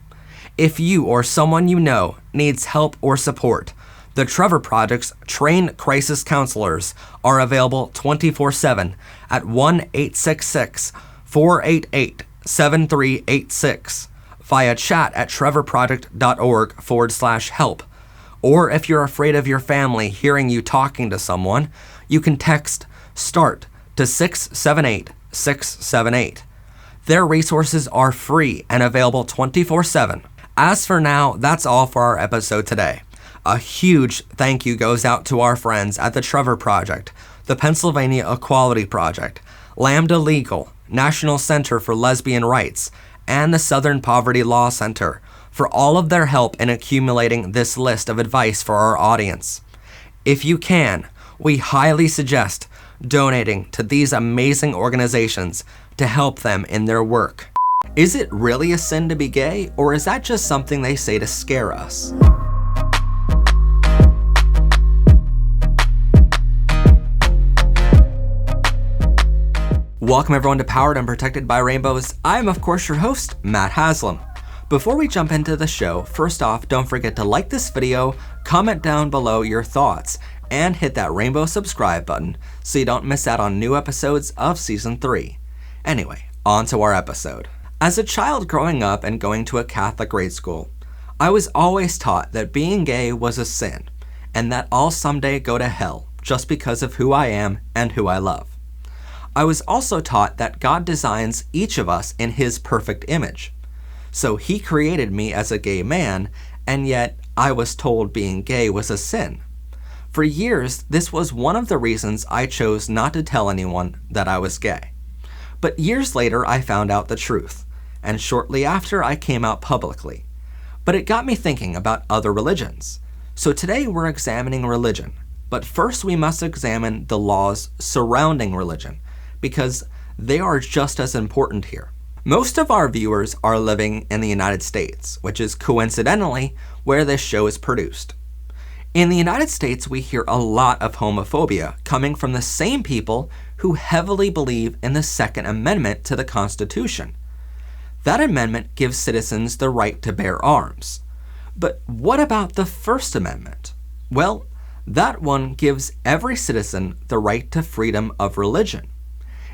If you or someone you know needs help or support, the Trevor Project's trained crisis counselors are available 24/7 at 1-866-488-7386 via chat at trevorproject.org/help. Or if you're afraid of your family hearing you talking to someone, you can text START to 678-678. Their resources are free and available 24/7. As for now, that's all for our episode today. A huge thank you goes out to our friends at the Trevor Project, the Pennsylvania Equality Project, Lambda Legal, National Center for Lesbian Rights, and the Southern Poverty Law Center for all of their help in accumulating this list of advice for our audience. If you can, we highly suggest donating to these amazing organizations to help them in their work. Is it really a sin to be gay, or is that just something they say to scare us? Welcome everyone to Powered and Protected by Rainbows. I am of course your host, Matt Haslam. Before we jump into the show, first off, don't forget to like this video, comment down below your thoughts, and hit that rainbow subscribe button so you don't miss out on new episodes of Season 3. Anyway, on to our episode. As a child growing up and going to a Catholic grade school, I was always taught that being gay was a sin, and that I'll someday go to hell just because of who I am and who I love. I was also taught that God designs each of us in His perfect image. So He created me as a gay man, and yet I was told being gay was a sin. For years, this was one of the reasons I chose not to tell anyone that I was gay. But years later, I found out the truth, and shortly after, I came out publicly. But it got me thinking about other religions. So today we're examining religion, but first we must examine the laws surrounding religion, because they are just as important here. Most of our viewers are living in the United States, which is coincidentally where this show is produced. In the United States, we hear a lot of homophobia coming from the same people who heavily believe in the Second Amendment to the Constitution. That amendment gives citizens the right to bear arms. But what about the First Amendment? Well, that one gives every citizen the right to freedom of religion.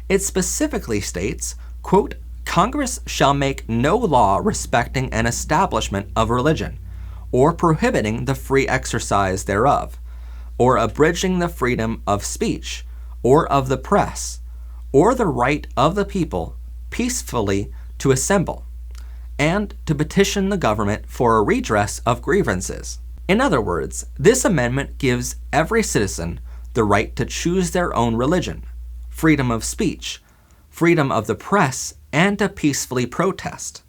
It specifically states, quote, Congress shall make no law respecting an establishment of religion, or prohibiting the free exercise thereof, or abridging the freedom of speech, or of the press, or the right of the people peacefully to assemble, and to petition the government for a redress of grievances. In other words, this amendment gives every citizen the right to choose their own religion, freedom of speech, freedom of the press, and to peacefully protest.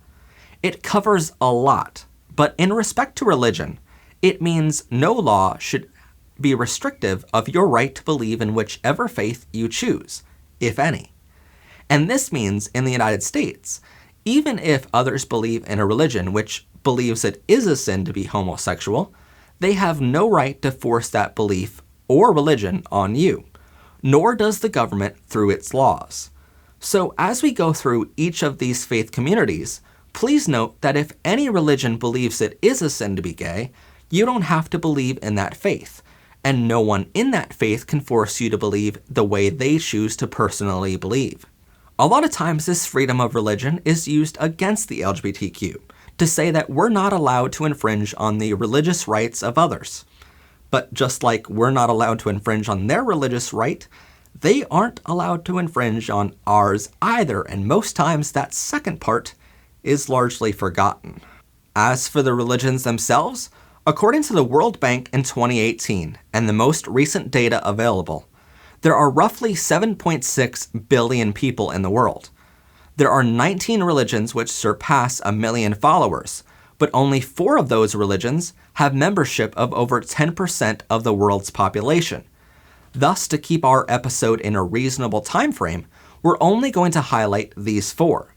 It covers a lot, but in respect to religion, it means no law should be restrictive of your right to believe in whichever faith you choose, if any. And this means in the United States, even if others believe in a religion which believes it is a sin to be homosexual, they have no right to force that belief or religion on you, nor does the government through its laws. So as we go through each of these faith communities, please note that if any religion believes it is a sin to be gay, you don't have to believe in that faith, and no one in that faith can force you to believe the way they choose to personally believe. A lot of times this freedom of religion is used against the LGBTQ, to say that we're not allowed to infringe on the religious rights of others. But just like we're not allowed to infringe on their religious right, they aren't allowed to infringe on ours either, and most times that second part is largely forgotten. As for the religions themselves, according to the World Bank in 2018 and the most recent data available, there are roughly 7.6 billion people in the world. There are 19 religions which surpass 1 million followers, but only 4 of those religions have membership of over 10% of the world's population. Thus, to keep our episode in a reasonable time frame, we're only going to highlight these 4.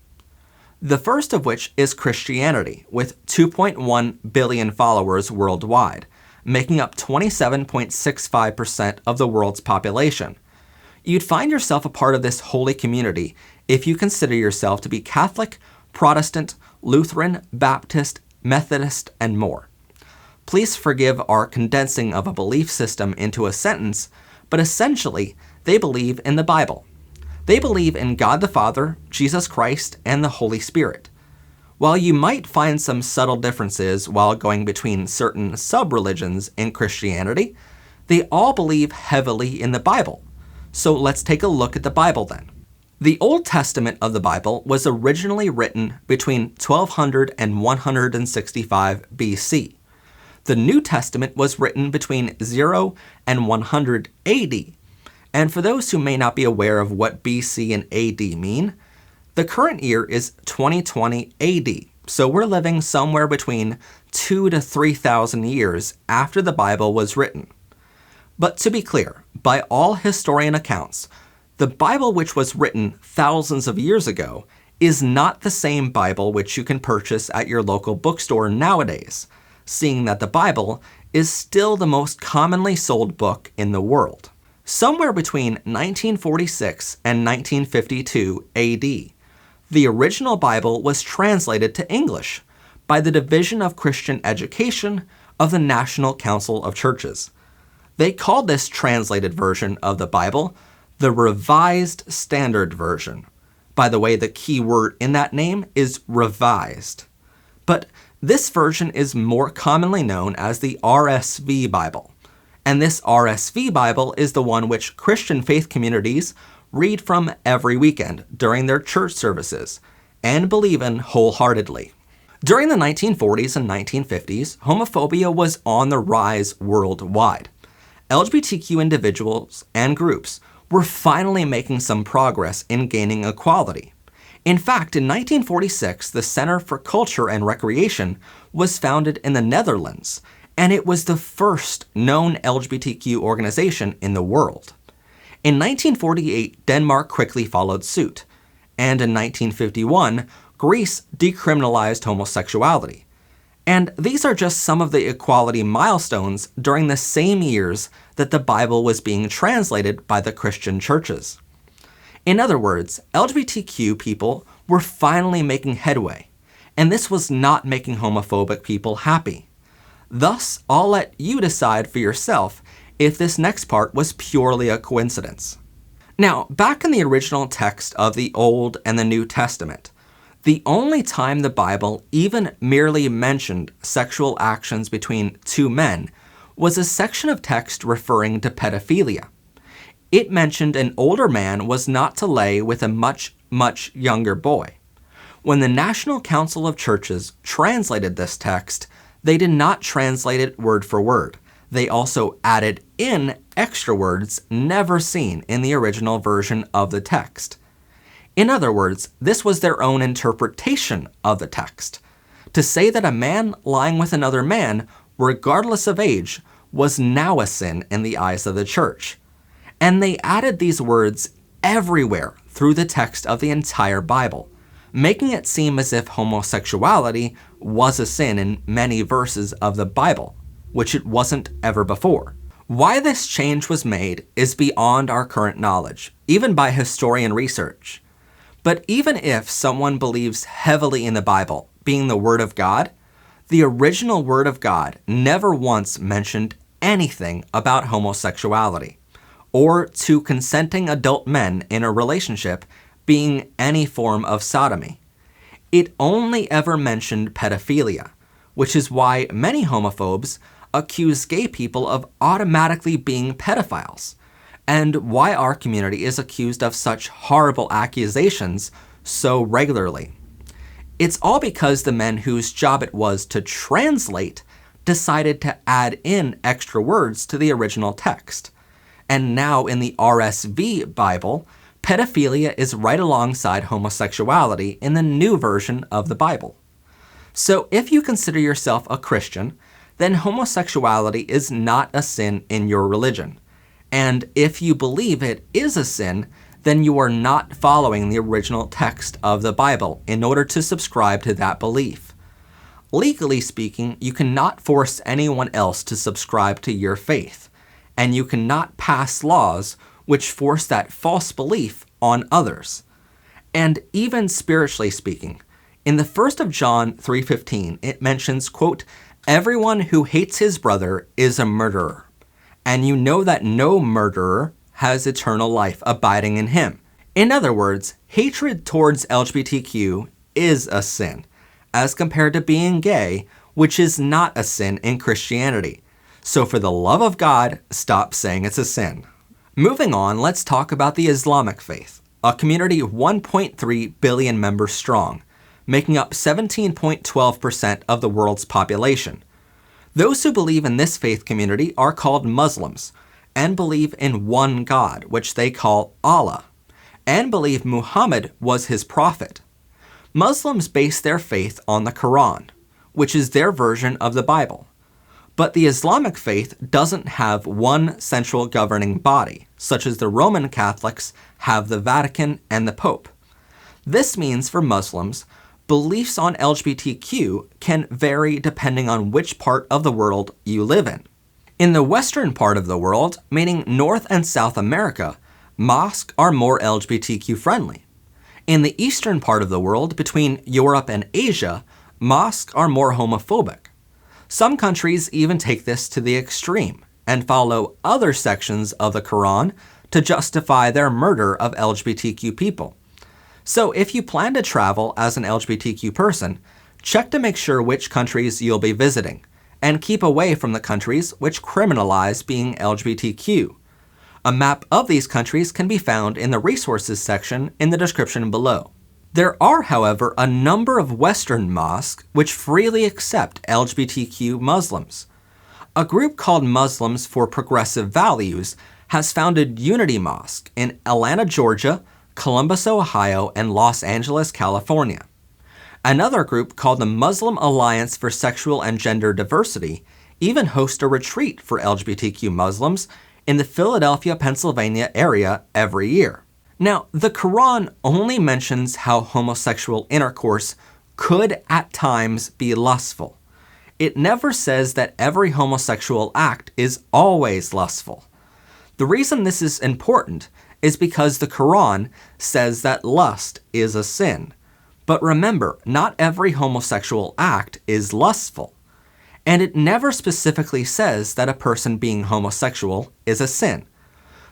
The first of which is Christianity, with 2.1 billion followers worldwide, making up 27.65% of the world's population. You'd find yourself a part of this holy community if you consider yourself to be Catholic, Protestant, Lutheran, Baptist, Methodist, and more. Please forgive our condensing of a belief system into a sentence, but essentially, they believe in the Bible. They believe in God the Father, Jesus Christ, and the Holy Spirit. While you might find some subtle differences while going between certain sub-religions in Christianity, they all believe heavily in the Bible. So let's take a look at the Bible then. The Old Testament of the Bible was originally written between 1200 and 165 BC. The New Testament was written between 0 and 100 AD. And for those who may not be aware of what BC and AD mean, the current year is 2020 AD, so we're living somewhere between 2,000 to 3,000 years after the Bible was written. But to be clear, by all historian accounts, the Bible which was written thousands of years ago is not the same Bible which you can purchase at your local bookstore nowadays, seeing that the Bible is still the most commonly sold book in the world. Somewhere between 1946 and 1952 AD, the original Bible was translated to English by the Division of Christian Education of the National Council of Churches. They called this translated version of the Bible the Revised Standard Version. By the way, the key word in that name is revised. But this version is more commonly known as the RSV Bible. And this RSV Bible is the one which Christian faith communities read from every weekend during their church services and believe in wholeheartedly. During the 1940s and 1950s, homophobia was on the rise worldwide. LGBTQ individuals and groups were finally making some progress in gaining equality. In fact, in 1946, the Center for Culture and Recreation was founded in the Netherlands, and it was the first known LGBTQ organization in the world. In 1948, Denmark quickly followed suit, and in 1951, Greece decriminalized homosexuality. And these are just some of the equality milestones during the same years that the Bible was being translated by the Christian churches. In other words, LGBTQ people were finally making headway, and this was not making homophobic people happy. Thus, I'll let you decide for yourself if this next part was purely a coincidence. Now, back in the original text of the Old and the New Testament, the only time the Bible even merely mentioned sexual actions between two men was a section of text referring to pedophilia. It mentioned an older man was not to lay with a much, much younger boy. When the National Council of Churches translated this text, they did not translate it word for word. They also added in extra words never seen in the original version of the text. In other words, this was their own interpretation of the text. To say that a man lying with another man, regardless of age, was now a sin in the eyes of the church. And they added these words everywhere through the text of the entire Bible, making it seem as if homosexuality was a sin in many verses of the Bible, which it wasn't ever before. Why this change was made is beyond our current knowledge, even by historian research. But even if someone believes heavily in the Bible being the Word of God, the original Word of God never once mentioned anything about homosexuality, or two consenting adult men in a relationship being any form of sodomy. It only ever mentioned pedophilia, which is why many homophobes accuse gay people of automatically being pedophiles, and why our community is accused of such horrible accusations so regularly. It's all because the men whose job it was to translate decided to add in extra words to the original text. And now in the RSV Bible, pedophilia is right alongside homosexuality in the new version of the Bible. So if you consider yourself a Christian, then homosexuality is not a sin in your religion. And if you believe it is a sin, then you are not following the original text of the Bible in order to subscribe to that belief. Legally speaking, you cannot force anyone else to subscribe to your faith, and you cannot pass laws which force that false belief on others. And even spiritually speaking, in the 1st of John 3:15, it mentions, quote, "Everyone who hates his brother is a murderer, and you know that no murderer has eternal life abiding in him." In other words, hatred towards LGBTQ is a sin, as compared to being gay, which is not a sin in Christianity. So for the love of God, stop saying it's a sin. Moving on, let's talk about the Islamic faith, a community 1.3 billion members strong, making up 17.12% of the world's population. Those who believe in this faith community are called Muslims, and believe in one God, which they call Allah, and believe Muhammad was his prophet. Muslims base their faith on the Quran, which is their version of the Bible. But the Islamic faith doesn't have one central governing body, such as the Roman Catholics have the Vatican and the Pope. This means for Muslims, beliefs on LGBTQ can vary depending on which part of the world you live in. In the western part of the world, meaning North and South America, mosques are more LGBTQ friendly. In the eastern part of the world, between Europe and Asia, mosques are more homophobic. Some countries even take this to the extreme and follow other sections of the Quran to justify their murder of LGBTQ people. So if you plan to travel as an LGBTQ person, check to make sure which countries you'll be visiting, and keep away from the countries which criminalize being LGBTQ. A map of these countries can be found in the resources section in the description below. There are, however, a number of Western mosques which freely accept LGBTQ Muslims. A group called Muslims for Progressive Values has founded Unity Mosque in Atlanta, Georgia, Columbus, Ohio, and Los Angeles, California. Another group called the Muslim Alliance for Sexual and Gender Diversity even hosts a retreat for LGBTQ Muslims in the Philadelphia, Pennsylvania area every year. Now, the Quran only mentions how homosexual intercourse could at times be lustful. It never says that every homosexual act is always lustful. The reason this is important is because the Quran says that lust is a sin. But remember, not every homosexual act is lustful. And it never specifically says that a person being homosexual is a sin.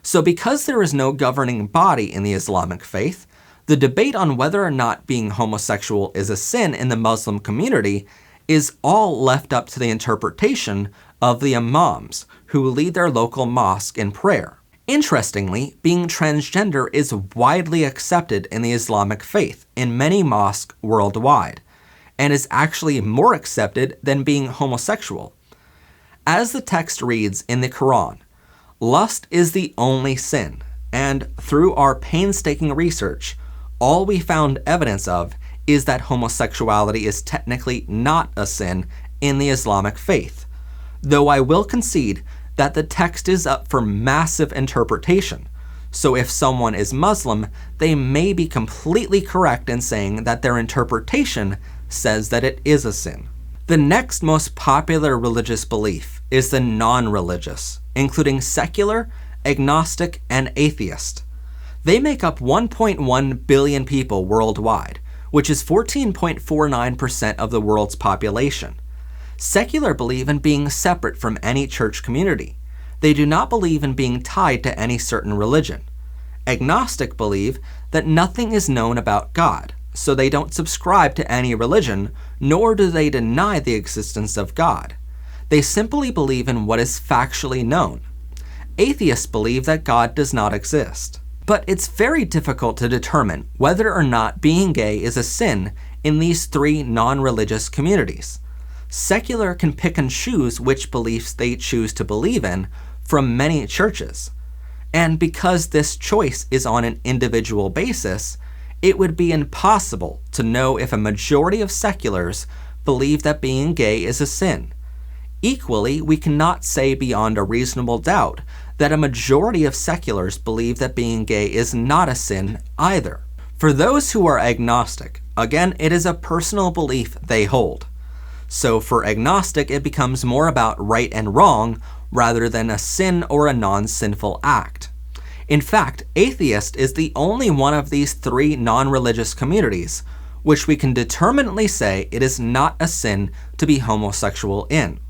So because there is no governing body in the Islamic faith, the debate on whether or not being homosexual is a sin in the Muslim community is all left up to the interpretation of the imams who lead their local mosque in prayer. Interestingly, being transgender is widely accepted in the Islamic faith in many mosques worldwide, and is actually more accepted than being homosexual. As the text reads in the Quran, lust is the only sin, and through our painstaking research, all we found evidence of is that homosexuality is technically not a sin in the Islamic faith, though I will concede that the text is up for massive interpretation. So if someone is Muslim, they may be completely correct in saying that their interpretation says that it is a sin. The next most popular religious belief is the non-religious, including secular, agnostic, and atheist. They make up 1.1 billion people worldwide, which is 14.49% of the world's population. Secular believe in being separate from any church community. They do not believe in being tied to any certain religion. Agnostic believe that nothing is known about God, so they don't subscribe to any religion, nor do they deny the existence of God. They simply believe in what is factually known. Atheists believe that God does not exist. But it's very difficult to determine whether or not being gay is a sin in these three non-religious communities. Secular can pick and choose which beliefs they choose to believe in from many churches. And because this choice is on an individual basis, it would be impossible to know if a majority of seculars believe that being gay is a sin. Equally, we cannot say beyond a reasonable doubt that a majority of seculars believe that being gay is not a sin either. For those who are agnostic, again, it is a personal belief they hold. So for agnostic, it becomes more about right and wrong rather than a sin or a non-sinful act. In fact, atheist is the only one of these three non-religious communities which we can determinately say it is not a sin to be homosexual in.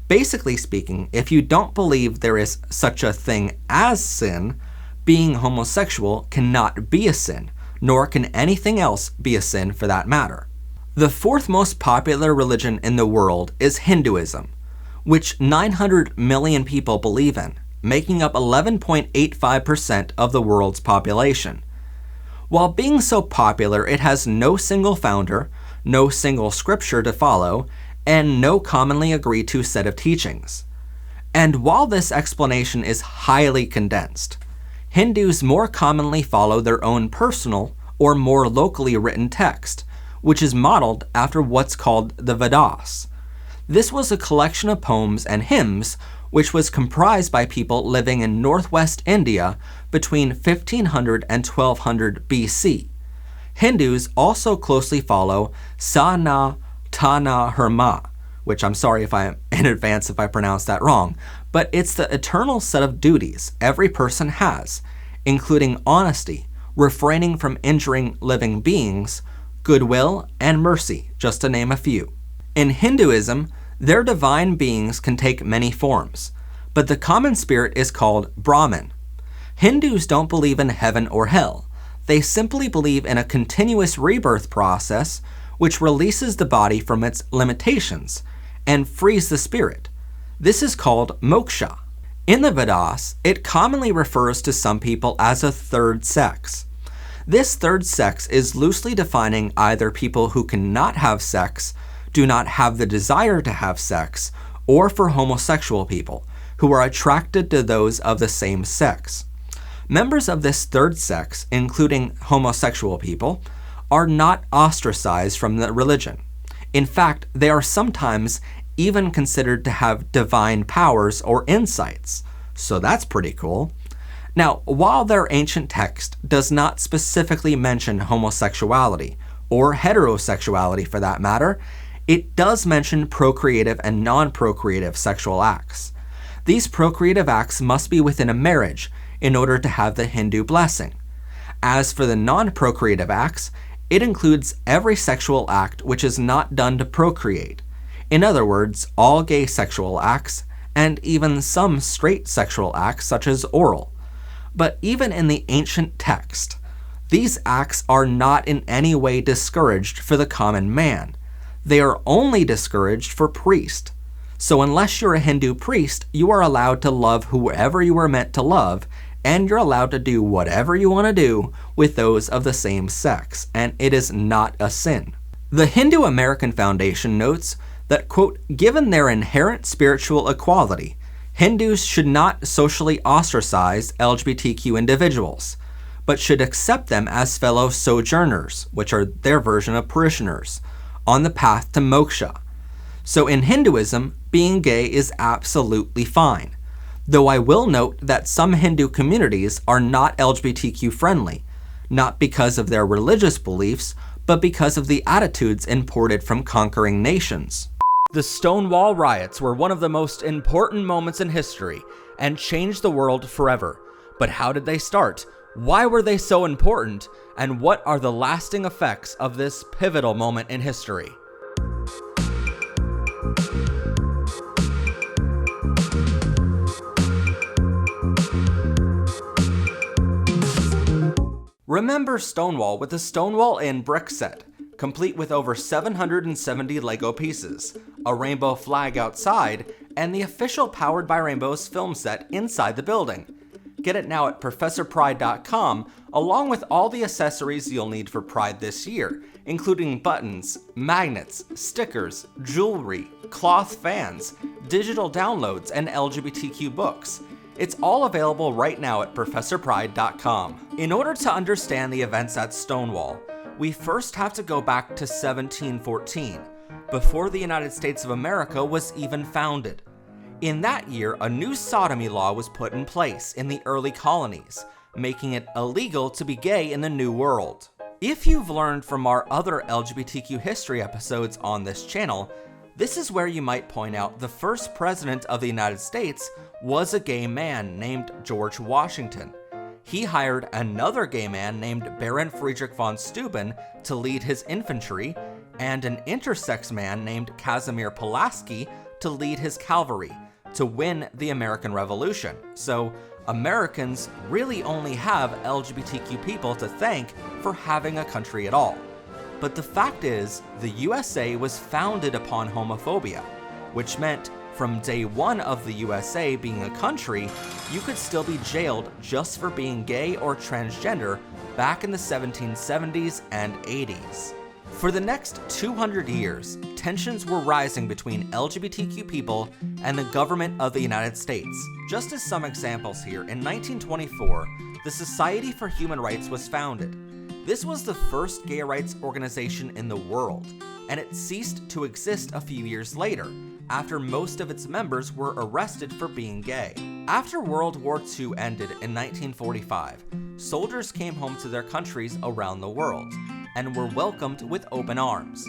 Basically speaking, if you don't believe there is such a thing as sin, being homosexual cannot be a sin, nor can anything else be a sin for that matter. The fourth most popular religion in the world is Hinduism, which 900 million people believe in, making up 11.85% of the world's population. While being so popular, it has no single founder, no single scripture to follow, and no commonly agreed to set of teachings. And while this explanation is highly condensed, Hindus more commonly follow their own personal or more locally written text, which is modeled after what's called the Vedas. This was a collection of poems and hymns which was comprised by people living in northwest India between 1500 and 1200 BC. Hindus also closely follow Sanatana Dharma, which I'm sorry in advance if I pronounce that wrong, but it's the eternal set of duties every person has, including honesty, refraining from injuring living beings, goodwill, and mercy, just to name a few. In Hinduism, their divine beings can take many forms, but the common spirit is called Brahman. Hindus don't believe in heaven or hell. They simply believe in a continuous rebirth process which releases the body from its limitations and frees the spirit. This is called moksha. In the Vedas, it commonly refers to some people as a third sex. This third sex is loosely defining either people who cannot have sex, do not have the desire to have sex, or for homosexual people who are attracted to those of the same sex. Members of this third sex, including homosexual people, are not ostracized from the religion. In fact, they are sometimes even considered to have divine powers or insights. So that's pretty cool. Now, while their ancient text does not specifically mention homosexuality, or heterosexuality for that matter, it does mention procreative and non-procreative sexual acts. These procreative acts must be within a marriage in order to have the Hindu blessing. As for the non-procreative acts, it includes every sexual act which is not done to procreate. In other words, all gay sexual acts, and even some straight sexual acts such as oral. But even in the ancient text, these acts are not in any way discouraged for the common man. They are only discouraged for priests. So unless you're a Hindu priest, you are allowed to love whoever you were meant to love, and you're allowed to do whatever you want to do with those of the same sex, and it is not a sin. The Hindu American Foundation notes that, quote, given their inherent spiritual equality, Hindus should not socially ostracize LGBTQ individuals, but should accept them as fellow sojourners, which are their version of parishioners, on the path to moksha. So in Hinduism, being gay is absolutely fine, though I will note that some Hindu communities are not LGBTQ friendly, not because of their religious beliefs, but because of the attitudes imported from conquering nations. The Stonewall riots were one of the most important moments in history and changed the world forever. But how did they start? Why were they so important? And what are the lasting effects of this pivotal moment in history? Remember Stonewall with the Stonewall Inn brick set, complete with over 770 Lego pieces, a rainbow flag outside, and the official Powered by Rainbows film set inside the building. Get it now at ProfessorPride.com, along with all the accessories you'll need for Pride this year, including buttons, magnets, stickers, jewelry, cloth fans, digital downloads, and LGBTQ books. It's all available right now at ProfessorPride.com. In order to understand the events at Stonewall, we first have to go back to 1714, before the United States of America was even founded. In that year, a new sodomy law was put in place in the early colonies, making it illegal to be gay in the New World. If you've learned from our other LGBTQ history episodes on this channel, this is where you might point out the first president of the United States was a gay man named George Washington. He hired another gay man named Baron Friedrich von Steuben to lead his infantry, and an intersex man named Casimir Pulaski to lead his cavalry to win the American Revolution. So Americans really only have LGBTQ people to thank for having a country at all. But the fact is, the USA was founded upon homophobia, which meant from day one of the USA being a country, you could still be jailed just for being gay or transgender back in the 1770s and 80s. For the next 200 years, tensions were rising between LGBTQ people and the government of the United States. Just as some examples here, in 1924, the Society for Human Rights was founded. This was the first gay rights organization in the world, and it ceased to exist a few years later, after most of its members were arrested for being gay. After World War II ended in 1945, soldiers came home to their countries around the world and were welcomed with open arms.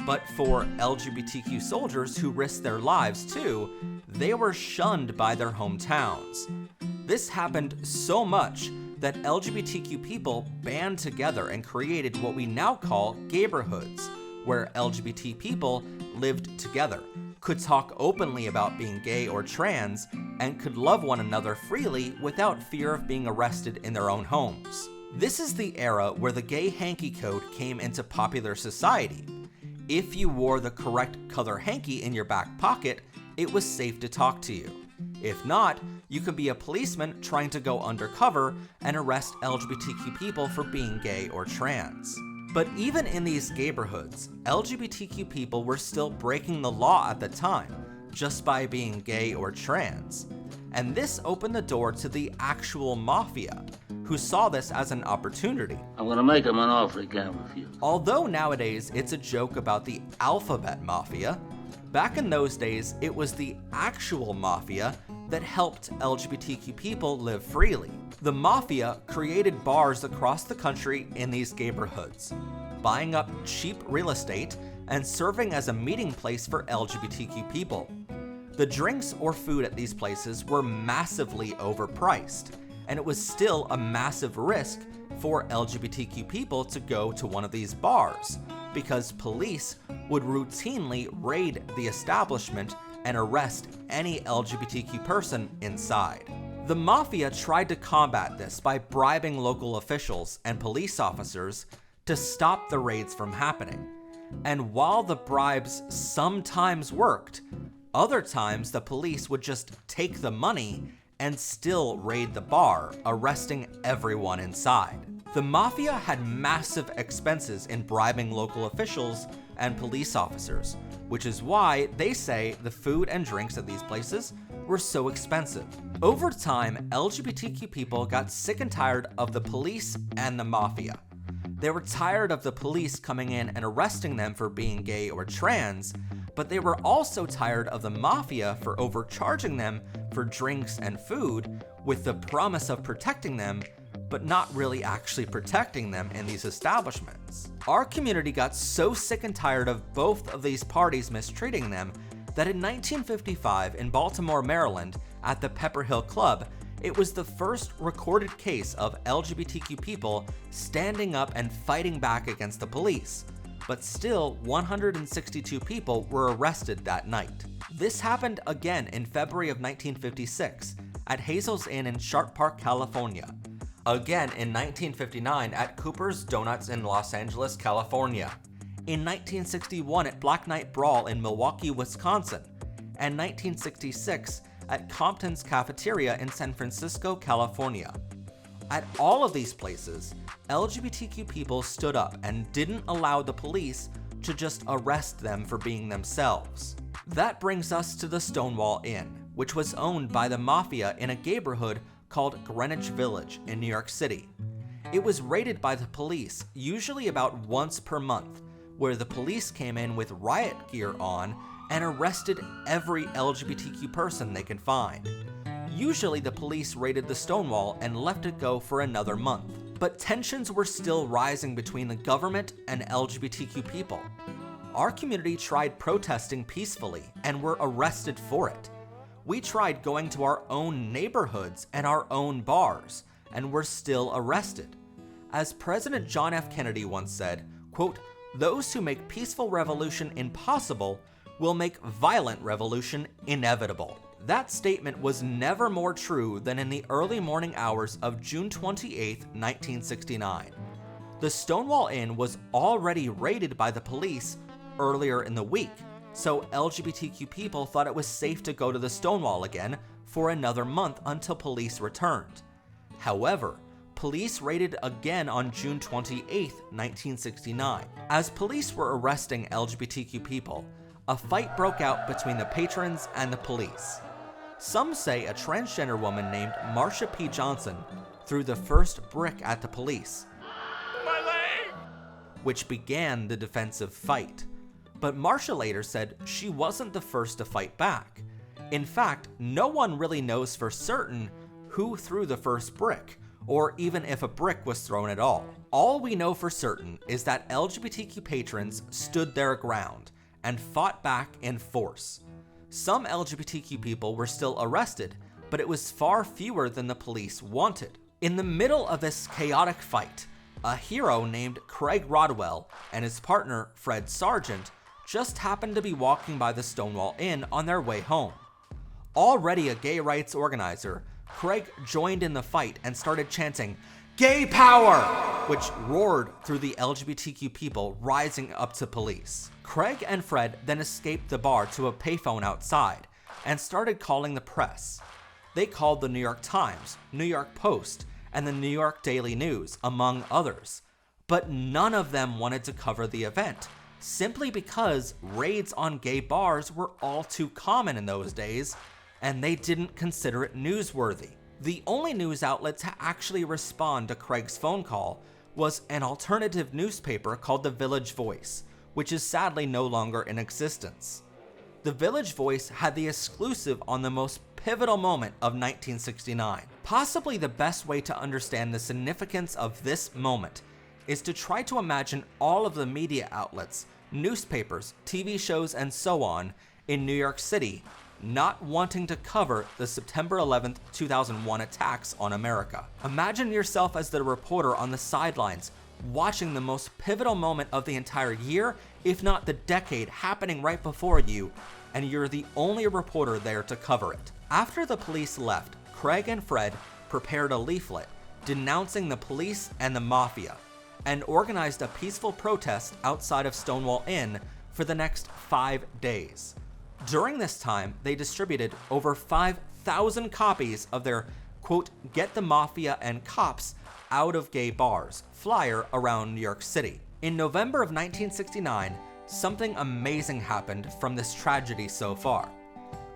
But for LGBTQ soldiers who risked their lives too, they were shunned by their hometowns. This happened so much that LGBTQ people band together and created what we now call gayborhoods, where LGBT people lived together, could talk openly about being gay or trans, and could love one another freely without fear of being arrested in their own homes. This is the era where the gay hanky code came into popular society. If you wore the correct color hanky in your back pocket, it was safe to talk to you. If not, you could be a policeman trying to go undercover and arrest LGBTQ people for being gay or trans. But even in these gayborhoods, LGBTQ people were still breaking the law at the time, just by being gay or trans. And this opened the door to the actual mafia, who saw this as an opportunity. I'm gonna make him an offer he can't refuse. Although nowadays it's a joke about the alphabet mafia, back in those days it was the actual mafia that helped LGBTQ people live freely. The mafia created bars across the country in these gayborhoods, buying up cheap real estate and serving as a meeting place for LGBTQ people. The drinks or food at these places were massively overpriced, and it was still a massive risk for LGBTQ people to go to one of these bars, because police would routinely raid the establishment and arrest any LGBTQ person inside. The mafia tried to combat this by bribing local officials and police officers to stop the raids from happening. And while the bribes sometimes worked, other times the police would just take the money and still raid the bar, arresting everyone inside. The mafia had massive expenses in bribing local officials and police officers, which is why they say the food and drinks at these places were so expensive. Over time, LGBTQ people got sick and tired of the police and the mafia. They were tired of the police coming in and arresting them for being gay or trans, but they were also tired of the mafia for overcharging them for drinks and food with the promise of protecting them, but not really actually protecting them in these establishments. Our community got so sick and tired of both of these parties mistreating them that in 1955 in Baltimore, Maryland, at the Pepper Hill Club, it was the first recorded case of LGBTQ people standing up and fighting back against the police. But still, 162 people were arrested that night. This happened again in February of 1956 at Hazel's Inn in Sharp Park, California. Again in 1959 at Cooper's Donuts in Los Angeles, California. In 1961 at Black Knight Brawl in Milwaukee, Wisconsin. And 1966 at Compton's Cafeteria in San Francisco, California. At all of these places, LGBTQ people stood up and didn't allow the police to just arrest them for being themselves. That brings us to the Stonewall Inn, which was owned by the mafia in a gayborhood called Greenwich Village in New York City. It was raided by the police usually about once per month, where the police came in with riot gear on and arrested every LGBTQ person they could find. Usually the police raided the Stonewall and left it go for another month, but tensions were still rising between the government and LGBTQ people. Our community tried protesting peacefully and were arrested for it. We tried going to our own neighborhoods and our own bars, and were still arrested. As President John F. Kennedy once said, quote, "Those who make peaceful revolution impossible will make violent revolution inevitable." That statement was never more true than in the early morning hours of June 28, 1969. The Stonewall Inn was already raided by the police earlier in the week, so LGBTQ people thought it was safe to go to the Stonewall again for another month until police returned. However, police raided again on June 28, 1969. As police were arresting LGBTQ people, a fight broke out between the patrons and the police. Some say a transgender woman named Marsha P. Johnson threw the first brick at the police, which began the defensive fight. But Marsha later said she wasn't the first to fight back. In fact, no one really knows for certain who threw the first brick, or even if a brick was thrown at all. All we know for certain is that LGBTQ patrons stood their ground and fought back in force. Some LGBTQ people were still arrested, but it was far fewer than the police wanted. In the middle of this chaotic fight, a hero named Craig Rodwell and his partner Fred Sargent just happened to be walking by the Stonewall Inn on their way home. Already a gay rights organizer, Craig joined in the fight and started chanting, "Gay power!" which roared through the LGBTQ people rising up to police. Craig and Fred then escaped the bar to a payphone outside and started calling the press. They called the New York Times, New York Post, and the New York Daily News, among others. But none of them wanted to cover the event, simply because raids on gay bars were all too common in those days, and they didn't consider it newsworthy. The only news outlet to actually respond to Craig's phone call was an alternative newspaper called the Village Voice, which is sadly no longer in existence. The Village Voice had the exclusive on the most pivotal moment of 1969. Possibly the best way to understand the significance of this moment is to try to imagine all of the media outlets, newspapers, TV shows, and so on in New York City not wanting to cover the September 11th, 2001 attacks on America. Imagine yourself as the reporter on the sidelines, watching the most pivotal moment of the entire year, if not the decade, happening right before you, and you're the only reporter there to cover it. After the police left, Craig and Fred prepared a leaflet denouncing the police and the mafia, and organized a peaceful protest outside of Stonewall Inn for the next 5 days. During this time, they distributed over 5,000 copies of their, quote, "Get the Mafia and Cops Out of Gay Bars" flyer around New York City. In November of 1969, something amazing happened from this tragedy so far.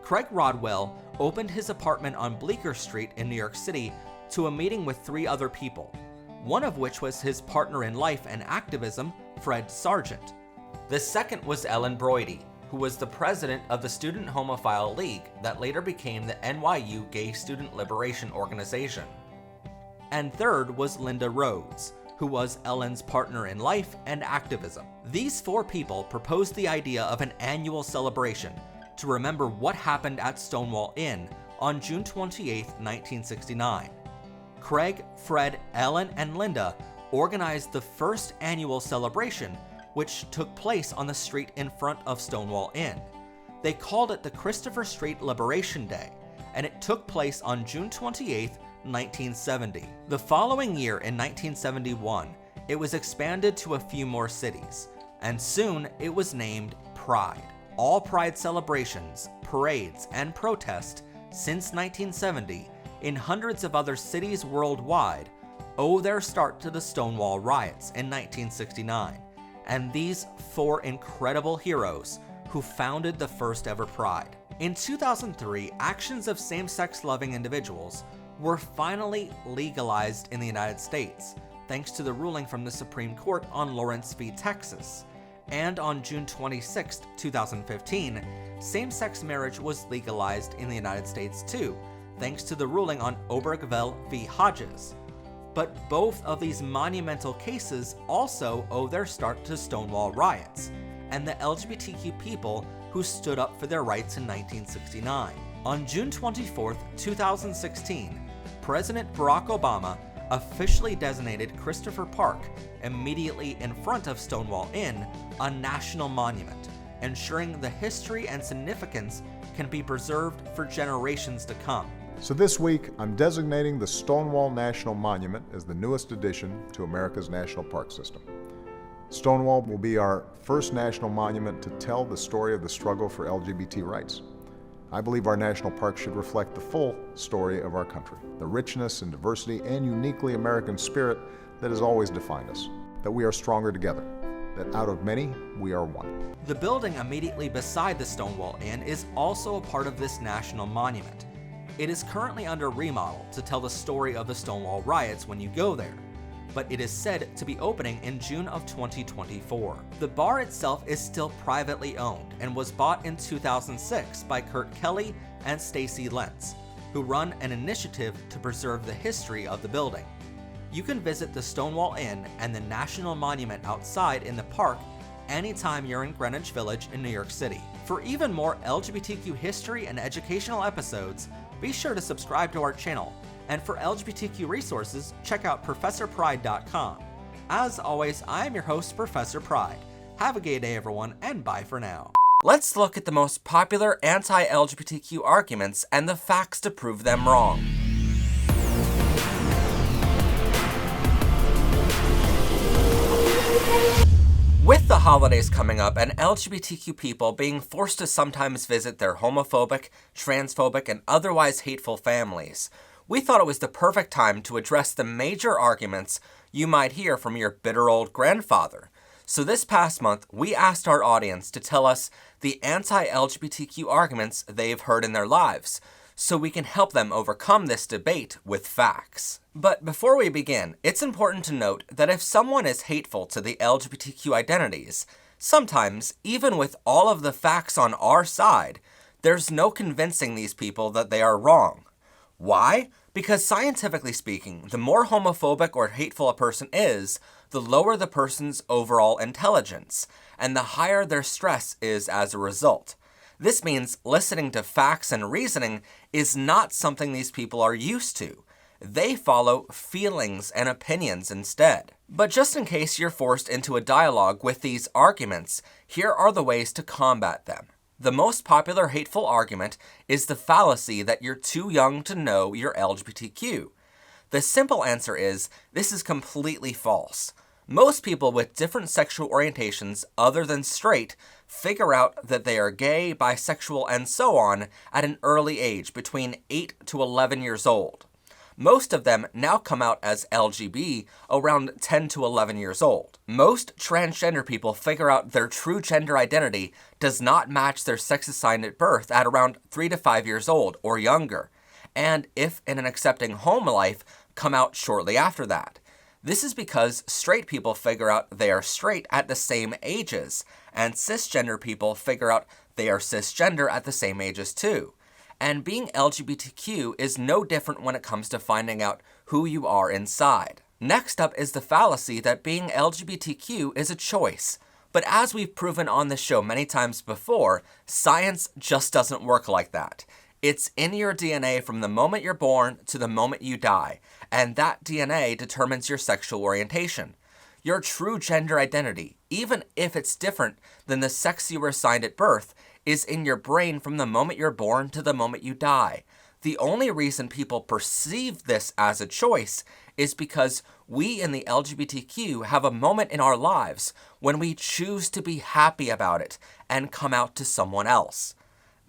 Craig Rodwell opened his apartment on Bleecker Street in New York City to a meeting with 3 other people, one of which was his partner in life and activism, Fred Sargent. The second was Ellen Broidy, who was the president of the Student Homophile League that later became the NYU Gay Student Liberation Organization. And third was Linda Rhodes, who was Ellen's partner in life and activism. These 4 people proposed the idea of an annual celebration to remember what happened at Stonewall Inn on June 28, 1969. Craig, Fred, Ellen, and Linda organized the first annual celebration, which took place on the street in front of Stonewall Inn. They called it the Christopher Street Liberation Day, and it took place on June 28, 1970. The following year, in 1971, it was expanded to a few more cities, and soon it was named Pride. All Pride celebrations, parades, and protests since 1970 in hundreds of other cities worldwide owe their start to the Stonewall riots in 1969. And these 4 incredible heroes who founded the first ever Pride. In 2003, actions of same-sex loving individuals were finally legalized in the United States, thanks to the ruling from the Supreme Court on Lawrence v. Texas. And on June 26, 2015, same-sex marriage was legalized in the United States too, thanks to the ruling on Obergefell v. Hodges. But both of these monumental cases also owe their start to Stonewall riots and the LGBTQ people who stood up for their rights in 1969. On June 24, 2016, President Barack Obama officially designated Christopher Park, immediately in front of Stonewall Inn, a national monument, ensuring the history and significance can be preserved for generations to come. So this week, I'm designating the Stonewall National Monument as the newest addition to America's national park system. Stonewall will be our first national monument to tell the story of the struggle for LGBT rights. I believe our national park should reflect the full story of our country, the richness and diversity and uniquely American spirit that has always defined us, that we are stronger together, that out of many, we are one. The building immediately beside the Stonewall Inn is also a part of this national monument. It is currently under remodel to tell the story of the Stonewall riots when you go there, but it is said to be opening in June of 2024. The bar itself is still privately owned and was bought in 2006 by Kurt Kelly and Stacy Lentz, who run an initiative to preserve the history of the building. You can visit the Stonewall Inn and the National Monument outside in the park anytime you're in Greenwich Village in New York City. For even more LGBTQ history and educational episodes, be sure to subscribe to our channel. And for LGBTQ resources, check out ProfessorPride.com. As always, I am your host, Professor Pride. Have a gay day, everyone, and bye for now. Let's look at the most popular anti-LGBTQ arguments and the facts to prove them wrong. With the holidays coming up and LGBTQ people being forced to sometimes visit their homophobic, transphobic, and otherwise hateful families, we thought it was the perfect time to address the major arguments you might hear from your bitter old grandfather. So this past month, we asked our audience to tell us the anti-LGBTQ arguments they've heard in their lives, so we can help them overcome this debate with facts. But before we begin, it's important to note that if someone is hateful to the LGBTQ identities, sometimes, even with all of the facts on our side, there's no convincing these people that they are wrong. Why? Because scientifically speaking, the more homophobic or hateful a person is, the lower the person's overall intelligence, and the higher their stress is as a result. This means listening to facts and reasoning is not something these people are used to. They follow feelings and opinions instead. But just in case you're forced into a dialogue with these arguments, here are the ways to combat them. The most popular hateful argument is the fallacy that you're too young to know you're LGBTQ. The simple answer is, this is completely false. Most people with different sexual orientations other than straight figure out that they are gay, bisexual, and so on at an early age, between 8 to 11 years old. Most of them now come out as LGB around 10 to 11 years old. Most transgender people figure out their true gender identity does not match their sex assigned at birth at around 3 to 5 years old or younger, and if in an accepting home life, come out shortly after that. This is because straight people figure out they are straight at the same ages, and cisgender people figure out they are cisgender at the same ages too. And being LGBTQ is no different when it comes to finding out who you are inside. Next up is the fallacy that being LGBTQ is a choice. But as we've proven on this show many times before, science just doesn't work like that. It's in your DNA from the moment you're born to the moment you die, and that DNA determines your sexual orientation. Your true gender identity, even if it's different than the sex you were assigned at birth, is in your brain from the moment you're born to the moment you die. The only reason people perceive this as a choice is because we in the LGBTQ have a moment in our lives when we choose to be happy about it and come out to someone else.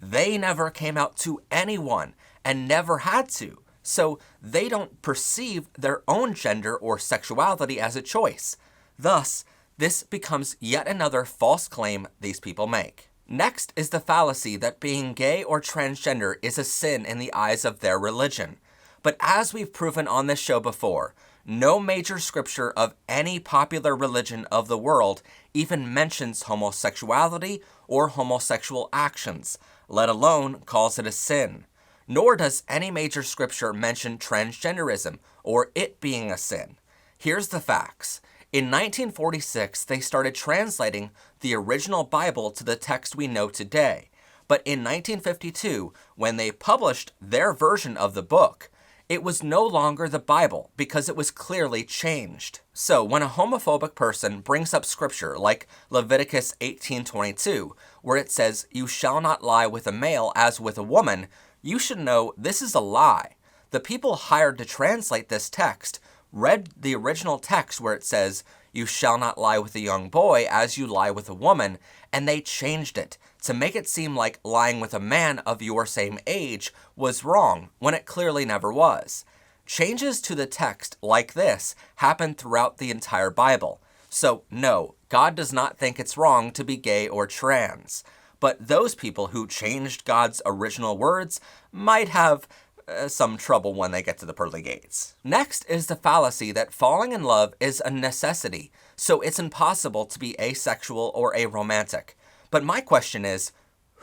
They never came out to anyone and never had to, so they don't perceive their own gender or sexuality as a choice. Thus, this becomes yet another false claim these people make. Next is the fallacy that being gay or transgender is a sin in the eyes of their religion. But as we've proven on this show before, No major scripture of any popular religion of the world even mentions homosexuality or homosexual actions, let alone calls it a sin. Nor does any major scripture mention transgenderism or it being a sin. Here's the facts. In 1946, they started translating the original Bible to the text we know today. But in 1952, when they published their version of the book, it was no longer the Bible because it was clearly changed. So when a homophobic person brings up scripture like Leviticus 18:22, where it says, "You shall not lie with a male as with a woman," you should know this is a lie. The people hired to translate this text read the original text where it says, "You shall not lie with a young boy as you lie with a woman," and they changed it to make it seem like lying with a man of your same age was wrong, when it clearly never was. Changes to the text like this happen throughout the entire Bible. So no, God does not think it's wrong to be gay or trans. But those people who changed God's original words might have some trouble when they get to the pearly gates. Next is the fallacy that falling in love is a necessity, so it's impossible to be asexual or aromantic. But my question is,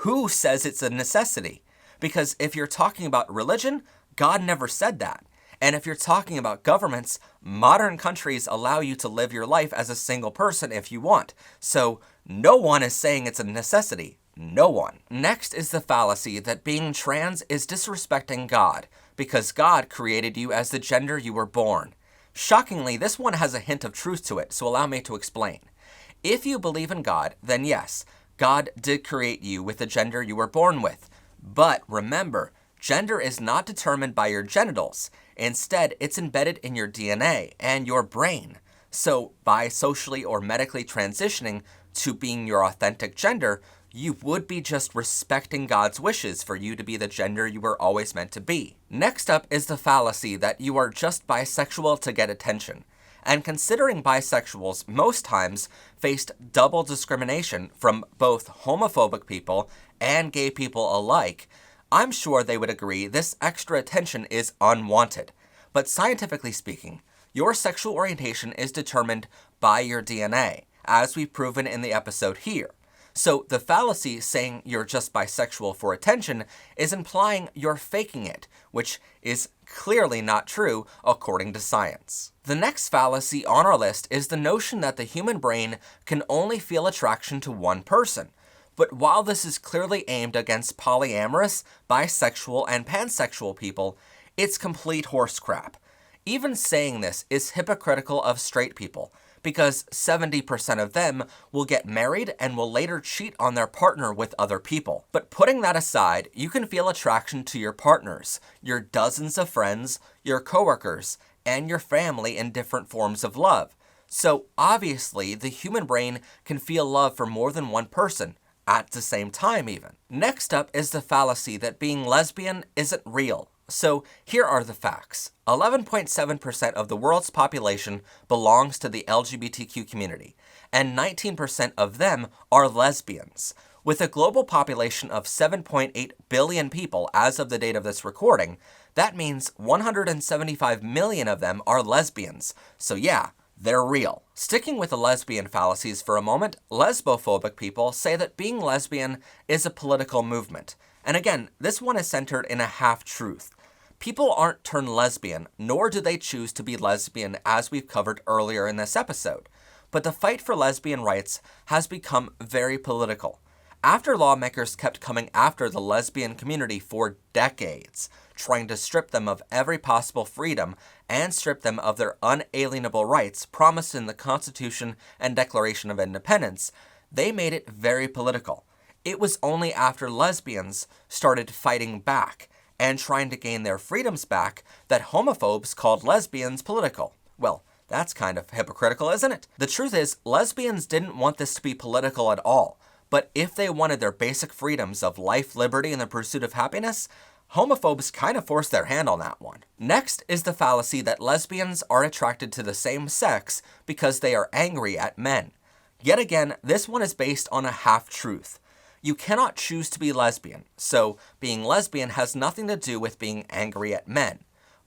who says it's a necessity? Because if you're talking about religion, God never said that. And if you're talking about governments, modern countries allow you to live your life as a single person if you want. So no one is saying it's a necessity. No one. Next is the fallacy that being trans is disrespecting God, because God created you as the gender you were born. Shockingly, this one has a hint of truth to it, so allow me to explain. If you believe in God, then yes, God did create you with the gender you were born with. But remember, gender is not determined by your genitals. Instead, it's embedded in your DNA and your brain. So by socially or medically transitioning to being your authentic gender, you would be just respecting God's wishes for you to be the gender you were always meant to be. Next up is the fallacy that you are just bisexual to get attention. And considering bisexuals most times faced double discrimination from both homophobic people and gay people alike, I'm sure they would agree this extra attention is unwanted. But scientifically speaking, your sexual orientation is determined by your DNA, as we've proven in the episode here. So the fallacy saying you're just bisexual for attention is implying you're faking it, which is clearly not true according to science. The next fallacy on our list is the notion that the human brain can only feel attraction to one person. But while this is clearly aimed against polyamorous, bisexual, and pansexual people, it's complete horse crap. Even saying this is hypocritical of straight people, because 70% of them will get married and will later cheat on their partner with other people. But putting that aside, you can feel attraction to your partners, your dozens of friends, your coworkers, and your family in different forms of love. So obviously, the human brain can feel love for more than one person, at the same time even. Next up is the fallacy that being lesbian isn't real. So here are the facts. 11.7% of the world's population belongs to the LGBTQ community, and 19% of them are lesbians. With a global population of 7.8 billion people as of the date of this recording, that means 175 million of them are lesbians. So yeah, they're real. Sticking with the lesbian fallacies for a moment, lesbophobic people say that being lesbian is a political movement. And again, this one is centered in a half-truth. People aren't turned lesbian, nor do they choose to be lesbian, as we've covered earlier in this episode. But the fight for lesbian rights has become very political. After lawmakers kept coming after the lesbian community for decades, trying to strip them of every possible freedom and strip them of their unalienable rights promised in the Constitution and Declaration of Independence, they made it very political. It was only after lesbians started fighting back and trying to gain their freedoms back that homophobes called lesbians political. Well, that's kind of hypocritical, isn't it? The truth is, lesbians didn't want this to be political at all. But if they wanted their basic freedoms of life, liberty, and the pursuit of happiness, homophobes kind of forced their hand on that one. Next is the fallacy that lesbians are attracted to the same sex because they are angry at men. Yet again, this one is based on a half-truth. You cannot choose to be lesbian, so being lesbian has nothing to do with being angry at men.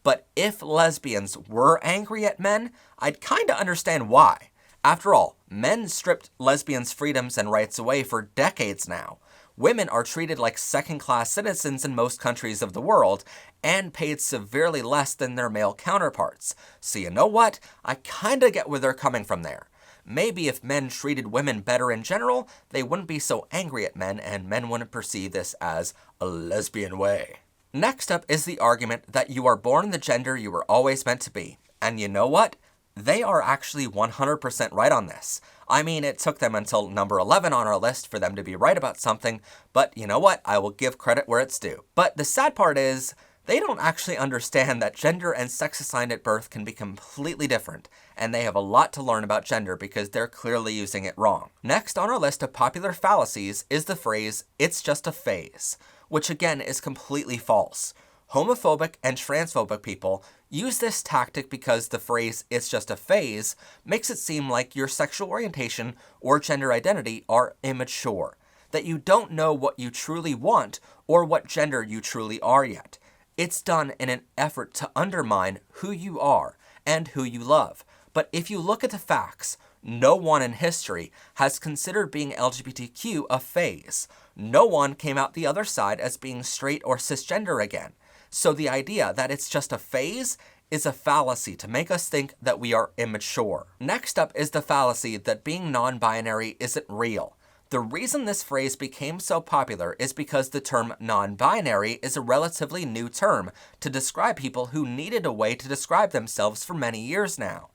But if lesbians were angry at men, I'd kinda understand why. After all, men stripped lesbians' freedoms and rights away for decades now. Women are treated like second-class citizens in most countries of the world and paid severely less than their male counterparts. So you know what? I kinda get where they're coming from there. Maybe if men treated women better in general, they wouldn't be so angry at men and men wouldn't perceive this as a lesbian way. Next up is the argument that you are born the gender you were always meant to be. And you know what? They are actually 100% right on this. I mean, it took them until number 11 on our list for them to be right about something, but you know what? I will give credit where it's due. But the sad part is, they don't actually understand that gender and sex assigned at birth can be completely different, and they have a lot to learn about gender because they're clearly using it wrong. Next on our list of popular fallacies is the phrase, "it's just a phase," which again is completely false. Homophobic and transphobic people use this tactic because the phrase, "it's just a phase," makes it seem like your sexual orientation or gender identity are immature, that you don't know what you truly want or what gender you truly are yet. It's done in an effort to undermine who you are and who you love. But if you look at the facts, no one in history has considered being LGBTQ a phase. No one came out the other side as being straight or cisgender again. So the idea that it's just a phase is a fallacy to make us think that we are immature. Next up is the fallacy that being non-binary isn't real. The reason this phrase became so popular is because the term non-binary is a relatively new term to describe people who needed a way to describe themselves for many years now.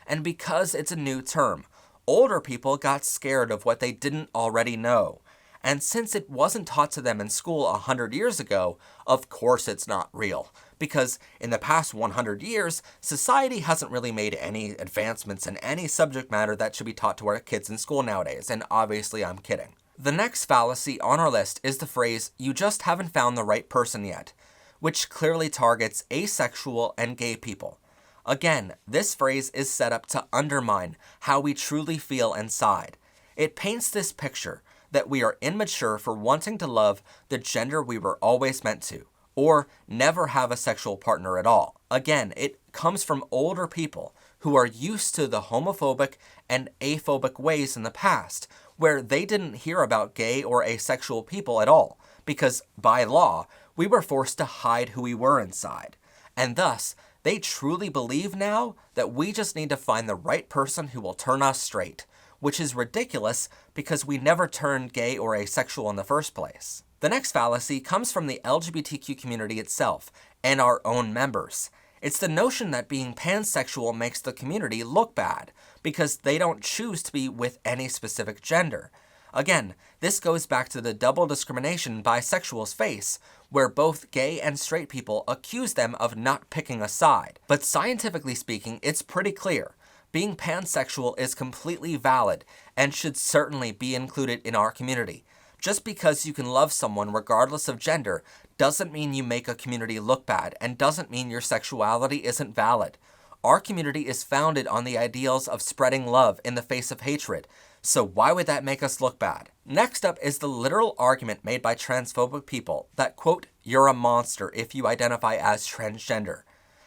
And because it's a new term, older people got scared of what they didn't already know. And since it wasn't taught to them in school 100 years ago, of course it's not real. Because in the past 100 years, society hasn't really made any advancements in any subject matter that should be taught to our kids in school nowadays, and obviously I'm kidding. The next fallacy on our list is the phrase, "you just haven't found the right person yet," which clearly targets asexual and gay people. Again, this phrase is set up to undermine how we truly feel inside. It paints this picture that we are immature for wanting to love the gender we were always meant to, or never have a sexual partner at all. Again, it comes from older people who are used to the homophobic and aphobic ways in the past, where they didn't hear about gay or asexual people at all, because by law, we were forced to hide who we were inside. And thus, they truly believe now that we just need to find the right person who will turn us straight, which is ridiculous because we never turned gay or asexual in the first place. The next fallacy comes from the LGBTQ community itself and our own members. It's the notion that being pansexual makes the community look bad because they don't choose to be with any specific gender. Again, this goes back to the double discrimination bisexuals face, where both gay and straight people accuse them of not picking a side. But scientifically speaking, it's pretty clear. Being pansexual is completely valid and should certainly be included in our community. Just because you can love someone regardless of gender doesn't mean you make a community look bad and doesn't mean your sexuality isn't valid. Our community is founded on the ideals of spreading love in the face of hatred, so why would that make us look bad? Next up is the literal argument made by transphobic people that, quote, "you're a monster if you identify as transgender."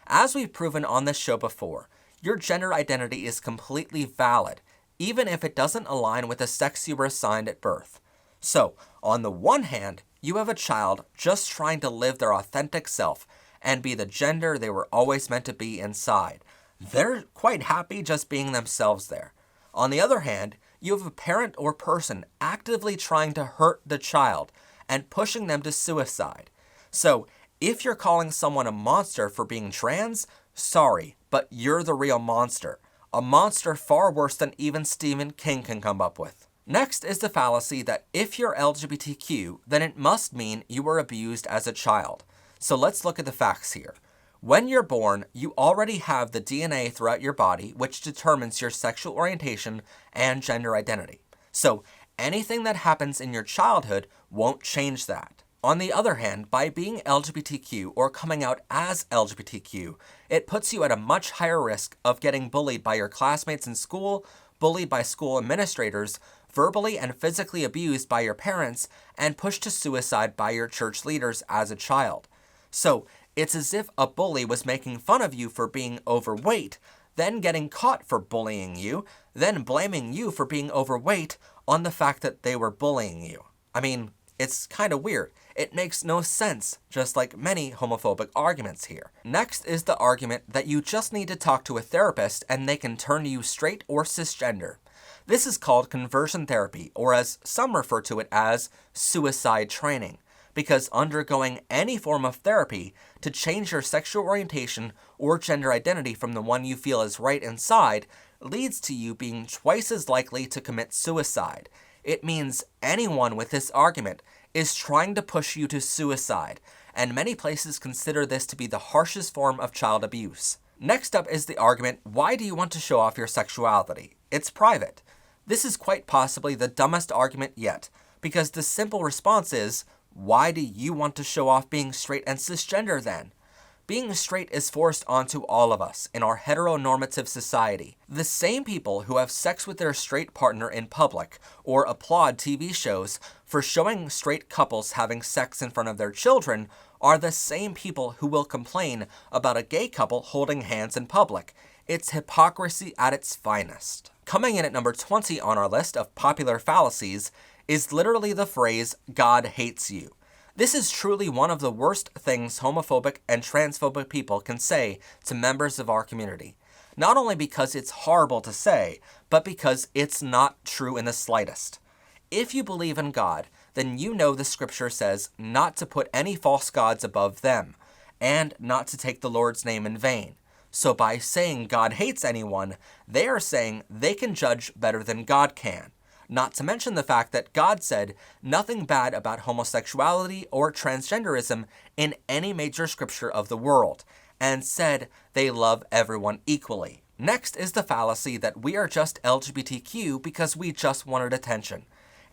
As we've proven on this show before, your gender identity is completely valid, even if it doesn't align with the sex you were assigned at birth. So, on the one hand, you have a child just trying to live their authentic self and be the gender they were always meant to be inside. They're quite happy just being themselves there. On the other hand, you have a parent or person actively trying to hurt the child and pushing them to suicide. So, if you're calling someone a monster for being trans, sorry, but you're the real monster. A monster far worse than even Stephen King can come up with. Next is the fallacy that if you're LGBTQ, then it must mean you were abused as a child. So let's look at the facts here. When you're born, you already have the DNA throughout your body, which determines your sexual orientation and gender identity. So anything that happens in your childhood won't change that. On the other hand, by being LGBTQ or coming out as LGBTQ, it puts you at a much higher risk of getting bullied by your classmates in school, bullied by school administrators, verbally and physically abused by your parents, and pushed to suicide by your church leaders as a child. So, It's as if a bully was making fun of you for being overweight, then getting caught for bullying you, then blaming you for being overweight on the fact that they were bullying you. I mean, it's kind of weird. It makes no sense, just like many homophobic arguments here. Next is the argument that you just need to talk to a therapist and they can turn you straight or cisgender. This is called conversion therapy, or as some refer to it as suicide training, because undergoing any form of therapy to change your sexual orientation or gender identity from the one you feel is right inside leads to you being twice as likely to commit suicide. It means anyone with this argument is trying to push you to suicide, and many places consider this to be the harshest form of child abuse. Next up is the argument, why do you want to show off your sexuality? It's private. This is quite possibly the dumbest argument yet, because the simple response is, why do you want to show off being straight and cisgender then? Being straight is forced onto all of us in our heteronormative society. The same people who have sex with their straight partner in public or applaud TV shows for showing straight couples having sex in front of their children are the same people who will complain about a gay couple holding hands in public. It's hypocrisy at its finest. Coming in at number 20 on our list of popular fallacies is literally the phrase, God hates you. This is truly one of the worst things homophobic and transphobic people can say to members of our community. Not only because it's horrible to say, but because it's not true in the slightest. If you believe in God, then you know the scripture says not to put any false gods above them, and not to take the Lord's name in vain. So by saying God hates anyone, they are saying they can judge better than God can. Not to mention the fact that God said nothing bad about homosexuality or transgenderism in any major scripture of the world, and said they love everyone equally. Next is the fallacy that we are just LGBTQ because we just wanted attention.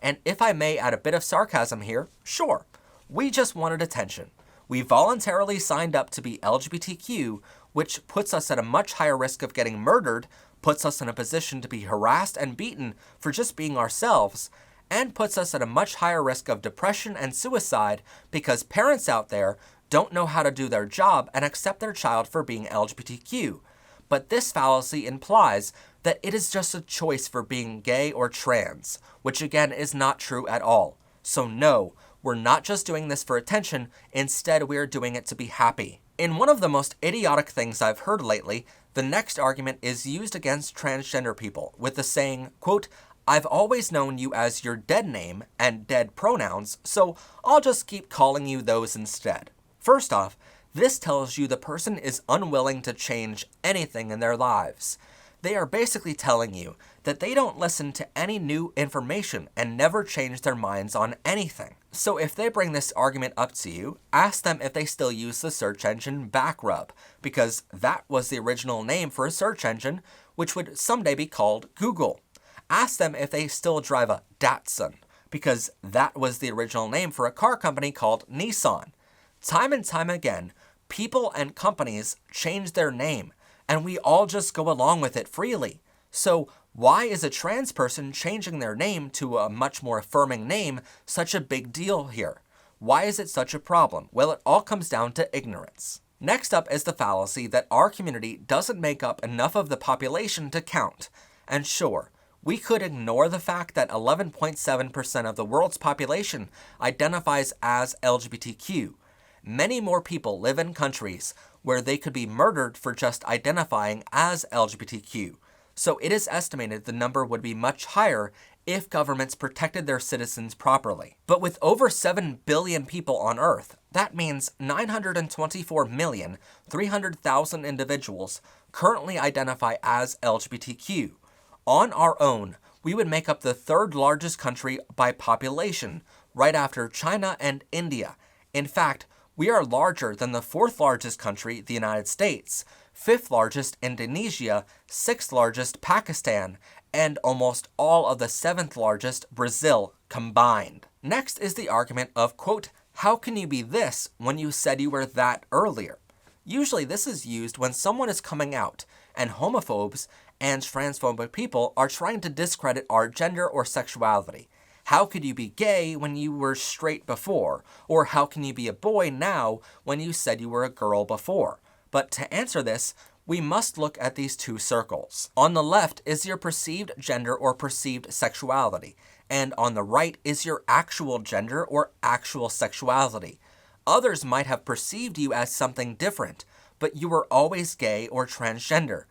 And if I may add a bit of sarcasm here, sure, we just wanted attention. We voluntarily signed up to be LGBTQ, which puts us at a much higher risk of getting murdered, puts us in a position to be harassed and beaten for just being ourselves, and puts us at a much higher risk of depression and suicide because parents out there don't know how to do their job and accept their child for being LGBTQ. But this fallacy implies that it is just a choice for being gay or trans, which again is not true at all. So no, we're not just doing this for attention, instead we are doing it to be happy. In one of the most idiotic things I've heard lately, the next argument is used against transgender people with the saying, quote, I've always known you as your dead name and dead pronouns, so I'll just keep calling you those instead. First off, this tells you the person is unwilling to change anything in their lives. They are basically telling you that they don't listen to any new information and never change their minds on anything. So if they bring this argument up to you, ask them if they still use the search engine Backrub, because that was the original name for a search engine, which would someday be called Google. Ask them if they still drive a Datsun, because that was the original name for a car company called Nissan. Time and time again, people and companies change their name, and we all just go along with it freely. So why is a trans person changing their name to a much more affirming name such a big deal here? Why is it such a problem? Well, it all comes down to ignorance. Next up is the fallacy that our community doesn't make up enough of the population to count. And sure, we could ignore the fact that 11.7% of the world's population identifies as LGBTQ. Many more people live in countries where they could be murdered for just identifying as LGBTQ. So it is estimated the number would be much higher if governments protected their citizens properly. But with over 7 billion people on Earth, that means 924,300,000 individuals currently identify as LGBTQ. On our own, we would make up the third largest country by population, right after China and India. In fact, we are larger than the fourth largest country, the United States, fifth largest Indonesia, sixth largest Pakistan, and almost all of the seventh largest Brazil combined. Next is the argument of, quote, how can you be this when you said you were that earlier? Usually this is used when someone is coming out, and homophobes and transphobic people are trying to discredit our gender or sexuality. how could you be gay when you were straight before? Or how can you be a boy now when you said you were a girl before? But to answer this, we must look at these two circles. On the left is your perceived gender or perceived sexuality, and on the right is your actual gender or actual sexuality. Others might have perceived you as something different, but you were always gay or transgender.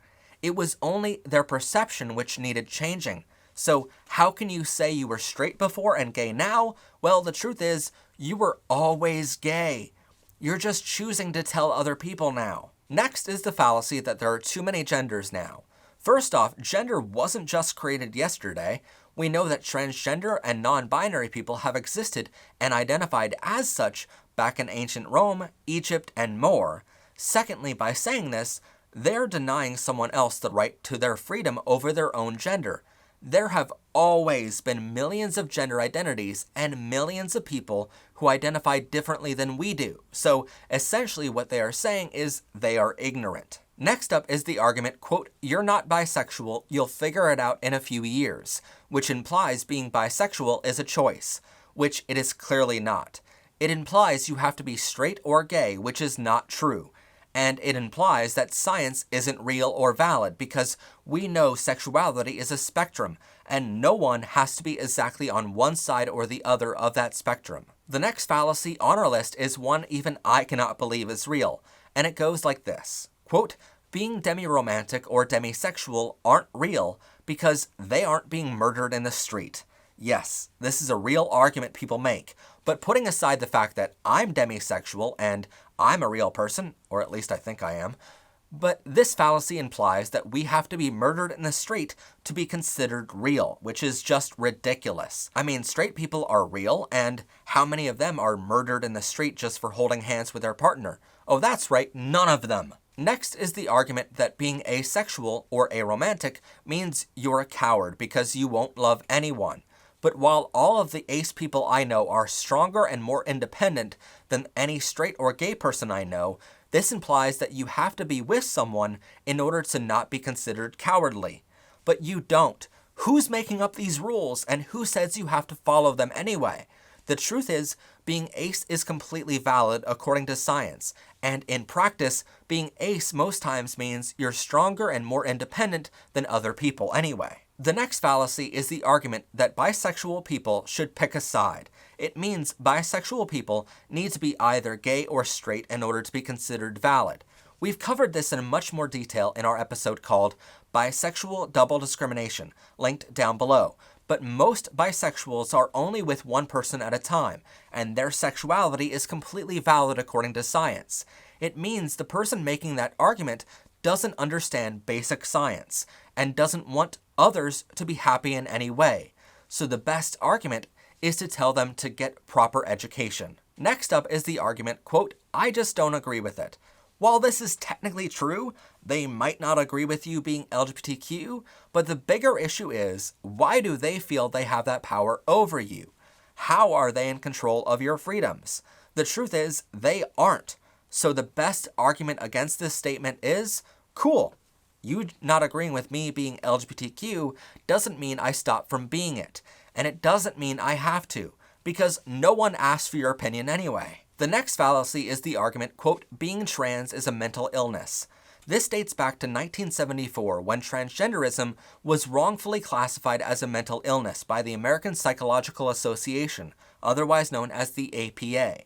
It was only their perception which needed changing. So how can you say you were straight before and gay now? Well, the truth is, you were always gay. You're just choosing to tell other people now. Next is the fallacy that there are too many genders now. First off, gender wasn't just created yesterday. We know that transgender and non-binary people have existed and identified as such back in ancient Rome, Egypt, and more. Secondly, by saying this, they're denying someone else the right to their freedom over their own gender. There have always been millions of gender identities and millions of people who identify differently than we do. So essentially what they are saying is they are ignorant. Next up is the argument, quote, "You're not bisexual, you'll figure it out in a few years," which implies being bisexual is a choice, which it is clearly not. It implies you have to be straight or gay, which is not true. And it implies that science isn't real or valid because we know sexuality is a spectrum, and no one has to be exactly on one side or the other of that spectrum. The next fallacy on our list is one even I cannot believe is real, and it goes like this. Quote, "Being demi-romantic or demisexual aren't real because they aren't being murdered in the street." Yes, this is a real argument people make, but putting aside the fact that I'm demisexual and I'm a real person, or at least I think I am, but this fallacy implies that we have to be murdered in the street to be considered real, which is just ridiculous. I mean, straight people are real, and how many of them are murdered in the street just for holding hands with their partner? Oh, that's right, none of them. Next is the argument that being asexual or aromantic means you're a coward because you won't love anyone. But while all of the ace people I know are stronger and more independent than any straight or gay person I know, this implies that you have to be with someone in order to not be considered cowardly. But you don't. Who's making up these rules and who says you have to follow them anyway? The truth is, being ace is completely valid according to science, and in practice, being ace most times means you're stronger and more independent than other people anyway. The next fallacy is the argument that bisexual people should pick a side. It means bisexual people need to be either gay or straight in order to be considered valid. We've covered this in much more detail in our episode called Bisexual Double Discrimination, linked down below. But most bisexuals are only with one person at a time, and their sexuality is completely valid according to science. It means the person making that argument doesn't understand basic science and doesn't want others to be happy in any way. So the best argument is to tell them to get proper education. Next up is the argument, quote, "I just don't agree with it." While this is technically true, they might not agree with you being LGBTQ, but the bigger issue is, why do they feel they have that power over you? How are they in control of your freedoms? The truth is, they aren't. So the best argument against this statement is, cool, you not agreeing with me being LGBTQ doesn't mean I stop from being it, and it doesn't mean I have to, because no one asked for your opinion anyway. The next fallacy is the argument, quote, "Being trans is a mental illness." This dates back to 1974 when transgenderism was wrongfully classified as a mental illness by the American Psychological Association, otherwise known as the APA.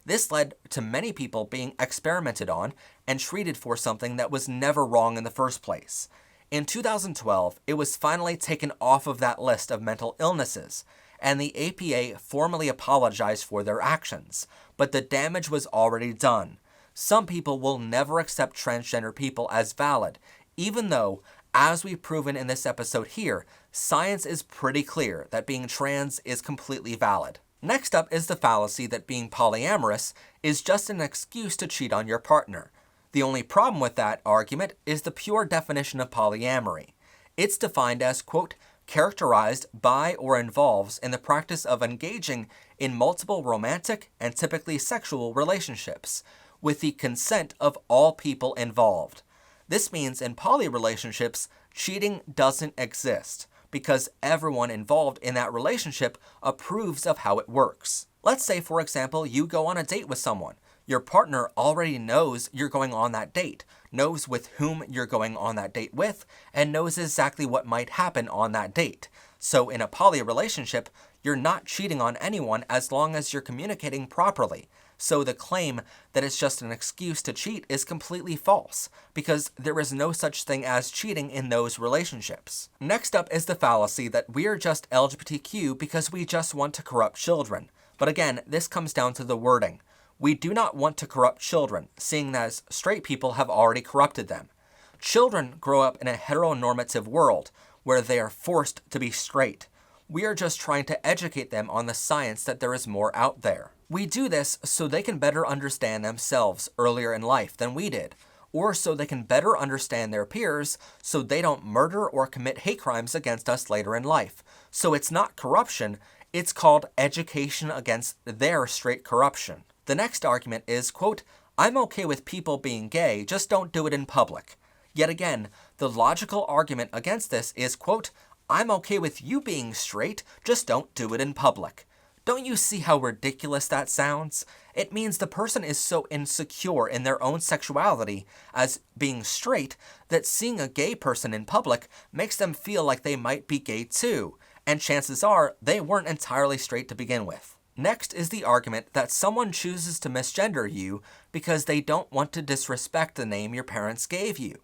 This led to many people being experimented on and treated for something that was never wrong in the first place. In 2012, it was finally taken off of that list of mental illnesses, and the APA formally apologized for their actions, but the damage was already done. Some people will never accept transgender people as valid, even though, as we've proven in this episode here, science is pretty clear that being trans is completely valid. Next up is the fallacy that being polyamorous is just an excuse to cheat on your partner. The only problem with that argument is the pure definition of polyamory. It's defined as, quote, "characterized by or involves in the practice of engaging in multiple romantic and typically sexual relationships, with the consent of all people involved." This means in poly relationships, cheating doesn't exist. because everyone involved in that relationship approves of how it works. Let's say, for example, you go on a date with someone. Your partner already knows you're going on that date, knows with whom you're going on that date with, and knows exactly what might happen on that date. So in a poly relationship, you're not cheating on anyone as long as you're communicating properly. So the claim that it's just an excuse to cheat is completely false, because there is no such thing as cheating in those relationships. Next up is the fallacy that we're just LGBTQ because we just want to corrupt children. But again, this comes down to the wording. We do not want to corrupt children, seeing as straight people have already corrupted them. Children grow up in a heteronormative world where they are forced to be straight. We are just trying to educate them on the science that there is more out there. We do this so they can better understand themselves earlier in life than we did, or so they can better understand their peers so they don't murder or commit hate crimes against us later in life. So it's not corruption, it's called education against their straight corruption. The next argument is, quote, I'm okay with people being gay, just don't do it in public. Yet again, the logical argument against this is, quote, I'm okay with you being straight, just don't do it in public. Don't you see how ridiculous that sounds? It means the person is so insecure in their own sexuality as being straight that seeing a gay person in public makes them feel like they might be gay too, and chances are they weren't entirely straight to begin with. Next is the argument that someone chooses to misgender you because they don't want to disrespect the name your parents gave you.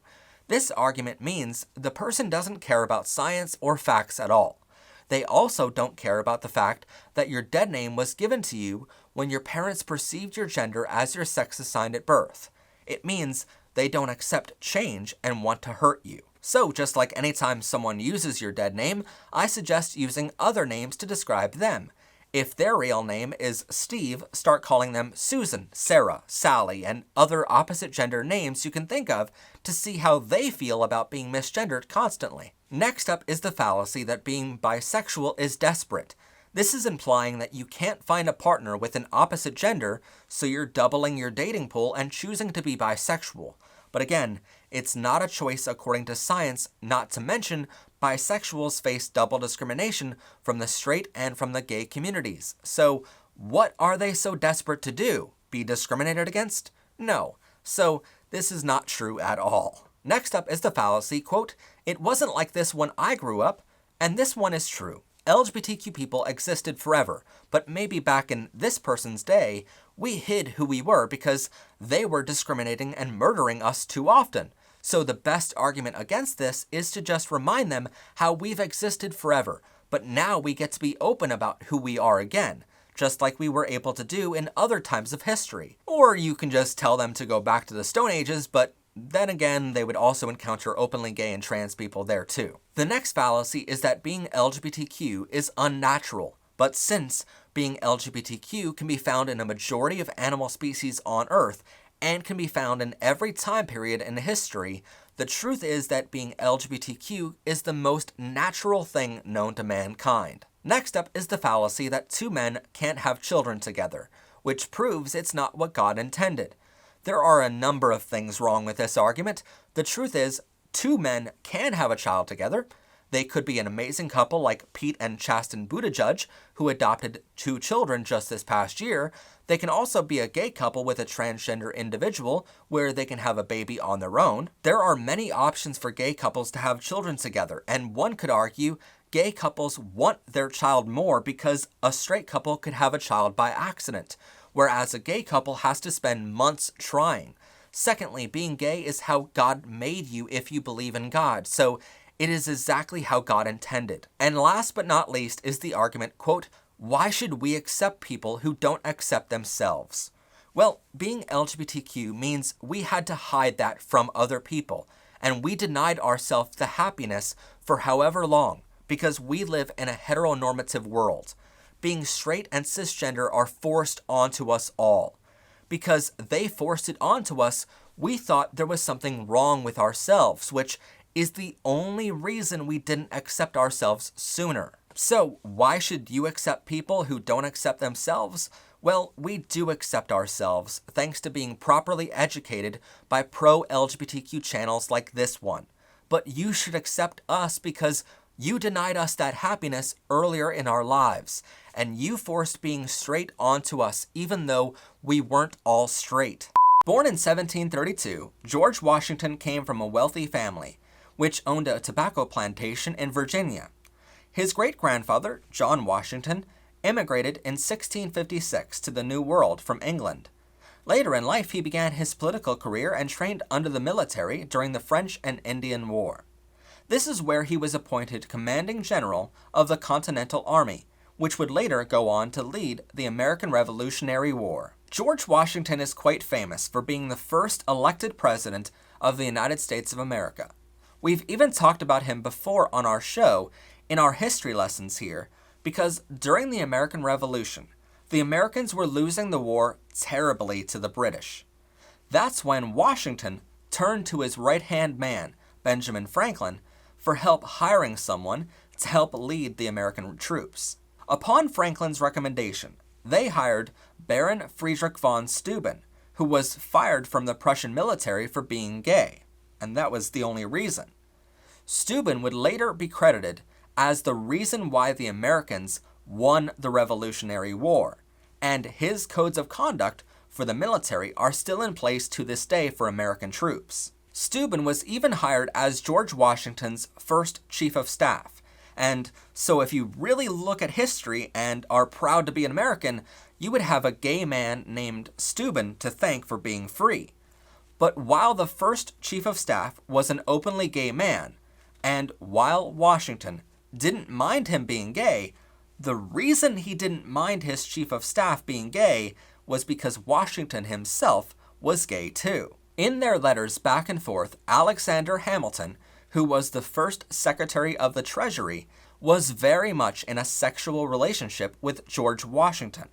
This argument means the person doesn't care about science or facts at all. They also don't care about the fact that your dead name was given to you when your parents perceived your gender as your sex assigned at birth. It means they don't accept change and want to hurt you. So just like anytime someone uses your dead name, I suggest using other names to describe them. If their real name is Steve, start calling them Susan, Sarah, Sally, and other opposite gender names you can think of to see how they feel about being misgendered constantly. Next up is the fallacy that being bisexual is desperate. This is implying that you can't find a partner with an opposite gender, so you're doubling your dating pool and choosing to be bisexual. But again, it's not a choice according to science, not to mention bisexuals face double discrimination from the straight and from the gay communities. So what are they so desperate to do? Be discriminated against? No. So this is not true at all. Next up is the fallacy, quote, it wasn't like this when I grew up, and this one is true. LGBTQ people existed forever, but maybe back in this person's day, we hid who we were because they were discriminating and murdering us too often. So the best argument against this is to just remind them how we've existed forever, but now we get to be open about who we are again, just like we were able to do in other times of history. Or you can just tell them to go back to the Stone Ages, but then again, they would also encounter openly gay and trans people there too. The next fallacy is that being LGBTQ is unnatural, but since being LGBTQ can be found in a majority of animal species on Earth and can be found in every time period in history, the truth is that being LGBTQ is the most natural thing known to mankind. Next up is the fallacy that two men can't have children together, which proves it's not what God intended. There are a number of things wrong with this argument. The truth is, two men can have a child together. They could be an amazing couple like Pete and Chasten Buttigieg, who adopted 2 children just this past year. They can also be a gay couple with a transgender individual, where they can have a baby on their own. There are many options for gay couples to have children together, and one could argue gay couples want their child more because a straight couple could have a child by accident, whereas a gay couple has to spend months trying. Secondly, being gay is how God made you if you believe in God, so it is exactly how God intended. And last but not least is the argument, quote, why should we accept people who don't accept themselves? Well, being LGBTQ means we had to hide that from other people, and we denied ourselves the happiness for however long, because we live in a heteronormative world. Being straight and cisgender are forced onto us all. Because they forced it onto us, we thought there was something wrong with ourselves, which is the only reason we didn't accept ourselves sooner. So why should you accept people who don't accept themselves? Well, we do accept ourselves thanks to being properly educated by pro-LGBTQ channels like this one. But you should accept us because You denied us that happiness earlier in our lives, and you forced being straight onto us even though we weren't all straight. Born in 1732, George Washington came from a wealthy family, which owned a tobacco plantation in Virginia. His great-grandfather, John Washington, immigrated in 1656 to the New World from England. Later in life, he began his political career and trained under the military during the French and Indian War. This is where he was appointed commanding general of the Continental Army, which would later go on to lead the American Revolutionary War. George Washington is quite famous for being the first elected president of the United States of America. We've even talked about him before on our show in our history lessons here, because during the American Revolution, the Americans were losing the war terribly to the British. That's when Washington turned to his right-hand man, Benjamin Franklin, for help hiring someone to help lead the American troops. Upon Franklin's recommendation, they hired Baron Friedrich von Steuben, who was fired from the Prussian military for being gay, and that was the only reason. Steuben would later be credited as the reason why the Americans won the Revolutionary War, and his codes of conduct for the military are still in place to this day for American troops. Steuben was even hired as George Washington's first chief of staff, and so if you really look at history and are proud to be an American, you would have a gay man named Steuben to thank for being free. But while the first chief of staff was an openly gay man, and while Washington didn't mind him being gay, the reason he didn't mind his chief of staff being gay was because Washington himself was gay too. In their letters back and forth, Alexander Hamilton, who was the first Secretary of the Treasury, was very much in a sexual relationship with George Washington.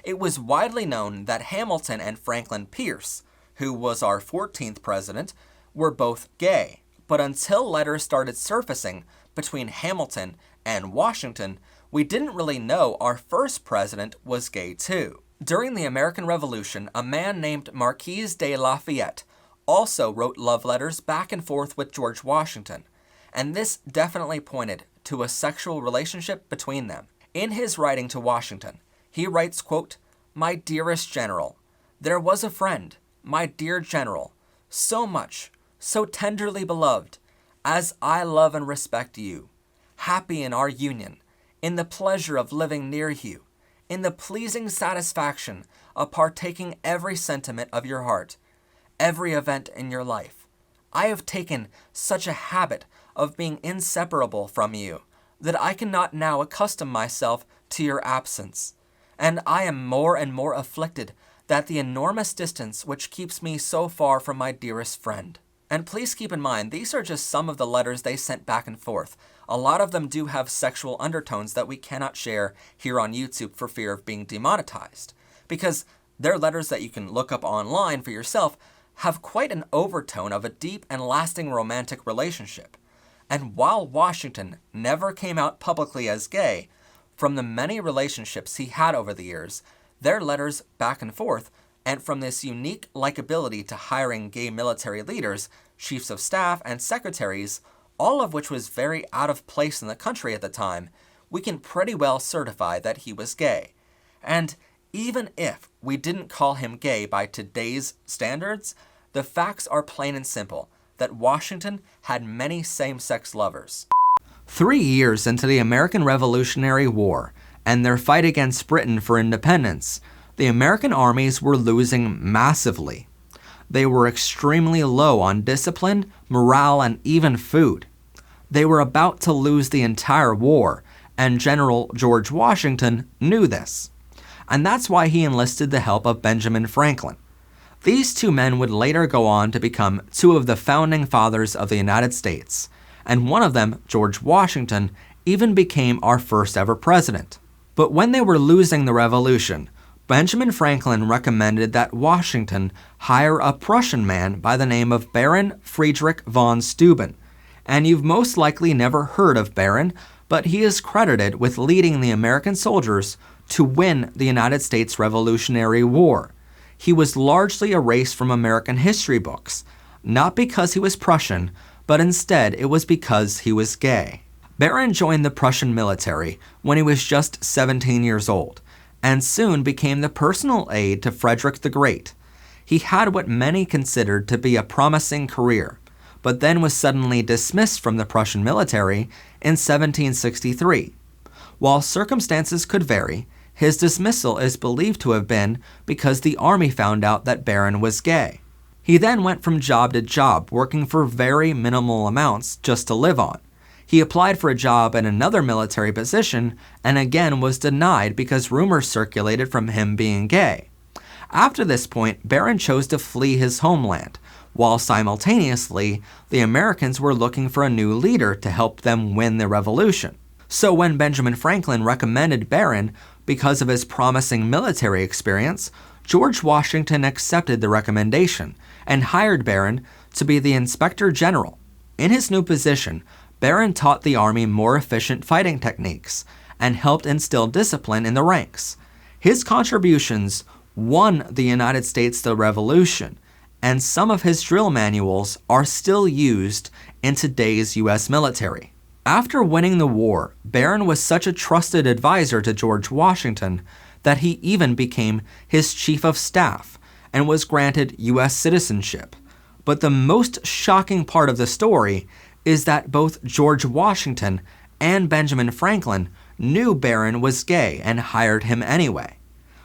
It was widely known that Hamilton and Franklin Pierce, who was our 14th president, were both gay, but until letters started surfacing between Hamilton and Washington, we didn't really know our first president was gay too. During the American Revolution, a man named Marquis de Lafayette also wrote love letters back and forth with George Washington, and this definitely pointed to a sexual relationship between them. In his writing to Washington, he writes, quote, "My dearest general, there was a friend, my dear general, so much, so tenderly beloved, as I love and respect you, happy in our union, in the pleasure of living near you, in the pleasing satisfaction of partaking every sentiment of your heart, every event in your life. I have taken such a habit of being inseparable from you that I cannot now accustom myself to your absence, and I am more and more afflicted that the enormous distance which keeps me so far from my dearest friend." And please keep in mind, these are just some of the letters they sent back and forth. A lot of them do have sexual undertones that we cannot share here on YouTube for fear of being demonetized, because their letters that you can look up online for yourself have quite an overtone of a deep and lasting romantic relationship. And while Washington never came out publicly as gay, from the many relationships he had over the years, their letters back and forth, and from this unique likability to hiring gay military leaders, chiefs of staff, and secretaries, all of which was very out of place in the country at the time, we can pretty well certify that he was gay. And even if we didn't call him gay by today's standards, the facts are plain and simple, that Washington had many same-sex lovers. 3 years into the American Revolutionary War and their fight against Britain for independence, the American armies were losing massively. They were extremely low on discipline, morale, and even food. They were about to lose the entire war, and General George Washington knew this. And that's why he enlisted the help of Benjamin Franklin. These two men would later go on to become two of the founding fathers of the United States, and one of them, George Washington, even became our first ever president. But when they were losing the revolution, Benjamin Franklin recommended that Washington hire a Prussian man by the name of Baron Friedrich von Steuben. And you've most likely never heard of Baron, but he is credited with leading the American soldiers to win the United States Revolutionary War. He was largely erased from American history books, not because he was Prussian, but instead it was because he was gay. Baron joined the Prussian military when he was just 17 years old, and soon became the personal aide to Frederick the Great. He had what many considered to be a promising career, but then was suddenly dismissed from the Prussian military in 1763. While circumstances could vary, his dismissal is believed to have been because the army found out that Baron was gay. He then went from job to job, working for very minimal amounts just to live on. He applied for a job in another military position and again was denied because rumors circulated from him being gay. After this point, Baron chose to flee his homeland, while simultaneously, the Americans were looking for a new leader to help them win the revolution. So when Benjamin Franklin recommended Baron because of his promising military experience, George Washington accepted the recommendation and hired Baron to be the Inspector General. In his new position, Baron taught the army more efficient fighting techniques and helped instill discipline in the ranks. His contributions won the United States the Revolution, and some of his drill manuals are still used in today's U.S. military. After winning the war, Baron was such a trusted advisor to George Washington that he even became his chief of staff and was granted U.S. citizenship. But the most shocking part of the story is that both George Washington and Benjamin Franklin knew Baron was gay and hired him anyway.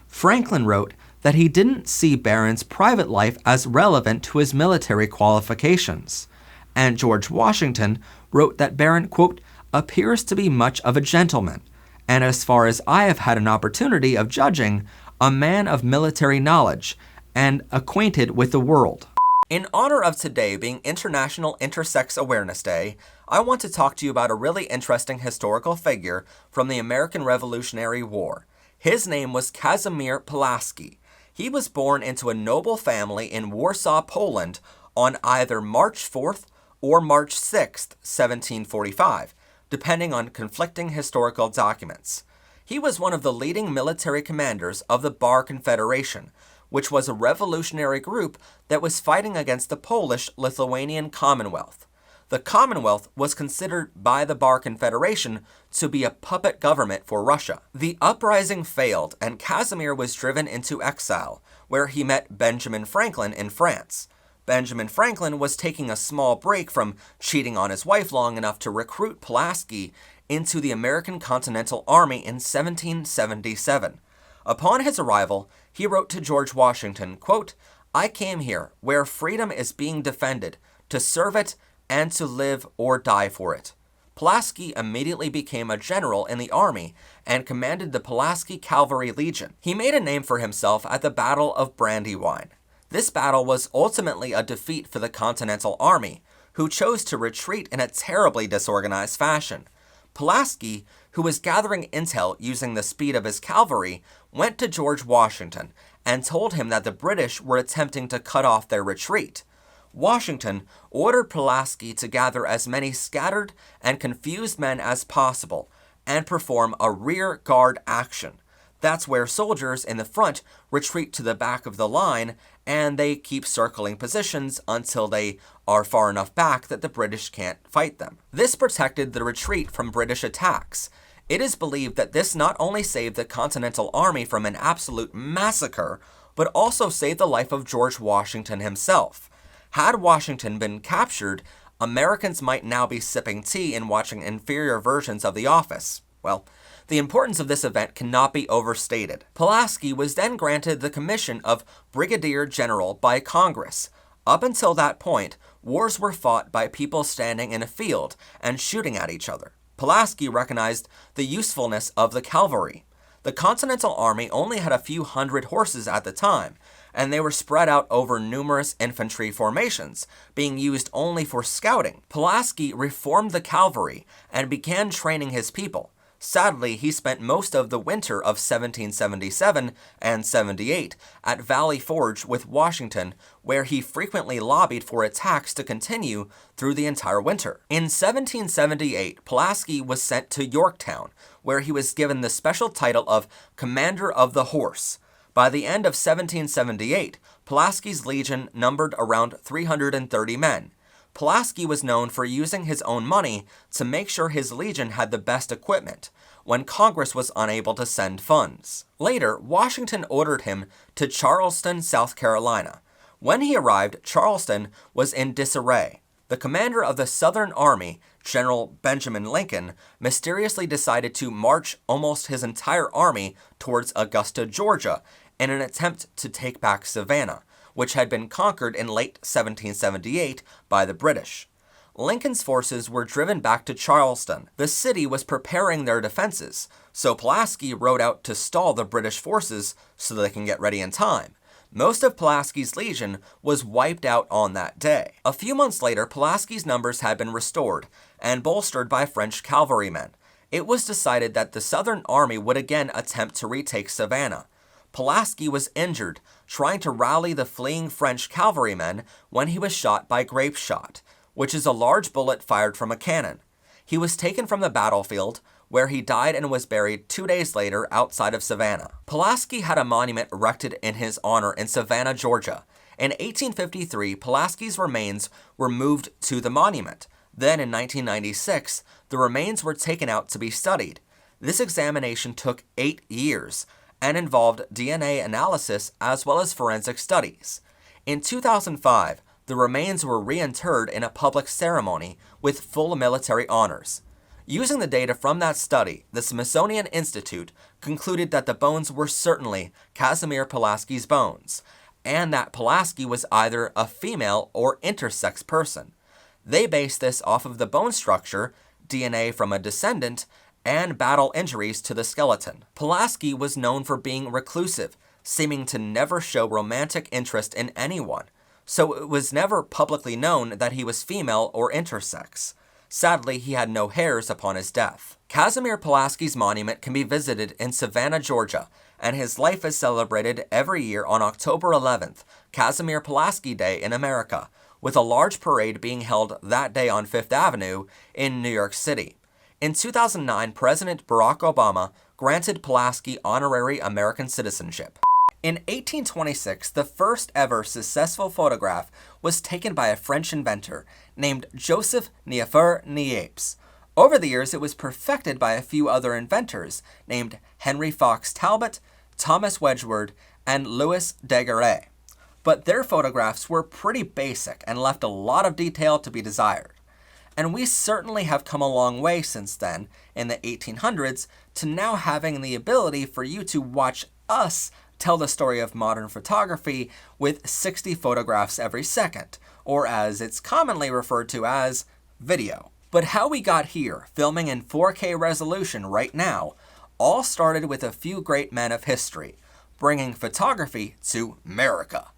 Franklin wrote that he didn't see Baron's private life as relevant to his military qualifications, and George Washington wrote that Baron, quote, appears to be much of a gentleman, and as far as I have had an opportunity of judging, a man of military knowledge and acquainted with the world. In honor of today being International Intersex Awareness Day, I want to talk to you about a really interesting historical figure from the American Revolutionary War. His name was Casimir Pulaski. He was born into a noble family in Warsaw, Poland on either March 4th or March 6th, 1745, depending on conflicting historical documents. He was one of the leading military commanders of the Bar Confederation, which was a revolutionary group that was fighting against the Polish-Lithuanian Commonwealth. The Commonwealth was considered by the Bar Confederation to be a puppet government for Russia. The uprising failed, and Casimir was driven into exile, where he met Benjamin Franklin in France. Benjamin Franklin was taking a small break from cheating on his wife long enough to recruit Pulaski into the American Continental Army in 1777. Upon his arrival, he wrote to George Washington, quote, I came here, where freedom is being defended, to serve it and to live or die for it. Pulaski immediately became a general in the army and commanded the Pulaski Cavalry Legion. He made a name for himself at the Battle of Brandywine. This battle was ultimately a defeat for the Continental Army, who chose to retreat in a terribly disorganized fashion. Pulaski, who was gathering intel using the speed of his cavalry, went to George Washington and told him that the British were attempting to cut off their retreat. Washington ordered Pulaski to gather as many scattered and confused men as possible and perform a rear guard action. That's where soldiers in the front retreat to the back of the line and they keep circling positions until they are far enough back that the British can't fight them. This protected the retreat from British attacks. It is believed that this not only saved the Continental Army from an absolute massacre, but also saved the life of George Washington himself. Had Washington been captured, Americans might now be sipping tea and watching inferior versions of The Office. Well, the importance of this event cannot be overstated. Pulaski was then granted the commission of Brigadier General by Congress. Up until that point, wars were fought by people standing in a field and shooting at each other. Pulaski recognized the usefulness of the cavalry. The Continental Army only had a few hundred horses at the time, and they were spread out over numerous infantry formations, being used only for scouting. Pulaski reformed the cavalry and began training his people. Sadly, he spent most of the winter of 1777 and 78 at Valley Forge with Washington, where he frequently lobbied for attacks to continue through the entire winter. In 1778, Pulaski was sent to Yorktown, where he was given the special title of Commander of the Horse. By the end of 1778, Pulaski's legion numbered around 330 men. Pulaski was known for using his own money to make sure his legion had the best equipment when Congress was unable to send funds. Later, Washington ordered him to Charleston, South Carolina. When he arrived, Charleston was in disarray. The commander of the Southern Army, General Benjamin Lincoln, mysteriously decided to march almost his entire army towards Augusta, Georgia, in an attempt to take back Savannah, which had been conquered in late 1778 by the British. Lincoln's forces were driven back to Charleston. The city was preparing their defenses, so Pulaski rode out to stall the British forces so they can get ready in time. Most of Pulaski's legion was wiped out on that day. A few months later, Pulaski's numbers had been restored and bolstered by French cavalrymen. It was decided that the Southern Army would again attempt to retake Savannah. Pulaski was injured, trying to rally the fleeing French cavalrymen when he was shot by grape shot, which is a large bullet fired from a cannon. He was taken from the battlefield, where he died and was buried 2 days later outside of Savannah. Pulaski had a monument erected in his honor in Savannah, Georgia. In 1853, Pulaski's remains were moved to the monument. Then in 1996, the remains were taken out to be studied. This examination took 8 years and involved DNA analysis as well as forensic studies. In 2005, the remains were reinterred in a public ceremony with full military honors. Using the data from that study, the Smithsonian Institute concluded that the bones were certainly Casimir Pulaski's bones, and that Pulaski was either a female or intersex person. They based this off of the bone structure, DNA from a descendant, and battle injuries to the skeleton. Pulaski was known for being reclusive, seeming to never show romantic interest in anyone, so it was never publicly known that he was female or intersex. Sadly, he had no heirs upon his death. Casimir Pulaski's monument can be visited in Savannah, Georgia, and his life is celebrated every year on October 11th, Casimir Pulaski Day in America, with a large parade being held that day on Fifth Avenue in New York City. In 2009, President Barack Obama granted Pulaski honorary American citizenship. In 1826, the first ever successful photograph was taken by a French inventor named Joseph Niépce Niépce. Over the years, it was perfected by a few other inventors named Henry Fox Talbot, Thomas Wedgwood, and Louis Daguerre. But their photographs were pretty basic and left a lot of detail to be desired. And we certainly have come a long way since then, in the 1800s, to now having the ability for you to watch us tell the story of modern photography with 60 photographs every second, or as it's commonly referred to as video. But how we got here, filming in 4K resolution right now, all started with a few great men of history, bringing photography to America.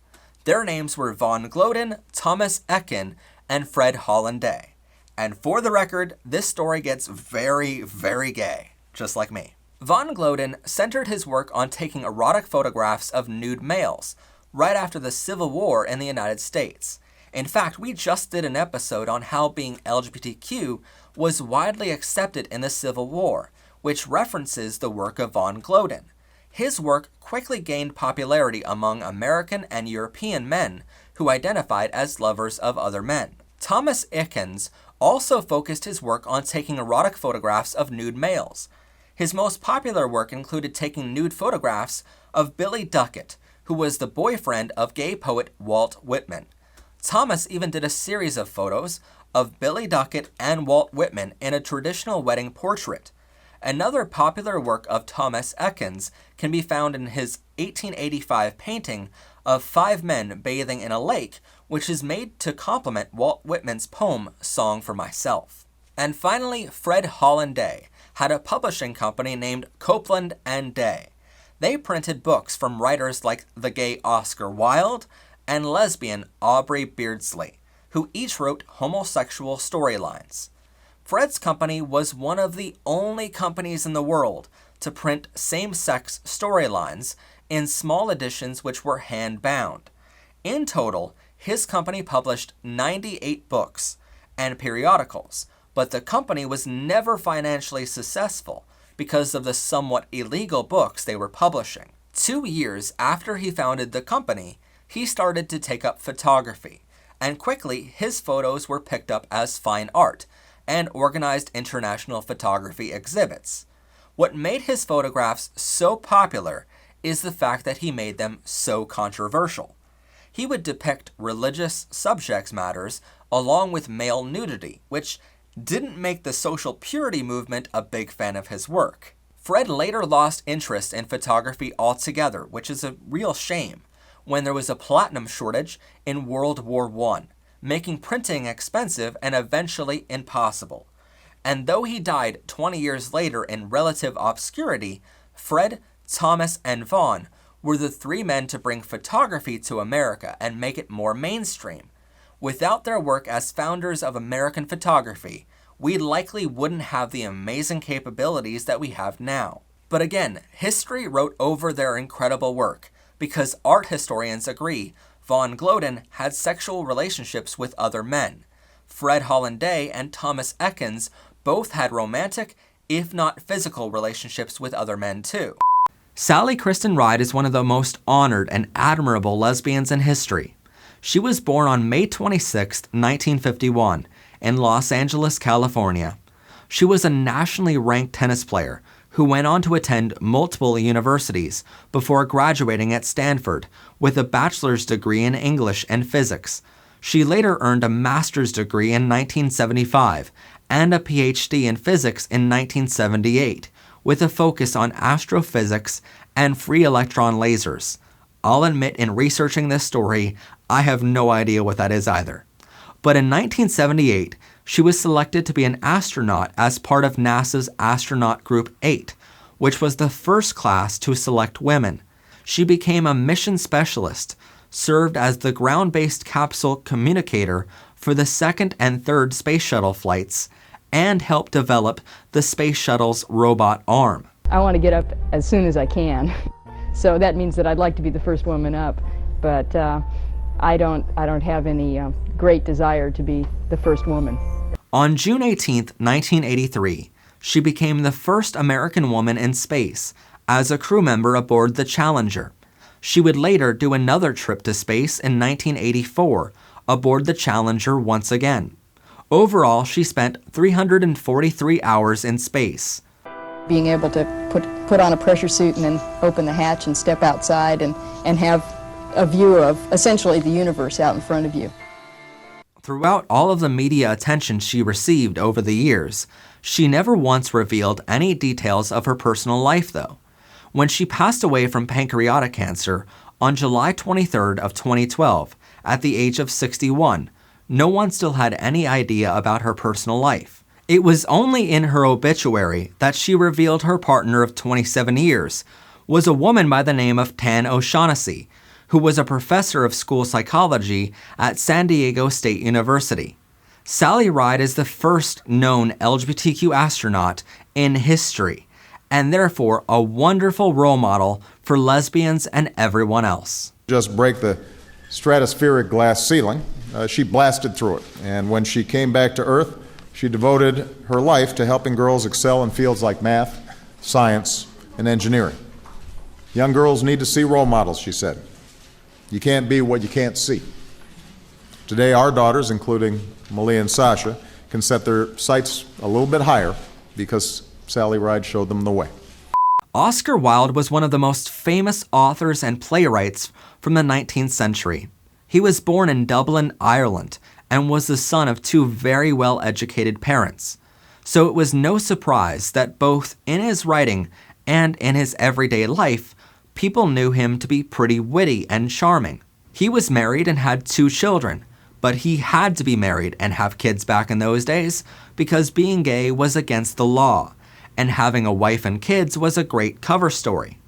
Their names were Von Gloden, Thomas Ekin, and Fred Hollanday. And for the record, this story gets very, very gay, just like me. Von Gloden centered his work on taking erotic photographs of nude males, right after the Civil War in the United States. In fact, we just did an episode on how being LGBTQ was widely accepted in the Civil War, which references the work of Von Gloden. His work quickly gained popularity among American and European men who identified as lovers of other men. Thomas Ekin also focused his work on taking erotic photographs of nude males. His most popular work included taking nude photographs of Billy Duckett, who was the boyfriend of gay poet Walt Whitman. Thomas even did a series of photos of Billy Duckett and Walt Whitman in a traditional wedding portrait. Another popular work of Thomas Ekin can be found in his 1885 painting of 5 men bathing in a lake, which is made to complement Walt Whitman's poem Song for Myself. And finally, Fred Hollanday had a publishing company named Copeland and Day. They printed books from writers like the gay Oscar Wilde and lesbian Aubrey Beardsley, who each wrote homosexual storylines. Fred's company was one of the only companies in the world to print same-sex storylines in small editions which were hand-bound. In total, his company published 98 books and periodicals, but the company was never financially successful because of the somewhat illegal books they were publishing. 2 years after he founded the company, he started to take up photography, and quickly his photos were picked up as fine art and organized international photography exhibits. What made his photographs so popular is the fact that he made them so controversial. He would depict religious subject matters along with male nudity, which didn't make the social purity movement a big fan of his work. Fred later lost interest in photography altogether, which is a real shame, when there was a platinum shortage in World War I, making printing expensive and eventually impossible. And though he died 20 years later in relative obscurity, Fred, Thomas, and Vaughn were the three men to bring photography to America and make it more mainstream. Without their work as founders of American photography, we likely wouldn't have the amazing capabilities that we have now. But again, history wrote over their incredible work, because art historians agree Von Gloden had sexual relationships with other men. Fred Hollanday and Thomas Ekins both had romantic, if not physical, relationships with other men too. Sally Kristen Ride is one of the most honored and admirable lesbians in history. She was born on May 26, 1951, in Los Angeles, California. She was a nationally ranked tennis player who went on to attend multiple universities before graduating at Stanford with a bachelor's degree in English and physics. She later earned a master's degree in 1975 and a PhD in physics in 1978, with a focus on astrophysics and free electron lasers. I'll admit, in researching this story, I have no idea what that is either. But in 1978, she was selected to be an astronaut as part of NASA's Astronaut Group 8, which was the first class to select women. She became a mission specialist, served as the ground-based capsule communicator for the second and third space shuttle flights, and helped develop the space shuttle's robot arm. I want to get up as soon as I can, so that means that I'd like to be the first woman up, but I don't have any great desire to be the first woman. On June 18, 1983, she became the first American woman in space as a crew member aboard the Challenger. She would later do another trip to space in 1984 aboard the Challenger once again. Overall, she spent 343 hours in space. Being able to put on a pressure suit and then open the hatch and step outside and have a view of essentially the universe out in front of you. Throughout all of the media attention she received over the years, she never once revealed any details of her personal life though. When she passed away from pancreatic cancer on July 23rd of 2012 at the age of 61, no one still had any idea about her personal life. It was only in her obituary that she revealed her partner of 27 years was a woman by the name of Tan O'Shaughnessy, who was a professor of school psychology at San Diego State University. Sally Ride is the first known LGBTQ astronaut in history, and therefore a wonderful role model for lesbians and everyone else. Just break the stratospheric glass ceiling. She blasted through it, and when she came back to Earth, she devoted her life to helping girls excel in fields like math, science, and engineering. Young girls need to see role models, she said. You can't be what you can't see. Today, our daughters, including Malia and Sasha, can set their sights a little bit higher because Sally Ride showed them the way. Oscar Wilde was one of the most famous authors and playwrights from the 19th century. He was born in Dublin, Ireland, and was the son of two very well-educated parents. So it was no surprise that both in his writing and in his everyday life, people knew him to be pretty witty and charming. He was married and had 2 children, but he had to be married and have kids back in those days because being gay was against the law, and having a wife and kids was a great cover story.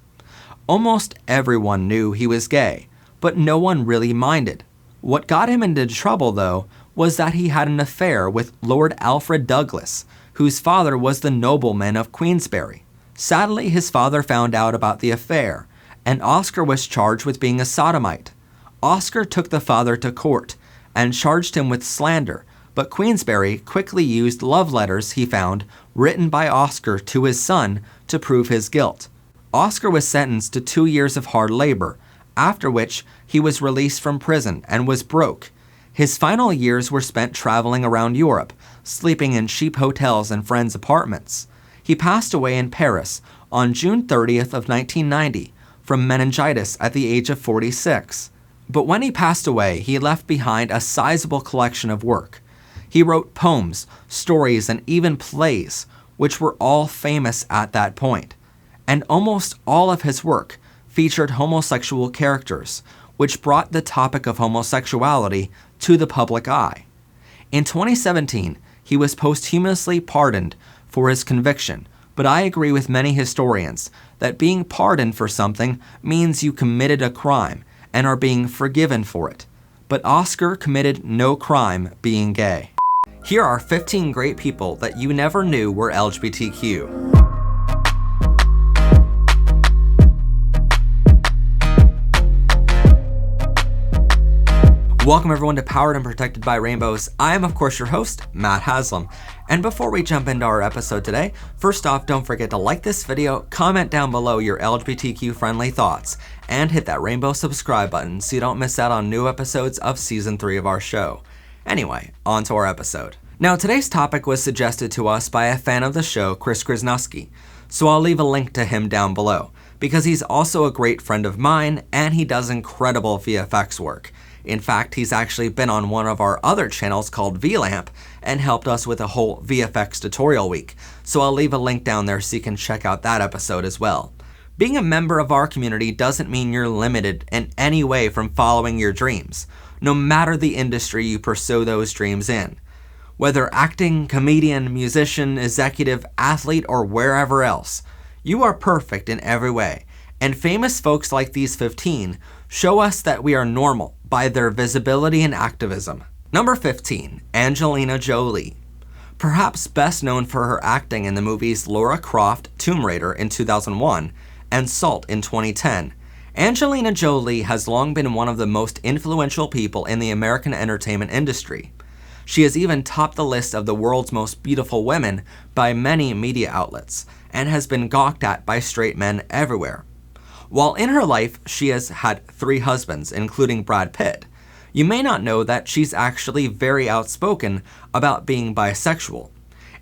Almost everyone knew he was gay, but no one really minded. What got him into trouble, though, was that he had an affair with Lord Alfred Douglas, whose father was the nobleman of Queensberry. Sadly, his father found out about the affair, and Oscar was charged with being a sodomite. Oscar took the father to court and charged him with slander, but Queensberry quickly used love letters he found written by Oscar to his son to prove his guilt. Oscar was sentenced to 2 years of hard labor, after which he was released from prison and was broke. His final years were spent traveling around Europe, sleeping in cheap hotels and friends' apartments. He passed away in Paris on June 30th of 1990 from meningitis at the age of 46. But when he passed away, he left behind a sizable collection of work. He wrote poems, stories, and even plays, which were all famous at that point. And almost all of his work featured homosexual characters, which brought the topic of homosexuality to the public eye. In 2017, he was posthumously pardoned for his conviction, but I agree with many historians that being pardoned for something means you committed a crime and are being forgiven for it. But Oscar committed no crime being gay. Here are 15 great people that you never knew were LGBTQ. Welcome everyone to Powered and Protected by Rainbows. I am of course your host, Matt Haslam. And before we jump into our episode today, first off, don't forget to like this video, comment down below your LGBTQ friendly thoughts, and hit that rainbow subscribe button so you don't miss out on new episodes of season 3 of our show. Anyway, on to our episode. Now today's topic was suggested to us by a fan of the show, Chris Krasnowski, so I'll leave a link to him down below, because he's also a great friend of mine and he does incredible VFX work. In fact, he's actually been on one of our other channels called VLamp and helped us with a whole VFX tutorial week, so I'll leave a link down there so you can check out that episode as well. Being a member of our community doesn't mean you're limited in any way from following your dreams, no matter the industry you pursue those dreams in. Whether acting, comedian, musician, executive, athlete, or wherever else, you are perfect in every way, and famous folks like these 15 show us that we are normal by their visibility and activism. Number 15, Angelina Jolie. Perhaps best known for her acting in the movies Lara Croft, Tomb Raider in 2001, and Salt in 2010, Angelina Jolie has long been one of the most influential people in the American entertainment industry. She has even topped the list of the world's most beautiful women by many media outlets, and has been gawked at by straight men everywhere. While in her life, she has had 3 husbands, including Brad Pitt, you may not know that she's actually very outspoken about being bisexual.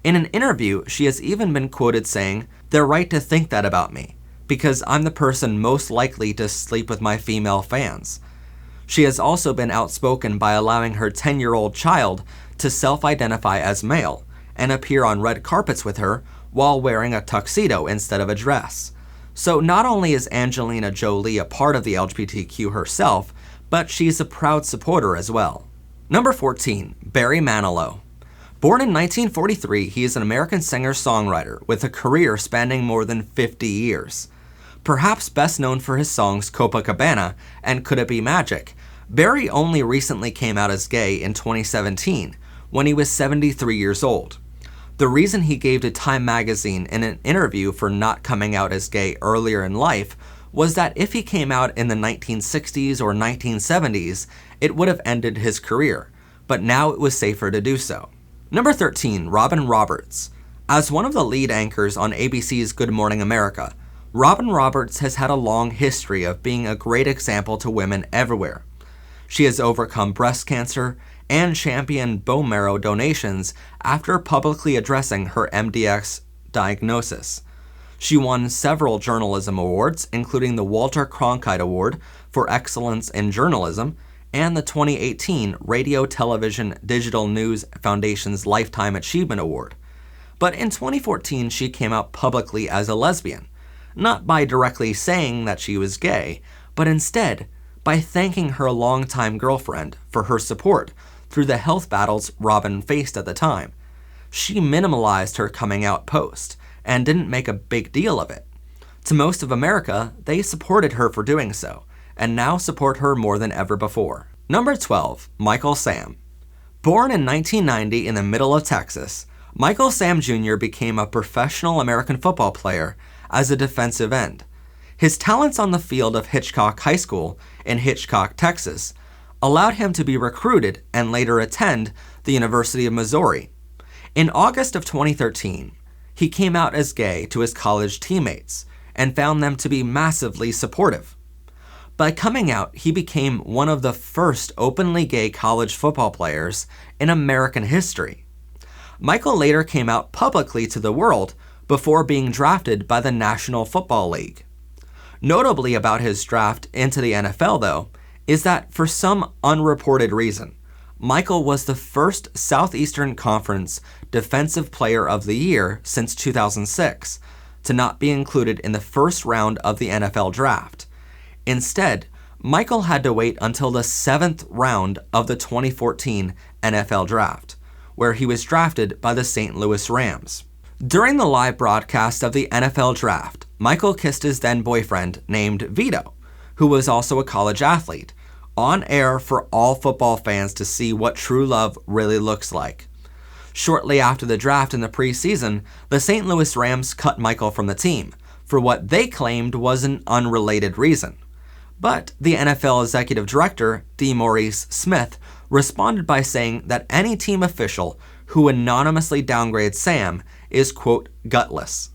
In an interview, she has even been quoted saying, "They're right to think that about me, because I'm the person most likely to sleep with my female fans." She has also been outspoken by allowing her 10-year-old child to self-identify as male and appear on red carpets with her while wearing a tuxedo instead of a dress. So not only is Angelina Jolie a part of the LGBTQ herself, but she's a proud supporter as well. Number 14, Barry Manilow. Born in 1943, he is an American singer-songwriter with a career spanning more than 50 years. Perhaps best known for his songs Copacabana and Could It Be Magic, Barry only recently came out as gay in 2017, when he was 73 years old. The reason he gave to Time magazine in an interview for not coming out as gay earlier in life was that if he came out in the 1960s or 1970s, it would have ended his career, but now it was safer to do so. Number 13, Robin Roberts. As one of the lead anchors on ABC's Good Morning America, Robin Roberts has had a long history of being a great example to women everywhere. She has overcome breast cancer and championed bone marrow donations after publicly addressing her MDX diagnosis. She won several journalism awards, including the Walter Cronkite Award for Excellence in Journalism and the 2018 Radio Television Digital News Foundation's Lifetime Achievement Award. But in 2014, she came out publicly as a lesbian, not by directly saying that she was gay, but instead by thanking her longtime girlfriend for her support through the health battles Robin faced at the time. She minimalized her coming out post and didn't make a big deal of it. To most of America, they supported her for doing so, and now support her more than ever before. Number 12, Michael Sam. Born in 1990 in the middle of Texas, Michael Sam Jr. became a professional American football player as a defensive end. His talents on the field of Hitchcock High School in Hitchcock, Texas, allowed him to be recruited and later attend the University of Missouri. In August of 2013, he came out as gay to his college teammates and found them to be massively supportive. By coming out, he became one of the first openly gay college football players in American history. Michael later came out publicly to the world before being drafted by the National Football League. Notably about his draft into the NFL, though, is that for some unreported reason, Michael was the first Southeastern Conference Defensive Player of the Year since 2006 to not be included in the first round of the NFL draft. Instead, Michael had to wait until the 7th round of the 2014 NFL draft, where he was drafted by the St. Louis Rams. During the live broadcast of the NFL draft, Michael kissed his then-boyfriend named Vito, who was also a college athlete, on air for all football fans to see what true love really looks like. Shortly after the draft in the preseason, the St. Louis Rams cut Michael from the team for what they claimed was an unrelated reason. But the NFL executive director, DeMaurice Smith, responded by saying that any team official who anonymously downgrades Sam is, quote, gutless.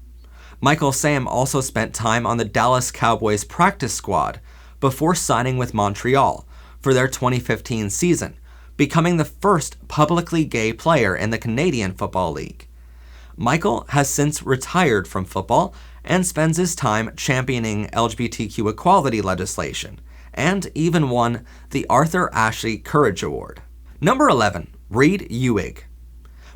Michael Sam also spent time on the Dallas Cowboys practice squad before signing with Montreal for their 2015 season, becoming the first publicly gay player in the Canadian Football League. Michael has since retired from football and spends his time championing LGBTQ equality legislation, and even won the Arthur Ashley Courage Award. Number 11, Reed Ewig.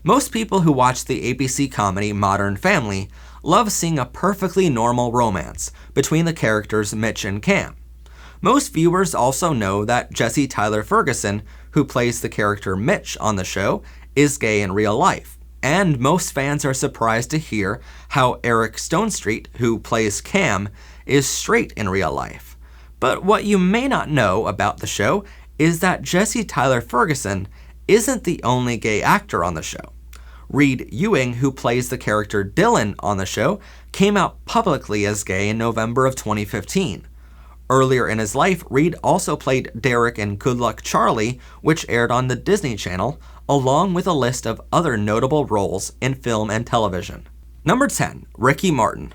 Most people who watch the ABC comedy Modern Family love seeing a perfectly normal romance between the characters Mitch and Cam. Most viewers also know that Jesse Tyler Ferguson, who plays the character Mitch on the show, is gay in real life. And most fans are surprised to hear how Eric Stonestreet, who plays Cam, is straight in real life. But what you may not know about the show is that Jesse Tyler Ferguson isn't the only gay actor on the show. Reed Ewing, who plays the character Dylan on the show, came out publicly as gay in November of 2015. Earlier in his life, Reed also played Derek in Good Luck Charlie, which aired on the Disney Channel, along with a list of other notable roles in film and television. Number 10, Ricky Martin.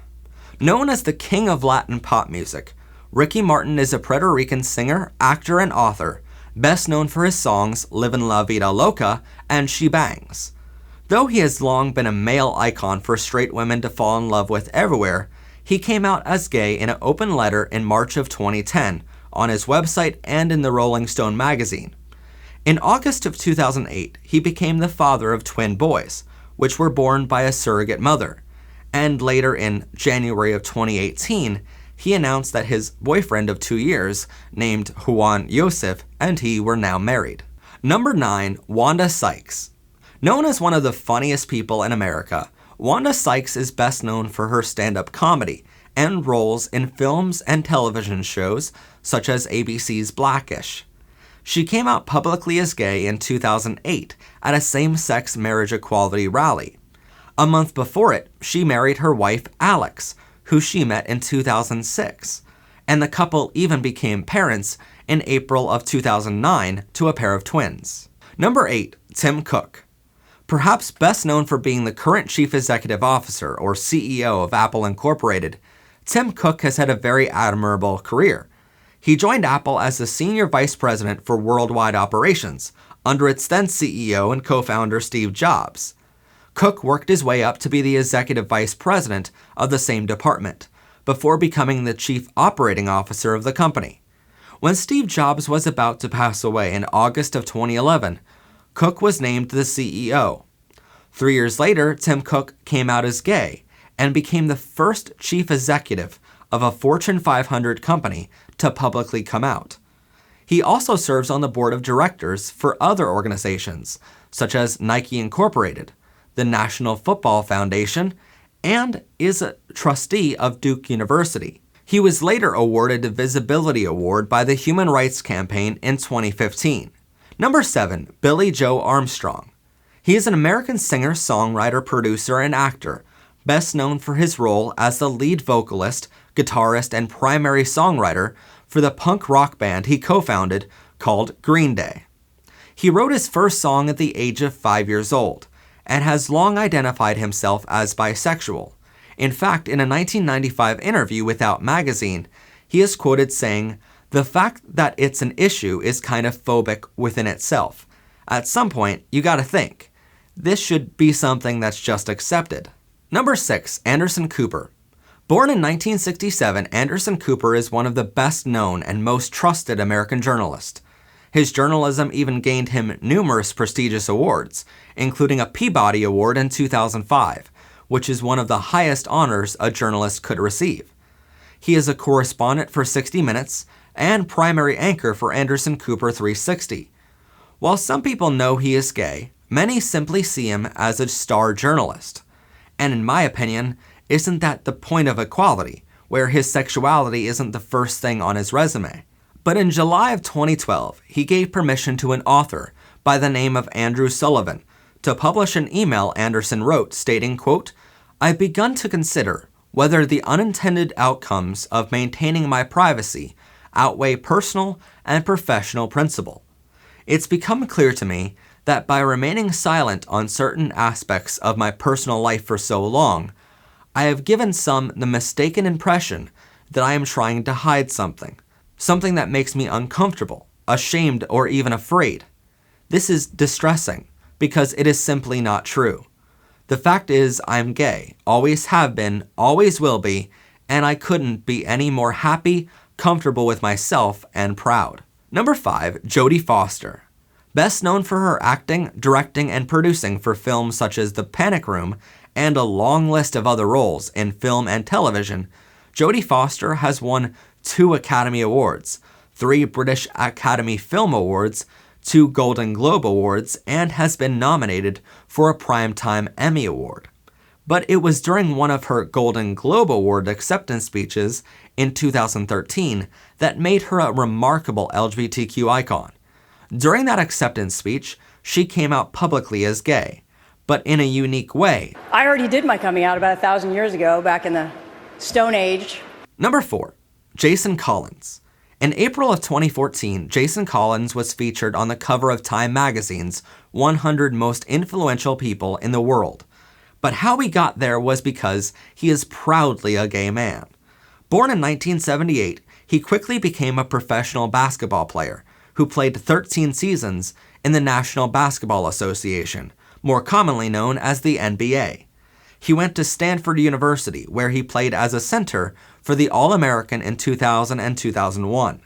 Known as the king of Latin pop music, Ricky Martin is a Puerto Rican singer, actor, and author, best known for his songs Livin' La Vida Loca and She Bangs. Though he has long been a male icon for straight women to fall in love with everywhere, he came out as gay in an open letter in March of 2010 on his website and in the Rolling Stone magazine. In August of 2008, he became the father of twin boys, which were born by a surrogate mother. And later in January of 2018, he announced that his boyfriend of 2 years, named Juan Yosef, and he were now married. Number 9, Wanda Sykes. Known as one of the funniest people in America, Wanda Sykes is best known for her stand-up comedy and roles in films and television shows such as ABC's Blackish. She came out publicly as gay in 2008 at a same-sex marriage equality rally. A month before it, she married her wife Alex, who she met in 2006, and the couple even became parents in April of 2009 to a pair of twins. Number 8, Tim Cook. Perhaps best known for being the current Chief Executive Officer or CEO of Apple Incorporated, Tim Cook has had a very admirable career. He joined Apple as the Senior Vice President for Worldwide Operations under its then CEO and co-founder Steve Jobs. Cook worked his way up to be the Executive Vice President of the same department, before becoming the Chief Operating Officer of the company. When Steve Jobs was about to pass away in August of 2011, Cook was named the CEO. 3 years later, Tim Cook came out as gay and became the first chief executive of a Fortune 500 company to publicly come out. He also serves on the board of directors for other organizations, such as Nike Incorporated, the National Football Foundation, and is a trustee of Duke University. He was later awarded the Visibility Award by the Human Rights Campaign in 2015. Number 7, Billy Joe Armstrong. He is an American singer, songwriter, producer, and actor, best known for his role as the lead vocalist, guitarist, and primary songwriter for the punk rock band he co-founded called Green Day. He wrote his first song at the age of 5 years old, and has long identified himself as bisexual. In fact, in a 1995 interview with Out magazine, he is quoted saying, The fact that it's an issue is kind of phobic within itself. At some point, you gotta think, this should be something that's just accepted. Number 6, Anderson Cooper. Born in 1967, Anderson Cooper is one of the best known and most trusted American journalists. His journalism even gained him numerous prestigious awards, including a Peabody Award in 2005, which is one of the highest honors a journalist could receive. He is a correspondent for 60 Minutes and primary anchor for Anderson Cooper 360. While some people know he is gay, many simply see him as a star journalist. And in my opinion, isn't that the point of equality, where his sexuality isn't the first thing on his resume? But in July of 2012, he gave permission to an author by the name of Andrew Sullivan to publish an email Anderson wrote stating, quote, "I've begun to consider whether the unintended outcomes of maintaining my privacy outweigh personal and professional principle. It's become clear to me that by remaining silent on certain aspects of my personal life for so long, I have given some the mistaken impression that I am trying to hide something that makes me uncomfortable, ashamed, or even afraid. This is distressing because it is simply not true. The fact is I'm gay, always have been, always will be, and I couldn't be any more happy, comfortable with myself, and proud." Number 5, Jodie Foster. Best known for her acting, directing, and producing for films such as The Panic Room and a long list of other roles in film and television, Jodie Foster has won 2 Academy Awards, 3 British Academy Film Awards, 2 Golden Globe Awards, and has been nominated for a Primetime Emmy Award. But it was during one of her Golden Globe Award acceptance speeches in 2013 that made her a remarkable LGBTQ icon. During that acceptance speech, she came out publicly as gay, but in a unique way. I already did my coming out about 1,000 years ago, back in the Stone Age. Number 4, Jason Collins. In April of 2014, Jason Collins was featured on the cover of Time magazine's 100 Most Influential People in the World. But how he got there was because he is proudly a gay man. Born in 1978, he quickly became a professional basketball player who played 13 seasons in the National Basketball Association, more commonly known as the NBA. He went to Stanford University, where he played as a center for the All-American in 2000 and 2001.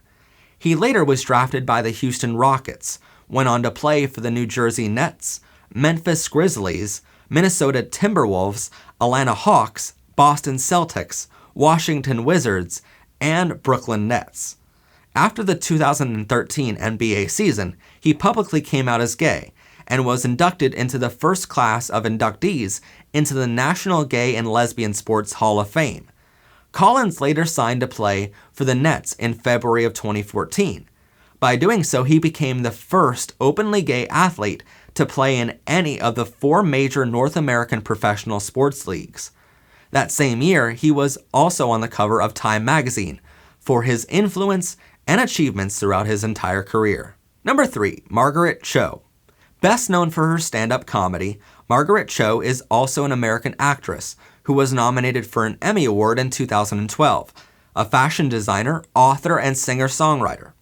He later was drafted by the Houston Rockets, went on to play for the New Jersey Nets, Memphis Grizzlies, Minnesota Timberwolves, Atlanta Hawks, Boston Celtics, Washington Wizards, and Brooklyn Nets. After the 2013 NBA season, he publicly came out as gay and was inducted into the first class of inductees into the National Gay and Lesbian Sports Hall of Fame. Collins later signed to play for the Nets in February of 2014. By doing so, he became the first openly gay athlete to play in any of the 4 major North American professional sports leagues. That same year, he was also on the cover of Time magazine for his influence and achievements throughout his entire career. Number 3, Margaret Cho. Best known for her stand-up comedy, Margaret Cho is also an American actress who was nominated for an Emmy Award in 2012, a fashion designer, author, and singer-songwriter.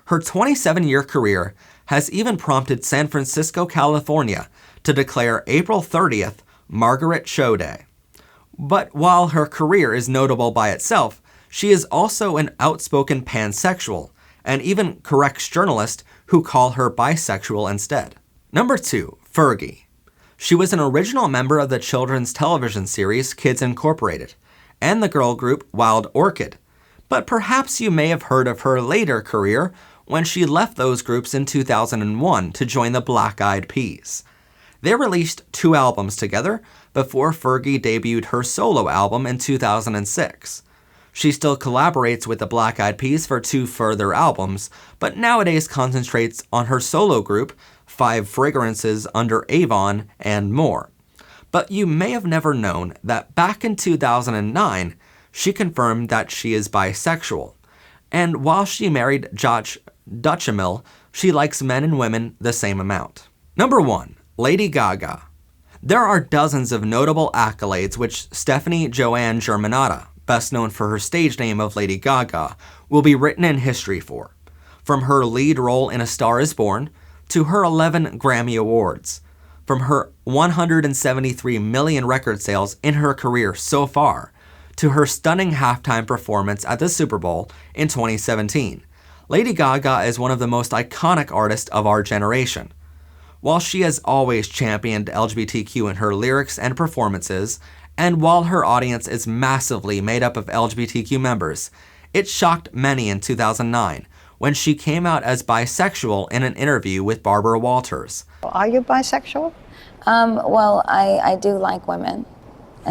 Her 27-year career has even prompted San Francisco, California to declare April 30th Margaret Cho Day. But while her career is notable by itself, she is also an outspoken pansexual and even corrects journalists who call her bisexual instead. Number 2, Fergie. She was an original member of the children's television series Kids Incorporated and the girl group Wild Orchid, but perhaps you may have heard of her later career when she left those groups in 2001 to join the Black Eyed Peas. They released 2 albums together before Fergie debuted her solo album in 2006. She still collaborates with the Black Eyed Peas for 2 further albums, but nowadays concentrates on her solo group, 5 Fragrances Under Avon, and more. But you may have never known that back in 2009, she confirmed that she is bisexual. And while she married Josh Duhamel, she likes men and women the same amount. Number 1, Lady Gaga. There are dozens of notable accolades which Stephanie Joanne Germanotta, best known for her stage name of Lady Gaga, will be written in history for. From her lead role in A Star is Born, to her 11 Grammy Awards, from her 173 million record sales in her career so far, to her stunning halftime performance at the Super Bowl in 2017. Lady Gaga is one of the most iconic artists of our generation. While she has always championed LGBTQ in her lyrics and performances, and while her audience is massively made up of LGBTQ members, it shocked many in 2009 when she came out as bisexual in an interview with Barbara Walters. Are you bisexual? Well, I do like women.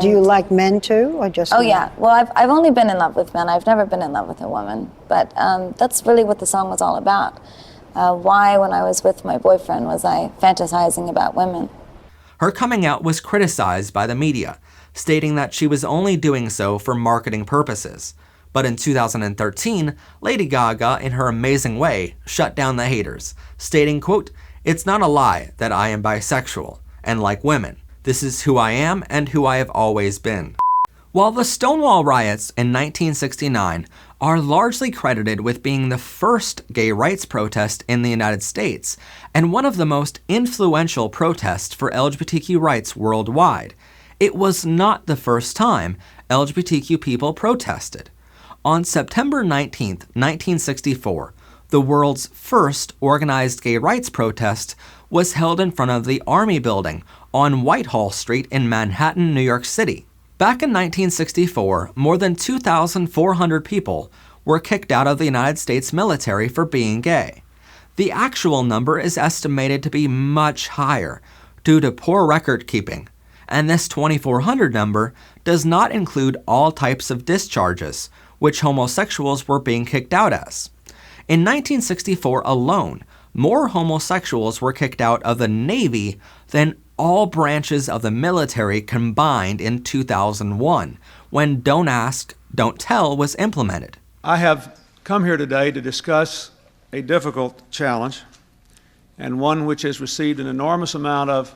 Do you like men too, or just Oh men? yeah, well I've only been in love with men. I've never been in love with a woman. But that's really what the song was all about. Why, when I was with my boyfriend, was I fantasizing about women? Her coming out was criticized by the media, stating that she was only doing so for marketing purposes. But in 2013, Lady Gaga, in her amazing way, shut down the haters, stating, quote, "It's not a lie that I am bisexual and like women. This is who I am and who I have always been." While the Stonewall riots in 1969 are largely credited with being the first gay rights protest in the United States and one of the most influential protests for LGBTQ rights worldwide, it was not the first time LGBTQ people protested. On September 19, 1964, the world's first organized gay rights protest was held in front of the Army Building on Whitehall Street in Manhattan, New York City. Back in 1964, more than 2,400 people were kicked out of the United States military for being gay. The actual number is estimated to be much higher due to poor record keeping, and this 2,400 number does not include all types of discharges, which homosexuals were being kicked out as. In 1964 alone, more homosexuals were kicked out of the Navy than all branches of the military combined in 2001, when Don't Ask, Don't Tell was implemented. I have come here today to discuss a difficult challenge, and one which has received an enormous amount of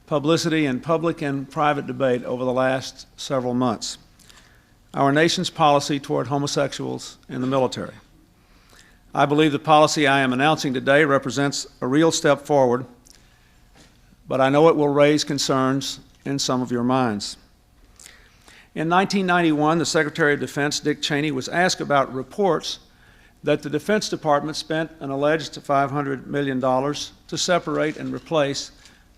publicity in public and private debate over the last several months: our nation's policy toward homosexuals in the military. I believe the policy I am announcing today represents a real step forward, but I know it will raise concerns in some of your minds. In 1991, the Secretary of Defense, Dick Cheney, was asked about reports that the Defense Department spent an alleged $500 million to separate and replace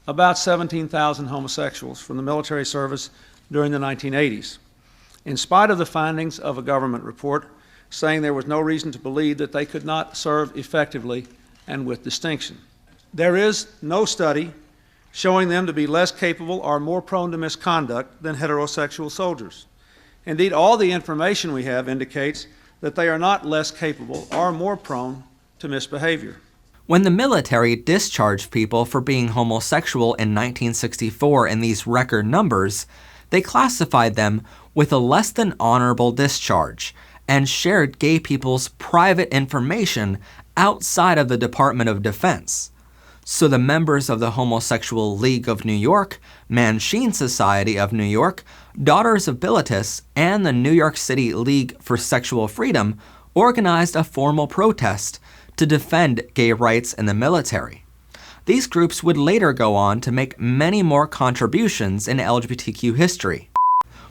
about 17,000 homosexuals from the military service during the 1980s, in spite of the findings of a government report saying there was no reason to believe that they could not serve effectively and with distinction. There is no study showing them to be less capable or more prone to misconduct than heterosexual soldiers. Indeed, all the information we have indicates that they are not less capable or more prone to misbehavior. When the military discharged people for being homosexual in 1964 in these record numbers, they classified them with a less than honorable discharge and shared gay people's private information outside of the Department of Defense. So the members of the Homosexual League of New York, Manchin Society of New York, Daughters of Bilitis, and the New York City League for Sexual Freedom organized a formal protest to defend gay rights in the military. These groups would later go on to make many more contributions in LGBTQ history.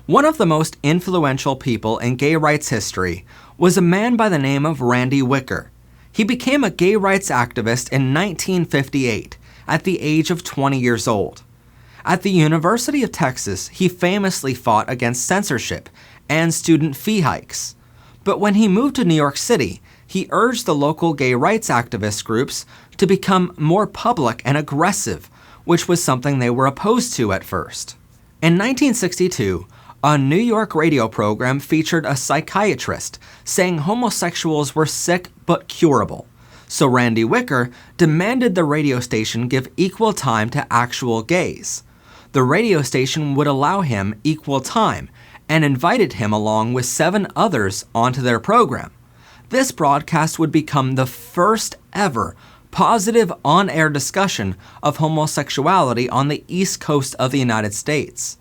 One of the most influential people in gay rights history was a man by the name of Randy Wicker. He became a gay rights activist in 1958 at the age of 20 years old. At the University of Texas, he famously fought against censorship and student fee hikes. But when he moved to New York City, he urged the local gay rights activist groups to become more public and aggressive, which was something they were opposed to at first. In 1962, a New York radio program featured a psychiatrist saying homosexuals were sick but curable. So Randy Wicker demanded the radio station give equal time to actual gays. The radio station would allow him equal time and invited him along with 7 others onto their program. This broadcast would become the first ever positive on-air discussion of homosexuality on the East Coast of the United States.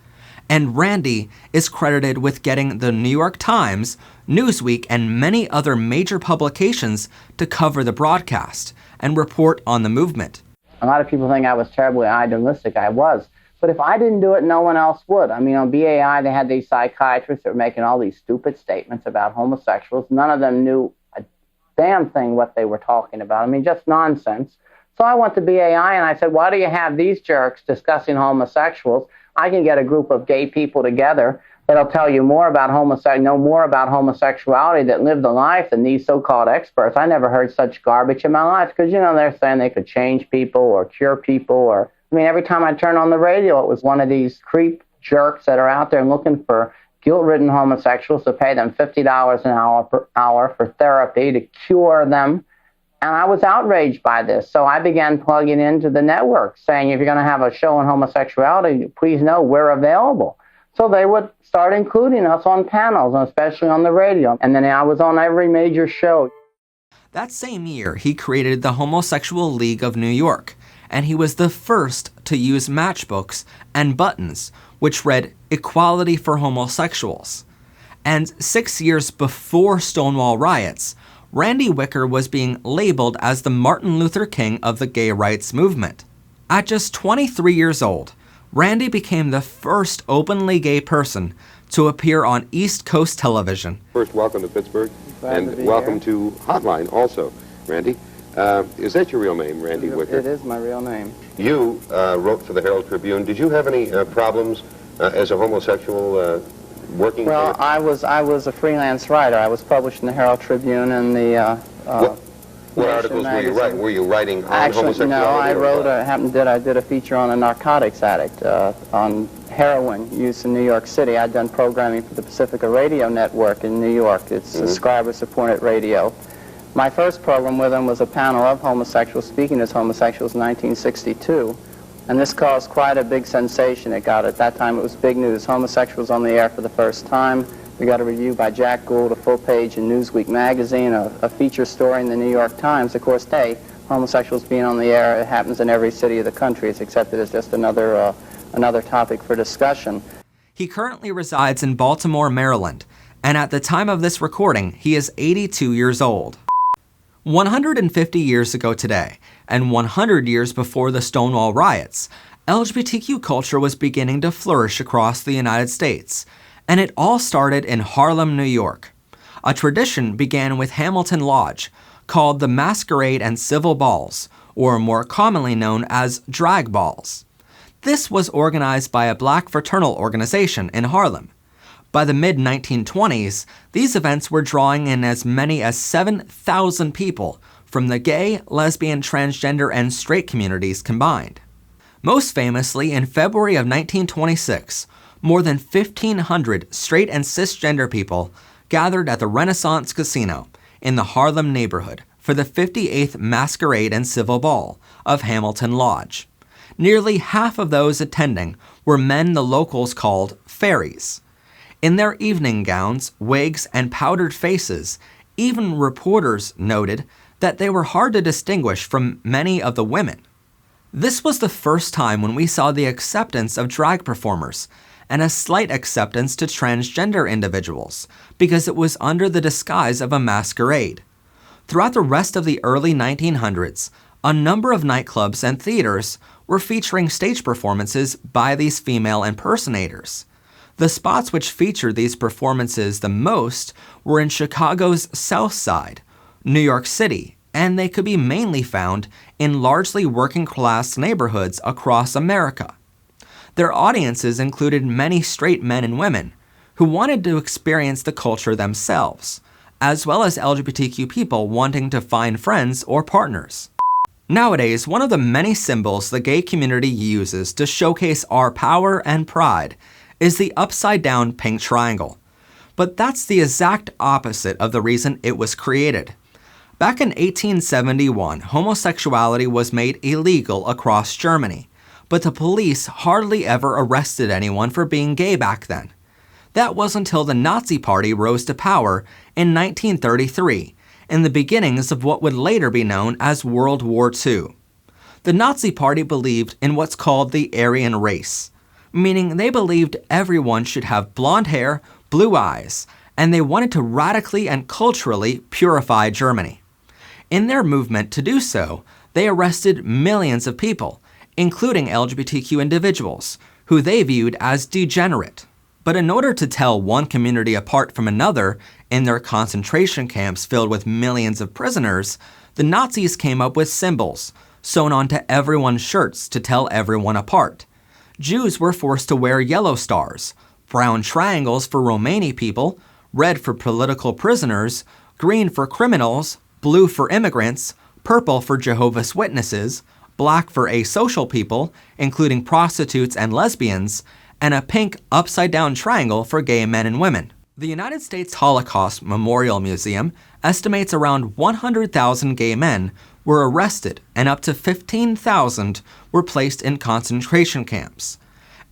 and Randy is credited with getting the New York Times, Newsweek, and many other major publications to cover the broadcast and report on the movement. A lot of people think I was terribly idealistic. I was. But if I didn't do it, no one else would. I mean, on BAI, they had these psychiatrists that were making all these stupid statements about homosexuals. None of them knew a damn thing what they were talking about. I mean, just nonsense. So I went to BAI and I said, why do you have these jerks discussing homosexuals? I can get a group of gay people together that'll tell you more about know more about homosexuality, that live the life, than these so-called experts. I never heard such garbage in my life because, you know, they're saying they could change people or cure people. Or I mean, every time I turned on the radio, it was one of these creep jerks that are out there looking for guilt-ridden homosexuals to pay them $50 an hour for therapy to cure them. And I was outraged by this, so I began plugging into the network, saying, if you're going to have a show on homosexuality, please know we're available. So they would start including us on panels, and especially on the radio. And then I was on every major show. That same year, he created the Homosexual League of New York, and he was the first to use matchbooks and buttons, which read Equality for Homosexuals. And 6 years before Stonewall riots, Randy Wicker was being labeled as the Martin Luther King of the gay rights movement. At just 23 years old, Randy became the first openly gay person to appear on East Coast television. First, welcome to Pittsburgh, Glad to and be welcome here. to Hotline also, Randy. Is that your real name, Randy Wicker? It is my real name. You wrote for the Herald Tribune. Did you have any problems as a homosexual working? Well, I was a freelance writer. I was published in the Herald Tribune and the. What articles were you writing? Were you writing on Actually, homosexuality? no. I did a feature on a narcotics addict on heroin use in New York City. I'd done programming for the Pacifica Radio Network in New York. It's subscriber-supported radio. My first program with them was a panel of homosexuals speaking as homosexuals in 1962. And this caused quite a big sensation. At that time, it was big news. Homosexuals on the air for the first time. We got a review by Jack Gould, a full page in Newsweek magazine, a feature story in the New York Times. Of course, today, homosexuals being on the air, it happens in every city of the country. It's accepted as just another topic for discussion. He currently resides in Baltimore, Maryland, and at the time of this recording, he is 82 years old. 150 years ago today, and 100 years before the Stonewall riots, LGBTQ culture was beginning to flourish across the United States, and it all started in Harlem, New York. A tradition began with Hamilton Lodge, called the Masquerade and Civil Balls, or more commonly known as drag balls. This was organized by a black fraternal organization in Harlem. By the mid-1920s, these events were drawing in as many as 7,000 people from the gay, lesbian, transgender, and straight communities combined. Most famously, in February of 1926, more than 1,500 straight and cisgender people gathered at the Renaissance Casino in the Harlem neighborhood for the 58th Masquerade and Civil Ball of Hamilton Lodge. Nearly half of those attending were men the locals called fairies. In their evening gowns, wigs, and powdered faces, even reporters noted that they were hard to distinguish from many of the women. This was the first time when we saw the acceptance of drag performers and a slight acceptance to transgender individuals, because it was under the disguise of a masquerade. Throughout the rest of the early 1900s, a number of nightclubs and theaters were featuring stage performances by these female impersonators. The spots which featured these performances the most were in Chicago's South Side, New York City, and they could be mainly found in largely working-class neighborhoods across America. Their audiences included many straight men and women who wanted to experience the culture themselves, as well as LGBTQ people wanting to find friends or partners. Nowadays, one of the many symbols the gay community uses to showcase our power and pride is the upside-down pink triangle. But that's the exact opposite of the reason it was created. Back in 1871, homosexuality was made illegal across Germany, but the police hardly ever arrested anyone for being gay back then. That was until the Nazi Party rose to power in 1933, in the beginnings of what would later be known as World War II. The Nazi Party believed in what's called the Aryan race. meaning they believed everyone should have blonde hair, blue eyes, and they wanted to radically and culturally purify Germany. In their movement to do so, they arrested millions of people, including LGBTQ individuals, who they viewed as degenerate. But in order to tell one community apart from another in their concentration camps filled with millions of prisoners, the Nazis came up with symbols sewn onto everyone's shirts to tell everyone apart. Jews were forced to wear yellow stars, brown triangles for Romani people, red for political prisoners, green for criminals, blue for immigrants, purple for Jehovah's Witnesses, black for asocial people, including prostitutes and lesbians, and a pink upside-down triangle for gay men and women. The United States Holocaust Memorial Museum estimates around 100,000 gay men were arrested and up to 15,000 were placed in concentration camps.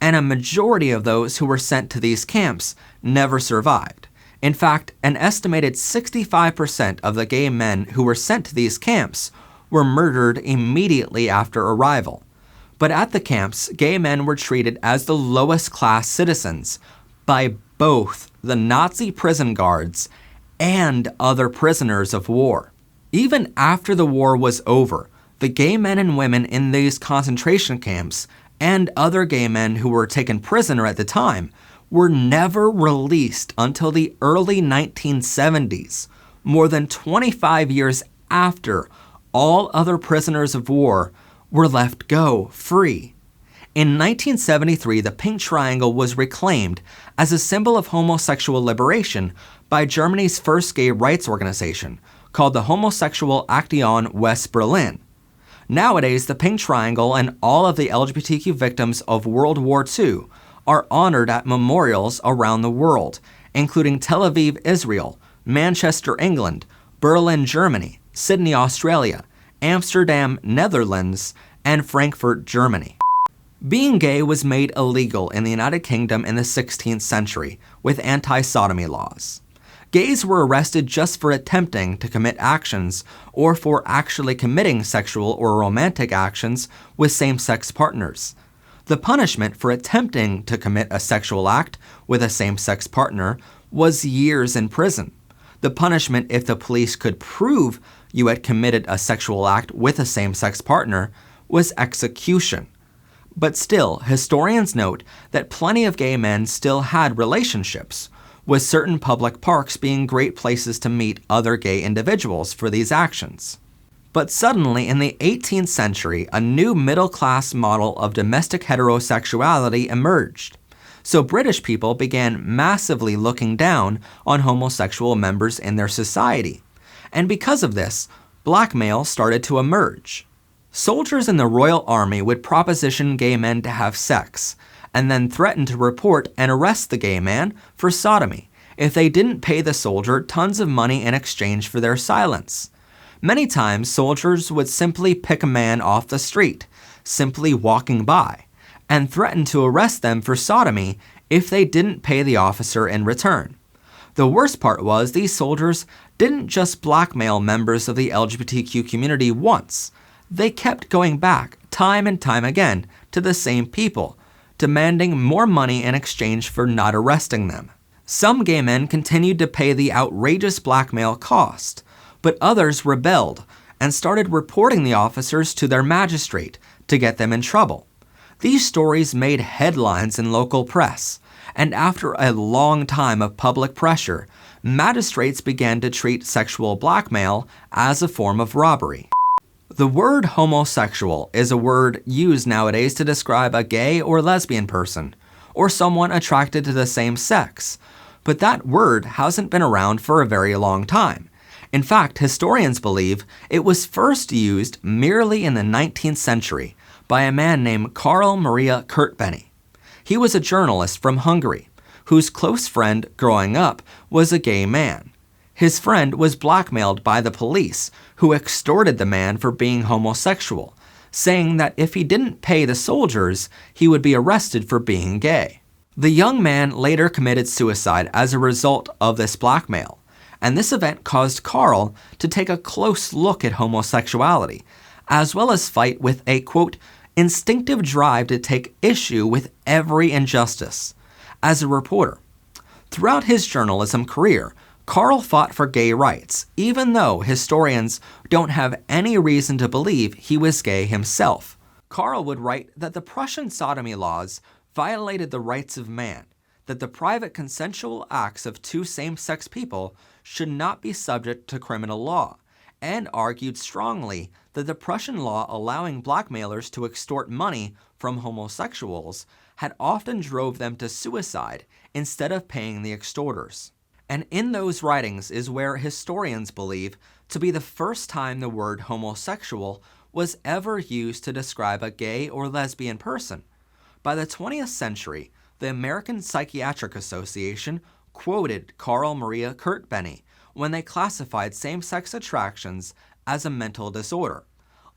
And a majority of those who were sent to these camps never survived. In fact, an estimated 65% of the gay men who were sent to these camps were murdered immediately after arrival. But at the camps, gay men were treated as the lowest class citizens by both the Nazi prison guards and other prisoners of war. Even after the war was over, the gay men and women in these concentration camps and other gay men who were taken prisoner at the time were never released until the early 1970s, more than 25 years after all other prisoners of war were left go free. In 1973, the pink triangle was reclaimed as a symbol of homosexual liberation by Germany's first gay rights organization, called the Homosexual Aktion West Berlin. Nowadays, the pink triangle and all of the LGBTQ victims of World War II are honored at memorials around the world, including Tel Aviv, Israel, Manchester, England, Berlin, Germany, Sydney, Australia, Amsterdam, Netherlands, and Frankfurt, Germany. Being gay was made illegal in the United Kingdom in the 16th century with anti-sodomy laws. Gays were arrested just for attempting to commit actions or for actually committing sexual or romantic actions with same-sex partners. The punishment for attempting to commit a sexual act with a same-sex partner was years in prison. The punishment if the police could prove you had committed a sexual act with a same-sex partner was execution. But still, historians note that plenty of gay men still had relationships, with certain public parks being great places to meet other gay individuals for these actions. But suddenly, in the 18th century, a new middle-class model of domestic heterosexuality emerged. So British people began massively looking down on homosexual members in their society. And because of this, blackmail started to emerge. Soldiers in the Royal Army would proposition gay men to have sex, and then threaten to report and arrest the gay man for sodomy if they didn't pay the soldier tons of money in exchange for their silence. Many times, soldiers would simply pick a man off the street, simply walking by, and threaten to arrest them for sodomy if they didn't pay the officer in return. The worst part was these soldiers didn't just blackmail members of the LGBTQ community once. They kept going back time and time again to the same people, demanding more money in exchange for not arresting them. Some gay men continued to pay the outrageous blackmail cost, but others rebelled and started reporting the officers to their magistrate to get them in trouble. These stories made headlines in local press, and after a long time of public pressure, magistrates began to treat sexual blackmail as a form of robbery. The word homosexual is a word used nowadays to describe a gay or lesbian person, or someone attracted to the same sex, but that word hasn't been around for a very long time. In fact, historians believe it was first used merely in the 19th century by a man named Karl Maria Kurtbenny. He was a journalist from Hungary, whose close friend growing up was a gay man. His friend was blackmailed by the police, who extorted the man for being homosexual, saying that if he didn't pay the soldiers, he would be arrested for being gay. The young man later committed suicide as a result of this blackmail, and this event caused Karl to take a close look at homosexuality, as well as fight with a, quote, instinctive drive to take issue with every injustice. As a reporter, throughout his journalism career, Carl fought for gay rights, even though historians don't have any reason to believe he was gay himself. Carl would write that the Prussian sodomy laws violated the rights of man, that the private consensual acts of two same-sex people should not be subject to criminal law, and argued strongly that the Prussian law allowing blackmailers to extort money from homosexuals had often drove them to suicide instead of paying the extorters. And in those writings is where historians believe to be the first time the word homosexual was ever used to describe a gay or lesbian person. By the 20th century, the American Psychiatric Association quoted Carl Maria Kurtbenny when they classified same-sex attractions as a mental disorder.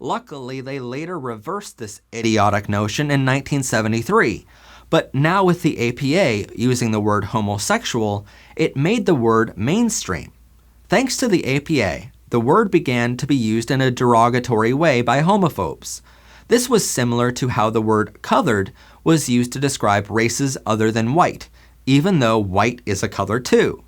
Luckily, they later reversed this idiotic notion in 1973, but now with the APA using the word homosexual, it made the word mainstream. Thanks to the APA, the word began to be used in a derogatory way by homophobes. This was similar to how the word colored was used to describe races other than white, even though white is a color too.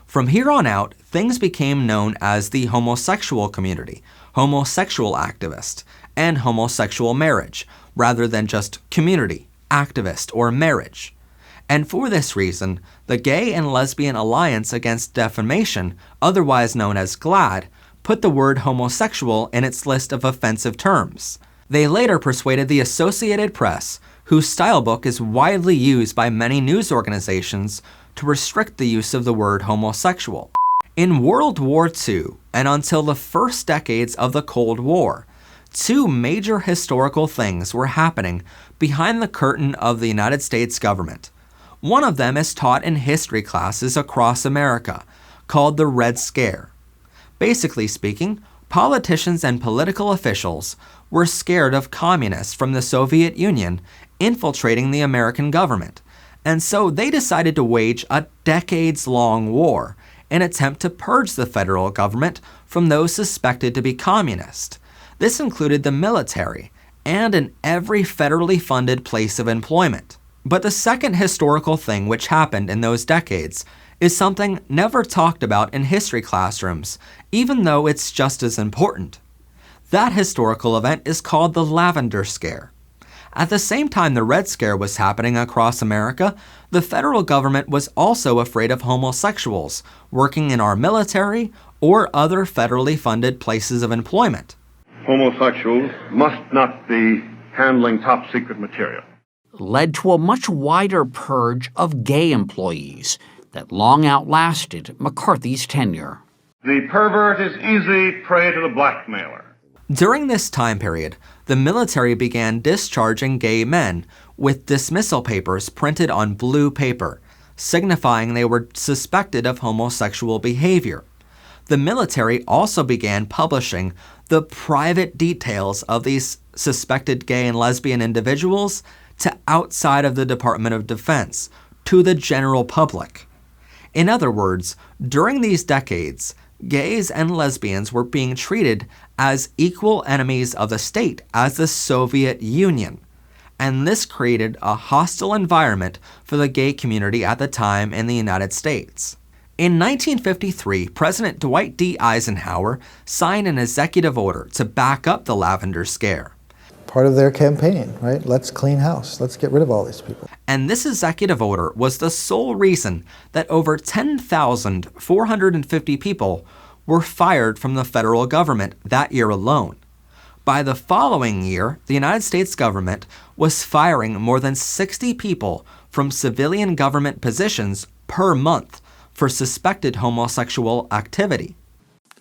From here on out, things became known as the homosexual community, homosexual activist, and homosexual marriage, rather than just community, activist, or marriage. And for this reason, the Gay and Lesbian Alliance Against Defamation, otherwise known as GLAAD, put the word homosexual in its list of offensive terms. They later persuaded the Associated Press, whose stylebook is widely used by many news organizations, to restrict the use of the word homosexual. In World War II, and until the first decades of the Cold War, two major historical things were happening behind the curtain of the United States government. One of them is taught in history classes across America, called the Red Scare. Basically speaking, politicians and political officials were scared of communists from the Soviet Union infiltrating the American government, and so they decided to wage a decades-long war in an attempt to purge the federal government from those suspected to be communist. This included the military and in every federally funded place of employment. But the second historical thing which happened in those decades is something never talked about in history classrooms, even though it's just as important. That historical event is called the Lavender Scare. At the same time the Red Scare was happening across America, the federal government was also afraid of homosexuals working in our military or other federally funded places of employment. Homosexuals must not be handling top secret material. Led to a much wider purge of gay employees that long outlasted McCarthy's tenure. The pervert is easy prey to the blackmailer. During this time period, the military began discharging gay men with dismissal papers printed on blue paper, signifying they were suspected of homosexual behavior. The military also began publishing the private details of these suspected gay and lesbian individuals to outside of the Department of Defense, to the general public. In other words, during these decades, gays and lesbians were being treated as equal enemies of the state as the Soviet Union, and this created a hostile environment for the gay community at the time in the United States. In 1953, President Dwight D. Eisenhower signed an executive order to back up the Lavender Scare. Part of their campaign, right? Let's clean house. Let's get rid of all these people. And this executive order was the sole reason that over 10,450 people were fired from the federal government that year alone. By the following year, the United States government was firing more than 60 people from civilian government positions per month for suspected homosexual activity.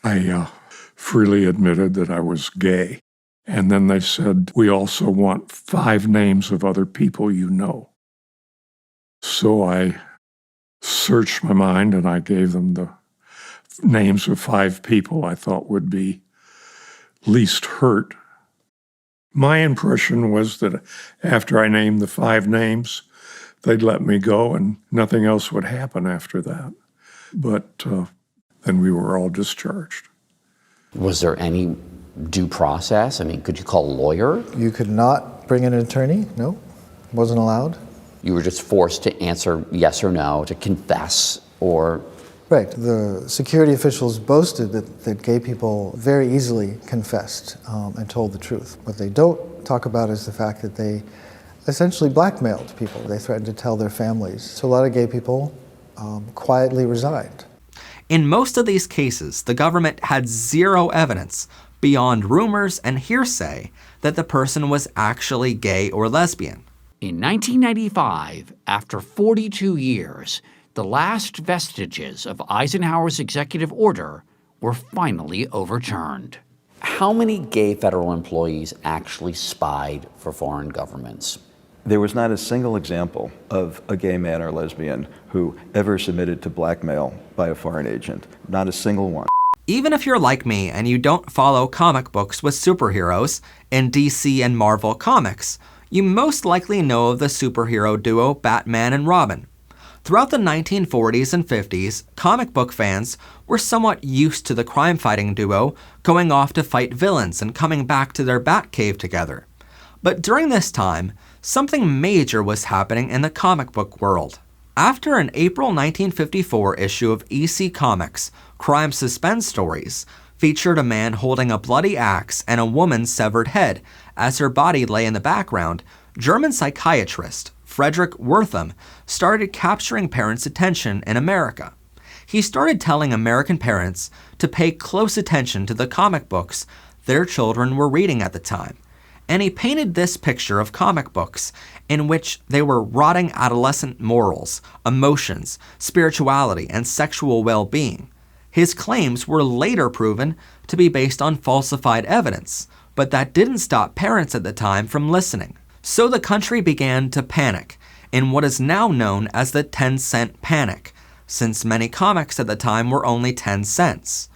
I freely admitted that I was gay. And then they said, we also want 5 names of other people you know. So I searched my mind and I gave them the names of 5 people I thought would be least hurt. My impression was that after I named the 5 names, they'd let me go and nothing else would happen after that. But then we were all discharged. Was there any due process? I mean, could you call a lawyer? You could not bring in an attorney? No, wasn't allowed. You were just forced to answer yes or no, to confess, or... Right. The security officials boasted that gay people very easily confessed and told the truth. What they don't talk about is the fact that they essentially blackmailed people. They threatened to tell their families. So a lot of gay people quietly resigned. In most of these cases, the government had zero evidence, beyond rumors and hearsay, that the person was actually gay or lesbian. In 1995, after 42 years, the last vestiges of Eisenhower's executive order were finally overturned. How many gay federal employees actually spied for foreign governments? There was not a single example of a gay man or lesbian who ever submitted to blackmail by a foreign agent. Not a single one. Even if you're like me and you don't follow comic books with superheroes in DC and Marvel comics, you most likely know of the superhero duo Batman and Robin. Throughout the 1940s and 50s, comic book fans were somewhat used to the crime-fighting duo going off to fight villains and coming back to their Batcave together. But during this time, something major was happening in the comic book world. After an April 1954 issue of EC Comics, Crime Suspense Stories featured a man holding a bloody axe and a woman's severed head as her body lay in the background, German psychiatrist Frederick Wertham started capturing parents' attention in America. He started telling American parents to pay close attention to the comic books their children were reading at the time, and he painted this picture of comic books in which they were rotting adolescent morals, emotions, spirituality, and sexual well-being. His claims were later proven to be based on falsified evidence, but that didn't stop parents at the time from listening. So the country began to panic in what is now known as the 10-cent panic, since many comics at the time were only 10 cents.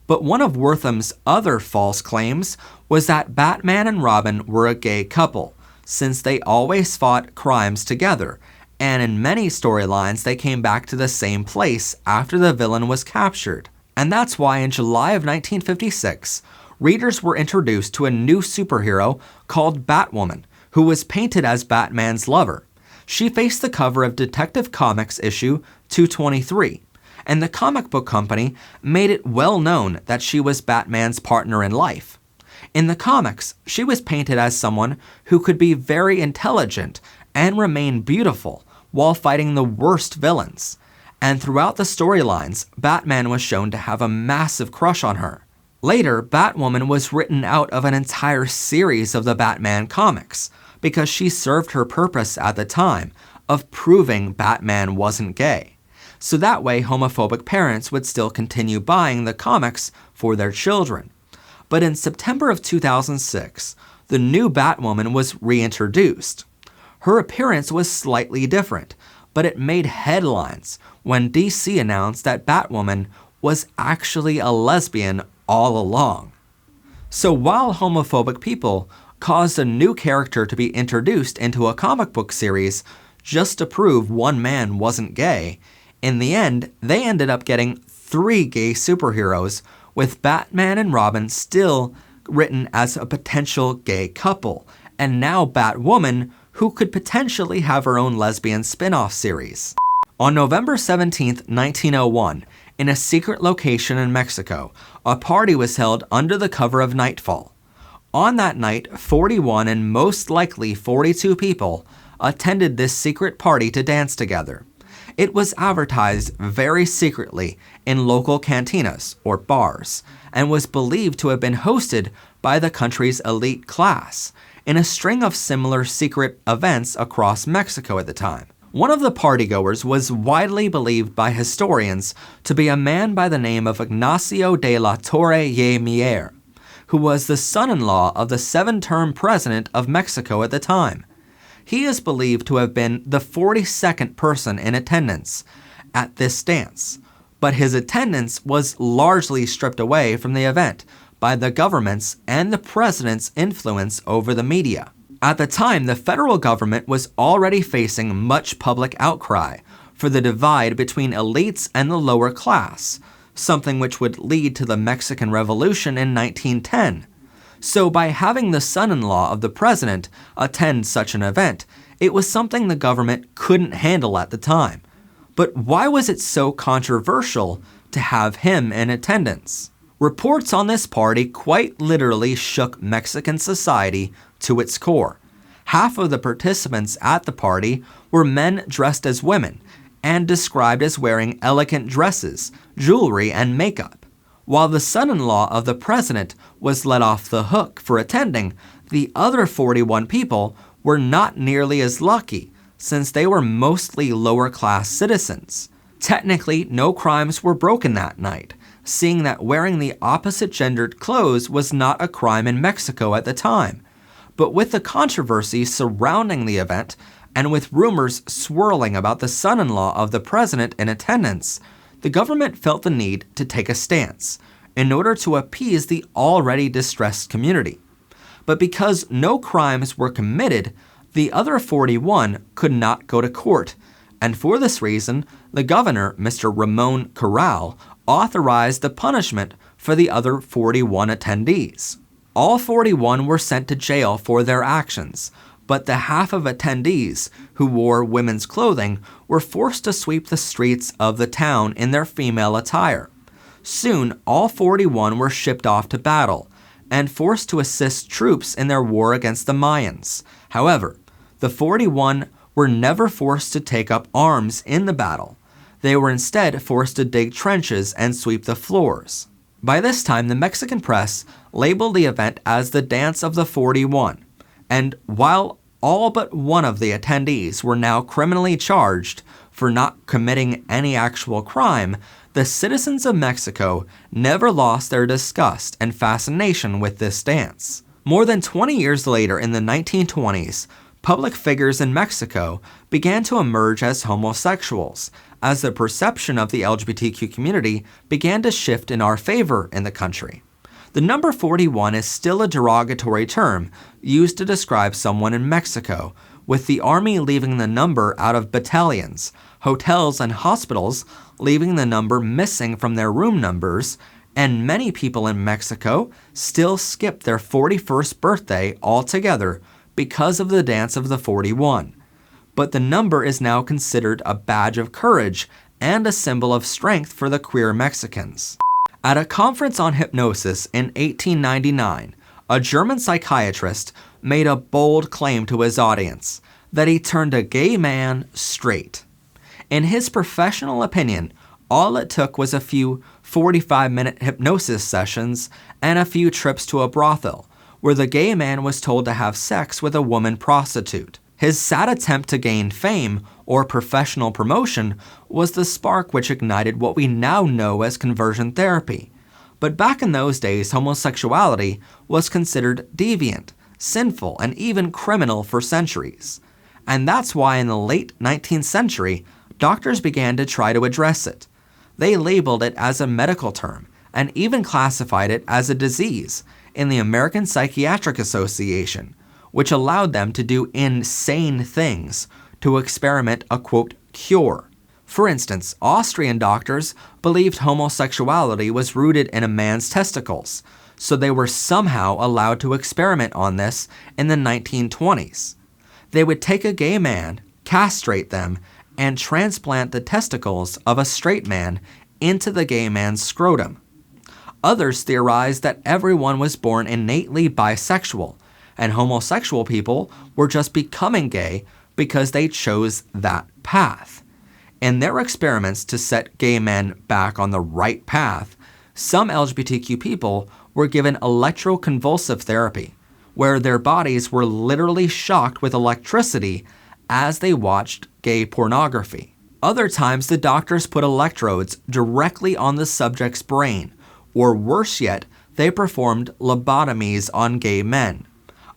But one of Wertham's other false claims was that Batman and Robin were a gay couple, since they always fought crimes together, and in many storylines they came back to the same place after the villain was captured. And that's why in July of 1956, readers were introduced to a new superhero called Batwoman, who was painted as Batman's lover. She faced the cover of Detective Comics issue 223, and the comic book company made it well known that she was Batman's partner in life. In the comics, she was painted as someone who could be very intelligent and remain beautiful while fighting the worst villains. And throughout the storylines, Batman was shown to have a massive crush on her. Later, Batwoman was written out of an entire series of the Batman comics, because she served her purpose at the time of proving Batman wasn't gay. So that way homophobic parents would still continue buying the comics for their children. But in September of 2006, the new Batwoman was reintroduced. Her appearance was slightly different, but it made headlines when DC announced that Batwoman was actually a lesbian all along. So while homophobic people caused a new character to be introduced into a comic book series just to prove one man wasn't gay, in the end, they ended up getting 3 gay superheroes, with Batman and Robin still written as a potential gay couple, and now Batwoman, who could potentially have her own lesbian spin-off series. On November 17, 1901, in a secret location in Mexico, a party was held under the cover of nightfall. On that night, 41 and most likely 42 people attended this secret party to dance together. It was advertised very secretly in local cantinas or bars, and was believed to have been hosted by the country's elite class in a string of similar secret events across Mexico at the time. One of the partygoers was widely believed by historians to be a man by the name of Ignacio de la Torre y Mier, who was the son-in-law of the 7-term president of Mexico at the time. He is believed to have been the 42nd person in attendance at this dance, but his attendance was largely stripped away from the event by the government's and the president's influence over the media. At the time, the federal government was already facing much public outcry for the divide between elites and the lower class, something which would lead to the Mexican Revolution in 1910. So by having the son-in-law of the president attend such an event, it was something the government couldn't handle at the time. But why was it so controversial to have him in attendance? Reports on this party quite literally shook Mexican society to its core. Half of the participants at the party were men dressed as women and described as wearing elegant dresses, jewelry, and makeup. While the son-in-law of the president was let off the hook for attending, the other 41 people were not nearly as lucky, since they were mostly lower-class citizens. Technically, no crimes were broken that night, seeing that wearing the opposite-gendered clothes was not a crime in Mexico at the time. But with the controversy surrounding the event, and with rumors swirling about the son-in-law of the president in attendance, the government felt the need to take a stance in order to appease the already distressed community. But because no crimes were committed, the other 41 could not go to court, and for this reason, the governor, Mr. Ramon Corral, authorized the punishment for the other 41 attendees. All 41 were sent to jail for their actions, but the half of attendees who wore women's clothing were forced to sweep the streets of the town in their female attire. Soon, all 41 were shipped off to battle and forced to assist troops in their war against the Mayans. However, the 41 were never forced to take up arms in the battle. They were instead forced to dig trenches and sweep the floors. By this time, the Mexican press labeled the event as the Dance of the 41, and while all but one of the attendees were now criminally charged for not committing any actual crime, the citizens of Mexico never lost their disgust and fascination with this dance. More than 20 years later, in the 1920s, public figures in Mexico began to emerge as homosexuals, as the perception of the LGBTQ community began to shift in our favor in the country. The number 41 is still a derogatory term used to describe someone in Mexico, with the army leaving the number out of battalions, hotels and hospitals leaving the number missing from their room numbers, and many people in Mexico still skip their 41st birthday altogether because of the Dance of the 41. But the number is now considered a badge of courage and a symbol of strength for the queer Mexicans. At a conference on hypnosis in 1899, a German psychiatrist made a bold claim to his audience that he turned a gay man straight. In his professional opinion, all it took was a few 45-minute hypnosis sessions and a few trips to a brothel, where the gay man was told to have sex with a woman prostitute. His sad attempt to gain fame or professional promotion was the spark which ignited what we now know as conversion therapy. But back in those days, homosexuality was considered deviant, sinful, and even criminal for centuries. And that's why in the late 19th century, doctors began to try to address it. They labeled it as a medical term and even classified it as a disease in the American Psychiatric Association, which allowed them to do insane things to experiment a, quote, cure. For instance, Austrian doctors believed homosexuality was rooted in a man's testicles, so they were somehow allowed to experiment on this in the 1920s. They would take a gay man, castrate them, and transplant the testicles of a straight man into the gay man's scrotum. Others theorized that everyone was born innately bisexual, and homosexual people were just becoming gay because they chose that path. In their experiments to set gay men back on the right path, some LGBTQ people were given electroconvulsive therapy, where their bodies were literally shocked with electricity as they watched gay pornography. Other times, the doctors put electrodes directly on the subject's brain, or worse yet, they performed lobotomies on gay men.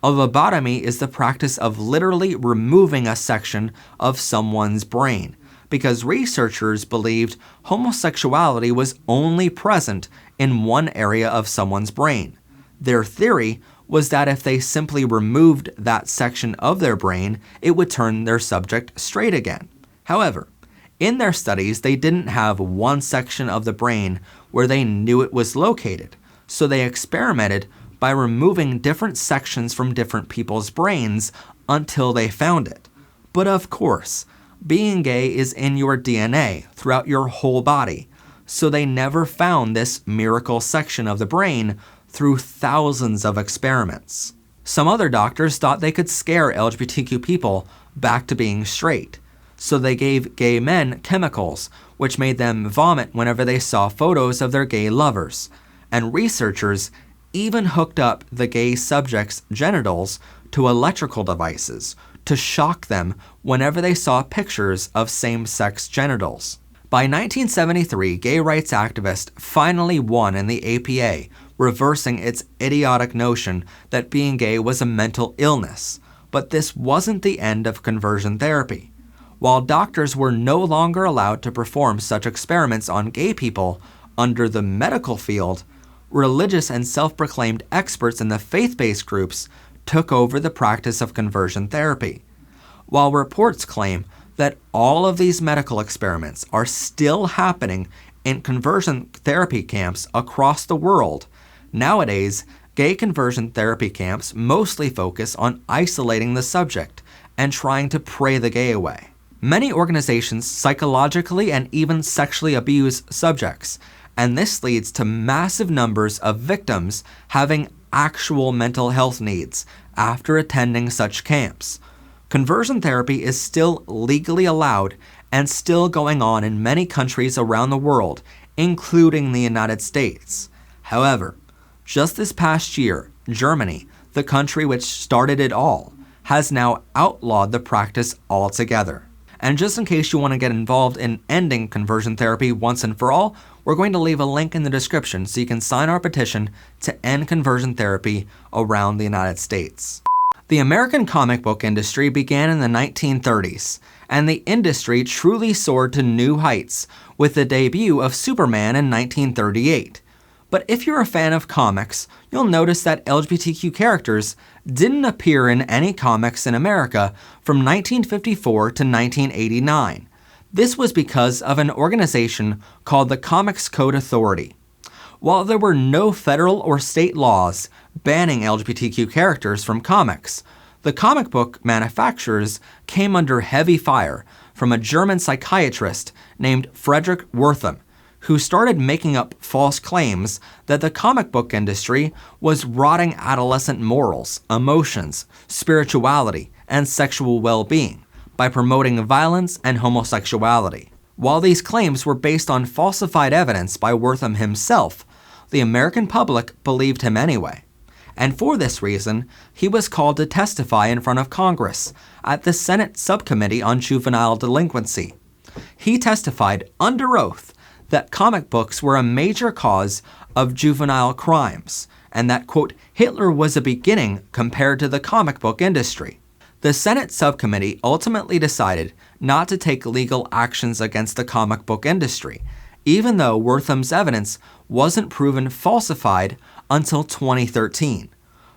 A lobotomy is the practice of literally removing a section of someone's brain, because researchers believed homosexuality was only present in one area of someone's brain. Their theory was that if they simply removed that section of their brain, it would turn their subject straight again. However, in their studies, they didn't have one section of the brain where they knew it was located, so they experimented by removing different sections from different people's brains until they found it. But of course, being gay is in your DNA throughout your whole body, so they never found this miracle section of the brain through thousands of experiments. Some other doctors thought they could scare LGBTQ people back to being straight, so they gave gay men chemicals which made them vomit whenever they saw photos of their gay lovers, and researchers even hooked up the gay subjects' genitals to electrical devices to shock them whenever they saw pictures of same-sex genitals. By 1973, gay rights activists finally won in the APA, reversing its idiotic notion that being gay was a mental illness. But this wasn't the end of conversion therapy. While doctors were no longer allowed to perform such experiments on gay people under the medical field, religious and self-proclaimed experts in the faith-based groups took over the practice of conversion therapy. While reports claim that all of these medical experiments are still happening in conversion therapy camps across the world, nowadays, gay conversion therapy camps mostly focus on isolating the subject and trying to pray the gay away. Many organizations psychologically and even sexually abuse subjects, and this leads to massive numbers of victims having actual mental health needs after attending such camps. Conversion therapy is still legally allowed and still going on in many countries around the world, including the United States. However, just this past year, Germany, the country which started it all, has now outlawed the practice altogether. And just in case you want to get involved in ending conversion therapy once and for all, we're going to leave a link in the description so you can sign our petition to end conversion therapy around the United States. The American comic book industry began in the 1930s, and the industry truly soared to new heights with the debut of Superman in 1938. But if you're a fan of comics, you'll notice that LGBTQ characters didn't appear in any comics in America from 1954 to 1989. This was because of an organization called the Comics Code Authority. While there were no federal or state laws banning LGBTQ characters from comics, the comic book manufacturers came under heavy fire from a German psychiatrist named Frederick Wertham, who started making up false claims that the comic book industry was rotting adolescent morals, emotions, spirituality, and sexual well-being by promoting violence and homosexuality. While these claims were based on falsified evidence by Wertham himself, the American public believed him anyway. And for this reason, he was called to testify in front of Congress at the Senate Subcommittee on Juvenile Delinquency. He testified under oath that comic books were a major cause of juvenile crimes, and that, quote, Hitler was a beginning compared to the comic book industry. The Senate subcommittee ultimately decided not to take legal actions against the comic book industry, even though Wertham's evidence wasn't proven falsified until 2013.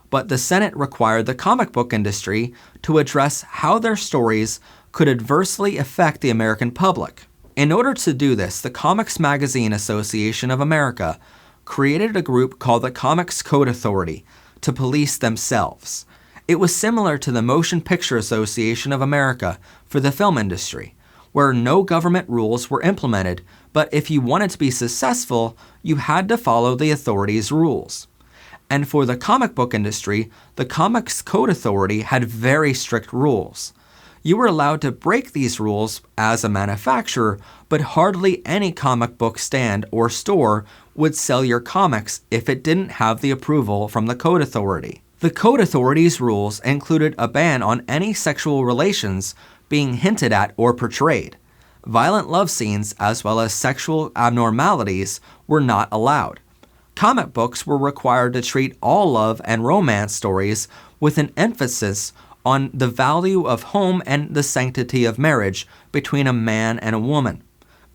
But the Senate required the comic book industry to address how their stories could adversely affect the American public. In order to do this, the Comics Magazine Association of America created a group called the Comics Code Authority to police themselves. It was similar to the Motion Picture Association of America for the film industry, where no government rules were implemented, but if you wanted to be successful, you had to follow the authority's rules. And for the comic book industry, the Comics Code Authority had very strict rules. You were allowed to break these rules as a manufacturer, but hardly any comic book stand or store would sell your comics if it didn't have the approval from the Code Authority. The Code Authority's rules included a ban on any sexual relations being hinted at or portrayed. Violent love scenes as well as sexual abnormalities were not allowed. Comic books were required to treat all love and romance stories with an emphasis on the value of home and the sanctity of marriage between a man and a woman.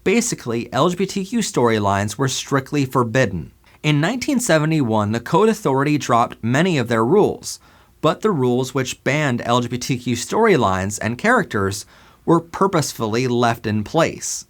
Basically, LGBTQ storylines were strictly forbidden. In 1971, the Code Authority dropped many of their rules, but the rules which banned LGBTQ storylines and characters were purposefully left in place.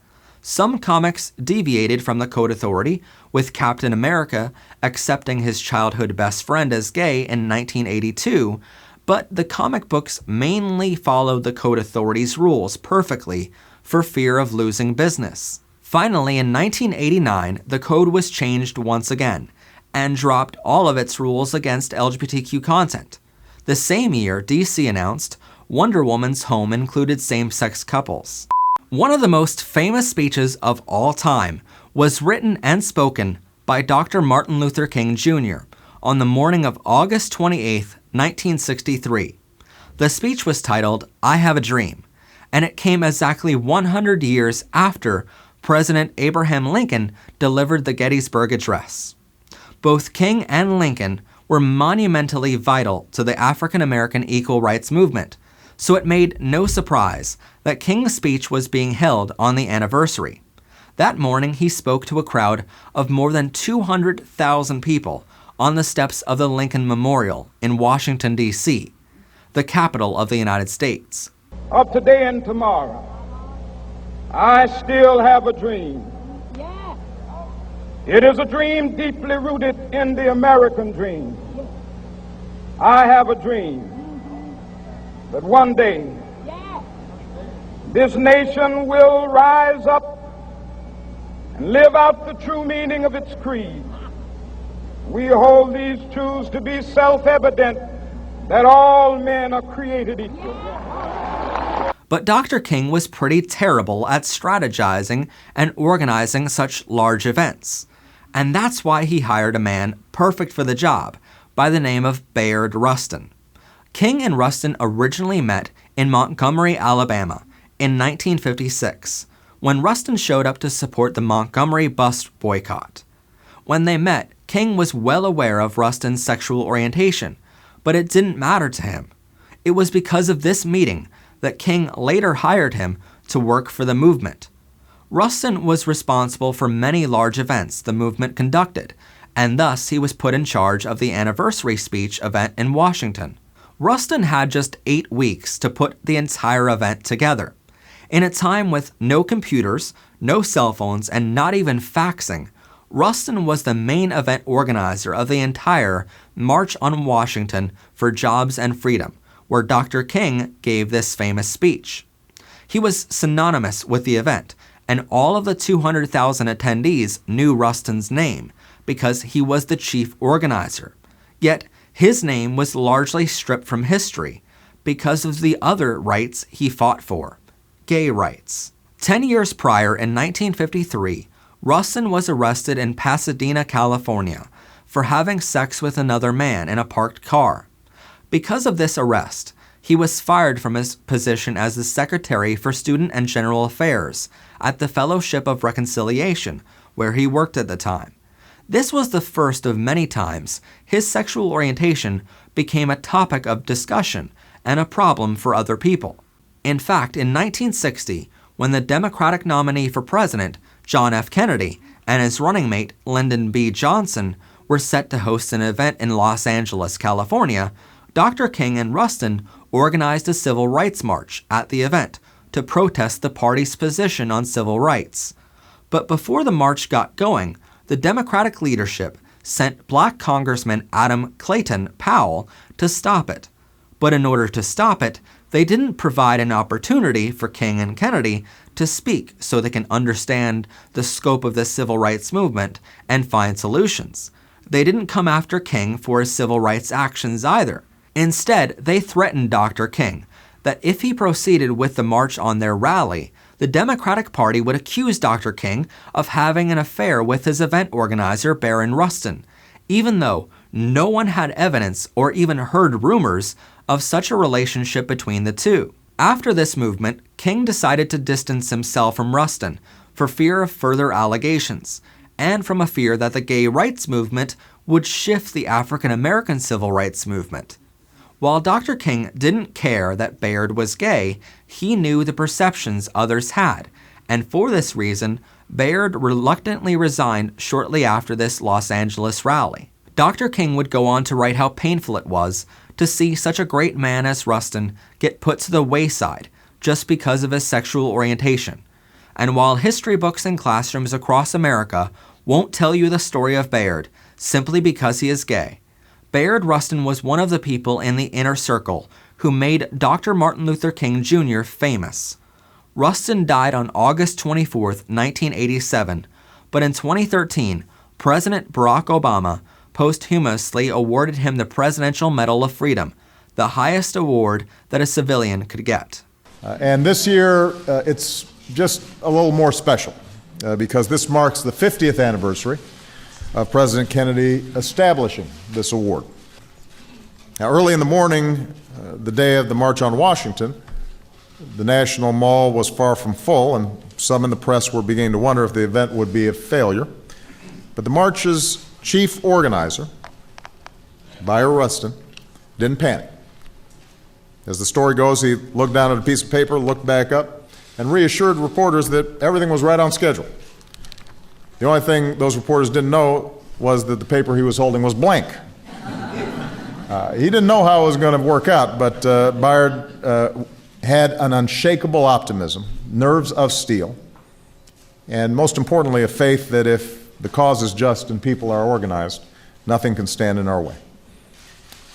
Some comics deviated from the code authority, with Captain America accepting his childhood best friend as gay in 1982, but the comic books mainly followed the code authority's rules perfectly for fear of losing business. Finally, in 1989, the code was changed once again and dropped all of its rules against LGBTQ content. The same year, DC announced Wonder Woman's home included same-sex couples. One of the most famous speeches of all time was written and spoken by Dr. Martin Luther King Jr. on the morning of August 28, 1963. The speech was titled, "I Have a Dream," and it came exactly 100 years after President Abraham Lincoln delivered the Gettysburg Address. Both King and Lincoln were monumentally vital to the African American equal rights movement, so it made no surprise that King's speech was being held on the anniversary. That morning, he spoke to a crowd of more than 200,000 people on the steps of the Lincoln Memorial in Washington, D.C., the capital of the United States. Of today and tomorrow, I still have a dream. It is a dream deeply rooted in the American dream. I have a dream that one day this nation will rise up and live out the true meaning of its creed. We hold these truths to be self-evident, that all men are created equal. But Dr. King was pretty terrible at strategizing and organizing such large events. And that's why he hired a man perfect for the job by the name of Bayard Rustin. King and Rustin originally met in Montgomery, Alabama in 1956, when Rustin showed up to support the Montgomery bus boycott. When they met, King was well aware of Rustin's sexual orientation, but it didn't matter to him. It was because of this meeting that King later hired him to work for the movement. Rustin was responsible for many large events the movement conducted, and thus he was put in charge of the anniversary speech event in Washington. Rustin had just 8 weeks to put the entire event together. In a time with no computers, no cell phones, and not even faxing, Rustin was the main event organizer of the entire March on Washington for Jobs and Freedom, where Dr. King gave this famous speech. He was synonymous with the event, and all of the 200,000 attendees knew Rustin's name because he was the chief organizer. Yet, his name was largely stripped from history because of the other rights he fought for, gay rights. 10 years prior, in 1953, Rustin was arrested in Pasadena, California, for having sex with another man in a parked car. Because of this arrest, he was fired from his position as the Secretary for Student and General Affairs at the Fellowship of Reconciliation, where he worked at the time. This was the first of many times his sexual orientation became a topic of discussion and a problem for other people. In fact, in 1960, when the Democratic nominee for president, John F. Kennedy, and his running mate, Lyndon B. Johnson, were set to host an event in Los Angeles, California, Dr. King and Rustin organized a civil rights march at the event to protest the party's position on civil rights. But before the march got going, the Democratic leadership sent Black Congressman Adam Clayton Powell to stop it. But in order to stop it, they didn't provide an opportunity for King and Kennedy to speak so they can understand the scope of the civil rights movement and find solutions. They didn't come after King for his civil rights actions either. Instead, they threatened Dr. King that if he proceeded with the march on their rally, the Democratic Party would accuse Dr. King of having an affair with his event organizer, Baron Rustin, even though no one had evidence or even heard rumors of such a relationship between the two. After this movement, King decided to distance himself from Rustin for fear of further allegations, and from a fear that the gay rights movement would shift the African American civil rights movement. While Dr. King didn't care that Bayard was gay, he knew the perceptions others had, and for this reason, Bayard reluctantly resigned shortly after this Los Angeles rally. Dr. King would go on to write how painful it was to see such a great man as Rustin get put to the wayside just because of his sexual orientation. And while history books and classrooms across America won't tell you the story of Bayard simply because he is gay, Bayard Rustin was one of the people in the inner circle who made Dr. Martin Luther King Jr. famous. Rustin died on August 24, 1987, but in 2013, President Barack Obama posthumously awarded him the Presidential Medal of Freedom, the highest award that a civilian could get. And this year, it's just a little more special because this marks the 50th anniversary of President Kennedy establishing this award. Now, early in the morning, the day of the March on Washington, the National Mall was far from full, and some in the press were beginning to wonder if the event would be a failure. But the march's chief organizer, Bayard Rustin, didn't panic. As the story goes, he looked down at a piece of paper, looked back up, and reassured reporters that everything was right on schedule. The only thing those reporters didn't know was that the paper he was holding was blank. He didn't know how it was going to work out, but Bayard had an unshakable optimism, nerves of steel, and most importantly, a faith that if the cause is just and people are organized, nothing can stand in our way.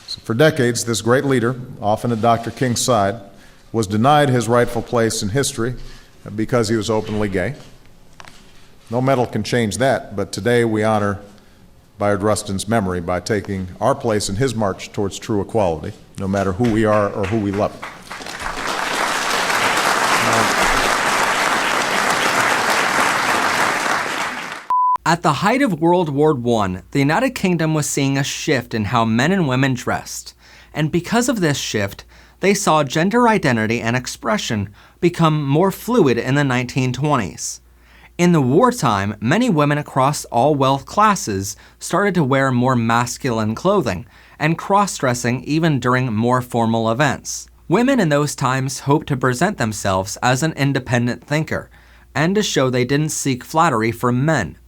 So for decades, this great leader, often at Dr. King's side, was denied his rightful place in history because he was openly gay. No medal can change that, but today we honor Bayard Rustin's memory by taking our place in his march towards true equality, no matter who we are or who we love. At the height of World War I, the United Kingdom was seeing a shift in how men and women dressed, and because of this shift, they saw gender identity and expression become more fluid in the 1920s. In the wartime, many women across all wealth classes started to wear more masculine clothing and cross-dressing even during more formal events. Women in those times hoped to present themselves as an independent thinker and to show they didn't seek flattery from men.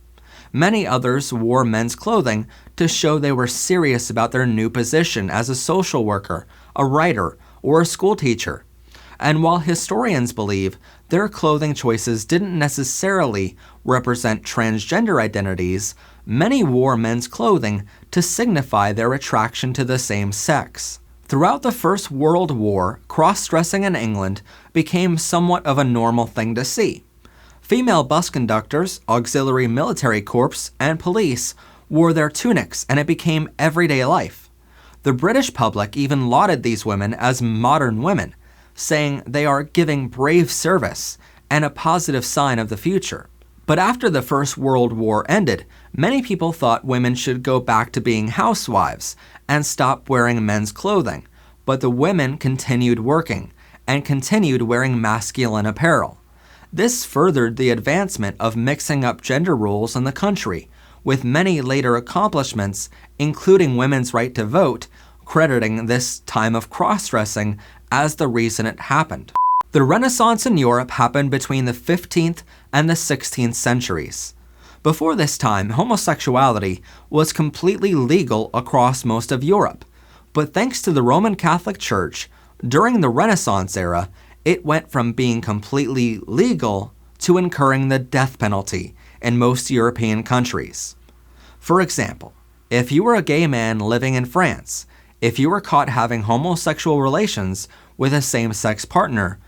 Many others wore men's clothing to show they were serious about their new position as a social worker, a writer, or a school teacher. And while historians believe their clothing choices didn't necessarily represent transgender identities, many wore men's clothing to signify their attraction to the same sex. Throughout the First World War, cross-dressing in England became somewhat of a normal thing to see. Female bus conductors, auxiliary military corps, and police wore their tunics, and it became everyday life. The British public even lauded these women as modern women, saying they are giving brave service and a positive sign of the future. But after the First World War ended, many people thought women should go back to being housewives and stop wearing men's clothing, but the women continued working and continued wearing masculine apparel. This furthered the advancement of mixing up gender roles in the country, with many later accomplishments, including women's right to vote, crediting this time of cross-dressing as the reason it happened. The Renaissance in Europe happened between the 15th and the 16th centuries. Before this time, homosexuality was completely legal across most of Europe, but thanks to the Roman Catholic Church, during the Renaissance era, it went from being completely legal to incurring the death penalty in most European countries. For example, if you were a gay man living in France, if you were caught having homosexual relations with a same-sex partner,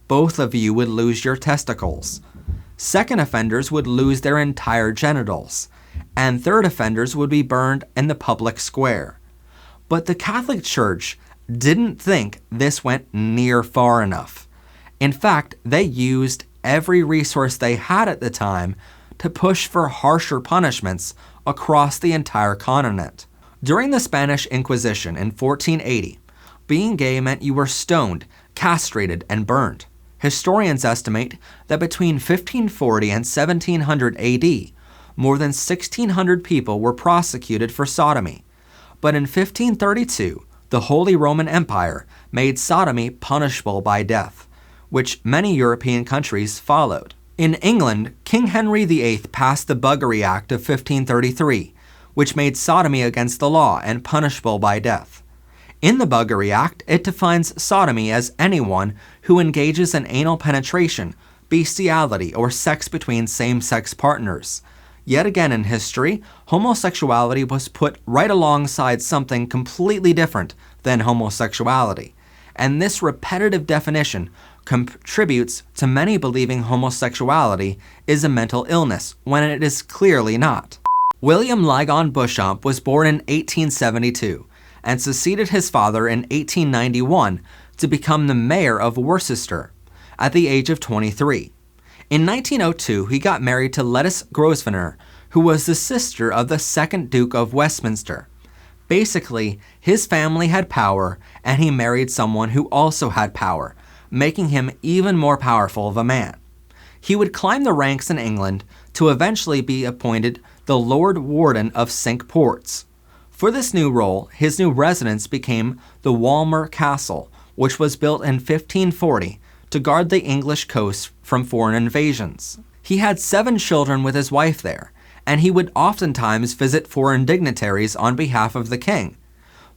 both of you would lose your testicles. Second offenders would lose their entire genitals, and third offenders would be burned in the public square. But the Catholic Church didn't think this went near far enough. In fact, they used every resource they had at the time to push for harsher punishments across the entire continent. During the Spanish Inquisition in 1480, being gay meant you were stoned, castrated, and burned. Historians estimate that between 1540 and 1700 AD, more than 1,600 people were prosecuted for sodomy. But in 1532, the Holy Roman Empire made sodomy punishable by death, which many European countries followed. In England, King Henry VIII passed the Buggery Act of 1533, which made sodomy against the law and punishable by death. In the Buggery Act, it defines sodomy as anyone who engages in anal penetration bestiality, or sex between same-sex partners. Yet again in history, homosexuality was put right alongside something completely different than homosexuality. And this repetitive definition contributes to many believing homosexuality is a mental illness when it is clearly not. William Ligon Beauchamp was born in 1872 and succeeded his father in 1891 to become the mayor of Worcester at the age of 23. In 1902, he got married to Lettice Grosvenor, who was the sister of the second Duke of Westminster. Basically, his family had power, and he married someone who also had power, making him even more powerful of a man. He would climb the ranks in England to eventually be appointed the Lord Warden of Cinque Ports. For this new role, his new residence became the Walmer Castle, which was built in 1540 to guard the English coast from foreign invasions. He had 7 children with his wife there, and he would oftentimes visit foreign dignitaries on behalf of the king.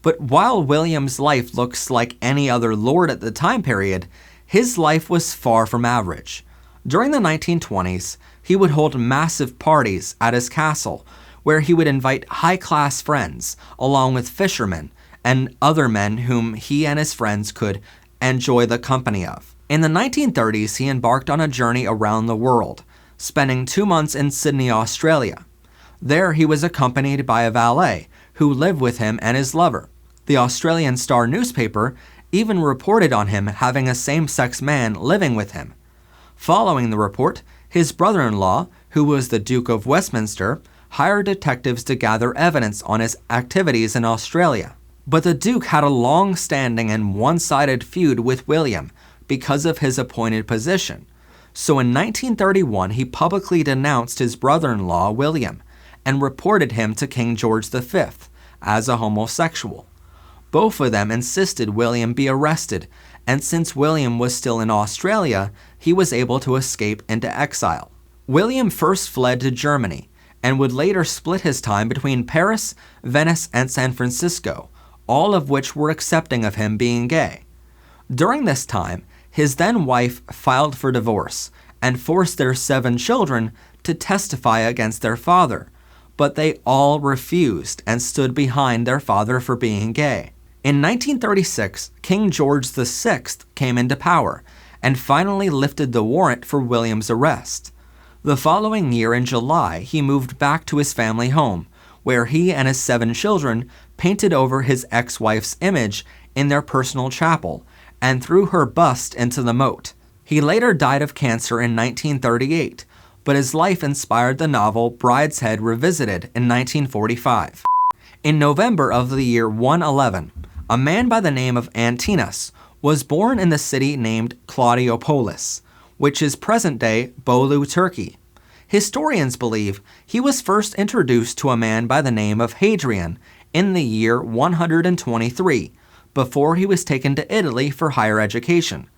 But while William's life looks like any other lord at the time period, his life was far from average. During the 1920s, he would hold massive parties at his castle, where he would invite high-class friends, along with fishermen and other men whom he and his friends could enjoy the company of. In the 1930s, he embarked on a journey around the world, spending 2 months in Sydney, Australia. There he was accompanied by a valet who lived with him and his lover. The Australian Star newspaper even reported on him having a same-sex man living with him. Following the report, his brother-in-law, who was the Duke of Westminster, hired detectives to gather evidence on his activities in Australia. But the Duke had a long-standing and one-sided feud with William because of his appointed position. So in 1931, he publicly denounced his brother-in-law, William, and reported him to King George V as a homosexual. Both of them insisted William be arrested, and since William was still in Australia, he was able to escape into exile. William first fled to Germany, and would later split his time between Paris, Venice, and San Francisco, all of which were accepting of him being gay. During this time, his then-wife filed for divorce and forced their 7 children to testify against their father, but they all refused and stood behind their father for being gay. In 1936, King George VI came into power and finally lifted the warrant for William's arrest. The following year in July, he moved back to his family home, where he and his 7 children painted over his ex-wife's image in their personal chapel and threw her bust into the moat. He later died of cancer in 1938, but his life inspired the novel Brideshead Revisited in 1945. In November of the year 111, a man by the name of Antinous was born in the city named Claudiopolis, which is present-day Bolu, Turkey. Historians believe he was first introduced to a man by the name of Hadrian in the year 123, before he was taken to Italy for higher education.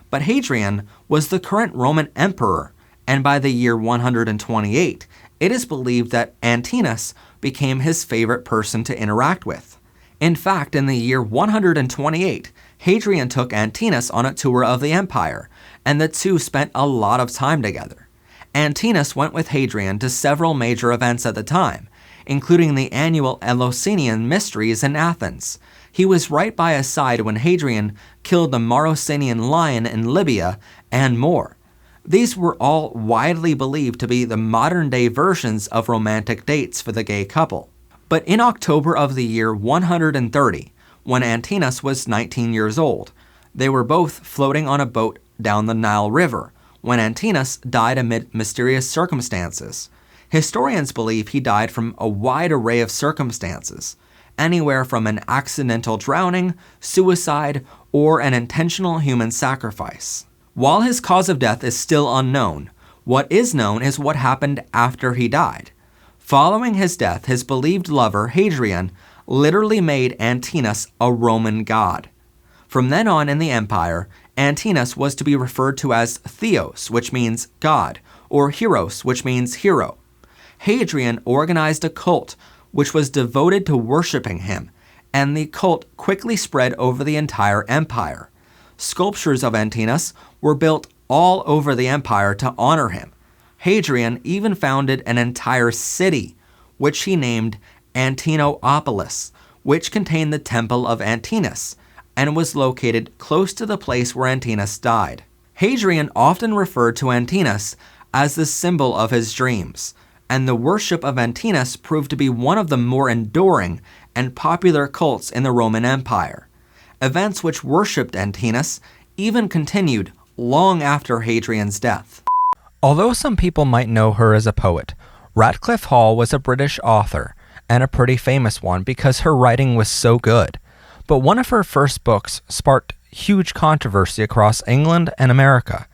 But Hadrian was the current Roman emperor, and by the year 128, it is believed that Antinous became his favorite person to interact with. In fact, in the year 128, Hadrian took Antinous on a tour of the empire, and the two spent a lot of time together. Antinous went with Hadrian to several major events at the time, including the annual Eleusinian Mysteries in Athens. He was right by his side when Hadrian killed the Marrucinian lion in Libya, and more. These were all widely believed to be the modern-day versions of romantic dates for the gay couple. But in October of the year 130, when Antinous was 19 years old, they were both floating on a boat down the Nile River, when Antinous died amid mysterious circumstances. Historians believe he died from a wide array of circumstances, anywhere from an accidental drowning, suicide, or an intentional human sacrifice. While his cause of death is still unknown, what is known is what happened after he died. Following his death, his believed lover, Hadrian, literally made Antinous a Roman god. From then on in the empire, Antinous was to be referred to as Theos, which means God, or Hieros, which means hero. Hadrian organized a cult which was devoted to worshiping him, and the cult quickly spread over the entire empire. Sculptures of Antinous were built all over the empire to honor him. Hadrian even founded an entire city, which he named Antinopolis, which contained the temple of Antinous, and was located close to the place where Antinous died. Hadrian often referred to Antinous as the symbol of his dreams, and the worship of Antinous proved to be one of the more enduring and popular cults in the Roman Empire. Events which worshipped Antinous even continued long after Hadrian's death. Although some people might know her as a poet, Radcliffe Hall was a British author, and a pretty famous one because her writing was so good. But one of her first books sparked huge controversy across England and America.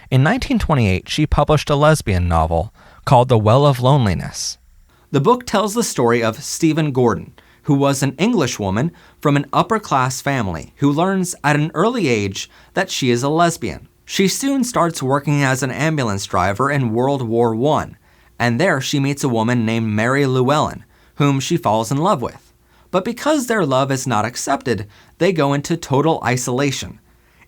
In 1928, she published a lesbian novel called The Well of Loneliness. The book tells the story of Stephen Gordon, who was an Englishwoman from an upper-class family who learns at an early age that she is a lesbian. She soon starts working as an ambulance driver in World War I, and there she meets a woman named Mary Llewellyn, whom she falls in love with. But because their love is not accepted, they go into total isolation.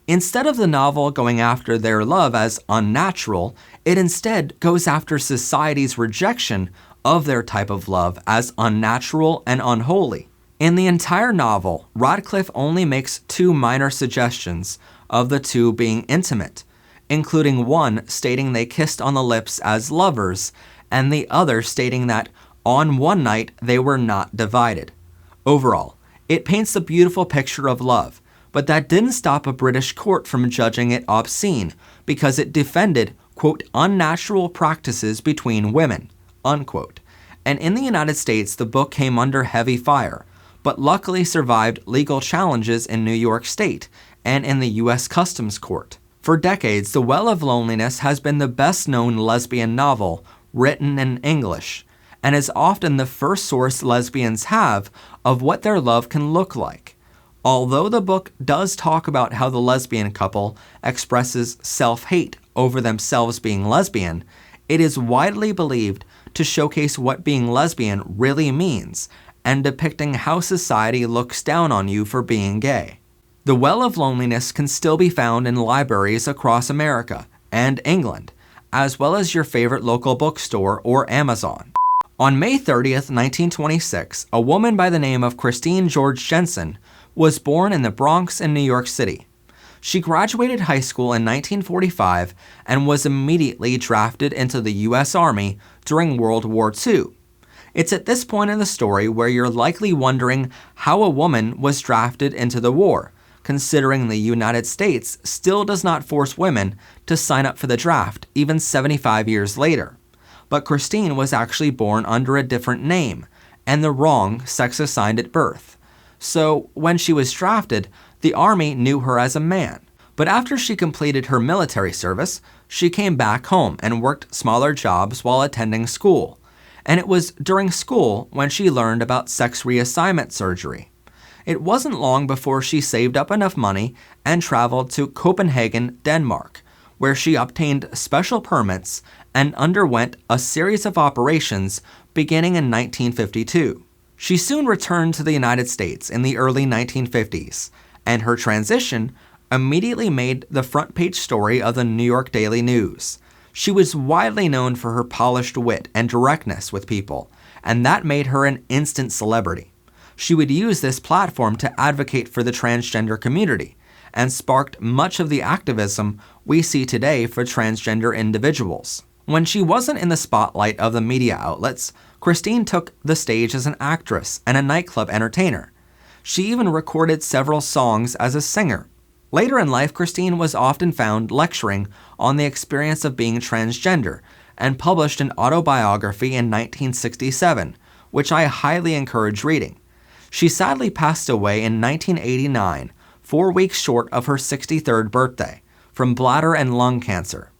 Instead of the novel going after their love as unnatural, it instead goes after society's rejection of their type of love as unnatural and unholy. In the entire novel, Radcliffe only makes two minor suggestions of the two being intimate, including one stating they kissed on the lips as lovers, and the other stating that on one night they were not divided. Overall, it paints a beautiful picture of love, but that didn't stop a British court from judging it obscene because it defended, quote, unnatural practices between women, unquote. And in the United States, the book came under heavy fire, but luckily survived legal challenges in New York State and in the U.S. Customs Court. For decades, The Well of Loneliness has been the best-known lesbian novel written in English, and is often the first source lesbians have of what their love can look like. Although the book does talk about how the lesbian couple expresses self-hate over themselves being lesbian, it is widely believed to showcase what being lesbian really means, and depicting how society looks down on you for being gay. The Well of Loneliness can still be found in libraries across America and England, as well as your favorite local bookstore or Amazon. On May 30th, 1926, a woman by the name of Christine George Jensen was born in the Bronx in New York City. She graduated high school in 1945 and was immediately drafted into the U.S. Army during World War II. It's at this point in the story where you're likely wondering how a woman was drafted into the war, considering the United States still does not force women to sign up for the draft even 75 years later. But Christine was actually born under a different name and the wrong sex assigned at birth. So when she was drafted, the Army knew her as a man. But after she completed her military service, she came back home and worked smaller jobs while attending school. And it was during school when she learned about sex reassignment surgery. It wasn't long before she saved up enough money and traveled to Copenhagen, Denmark, where she obtained special permits and underwent a series of operations beginning in 1952. She soon returned to the United States in the early 1950s, and her transition immediately made the front page story of the New York Daily News. She was widely known for her polished wit and directness with people, and that made her an instant celebrity. She would use this platform to advocate for the transgender community, and sparked much of the activism we see today for transgender individuals. When she wasn't in the spotlight of the media outlets, Christine took the stage as an actress and a nightclub entertainer. She even recorded several songs as a singer. Later in life, Christine was often found lecturing on the experience of being transgender and published an autobiography in 1967, which I highly encourage reading. She sadly passed away in 1989, 4 weeks short of her 63rd birthday, from bladder and lung cancer.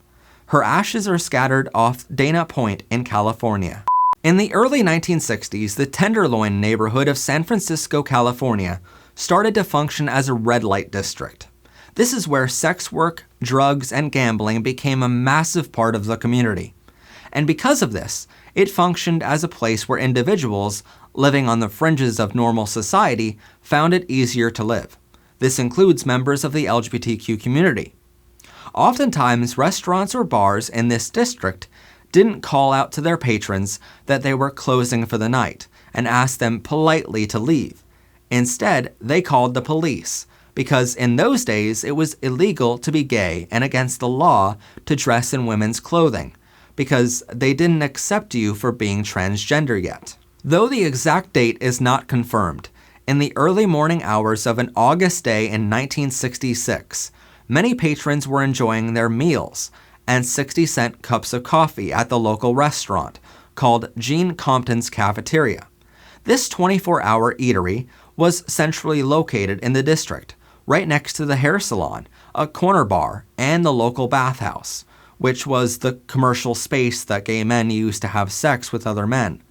Her ashes are scattered off Dana Point in California. In the early 1960s, the Tenderloin neighborhood of San Francisco, California, started to function as a red light district. This is where sex work, drugs, and gambling became a massive part of the community. And because of this, it functioned as a place where individuals living on the fringes of normal society found it easier to live. This includes members of the LGBTQ community. Oftentimes, restaurants or bars in this district didn't call out to their patrons that they were closing for the night and asked them politely to leave. Instead, they called the police, because in those days it was illegal to be gay and against the law to dress in women's clothing, because they didn't accept you for being transgender yet. Though the exact date is not confirmed, in the early morning hours of an August day in 1966, many patrons were enjoying their meals and 60-cent cups of coffee at the local restaurant called Gene Compton's Cafeteria. This 24-hour eatery was centrally located in the district, right next to the hair salon, a corner bar, and the local bathhouse, which was the commercial space that gay men used to have sex with other men.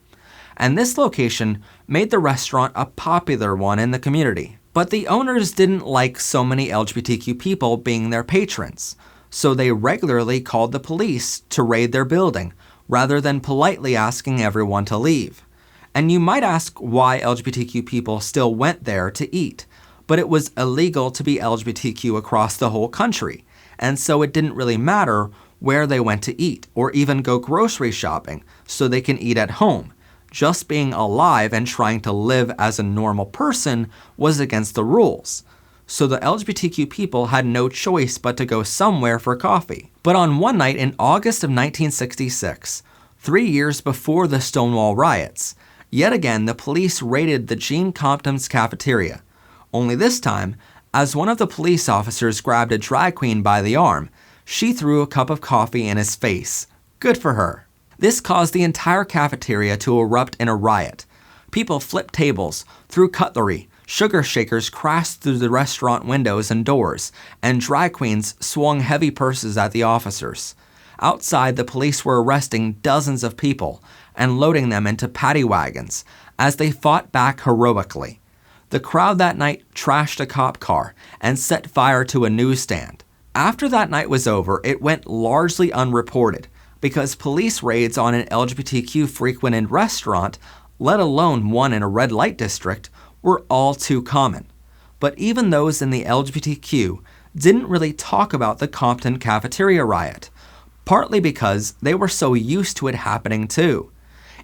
And this location made the restaurant a popular one in the community. But the owners didn't like so many LGBTQ people being their patrons, so they regularly called the police to raid their building, rather than politely asking everyone to leave. And you might ask why LGBTQ people still went there to eat, but it was illegal to be LGBTQ across the whole country, and so it didn't really matter where they went to eat or even go grocery shopping so they can eat at home. Just being alive and trying to live as a normal person was against the rules. So the LGBTQ people had no choice but to go somewhere for coffee. But on one night in August of 1966, 3 years before the Stonewall riots, yet again the police raided the Gene Compton's Cafeteria. Only this time, as one of the police officers grabbed a drag queen by the arm, she threw a cup of coffee in his face. Good for her. This caused the entire cafeteria to erupt in a riot. People flipped tables, threw cutlery, sugar shakers crashed through the restaurant windows and doors, and drag queens swung heavy purses at the officers. Outside, the police were arresting dozens of people and loading them into paddy wagons as they fought back heroically. The crowd that night trashed a cop car and set fire to a newsstand. After that night was over, it went largely unreported, because police raids on an LGBTQ-frequented restaurant, let alone one in a red light district, were all too common. But even those in the LGBTQ didn't really talk about the Compton Cafeteria riot, partly because they were so used to it happening too.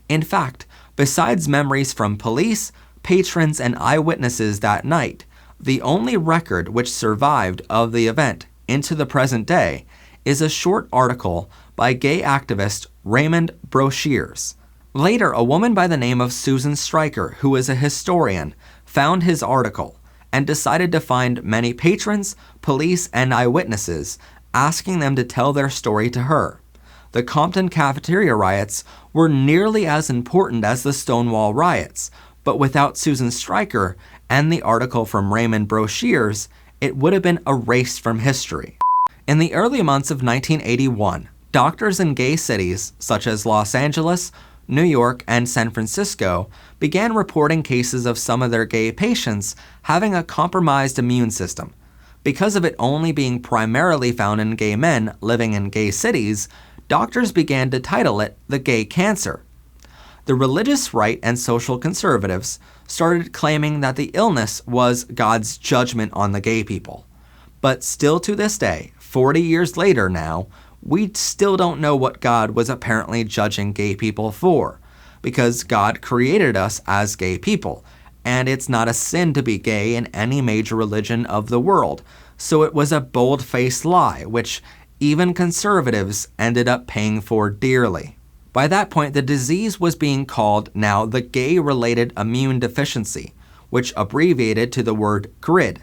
In fact, besides memories from police, patrons, and eyewitnesses that night, the only record which survived of the event into the present day is a short article by gay activist Raymond Brochiers. Later, a woman by the name of Susan Stryker, who is a historian, found his article and decided to find many patrons, police, and eyewitnesses, asking them to tell their story to her. The Compton Cafeteria riots were nearly as important as the Stonewall riots, but without Susan Stryker and the article from Raymond Brochiers, it would have been erased from history. In the early months of 1981, doctors in gay cities such as Los Angeles, New York, and San Francisco began reporting cases of some of their gay patients having a compromised immune system. Because of it only being primarily found in gay men living in gay cities, doctors began to title it the gay cancer. The religious right and social conservatives started claiming that the illness was God's judgment on the gay people. But still to this day, 40 years later now, we still don't know what God was apparently judging gay people for, because God created us as gay people, and it's not a sin to be gay in any major religion of the world, so it was a bold-faced lie, which even conservatives ended up paying for dearly. By that point, the disease was being called now the gay-related immune deficiency, which abbreviated to the word GRID.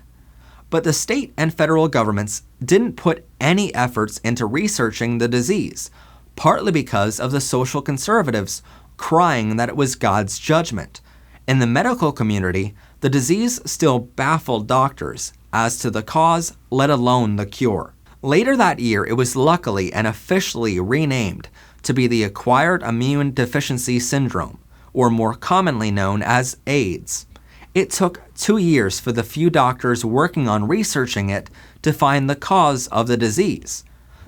But the state and federal governments didn't put any efforts into researching the disease, partly because of the social conservatives crying that it was God's judgment. In the medical community, the disease still baffled doctors as to the cause, let alone the cure. Later that year, it was luckily and officially renamed to be the Acquired Immune Deficiency Syndrome, or more commonly known as AIDS. It took 2 years for the few doctors working on researching it to find the cause of the disease.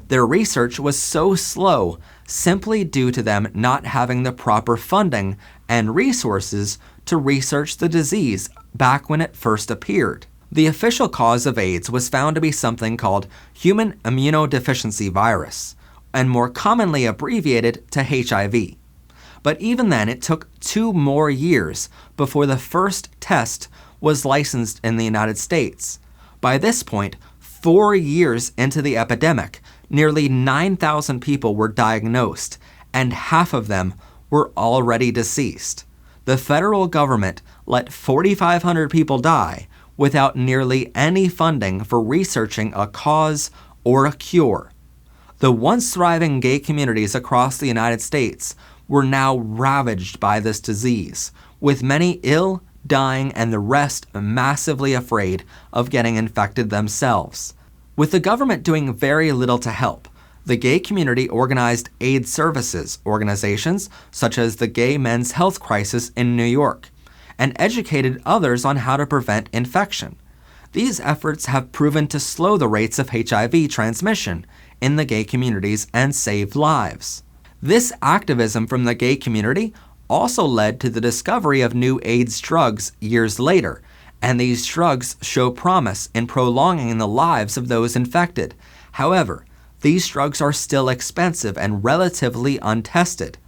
Their research was so slow simply due to them not having the proper funding and resources to research the disease back when it first appeared. The official cause of AIDS was found to be something called human immunodeficiency virus, and more commonly abbreviated to HIV. But even then, it took 2 more years before the first test was licensed in the United States. By this point, 4 years into the epidemic, nearly 9,000 people were diagnosed, and half of them were already deceased. The federal government let 4,500 people die without nearly any funding for researching a cause or a cure. The once thriving gay communities across the United States were now ravaged by this disease, with many ill, dying, and the rest massively afraid of getting infected themselves. With the government doing very little to help, the gay community organized AIDS services organizations such as the Gay Men's Health Crisis in New York, and educated others on how to prevent infection. These efforts have proven to slow the rates of HIV transmission in the gay communities and save lives. This activism from the gay community also led to the discovery of new AIDS drugs years later, and these drugs show promise in prolonging the lives of those infected. However, these drugs are still expensive and relatively untested.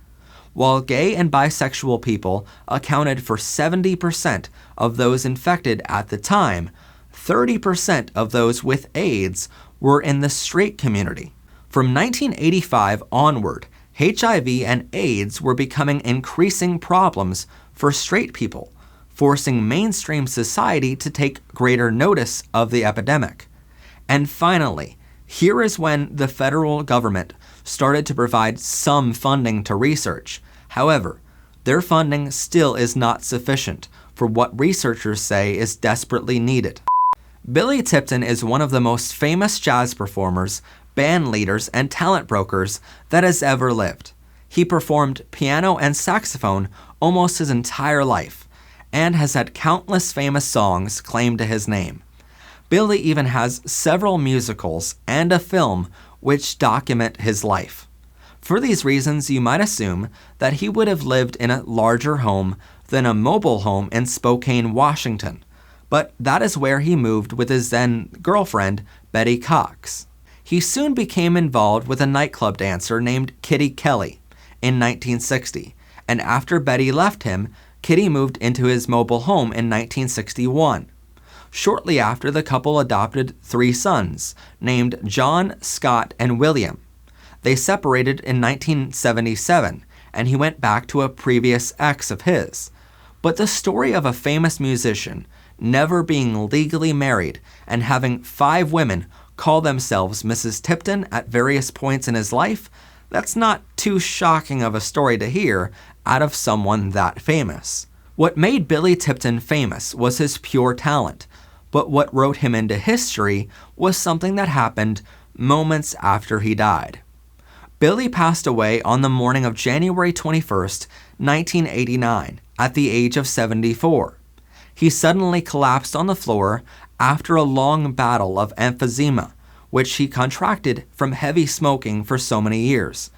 While gay and bisexual people accounted for 70% of those infected at the time, 30% of those with AIDS were in the straight community. From 1985 onward, HIV and AIDS were becoming increasing problems for straight people, forcing mainstream society to take greater notice of the epidemic. And finally, here is when the federal government started to provide some funding to research. However, their funding still is not sufficient for what researchers say is desperately needed. Billy Tipton is one of the most famous jazz performers, band leaders, and talent brokers that has ever lived. He performed piano and saxophone almost his entire life, and has had countless famous songs claimed to his name. Billy even has several musicals and a film which document his life. For these reasons, you might assume that he would have lived in a larger home than a mobile home in Spokane, Washington, but that is where he moved with his then girlfriend, Betty Cox. He soon became involved with a nightclub dancer named Kitty Kelly in 1960, and after Betty left him, Kitty moved into his mobile home in 1961. Shortly after, the couple adopted 3 sons, named John, Scott, and William. They separated in 1977, and he went back to a previous ex of his. But the story of a famous musician never being legally married and having 5 women call themselves Mrs. Tipton at various points in his life, that's not too shocking of a story to hear out of someone that famous. What made Billy Tipton famous was his pure talent, but what wrote him into history was something that happened moments after he died. Billy passed away on the morning of January 21st, 1989, at the age of 74. He suddenly collapsed on the floor after a long battle of emphysema, which he contracted from heavy smoking for so many years.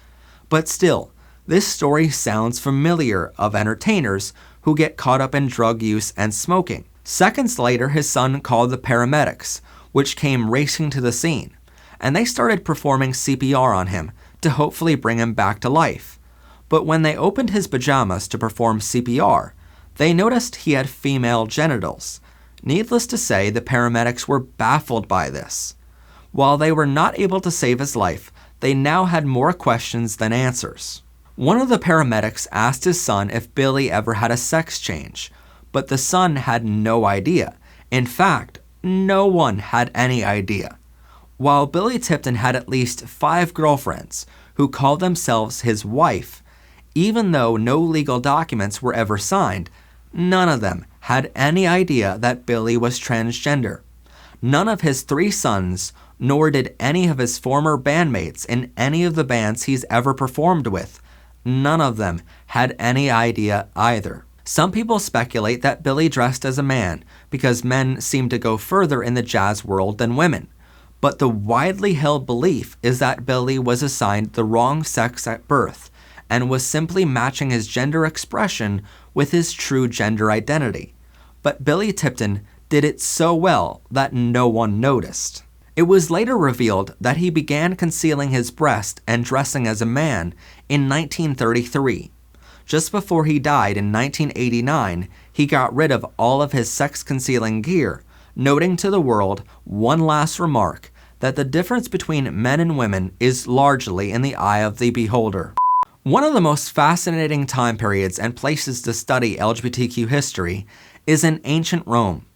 But still, this story sounds familiar of entertainers who get caught up in drug use and smoking. Seconds later, his son called the paramedics, which came racing to the scene, and they started performing CPR on him to hopefully bring him back to life. But when they opened his pajamas to perform CPR, they noticed he had female genitals. Needless to say, the paramedics were baffled by this. While they were not able to save his life, they now had more questions than answers. One of the paramedics asked his son if Billy ever had a sex change, but the son had no idea. In fact, no one had any idea. While Billy Tipton had at least 5 girlfriends who called themselves his wife, even though no legal documents were ever signed, none of them had any idea that Billy was transgender. None of his 3 sons, nor did any of his former bandmates in any of the bands he's ever performed with. None of them had any idea either. Some people speculate that Billy dressed as a man because men seem to go further in the jazz world than women. But the widely held belief is that Billy was assigned the wrong sex at birth and was simply matching his gender expression with his true gender identity. But Billy Tipton did it so well that no one noticed. It was later revealed that he began concealing his breast and dressing as a man in 1933. Just before he died in 1989, he got rid of all of his sex-concealing gear, noting to the world one last remark, that the difference between men and women is largely in the eye of the beholder. One of the most fascinating time periods and places to study LGBTQ history is in ancient Rome.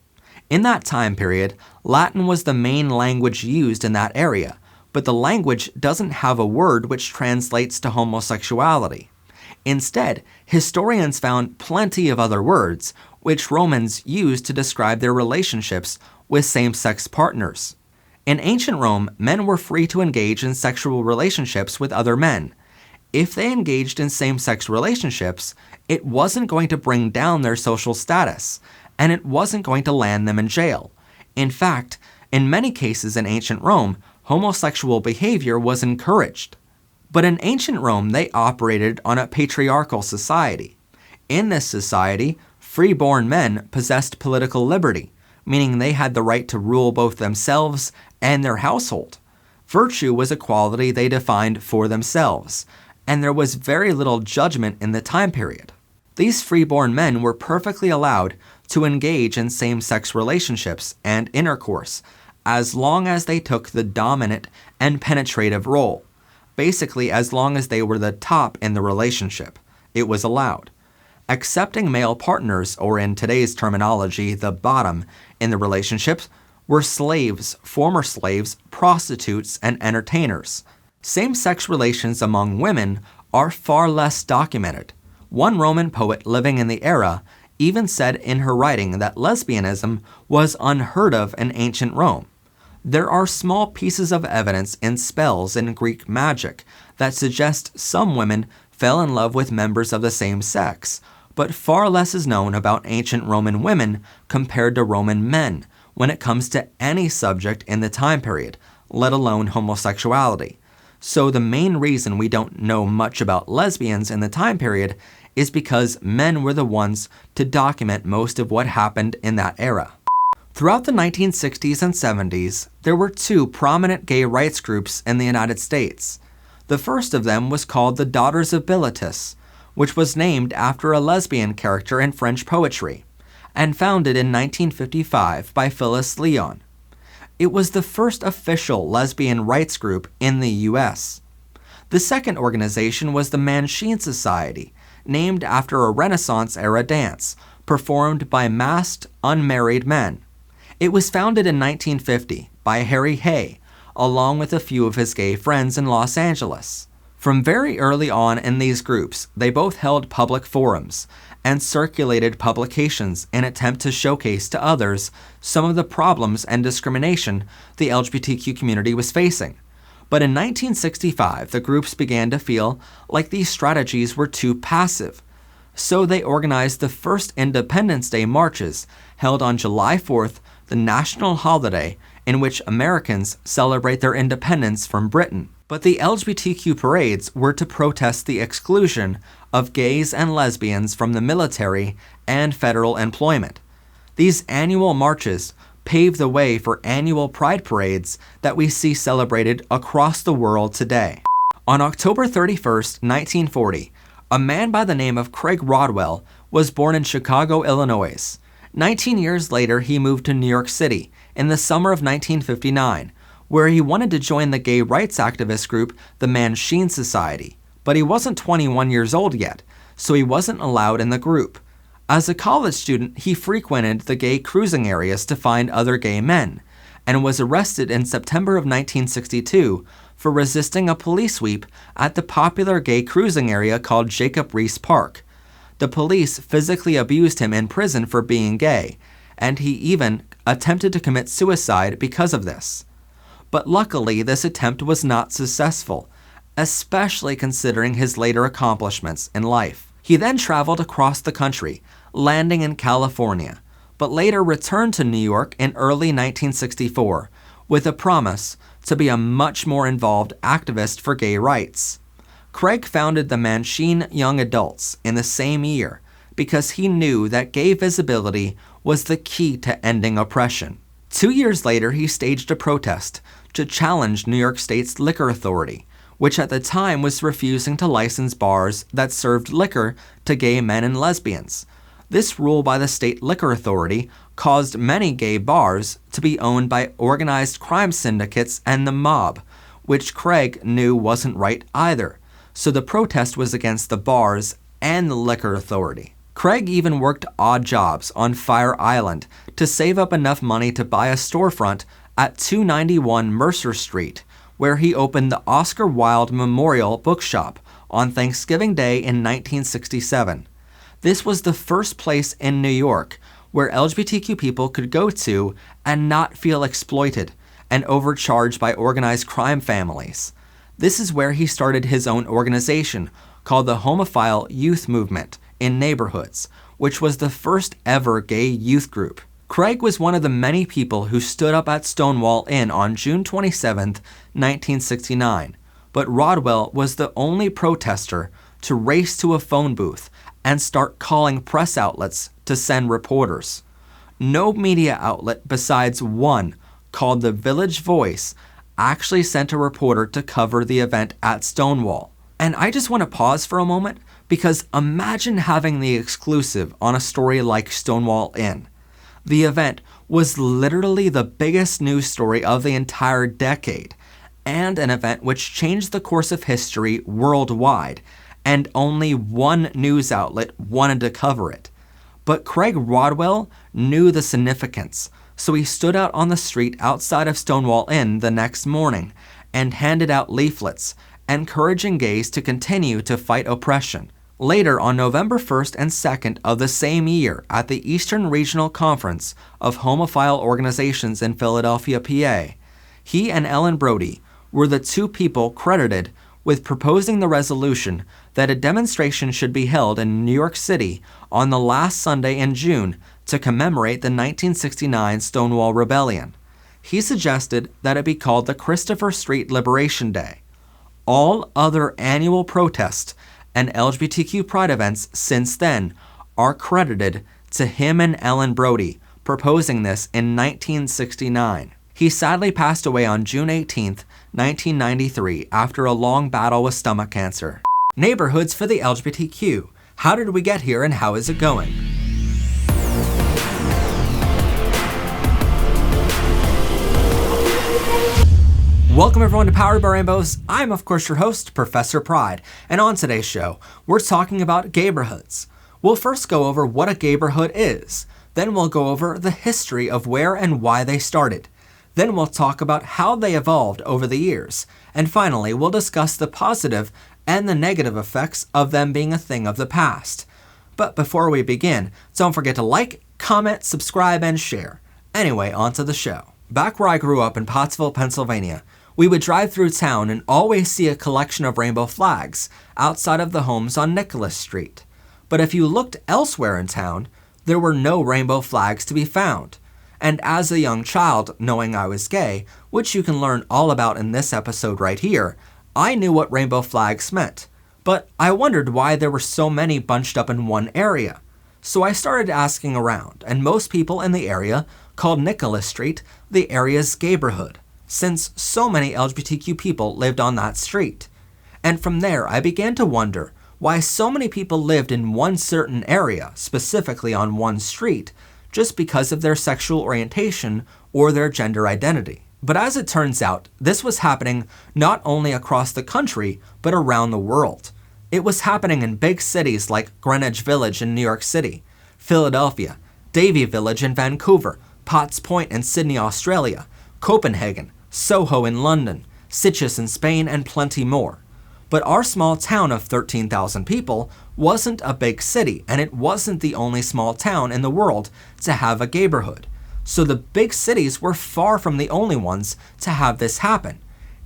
In that time period, Latin was the main language used in that area, but the language doesn't have a word which translates to homosexuality. Instead, historians found plenty of other words, which Romans used to describe their relationships with same-sex partners. In ancient Rome, men were free to engage in sexual relationships with other men. If they engaged in same-sex relationships, it wasn't going to bring down their social status, and it wasn't going to land them in jail. In fact, in many cases in ancient Rome, homosexual behavior was encouraged. But in ancient Rome, they operated on a patriarchal society. In this society, free-born men possessed political liberty, meaning they had the right to rule both themselves and their household. Virtue was a quality they defined for themselves, and there was very little judgment in the time period. These free-born men were perfectly allowed to engage in same-sex relationships and intercourse, as long as they took the dominant and penetrative role. Basically, as long as they were the top in the relationship, it was allowed. Accepting male partners, or in today's terminology, the bottom in the relationships, were slaves, former slaves, prostitutes, and entertainers. Same-sex relations among women are far less documented. One Roman poet living in the era even said in her writing that lesbianism was unheard of in ancient Rome. There are small pieces of evidence in spells in Greek magic that suggest some women fell in love with members of the same sex, but far less is known about ancient Roman women compared to Roman men when it comes to any subject in the time period, let alone homosexuality. So the main reason we don't know much about lesbians in the time period is because men were the ones to document most of what happened in that era. Throughout the 1960s and 70s, there were two prominent gay rights groups in the United States. The first of them was called the Daughters of Bilitis, which was named after a lesbian character in French poetry, and founded in 1955 by Phyllis Leon. It was the first official lesbian rights group in the U.S. The second organization was the Manchin Society, named after a Renaissance-era dance performed by masked, unmarried men. It was founded in 1950 by Harry Hay, along with a few of his gay friends in Los Angeles. From very early on in these groups, they both held public forums and circulated publications in an attempt to showcase to others some of the problems and discrimination the LGBTQ community was facing. But in 1965, the groups began to feel like these strategies were too passive. So they organized the first Independence Day marches held on July 4th, the national holiday in which Americans celebrate their independence from Britain. But the LGBTQ parades were to protest the exclusion of gays and lesbians from the military and federal employment. These annual marches paved the way for annual pride parades that we see celebrated across the world today. On October 31st, 1940, a man by the name of Craig Rodwell was born in Chicago, Illinois. 19 years later, he moved to New York City in the summer of 1959, where he wanted to join the gay rights activist group, the Manchin Society. But he wasn't 21 years old yet, so he wasn't allowed in the group. As a college student, he frequented the gay cruising areas to find other gay men, and was arrested in September of 1962 for resisting a police sweep at the popular gay cruising area called Jacob Riis Park. The police physically abused him in prison for being gay, and he even attempted to commit suicide because of this. But luckily, this attempt was not successful, especially considering his later accomplishments in life. He then traveled across the country, landing in California, but later returned to New York in early 1964 with a promise to be a much more involved activist for gay rights. Craig founded the Manchin Young Adults in the same year because he knew that gay visibility was the key to ending oppression. 2 years later, he staged a protest to challenge New York State's liquor authority, which at the time was refusing to license bars that served liquor to gay men and lesbians. This rule by the state liquor authority caused many gay bars to be owned by organized crime syndicates and the mob, which Craig knew wasn't right either. So the protest was against the bars and the liquor authority. Craig even worked odd jobs on Fire Island to save up enough money to buy a storefront at 291 Mercer Street, where he opened the Oscar Wilde Memorial Bookshop on Thanksgiving Day in 1967. This was the first place in New York where LGBTQ people could go to and not feel exploited and overcharged by organized crime families. This is where he started his own organization called the Homophile Youth Movement in Neighborhoods, which was the first ever gay youth group. Craig was one of the many people who stood up at Stonewall Inn on June 27, 1969, but Rodwell was the only protester to race to a phone booth and start calling press outlets to send reporters. No media outlet besides one, called the Village Voice, actually sent a reporter to cover the event at Stonewall. And I just want to pause for a moment, because imagine having the exclusive on a story like Stonewall Inn. The event was literally the biggest news story of the entire decade, and an event which changed the course of history worldwide, and only one news outlet wanted to cover it. But Craig Rodwell knew the significance, so he stood out on the street outside of Stonewall Inn the next morning and handed out leaflets, encouraging gays to continue to fight oppression. Later, on November 1st and 2nd of the same year, at the Eastern Regional Conference of Homophile Organizations in Philadelphia, PA, he and Ellen Brody were the two people credited with proposing the resolution that a demonstration should be held in New York City on the last Sunday in June to commemorate the 1969 Stonewall Rebellion. He suggested that it be called the Christopher Street Liberation Day. All other annual protests and LGBTQ pride events since then are credited to him and Ellen Brody proposing this in 1969. He sadly passed away on June 18, 1993, after a long battle with stomach cancer. Neighborhoods for the LGBTQ. How did we get here and how is it going? Welcome everyone to Powered by Rainbows. I'm of course your host, Professor Pride, and on today's show, we're talking about gayborhoods. We'll first go over what a gayborhood is, then we'll go over the history of where and why they started. Then we'll talk about how they evolved over the years, and finally we'll discuss the positive and the negative effects of them being a thing of the past. But before we begin, don't forget to like, comment, subscribe, and share. Anyway, on to the show. Back where I grew up in Pottsville, Pennsylvania, we would drive through town and always see a collection of rainbow flags outside of the homes on Nicholas Street. But if you looked elsewhere in town, there were no rainbow flags to be found. And as a young child, knowing I was gay, which you can learn all about in this episode right here, I knew what rainbow flags meant. But I wondered why there were so many bunched up in one area. So I started asking around, and most people in the area called Nicholas Street the area's gayborhood, since so many LGBTQ people lived on that street. And from there, I began to wonder why so many people lived in one certain area, specifically on one street, just because of their sexual orientation or their gender identity. But as it turns out, this was happening not only across the country, but around the world. It was happening in big cities like Greenwich Village in New York City, Philadelphia, Davie Village in Vancouver, Potts Point in Sydney, Australia, Copenhagen, Soho in London, Sitges in Spain, and plenty more. But our small town of 13,000 people wasn't a big city, and it wasn't the only small town in the world to have a gayborhood. So the big cities were far from the only ones to have this happen.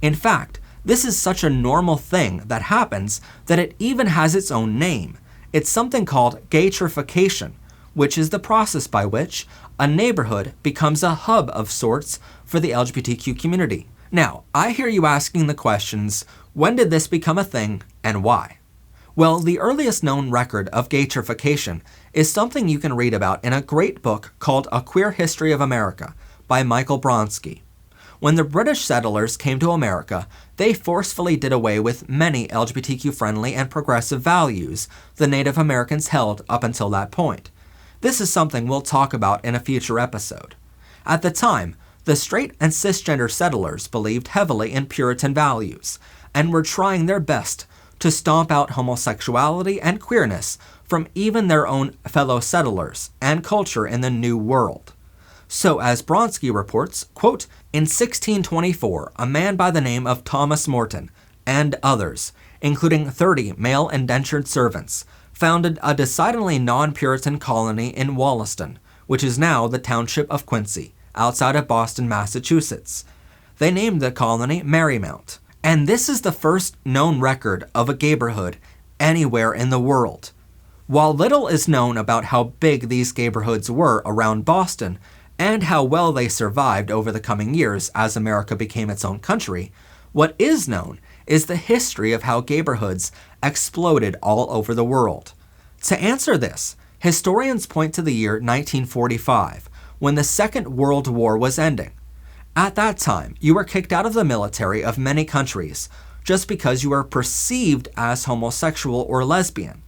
In fact, this is such a normal thing that happens that it even has its own name. It's something called gaytrification, which is the process by which a neighborhood becomes a hub of sorts for the LGBTQ community. Now, I hear you asking the questions, when did this become a thing and why? Well, the earliest known record of gaytrification is something you can read about in a great book called A Queer History of America by Michael Bronski. When the British settlers came to America, they forcefully did away with many LGBTQ-friendly and progressive values the Native Americans held up until that point. This is something we'll talk about in a future episode. At the time, the straight and cisgender settlers believed heavily in Puritan values and were trying their best to stomp out homosexuality and queerness from even their own fellow settlers and culture in the New World. So, as Bronski reports, quote, in 1624, a man by the name of Thomas Morton and others, including 30 male indentured servants, founded a decidedly non-Puritan colony in Wollaston, which is now the township of Quincy, outside of Boston, Massachusetts. They named the colony Marymount, and this is the first known record of a gayborhood anywhere in the world. While little is known about how big these gayborhoods were around Boston, and how well they survived over the coming years as America became its own country, what is known is the history of how gayborhoods exploded all over the world. To answer this, historians point to the year 1945, when the Second World War was ending. At that time, you were kicked out of the military of many countries just because you were perceived as homosexual or lesbian,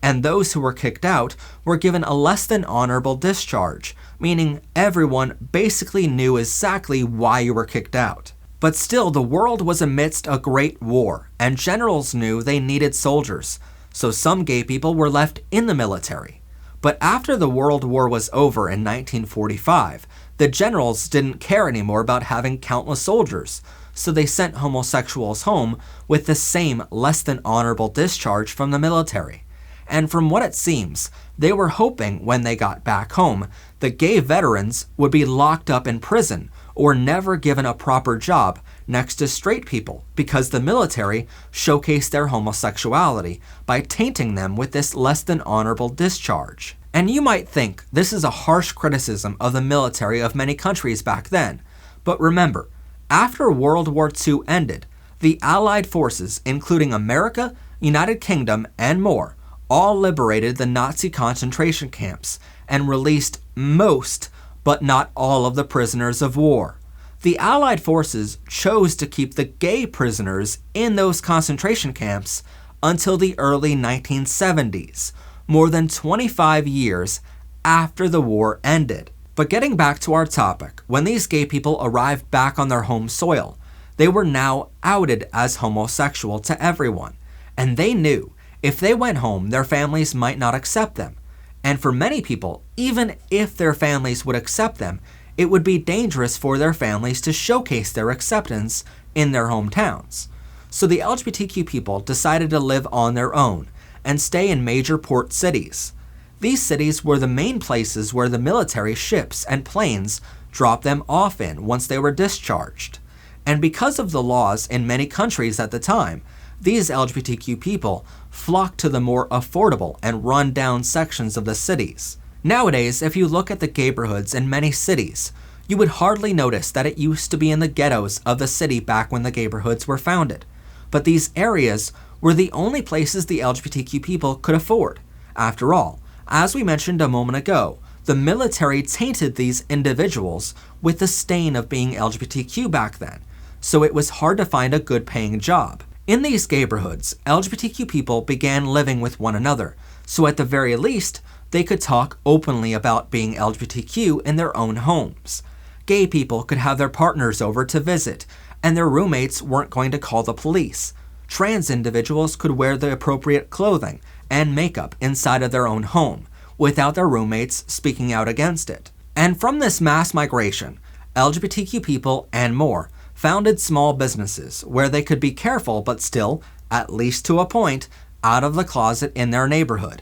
and those who were kicked out were given a less than honorable discharge, meaning everyone basically knew exactly why you were kicked out. But still, the world was amidst a great war, and generals knew they needed soldiers, so some gay people were left in the military. But after the World War was over in 1945, the generals didn't care anymore about having countless soldiers, so they sent homosexuals home with the same less than honorable discharge from the military. And from what it seems, they were hoping when they got back home, the gay veterans would be locked up in prison or never given a proper job next to straight people because the military showcased their homosexuality by tainting them with this less than honorable discharge. And you might think this is a harsh criticism of the military of many countries back then, but remember, after World War II ended, the Allied forces, including America, United Kingdom, and more, all liberated the Nazi concentration camps and released most, but not all of the prisoners of war. The Allied forces chose to keep the gay prisoners in those concentration camps until the early 1970s, more than 25 years after the war ended. But getting back to our topic, when these gay people arrived back on their home soil, they were now outed as homosexual to everyone, and they knew if they went home, their families might not accept them. And for many people, even if their families would accept them, it would be dangerous for their families to showcase their acceptance in their hometowns. So the LGBTQ people decided to live on their own and stay in major port cities. These cities were the main places where the military ships and planes dropped them off in once they were discharged. And because of the laws in many countries at the time, these LGBTQ people flocked to the more affordable and run-down sections of the cities. Nowadays, if you look at the gayborhoods in many cities, you would hardly notice that it used to be in the ghettos of the city back when the gayborhoods were founded. But these areas were the only places the LGBTQ people could afford. After all, as we mentioned a moment ago, the military tainted these individuals with the stain of being LGBTQ back then, so it was hard to find a good-paying job. In these gayborhoods, LGBTQ people began living with one another, so at the very least, they could talk openly about being LGBTQ in their own homes. Gay people could have their partners over to visit, and their roommates weren't going to call the police. Trans individuals could wear the appropriate clothing and makeup inside of their own home, without their roommates speaking out against it. And from this mass migration, LGBTQ people and more founded small businesses where they could be careful but still, at least to a point, out of the closet in their neighborhood.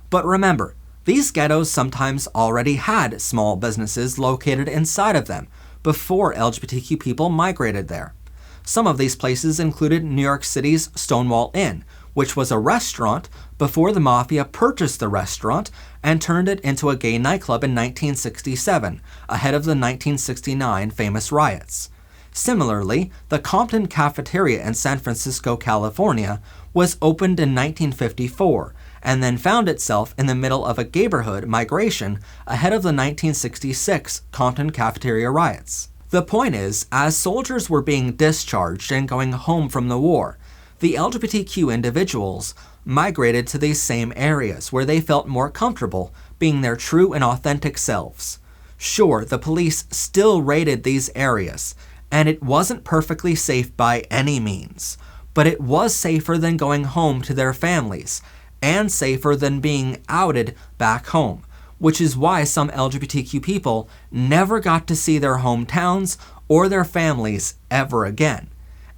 But remember, these ghettos sometimes already had small businesses located inside of them before LGBTQ people migrated there. Some of these places included New York City's Stonewall Inn, which was a restaurant before the mafia purchased the restaurant and turned it into a gay nightclub in 1967, ahead of the 1969 famous riots. Similarly, the Compton Cafeteria in San Francisco, California, was opened in 1954 and then found itself in the middle of a neighborhood migration ahead of the 1966 Compton Cafeteria riots. The point is, as soldiers were being discharged and going home from the war, the LGBTQ individuals migrated to these same areas where they felt more comfortable being their true and authentic selves. Sure, the police still raided these areas, and it wasn't perfectly safe by any means, but it was safer than going home to their families, and safer than being outed back home, which is why some LGBTQ people never got to see their hometowns or their families ever again.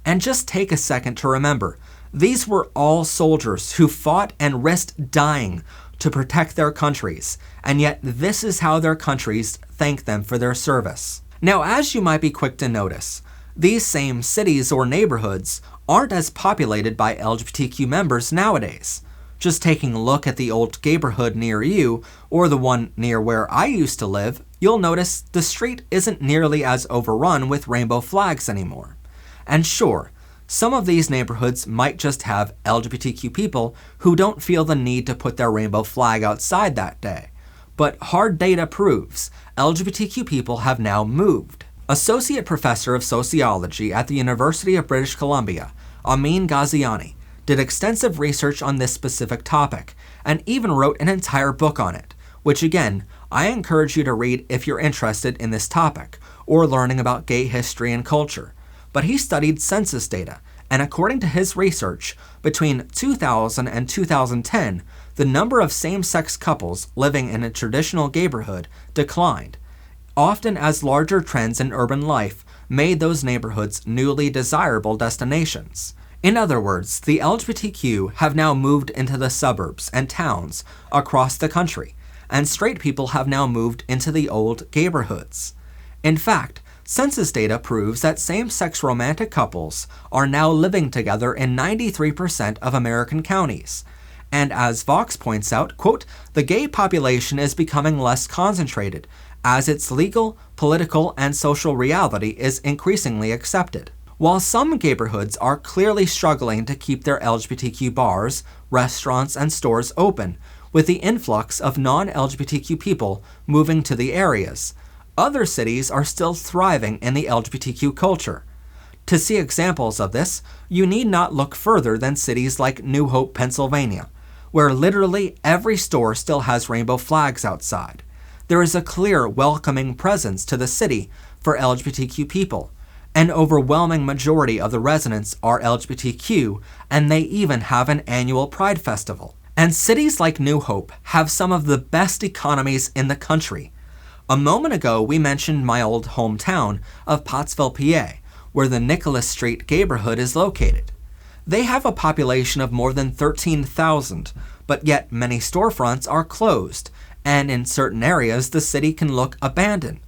And just take a second to remember, these were all soldiers who fought and risked dying to protect their countries, and yet this is how their countries thank them for their service. Now, as you might be quick to notice, these same cities or neighborhoods aren't as populated by LGBTQ members nowadays. Just taking a look at the old neighborhood near you, or the one near where I used to live, you'll notice the street isn't nearly as overrun with rainbow flags anymore. And sure, some of these neighborhoods might just have LGBTQ people who don't feel the need to put their rainbow flag outside that day. But hard data proves LGBTQ people have now moved. Associate Professor of Sociology at the University of British Columbia, Amin Ghaziani, did extensive research on this specific topic, and even wrote an entire book on it, which again, I encourage you to read if you're interested in this topic, or learning about gay history and culture. But he studied census data, and according to his research, between 2000 and 2010, the number of same-sex couples living in a traditional neighborhood declined, often as larger trends in urban life made those neighborhoods newly desirable destinations. In other words, the LGBTQ have now moved into the suburbs and towns across the country, and straight people have now moved into the old neighborhoods. In fact, census data proves that same-sex romantic couples are now living together in 93% of American counties. And as Vox points out, quote, the gay population is becoming less concentrated, as its legal, political, and social reality is increasingly accepted. While some neighborhoods are clearly struggling to keep their LGBTQ bars, restaurants, and stores open, with the influx of non-LGBTQ people moving to the areas, other cities are still thriving in the LGBTQ culture. To see examples of this, you need not look further than cities like New Hope, Pennsylvania, where literally every store still has rainbow flags outside. There is a clear, welcoming presence to the city for LGBTQ people. An overwhelming majority of the residents are LGBTQ, and they even have an annual Pride Festival. And cities like New Hope have some of the best economies in the country. A moment ago, we mentioned my old hometown of Pottsville, PA, where the Nicholas Street neighborhood is located. They have a population of more than 13,000, but yet many storefronts are closed, and in certain areas the city can look abandoned.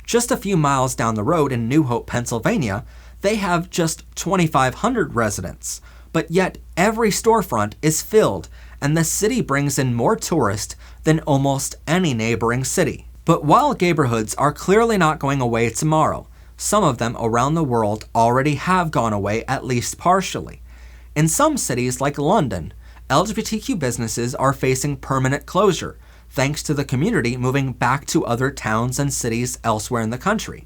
Just a few miles down the road in New Hope, Pennsylvania, they have just 2,500 residents, but yet every storefront is filled, and the city brings in more tourists than almost any neighboring city. But while neighborhoods are clearly not going away tomorrow, some of them around the world already have gone away at least partially. In some cities like London, LGBTQ businesses are facing permanent closure, thanks to the community moving back to other towns and cities elsewhere in the country.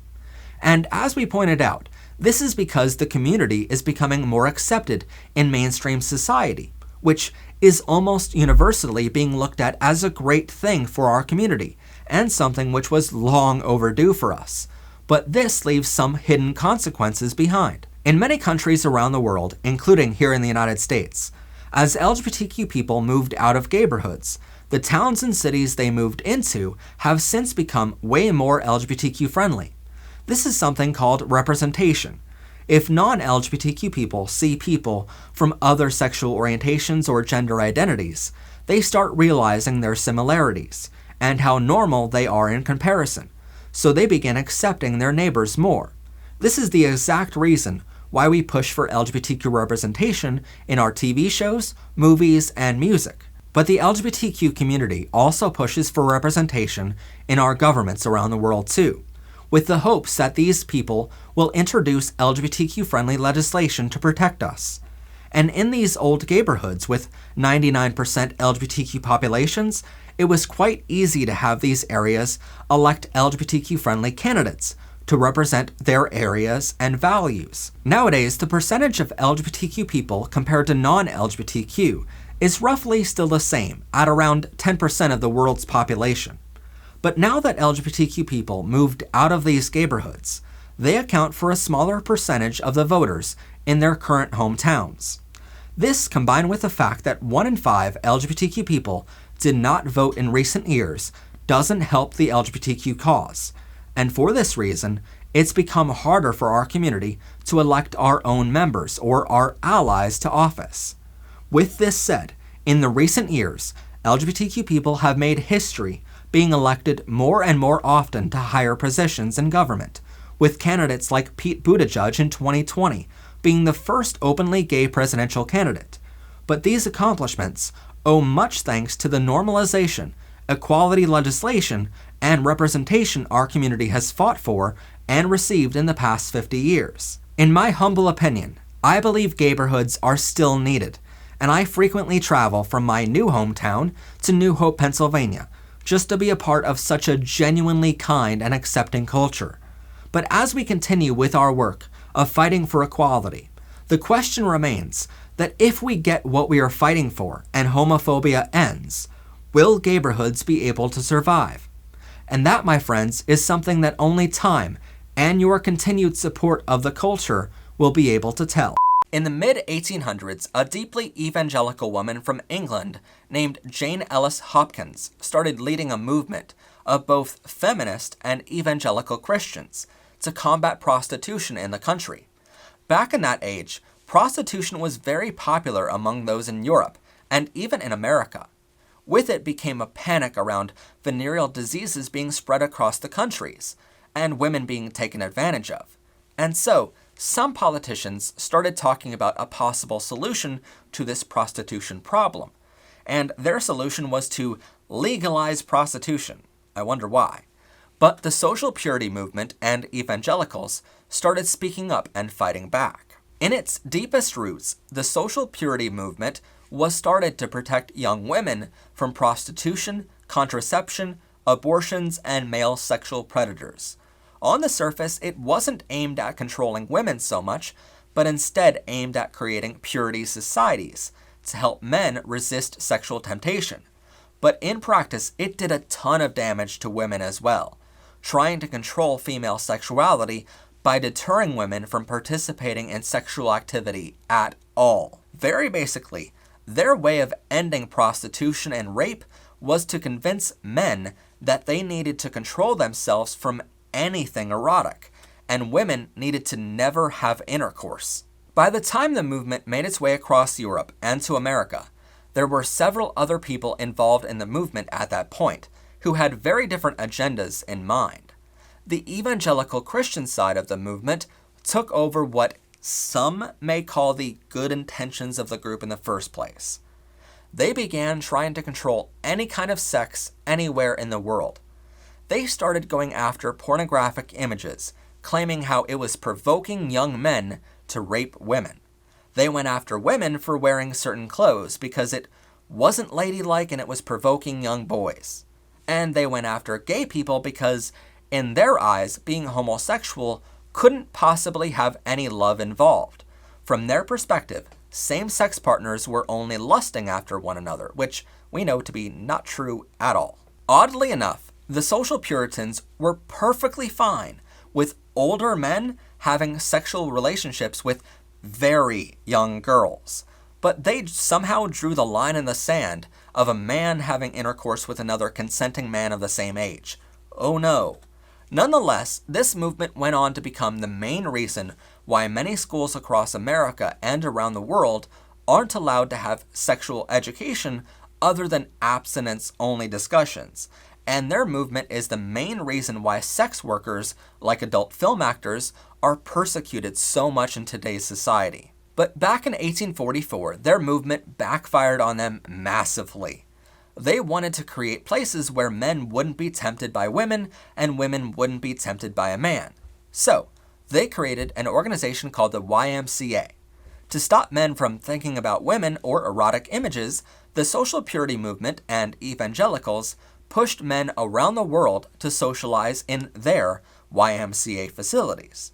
And as we pointed out, this is because the community is becoming more accepted in mainstream society, which is almost universally being looked at as a great thing for our community, and something which was long overdue for us. But this leaves some hidden consequences behind. In many countries around the world, including here in the United States, as LGBTQ people moved out of neighborhoods, the towns and cities they moved into have since become way more LGBTQ friendly. This is something called representation. If non-LGBTQ people see people from other sexual orientations or gender identities, they start realizing their similarities and how normal they are in comparison, so they begin accepting their neighbors more. This is the exact reason why we push for LGBTQ representation in our TV shows, movies, and music. But the LGBTQ community also pushes for representation in our governments around the world too. with the hopes that these people will introduce LGBTQ-friendly legislation to protect us. And in these old neighborhoods with 99% LGBTQ populations, it was quite easy to have these areas elect LGBTQ-friendly candidates to represent their areas and values. Nowadays, the percentage of LGBTQ people compared to non-LGBTQ is roughly still the same, at around 10% of the world's population. But now that LGBTQ people moved out of these neighborhoods, they account for a smaller percentage of the voters in their current hometowns. This, combined with the fact that 1 in 5 LGBTQ people did not vote in recent years, doesn't help the LGBTQ cause. And for this reason, it's become harder for our community to elect our own members or our allies to office. With this said, in the recent years, LGBTQ people have made history being elected more and more often to higher positions in government, with candidates like Pete Buttigieg in 2020 being the first openly gay presidential candidate. But these accomplishments owe much thanks to the normalization, equality legislation, and representation our community has fought for and received in the past 50 years. In my humble opinion, I believe neighborhoods are still needed, and I frequently travel from my new hometown to New Hope, Pennsylvania, just to be a part of such a genuinely kind and accepting culture. But as we continue with our work of fighting for equality, the question remains that if we get what we are fighting for and homophobia ends, will neighborhoods be able to survive? And that, my friends, is something that only time and your continued support of the culture will be able to tell. In the mid-1800s, a deeply evangelical woman from England named Jane Ellis Hopkins started leading a movement of both feminist and evangelical Christians to combat prostitution in the country. Back in that age, prostitution was very popular among those in Europe and even in America. With it became a panic around venereal diseases being spread across the countries and women being taken advantage of. And so, some politicians started talking about a possible solution to this prostitution problem. And their solution was to legalize prostitution. I wonder why. But the social purity movement and evangelicals started speaking up and fighting back. In its deepest roots, the social purity movement was started to protect young women from prostitution, contraception, abortions, and male sexual predators. On the surface, it wasn't aimed at controlling women so much, but instead aimed at creating purity societies to help men resist sexual temptation. But in practice, it did a ton of damage to women as well, trying to control female sexuality by deterring women from participating in sexual activity at all. Very basically, their way of ending prostitution and rape was to convince men that they needed to control themselves from anything erotic, and women needed to never have intercourse. By the time the movement made its way across Europe and to America, there were several other people involved in the movement at that point who had very different agendas in mind. The evangelical Christian side of the movement took over what some may call the good intentions of the group in the first place. They began trying to control any kind of sex anywhere in the world. They started going after pornographic images, claiming how it was provoking young men to rape women. They went after women for wearing certain clothes because it wasn't ladylike and it was provoking young boys. And they went after gay people because, in their eyes, being homosexual couldn't possibly have any love involved. From their perspective, same-sex partners were only lusting after one another, which we know to be not true at all. Oddly enough, the social Puritans were perfectly fine with older men having sexual relationships with very young girls, but they somehow drew the line in the sand of a man having intercourse with another consenting man of the same age. Oh no. Nonetheless, this movement went on to become the main reason why many schools across America and around the world aren't allowed to have sexual education other than abstinence-only discussions. And their movement is the main reason why sex workers, like adult film actors, are persecuted so much in today's society. But back in 1844, their movement backfired on them massively. They wanted to create places where men wouldn't be tempted by women and women wouldn't be tempted by a man. So, they created an organization called the YMCA. To stop men from thinking about women or erotic images, the social purity movement and evangelicals pushed men around the world to socialize in their YMCA facilities.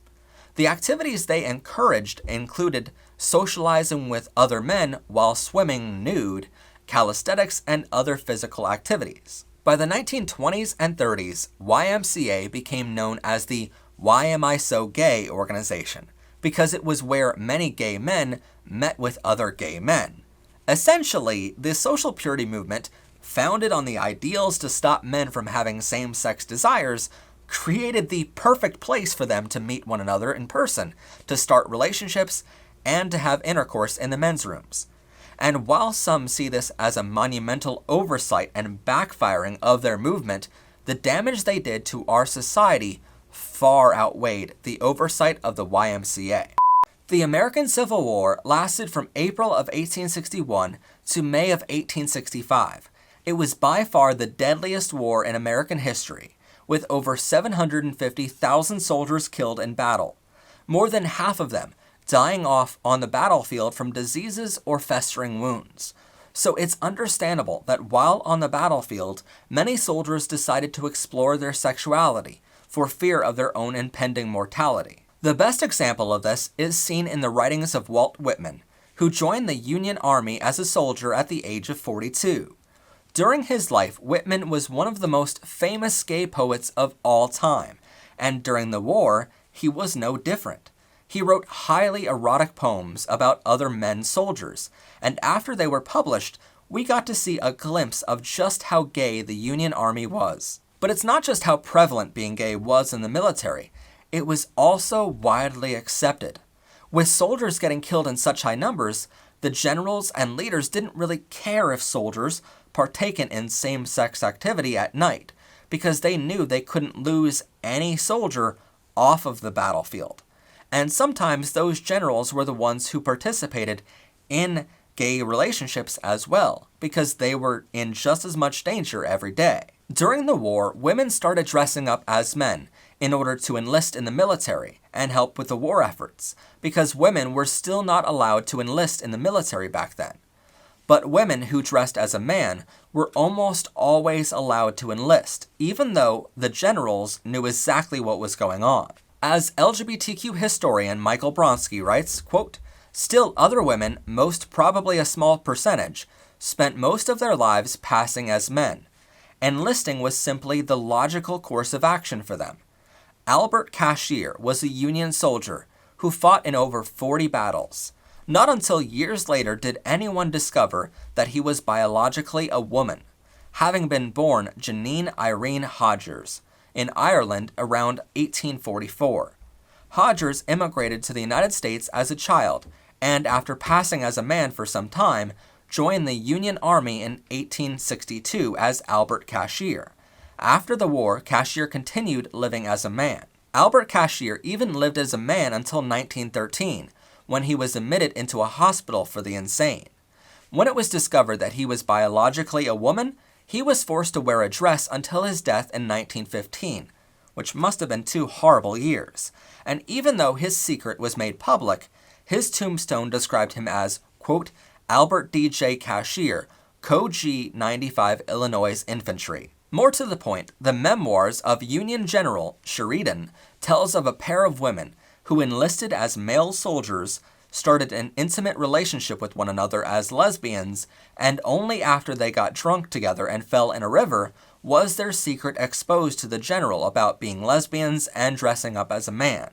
The activities they encouraged included socializing with other men while swimming nude, calisthenics, and other physical activities. By the 1920s and 30s, YMCA became known as the Why Am I So Gay organization, because it was where many gay men met with other gay men. Essentially, the social purity movement, founded on the ideals to stop men from having same-sex desires, created the perfect place for them to meet one another in person, to start relationships, and to have intercourse in the men's rooms. And while some see this as a monumental oversight and backfiring of their movement, the damage they did to our society far outweighed the oversight of the YMCA. The American Civil War lasted from April of 1861 to May of 1865. It was by far the deadliest war in American history, with over 750,000 soldiers killed in battle, more than half of them dying off on the battlefield from diseases or festering wounds. So it's understandable that while on the battlefield, many soldiers decided to explore their sexuality for fear of their own impending mortality. The best example of this is seen in the writings of Walt Whitman, who joined the Union Army as a soldier at the age of 42. During his life, Whitman was one of the most famous gay poets of all time, and during the war, he was no different. He wrote highly erotic poems about other men soldiers, and after they were published, we got to see a glimpse of just how gay the Union Army was. But it's not just how prevalent being gay was in the military, it was also widely accepted. With soldiers getting killed in such high numbers, the generals and leaders didn't really care if soldiers partaken in same-sex activity at night, because they knew they couldn't lose any soldier off of the battlefield. And sometimes those generals were the ones who participated in gay relationships as well, because they were in just as much danger every day. During the war, women started dressing up as men in order to enlist in the military and help with the war efforts, because women were still not allowed to enlist in the military back then. But women who dressed as a man were almost always allowed to enlist, even though the generals knew exactly what was going on. As LGBTQ historian Michael Bronski writes, quote, "Still other women, most probably a small percentage, spent most of their lives passing as men. Enlisting was simply the logical course of action for them. Albert Cashier was a Union soldier who fought in over 40 battles. Not until years later did anyone discover that he was biologically a woman, having been born Janine Irene Hodgers in Ireland around 1844. Hodgers immigrated to the United States as a child, and after passing as a man for some time, joined the Union Army in 1862 as Albert Cashier. After the war, Cashier continued living as a man. Albert Cashier even lived as a man until 1913, when he was admitted into a hospital for the insane. When it was discovered that he was biologically a woman, he was forced to wear a dress until his death in 1915, which must have been 2 horrible years. And even though his secret was made public, his tombstone described him as, quote, Albert D.J. Cashier, Co-G 95 Illinois Infantry. More to the point, the memoirs of Union General Sheridan tells of a pair of women who enlisted as male soldiers, started an intimate relationship with one another as lesbians, and only after they got drunk together and fell in a river was their secret exposed to the general about being lesbians and dressing up as a man.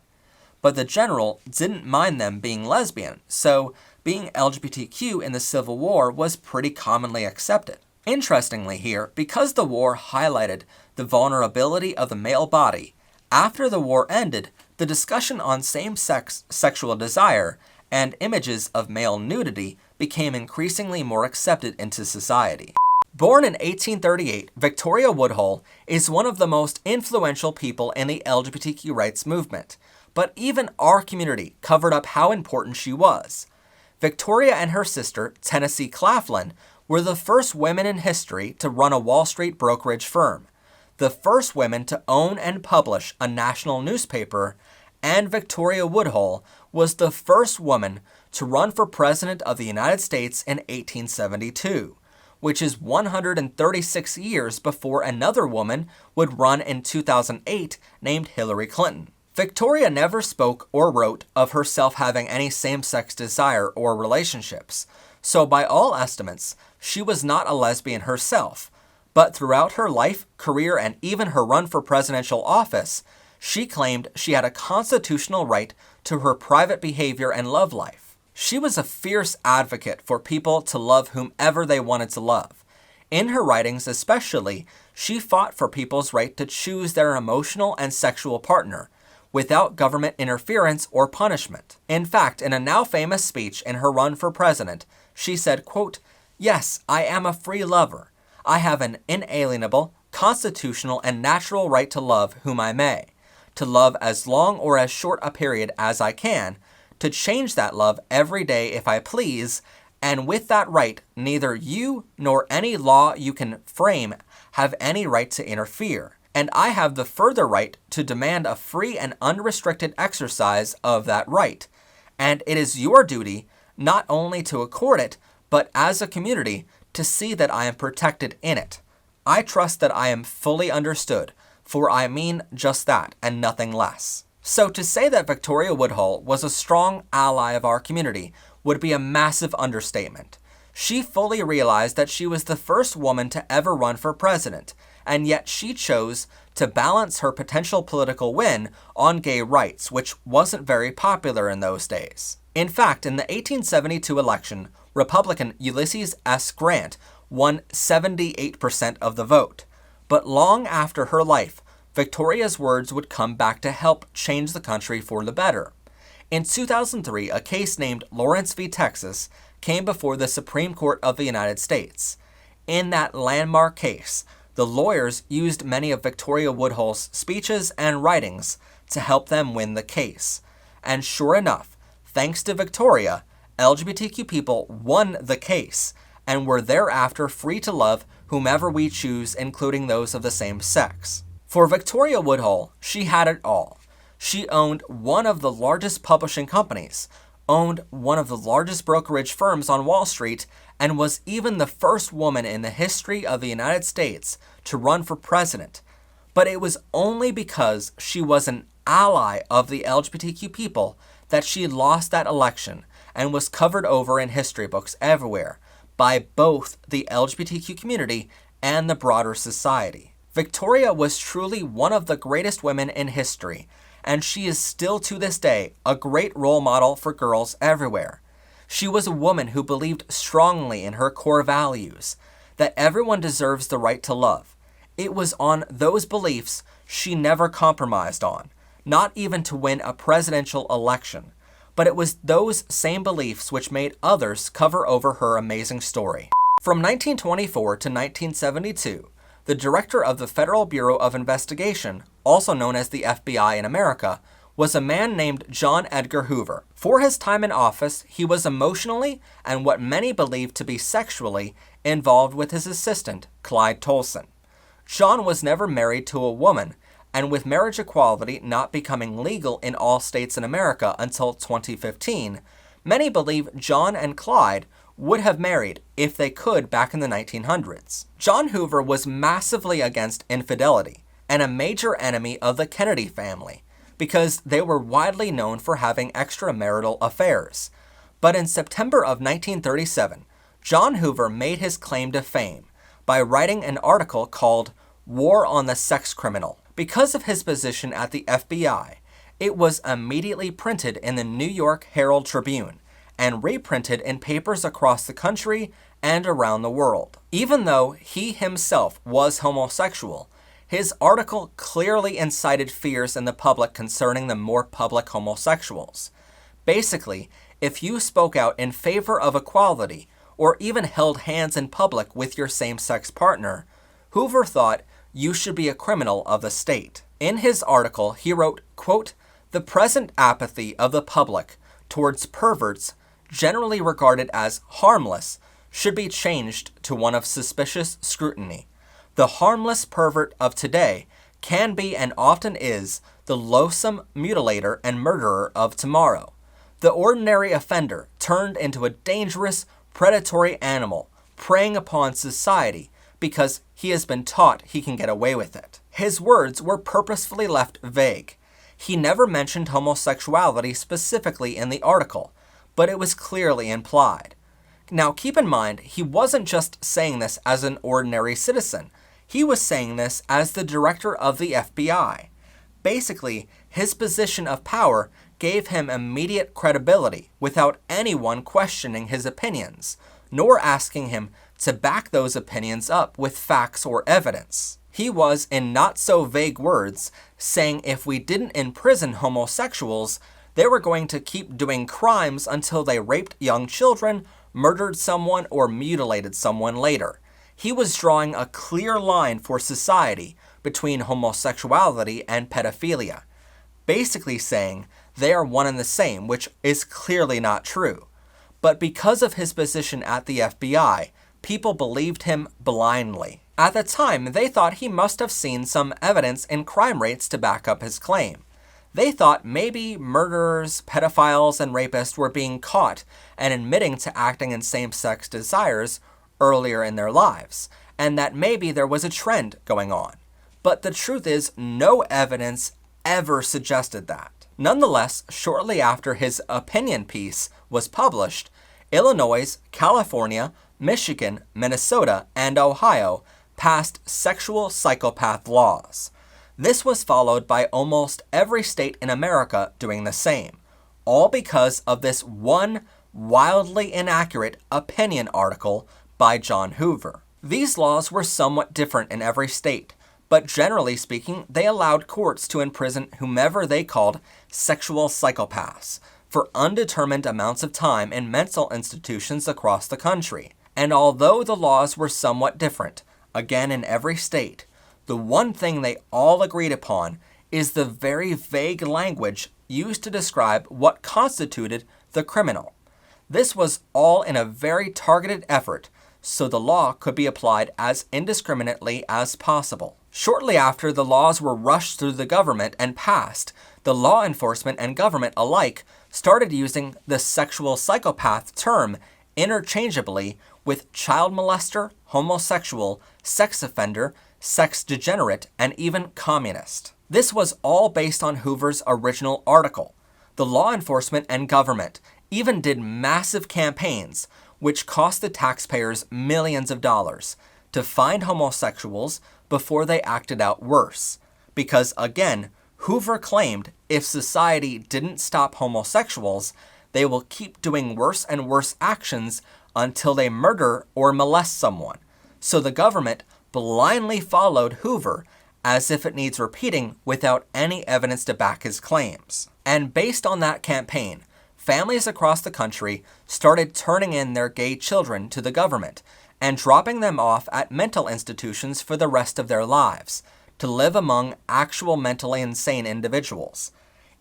But the general didn't mind them being lesbian, so being LGBTQ in the Civil War was pretty commonly accepted. Interestingly here, because the war highlighted the vulnerability of the male body, after the war ended, the discussion on same-sex sexual desire and images of male nudity became increasingly more accepted into society. Born in 1838, Victoria Woodhull is one of the most influential people in the LGBTQ rights movement, but even our community covered up how important she was. Victoria and her sister, Tennessee Claflin, were the first women in history to run a Wall Street brokerage firm, the first women to own and publish a national newspaper, and Victoria Woodhull was the first woman to run for President of the United States in 1872, which is 136 years before another woman would run in 2008 named Hillary Clinton. Victoria never spoke or wrote of herself having any same-sex desire or relationships, so by all estimates, she was not a lesbian herself. But throughout her life, career, and even her run for presidential office, she claimed she had a constitutional right to her private behavior and love life. She was a fierce advocate for people to love whomever they wanted to love. In her writings especially, she fought for people's right to choose their emotional and sexual partner, without government interference or punishment. In fact, in a now famous speech in her run for president, she said, quote, "Yes, I am a free lover. I have an inalienable, constitutional, and natural right to love whom I may, to love as long or as short a period as I can, to change that love every day if I please, and with that right, neither you nor any law you can frame have any right to interfere. And I have the further right to demand a free and unrestricted exercise of that right. And it is your duty not only to accord it, but as a community to see that I am protected in it. I trust that I am fully understood, for I mean just that and nothing less." So to say that Victoria Woodhull was a strong ally of our community would be a massive understatement. She fully realized that she was the first woman to ever run for president, and yet she chose to balance her potential political win on gay rights, which wasn't very popular in those days. In fact, in the 1872 election, Republican Ulysses S. Grant won 78% of the vote. But long after her life, Victoria's words would come back to help change the country for the better. In 2003, a case named Lawrence v. Texas came before the Supreme Court of the United States. In that landmark case, the lawyers used many of Victoria Woodhull's speeches and writings to help them win the case. And sure enough, thanks to Victoria, LGBTQ people won the case and were thereafter free to love whomever we choose, including those of the same sex. For Victoria Woodhull, she had it all. She owned one of the largest publishing companies, owned one of the largest brokerage firms on Wall Street, and was even the first woman in the history of the United States to run for president. But it was only because she was an ally of the LGBTQ people that she lost that election and was covered over in history books everywhere by both the LGBTQ community and the broader society. Victoria was truly one of the greatest women in history, and she is still to this day a great role model for girls everywhere. She was a woman who believed strongly in her core values, that everyone deserves the right to love. It was on those beliefs she never compromised on, not even to win a presidential election. But it was those same beliefs which made others cover over her amazing story. From 1924 to 1972, the director of the Federal Bureau of Investigation, also known as the FBI in America, was a man named John Edgar Hoover. For his time in office, he was emotionally, and what many believed to be sexually, involved with his assistant, Clyde Tolson. John was never married to a woman, and with marriage equality not becoming legal in all states in America until 2015, many believe John and Clyde would have married if they could back in the 1900s. John Hoover was massively against infidelity and a major enemy of the Kennedy family because they were widely known for having extramarital affairs. But in September of 1937, John Hoover made his claim to fame by writing an article called War on the Sex Criminal. Because of his position at the FBI, it was immediately printed in the New York Herald Tribune and reprinted in papers across the country and around the world. Even though he himself was homosexual, his article clearly incited fears in the public concerning the more public homosexuals. Basically, if you spoke out in favor of equality or even held hands in public with your same-sex partner, Hoover thought you should be a criminal of the state. In his article, he wrote, quote, "The present apathy of the public towards perverts, generally regarded as harmless, should be changed to one of suspicious scrutiny. The harmless pervert of today can be and often is the loathsome mutilator and murderer of tomorrow. The ordinary offender turned into a dangerous, predatory animal, preying upon society because he has been taught he can get away with it. His words were purposefully left vague. He never mentioned homosexuality specifically in the article, but it was clearly implied. Now keep in mind, he wasn't just saying this as an ordinary citizen. He was saying this as the director of the FBI. Basically, his position of power gave him immediate credibility without anyone questioning his opinions, nor asking him to back those opinions up with facts or evidence. He was, in not so vague words, saying if we didn't imprison homosexuals, they were going to keep doing crimes until they raped young children, murdered someone, or mutilated someone later. He was drawing a clear line for society between homosexuality and pedophilia, basically saying they are one and the same, which is clearly not true. But because of his position at the FBI, people believed him blindly. At the time, they thought he must have seen some evidence in crime rates to back up his claim. They thought maybe murderers, pedophiles, and rapists were being caught and admitting to acting in same-sex desires earlier in their lives, and that maybe there was a trend going on. But the truth is, no evidence ever suggested that. Nonetheless, shortly after his opinion piece was published, Illinois, California, Michigan, Minnesota, and Ohio passed sexual psychopath laws. This was followed by almost every state in America doing the same, all because of this one wildly inaccurate opinion article by John Hoover. These laws were somewhat different in every state, but generally speaking, they allowed courts to imprison whomever they called sexual psychopaths for undetermined amounts of time in mental institutions across the country. And although the laws were somewhat different, again in every state, the one thing they all agreed upon is the very vague language used to describe what constituted the criminal. This was all in a very targeted effort so the law could be applied as indiscriminately as possible. Shortly after the laws were rushed through the government and passed, the law enforcement and government alike started using the sexual psychopath term interchangeably with child molester, homosexual, sex offender, sex degenerate, and even communist. This was all based on Hoover's original article. The law enforcement and government even did massive campaigns, which cost the taxpayers millions of dollars, to find homosexuals before they acted out worse. Because again, Hoover claimed if society didn't stop homosexuals, they will keep doing worse and worse actions until they murder or molest someone. So the government blindly followed Hoover as if it needs repeating without any evidence to back his claims. And based on that campaign, families across the country started turning in their gay children to the government and dropping them off at mental institutions for the rest of their lives, to live among actual mentally insane individuals.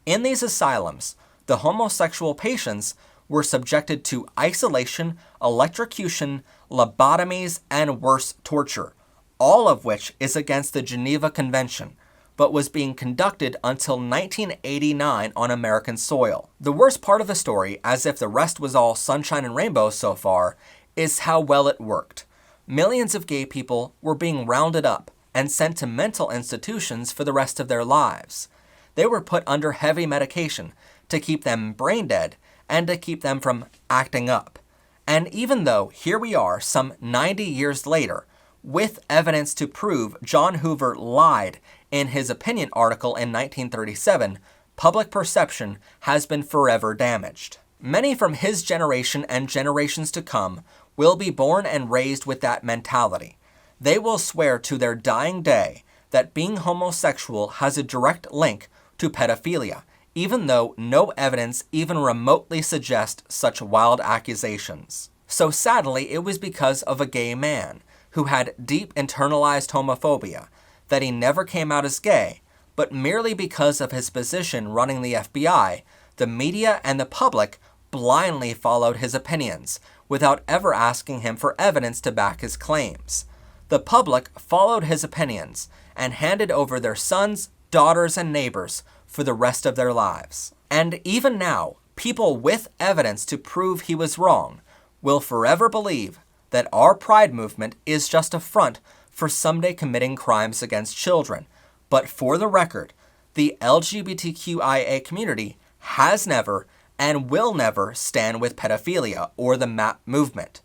In these asylums, the homosexual patients were subjected to isolation, electrocution, lobotomies, and worse torture, all of which is against the Geneva Convention, but was being conducted until 1989 on American soil. The worst part of the story, as if the rest was all sunshine and rainbows so far, is how well it worked. Millions of gay people were being rounded up and sent to mental institutions for the rest of their lives. They were put under heavy medication to keep them brain dead and to keep them from acting up. And even though here we are some 90 years later, with evidence to prove John Hoover lied in his opinion article in 1937, public perception has been forever damaged. Many from his generation and generations to come will be born and raised with that mentality. They will swear to their dying day that being homosexual has a direct link to pedophilia, even though no evidence even remotely suggests such wild accusations. So sadly, it was because of a gay man who had deep internalized homophobia that he never came out as gay, but merely because of his position running the FBI, the media and the public blindly followed his opinions without ever asking him for evidence to back his claims. The public followed his opinions and handed over their sons, daughters, and neighbors for the rest of their lives. And even now, people with evidence to prove he was wrong will forever believe that our Pride movement is just a front for someday committing crimes against children. But for the record, the LGBTQIA community has never and will never stand with pedophilia or the MAP movement.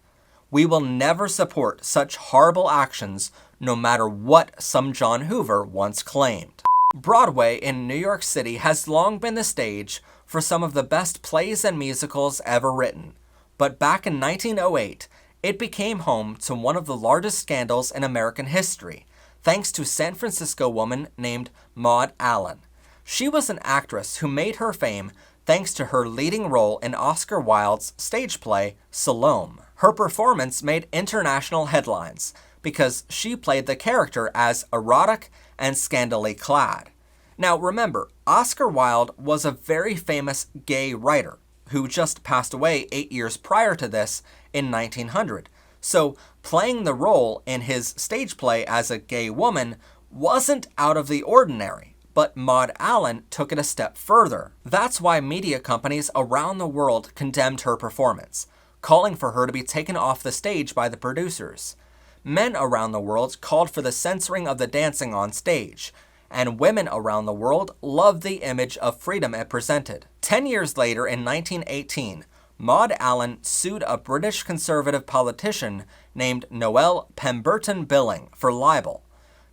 We will never support such horrible actions, no matter what some John Hoover once claimed. Broadway in New York City has long been the stage for some of the best plays and musicals ever written. But back in 1908, it became home to one of the largest scandals in American history, thanks to San Francisco woman named Maud Allan. She was an actress who made her fame thanks to her leading role in Oscar Wilde's stage play, Salome. Her performance made international headlines because she played the character as erotic and scantily clad. Now remember, Oscar Wilde was a very famous gay writer who just passed away 8 years prior to this in 1900. So playing the role in his stage play as a gay woman wasn't out of the ordinary. But Maud Allan took it a step further. That's why media companies around the world condemned her performance, calling for her to be taken off the stage by the producers. Men around the world called for the censoring of the dancing on stage, and women around the world loved the image of freedom it presented. 10 years later, in 1918, Maud Allan sued a British conservative politician named Noel Pemberton Billing for libel.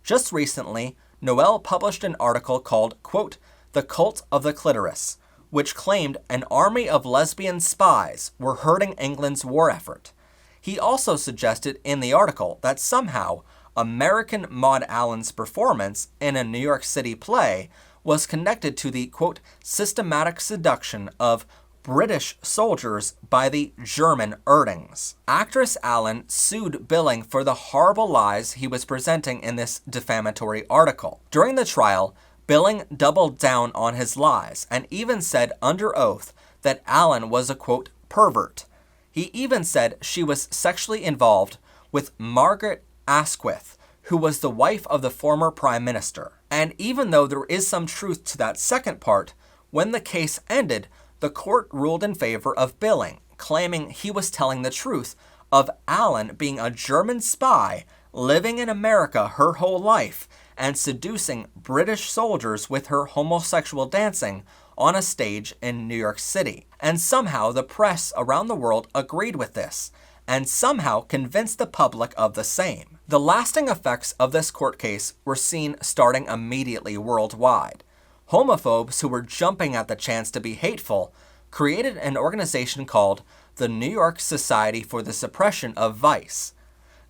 Just recently, Noel published an article called, quote, "The Cult of the Clitoris," which claimed an army of lesbian spies were hurting England's war effort. He also suggested in the article that somehow American Maud Allan's performance in a New York City play was connected to the, quote, "systematic seduction of British soldiers by the German Erdings." Actress Allan sued Billing for the horrible lies he was presenting in this defamatory article. During the trial, Billing doubled down on his lies and even said under oath that Allan was a, quote, "pervert." He even said she was sexually involved with Margaret Asquith, who was the wife of the former prime minister. And even though there is some truth to that second part, when the case ended, the court ruled in favor of Billing, claiming he was telling the truth of Allan being a German spy living in America her whole life and seducing British soldiers with her homosexual dancing on a stage in New York City. And somehow the press around the world agreed with this, and somehow convinced the public of the same. The lasting effects of this court case were seen starting immediately worldwide. Homophobes who were jumping at the chance to be hateful created an organization called the New York Society for the Suppression of Vice.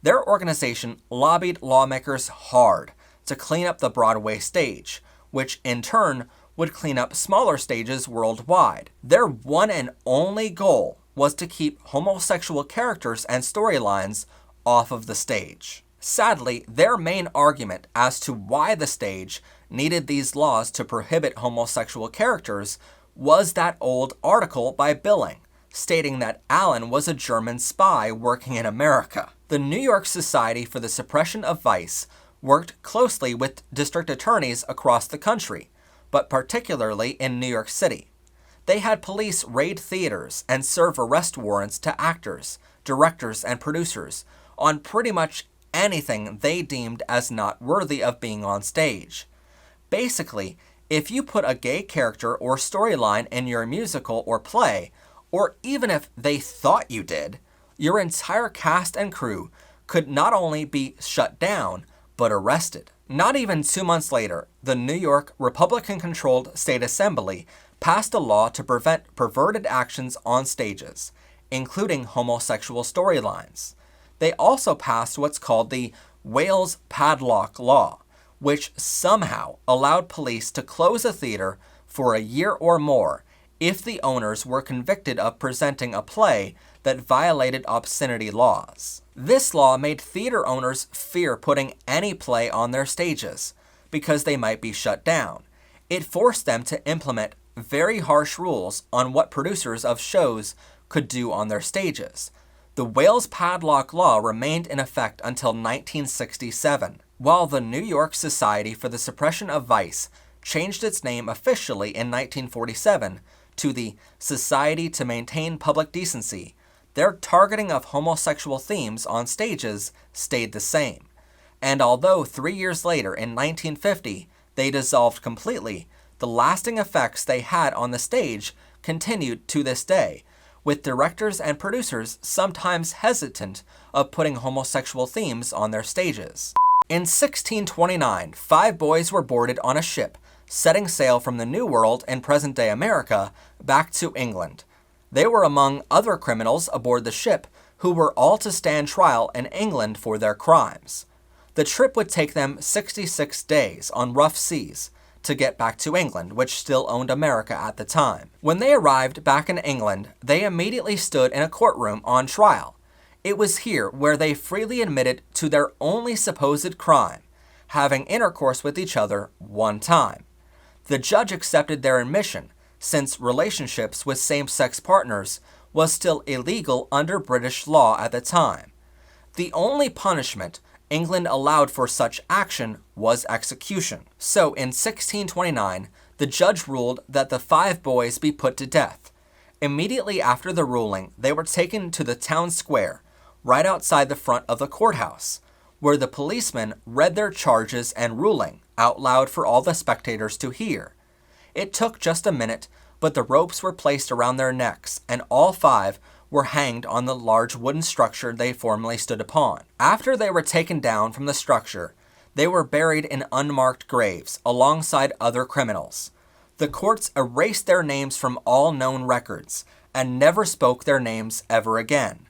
Their organization lobbied lawmakers hard to clean up the Broadway stage, which in turn would clean up smaller stages worldwide. Their one and only goal was to keep homosexual characters and storylines off of the stage. Sadly, their main argument as to why the stage needed these laws to prohibit homosexual characters was that old article by Billing, stating that Allan was a German spy working in America. The New York Society for the Suppression of Vice worked closely with district attorneys across the country, but particularly in New York City. They had police raid theaters and serve arrest warrants to actors, directors, and producers on pretty much anything they deemed as not worthy of being on stage. Basically, if you put a gay character or storyline in your musical or play, or even if they thought you did, your entire cast and crew could not only be shut down, but arrested. Not even 2 months later, the New York Republican-controlled State Assembly passed a law to prevent perverted actions on stages, including homosexual storylines. They also passed what's called the Wales Padlock Law, which somehow allowed police to close a theater for a year or more if the owners were convicted of presenting a play that violated obscenity laws. This law made theater owners fear putting any play on their stages because they might be shut down. It forced them to implement very harsh rules on what producers of shows could do on their stages. The Wales Padlock Law remained in effect until 1967, while the New York Society for the Suppression of Vice changed its name officially in 1947 to the Society to Maintain Public Decency. Their targeting of homosexual themes on stages stayed the same. And although 3 years later, in 1950, they dissolved completely, the lasting effects they had on the stage continued to this day, with directors and producers sometimes hesitant of putting homosexual themes on their stages. In 1629, 5 boys were boarded on a ship, setting sail from the New World in present-day America back to England. They were among other criminals aboard the ship who were all to stand trial in England for their crimes. The trip would take them 66 days on rough seas to get back to England, which still owned America at the time. When they arrived back in England, they immediately stood in a courtroom on trial. It was here where they freely admitted to their only supposed crime, having intercourse with each other one time. The judge accepted their admission, since relationships with same-sex partners was still illegal under British law at the time. The only punishment England allowed for such action was execution. So in 1629, the judge ruled that the 5 boys be put to death. Immediately after the ruling, they were taken to the town square, right outside the front of the courthouse, where the policemen read their charges and ruling out loud for all the spectators to hear. It took just a minute, but the ropes were placed around their necks, and all 5 were hanged on the large wooden structure they formerly stood upon. After they were taken down from the structure, they were buried in unmarked graves alongside other criminals. The courts erased their names from all known records and never spoke their names ever again.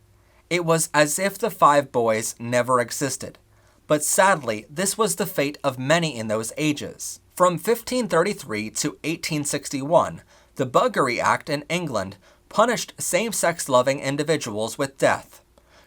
It was as if the 5 boys never existed. But sadly, this was the fate of many in those ages. From 1533 to 1861, the Buggery Act in England punished same-sex loving individuals with death.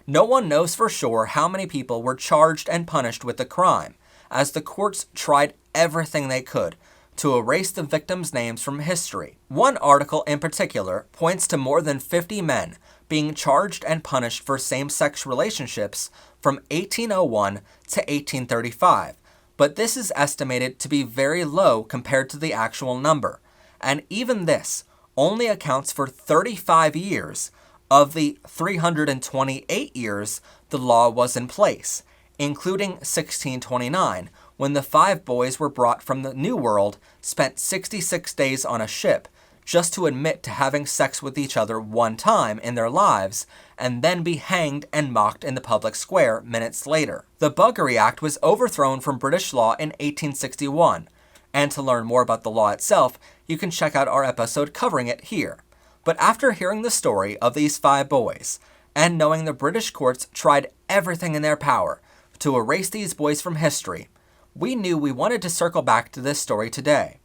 No one knows for sure how many people were charged and punished with the crime, as the courts tried everything they could to erase the victims' names from history. One article in particular points to more than 50 men being charged and punished for same-sex relationships from 1801 to 1835, but this is estimated to be very low compared to the actual number, and even this only accounts for 35 years of the 328 years the law was in place, including 1629, when the 5 boys were brought from the New World, spent 66 days on a ship, just to admit to having sex with each other one time in their lives, and then be hanged and mocked in the public square minutes later. The Buggery Act was overthrown from British law in 1861, and to learn more about the law itself, you can check out our episode covering it here. But after hearing the story of these 5 boys, and knowing the British courts tried everything in their power to erase these boys from history, we knew we wanted to circle back to this story today.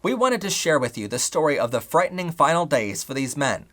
We wanted to share with you the story of the frightening final days for these men.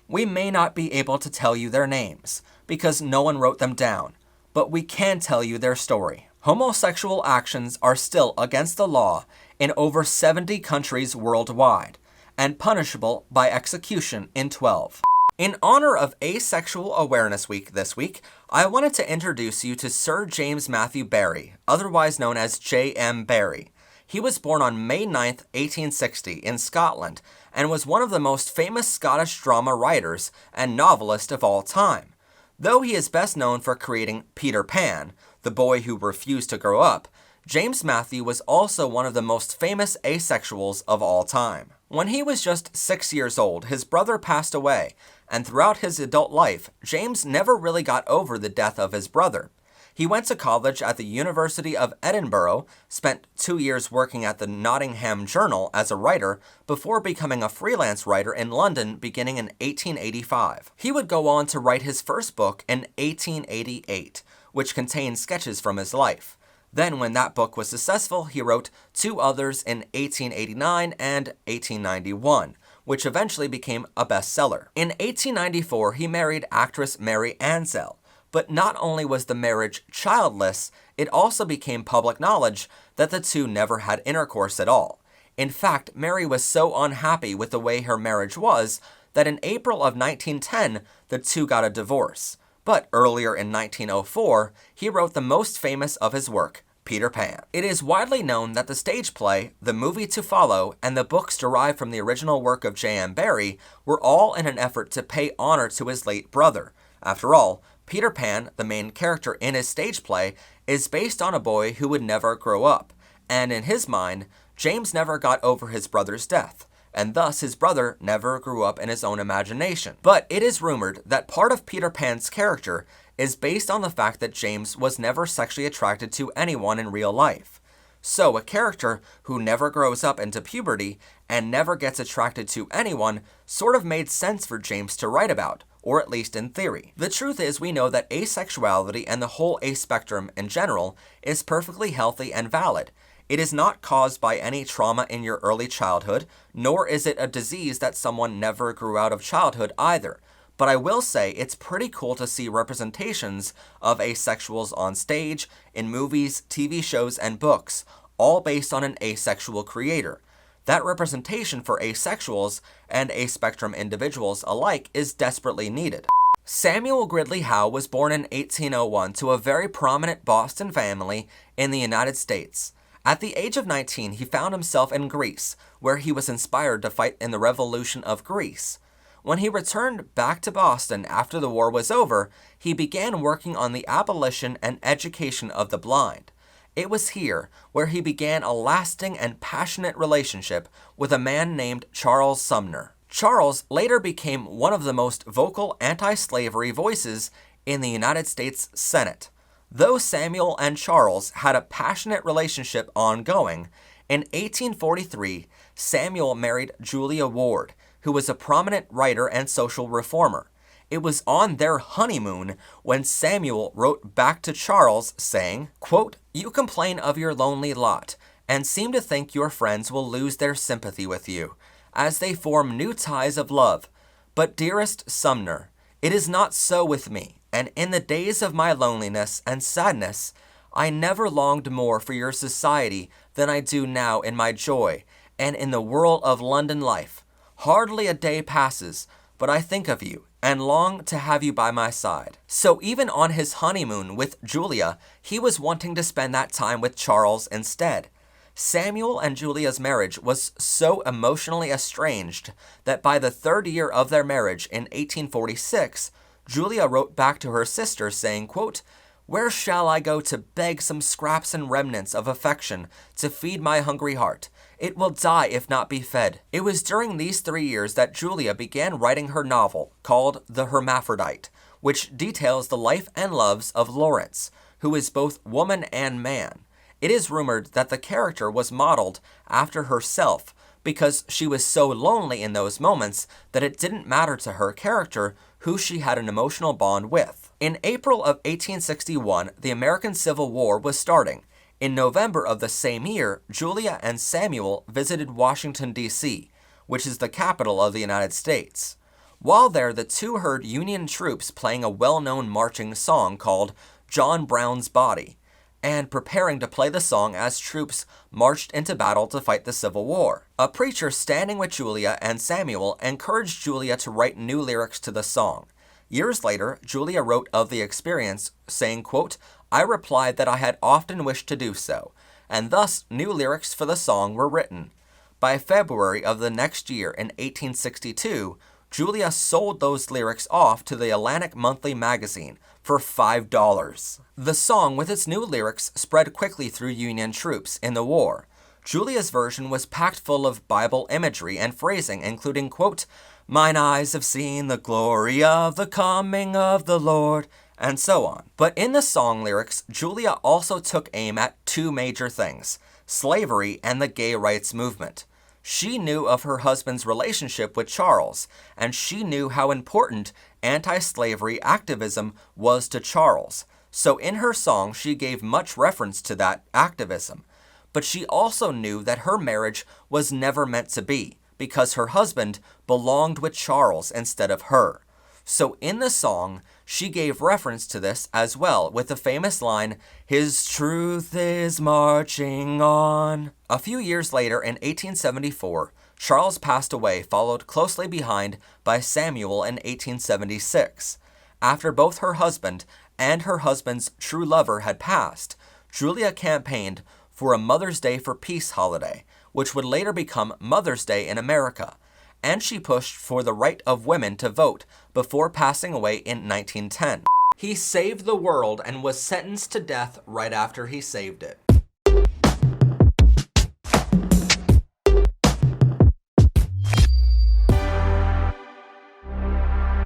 We may not be able to tell you their names, because no one wrote them down, but we can tell you their story. Homosexual actions are still against the law in over 70 countries worldwide, and punishable by execution in 12. In honor of Asexual Awareness Week this week, I wanted to introduce you to Sir James Matthew Barrie, otherwise known as J.M. Barrie. He was born on May 9, 1860, in Scotland, and was one of the most famous Scottish drama writers and novelists of all time. Though he is best known for creating Peter Pan, the boy who refused to grow up, James Matthew was also one of the most famous asexuals of all time. When he was just 6 years old, his brother passed away, and throughout his adult life, James never really got over the death of his brother. He went to college at the University of Edinburgh, spent 2 years working at the Nottingham Journal as a writer, before becoming a freelance writer in London beginning in 1885. He would go on to write his first book in 1888, which contained sketches from his life. Then, when that book was successful, he wrote 2 others in 1889 and 1891, which eventually became a bestseller. In 1894, he married actress Mary Ansell, but not only was the marriage childless, it also became public knowledge that the two never had intercourse at all. In fact, Mary was so unhappy with the way her marriage was that in April of 1910, the two got a divorce. But earlier in 1904, he wrote the most famous of his work, Peter Pan. It is widely known that the stage play, the movie to follow, and the books derived from the original work of J.M. Barrie were all in an effort to pay honor to his late brother. After all, Peter Pan, the main character in his stage play, is based on a boy who would never grow up, and in his mind, James never got over his brother's death, and thus his brother never grew up in his own imagination. But it is rumored that part of Peter Pan's character is based on the fact that James was never sexually attracted to anyone in real life. So a character who never grows up into puberty and never gets attracted to anyone sort of made sense for James to write about, or at least in theory. The truth is, we know that asexuality and the whole A spectrum in general is perfectly healthy and valid. It is not caused by any trauma in your early childhood, nor is it a disease that someone never grew out of childhood either. But I will say it's pretty cool to see representations of asexuals on stage, in movies, TV shows, and books, all based on an asexual creator. That representation for asexuals and aspectrum individuals alike is desperately needed. Samuel Gridley Howe was born in 1801 to a very prominent Boston family in the United States. At the age of 19, he found himself in Greece, where he was inspired to fight in the Revolution of Greece. When he returned back to Boston after the war was over, he began working on the abolition and education of the blind. It was here where he began a lasting and passionate relationship with a man named Charles Sumner. Charles later became one of the most vocal anti-slavery voices in the United States Senate. Though Samuel and Charles had a passionate relationship ongoing, in 1843, Samuel married Julia Ward, who was a prominent writer and social reformer. It was on their honeymoon when Samuel wrote back to Charles saying, quote, "You complain of your lonely lot, and seem to think your friends will lose their sympathy with you, as they form new ties of love. But dearest Sumner, it is not so with me, and in the days of my loneliness and sadness, I never longed more for your society than I do now in my joy, and in the whirl of London life. Hardly a day passes, but I think of you, and long to have you by my side." So even on his honeymoon with Julia, he was wanting to spend that time with Charles instead. Samuel and Julia's marriage was so emotionally estranged that by the third year of their marriage in 1846, Julia wrote back to her sister saying, quote, "Where shall I go to beg some scraps and remnants of affection to feed my hungry heart? It will die if not be fed." It was during these 3 years that Julia began writing her novel called The Hermaphrodite, which details the life and loves of Lawrence, who is both woman and man. It is rumored that the character was modeled after herself because she was so lonely in those moments that it didn't matter to her character who she had an emotional bond with. In April of 1861, the American Civil War was starting. In November of the same year, Julia and Samuel visited Washington, D.C., which is the capital of the United States. While there, the two heard Union troops playing a well-known marching song called John Brown's Body, and preparing to play the song as troops marched into battle to fight the Civil War. A preacher standing with Julia and Samuel encouraged Julia to write new lyrics to the song. Years later, Julia wrote of the experience, saying, quote, "I replied that I had often wished to do so, and thus new lyrics for the song were written. By February of the next year in 1862, Julia sold those lyrics off to the Atlantic Monthly magazine for $5. The song with its new lyrics spread quickly through Union troops in the war. Julia's version was packed full of Bible imagery and phrasing, including, quote, "Mine eyes have seen the glory of the coming of the Lord," and so on. But in the song lyrics, Julia also took aim at two major things: slavery and the gay rights movement. She knew of her husband's relationship with Charles, and she knew how important anti-slavery activism was to Charles. So in her song, she gave much reference to that activism. But she also knew that her marriage was never meant to be, because her husband belonged with Charles instead of her. So in the song, she gave reference to this as well with the famous line, "His truth is marching on." A few years later, in 1874, Charles passed away, followed closely behind by Samuel in 1876. After both her husband and her husband's true lover had passed, Julia campaigned for a Mother's Day for Peace holiday, which would later become Mother's Day in America, and she pushed for the right of women to vote before passing away in 1910. He saved the world and was sentenced to death right after he saved it.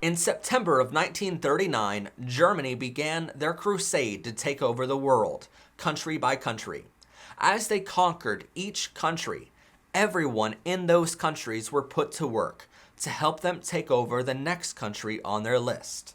In September of 1939, Germany began their crusade to take over the world, country by country. As they conquered each country, everyone in those countries were put to work to help them take over the next country on their list.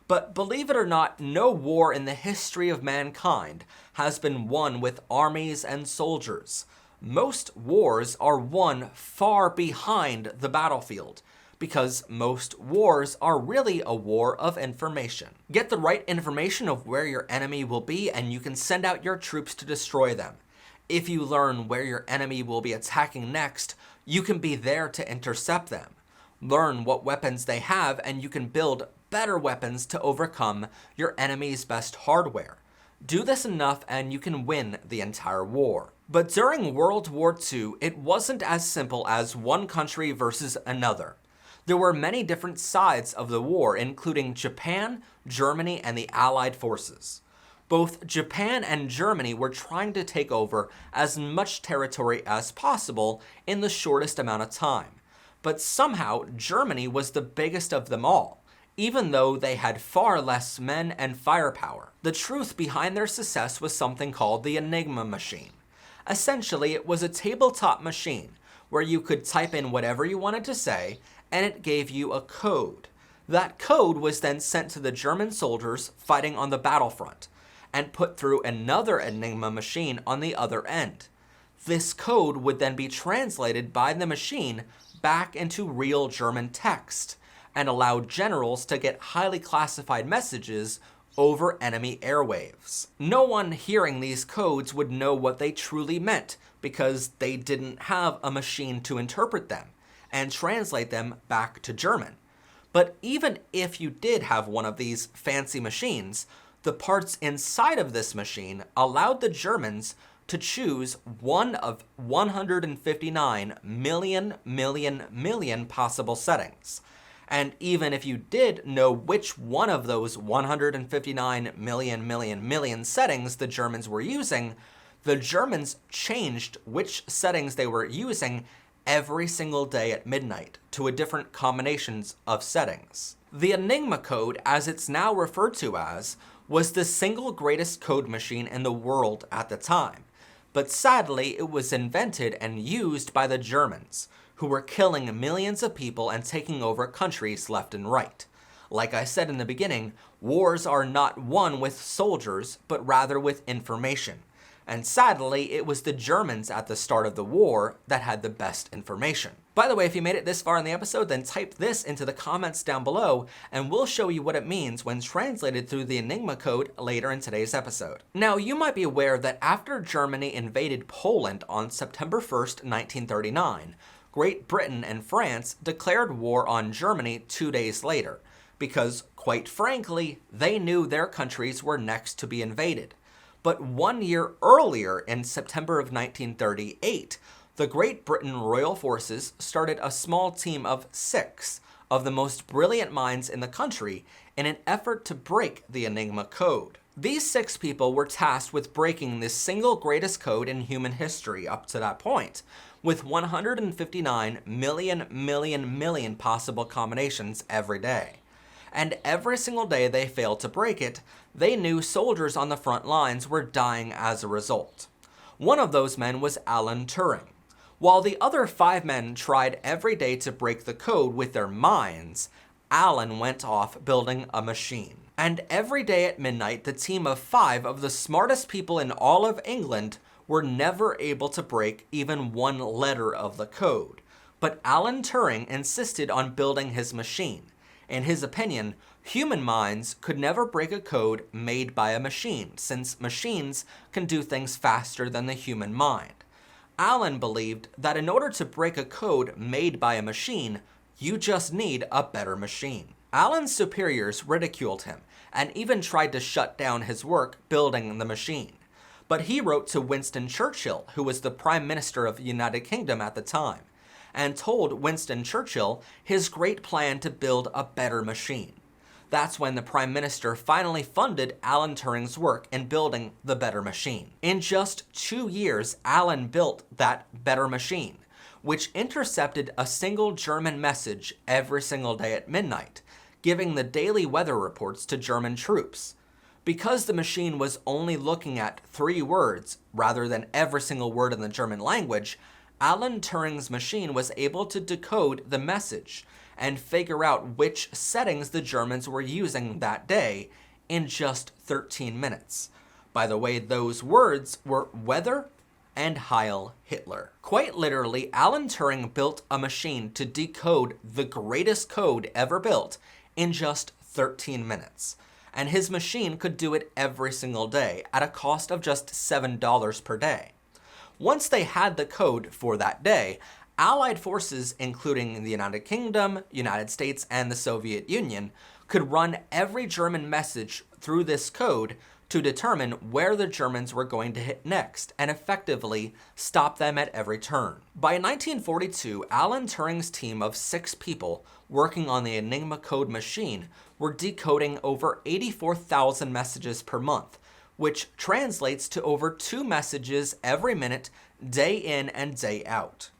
But believe it or not, no war in the history of mankind has been won with armies and soldiers. Most wars are won far behind the battlefield, because most wars are really a war of information. Get the right information of where your enemy will be, and you can send out your troops to destroy them. If you learn where your enemy will be attacking next, you can be there to intercept them. Learn what weapons they have, and you can build better weapons to overcome your enemy's best hardware. Do this enough and you can win the entire war. But during World War II, it wasn't as simple as one country versus another. There were many different sides of the war, including Japan, Germany, and the Allied forces. Both Japan and Germany were trying to take over as much territory as possible in the shortest amount of time. But somehow, Germany was the biggest of them all, even though they had far less men and firepower. The truth behind their success was something called the Enigma machine. Essentially, it was a tabletop machine where you could type in whatever you wanted to say, and it gave you a code. That code was then sent to the German soldiers fighting on the battlefront, and put through another Enigma machine on the other end. This code would then be translated by the machine back into real German text, and allow generals to get highly classified messages over enemy airwaves. No one hearing these codes would know what they truly meant, because they didn't have a machine to interpret them and translate them back to German. But even if you did have one of these fancy machines, the parts inside of this machine allowed the Germans to choose one of 159 million possible settings. And even if you did know which one of those 159 million settings the Germans were using, the Germans changed which settings they were using every single day at midnight to a different combinations of settings. The Enigma code, as it's now referred to as, was the single greatest code machine in the world at the time. But sadly, it was invented and used by the Germans, who were killing millions of people and taking over countries left and right. Like I said in the beginning, wars are not won with soldiers, but rather with information. And sadly, it was the Germans at the start of the war that had the best information. By the way, if you made it this far in the episode, then type this into the comments down below, and we'll show you what it means when translated through the Enigma code later in today's episode. Now, you might be aware that after Germany invaded Poland on September 1st, 1939, Great Britain and France declared war on Germany 2 days later, because, quite frankly, they knew their countries were next to be invaded. But 1 year earlier, in September of 1938, the Great Britain Royal Forces started a small team of 6 of the most brilliant minds in the country in an effort to break the Enigma code. These 6 people were tasked with breaking the single greatest code in human history up to that point, with 159 million possible combinations every day. And every single day they failed to break it, they knew soldiers on the front lines were dying as a result. One of those men was Alan Turing. While the other 5 men tried every day to break the code with their minds, Alan went off building a machine. And every day at midnight, the team of 5 of the smartest people in all of England were never able to break even one letter of the code. But Alan Turing insisted on building his machine. In his opinion, human minds could never break a code made by a machine, since machines can do things faster than the human mind. Allen believed that in order to break a code made by a machine, you just need a better machine. Allen's superiors ridiculed him and even tried to shut down his work building the machine. But he wrote to Winston Churchill, who was the Prime Minister of the United Kingdom at the time, and told Winston Churchill his great plan to build a better machine. That's when the Prime Minister finally funded Alan Turing's work in building the better machine. In just 2 years, Allen built that better machine, which intercepted a single German message every single day at midnight, giving the daily weather reports to German troops. Because the machine was only looking at 3 words rather than every single word in the German language, Alan Turing's machine was able to decode the message and figure out which settings the Germans were using that day in just 13 minutes. By the way, those words were weather and Heil Hitler. Quite literally, Alan Turing built a machine to decode the greatest code ever built in just 13 minutes. And his machine could do it every single day at a cost of just $7 per day. Once they had the code for that day, Allied forces, including the United Kingdom, United States, and the Soviet Union, could run every German message through this code to determine where the Germans were going to hit next and effectively stop them at every turn. By 1942, Alan Turing's team of 6 people working on the Enigma code machine were decoding over 84,000 messages per month, which translates to over 2 messages every minute, day in and day out.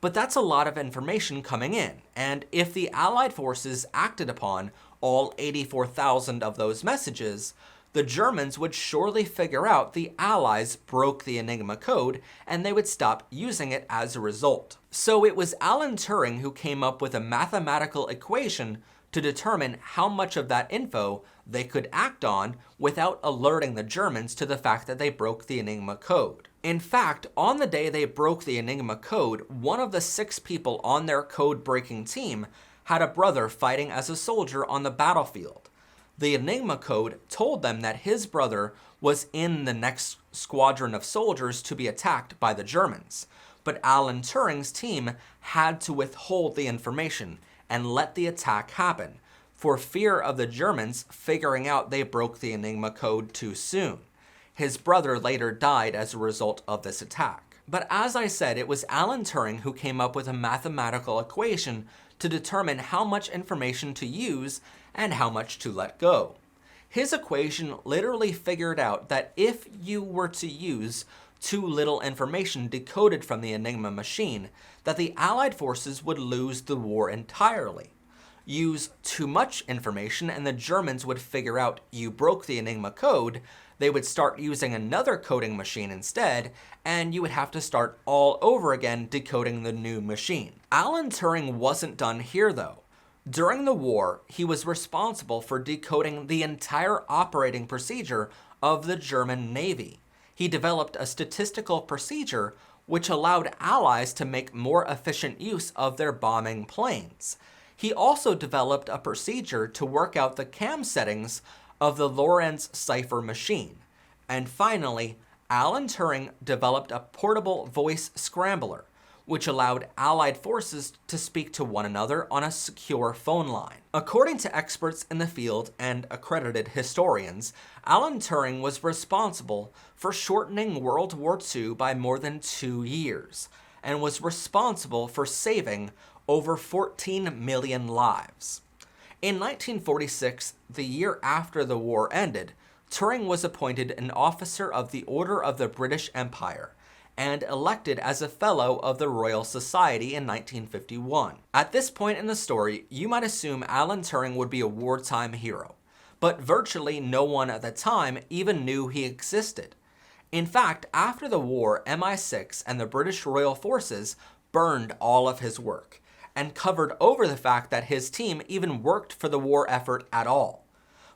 But that's a lot of information coming in, and if the Allied forces acted upon all 84,000 of those messages, the Germans would surely figure out the Allies broke the Enigma code and they would stop using it as a result. So it was Alan Turing who came up with a mathematical equation to determine how much of that info they could act on without alerting the Germans to the fact that they broke the Enigma code. In fact, on the day they broke the Enigma code, one of the 6 people on their code-breaking team had a brother fighting as a soldier on the battlefield. The Enigma code told them that his brother was in the next squadron of soldiers to be attacked by the Germans, but Alan Turing's team had to withhold the information and let the attack happen, for fear of the Germans figuring out they broke the Enigma code too soon. His brother later died as a result of this attack. But as I said, it was Alan Turing who came up with a mathematical equation to determine how much information to use and how much to let go. His equation literally figured out that if you were to use too little information decoded from the Enigma machine, that the Allied forces would lose the war entirely. Use too much information and the Germans would figure out you broke the Enigma code, they would start using another coding machine instead, and you would have to start all over again decoding the new machine. Alan Turing wasn't done here though. During the war, he was responsible for decoding the entire operating procedure of the German Navy. He developed a statistical procedure which allowed Allies to make more efficient use of their bombing planes. He also developed a procedure to work out the cam settings of the Lorenz cipher machine. And finally, Alan Turing developed a portable voice scrambler, which allowed Allied forces to speak to one another on a secure phone line. According to experts in the field and accredited historians, Alan Turing was responsible for shortening World War II by more than 2 years, and was responsible for saving over 14 million lives. In 1946, the year after the war ended, Turing was appointed an officer of the Order of the British Empire and elected as a Fellow of the Royal Society in 1951. At this point in the story, you might assume Alan Turing would be a wartime hero, but virtually no one at the time even knew he existed. In fact, after the war, MI6 and the British Royal Forces burned all of his work and covered over the fact that his team even worked for the war effort at all.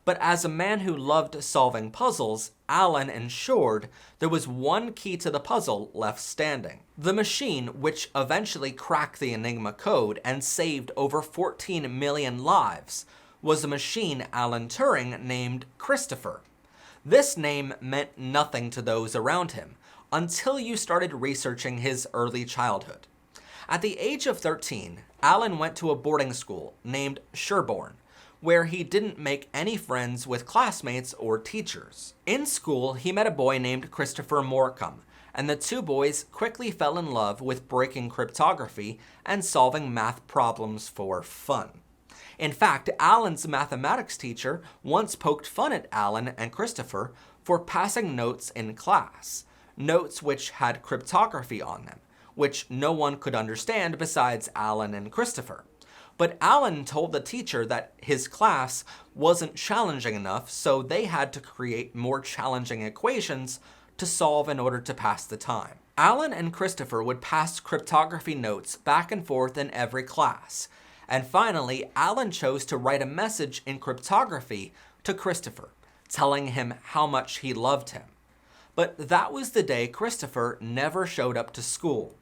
But as a man who loved solving puzzles, Alan ensured there was one key to the puzzle left standing. The machine, which eventually cracked the Enigma code and saved over 14 million lives, was a machine Alan Turing named Christopher. This name meant nothing to those around him until you started researching his early childhood. At the age of 13, Alan went to a boarding school named Sherborne, where he didn't make any friends with classmates or teachers. In school, he met a boy named Christopher Morecambe, and the two boys quickly fell in love with breaking cryptography and solving math problems for fun. In fact, Alan's mathematics teacher once poked fun at Alan and Christopher for passing notes in class, notes which had cryptography on them, which no one could understand besides Alan and Christopher. But Alan told the teacher that his class wasn't challenging enough, so they had to create more challenging equations to solve in order to pass the time. Alan and Christopher would pass cryptography notes back and forth in every class, and finally Alan chose to write a message in cryptography to Christopher, telling him how much he loved him. But that was the day Christopher never showed up to school.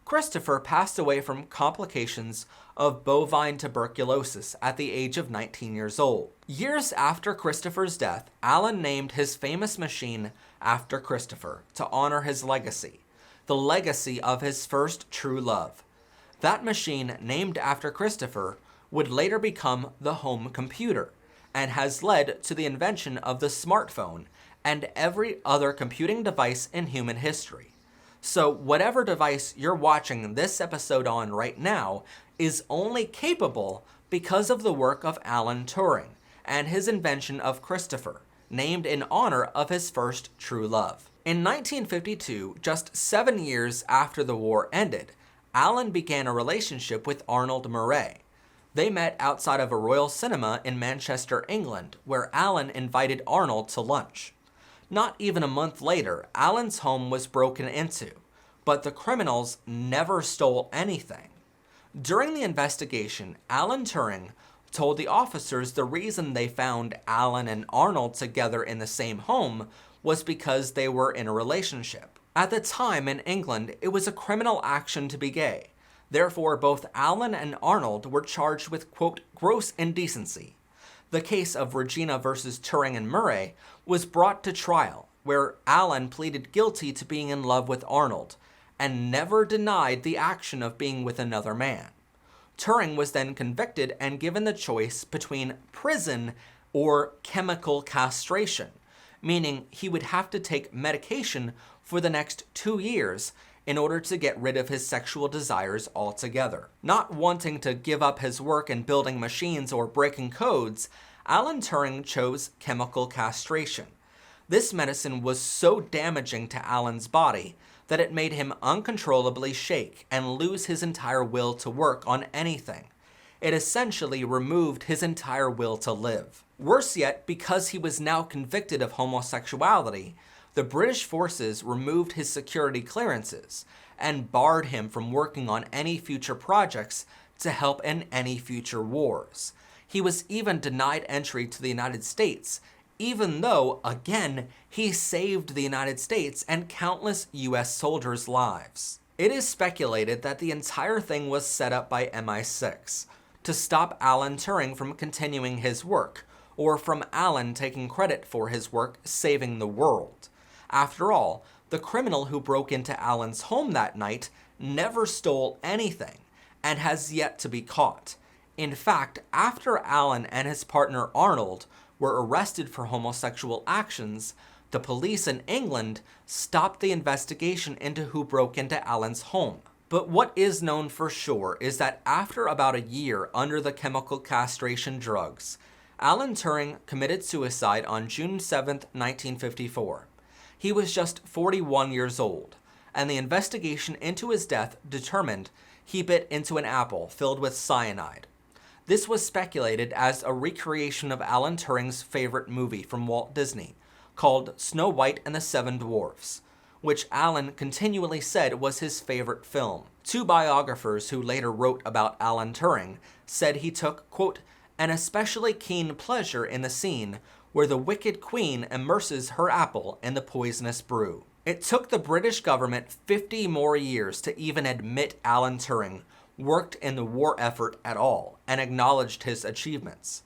Christopher passed away from complications of bovine tuberculosis at the age of 19 years old. Years after Christopher's death, Alan named his famous machine after Christopher to honor his legacy, the legacy of his first true love. That machine, named after Christopher, would later become the home computer, and has led to the invention of the smartphone and every other computing device in human history. So whatever device you're watching this episode on right now is only capable because of the work of Alan Turing and his invention of Christopher, named in honor of his first true love. In 1952, just 7 years after the war ended, Alan began a relationship with Arnold Murray. They met outside of a Royal Cinema in Manchester, England, where Alan invited Arnold to lunch. Not even a month later, Alan's home was broken into, but the criminals never stole anything. During the investigation, Alan Turing told the officers the reason they found Alan and Arnold together in the same home was because they were in a relationship. At the time in England, it was a criminal action to be gay. Therefore, both Alan and Arnold were charged with, quote, gross indecency. The case of Regina versus Turing and Murray was brought to trial, where Alan pleaded guilty to being in love with Arnold, and never denied the action of being with another man. Turing was then convicted and given the choice between prison or chemical castration, meaning he would have to take medication for the next 2 years in order to get rid of his sexual desires altogether. Not wanting to give up his work in building machines or breaking codes, Alan Turing chose chemical castration. This medicine was so damaging to Alan's body that it made him uncontrollably shake and lose his entire will to work on anything. It essentially removed his entire will to live. Worse yet, because he was now convicted of homosexuality, the British forces removed his security clearances and barred him from working on any future projects to help in any future wars. He was even denied entry to the United States, even though, again, he saved the United States and countless US soldiers' lives. It is speculated that the entire thing was set up by MI6 to stop Alan Turing from continuing his work, or from Alan taking credit for his work saving the world. After all, the criminal who broke into Alan's home that night never stole anything, and has yet to be caught. In fact, after Alan and his partner Arnold were arrested for homosexual actions, the police in England stopped the investigation into who broke into Alan's home. But what is known for sure is that after about a year under the chemical castration drugs, Alan Turing committed suicide on June 7, 1954. He was just 41 years old, and the investigation into his death determined he bit into an apple filled with cyanide. This was speculated as a recreation of Alan Turing's favorite movie from Walt Disney, called Snow White and the Seven Dwarfs, which Alan continually said was his favorite film. Two biographers who later wrote about Alan Turing said he took, quote, an especially keen pleasure in the scene where the wicked queen immerses her apple in the poisonous brew. It took the British government 50 more years to even admit Alan Turing worked in the war effort at all and acknowledged his achievements.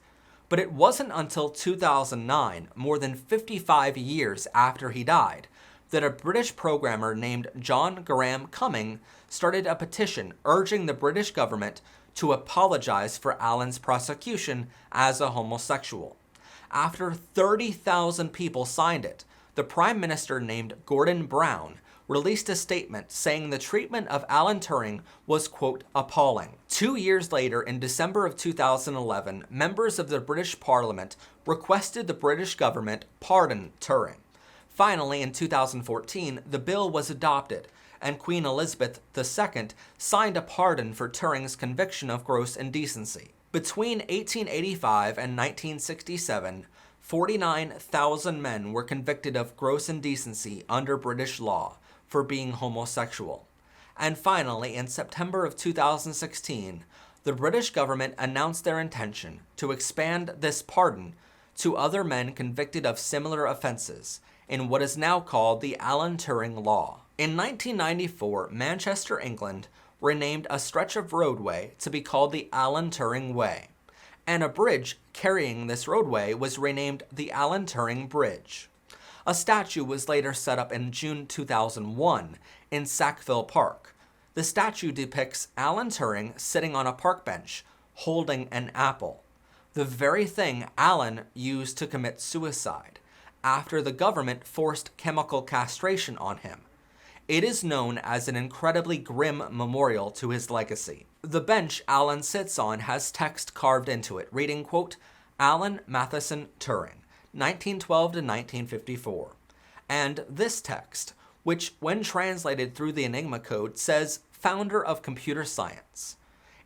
But it wasn't until 2009, more than 55 years after he died, that a British programmer named John Graham Cumming started a petition urging the British government to apologize for Alan's prosecution as a homosexual. After 30,000 people signed it, the Prime Minister named Gordon Brown released a statement saying the treatment of Alan Turing was, quote, appalling. 2 years later, in December of 2011, members of the British Parliament requested the British government pardon Turing. Finally, in 2014, the bill was adopted, and Queen Elizabeth II signed a pardon for Turing's conviction of gross indecency. Between 1885 and 1967, 49,000 men were convicted of gross indecency under British law for being homosexual. And finally, in September of 2016, the British government announced their intention to expand this pardon to other men convicted of similar offenses in what is now called the Alan Turing Law. In 1994, Manchester, England, renamed a stretch of roadway to be called the Alan Turing Way, and a bridge carrying this roadway was renamed the Alan Turing Bridge. A statue was later set up in June 2001 in Sackville Park. The statue depicts Alan Turing sitting on a park bench, holding an apple, the very thing Alan used to commit suicide, after the government forced chemical castration on him. It is known as an incredibly grim memorial to his legacy. The bench Alan sits on has text carved into it, reading, quote, Alan Matheson Turing, 1912 to 1954. And this text, which when translated through the Enigma code says founder of computer science.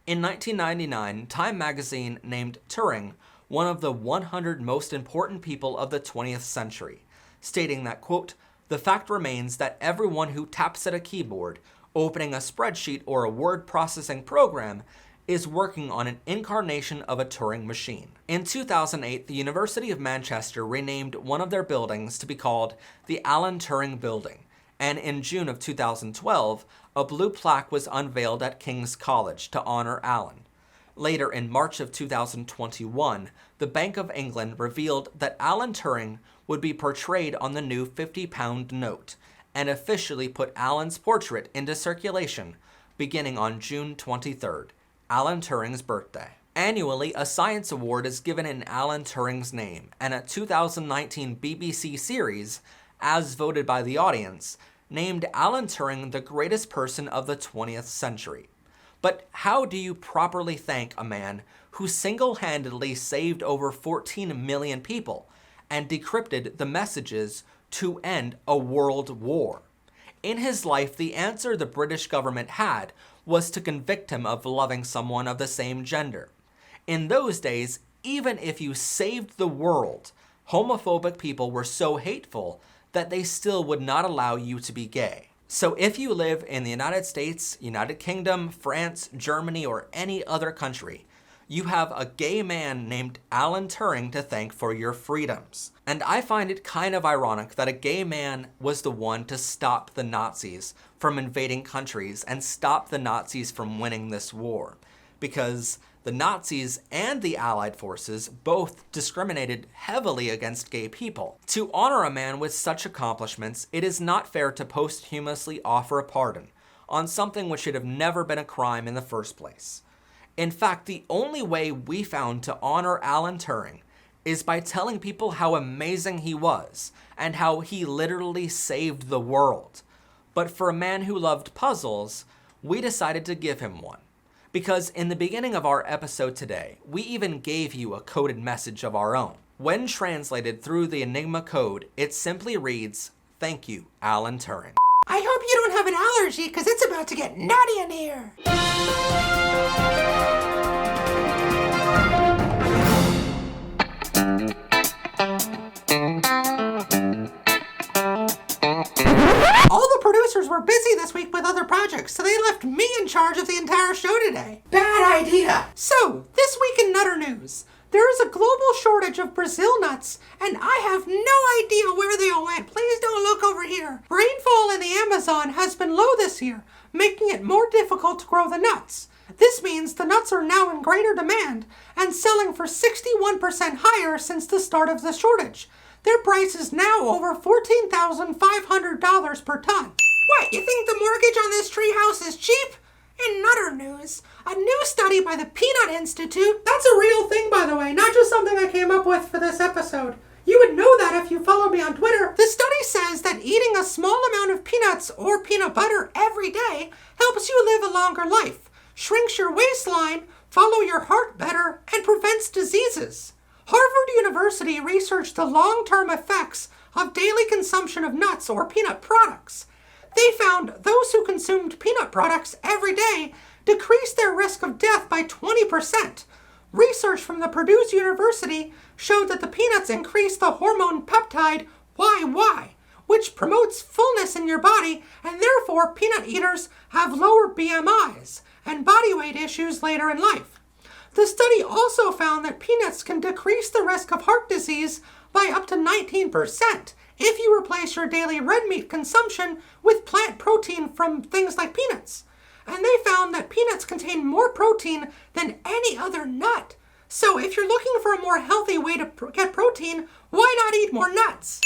In 1999, Time magazine named Turing one of the 100 most important people of the 20th century, stating that, quote, the fact remains that everyone who taps at a keyboard, opening a spreadsheet or a word processing program, is working on an incarnation of a Turing machine. In 2008, the University of Manchester renamed one of their buildings to be called the Alan Turing Building, and in June of 2012, a blue plaque was unveiled at King's College to honor Alan. Later, in March of 2021, the Bank of England revealed that Alan Turing would be portrayed on the new £50 note, and officially put Alan's portrait into circulation beginning on June 23rd, Alan Turing's birthday. Annually, a science award is given in Alan Turing's name, and a 2019 BBC series, as voted by the audience, named Alan Turing the greatest person of the 20th century. But how do you properly thank a man who single-handedly saved over 14 million people and decrypted the messages to end a world war? In his life, the answer the British government had was to convict him of loving someone of the same gender. In those days, even if you saved the world, homophobic people were so hateful that they still would not allow you to be gay. So if you live in the United States, United Kingdom, France, Germany, or any other country, you have a gay man named Alan Turing to thank for your freedoms. And I find it kind of ironic that a gay man was the one to stop the Nazis from invading countries and stop the Nazis from winning this war, because the Nazis and the Allied forces both discriminated heavily against gay people. To honor a man with such accomplishments, it is not fair to posthumously offer a pardon on something which should have never been a crime in the first place. In fact, the only way we found to honor Alan Turing is by telling people how amazing he was and how he literally saved the world. But for a man who loved puzzles, we decided to give him one. Because in the beginning of our episode today, we even gave you a coded message of our own. When translated through the Enigma code, it simply reads, "Thank you, Alan Turing." I hope you don't have an allergy, because it's about to get naughty in here. All the producers were busy this week with other projects, so they left me in charge of the entire show today. Bad idea. So, this week in Nutter News, There is a global shortage of Brazil nuts, and I have no idea where they all went. Please don't look over here. Rainfall in the Amazon has been low this year, making it more difficult to grow the nuts. This means the nuts are now in greater demand and selling for 61% higher since the start of the shortage. Their price is now over $14,500 per ton. What, you think the mortgage on this treehouse is cheap? In Nutter news, a new study by the Peanut Institute, that's a real thing by the way, not just something I came up with for this episode. You would know that if you follow me on Twitter. The study says that eating a small amount of peanuts or peanut butter every day helps you live a longer life, shrinks your waistline, follow your heart better, and prevents diseases. Harvard University researched the long-term effects of daily consumption of nuts or peanut products. They found those who consumed peanut products every day decreased their risk of death by 20%. Research from the Purdue University showed that the peanuts increased the hormone peptide YY, which promotes fullness in your body, and therefore peanut eaters have lower BMIs and body weight issues later in life. The study also found that peanuts can decrease the risk of heart disease by up to 19% if you replace your daily red meat consumption with plant protein from things like peanuts. And they found that peanuts contain more protein than any other nut. So if you're looking for a more healthy way to get protein, why not eat more nuts?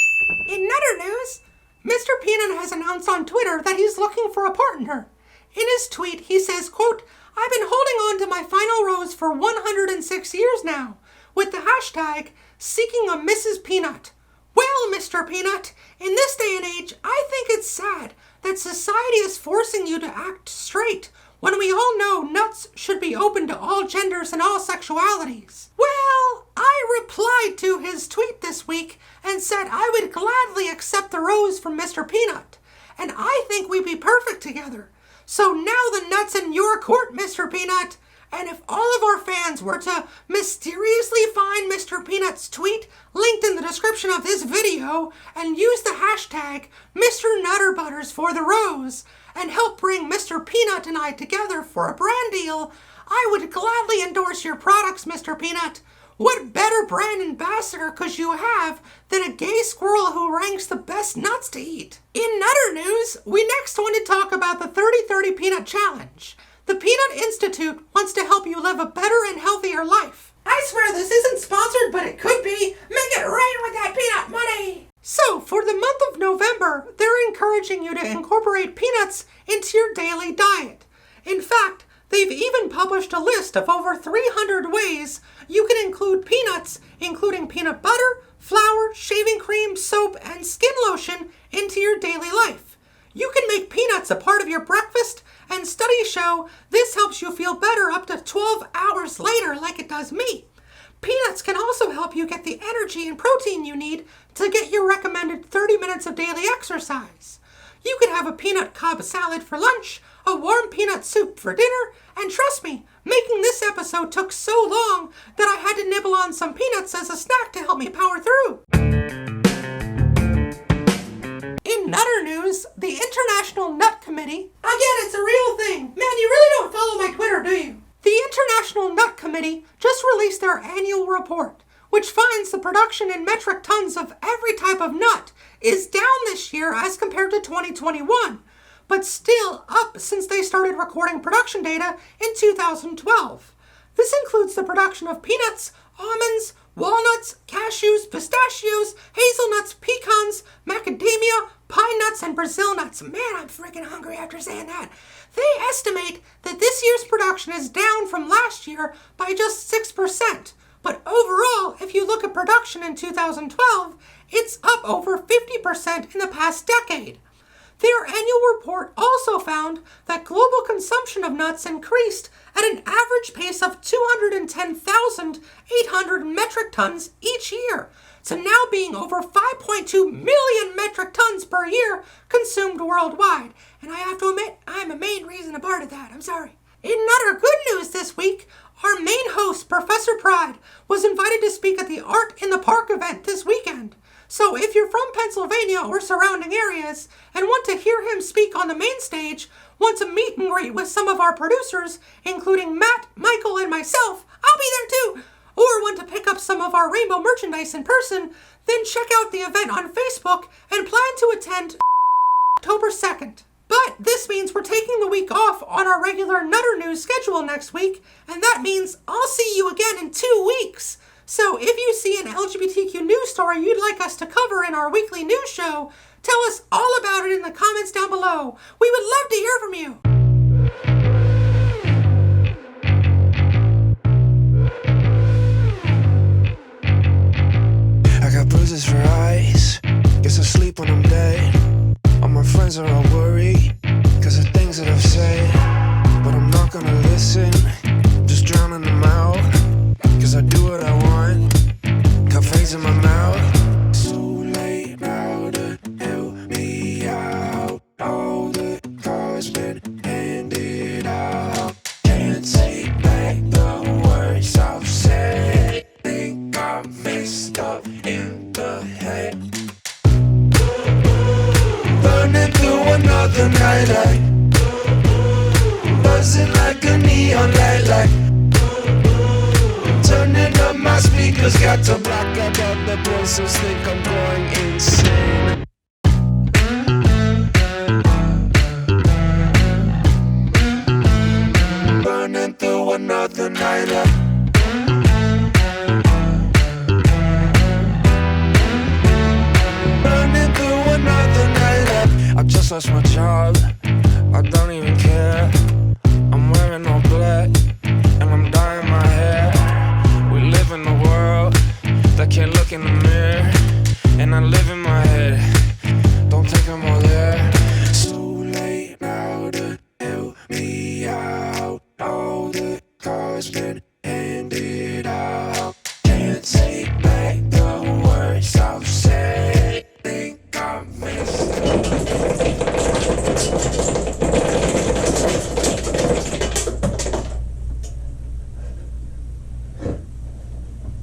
In Nutter news, Mr. Peanut has announced on Twitter that he's looking for a partner. In his tweet, he says, quote, "I've been holding on to my final rose for 106 years now, with the hashtag seeking a Mrs. Peanut. Well, Mr. Peanut, in this day and age, I think it's sad that society is forcing you to act straight when we all know nuts should be open to all genders and all sexualities." Well, I replied to his tweet this week and said I would gladly accept the rose from Mr. Peanut, and I think we'd be perfect together. So now the nut's in your court, Mr. Peanut. And if all of our fans were to mysteriously find Mr. Peanut's tweet linked in the description of this video and use the hashtag Mr. Nutterbutters for the rose and help bring Mr. Peanut and I together for a brand deal, I would gladly endorse your products, Mr. Peanut. What better brand ambassador could you have than a gay squirrel who ranks the best nuts to eat? In Nutter news, we next want to talk about the 30-30 Peanut Challenge. The Peanut Institute wants to help you live a better and healthier life. I swear this isn't sponsored, but it could be. Make it rain with that peanut money! So, for the month of November, they're encouraging you to incorporate peanuts into your daily diet. In fact, they've even published a list of over 300 ways you can include peanuts, including peanut butter, flour, shaving cream, soap, and skin lotion into your daily life. You can make peanuts a part of your breakfast, and studies show this helps you feel better up to 12 hours later like it does me. Peanuts can also help you get the energy and protein you need to get your recommended 30 minutes of daily exercise. You could have a peanut cob salad for lunch, a warm peanut soup for dinner, and trust me, making this episode took so long that I had to nibble on some peanuts as a snack to help me power through. In Nutter news, the International Nut Committee, again, it's a real thing. Man, you really don't follow my Twitter, do you? The International Nut Committee just released their annual report, which finds the production in metric tons of every type of nut is down this year as compared to 2021, but still up since they started recording production data in 2012. This includes the production of peanuts, almonds, walnuts, cashews, pistachios, hazelnuts, pecans, macadamia, pine nuts, and Brazil nuts. Man, I'm freaking hungry after saying that. They estimate that this year's production is down from last year by just 6%. But overall, if you look at production in 2012, it's up over 50% in the past decade. Their annual report also found that global consumption of nuts increased at an average pace of 210,800 metric tons each year, to now being over 5.2 million metric tons per year consumed worldwide. And I have to admit, I'm a main reason a part of that. I'm sorry. In Nutter good news this week, our main host, Professor Pride, was invited to speak at the Art in the Park event this weekend. So if you're from Pennsylvania or surrounding areas and want to hear him speak on the main stage, want to meet and greet with some of our producers, including Matt, Michael, and myself, I'll be there too. or want to pick up some of our rainbow merchandise in person, then check out the event on Facebook and plan to attend October 2nd. But this means we're taking the week off on our regular Nutter News schedule next week, and that means I'll see you again in 2 weeks. So if you see an LGBTQ news story you'd like us to cover in our weekly news show, tell us all about it in the comments down below. We would love to hear from you. I got bruises for eyes, guess I sleep when I'm dead. All my friends are all worried, cause of things that I've said. But I'm not gonna listen, just drowning them out. Cause I do what I want, got fangs in my mouth. So late now to help me out. All the cards been handed out. Can't take back the words I've said. Think I'm messed up in the head. Burning through another night light, buzzing like a neon light. Turning up my speakers, got to block out all the voices, think I'm going insane. Burning through another night light. Burning through another night light. I just lost my job, I don't even care. I'm wearing all black, and I'm dyeing my hair. We live in a world that can't look in the mirror, and I live in my head, don't think I'm all there. So late now to help me out. All the cards been handed out. Can't take back the words I've said. Think I missed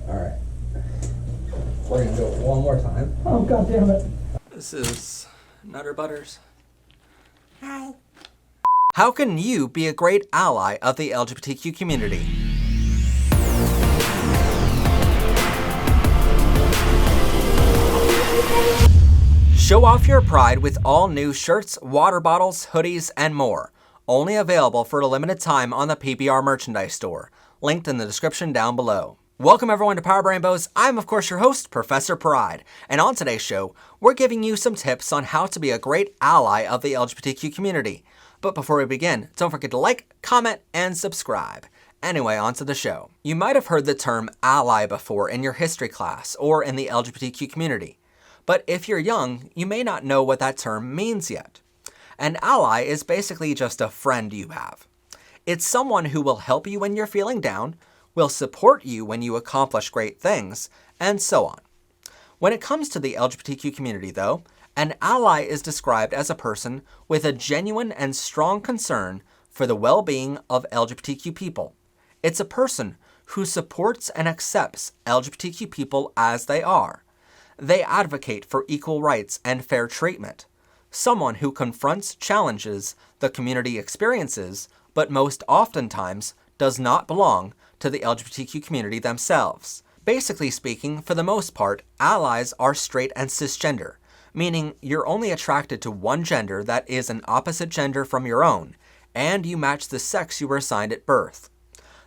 Alright. We're gonna do it one more time. Oh, God damn it. This is Nutter Butters. Hi. How can you be a great ally of the LGBTQ community? Show off your pride with all new shirts, water bottles, hoodies, and more. Only available for a limited time on the PBR merchandise store. Linked in the description down below. Welcome everyone to Power Rainbows. I'm of course your host, Professor Pride. And on today's show, we're giving you some tips on how to be a great ally of the LGBTQ community. But before we begin, don't forget to like, comment, and subscribe. Anyway, on to the show. You might have heard the term ally before in your history class or in the LGBTQ community. But if you're young, you may not know what that term means yet. An ally is basically just a friend you have. It's someone who will help you when you're feeling down, will support you when you accomplish great things, and so on. When it comes to the LGBTQ community, though, an ally is described as a person with a genuine and strong concern for the well-being of LGBTQ people. It's a person who supports and accepts LGBTQ people as they are. They advocate for equal rights and fair treatment. Someone who confronts challenges the community experiences, but most oftentimes does not belong to the LGBTQ community themselves. Basically speaking, for the most part, allies are straight and cisgender, meaning you're only attracted to one gender that is an opposite gender from your own, and you match the sex you were assigned at birth.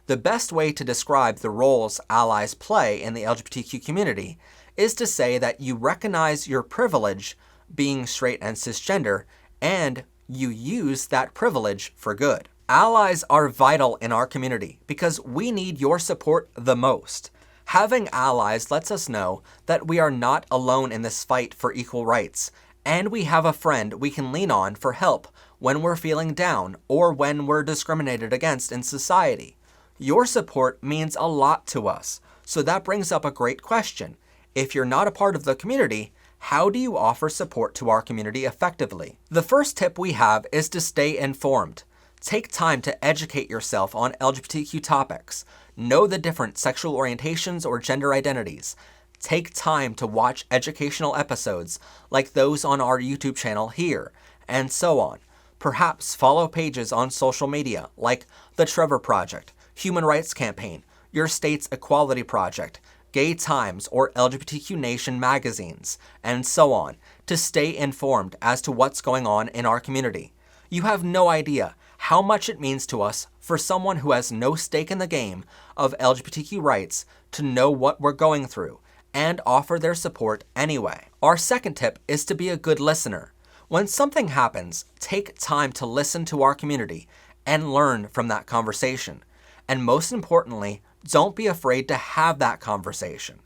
The best way to describe the roles allies play in the LGBTQ community is to say that you recognize your privilege being straight and cisgender, and you use that privilege for good. Allies are vital in our community because we need your support the most. Having allies lets us know that we are not alone in this fight for equal rights, and we have a friend we can lean on for help when we're feeling down or when we're discriminated against in society. Your support means a lot to us, so that brings up a great question. If you're not a part of the community, how do you offer support to our community effectively? The first tip we have is to stay informed. Take time to educate yourself on LGBTQ topics. Know the different sexual orientations or gender identities. Take time to watch educational episodes like those on our YouTube channel here, and so on. Perhaps follow pages on social media like The Trevor Project, Human Rights Campaign, your state's Equality Project, Gay Times, or LGBTQ Nation magazines, and so on, to stay informed as to what's going on in our community. You have no idea how much it means to us for someone who has no stake in the game of LGBTQ rights to know what we're going through and offer their support anyway. Our second tip is to be a good listener. When something happens, take time to listen to our community and learn from that conversation. And most importantly, don't be afraid to have that conversation.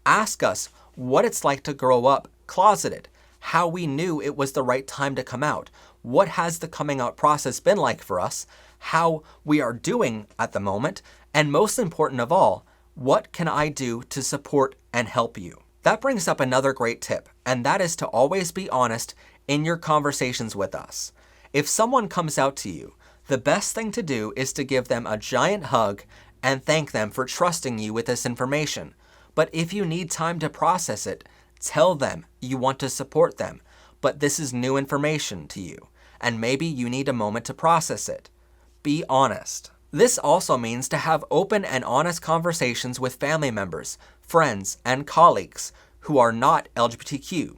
Ask us what it's like to grow up closeted, how we knew it was the right time to come out, what has the coming out process been like for us, how we are doing at the moment, and most important of all, what can I do to support and help you? That brings up another great tip, and that is to always be honest in your conversations with us. If someone comes out to you, the best thing to do is to give them a giant hug and thank them for trusting you with this information. But if you need time to process it, tell them you want to support them, but this is new information to you, and maybe you need a moment to process it. Be honest. This also means to have open and honest conversations with family members, friends, and colleagues who are not LGBTQ,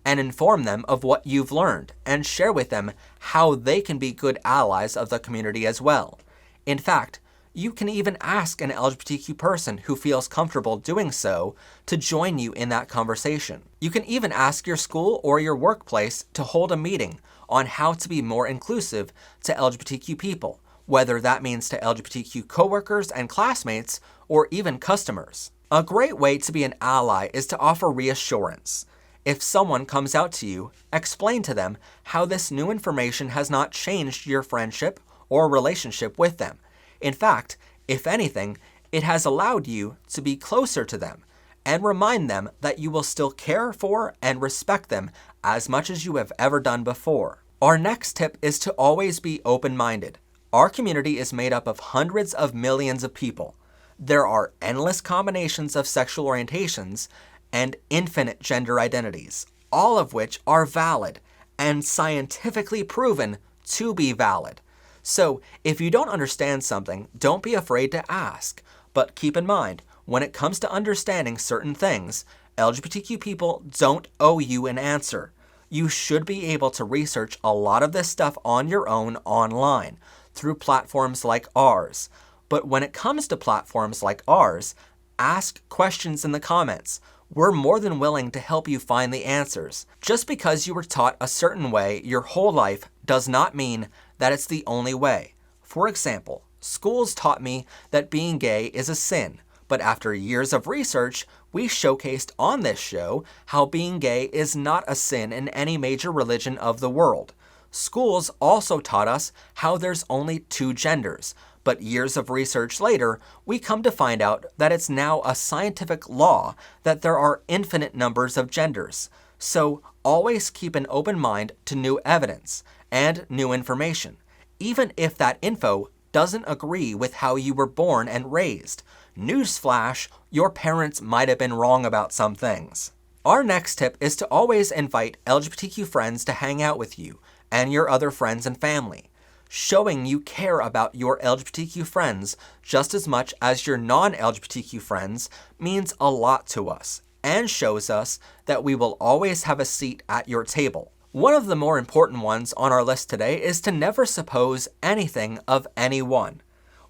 and inform them of what you've learned and share with them how they can be good allies of the community as well. In fact, you can even ask an LGBTQ person who feels comfortable doing so to join you in that conversation. You can even ask your school or your workplace to hold a meeting on how to be more inclusive to LGBTQ people, whether that means to LGBTQ coworkers and classmates or even customers. A great way to be an ally is to offer reassurance. If someone comes out to you, explain to them how this new information has not changed your friendship or relationship with them. In fact, if anything, it has allowed you to be closer to them, and remind them that you will still care for and respect them as much as you have ever done before. Our next tip is to always be open-minded. Our community is made up of hundreds of millions of people. There are endless combinations of sexual orientations and infinite gender identities, all of which are valid and scientifically proven to be valid. So, if you don't understand something, don't be afraid to ask. But keep in mind, when it comes to understanding certain things, LGBTQ people don't owe you an answer. You should be able to research a lot of this stuff on your own online, through platforms like ours. But when it comes to platforms like ours, ask questions in the comments. We're more than willing to help you find the answers. Just because you were taught a certain way your whole life does not mean that it's the only way. For example, schools taught me that being gay is a sin, but after years of research, we showcased on this show how being gay is not a sin in any major religion of the world. Schools also taught us how there's only two genders, but years of research later, we come to find out that it's now a scientific law that there are infinite numbers of genders. So always keep an open mind to new evidence and new information, even if that info doesn't agree with how you were born and raised. Newsflash, your parents might have been wrong about some things. Our next tip is to always invite LGBTQ friends to hang out with you and your other friends and family. Showing you care about your LGBTQ friends just as much as your non-LGBTQ friends means a lot to us and shows us that we will always have a seat at your table. One of the more important ones on our list today is to never suppose anything of anyone.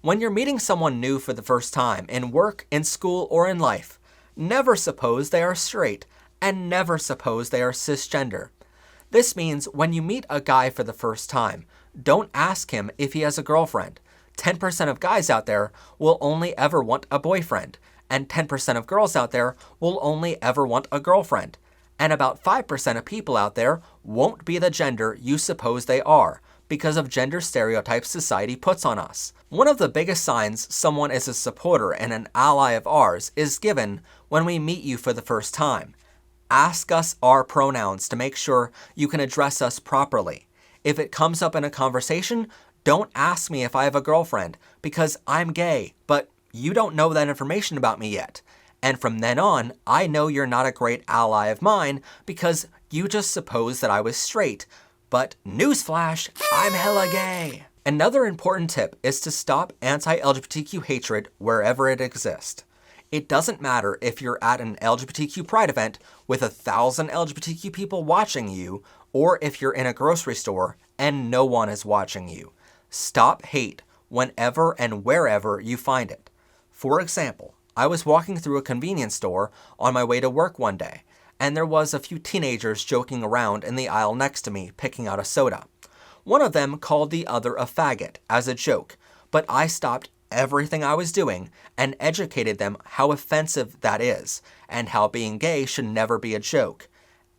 When you're meeting someone new for the first time in work, in school, or in life, never suppose they are straight and never suppose they are cisgender. This means when you meet a guy for the first time, don't ask him if he has a girlfriend. 10% of guys out there will only ever want a boyfriend, and 10% of girls out there will only ever want a girlfriend. And about 5% of people out there won't be the gender you suppose they are, because of gender stereotypes society puts on us. One of the biggest signs someone is a supporter and an ally of ours is given when we meet you for the first time. Ask us our pronouns to make sure you can address us properly. If it comes up in a conversation, don't ask me if I have a girlfriend, because I'm gay, but you don't know that information about me yet. And from then on, I know you're not a great ally of mine because you just supposed that I was straight. But newsflash, I'm hella gay. Another important tip is to stop anti-LGBTQ hatred wherever it exists. It doesn't matter if you're at an LGBTQ pride event with 1,000 LGBTQ people watching you, or if you're in a grocery store and no one is watching you. Stop hate whenever and wherever you find it. For example, I was walking through a convenience store on my way to work one day, and there was a few teenagers joking around in the aisle next to me picking out a soda. One of them called the other a faggot as a joke, but I stopped everything I was doing and educated them how offensive that is, and how being gay should never be a joke.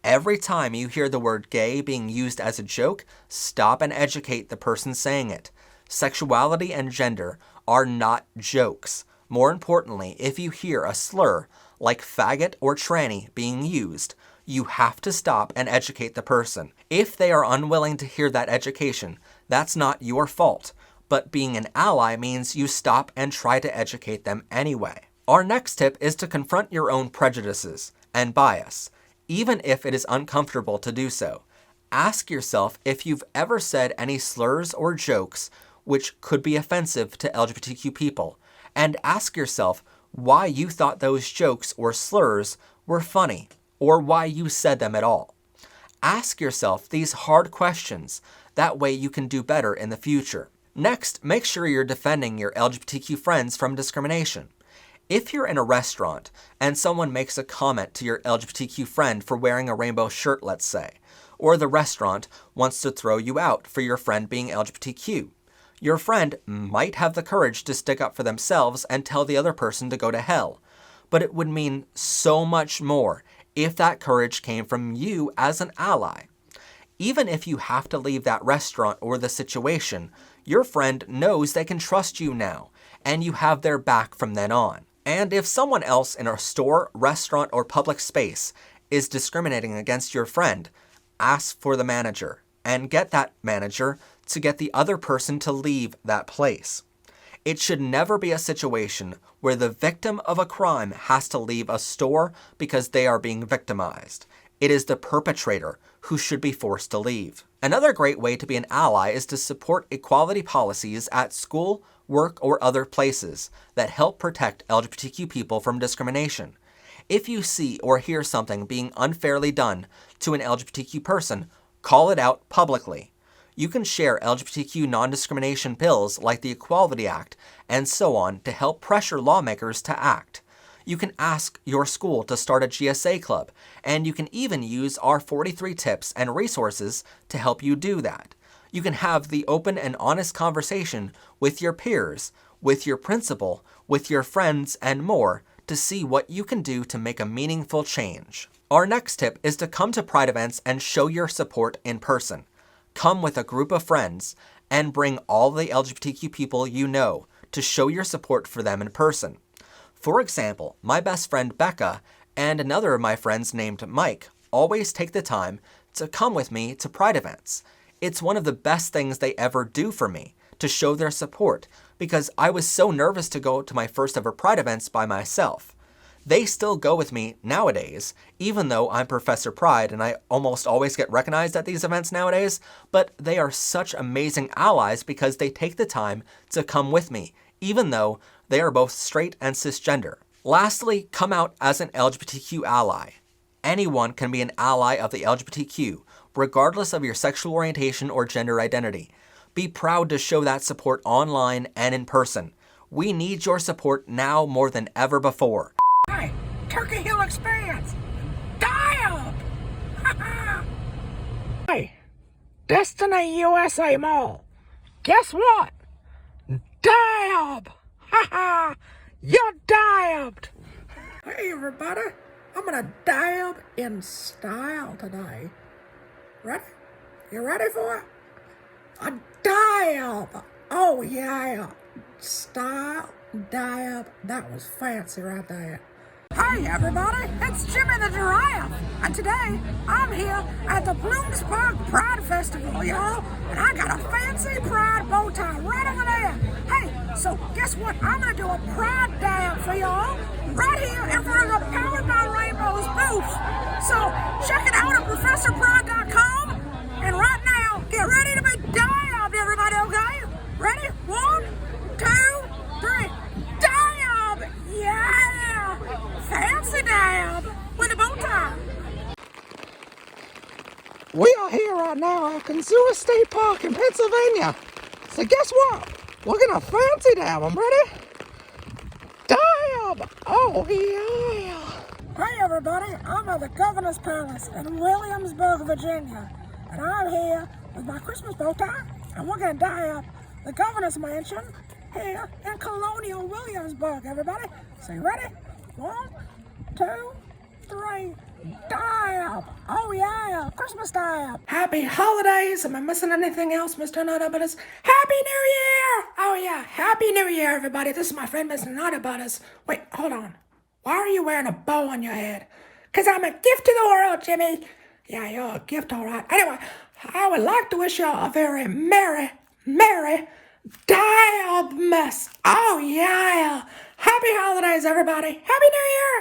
Every time you hear the word gay being used as a joke, stop and educate the person saying it. Sexuality and gender are not jokes. More importantly, if you hear a slur like faggot or tranny being used, you have to stop and educate the person. If they are unwilling to hear that education, that's not your fault. But being an ally means you stop and try to educate them anyway. Our next tip is to confront your own prejudices and bias, even if it is uncomfortable to do so. Ask yourself if you've ever said any slurs or jokes which could be offensive to LGBTQ people, and ask yourself why you thought those jokes or slurs were funny, or why you said them at all. Ask yourself these hard questions. That way you can do better in the future. Next, make sure you're defending your LGBTQ friends from discrimination. If you're in a restaurant and someone makes a comment to your LGBTQ friend for wearing a rainbow shirt, let's say, or the restaurant wants to throw you out for your friend being LGBTQ, your friend might have the courage to stick up for themselves and tell the other person to go to hell. But it would mean so much more if that courage came from you as an ally. Even if you have to leave that restaurant or the situation, your friend knows they can trust you now, and you have their back from then on. And if someone else in a store, restaurant, or public space is discriminating against your friend, ask for the manager, and get that manager to get the other person to leave that place. It should never be a situation where the victim of a crime has to leave a store because they are being victimized. It is the perpetrator who should be forced to leave. Another great way to be an ally is to support equality policies at school, work, or other places that help protect LGBTQ people from discrimination. If you see or hear something being unfairly done to an LGBTQ person, call it out publicly. You can share LGBTQ non-discrimination bills like the Equality Act and so on to help pressure lawmakers to act. You can ask your school to start a GSA club, and you can even use our 43 tips and resources to help you do that. You can have the open and honest conversation with your peers, with your principal, with your friends, and more to see what you can do to make a meaningful change. Our next tip is to come to Pride events and show your support in person. Come with a group of friends and bring all the LGBTQ people you know to show your support for them in person. For example, my best friend Becca and another of my friends named Mike always take the time to come with me to Pride events. It's one of the best things they ever do for me, to show their support, because I was so nervous to go to my first ever Pride events by myself. They still go with me nowadays, even though I'm Professor Pride and I almost always get recognized at these events nowadays, but they are such amazing allies because they take the time to come with me, even though they are both straight and cisgender. Lastly, come out as an LGBTQ ally. Anyone can be an ally of the LGBTQ, regardless of your sexual orientation or gender identity. Be proud to show that support online and in person. We need your support now more than ever before. Hey, Turkey Hill Experience! Die up! Hey, Destiny USA Mall. Guess what? Die up! Ha ha! You're die-upped! Hey everybody, I'm gonna die up in style today. Ready? You ready for it? A die-up! Oh yeah! Style, die-up. That was fancy right there. Hey everybody, it's Jimmy the Giraffe, and today I'm here at the Blooms Park Pride Festival, y'all, and I got a fancy pride bow tie right over there. Hey, so guess what? I'm gonna do a pride dab for y'all right here in front of the Powered by Rainbows booth. So check it out at ProfessorPride.com, and right now, get ready to be die-upped, everybody, okay? We are here right now at Kansas State Park in Pennsylvania. So guess what? We're gonna fancy dab 'em. Ready? Dab! Oh yeah! Hey everybody, I'm at the Governor's Palace in Williamsburg, Virginia. And I'm here with my Christmas bow tie. And we're gonna dab the Governor's Mansion here in Colonial Williamsburg, everybody. So you ready? 1, 2, 3. Dab! Oh yeah! Christmas dab! Happy holidays! Am I missing anything else, Mr. Nuttabutters? Happy New Year! Oh yeah! Happy New Year, everybody! This is my friend, Mr. Nuttabutters. Wait, hold on. Why are you wearing a bow on your head? 'Cause I'm a gift to the world, Jimmy! Yeah, you're a gift, alright. Anyway, I would like to wish y'all a very merry Dabmas! Oh yeah! Happy holidays, everybody! Happy New Year!